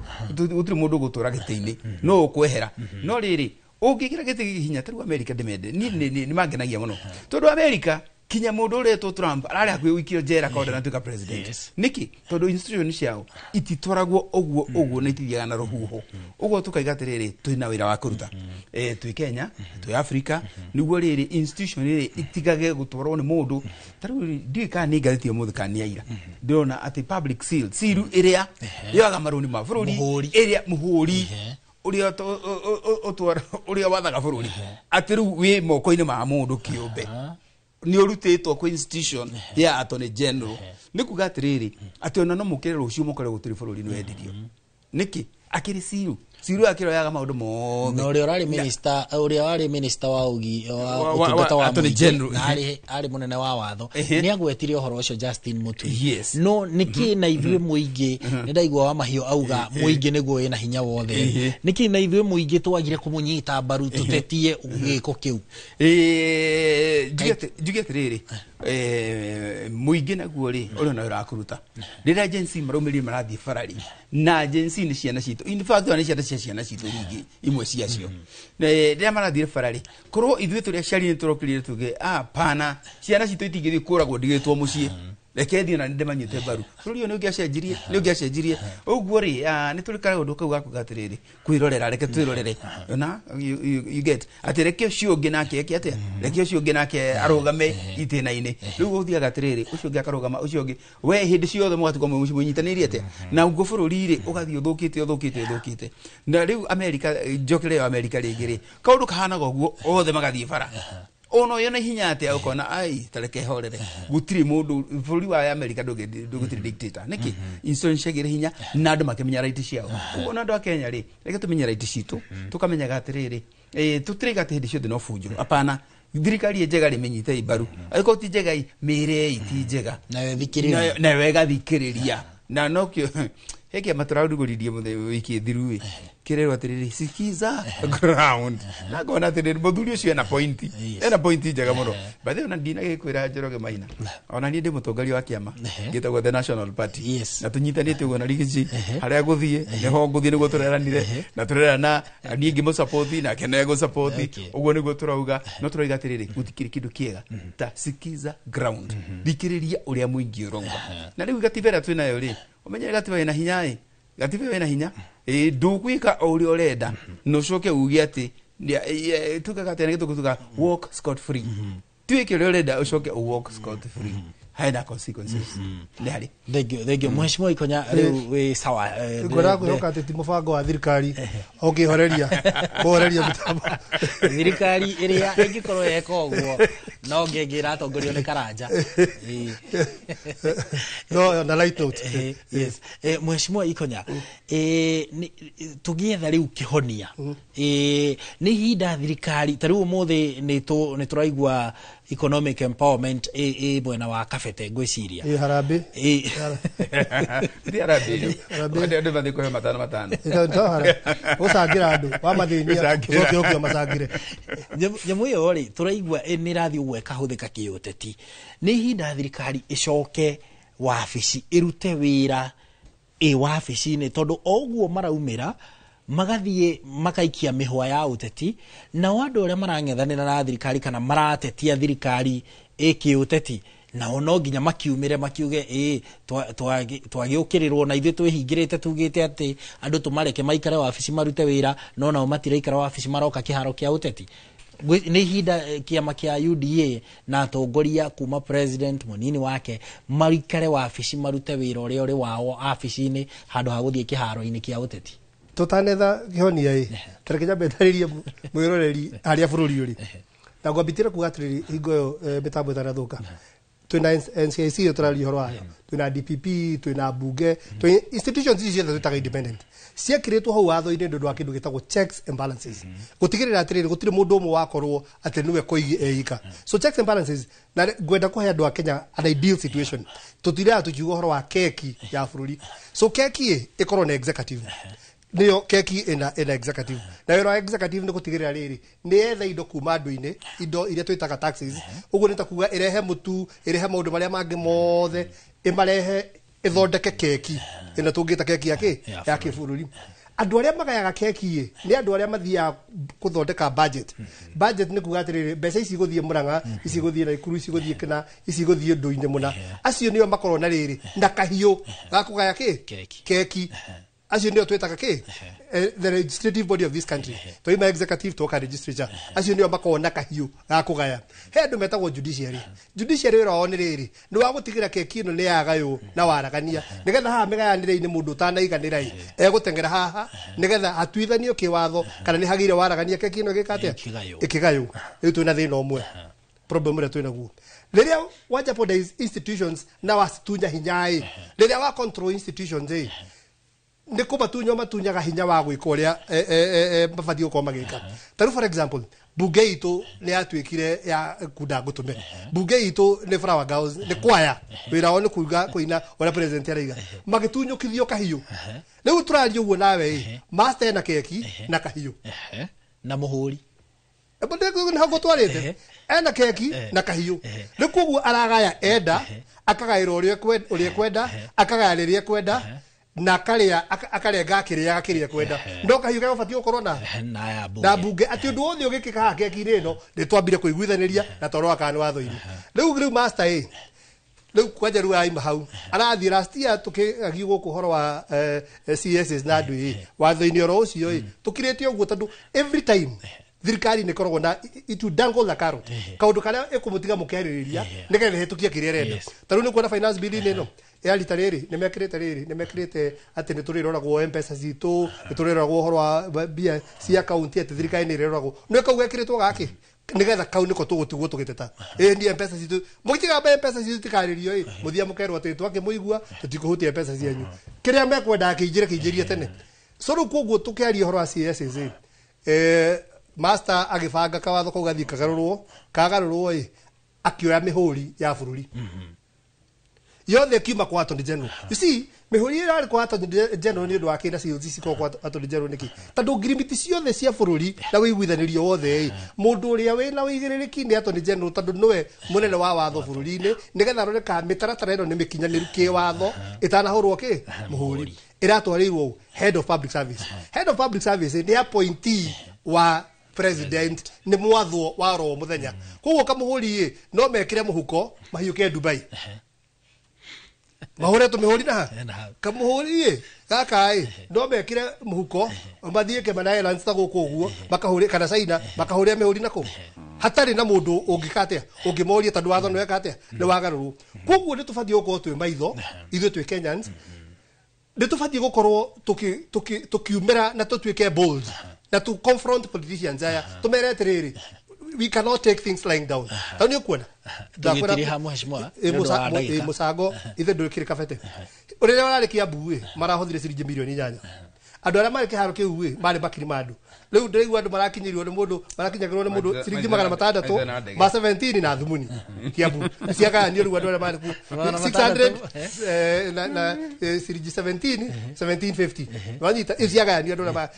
utiri mundu gutura gite-ini no ukwehera no riri ungigira gite hinya taru America ndimende ni mangenagia muno tondu America kinya mundu uretwo Trump arari akwi wikio jera kaunda na tuka president niki tondu institution ciao ititwaragwo oguo na itithiaga na ruhuho uguo tukaiga atiriri twina wira wa kuruta twi Kenya twi Africa niguo riri institution riri itigage gutwarwo ni mundu taru ndika ni gathiti yo muthikani ya ira ndona ati public seal iria yoga maruni ma bururi iria muhuri uria wathaga bururi atiru wi moko-ini ma mundu kiumbe ni urutitwo kwa institution ya attorney general nikuga atiriri ati ona no mukire rucio mukore gutiri bururi ni wendirio niki akiri siru akiro yaga maundu mothe no uria wari minister wa ugi utungata wa attorney general ari munene wa watho ni agwetire uhoro ucio Justin Muturi no niki na ithuĩ muingi ni ndaigua wa mahio auga muingi niguo ina hinya wothe niki na ithuĩ muingi twagire kumunyita mbaru tutetie ugiko kiu jugetiriri muingi naguo ri uri na urakuruta rira agency marumiri marathi farari na agency ni ciana citu in fact ni ciana citu ringi imwe ciacio rira marathi farari korwo ithuĩ turi aciari ni turokirire tuge pana ciana citu itingithi kuragwo ndigitwo mucie reke thina ndinde manyite mbaru bururi ni ungiacenjirie uguo ri ni turikara undu kau gakugatiriri kwirorera reke twirorere na you get ati reke ucio ungi nake atia reke ucio ungi nake arugame itena-ini riu uthiaga atiriri ucio ungi akarugama ucio ungi we hindi ciothe mwatuko munyitaniri atia na uguo bururi ri ugathi uthukite na riu America njokere ya America ringi ri kaundu kahanaga uguo othe magathie bara ono yona hinya ate ukona ai tareke horere gutiri mundu bururi wa America ndugutiri dictator niki institution hinya na andu makimenya right ciao uona andu a Kenya ri reke tumenya right citu tukamenya gatiriri tutiriga te hindi ciothe no funju apana thirikari njega rimenyite ibaru ariko ti njega mere iti njega na wega thikiriria na nokio heki amaturaruguririe muthe wiki thiru kirero atiriri sikiza ground na gona atiriri muthuri ucio ena point njega muno but ona ndina gikwira Njoroge Maina ona ni ndi mutongoria wa kiama gitagwo the National Party na tunyitanite ugo na rigici haria guthie neho nguthie niguo tureranire na turerana ni ngi mu support na kene go support ugo niguo turauga no turaiga atiriri gutikiri kindu kiega ta sikiza ground thikiriria uria muingi uronga na riu gatibera twinayo ri umenye gatiba ina hinya gatiba ina hinya ndugwika uri orenda no coke ugi ati tukaga tena gitukutuka walk scot free tuike orenda ucoke walk scot free haina consequences ndari thegio mheshimiwa Ikonya riu we sawa ngora kuyoka ati mubango wa thirikari okihoreria mitambo thirikari iria ingikorwo yeka uguo no ngengera atongorio ni Karanja no na light note yes mheshimiwa Ikonya tugietha riu kihonia ni hinda thirikari tariu mothe ni turaigua economic empowerment bwena wa Kabete ngwiciria harambe ndi harambe ndio bathiko he matano usangira andu wa mathinia ucoke masangire nyamu yo ri turaigua ni rathi gweka huthika kiuteti ni hinda thirikari icoke wabici irute wira wabici-inĩ tondu oguo maraumĩra magathie makaikia mihwa ya uteti na andu aria marang'ethanira na thirikari kana maratetia thirikari kiuteti na no nginya makiumire makiuge twagiukirirwo na ithuĩ twihingirite tugite ati andu tumareke maikare wabici marute wira no nao matiraikara wabici maroka kiharo kia uteti ni hinda kiama kia UDA na atongoria kuma president munini wake marikare wabici marute wira uria uri wao wabici-inĩ handu ha guthie kiharo-inĩ kia uteti tutanetha kihonia tareke nyambe ndaririe mwiroreri haria bururi uri na ngwambitira kuga atiriri hingo yo mitambo itanathuka twina NCIC turaria horo ayo twina DPP twina bunge twina institutions ici ciothe twitaga independent ciakiritwo hau watho-inĩ nĩ ũndũ wa kĩndũ gĩtagwo checks and balances gutigirira atiriri gutire mundu umwe wakorwo ati niwe koigi eika so checks and balances na gwenda kuhe andu a Kenya an ideal situation tutira tukiuga horo wa keki ya bururi so keki ikorwo na executive niyo keki ina executive na wira executive ni gutigirira riri ni etha indo kuma andu-inĩ indo iria twitaga taxes uguo ni ta kuga irehe mutu irehe maundu maria mangi mothe imarehe ithondeke keki ina tungita keki ya kibururi andu aria magayaga keki ni andu aria mathia kuthondeka budget ni kuga atiriri mbeca ici guthie Murang'a ici guthie Naikuru ici guthie Kina ici guthie Nduine muna acio nio makorwo na riri na kahiu ga kugaya keki acio nio twetaga the legislative body of this country toima executive toka legislature acio nio makona kahiu ga kugaya he andu metagwo judiciary wao ni riri ni wa gutigira keki ino ni yagayo na waragania nigetha haha megayanire-ini mundu utanaiganira egutengera haha nigetha atuithanio kiwatho kana ni hagire waragania keki ino gikatia ikigayo riu twina thina umwe problem ria twina guo riria wa jeopardize institutions na wasitunya hinyai riria wa control institutions ni kubatunyo matunyaga hinya wa gwika uria mabathio ko magika taru for example bunge itu ni atwikire ya kuda gutume bunge itu ni flower girls ni kwaya wira oni kuga kuina ora president araiga magitunyo kithio kahiu riu turario uguo nawe master na keki na kahiu na muhuri ebe ni hago twarite ena keki na kahiu ni kuguo aragaya enda akagaira uria kwenda akagaya riria kwenda na akarenga akiria kwenda ndo kahiu ga ubatio korona na bunge ati undu wothe ugikika ha keki ino ni twambire kuiguithaniria na toro akana watho-ini riu master riu kwaja riu aima hau arathi last year tukigagi guku horo wa CSS na andu watho-ini oro ucio tukirete uguo tondu every time thirikari ni koragwo na itu dangle the carrot kaundu karia ikumutiga mukeririria nigetha hetukia kiria renda taru ni kuona finance bill ino ya litariri ni mekirite ati ni turiroragwo M-Pesa zitu ni turiroragwo horo wa bia cia account ati thirikari ni riroragwo no kauga kiritwo gaki nigetha kau niko tugutigwo tugiteta ni M-Pesa zitu mugitiga M-Pesa zitu tikaririo muthia mukerwo ati twakimuigua tutikuhutia M-Pesa cianyu kiria mekwenda kijire tene so ru koguo tukiaria horo wa CSS master agibanga kawatho kau gathi kagarurwo akioya mihuri ya bururi yothe kiuma kwa Attorney General you see mihuri ira kwa Attorney General ni ndu akina COC ko kwa Attorney General niki tondu ngirimiti ciothe cia bururi na wiguithanirio wothe mundu uria wina wigiririki ni Attorney General tondu niwe munene wa watho bururi-ini nigetha rore ka mitaratara ino ni mikinyaniru ki watho itanahurwo muhuri iratwarirwo head of public service ni appointee wa president ni mwathwo wa ro muthenya koguo kamuhuri no mekire muhuko mahiuke Dubai mahure tumehuri na kamuhuri gaka no mekire muhuko mathie ke mana airlines ta guku uguo makahure kana China makahure mehuri nako hatari na mundu ungikatia ungimoria tondu watho no ekatia ni wagaruru koguo ni tubathie gukorwo twi maitho ithu twi Kenyans ni tubathie gukorwo tukiumira na tutwike bold na tu confront politicians aya tumere atiriri we cannot take things lying down. Tani kuona. Tugitiriha mheshimiwa. Musago ithe ndukire kabete. Urere warare Kiambu marahothire ciringi milioni 8. Andu aria mari kiharo kiu mari bakiri mandu. Riu ndirigwa andu marakinyirwo ni mundu marakinyagirwo ni mundu ciringi 600 ma 17 na thumuni Kiambu. Ciaga ni riu andu aria mari ku 600 na ciringi 1750. Wanyita ciaga ni andu aria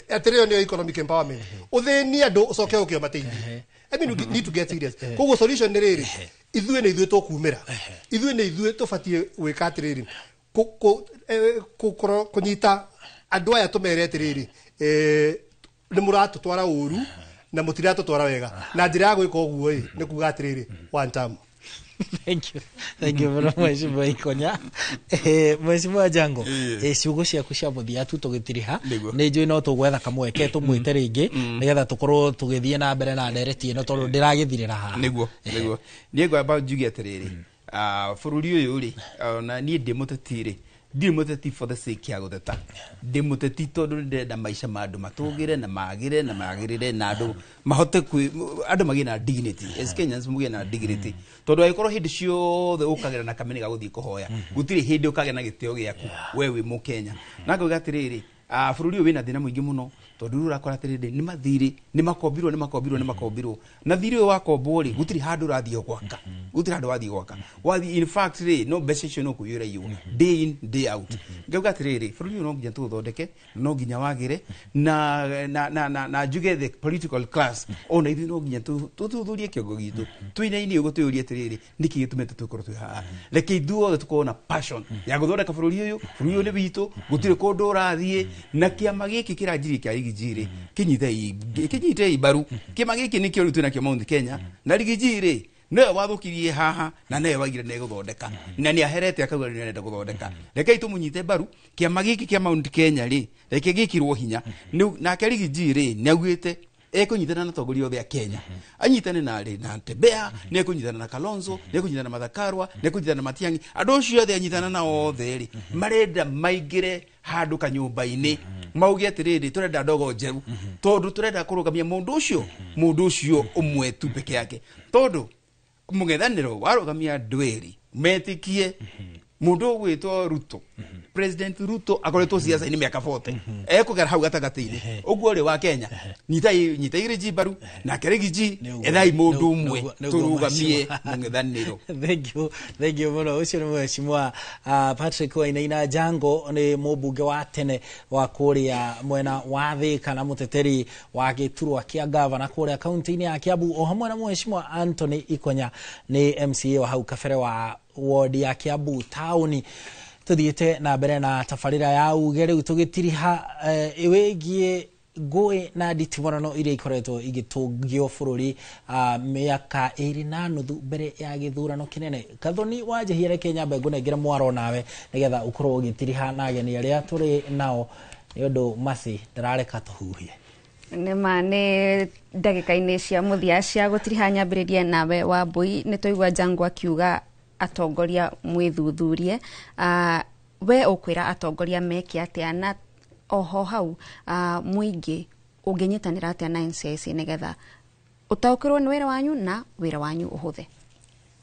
atireo ni economic empowerment. Uthini andu ucoke ukio mateithie. I mean, we need to get serious. Kogo solution ni riri. Ithuĩ nĩ ithuĩ tũkumĩra. Ithuĩ nĩ ithuĩ tũbatiĩ gwĩka atĩrĩrĩ. Kũnyita andũ aya tũmere atĩrĩrĩ. Nĩ mũratũtwara ũru na mũtiratũtwara wega. Na njĩra ya gwĩka ũguo nĩ kuuga atĩrĩrĩ one time. Thank you very much Mheshimiwa. Mheshimiwa Jango, ciugo ciaku cia muthia tu tugitiriha ni njui no tugwetha kamweke tumwite ringi nigetha tukorwo tugithie na mbere na ndereti ino tondu ndiragithirira haha niguo nie ngwamba njuge atiriri bururi uyu ri na nie ndi mutetiri ndi muteti for the sake ya guteta ndi muteti tondu ndenda maisha ma andu matugire na magirire na andu mahote andu magie na dignity as Kenyans mugie na dignity tondu aikorwo hindi ciothe ukagira na kameni ga guthii kuhoya gutiri hindi ukagira na gitio giaku wewe mu Kenya na ngoiga atiriri bururi uyu wina thina muingi muno tondu urakora atiriri ni mathiri ni makombirwo na thiri uyu wakombwo ri gutiri handu rathio gwaka gutiri handu wathio gwaka wathi in fact ri no besation no kuyura yu day in day out ngoiga atiriri bururi uyu no nginya tuthondeke no nginya wagire na juge the political class ona ithu no nginya tuthurie kiongo gitu twinaini ugo tuyurie atiriri niki gitumete tukorwo twi haha reke ithuothe tukorwo na passion ya guthondeka bururi uyu ni witu gutiri kundu rathie na kiama giki kiranjiri kia rigijiri kinyite ibaru kiama giki nikio rutu na kio Mount Kenya na rigijiri no wathukirie haha na ne wagire ne guthondeka na ni aherete akauga ni nenda guthondeka reke itumunyite baru kiama giki kia Mount Kenya ri reke gikirwo hinya na kerigijiri ni augite ekunyitana na tongoria othe ya Kenya anyitane na ri na Tembea ni ekunyitana na Kalonzo ni ekunyitana na Mathakarwa ni ekunyitana na Matiang'i andu ucio othe anyitana na othe ri marenda maigire handu kanyumba-ini mauge atiriri turenda ndogo njeru tondu turenda kurugamia mundu ucio umwe tu peke yake tondu mung'ethaniro warugamia ndweri metikie mundu gwitwo Ruto President Ruto akoretwo siasa ini miaka 40 ekugera hau gatagati-ini uguo ri wa Kenya nyitaire jibaru na kerigiji ethai mundu umwe turugamie mung'ethaniro. Thank you muno ucio ni Mheshimiwa Patrick Wainaina Jango ni mubunge wa tene wa kuria mwena wa Thika na muteteri wa giturwa kia governor kuria kaunti-ini ya Kiambu o hamwe na Mheshimiwa Anthony Ikonya ni MCA wa hau kabere wa ward ya Kiambu town. Tuthiete na mbere na tafarira ya uge riu tugitiriha iwegie ngui na nditimorano iria ikoretwo igitungio bururi miaka 2.5 mbere ya githurano kinene. Gathoni wajehire Kenya mbengu nengire mwaro nawe nigetha ukorwo ugitiriha na ageni aria turi nao ni undu masi ndarareka tuhuhie nema ne ndagika-ini cia muthia cia gutiriha nyambiririe nawe wa Mbui ni toigwa Jango akiuga atongoria mwithuthurie we ukwira atongoria meke atia na oho hau muingi unginyitanira atia na NCIC nigetha utaukirwo ni wira wanyu na wira wanyu uhuthe.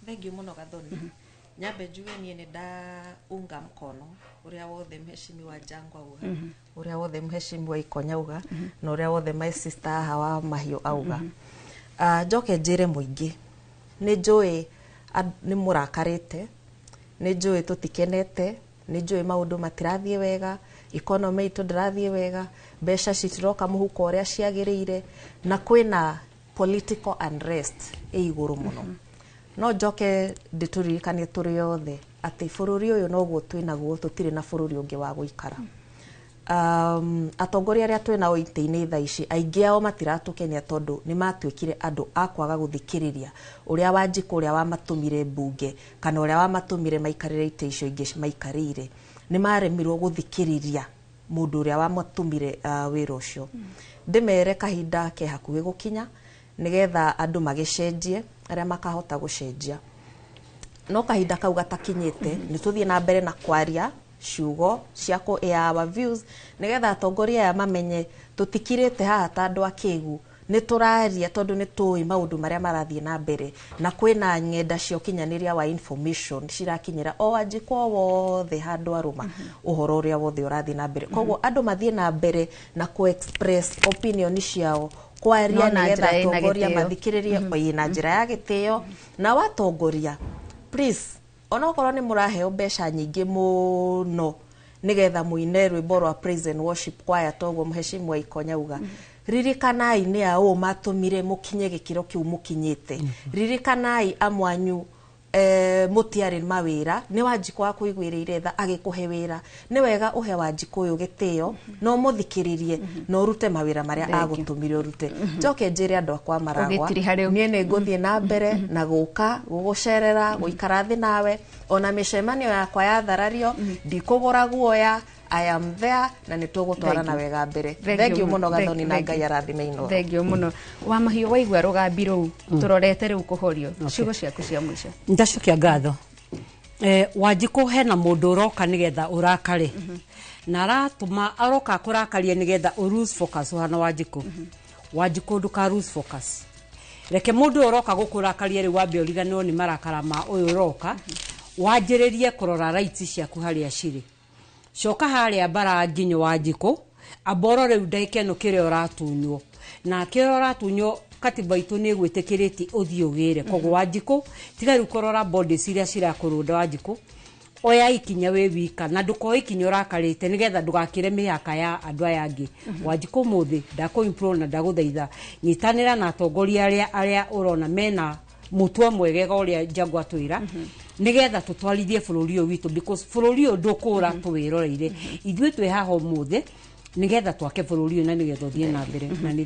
Thank you muno Gathoni. Nyambe njuge nie ni unga mkono uria wothe Mheshimiwa Jango auga uria wothe Mheshimiwa Ikonya auga na uria wothe my sister hawa Mahiu auga. Njoke njire muingi ni njui ni murakarite ni njui tutikenete ni njui maundu matirathie wega economy itu ndirathie wega besha citiroka muhuko uria ciagirire na kwina political unrest iguru muno no njoke ndituririkanie turi othe ati bururi uyu no guo twinaguo tutire na bururi ungi wa guikara. Atongoria aria twina oite-ini tha ici aingi ao matiratukenia tondu ni matuikire andu akwaga guthikiriria uria Wanjiku uria wamatumire bunge kana uria wamatumire maikarire ite icio ingi maikarire ni maremirwo guthikiriria mundu uria wamatumire wira ucio. Ndimere kahinda ke hakuhi gukinya nigetha andu magicenjie aria makahota gucenjia no kahinda kau gatakinyite ni tuthie na mbere na kwaria ciugo ciako our views nigetha atongoria ya mamenye tutikirite haha ta andu akigu nĩ tũraria tondũ nĩ tũĩ maũndũ marĩa marathiĩ na mbere na kwĩna ng'enda cia ũkinyanĩria wa information cirakinyĩra o Wanjikũ wothe handũ arũma ũhoro ũrĩa wothe ũrathiĩ na mbere koguo andũ mathiĩ na mbere na ku-express opinion ciao kwaria nĩgetha atongoria mathikĩrĩrie na njĩra ya gĩtĩo na watongoria please onokorwo nĩ mũraheo mbeca nyingĩ mũno nĩgetha mũine rwĩmbo rwa praise and worship choir toguo Mheshimiwa Ikonya auga ririkanai nĩ aũ matũmire mũkinye gĩkĩro kĩu mũkinyĩte ririkanai amwanyu mutiarĩ mawĩra nĩ Wanjikũ wa kũiguĩrĩire tha agĩkũhe wĩra nĩ wega ũhe Wanjikũ ũyũ gĩtĩo no mũthikĩrĩrie no rute mawĩra marĩa agũtũmire ũrute njoke njĩre andũ akwa maragwa niĩ nĩ ngũthiĩ na mbere na gũka gũgũcerera gũikara thĩ nawe ona mĩcemanio yakwa yatharario ndikũgũra guoya I am there na nĩ tũgũtwarana wega mbere thengiũ mũno Gathoni na Ngai arathime Inooro thengiũ mũno wa mahiũ waigua rũgambi rũu tũrorete rĩu kũhorio ciugo ciaku cia mũico ndacokia ngatho Wanjikũ hena mũndũ ũroka nĩgetha ũrakare na aratũma aroka kũrakaria nĩgetha lose focus hana Wanjikũ Wanjikũ ndũka lose focus reke mũndũ ũroka gũkũrakaria rĩu wambe ũriganĩrwo nĩ marakara ma ũyũ ũroka wanjĩrĩrie kũrora rights ciaku harĩa cirĩ coka harĩa bara nginyo Wanjikũ aboro rĩu ndaikeno kĩrĩa ũratunywo na kĩrĩa ũratunywo katiba itũ nĩ gwĩtĩkĩrĩti ũthiĩ ũgĩre koguo Wanjikũ tiga rĩu kũrora bodies iria cirakũrũnda Wanjikũ oya ikinya wĩ wika na ndũkoe ikinya ũrakarĩte nĩgetha ndũgakĩre mĩhaka ya andũ aya angĩ Wanjikũ mũthĩ ndakũimprove na ndagũthaitha nyitanĩra na atongoria arĩa ũrona mena mũtwe mwegega ũrĩa Njagũ atwĩra nĩgetha tũtwarithie bũrũri ũyũ witũ because bũrũri ũyũ ndũkũra tũwĩroreire ithuĩ twĩ haha ũmũthĩ nĩgetha twake bũrũri ũyũ na nĩgetha ũthiĩ na mbere na nĩ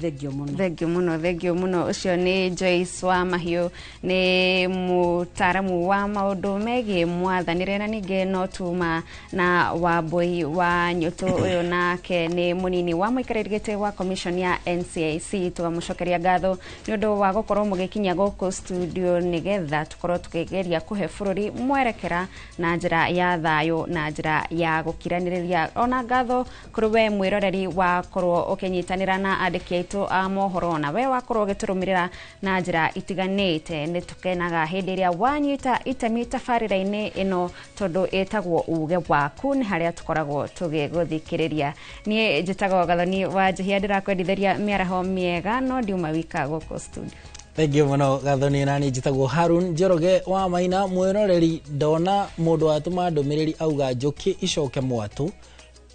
thengio mũno ũcio nĩ Joyce wa Mahiũ nĩ mũtaaramu wa maũndũ megiĩ mwathanĩre na ningĩ no tuma na Wambui wa Nyũtũ ũyũ nake nĩ mũnini wa mũikarĩri gĩtĩ wa commission ya NCIC tũgamũcokeria ngatho nĩ ũndũ wa gũkorwo mũgĩkinya gũkũ studio nĩgetha tũkorwo tũkĩgeria kũhe bũrũri mwerekera na njĩra ya thayũ na njĩra ya gũkiranĩrĩria ona ngatho kũrĩ we mwĩroreri wakorwo ũkĩnyitanĩra na andĩki aitũ a mohoro na we wakorwo ũgĩtũrũmĩrĩra na njĩra itiganĩte nĩ tũkenaga hĩndĩ ĩrĩa wanyita itemi tabarĩra-inĩ ĩno tondũ ĩtagwo uge waku nĩ harĩa tũkoragwo tũgĩgũthikĩrĩria niĩ njĩtagwo Gathoni wa Njihia ndĩrakwendithĩria mĩaraho mĩega no ndiuma wika gũkũ studio Thengiũ mũno Gathoni na niĩ njĩtagwo Harun Njoroge wa Maina mwĩroreri ndona mũndũ watũma ndũmĩrĩri auga njũkĩ icoke mwatũ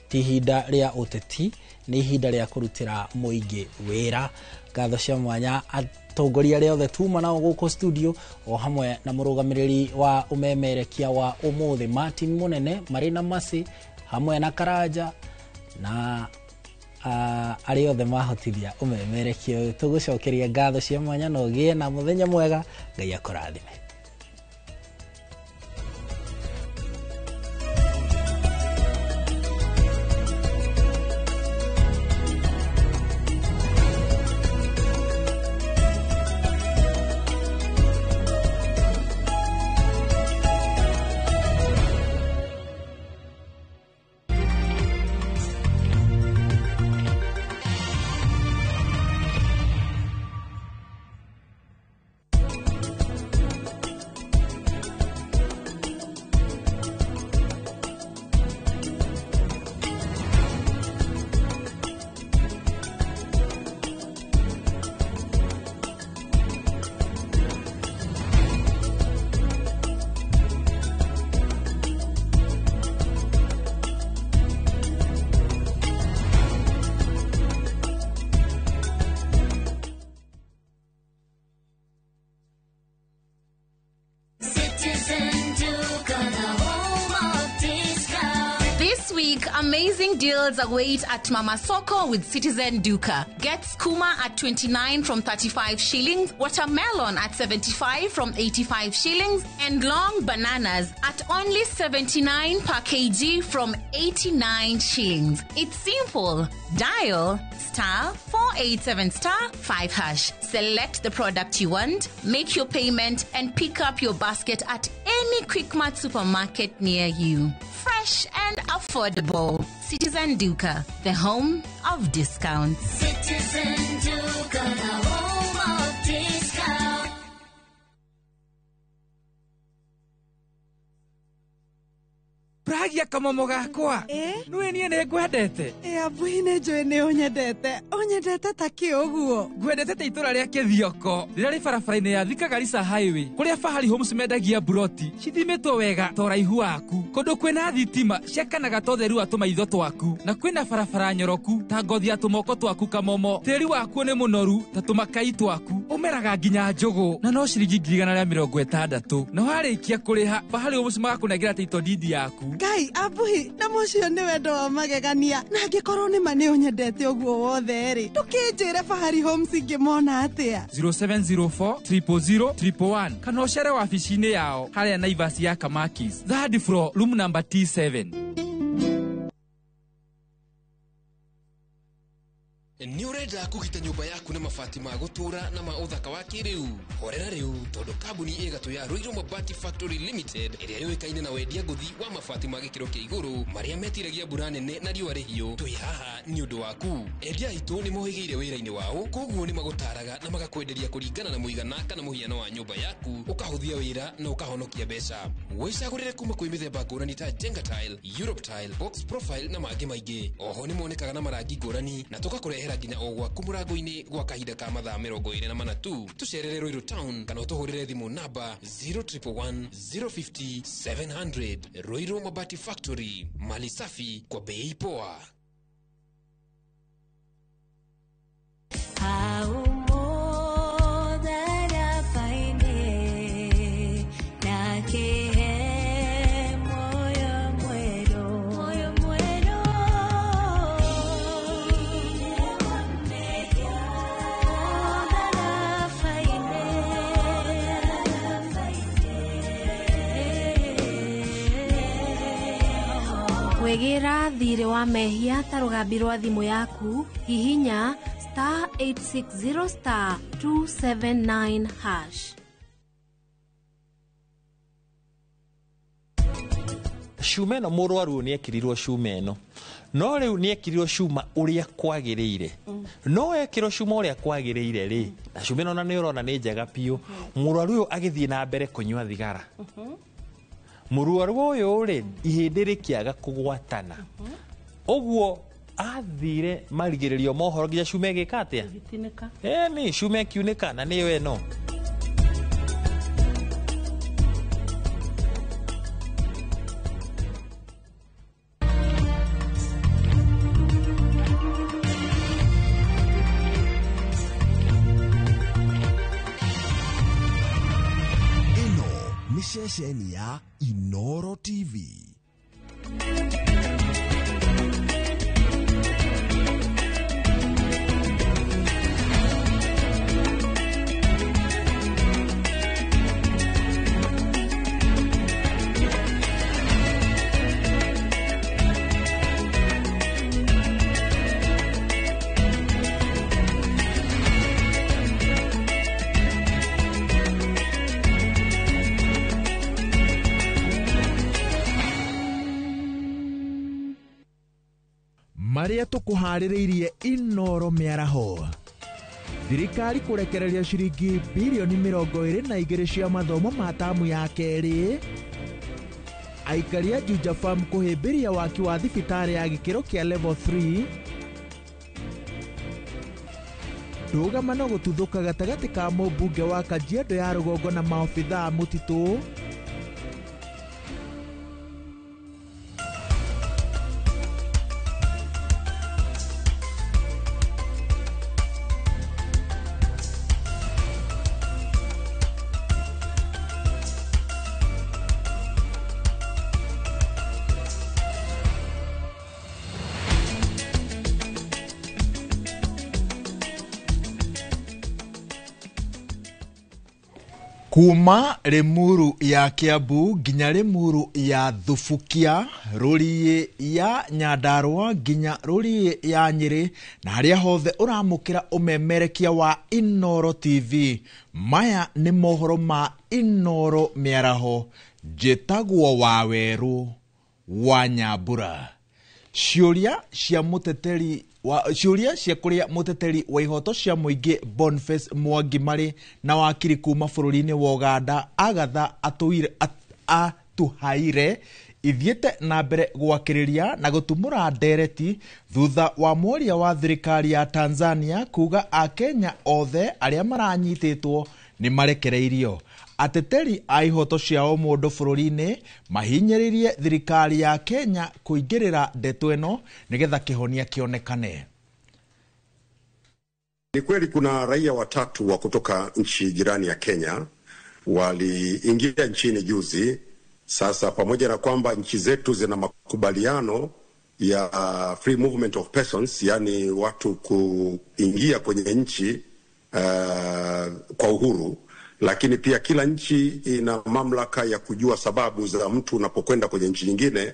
ti ihinda rĩa ũteti nĩ ihinda rĩa kũrutĩra mũingĩ wĩra ngatho cia mwanya atongoria arĩa othe tuma nao gũkũ studio o hamwe na mũrũgamĩrĩri wa ũmemerekia wa ũmũthĩ Martin Mũnene marĩ na Masi hamwe na Karanja na arĩa othe mahotithia ũmemerekia ũyũ tũgũcokeria ngatho cia mwanya na ũgĩe na mũthenya mwega Ngai akũrathime Amazing deals await at Mama Soko with Citizen Duka. Get skuma at 29 from 35 shillings, watermelon at 75 from 85 shillings, and long bananas at only 79 per kg from 89 shillings. It's simple. Dial *487*5#. Select the product you want, make your payment, and pick up your basket at any Quickmart supermarket near you. fresh and affordable. Citizen Duka, the home of discounts. Citizen Duka, the home of discount. Pragia kamomo gakwa. Nwe nie ne ngwendete. Abuine njoe ne onyendete. Onyendete ta kioguo. Ngwendete ta itura ria Kithioko. Rira ri barabara-ini ya Thika Garissa Highway. Kuria Fahari Homes mendagia buroti. Cithimitwo wega ta uraihu waku. Kundu kwina thitima ciakanaga ta utheru wa tumaitho twaku. Na kwina barabara nyoroku ta ngothi ya tumoko twaku kamomo. Tiri waku ni munoru ta tumakai twaku. Umeraga nginya njugu. Na no ciringi 160. Na warikia kuriha Fahari Homes magakunengera title deed yaku. Ngai abuhi na mucio ni wendo wa magegania na angikorwo ni mane unyendete uguo wothe ri tukinjire Fahari Homes ngimona atia 0704 000 111 kana ucere wabici-ini yao haria Naivas ya Kamakis, third floor, room number T7. Ni urenda kugita nyumba yaku na mabati ma gutura na ma uthaka wa kiriu horera riu tondu kambuni igatu ya Ruiru Mabati Factory Limited iria yoikaine na wendia nguthi wa mabati ma gikiro kia iguru maria metiragia mbura nene na riua rihio twi haha ni undu waku. Endia itu ni mohigeire wira-ini wao, koguo ni magutaraga na magakwenderia kuringana na muigana kana muhiano wa nyumba yaku, ukahuthia wira na ukahonokia mbeca. Wicagurire kuma kwi mithemba ngurani ta Jenga Tile, Europe Tile, Box Profile na mangi maingi. Oho ni monekaga na marangi ngurani na tugakurehera nginya o gwaku murango-ini gwa kahinda ka mathaa 24 tu. Tucerere Ruiru Town kana utuhurire thimu namba 0111 050 700. Ruiru Mabati Factory, mali safi kwa bei poa. Wegira thire wa mehia ta rugambi rwa thimu yaku hihinya *860 *279#. Cuma ĩno mũrwaru nĩ ekirirwo cuma ĩno no rĩu nĩ ekirirwo cuma ũrĩa kwagĩrĩire no ekirwo cuma ũrĩa kwagĩrĩire rĩ na cuma ĩno na nĩ ũrona nĩ njega biũ mũrwaru ũyũ agĩthiĩ na mbere kũnyua thigara mũrwaru ũyũ rĩ ihĩndĩ rĩkĩaga kũgwatana ũguo athire marigĩrĩrio mohoro nginya cuma ĩgĩka atĩa nĩ cuma ĩkiunĩka na nĩyo ĩno. Ceceni ya Inoro TV. Maria tukuhaririirie Inoro miaraho. Thirikari kurekereria ciringi bilioni 22 cia mathomo ma tamu ya keri. Aikari a Juja Farm kuhimbiria waki wa thibitari ya gikiro kia level 3. Rũgamano gũtuthũka gatagatĩ ka mũmbunge wa Kajiado ya rũgongo na maobitha a mũtitũ. Kuma Limuru ya Kiambu nginya Limuru ya Thubukia, Rũriĩ ya Nyandarua nginya Rũriĩ ya Nyĩrĩ na harĩa hothe ũramũkĩra ũmemerekia wa Inoro TV. Maya nĩ mohoro ma Inoro mĩaraho. Njĩtagwo Wawerũ wa Nyambura. Ciuria cia kuria muteteri wa ihoto cia muingi Boniface Mwangi mari na wakiri kuma bururi-ini wa Uganda Agatha Atuhaire ithiete na mbere gwakiriria na gutumura ndereti thutha wa mwaria wa thirikari ya Tanzania kuga Akenya othe aria maranyititwo ni marekereirio. Ateteri a ihoto cia o mundu bururi-ini mahinyiririe thirikari ya Kenya kuingirira ndeto eno nigetha kihonia kionekane. Ni kweli kuna raia watatu wa kutoka nchi jirani ya Kenya waliingia nchini juzi. Sasa pamoja na kwamba nchi zetu zina makubaliano ya free movement of persons, yani watu kuingia kwenye nchi kwa uhuru, lakini pia kila nchi ina mamlaka ya kujua sababu za mtu unapokwenda kwenye nchi nyingine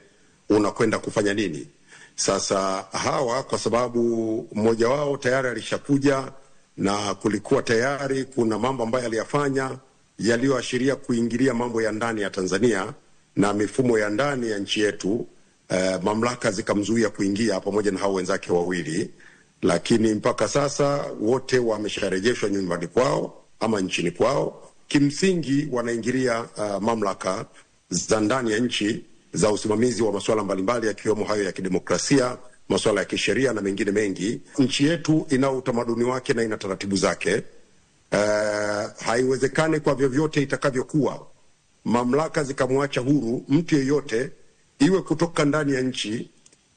unakwenda kufanya nini. Sasa hawa kwa sababu mmoja wao tayari alishakuja na kulikuwa tayari kuna mambo ambayo aliyafanya yaliyoashiria kuingilia mambo ya ndani ya Tanzania na mifumo ya ndani ya nchi yetu, mamlaka zikamzuia kuingia pamoja na hao wenzake wawili, lakini mpaka sasa wote wamesharejeshwa nyumbani kwao ama nchini kwao. Kimsingi wanaingilia mamlaka za ndani ya nchi za usimamizi wa masuala mbalimbali yakiwemo hayo ya kidemokrasia, masuala ya kisheria na mengine mengi. Nchi yetu ina utamaduni wake na ina taratibu zake. Haiwezekani kwa vyovyote itakavyokuwa mamlaka zikamwacha huru mtu yeyote, iwe kutoka ndani ya nchi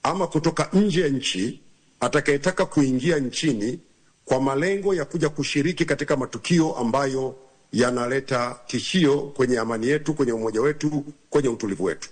ama kutoka nje ya nchi, atakayetaka kuingia nchini kwa malengo ya kuja kushiriki katika matukio ambayo yanaleta tishio kwenye amani yetu, kwenye umoja wetu, kwenye utulivu wetu.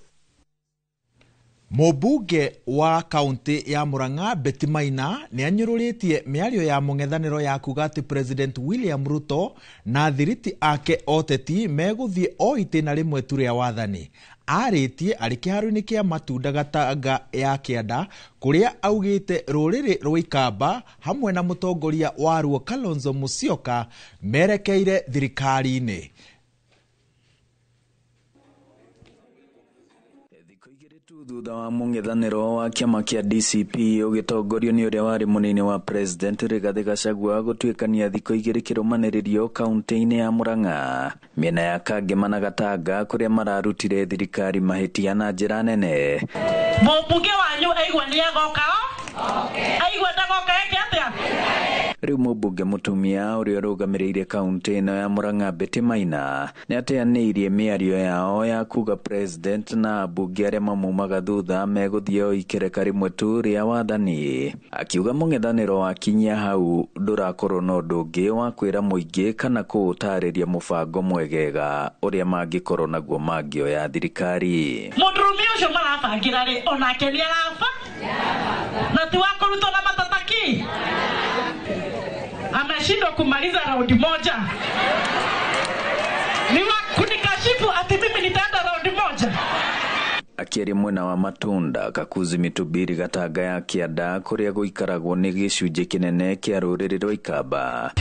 Mubunge wa kaunti ya Murang'a Betty Maina ni anyururitie miario ya mung'ethaniro ya kuga ati President William Ruto na thiriti ake oteti meguthie o itina rimwe tu ria wathani. Aritie ari kiharu-ini kia Matunda Gatanga ya Kianda kuria augite ruriri rwa Ikamba hamwe na mutongoria wa ruo Kalonzo Musyoka merekeire thirikari-ini. Thutha wa mung'ethaniro wa kiama kia DCP ugitongorio ni uria wari munini wa President Rigathi Gachagua gutuikania thikũ igĩrĩ kĩrũmanĩrĩrio kaunti-inĩ ya Murang'a, miena ya Kangema na Gatanga kuria mararutire thirikari mahitia na njĩra nene. Mũmbunge wanyu aigua ni agoka aigua ndagoka eke atia. Riu mũmbunge mutumia uria ũrũgamĩrĩire kaunti ĩno ya Murang'a Betty Maina ni ateanĩirie mĩario yao ya kuga President na ambunge arĩa mamumaga thutha meguthie o ikereka rimwe tu ria wathani, akiuga mũng'ethanĩro wakinyia hau ndũrakorwo na ũndũ ũngĩ wa kwĩra mũingĩ kana kũũtarĩria mũbango mwegega ũrĩa mangĩkorwo naguo mangĩoya thirikari. Mũndũrũme ũcio marabangĩra rĩ onake nĩ arafa na ti wa kũrutwo na matataki. Ameshindwa kumaliza raundi moja. Ni kunikashifu ati mimi nitaenda raundi moja. Akiari mwena wa Matunda Kakuzi Mitubiri Gatanga ya Kianda kuria guikaragwo ni gicunjĩ kinene kia rũrĩrĩ rwa Ikamba.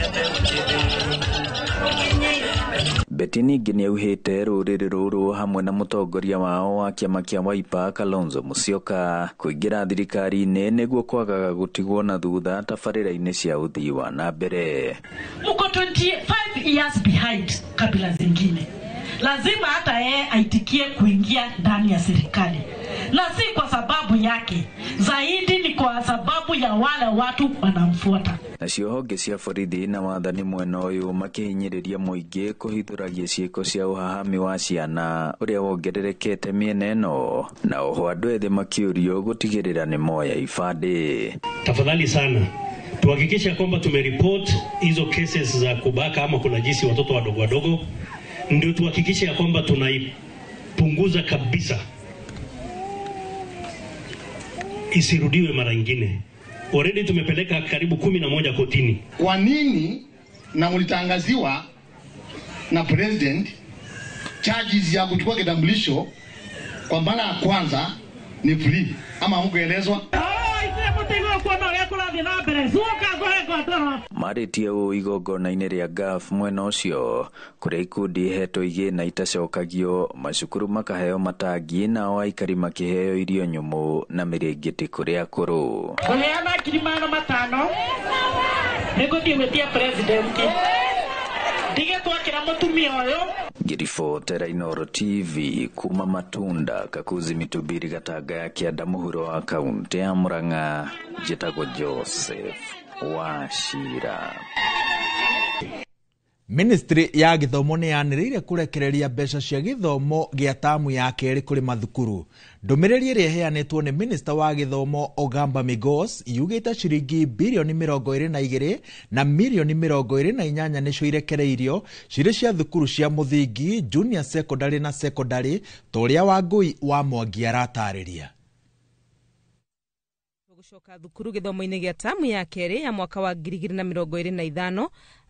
Betty ningĩ nĩ auhĩte rũrĩrĩ rũrũ hamwe na mũtongoria wao wa kiama kia Wiper Kalonzo Musyoka kũingĩra thirikari-inĩ nĩguo kwagaga gũtigwo na thutha tabarĩra-inĩ cia ũthii wa na mbere. Muko 25 years behind kabila zingine. Lazima hata yeye aitikie kuingia ndani ya serikali, na si kwa sababu yake, zaidi ni kwa sababu ya wale watu wanamfuata. Nacio honge cia borithi na wathani mwena ũyũ makihinyĩrĩria mũingĩ kũhithũragia ciĩko cia ũhahami wa ciana ũrĩa wongererekete mĩena ĩno, na oho andũ ethĩ makĩũrio gũtigĩrĩra nĩ moya ibandĩ. Tafadhali sana tuhakikisha kwamba tumeripoti hizo cases za kubaka ama kunajisi watoto wadogo wadogo, ndio tuhakikishe ya kwamba tunaipunguza kabisa, isirudiwe mara nyingine. Already tumepeleka karibu 11 kotini. Kwa nini na mlitangaziwa na president charges ya kuchukua kitambulisho kwa mara ya kwanza ni free marĩtie ũũ igongona-inĩ rĩa GAF mwena ũcio, kũrĩa ikundi hetwo igĩna itacokagio, macukuru makaheo matangi, nao aikari makĩheo irio nyũmũ na mĩrĩngĩti kũrĩ akũrũ. Kũheana 5,000 nĩgũthiĩ gwĩtia president dige twakĩra mũtumia ũyũ. Ngiribotera Inooro TV kuma Matunda, Kakuzi Mitubiri, Gatanga ya Kianda, mũhuro wa kaunti ya Murang'a. Njĩtagwo Joseph Wachira. Ministry ya gĩthomo nĩ yanĩrĩire kũrekereria mbeca cia gĩthomo gĩa tamu ya kerĩ kũrĩ mathukuru. Ndũmĩrĩri ĩrĩa ĩheanĩtwo nĩ Minister wa gĩthomo Ogamba Migos yugĩte ciringi bilioni 22 na milioni 28 nĩcio irekereirio cirĩ cia thukuru cia mũthingi, junior secondary na secondary, torĩa Wangui wa Mwangi aratarĩria. Gũcoka thukuru gĩthomo-inĩ gĩa tamu ya kerĩ ya mwaka wa 2025,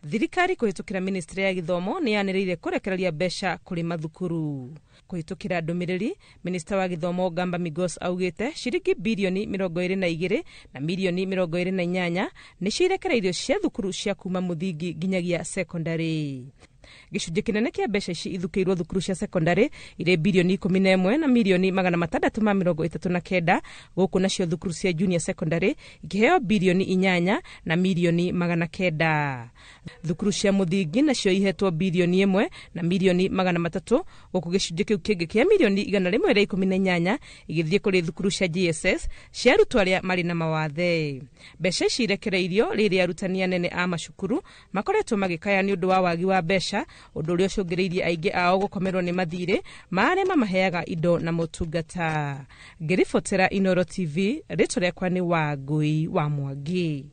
thirikari kũhĩtũkĩra Ministry ya gĩthomo nĩ yanĩrĩire kũrekereria mbeca kũrĩ mathukuru. Kũhĩtũkĩra ndũmĩrĩri, Minister wa gĩthomo Ogamba Migos augĩte ciringi bilioni 22 na milioni 28 nĩcio irekereirio cia thukuru cia kuma mũthingi nginyagia secondary. Gĩcunjĩ kĩnene kĩa mbeca ici ithukĩirwo thukuru cia secondary irĩ bilioni 11 na milioni 639, gũkũ nacio thukuru cia junior secondary ikĩheo bilioni 8 na milioni 900. Thukuru cia mũthingi nacio ihetwo bilioni 1 na milioni 300, gũkũ gĩcunjĩ kĩu kĩngĩ kĩa milioni 118 igĩthiĩ kũrĩ thukuru cia GSS cia arutwo arĩa marĩ na mawathe. Mbeca ici irekereirio rĩrĩa arutani anene a macukuru makoretwo magĩkaya nĩ ũndũ wa wagi wa mbeca, ũndũ ũrĩa ũcũngĩrĩirie aingĩ ao gũkomerwo nĩ mathirĩ marĩa mamaheaga indo na motungata. Ngiribotera Inooro TV, rĩtwa rĩakwa nĩ Wangui wa Mwangi.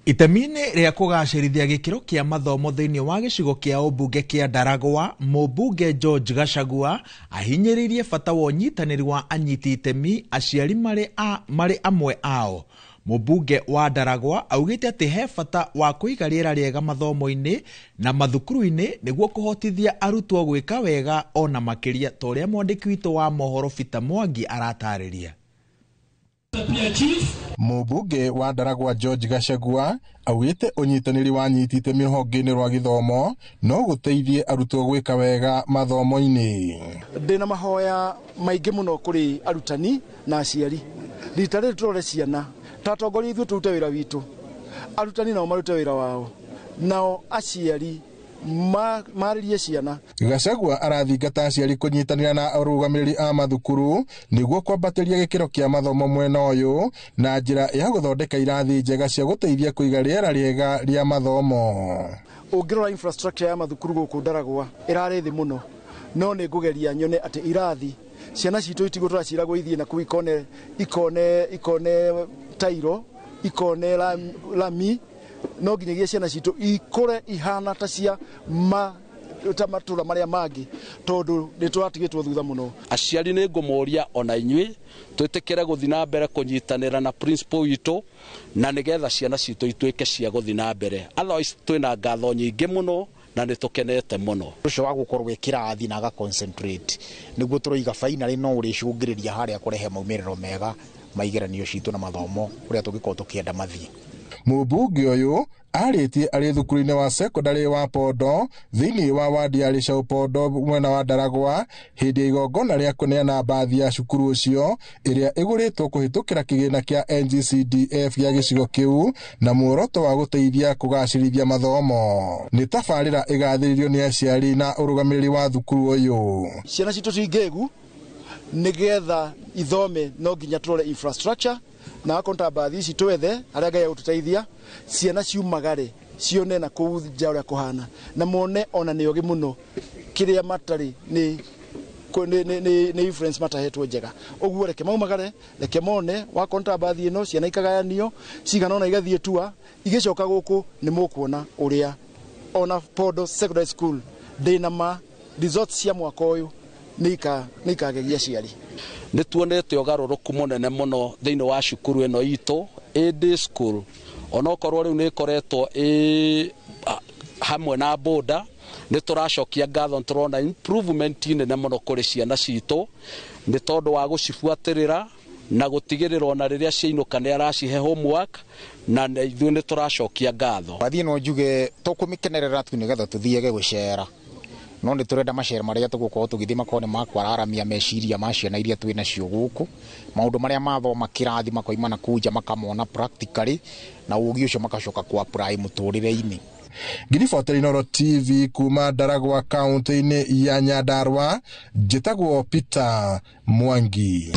Itemi-inĩ rĩa kũgacĩrithia gĩkĩro kĩa mathomo thĩinĩ wa gĩcigo kĩa ũmbunge kĩa Ndaragwa, mũmbunge George Gachagua ahinyĩrĩirie bata wa ũnyitanĩri wa anyiti itemi aciari marĩ amwe ao. Mũmbunge wa Ndaragwa augĩte atĩ he bata wa kũiga rĩera rĩega mathomo-inĩ na mathukuru-inĩ nĩguo kũhotithia arutwo gwĩka wega ona makĩria, torĩa mwandĩki witũ wa mohoro Peter Mwangi aratarĩria. Mũmbunge wa Ndaragwa George Gachagua augĩte ũnyitanĩri wa anyiti itemi rũhonge-inĩ rwa gĩthomo no gũteithie arutwo gwĩka wega mathomo-inĩ. Ndĩna mahoya maingĩ mũno kũrĩ arutani na aciari. Rita rĩrĩ tũrore ciana, tatongoria ithuĩ tũrute wĩra witũ, arutani nao marute wĩra wao, nao aciari marĩrie ciana. Gachagua arathingata aciari kũnyitanĩra na arũgamĩrĩri a mathukuru nĩguo kwambatĩria gĩkĩro kĩa mathomo mwena ũyũ na njĩra ya gũthondeka irathi njega cia gũteithia kũiga rĩera rĩega rĩa mathomo. Ũngĩrora infrastructure ya mathukuru gũkũ Ndaragwa ĩrarĩ thĩ mũno, no nĩ ngũgeria nyone atĩ irathi ciana citũ itigũtũra ciragwo ithiĩ na kũu ikone tairo, ikone lami, no nginyagia ciana citũ ikũre ihana ta cia matũra marĩa mangĩ, tondũ nĩ tũratigĩtwo thutha mũno. Aciari nĩ ngũmoria ona inyuĩ twĩtĩkĩre gũthiĩ na mbere kũnyitanĩra na principal witũ na nĩgetha ciana citũ ituĩke cia gũthiĩ na mbere. Otherwise twĩna ngatho nyingĩ mũno na nĩ tũkenete mũno. Ũcio wa gũkorwo wĩkĩrathi na concentrate nĩguo tũroiga finally no ũrĩcũngĩrĩria harĩa kũrehe maumĩrĩro mega maigeranio citũ na mathomo ũrĩa tũngĩkorwo tũkĩenda mathiĩ. Mũmbunge ũyũ arĩtie arĩ thukuru-inĩ wa secondary wa Pondo thĩinĩ wa wadi ya Rĩcaũ Pondo mwena wa Ndaragwa hĩndĩ ya igongona rĩa kũneana mbathi ya cukuru ũcio ĩrĩa ĩgũrĩtwo kũhĩtũkĩra kĩgĩna kĩa NGCDF gĩa gĩcigo kĩu na muoroto wa gũteithia kũgacĩrithia mathomo. Nĩ tabarĩra ĩgathĩrĩrio nĩ aciari na ũrũgamĩrĩri wa thukuru ũyũ. Ciana citũ cingĩgu nĩgetha ithome no nginya tũrore infrastructure na akonta mbathi ici twethe arĩa Ngai agũtũteithia ciana ciumagare cione na kũu nja ũrĩa kũhana na mone ona nĩ ogi mũno kĩrĩa matarĩ nĩ influence matahetwo njega. Ũguo reke maumagare, reke mone wakonta mbathi ĩno ciana ikagayanio cigana ona igathiĩ tua igĩcoka gũkũ nĩ mũkuona ũrĩa ona Pondo Secondary School ndĩna results cia mwaka ũyũ nĩ ikagegia ciari. Nĩ tuonete ũgarũrũku mũnene mũno thĩinĩ wa cukuru ĩno itũ AD School, onokorwo rĩu nĩ ĩkoretwo hamwe na boda, nĩ tũracokia ngatho tũrona improvement nene mũno kũrĩ ciana citũ nĩ tondũ wa gũcibuatĩrĩra na gutigirira ona riria ciainuka ni aracihe homework na ithuĩ nĩ tũracokia ngatho. Wathiĩ no njuge tũkũmĩkenerera tu nĩgetha tũthiage gũcera no nĩ tũrenda macera marĩa tũgũkorwo tũgĩthiĩ makone makwararamia meciria ma ciana iria twĩ nacio gũkũ, maũndũ marĩa mathoma kĩrathi makoima na kuja makamona practically na ũgĩ ũcio makacoka ku apply mũtũrĩre-inĩ. Ngiriboteri Inooro TV kuma Ndaragwa kaunti-inĩ ya Nyandarua, njĩtagwo Peter Mwangi.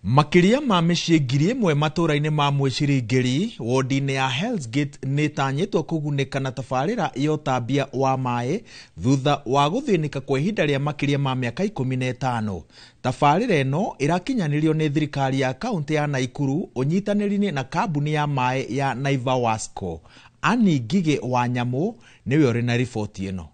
Makiria ma mĩciĩ 1,000 matũra-inĩ ma Mwĩcirĩngĩri wodi-inĩ ya Hell's Gate nĩtanyĩtwo kũgunĩka na tabarĩra ya ũtambia wa maĩ thutha wa gũthĩnĩka kwa ihinda rĩa makĩria ma mĩaka 15. Tabarĩra ĩno ĩrakinyanĩrio nĩ thirikari ya kaunti ya Naikuru ũnyitanĩri-inĩ na kambuni ya maĩ ya Naiva Wasco. Ani Ngige wa Nyamũ nĩwe ũrĩ na riboti ĩno.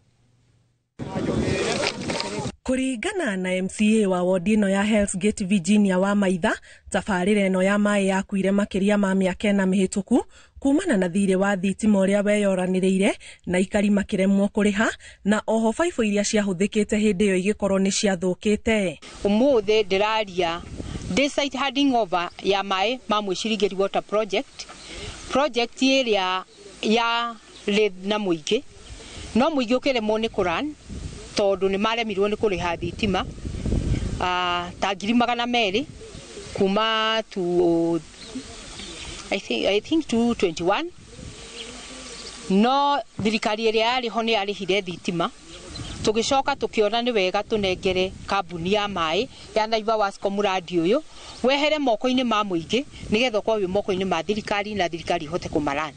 Kũringana na MCA wa wodi ĩno ya Hell's Gate Virginia wa Maitha, tabarĩra ĩno ya maĩ yakuire makĩria ma mĩaka 4 mĩhĩtũku kumana na thirĩ wa thitima ũrĩa weyoranĩrĩire na ikari makĩremwo kũrĩha na oho baibũ iria ciahũthĩkĩte hĩndĩ ĩyo igĩkorwo nĩ ciathũkĩte. Ũmũthĩ ndĩraria site handing over ya maĩ ma Mwĩcirĩngĩri water project ĩrĩa ya na mũingĩ no mũingĩ ũkĩremwo nĩ kũran tondũ nĩ maremirwo nĩ kũrĩha thitima ta 200,000 kuma to I think 221 no thirikari ĩrĩa yarĩho nĩ yarĩhire thitima tũgĩcoka tũkĩona nĩ wega tũnengere kambuni ya maĩ ya Naiva Wasco mũradi ũyũ wehere moko-inĩ ma mũingĩ nĩgetha kwa wĩ moko-inĩ ma thirikari na thirikari ihote kũmarana.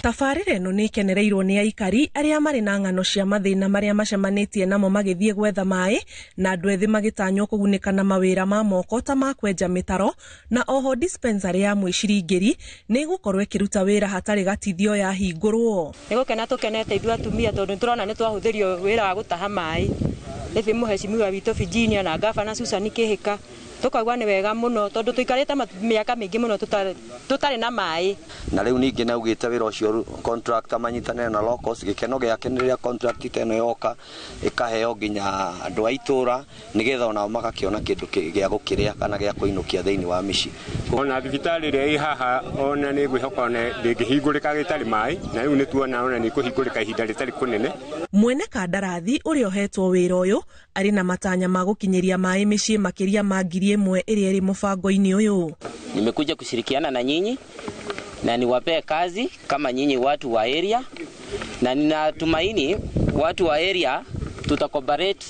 Tabarĩra ĩno nĩ ikenereirwo nĩ aikari arĩa marĩ na ng'ano cia mathĩna marĩa macemanĩtie namo magĩthiĩ gwetha maĩ na andũ ethĩ magĩtanywo kũgunĩka na mawĩra ma moko ta ma kwenja mĩtaro na oho dispensary ya Mwĩcirĩngĩri nĩ ĩgũkorwo ĩkĩruta wĩra hatarĩ gatithio yahingũrwo. Nĩ gũkena tũkenete ithuĩ atumia tondũ nĩ tũrona nĩ twahũthĩrio wĩra wa gũtaha maĩ nĩ mũhecimiwa witũ Virginia na gavana Susan Kĩhĩka tukagwa nĩ wega mũno tondũ tuikarĩte mĩaka mĩingĩ mũno tutarĩ na maĩ. Na rĩu ningĩ naugĩte wĩra ũcio contractor manyitanĩre na locals gĩkeno gĩake nĩ rĩrĩa contract ĩno yoka ĩkaheo nginya andũ a itũra nĩgetha onao magakĩona kĩndũ gĩa gũkĩrĩa kana gĩa kũinũkia thĩinĩ wa mĩciĩ. Ona thibitarĩ ĩrĩa ĩ haha ona nĩ ngwĩhoka ndĩngĩhingũrĩka gĩtarĩ maĩ na rĩu nĩ tuona ona nĩ kũhingũrĩka ihinda rĩtarĩ kũnene. Mwene kandarathi ũrĩa ũhetwo wĩra ũyũ arĩ na matanya ma gũkinyĩria maĩ mĩciĩ makĩria ma 1,000 ĩrĩa ĩrĩ mũbango-inĩ ũyũ. Nimekuja kushirikiana na nyinyi na niwapee kazi kama nyinyi watu wa area na ninatumaini watu wa area tutacollaborate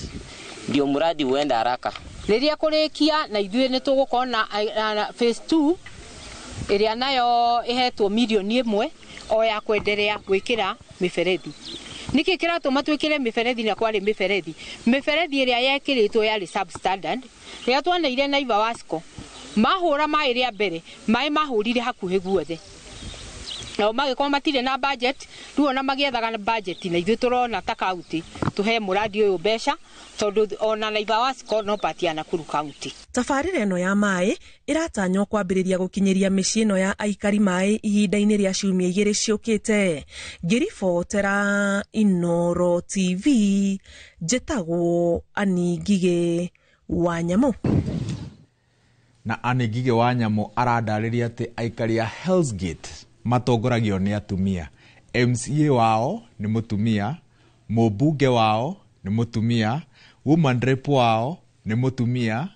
ndio mradi uende haraka. Rĩrĩa kũrĩkia na ithuĩ nĩ tũgũkorwo na phase 2 ĩrĩa nayo ĩhetwo milioni 1 o ya kwenderea gwĩkĩra mĩberethi. Niki kĩratũma twĩkĩre mĩberethi na kwarĩ mĩberethi ĩrĩa yekĩrĩtwo yarĩ substandard rĩrĩa twaneire Naiva Wasco mahũra maĩ rĩa mbere maĩ mahũrire hakuhĩ guothe nao magĩkorwo matirĩ na budget rĩu ona magĩethaga na budget na ithuĩ tũrona ta kaunti tũhe mũradi ũyũ mbeca tondũ ona Naiva Wasco no part ya Nakuru County. Tabarĩra ĩno ya maĩ ĩratanywo kwambĩrĩria gũkinyĩria mĩciĩ ĩno ya aikari maĩ ihinda-inĩ rĩa ciumia 2 ciũkĩte. Ngiribotera Inooro TV njĩtagwo Ani Ngige wa Nyamũ. Na Ani Ngige wa Nyamũ arandarĩria atĩ aikari a Hell's Gate matongoragio nĩ atumia. MCA wao nĩ mũtumia, mũmbunge wao nĩ mũtumia, woman rep wao nĩ mũtumia,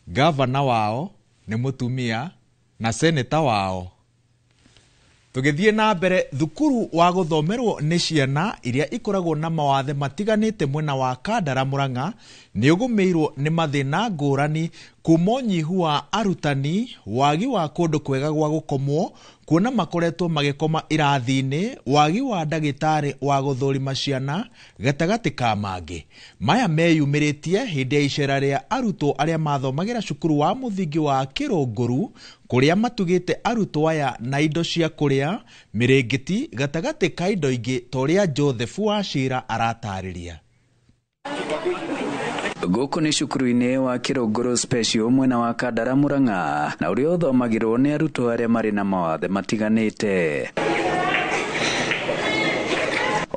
governor wao nĩ mũtumia na senator wao. Tũgĩthiĩ na mbere, thukuru wa gũthomerwo nĩ ciana iria ikoragwo na mawathe matiganĩte mwena wa Kandara Mũrang'a nĩ ũgũmĩirwo nĩ mathĩna ngũrani kuma ũnyihu wa arutani, wagi wa kũndũ kwega gwa gũkomwo, kuona makoretwo magĩkoma irathi-inĩ, wagi wa ndagĩtarĩ wa gũthũrima ciana, gatagatĩ ka mangĩ. Maya meyumĩrĩtie hĩndĩ ya icera rĩa arutwo arĩa mathomagĩra cukuru wa mũthingi wa Kĩrũngũru, kũrĩa matugĩte arutwo aya na indo cia kũrĩa, mĩrĩngĩti, gatagatĩ ka indo ingĩ ta ũrĩa Joseph Wachira aratarĩria. Gũkũ nĩ cukuru-inĩ wa Kĩrũngũru Special mwena wa Kandara Mũrang'a na ũrĩa ũthomagĩrwo nĩ arutwo arĩa marĩ na mawathe matiganĩte.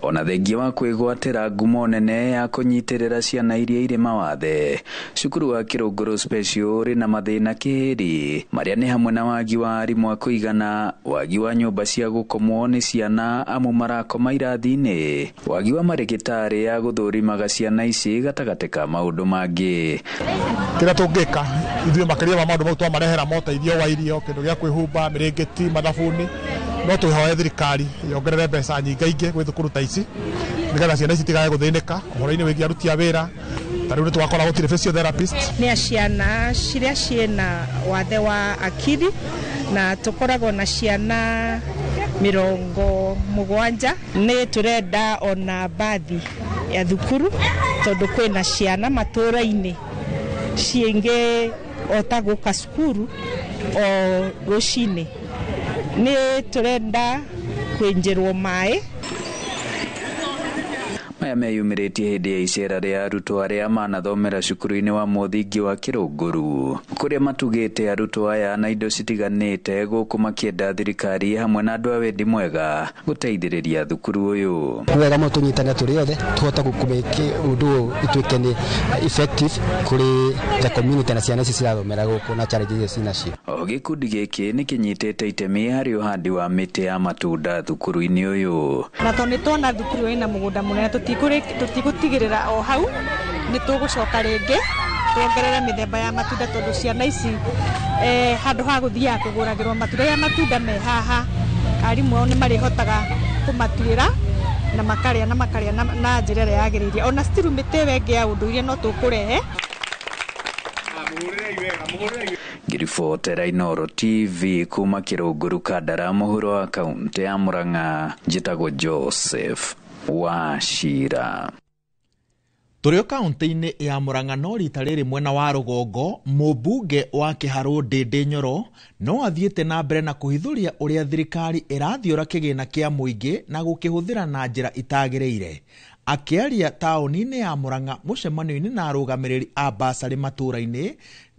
ona thengia wa kwĩgwatĩra ngumo nene ya kũnyitĩrĩra ciana iria irĩ mawathe. Cukuru wa Kĩrũngũrũ Special ũrĩ na mathĩna kĩhĩri marĩa nĩ hamwe na wagi wa arimũ a kũigana, wagi wa nyũmba cia gũkomwo nĩ ciana amu marakoma irathi-inĩ, wagi wa marĩgĩtarĩ ya gũthũrimaga ciana ici gatagatĩ ka maũndũ mangĩ. Kĩrĩa tũngĩka ithuĩ makĩria ma maũndũ mau twamarehera moteithio wa irio, kĩndũ gĩa kwĩhumba, mĩrĩngĩti, mathabuni, no twĩhoe thirikari yongerere mbeca nyingaingĩ gwĩ thukuru ta ici nĩgetha ciana ici itigae gũthĩnĩka ũhoro-inĩ wĩgiĩ aruti a wĩra. Tarĩu nĩ twakora gũtirĩ physiotherapist. Nĩ ciana ciria ciĩna wathe wa akiri na tũkoragwo na ciana 70. Nĩ tũrenda ona bathi ya thukuru tondũ kwĩna ciana matũra-inĩ ciĩngĩ otagũka cukuru o rũcinĩ. Nĩ tũrenda kwĩnjĩrwo maĩ. Maya meyumĩrĩtie hĩndĩ ya icera rĩa arutwo arĩa manathomera cukuru-inĩ wa mũthingi wa Kĩrũngũrũ, kũrĩa matugĩte arutwo aya na indo citiganĩte gũkũ makĩenda thirikari hamwe na andũ a wendi mwega gũteithĩrĩria thukuru ũyũ. Wega mũno tũnyitane tũrĩ othe tũhote gũkũmĩke ũndũ ũyũ ituĩke nĩ effective kũrĩ the community na ciana ici cirathomera gũkũ na challenges iria cinacio. O gĩkundi gĩkĩ nĩ kĩnyitĩte itemi harĩ ũhandi wa mĩtĩ ya matunda thukuru-inĩ ũyũ. Na tondũ nĩtwona thukuru ĩna mũgũnda mũnene tũtigũtigĩrĩra o hau, nĩ tũgũcoka rĩngĩ tuongerere mĩthemba ya matunda tondũ ciana ici handũ ha gũthiaga kũgũragĩrwo matunda ya matunda me haha, arimũ ao nĩ marĩhotaga kũmatuĩra na makarĩa na njĩra ĩrĩa yagĩrĩire. Ona still mĩtĩ ĩngĩ ya ũndũire no tũkũrehe. Ngiribotera Inooro TV kuma Kĩrũngũrũ Kandara, mũhuro wa kaunti ya Murang'a, njĩtagwo Joseph Wachira. Tũrĩ kaunti-inĩ ya Murang'a no rita rĩrĩ mwena wa rũgongo, mũmbunge wa Kĩharũ Ndĩndĩ Nyoro no athiĩte na mbere na kũhithũria ũrĩa thirikari ĩrathiũra kĩgĩna kĩa mũingĩ na gũkĩhũthĩra na njĩra itagĩrĩire. Akĩaria taũni-inĩ ya Murang'a mũcemanio-inĩ na arũgamĩrĩri a mbacarĩ matũra-inĩ,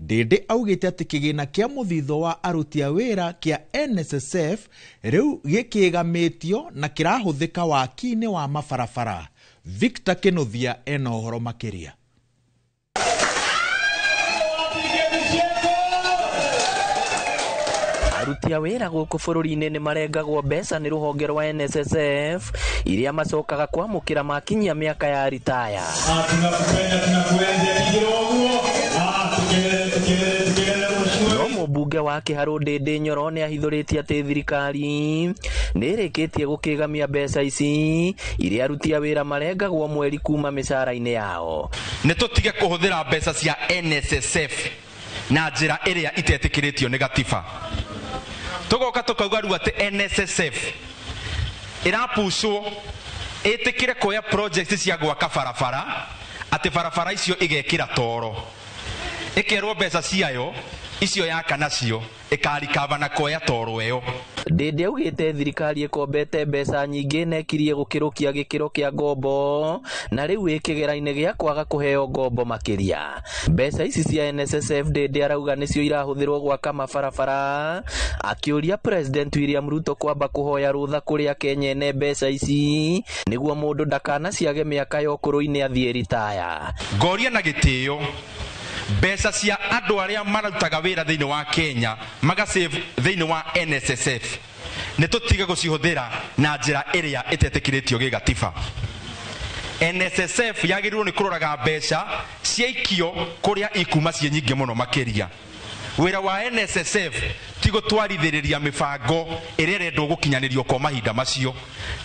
Ndĩndĩ augĩte atĩ kĩgĩna kĩa mũthithũ wa aruti a wĩra kĩa NSSF rĩu gĩkĩgamĩtio na kĩrahũthĩka waki-inĩ wa mabarabara. Victor Kĩnuthia ena ũhoro makĩria. Aruti a wĩra gũkũ bũrũri-inĩ nĩ marengagwo mbeca nĩ rũhonge rwa NSSF iria macokaga kwamũkĩra makinyia mĩaka ya ritaya. No mũmbunge wa Kĩharũ Ndĩndĩ Nyoro nĩ ahithũrĩtie atĩ thirikari nĩ ĩrĩkĩtie gũkĩgamia mbeca ici iria aruti a wĩra marengagwo mweri kuma mĩcara-inĩ yao. Nĩ tũtige kũhũthĩra mbeca cia NSSF na njĩra ĩrĩa itetĩkĩrĩtio nĩ gatiba. Tũgoka tũkauga rĩu atĩ NSSF ĩrapucwo ĩtĩkĩre kuoya project cia gwaka barabara, atĩ barabara icio igekĩra toro, ĩkerwo mbeca ciayo icio yaka nacio ĩkarikava na kuoya toro ĩyo. Ndĩndĩ augĩte thirikari ĩkombete mbeca nyingĩ na ĩkirie gũkĩrũkia gĩkĩro kĩa ngombo na rĩu ĩkĩgera-inĩ gĩa kwaga kũheo ngombo makĩria. Mbeca ici cia NSSF Ndĩndĩ arauga nĩcio irahũthĩrwo gwaka mabarabara, akĩũria President William Ruto kwamba kũhoya rũtha kũrĩ Akenya ene mbeca ici nĩguo mũndũ ndakanaciage mĩaka ya ũkũrũ-inĩ athiĩ ritaya. Ngoria na gĩtĩo mbeca cia andũ arĩa marutaga wĩra thĩinĩ wa Kenya magasave thĩinĩ wa NSSF nĩ tũtige gũcihũthĩra na njĩra ĩrĩa ĩtetĩkĩrĩtio gĩ gatiba. NSSF yagĩrĩirwo nĩ kũroraga mbeca ciaikio kũrĩa ikuma ciĩ nyingĩ mũno makĩria. Wĩra wa NSSF ti gũtwarithĩrĩria mĩbango ĩrĩa ĩrendwo gũkinyanĩrio kwa mahinda macio,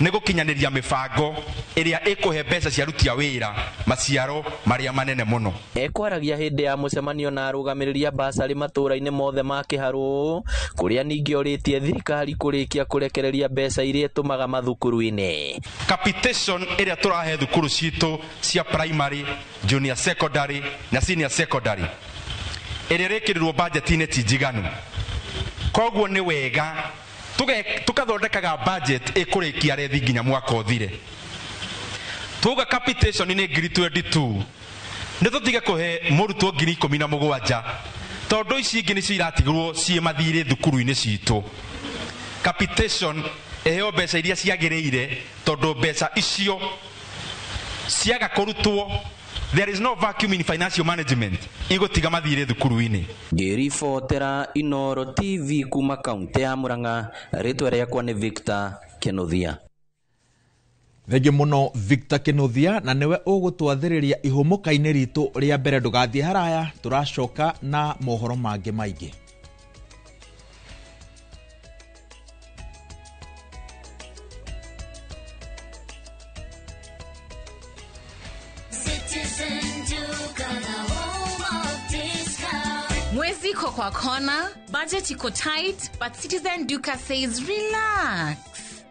nĩ gũkinyanĩria mĩbango ĩrĩa ĩkũhe mbeca cia aruti a wĩra maciaro marĩa manene mũno. Ekwaragia hĩndĩ ya mũcemanio na arũgamĩrĩri a mbacarĩ matũra-inĩ mothe ma Kĩharũ, kũrĩa ningĩ orĩtie thirikari kũrĩkia kũrekereria mbeca iria ĩtũmaga mathukuru-inĩ. Capitation ĩrĩa tũrahe thukuru citũ cia primary, junior secondary na senior secondary ĩrĩa ĩrĩkĩrĩrwo budget-inĩ ti njiganu. Koguo nĩ wega tukathondekaga budget ĩkũrĩkia rethi nginya mwaka ũthire. Tuga capitation nĩ ngiri 22 nĩ tũtige kũhe mũrutwo ngiri 17 tondũ ici ingĩ nĩcio iratigirwo ciĩ mathirĩ thukuru-inĩ citũ. Capitation eheo mbeca iria ciagĩrĩire, tondu mbeca icio ciaga kũrutwo. There is no vacuum in financial management. Igũtiga mathire thukuru-inĩ. Ngĩribotera Inooro TV kuma kaunti ya Murang'a, rĩtwa rĩakwa nĩ Victor Kĩnuthia. Thengio muno Victor Kĩnuthia, na niwe ũgũtwathĩrĩria ihũmũka-inĩ ritũ rĩa mbere. Ndũgathiĩ haraya, tũracoka na mohoro mangĩ maingĩ. Mwezi iko kwa kona, budget iko tight, but Citizen Duka says relax.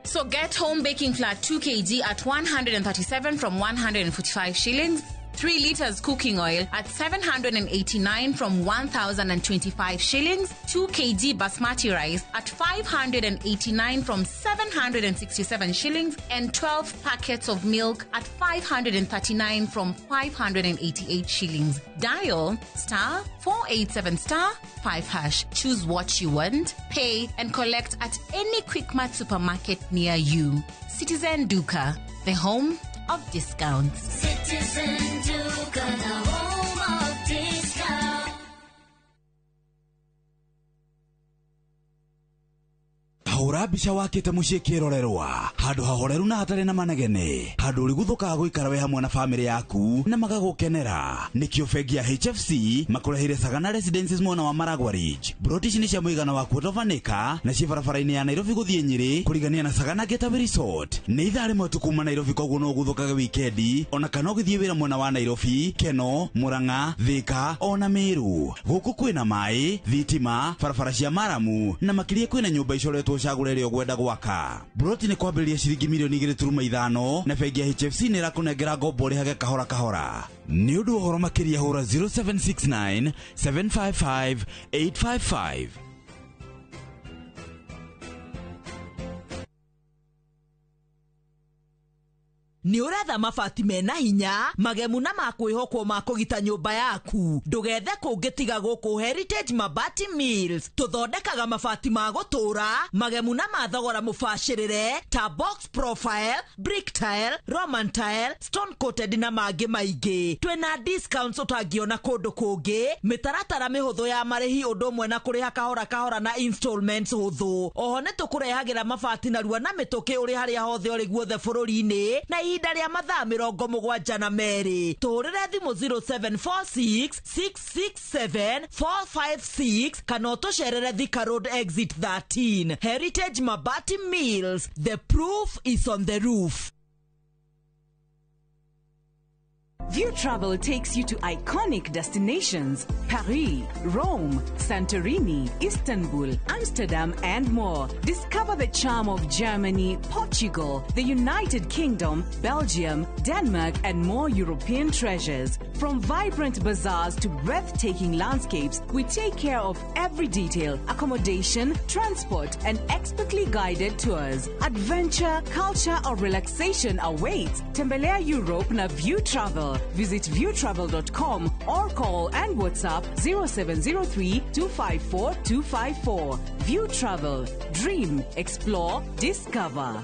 So get home baking flour 2 kg at 137 from 145 shillings. 3 liters cooking oil at 789 from 1,025 shillings. 2 kg basmati rice at 589 from 767 shillings. And 12 packets of milk at 539 from 588 shillings. Dial *487*5#. Choose what you want, pay and collect at any Quickmart supermarket near you. Citizen Duka, the home of discounts. Citizen Duka, the home of discounts. Hahũra mbica wakĩte mũciĩ kĩrorerwa, handũ hahoreru na hatarĩ na manegene, handũ ũrĩguthũkaga gũikara we hamwe na famĩlĩ yaku na magagũkenera. Nĩkĩo bengi ya HFC makũreheire Sagana Residences mwena wa Maragwa Ridge. Broti ici nĩ cia mũigana wa quarter of an acre na ciĩ barabara-inĩ ya Nairobi gũthiĩ Nyĩrĩ kũrigania na Sagana Getaway Resort. Nĩ ithaa rĩmwe tu kuma Nairobi, koguo no ũguthũkage wikendi, ona kana ũgĩthiĩ wĩra mwena wa Nairobi, Keno, Murang'a, Thika ona Meru. Gũkũ kwĩna maĩ, thitima, barabara cia maramu na makĩria kwĩna nyũmba icoretwo cagũre rĩo gwenda gwaka. Broti nĩ kwambĩrĩria ciringi mirioni 2.5 na bengi ya HFC nĩ ĩrakũnengera ngombo rĩhage kahora kahora. Nĩ ũndũ ũhoro makĩria hũra 0769 755 855. Nĩ ũretha mabati mena hinya, magemu na makwĩhokwo ma kũgita nyũmba yaku. Ndũgethe kũngĩ tiga gũkũ Heritage Mabati Mills. Tũthondekaga mabati ma gũtũũra, magemu na ma thogora mũbacĩrĩre ta box profile, brick tile, roman tile, stone coated na mangĩ maingĩ. Twĩna discounts ũtangĩona kũndũ kũngĩ, mĩtaratara mĩhũthũ ya marĩhi ũndũ ũmwe na kũrĩha kahora kahora na installments hũthũ. Oho nĩ tũkũrehagĩra mabati narua na mĩtũkĩ ũrĩ harĩa hothe ũrĩ guothe bũrũri-inĩ na ihinda rĩa mathaa 72. Tũrĩre thimũ 0746 667 456 kana ũtũcerere Thika Road exit 13. Heritage Mabati Mills, the proof is on the roof. View Travel takes you to iconic destinations: Paris, Rome, Santorini, Istanbul, Amsterdam, and more. Discover the charm of Germany, Portugal, the United Kingdom, Belgium, Denmark, and more European treasures. From vibrant bazaars to breathtaking landscapes, we take care of every detail: accommodation, transport, and expertly guided tours. Adventure, culture, or relaxation awaits. Tembelea Europe na View Travel. Visit viewtravel.com or call and WhatsApp 0703 254 254. View Travel. Dream, explore, discover.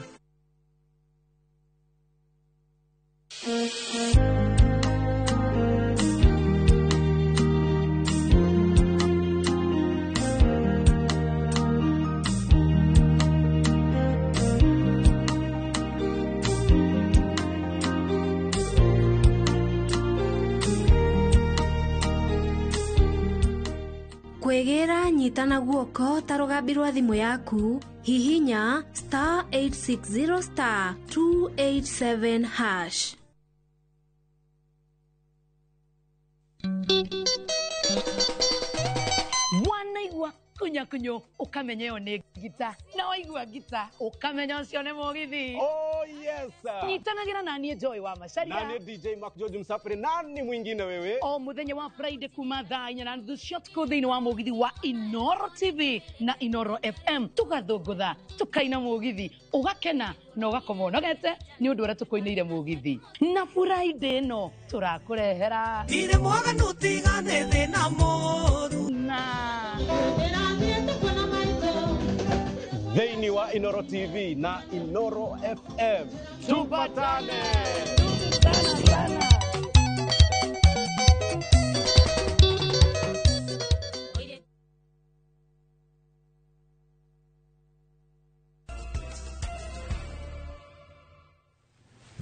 Kwegera nyitana guoko ta rũgambi rwa thimũ yaku, hihinya *860 *287#. Wanaigua kunyakunyo ukamenyeo ni gita na waigua gita ukamenya ucio ni mugithi. Oh yes sir. Nyitanagira na niĩ Joy wa Macharia. Na niĩ DJ Mark George Msafiri. Nani mwingine wewe? O muthenya wa Friday kuma thaa 4:30 cia tuko thĩinĩ wa mugithi wa Inooro TV na Inooro FM. Tugathũngũtha tukaina mugithi ugakena na ugakoma ũnogete nĩ ũndũ ũrĩa tũkũinĩire mugithi. Na Friday no tũrakũrehera Ire mwaga nutigane thĩna mũru na thĩinĩ wa Inoro TV na Inoro FM. Tupatane.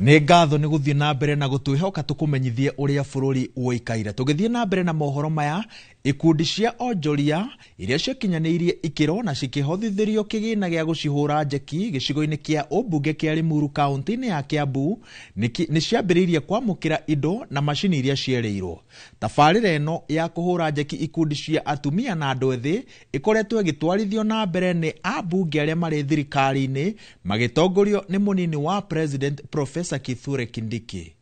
Nĩ ngatho nĩ gũthiĩ na mbere na gũtwĩhoka tũkũmenyithie ũrĩa bũrũri ũikaire. Tũgĩthiĩ na mbere na mohoro maya, ikundi cia onjoria iria ciakinyanĩirie ikĩro na cikĩhothithĩrio kĩgĩna gĩa gũcihũra njeki gĩcigo-inĩ kĩa ũmbunge kĩa Limuru kaunti-inĩ ya Kiambu nĩ ciambĩrĩirie kwamũkĩra indo na macini iria cierĩirwo. Tabarĩra ĩno ya kũhũra njeki ikundi cia atumia na andũ ethĩ ĩkoretwo ĩgĩtwarithio na mbere nĩ ambunge arĩa marĩ thirikari-inĩ magĩtongorio nĩ mũnini wa President Professor Kithure Kindiki.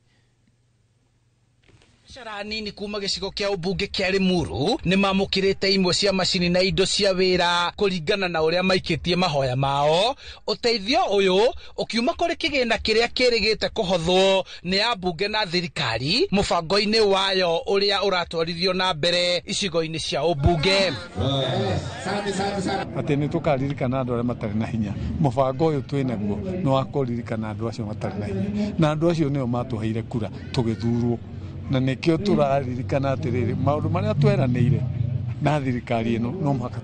Biacara nini kuma gĩcigo kĩa ũmbunge kĩa Limuru nĩ mamũkĩrĩte imwe cia macini na indo cia wĩra kũringana na ũrĩa maikĩtie mahoya mao. Ũteithio ũyũ ũkiuma kũrĩ kĩgĩna kĩrĩa kĩrĩgĩte kũhothwo nĩ ambunge na thirikari mũbango-inĩ wayo ũrĩa ũratwarithio na mbere icigo-inĩ cia ũmbunge. Atĩ nĩ tũkaririkana andũ arĩa matarĩ na hinya. Mũbango ũyũ twĩ naguo nĩ wa kũririkana andũ acio matarĩ na hinya, na andũ acio nĩo matũheire kura tũgĩthurwo, na nĩkĩo tũraririkana atĩrĩrĩ maũndũ marĩa tweranĩire na thirikari ĩno no mũhaka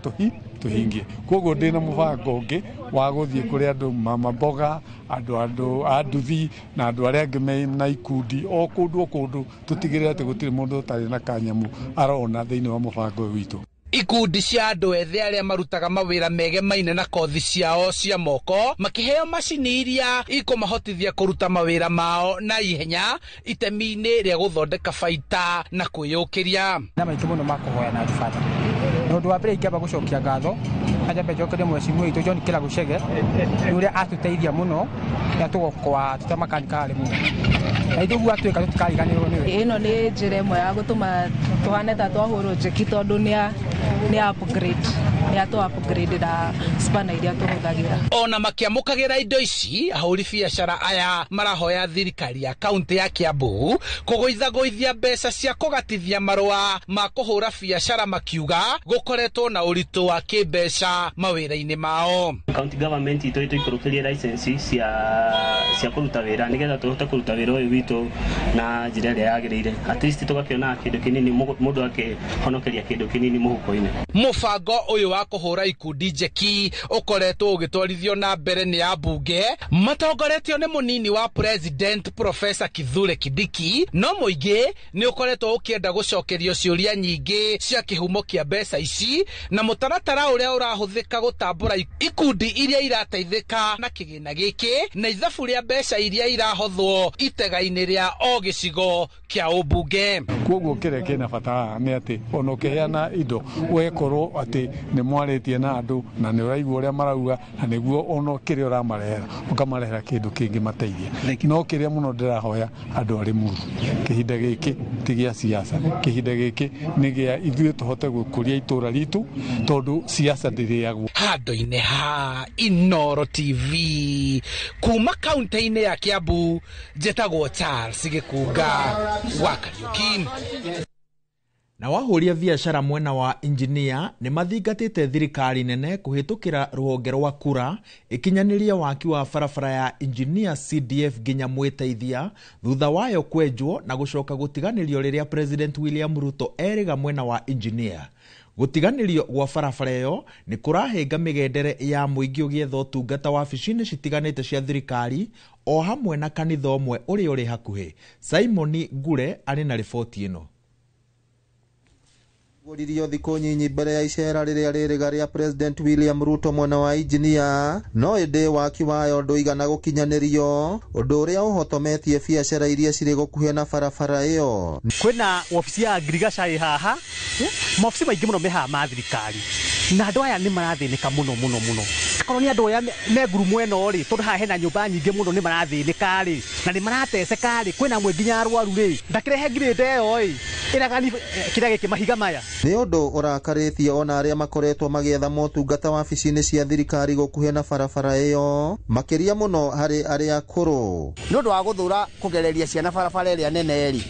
tũhingie. Koguo ndĩ na mũbango ũngĩ wa gũthiĩ kũrĩ andũ mama mboga, andũ a nduthi na andũ arĩa angĩ mena ikundi o kũndũ tũtigĩrĩre atĩ gũtirĩ mũndũ ũtarĩ na kanyamu arona thĩinĩ wa mũbango ũyũ witũ. Ikundi cia andũ ethĩ arĩa marutaga mawĩra megemaine na kothi ciao cia moko makĩheo macini iria ikũmahotithia kũruta mawĩra mao na ihenya itemi-inĩ rĩa gũthondeka baita na kwĩyũkĩria. Na maitũ mũno makũhoya na ribata. Na ũndũ wa mbere ingĩamba gũcokia ngatho ajambe njokerie mwecimu witũ John Kĩragu Chege ũrĩa atũteithia mũno na tũgokwa tũtamakanika harĩ mũno. Na ithuĩ gwatuĩka tũtikariganĩrwo nĩwe. Ĩno nĩ njĩra ĩmwe ya gũtũma tũhane ta twahũrwo njeki tondũ nĩ upgrade ya to upgrade da spana iria tũhũthagĩra. Ona makĩamũkagĩra indo ici ahũri biacara aya marahoya thirikari ya kaunti ya Kiambu kũgũithagũithia mbeca cia kũgatithia marũa ma kũhũra biacara makiuga gũkoretwo na ũritũ wa kĩmbeca mawĩra-inĩ mao. County government itũ ikũrũkĩrie license cia kũruta wĩra nĩgetha tũhote kũruta wĩra ũyũ witũ na njĩra ĩrĩa yagĩrĩire. At least tũgakĩona kĩndũ kĩnini, mũndũ akĩhonokeria kĩndũ kĩnini mũhuko-inĩ. Mũbango ũyũ wa kũhũra ikundi njeki ũkoretwo ũgĩtwarithio na mbere nĩ ambunge matongoretio nĩ mũnini wa President Professor Kithure Kindiki, no mũingĩ nĩ ũkoretwo ũkĩenda gũcokerio ciũria nyingĩ cia kĩhumo kĩa mbeca ici na mũtaratara ũrĩa ũrahũthĩka gũtambũra ikundi iria irateithĩka na kĩgĩna gĩkĩ na ithabu rĩa mbeca iria irahothwo itega-inĩ rĩa o gĩcigo kĩa ũmbunge. Koguo kĩrĩa kĩna bata nĩ atĩ ona ũkĩheana indo wekorwo atĩ nĩ mwarĩtie na andũ na nĩ ũraigua ũrĩa marauga na nĩguo ona kĩrĩa ũramarehera ũkamarehera kĩndũ kĩngĩ mateithia. No kĩrĩa mũno ndĩrahoya andũ a Limuru, kĩhinda gĩkĩ ti gĩa siasa, kĩhinda gĩkĩ nĩ gĩa ithuĩ tũhote gũkũria itũra ritũ tondũ siasa ndĩrĩagwo. Handũ-inĩ ha Inoro TV kuma kaunti-inĩ ya Kiambu, njĩtagwo Charles Gĩkunga wa Kariuki. Na wahũria biacara mwena wa injinia nĩ mathingatĩte thirikari nene kũhĩtũkĩra rũhonge rwa kura ikinyanĩria waki wa barabara ya Engineer CDF nginya Mwĩteithia thutha wayo kwenjwo na gũcoka gũtiganĩrio rĩrĩa President William Ruto erĩga mwena wa Engineer. Gũtiganĩrio gwa barabara ĩyo nĩ kũrahenga mĩgendere ya mũingĩ ũgĩetha ũtungata wabici-inĩ citiganĩte cia thirikari o hamwe na kanitha ũmwe ũrĩa ũrĩ hakuhĩ. Simon Ngure arĩ na riboti ĩno. Gũririo thikũ nyinyi mbere ya icera rĩrĩa rĩrĩga rĩa President William Ruto mwena wa Engineer, no ĩndĩ waki wayo ndũigana gũkinyanĩrio, ũndũ ũrĩa ũhotometie biacara iria cirĩ gũkuhĩ na barabara ĩyo. Kwĩna ofici ya ngirigaca haha, maofici maingĩ mũno mehaha ma thirikari, na andũ aya nĩ marathĩnĩka mũno. Akorwo nĩ andũ aya me ngurumo ĩno rĩ, tondũ haha hena nyũmba nyingĩ mũno nĩ marathĩnĩka rĩ, na nĩ marateceka rĩ, kwĩna amwe nginya arwaru rĩ, ndakĩrehe ngirĩnda ĩyo ĩ, ĩragani kĩrĩa gĩkĩ mahiga maya. Nĩ ũndũ ũrakarĩtie ona arĩa makoretwo magĩetha motungata wabici-inĩ cia thirikari gũkuhĩ na barabara ĩyo, makĩria mũno harĩ arĩa akũrũ. Nĩ ũndũ wa gũthũra kũgereria ciana barabara ĩrĩa nene rĩ,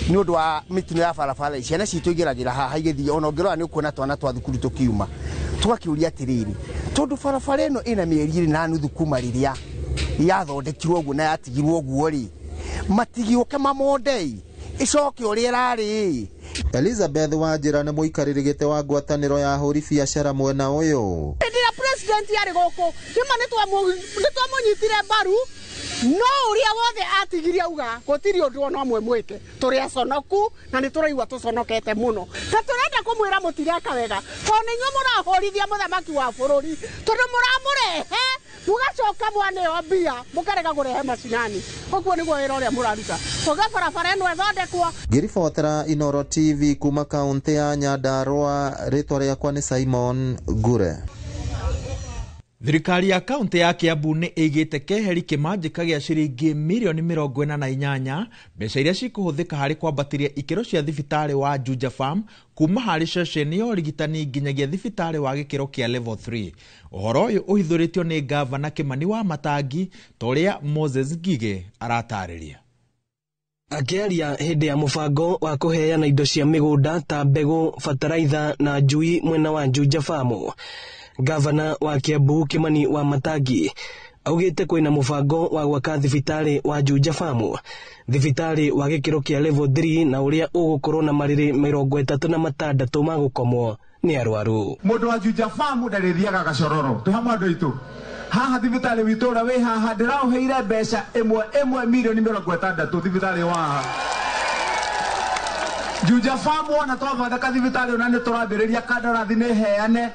ni undu wa mitino ya barabara ciana citu igiragira haha igithii ona ngirwa ni ukuona twana twa thukuru tukiuma tugakiuria atiriri tondu barabara ino ina mieri 2.5 kuma riria yathondekirwo uguo na yatigirwo uguo ri matigiuke mamondei icoke uria irari. Elizabeth Wanjira nĩ mũikarĩri gĩtĩ wa ngwatanĩro ya ahũri biacara mwena ũyũ. Ndĩra president yarĩ gũkũ kĩma nĩtwamũnyitire mbaru no ũrĩa wothe atigirie auga gũtirĩ ũndũ ona ũmwe mwĩke tũrĩ aconoku na nĩtũraigua tũconokete mũno ta tũrenda kũmwĩra mũtireka wega tondũ nĩ inyuĩ mũrahũrithia mũthamaki wa bũrũri tondũ mũramũrehe mũgacoka mwaneyo mbia mũkarega kũrehe macinani ũguo nĩguo wĩra ũrĩa mũraruta tũga barabara ĩno ĩthondekwo. Ngĩribotera Inoro TV kuma kaunti ya Nyandarua, rĩtwa rĩakwa nĩ Simon Ngure. Thirikari ya kaunti ya Kiambu nĩ ĩigĩte keheri kĩmanjĩka gĩa ciringi mirioni 48 mbeca iria cikũhũthĩka harĩ kwambatĩria ikĩro cia thibitarĩ wa Juja Farm kuma harĩ ceceni ya ũrigitani nginyagia thibitarĩ wa gĩkĩro kĩa level 3. Ũhoro ũyũ ũhithũrĩtio nĩ gavana Kĩmani wa Matangi torĩa Moses Ngige aratarĩria. Akĩaria hĩndĩ ya mũbango wa kũheana indo cia mĩgũnda ta mbegũ, bataraitha na njui mwena wa Juja Farm, Gavana wa Kiambu Kĩmani wa Matangi augĩte kwĩna mũbango wa gwaka thibitarĩ wa Juja Farm, thibitarĩ wa gĩkĩro kĩa level 3 na ũrĩa ũgũkorwo na marĩrĩ 36 ma gũkomwo nĩ arwaru. Mũndũ wa Juja Farm ndarĩthiaga gacororo tũ hamwe andũ aitũ haha thibitarĩ witũ ũrĩa wĩ haha ndĩraũheire mbeca ĩmwe mirioni 60 thibitarĩ wa haha Juja Farm. Ona twathondeka thibitarĩ ona nĩ tũrambĩrĩria kandarathi nĩ heane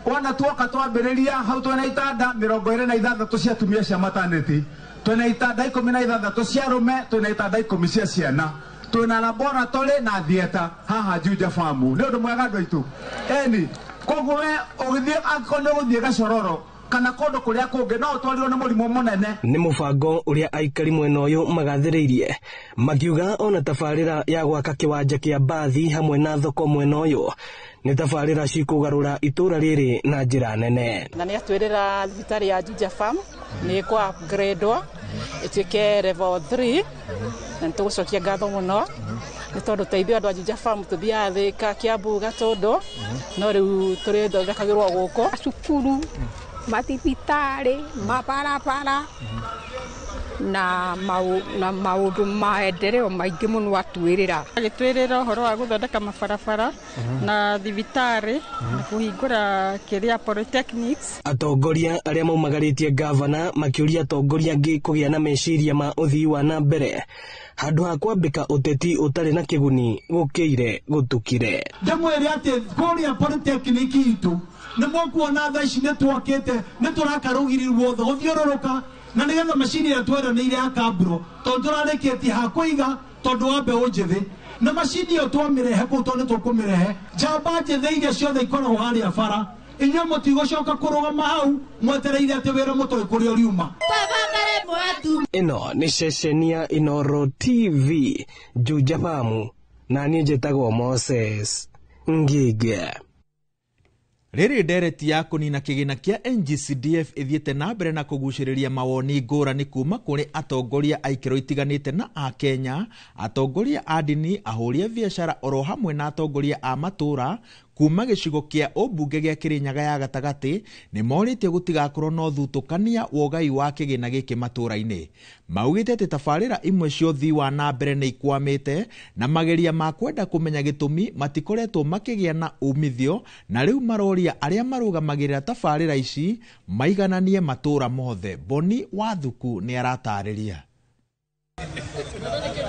ona tuoka twambĩrĩria hau twena itanda 26 cia atumia cia maternity, twena itanda 16 cia arũme, twena itanda 10 cia ciana, twena laboratory na theater haha Juja Farm. Nĩ ũndũ mwega andũ aitũ eni koguo we ũgĩthiĩ akone gũthiĩ gacororo kana kondo kũrĩa kũngĩ no ũtwarirwo nĩ mũrimũ mũnene. Nĩ mũbango ũrĩa aikari mwena ũyũ magathĩrĩirie makiuga ona tabarĩra ya gwaka kĩwanja kĩa mbathi hamwe na thoko mwena ũyũ nĩ tabarĩra cikũgarũra itũra rĩrĩ na njĩra nene. Na nĩ atwĩrĩra thibitarĩ ya Juja Farm nĩ kwa upgradewa ĩtuĩke level 3 na nĩtũgũcokia ngatho mũno nĩ tondũ teithio andũ a Juja Farm tũthiaga Thĩka, Kiambu, Gatũndũ no rĩu tũrĩthondekagĩrwo gũkũ cukuru, mathibitarĩ, mabarabara na maũndũ maendeleo maingĩ mũno atwĩrĩra. Agĩtwĩrĩra ũhoro wa gũthondeka mabarabara na thibitarĩ na kũhingũra kĩrĩa polytechnics. Atongoria arĩa maumagarĩtie gavana makĩũria atongoria angĩ kũgĩa na meciria ma ũthii wa na mbere handũ ha kwambĩka ũteti ũtarĩ na kĩguni gũkĩire gũtukire. Ndamwĩre atĩ kũrĩa polytechnic itũ nĩ mũkuona thaa ici nĩtwakĩte nĩtũraka rũgiri ruothe gũthiũrũrũka na nĩgetha macini ĩrĩa tweranĩire ya Kaburo tondũ tũrarĩkĩtie ha kũiga tondũ wa mbeũ njĩthĩ na macini ĩyo twamĩrehe kũu tondũ nĩtũkũmĩrehe njamba njĩthĩ iria ciothe ikoragwo harĩa bara inyuĩ mũtigũcoka kũrũgama hau mwetereire atĩ wĩra mũtoĩ kũrĩa ũriuma. Ĩno nĩ ceceni ya Inoro TV Juja Farm na niĩ njĩtagwo Moses Ngige. Rĩrĩ ndereti ya kũnina kĩgĩna kĩa NGCDF ĩthiĩte na mbere na kũgucĩrĩria mawoni ngũrani kuma kũrĩ atongoria a ikĩro itiganĩte na a Kenya, atongoria a ndini, ahũri a biacara oro hamwe na atongoria a matũra kuma gĩcigo kĩa ũmbunge gĩa Kĩrĩnyaga ya gatagatĩ nĩ morĩtie gũtigakorwo na ũthutũkania wa ũgai wa kĩgĩna gĩkĩ matũra-inĩ. Maugĩte atĩ tabarĩra imwe cia ũthii wa na mbere nĩ ikwamĩte na mageria ma kwenda kũmenya gĩtũmi matikoretwo makĩgĩa na umithio, na rĩu maroria arĩa marũgamagĩrĩra tabarĩra ici maigananie matũra mothe. Boni Wathuku nĩ aratarĩria.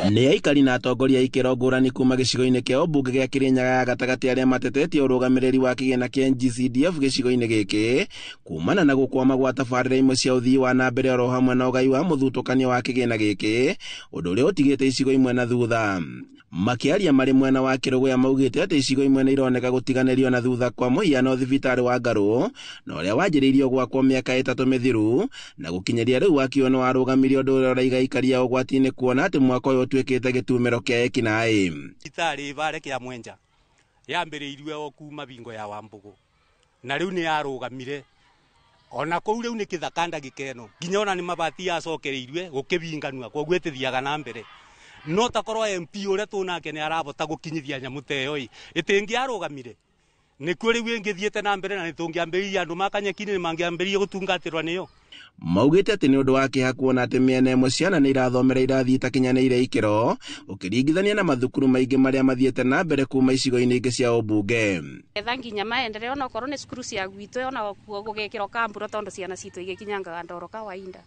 Nĩ aikari na atongoria ikĩro ngũrani kuma gĩcigo-inĩ kĩa ũmbunge gĩa Kĩrĩnyaga ya gatagatĩ arĩa matetetie ũrũgamĩrĩri wa kĩgĩna kĩa NGCDF gĩcigo-inĩ gĩkĩ kumana na gũkwama gwa tabarĩra imwe cia ũthii wa na mbere oro hamwe na ũgai wa mũthutũkanio wa kĩgĩna gĩkĩ, ũndũ ũrĩa ũtigĩte icigo imwe na thutha. Makĩaria marĩ mwena wa Kĩrũgũya maugĩte atĩ icigo imwe nĩ ironeka gũtiganĩrio na thutha kwa mũhiano thibitarĩ wa Ngarũ na ũrĩa wanjĩrĩirio gwakwo mĩaka 3 mĩthiru na gũkinyĩria rĩu wakĩo nĩ warũgamirio ũndũ ũrĩa ũraiga ikaria ũgwati-inĩ kuona atĩ mwaka ũyũ ũtuĩkĩte gĩtumĩro kĩa ekinaĩ. Thibitarĩ bare kĩa Mwenja yambĩrĩirio o kuma bingo ya Wambũgũ na rĩu nĩ yarũgamire ona kũu rĩu nĩ kĩthaka ndagĩka ĩno nginya ona nĩ mabati yacokereirie gũkĩbinganua koguo ĩtĩthiaga na mbere no takorwo MP uria tunake ni arabota gukinyithia nyamu teyo itingiarugamire nikuo riu ingithiete na mbere na nitungiambiriria andu makanyekini ni mangiambiririe gutungatirwa niyo. Maugite ati ni undu wa kiha kuona ati miena imwe ciana ni irathomera irathi itakinyanĩire ikero ukiringithania na mathukuru maingi maria mathiete na mbere kuma icigo-ini ingi cia ubunge. Etha nginya maendeleo na korwo ni cukuru cia gwitũ ona gugekĩrwo kambura tondu ciana citũ igikinyangaga ndoro kawaida.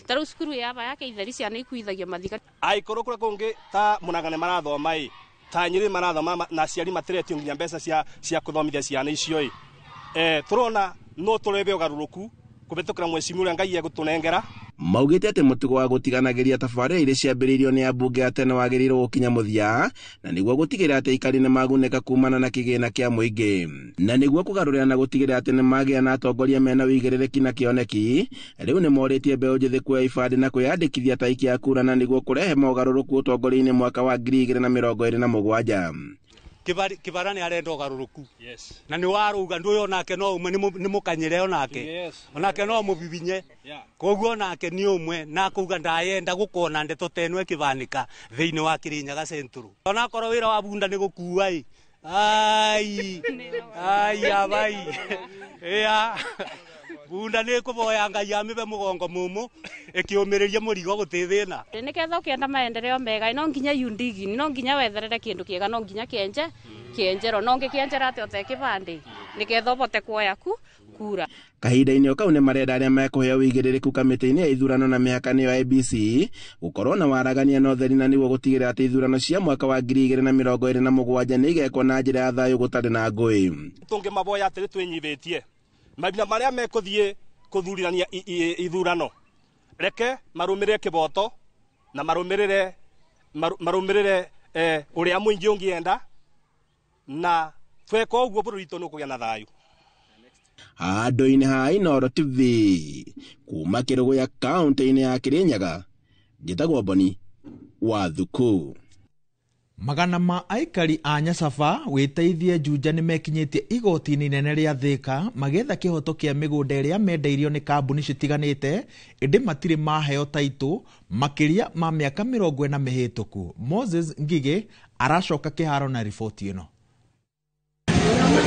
Taru cukuru yaba yake itheri ciana ikuithagio mathika. Aikoro kure kungi ta Munagane marathoma ta Nyeri marathoma na ciari matiretio nginya mbeca cia kuthomithia ciana icio turona no turebe ugaruruku kubitukira mwecimu uria Ngai egutunengera. Maugite ati mutugo wa gutiganagiria tabarĩra iria ciambĩrĩirio ni ambunge atene wagĩrĩirwo gukinya muthia na niguo gutigĩrĩra ati aikari ni magunĩka kumana na kĩgĩna kĩa mũingĩ na niguo kũgarũrĩra na gutigĩrĩra ati ni magĩa na atongoria mena wĩigĩrĩrĩki na kĩoneki. Rĩu ni morĩtie mbeũ njĩthĩ kuoya ibandĩ na kwĩyandĩkithia ta aikia a kura na niguo kũrehe mogarũrũku ũtongoria-inĩ mwaka wa 2027. Kibara ni arenda ugaruruku na ni waruga ndu uyo nake no umwe ni mukanyire onake onake no mubibinye koguo onake ni umwe na kuga ndayenda gukona ndeto tenwe kibanika thiini wa Kirinyaga Central ona korwo wira wa bunda ni gukua ai abai ya bunda ni kuboya Ngai amibe mugongo mumu ikiumiriria murigo gutithina niketha ukienda maendeleo mega no nginya yundigi no nginya wetherere kindu kiega no nginya kienjero no ngikienjera ate ote kibandi niketha ubote kuoya kura. Kahinda-inĩ o kau nĩ marenda arĩa mekũheo wĩigĩrĩrĩku kamĩtĩ-inĩ ya ithurano na mĩhaka-inĩ ya IEBC gũkorwo na waragania na ũtheri na nĩguo gũtigĩrĩra atĩ ithurano cia mwaka wa 2027 nĩ igekwo na njĩra ya thayũ gũtarĩ na ngũĩ. Tũngĩmaboya atĩ twĩnyithĩtie mabina maria mekuthie kuthurania ithurano reke marumire kiboto na marumire uria muingi ungienda na tweka uguo bũrũri witũ nĩũkũgĩa na thayũ. Handũ-inĩ ha Inooro TV kuma Kĩrũgũya kaunti-inĩ ya Kirinyaga njĩtagwo Boni wa Thuku. Magana ma aikari a Nyacaba wĩteithie Juja nĩ mekinyĩtie igoti-inĩ inene rĩa Thĩka magetha kĩhoto kĩa mĩgũnda ĩrĩa mendeirio nĩ kambuni citiganĩte ĩndĩ matirĩ maheo taitũ makĩria ma mĩaka 40 mĩhĩtũku. Moses Ngige aracoka kĩharo na riboti ĩno.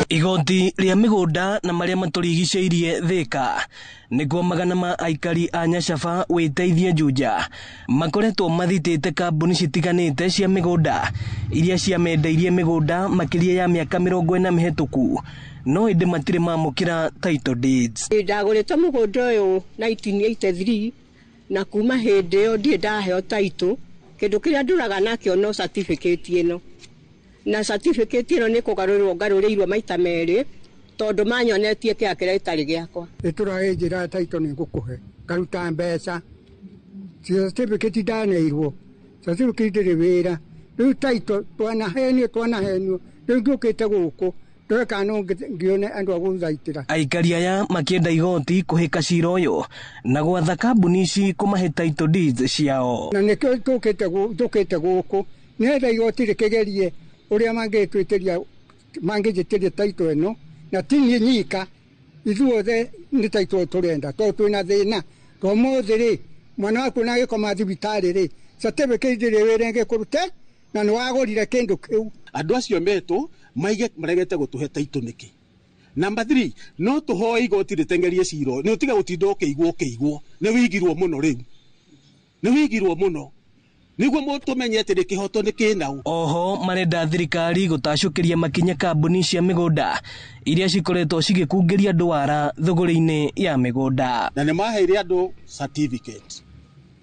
Igoti rĩa mĩgũnda na marĩa matũrigicĩirie Thĩka nĩguo magana ma aikari a Nyacaba wĩteithie Juja makoretwo mathitĩte kambuni citiganĩte cia mĩgũnda iria ciamendeirie mĩgũnda makĩria ya mĩaka 40 mĩhĩtũku no ĩndĩ matirĩ mamũkĩra title deeds. Ndagũrĩte mũgũnda ũyũ 1983 na kuma hĩndĩ ĩyo ndirĩ ndaheo title. Kĩndũ kĩrĩa ndũraga nakĩo no certificate ĩno na certificate ĩno nĩ kũgarũrĩrwo ngarũrĩirwo maita merĩ tondũ manyonetie kĩrĩa gĩtarĩ gĩakwa. Ĩtũrahe njĩra title nĩ ngũkũhe ngaruta mbeca certificate ndaneirwo certificate ndĩrĩ wĩra rĩu title twanahenio rĩu ngĩũkĩte gũkũ ndoreka no ngione andũ a gũthaitĩra. Aikari aya makĩenda igoti kũhĩka cira ũyũ na gwatha kambuni ici kũmahe title deeds ciao. Na nĩkĩo tũkĩte gũkũ nĩgetha igoti rĩkĩgerie ũrĩa mangĩjĩtĩria title ĩno na ti niĩ nyika ithuothe nĩ title tũrenda tondũ twĩna thĩna ũmũthĩ mwana waku na gĩkoma thibitarĩ certificate ndĩrĩ wĩra ngĩkũrute na nĩ wagũrire kĩndũ kĩu. Andũ acio metũ maregete gũtũhe title nĩkĩ. Number 3 no tũhoe igoti rĩtengerie cira nĩ ũtiga gũtinda ũkĩigwo nĩ wĩigirwo mũno rĩu nĩ wĩigirwo mũno nĩguo tũmenye atĩ kĩhoto nĩ kĩnaũ. Oho marenda thirikari gũtacũkĩria makinya kambuni cia mĩgũnda iria cikoretwo cigĩkungĩria andũ wara thũgũrĩ-inĩ ya mĩgũnda. Na nĩ maheire andũ certificate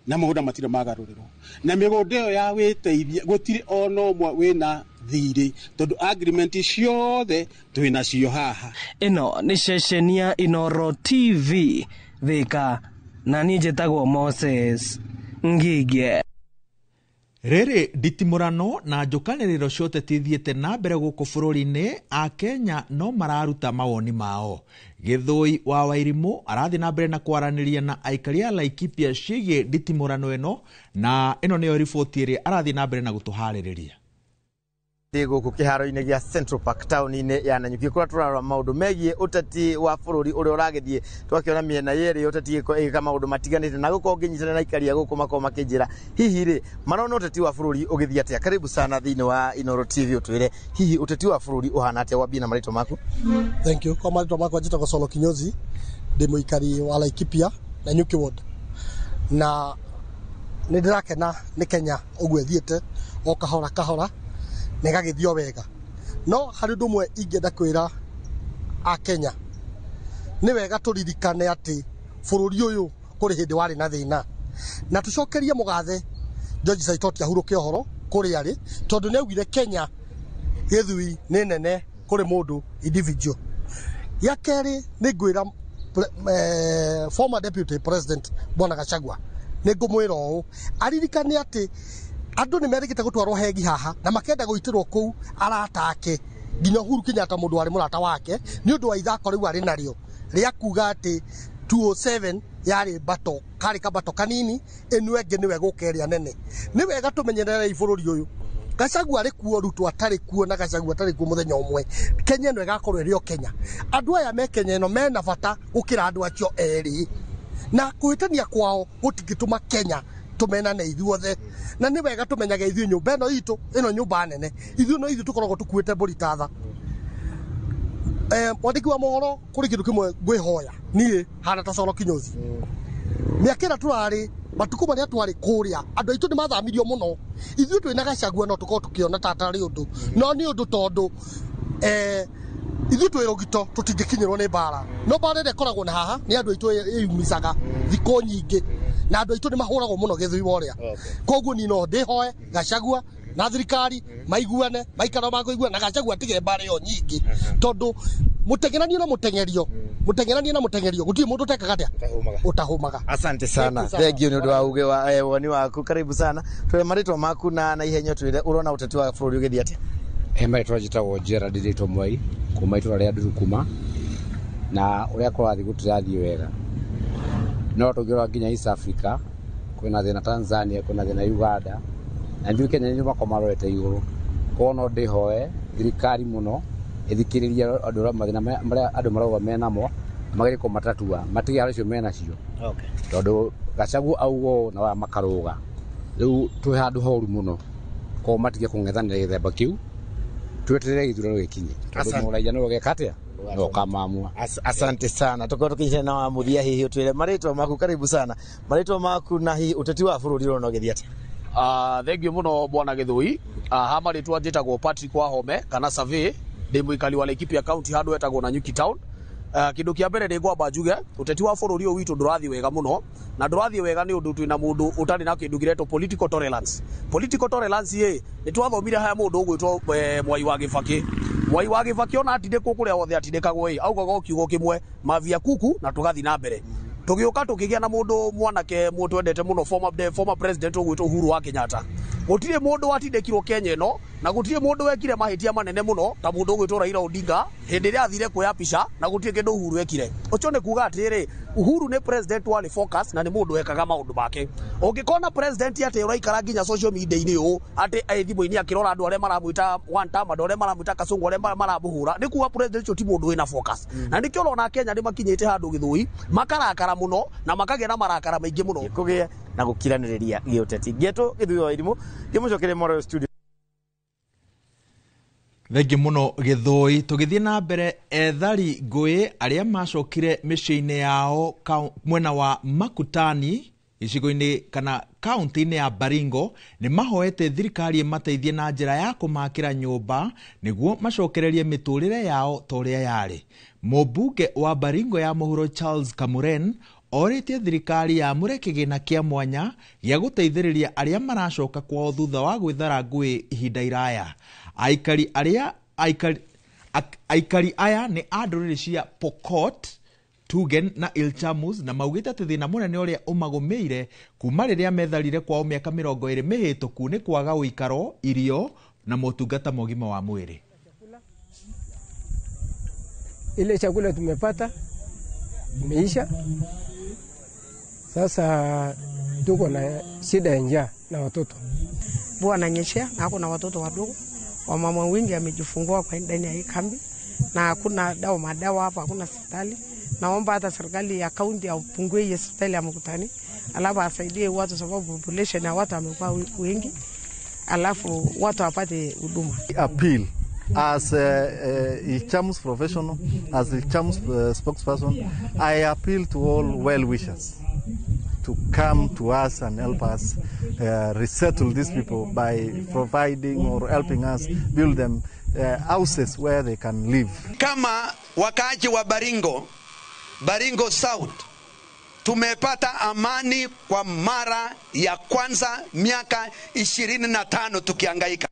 na mũgũnda matirĩ magarũrĩrwo na mĩgũnda ĩyo ya wĩteithia gũtirĩ ona ũmwe wĩna thirĩ tondũ agreement ciothe twĩnacio haha. Ĩno nĩ ceceni ya Inooro TV Thĩka na niĩ njĩtagwo Moses Ngige. Rĩrĩ nditimũrano na njũkanĩrĩro ciothe ithiĩte na mbere gũkũ bũrũri-inĩ a Kenya no mararuta mawoni mao. Gĩthũi wa Wairimũ arathiĩ na mbere na kwaranĩria na aikari a Laikipia ciĩgiĩ nditimũrano ĩno na ĩno nĩyo riboti ĩrĩa arathiĩ na mbere na gũtũharĩrĩria. Ndego kukiharo-ini gia Central Park town-ini ya Nanyuki kura turarora maundu megie uteti wa bururi uria uragethie twakiona miena yeri uteti ika maundu matiganite na guko nginyitana na ikaria guko mako makijira hihi ri marona uteti wa bururi ugithia atia. Karibu sana thini wa Inooro TV utwire hihi uteti wa bururi uhana atia wambia na marito maku. Thank you. Kwa marito maku njitagwo Solo Kinyozi ndi muikari wa Laikipia na Nyuki Ward na nidirakena ni Kenya uguo ethiete o kahora kahora negagithio wega no hari ndumwe ingenda kwira a Kenya ni wega turirikane ati bururi uyu kuri hindi wari na thina na tucokerie mugathe George Saitoti ahuruke ohoro kuri ari tondu ne ugire Kenya githui ni nene kuri mundu individual ya keri ni gwira former deputy president Bwana Gachagua ni ngumwira o aririkane ati andu ni merigite gutwarwo hegi haha na makenda guitirwo kuu aratake nginya Uhuru Kenyatta mundu ari murata wake ni undu wa ithako riu ari nario ria kuga ati 207 yari bato kari kabato kanini enu enge niwe gukeria nene ni wega tumenyerere ibururi uyu Gachagua ari kuo Ruto atari kuo na Gachagua atari kuo muthenya umwe Kenya no igakorwo rio Kenya andu aya me Kenya no mena bata gukira andu acio eri na kuhitania kwao gutigituma Kenya tumena na ithuothe na ni wega tumenyaga ithu nyumba eno itu ino nyumba nene ithu no ithu tukoragwo tukuite mburi tatha mwandiki wa mohoro kuri kindu kimwe ngwihoya nie hana ta Solo Kinyozi miakira turari matuko maria twari kuria andu aitu ni mathamirio muno ithu twina Gachagua no tukorwo tukiona tata ri undu no ni undu tondu ithu twirogito tutingikinyirwo ni bara no bara ire koragwo na haha ni andu aitu yumisaga thiko nyingi na andu aitu ni mahuragwo muno githui woria koguo ni no ndihoe Gachagua na thirikari maiguane maikaro makuigua na Gachagua tige bara yo nyingi tondu mutengerania na mutengerio gutie mundu tekaga atia utahumaga. Asante sana, thank you ni undu wa uge wa woni waku. Karibu sana tule marito maku na ihenyo twire urona uteti wa bururi ugithia atia. Marito njitagwo Gerald Ndito Mwai kuma itura ria Ndurukuma na uria kwarathi gutirathi wega no tugirwa nginya East Africa kwina thina Tanzania kwina thina Uganda na ndu Kenya ni makomarorete iguru kono ndihoe thirikari muno ithikiriria andu mathina maria andu marauga menamo magire ko matatua matige aricio mena cio tondu Gachagua augo na makaruga riu twi handu horu muno ko matige kungethanira githemba kiu tweterere githurano gikinye tondu muraija no gekatia no kamamua. Asante sana tuko tukisha na muthia hihi twire marito maku. Karibu sana marito maku na hihi uteti wa bururi urona ugithia atia. Thank you muno bwana Githui. Hama ritwa njitagwo Patrick Wahome kana Survey ndi muikali wa Laikipia county handu etagwo Nanyuki town. Kindu kia mbere ndi ngwamba njuge uteti wa bururi uyu witu ndurathi wega muno na ndurathi wega ni undu twina mundu utari na kindu gireto political tolerance. Political tolerance ye ni twathomire haya mundu ugwitwo Mwai wa Gibaki. Mwai wa Gibaki ona atinde kukuria wothe atindekagwo augaga kiugo kimwe mavia kuku na tugathi na mbere tugiuka tukigia na mundu mwanake mundu endete muno former president ugwitwo Uhuru wa Kenyatta. Gutire mundu atindekirwo Kenya eno na gutire mundu wekire mahitia manene muno ta mundu ugwitwo Raila Odinga hindi ria athire kuya picha na gutire kindu Uhuru wekire. Ucio ni kuga atiri Uhuru ni president wali focus na ni mundu wekaga maundu make. Ungikona president ate uraikara nginya social media ini u ate thimu-ini akirora andu aria maramwita one time andu aria maramwita Kasongo aria maramuhura ni kuga president ucio ti mundu wina focus na nikio urona Kenya ni makinyite handu Githui makarakara muno na makagera na marakara maingi muno kugia na gukiraniriria giuteti geto Githui wa irimu gimucokere Moro studio. Thengi muno Githui tugithie na mbere ethari ngui aria macokire micii-ini yao mwena wa Makutani icigo-ini kana kaunti-ini ya Baringo ni mahoete thirikari imateithie na njira ya kumakira nyumba niguo macokererie miturire yao toria yari. Mubunge wa Baringo ya muhuro Charles Kamuren oritie thirikari ya mure kigina kia mwanya gya guteithiriria aria maracoka kwao thutha wa gwithara ngui ihinda iraya. Aikari aya ni anduriri cia Pokot, Tugen na Ilchamus na maugite ati thina munene uria umagumeire kuma riria metharire kwao miaka 20 mihituku ni kwaga uikaro, irio na motungata mogima wa mwiri. Ile chakula tumepata imeisha. Sasa tuko na shida ya njaa na watoto. Bwana nyeshia na kuna watoto wadogo. wamama wengi amejifungua kwa ndani ya hii kambi na hakuna madawa hapa, hakuna hospitali. Naomba hata serikali ya kaunti apungue hiyo hospitali ya Mkutani, alafu asaidie watu, sababu population ya watu wamekuwa wengi, alafu watu wapate huduma. Appeal as a CHAMS professional, as a CHAMS spokesperson, I appeal to all well-wishers to come to us and help us resettle these people by providing or helping us build them houses where they can live. Kama wakaaji wa Baringo South, tumepata amani kwa mara ya kwanza miaka 25 tukihangaika.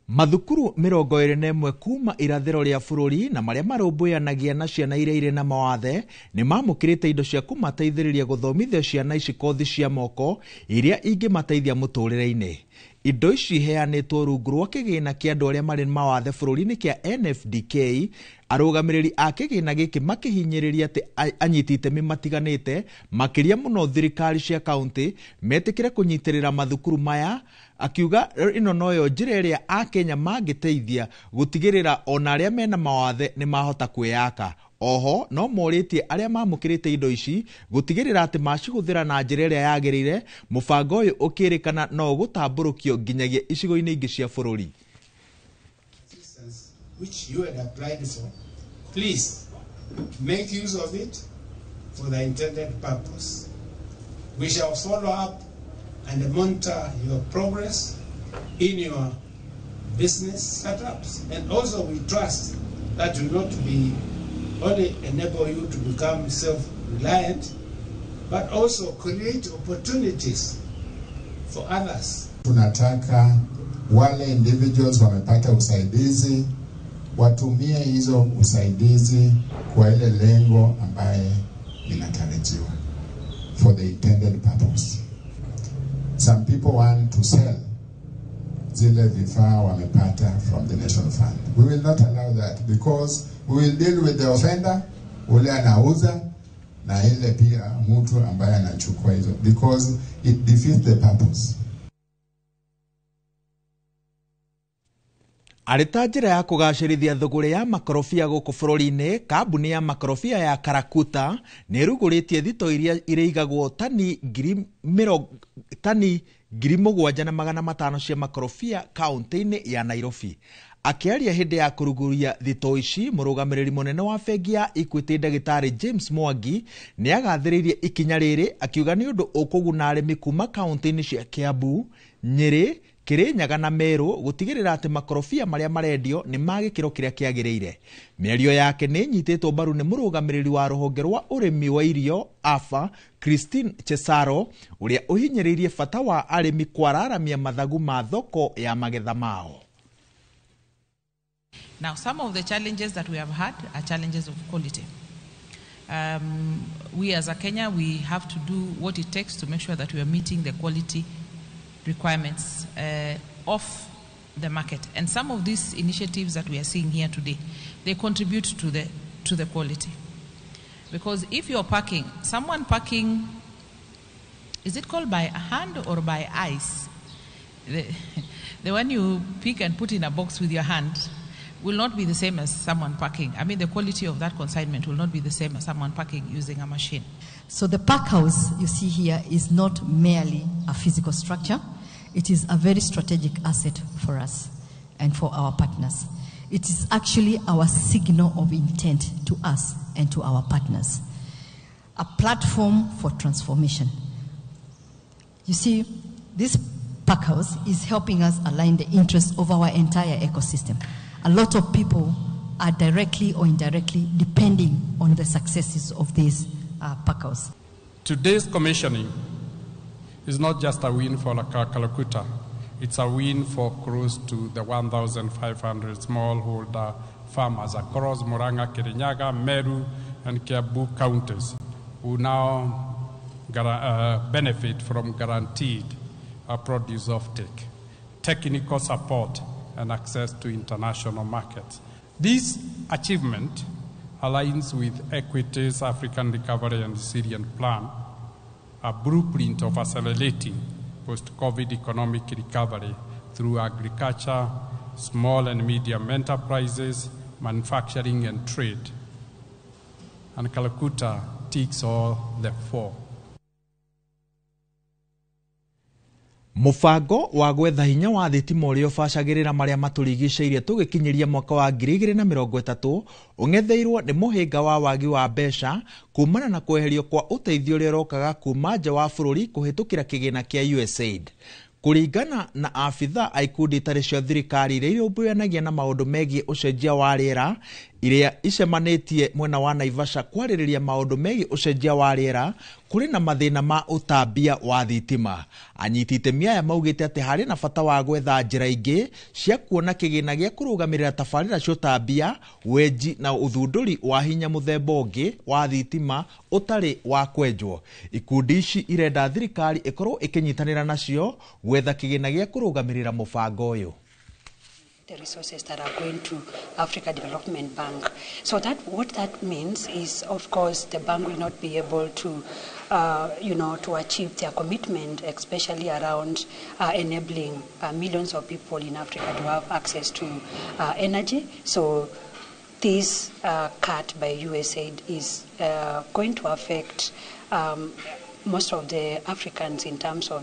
Mathukuru 21 kuma irathiro ria bururi na maria marumbuanagia na ciana iria ire na mawathe ni mamukirite indo cia kumateithĩrĩria guthomithia ciana ici kothi cia moko iria ingimateithia muturire-ini. Indo ici heanĩtwo rungu rwa kĩgĩna kĩa andũ arĩa marĩ mawathe bũrũri-inĩ kĩa NFDK. Arũgamĩrĩri a kĩgĩna gĩkĩ makĩhinyĩrĩria atĩ anyiti itemi matiganĩte makĩria mũno thirikari cia kaunti metĩkĩre kũnyitĩrĩra mathukuru maya, akiuga ĩno noyo njĩra ĩrĩa Akenya mangĩteithia gũtigĩrĩra ona arĩa mena mawathe nĩ mahota kwĩyaka. Oho no morĩtie arĩa mamũkĩrĩte indo ici gũtigĩrĩra atĩ macihũthĩra na njĩra ĩrĩa yagĩrĩire, mũbango ũyũ ũkĩrĩkana no gũtambũrũkio nginyagia icigo-inĩ ingĩ cia bũrũri. Which you had applied for, please make use of it for the intended purpose. We shall follow up and monitor your progress in your business setups, and also we trust that will not be only enable you to become self-reliant, but also create opportunities for others. Tunataka wale individuals wamepata usaidizi watumie hizo usaidizi kwa ile lengo ambaye linatarajiwa, for the intended purpose. Some people want to sell zile vifaa wamepata from the National Fund. We will not allow that, because we will deal with the offender, ule anauza na ile pia mtu ambaye anachukua hizo, because it defeats the purpose. Arĩta njĩra ya kũgacĩrithia thũgũrĩ ya makorobia gũkũ bũrũri-inĩ, kambuni ya makorobia ya Karakuta nĩ ĩrugũrĩtie thito iria irĩigagwo tani 7,500 cia makorobia kaunti-inĩ ya Nairobi. Akĩaria hĩndĩ ya kũrugũria thito ici, mũrũgamĩrĩri mũnene wa bengi ya Equity Ndagĩtarĩ James Mwangi nĩ agathĩrĩirie ikinya rĩrĩ, akiuga nĩ ũndũ ũkũguna arĩmi kuma kaunti-inĩ cia Kiambu, Nyĩrĩ, Kirinyaga na Meru gutigirira ati makorobia maria marendio nĩ magĩkĩro kĩrĩa kĩagĩrĩire. Mĩario yake nĩ nyitĩtwo mbaru nĩ mũrũgamĩrĩri wa rũhonge rwa ũrĩmi wa irio AFA Christine Chesaro, ũrĩa ũhinyĩrĩirie bata wa arĩmi kwararamia mathagu ma thoko ya magetha mao. Now, some of the challenges that we have had are challenges of quality. We as a Kenya, we have to do what it takes to make sure that we are meeting the quality requirements of the market. And some of these initiatives that we are seeing here today, they contribute to the quality. Because if you're packing, someone packing, is it called by hand or by ice? The one you pick and put in a box with your hand will not be the same as someone packing. I mean, the quality of that consignment will not be the same as someone packing using a machine. So the pack house you see here is not merely a physical structure. It is a very strategic asset for us and for our partners. It is actually our signal of intent to us and to our partners. A platform for transformation. You see, this pack house is helping us align the interests of our entire ecosystem. A lot of people are directly or indirectly depending on the successes of this pack house. Today's commissioning is not just a win for Kalakuta, it's a win for close to the 1,500 smallholder farmers across Murang'a, Kirinyaga, Meru, and Kiambu counties who now benefit from guaranteed produce offtake, technical support, and access to international markets. This achievement aligns with Equity's African Recovery and Resilience Plan, a blueprint of accelerating post-COVID economic recovery through agriculture, small and medium enterprises, manufacturing and trade. And Kalakuta ticks all the four. Mubango wa gwetha hinya wa thitima uria ubacagirira maria maturigiceirie tugikinyiria mwaka wa 2030 ungetheirwo ni muhinga wa wagi wa mbeca kumana na kweherio kwa uteithio uria rokaga kuma nja wa bururi kuhitukira kigina kia USAID. Kuringana na afitha a ikundi itari cia thirikari iria irũmbũyanagia na maũndũ megiĩ ũcenjia wa rĩera iria icemanitie mwena wa Naivasha kwarĩrĩria maũndũ megiĩ ũcenjia wa rĩera kũrĩ na mathĩna ma ũtambia wa thitima. Anyiti itemi aya maugĩte atĩ harĩ na bata wa gwetha njĩra ingĩ cia kuona kĩgĩna gĩa kũrũgamĩrĩra tabarĩra cia ũtambia, wenji na ũthundũri wa hinya mũthemba ũngĩ wa thitima ũtarĩ wa kwenjwo. Ikundi ici irenda thirikari ĩkorwo ĩkĩnyitanĩra nacio gwetha kĩgĩna gĩa kũrũgamĩrĩra mũbango ũyũ. The resources that are going to Africa Development Bank. So that what that means is, of course, the bank will not be able to, to achieve their commitment, especially around enabling millions of people in Africa to have access to energy. So this cut by USAID is going to affect most of the Africans in terms of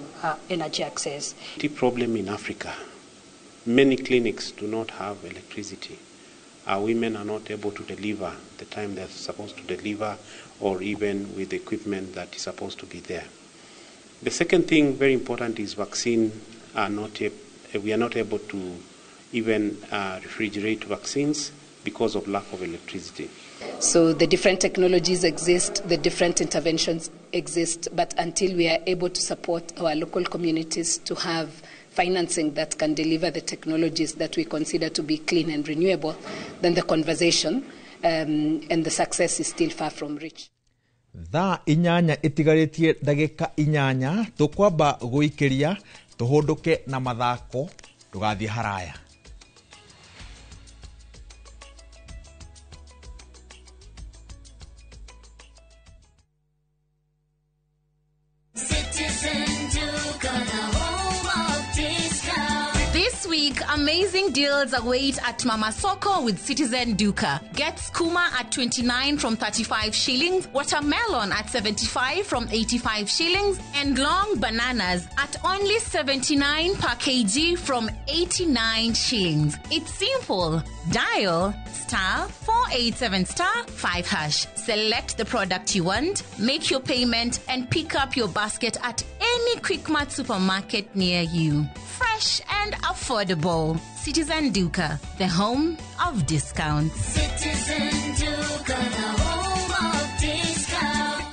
energy access. The problem in Africa. Many clinics do not have electricity. Our women are not able to deliver the time they're supposed to deliver, or even with the equipment that is supposed to be there. The second thing, very important, is vaccine are not. We are not able to even refrigerate vaccines because of lack of electricity. So the different technologies exist, the different interventions exist, but until we are able to support our local communities to have financing that can deliver the technologies that we consider to be clean and renewable, then the conversation and the success is still far from reach. Thaa inyanya itigarĩtie ndagĩka inyanya tukwamba gũikĩria tuhũndũke na mathako tugathiĩ haraya. Amazing deals await at Mama Soko with Citizen Duka. Get skuma at 29 from 35 shillings, watermelon at 75 from 85 shillings, and long bananas at only 79 per kg from 89 shillings. It's simple. Dial *487*5#. Select the product you want, make your payment, and pick up your basket at any Quickmart supermarket near you. Fresh and affordable. Citizen Duka, the home of discounts. Citizen Duka, the home of discounts.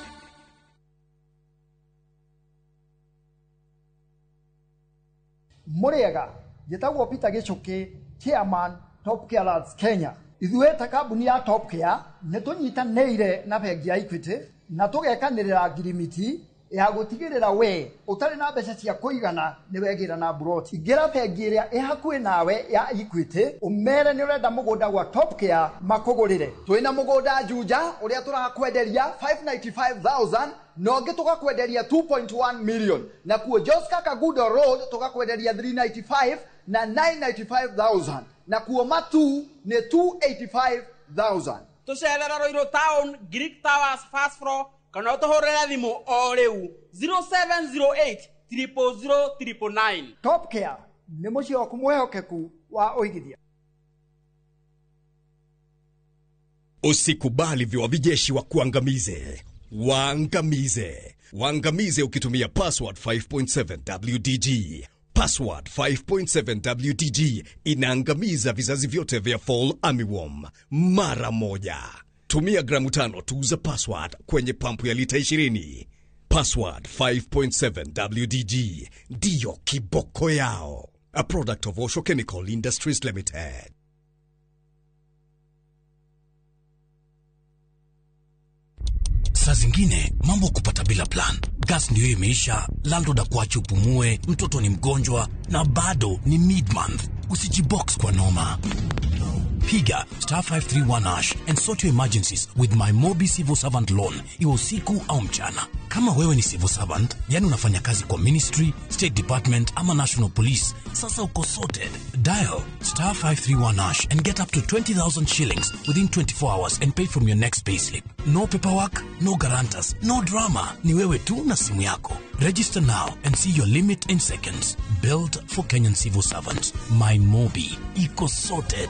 Muriega, Gitagwo Peter Gichuki, Chairman, Top Care Lads Kenya. Ithuĩ ta kambuni ya Top Care nĩ tũnyitanĩire na bengi ya Equity na tũgekanĩrĩra ngirimiti ya gũtigĩrĩra we ũtarĩ na mbeca cia kũigana nĩ wegĩra na broti. Ingĩra bengi ĩrĩa ĩ hakuhĩ nawe ya Equity ũmere nĩ ũrenda mũgũnda gwa Top Care makũgũrĩre. Twĩna mũgũnda Juja ũrĩa tũrakwenderia 595,000 na ũngĩ tũgakwenderia 2.1 million, na kuo Joska Kagudo Road tũgakwenderia 395 na 995,000, na kuo Matu nĩ 285,000. Tucerera Roiro Town, Greek Towers first floor, kana ũtũhũrĩre thimũ o rĩu 0708 000 Top Care nĩ mũciĩ waku mwĩhokeku wa ũigithia. Usikubali viwavijeshi wa kuangamize. Waangamize. Waangamize ukitumia password 5.7 WDG. Password 5.7 WDG inaangamiza vizazi vyote vya Fall Armyworm mara moja. Tumia gramu 5 tu za password kwenye pampu ya lita 20. Password 5.7 WDG ndiyo kiboko yao. A product of Osho Chemical Industries Limited. Saa zingine mambo kupata bila plan. Gas ndio imeisha, landlord akuache upumue, mtoto ni mgonjwa na bado ni mid-month. Usijibox kwa noma. Piga *531# and sort your emergencies with my Mobi Civil Servant Loan, iwe usiku au mchana. Kama wewe ni civil servant, yani unafanya kazi kwa ministry, state department ama national police, sasa uko sorted. Dial *531# and get up to 20,000 shillings within 24 hours and pay from your next payslip. No paperwork, no guarantors, no drama. Ni wewe tu na simu yako. Register now and see your limit in seconds. Built for Kenyan civil servants. My Mobi. Iko sorted.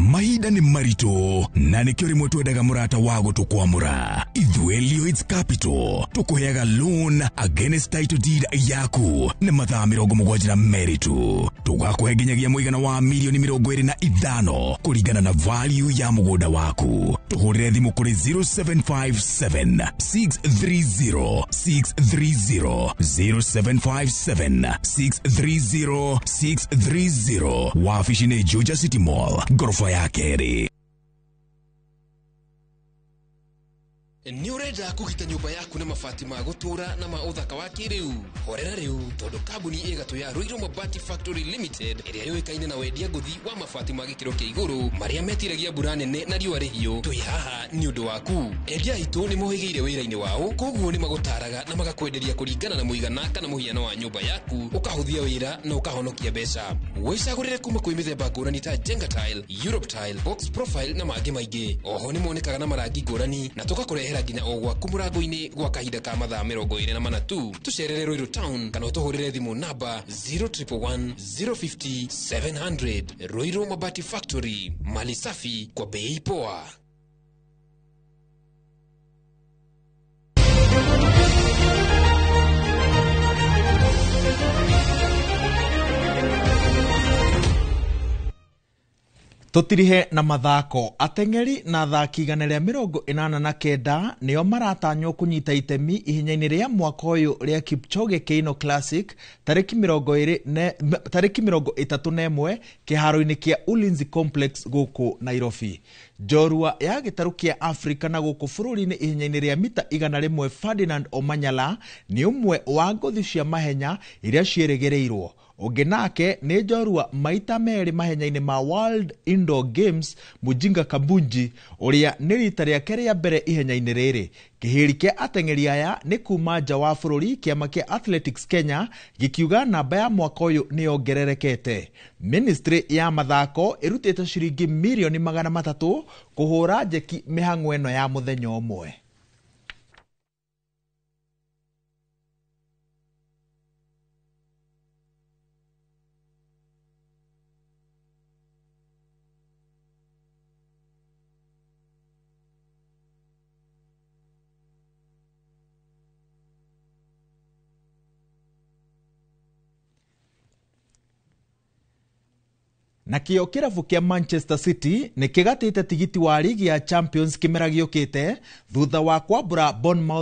Mahinda ni marito na nikyo rimwe twendaga murata wago tukwamura. Ithuelio It's Capital tukuheaga loan against title deed yaku na mathaa 70 meritu. Tugakuhe nginyagia muigana wa milioni 25 kuringana na value ya mugunda waku. Tuhurire thimu kuri 0757 630 630 0757 630 630. Wafishi ni Juja City Mall, gorofa ya Keri. Ni urenda kugita nyumba yaku na mabati ma gutura na ma uthaka wa kiriu. Horera riu tondu kambuni igatu ya Ruiru Mabati Factory Limited iria yoikaine na wendia nguthi wa mabati ma gikiro kia iguru maria metiragia mbura nene na riua rihio. Twi haha ni undu waku. Endia itu ni mohigeire wira-ini wao, koguo ni magutaraga na magakwenderia kuringana na muigana kana muhiano wa nyumba yaku, ukahuthia wira na ukahonokia mbeca. Wicagurire kuma kwi mithemba ngurani ta Jenga Tile, Europe Tile, Box Profile na mangi maingi. Oho ni monekaga na marangi ngurani na tugakurehera nginya ogwa kumurango-ini gwa kahinda ka mathaa 24 tu. Tucerere Ruiru Town kana utuhurire thimu namba 0111 050 700. Ruiru Mabati Factory, mali safi kwa bei poa. Tutirihe na mathako. Atengeri na athaki 189 nio maratanywo kunyita itemi ihinya-ini ria mwaka uyu ria Kipchoge Keino Classic tariki 31 kiharo-ini kia Ulinzi Complex guku Nairobi. Jorua ya gitaru kia Afrika na guku bururi-ini ihinya-ini ria mita 100 Ferdinand Omanyala ni umwe wa ngothi cia mahenya iria cierigereirwo. Ungi nake ni njorua maita meri mahenya-ini ma World Indoor Games Mujinga Kabunji uria ni rita riake ria mbere ihenya-ini riri. Kihiri kia atengeri aya ni kuma nja wa bururi. Kiama kia Athletics Kenya gikiuga namba ya mwaka uyu ni ongererekete. Ministry ya mathako irutite shiringi milioni 300 kuhura jeki mihang'o eno ya muthenya umwe. Na kio kirabu kia Manchester City ni kigatite tigiti wa ligi ya Champions kimera giukite thutha wa kwambura Bournemouth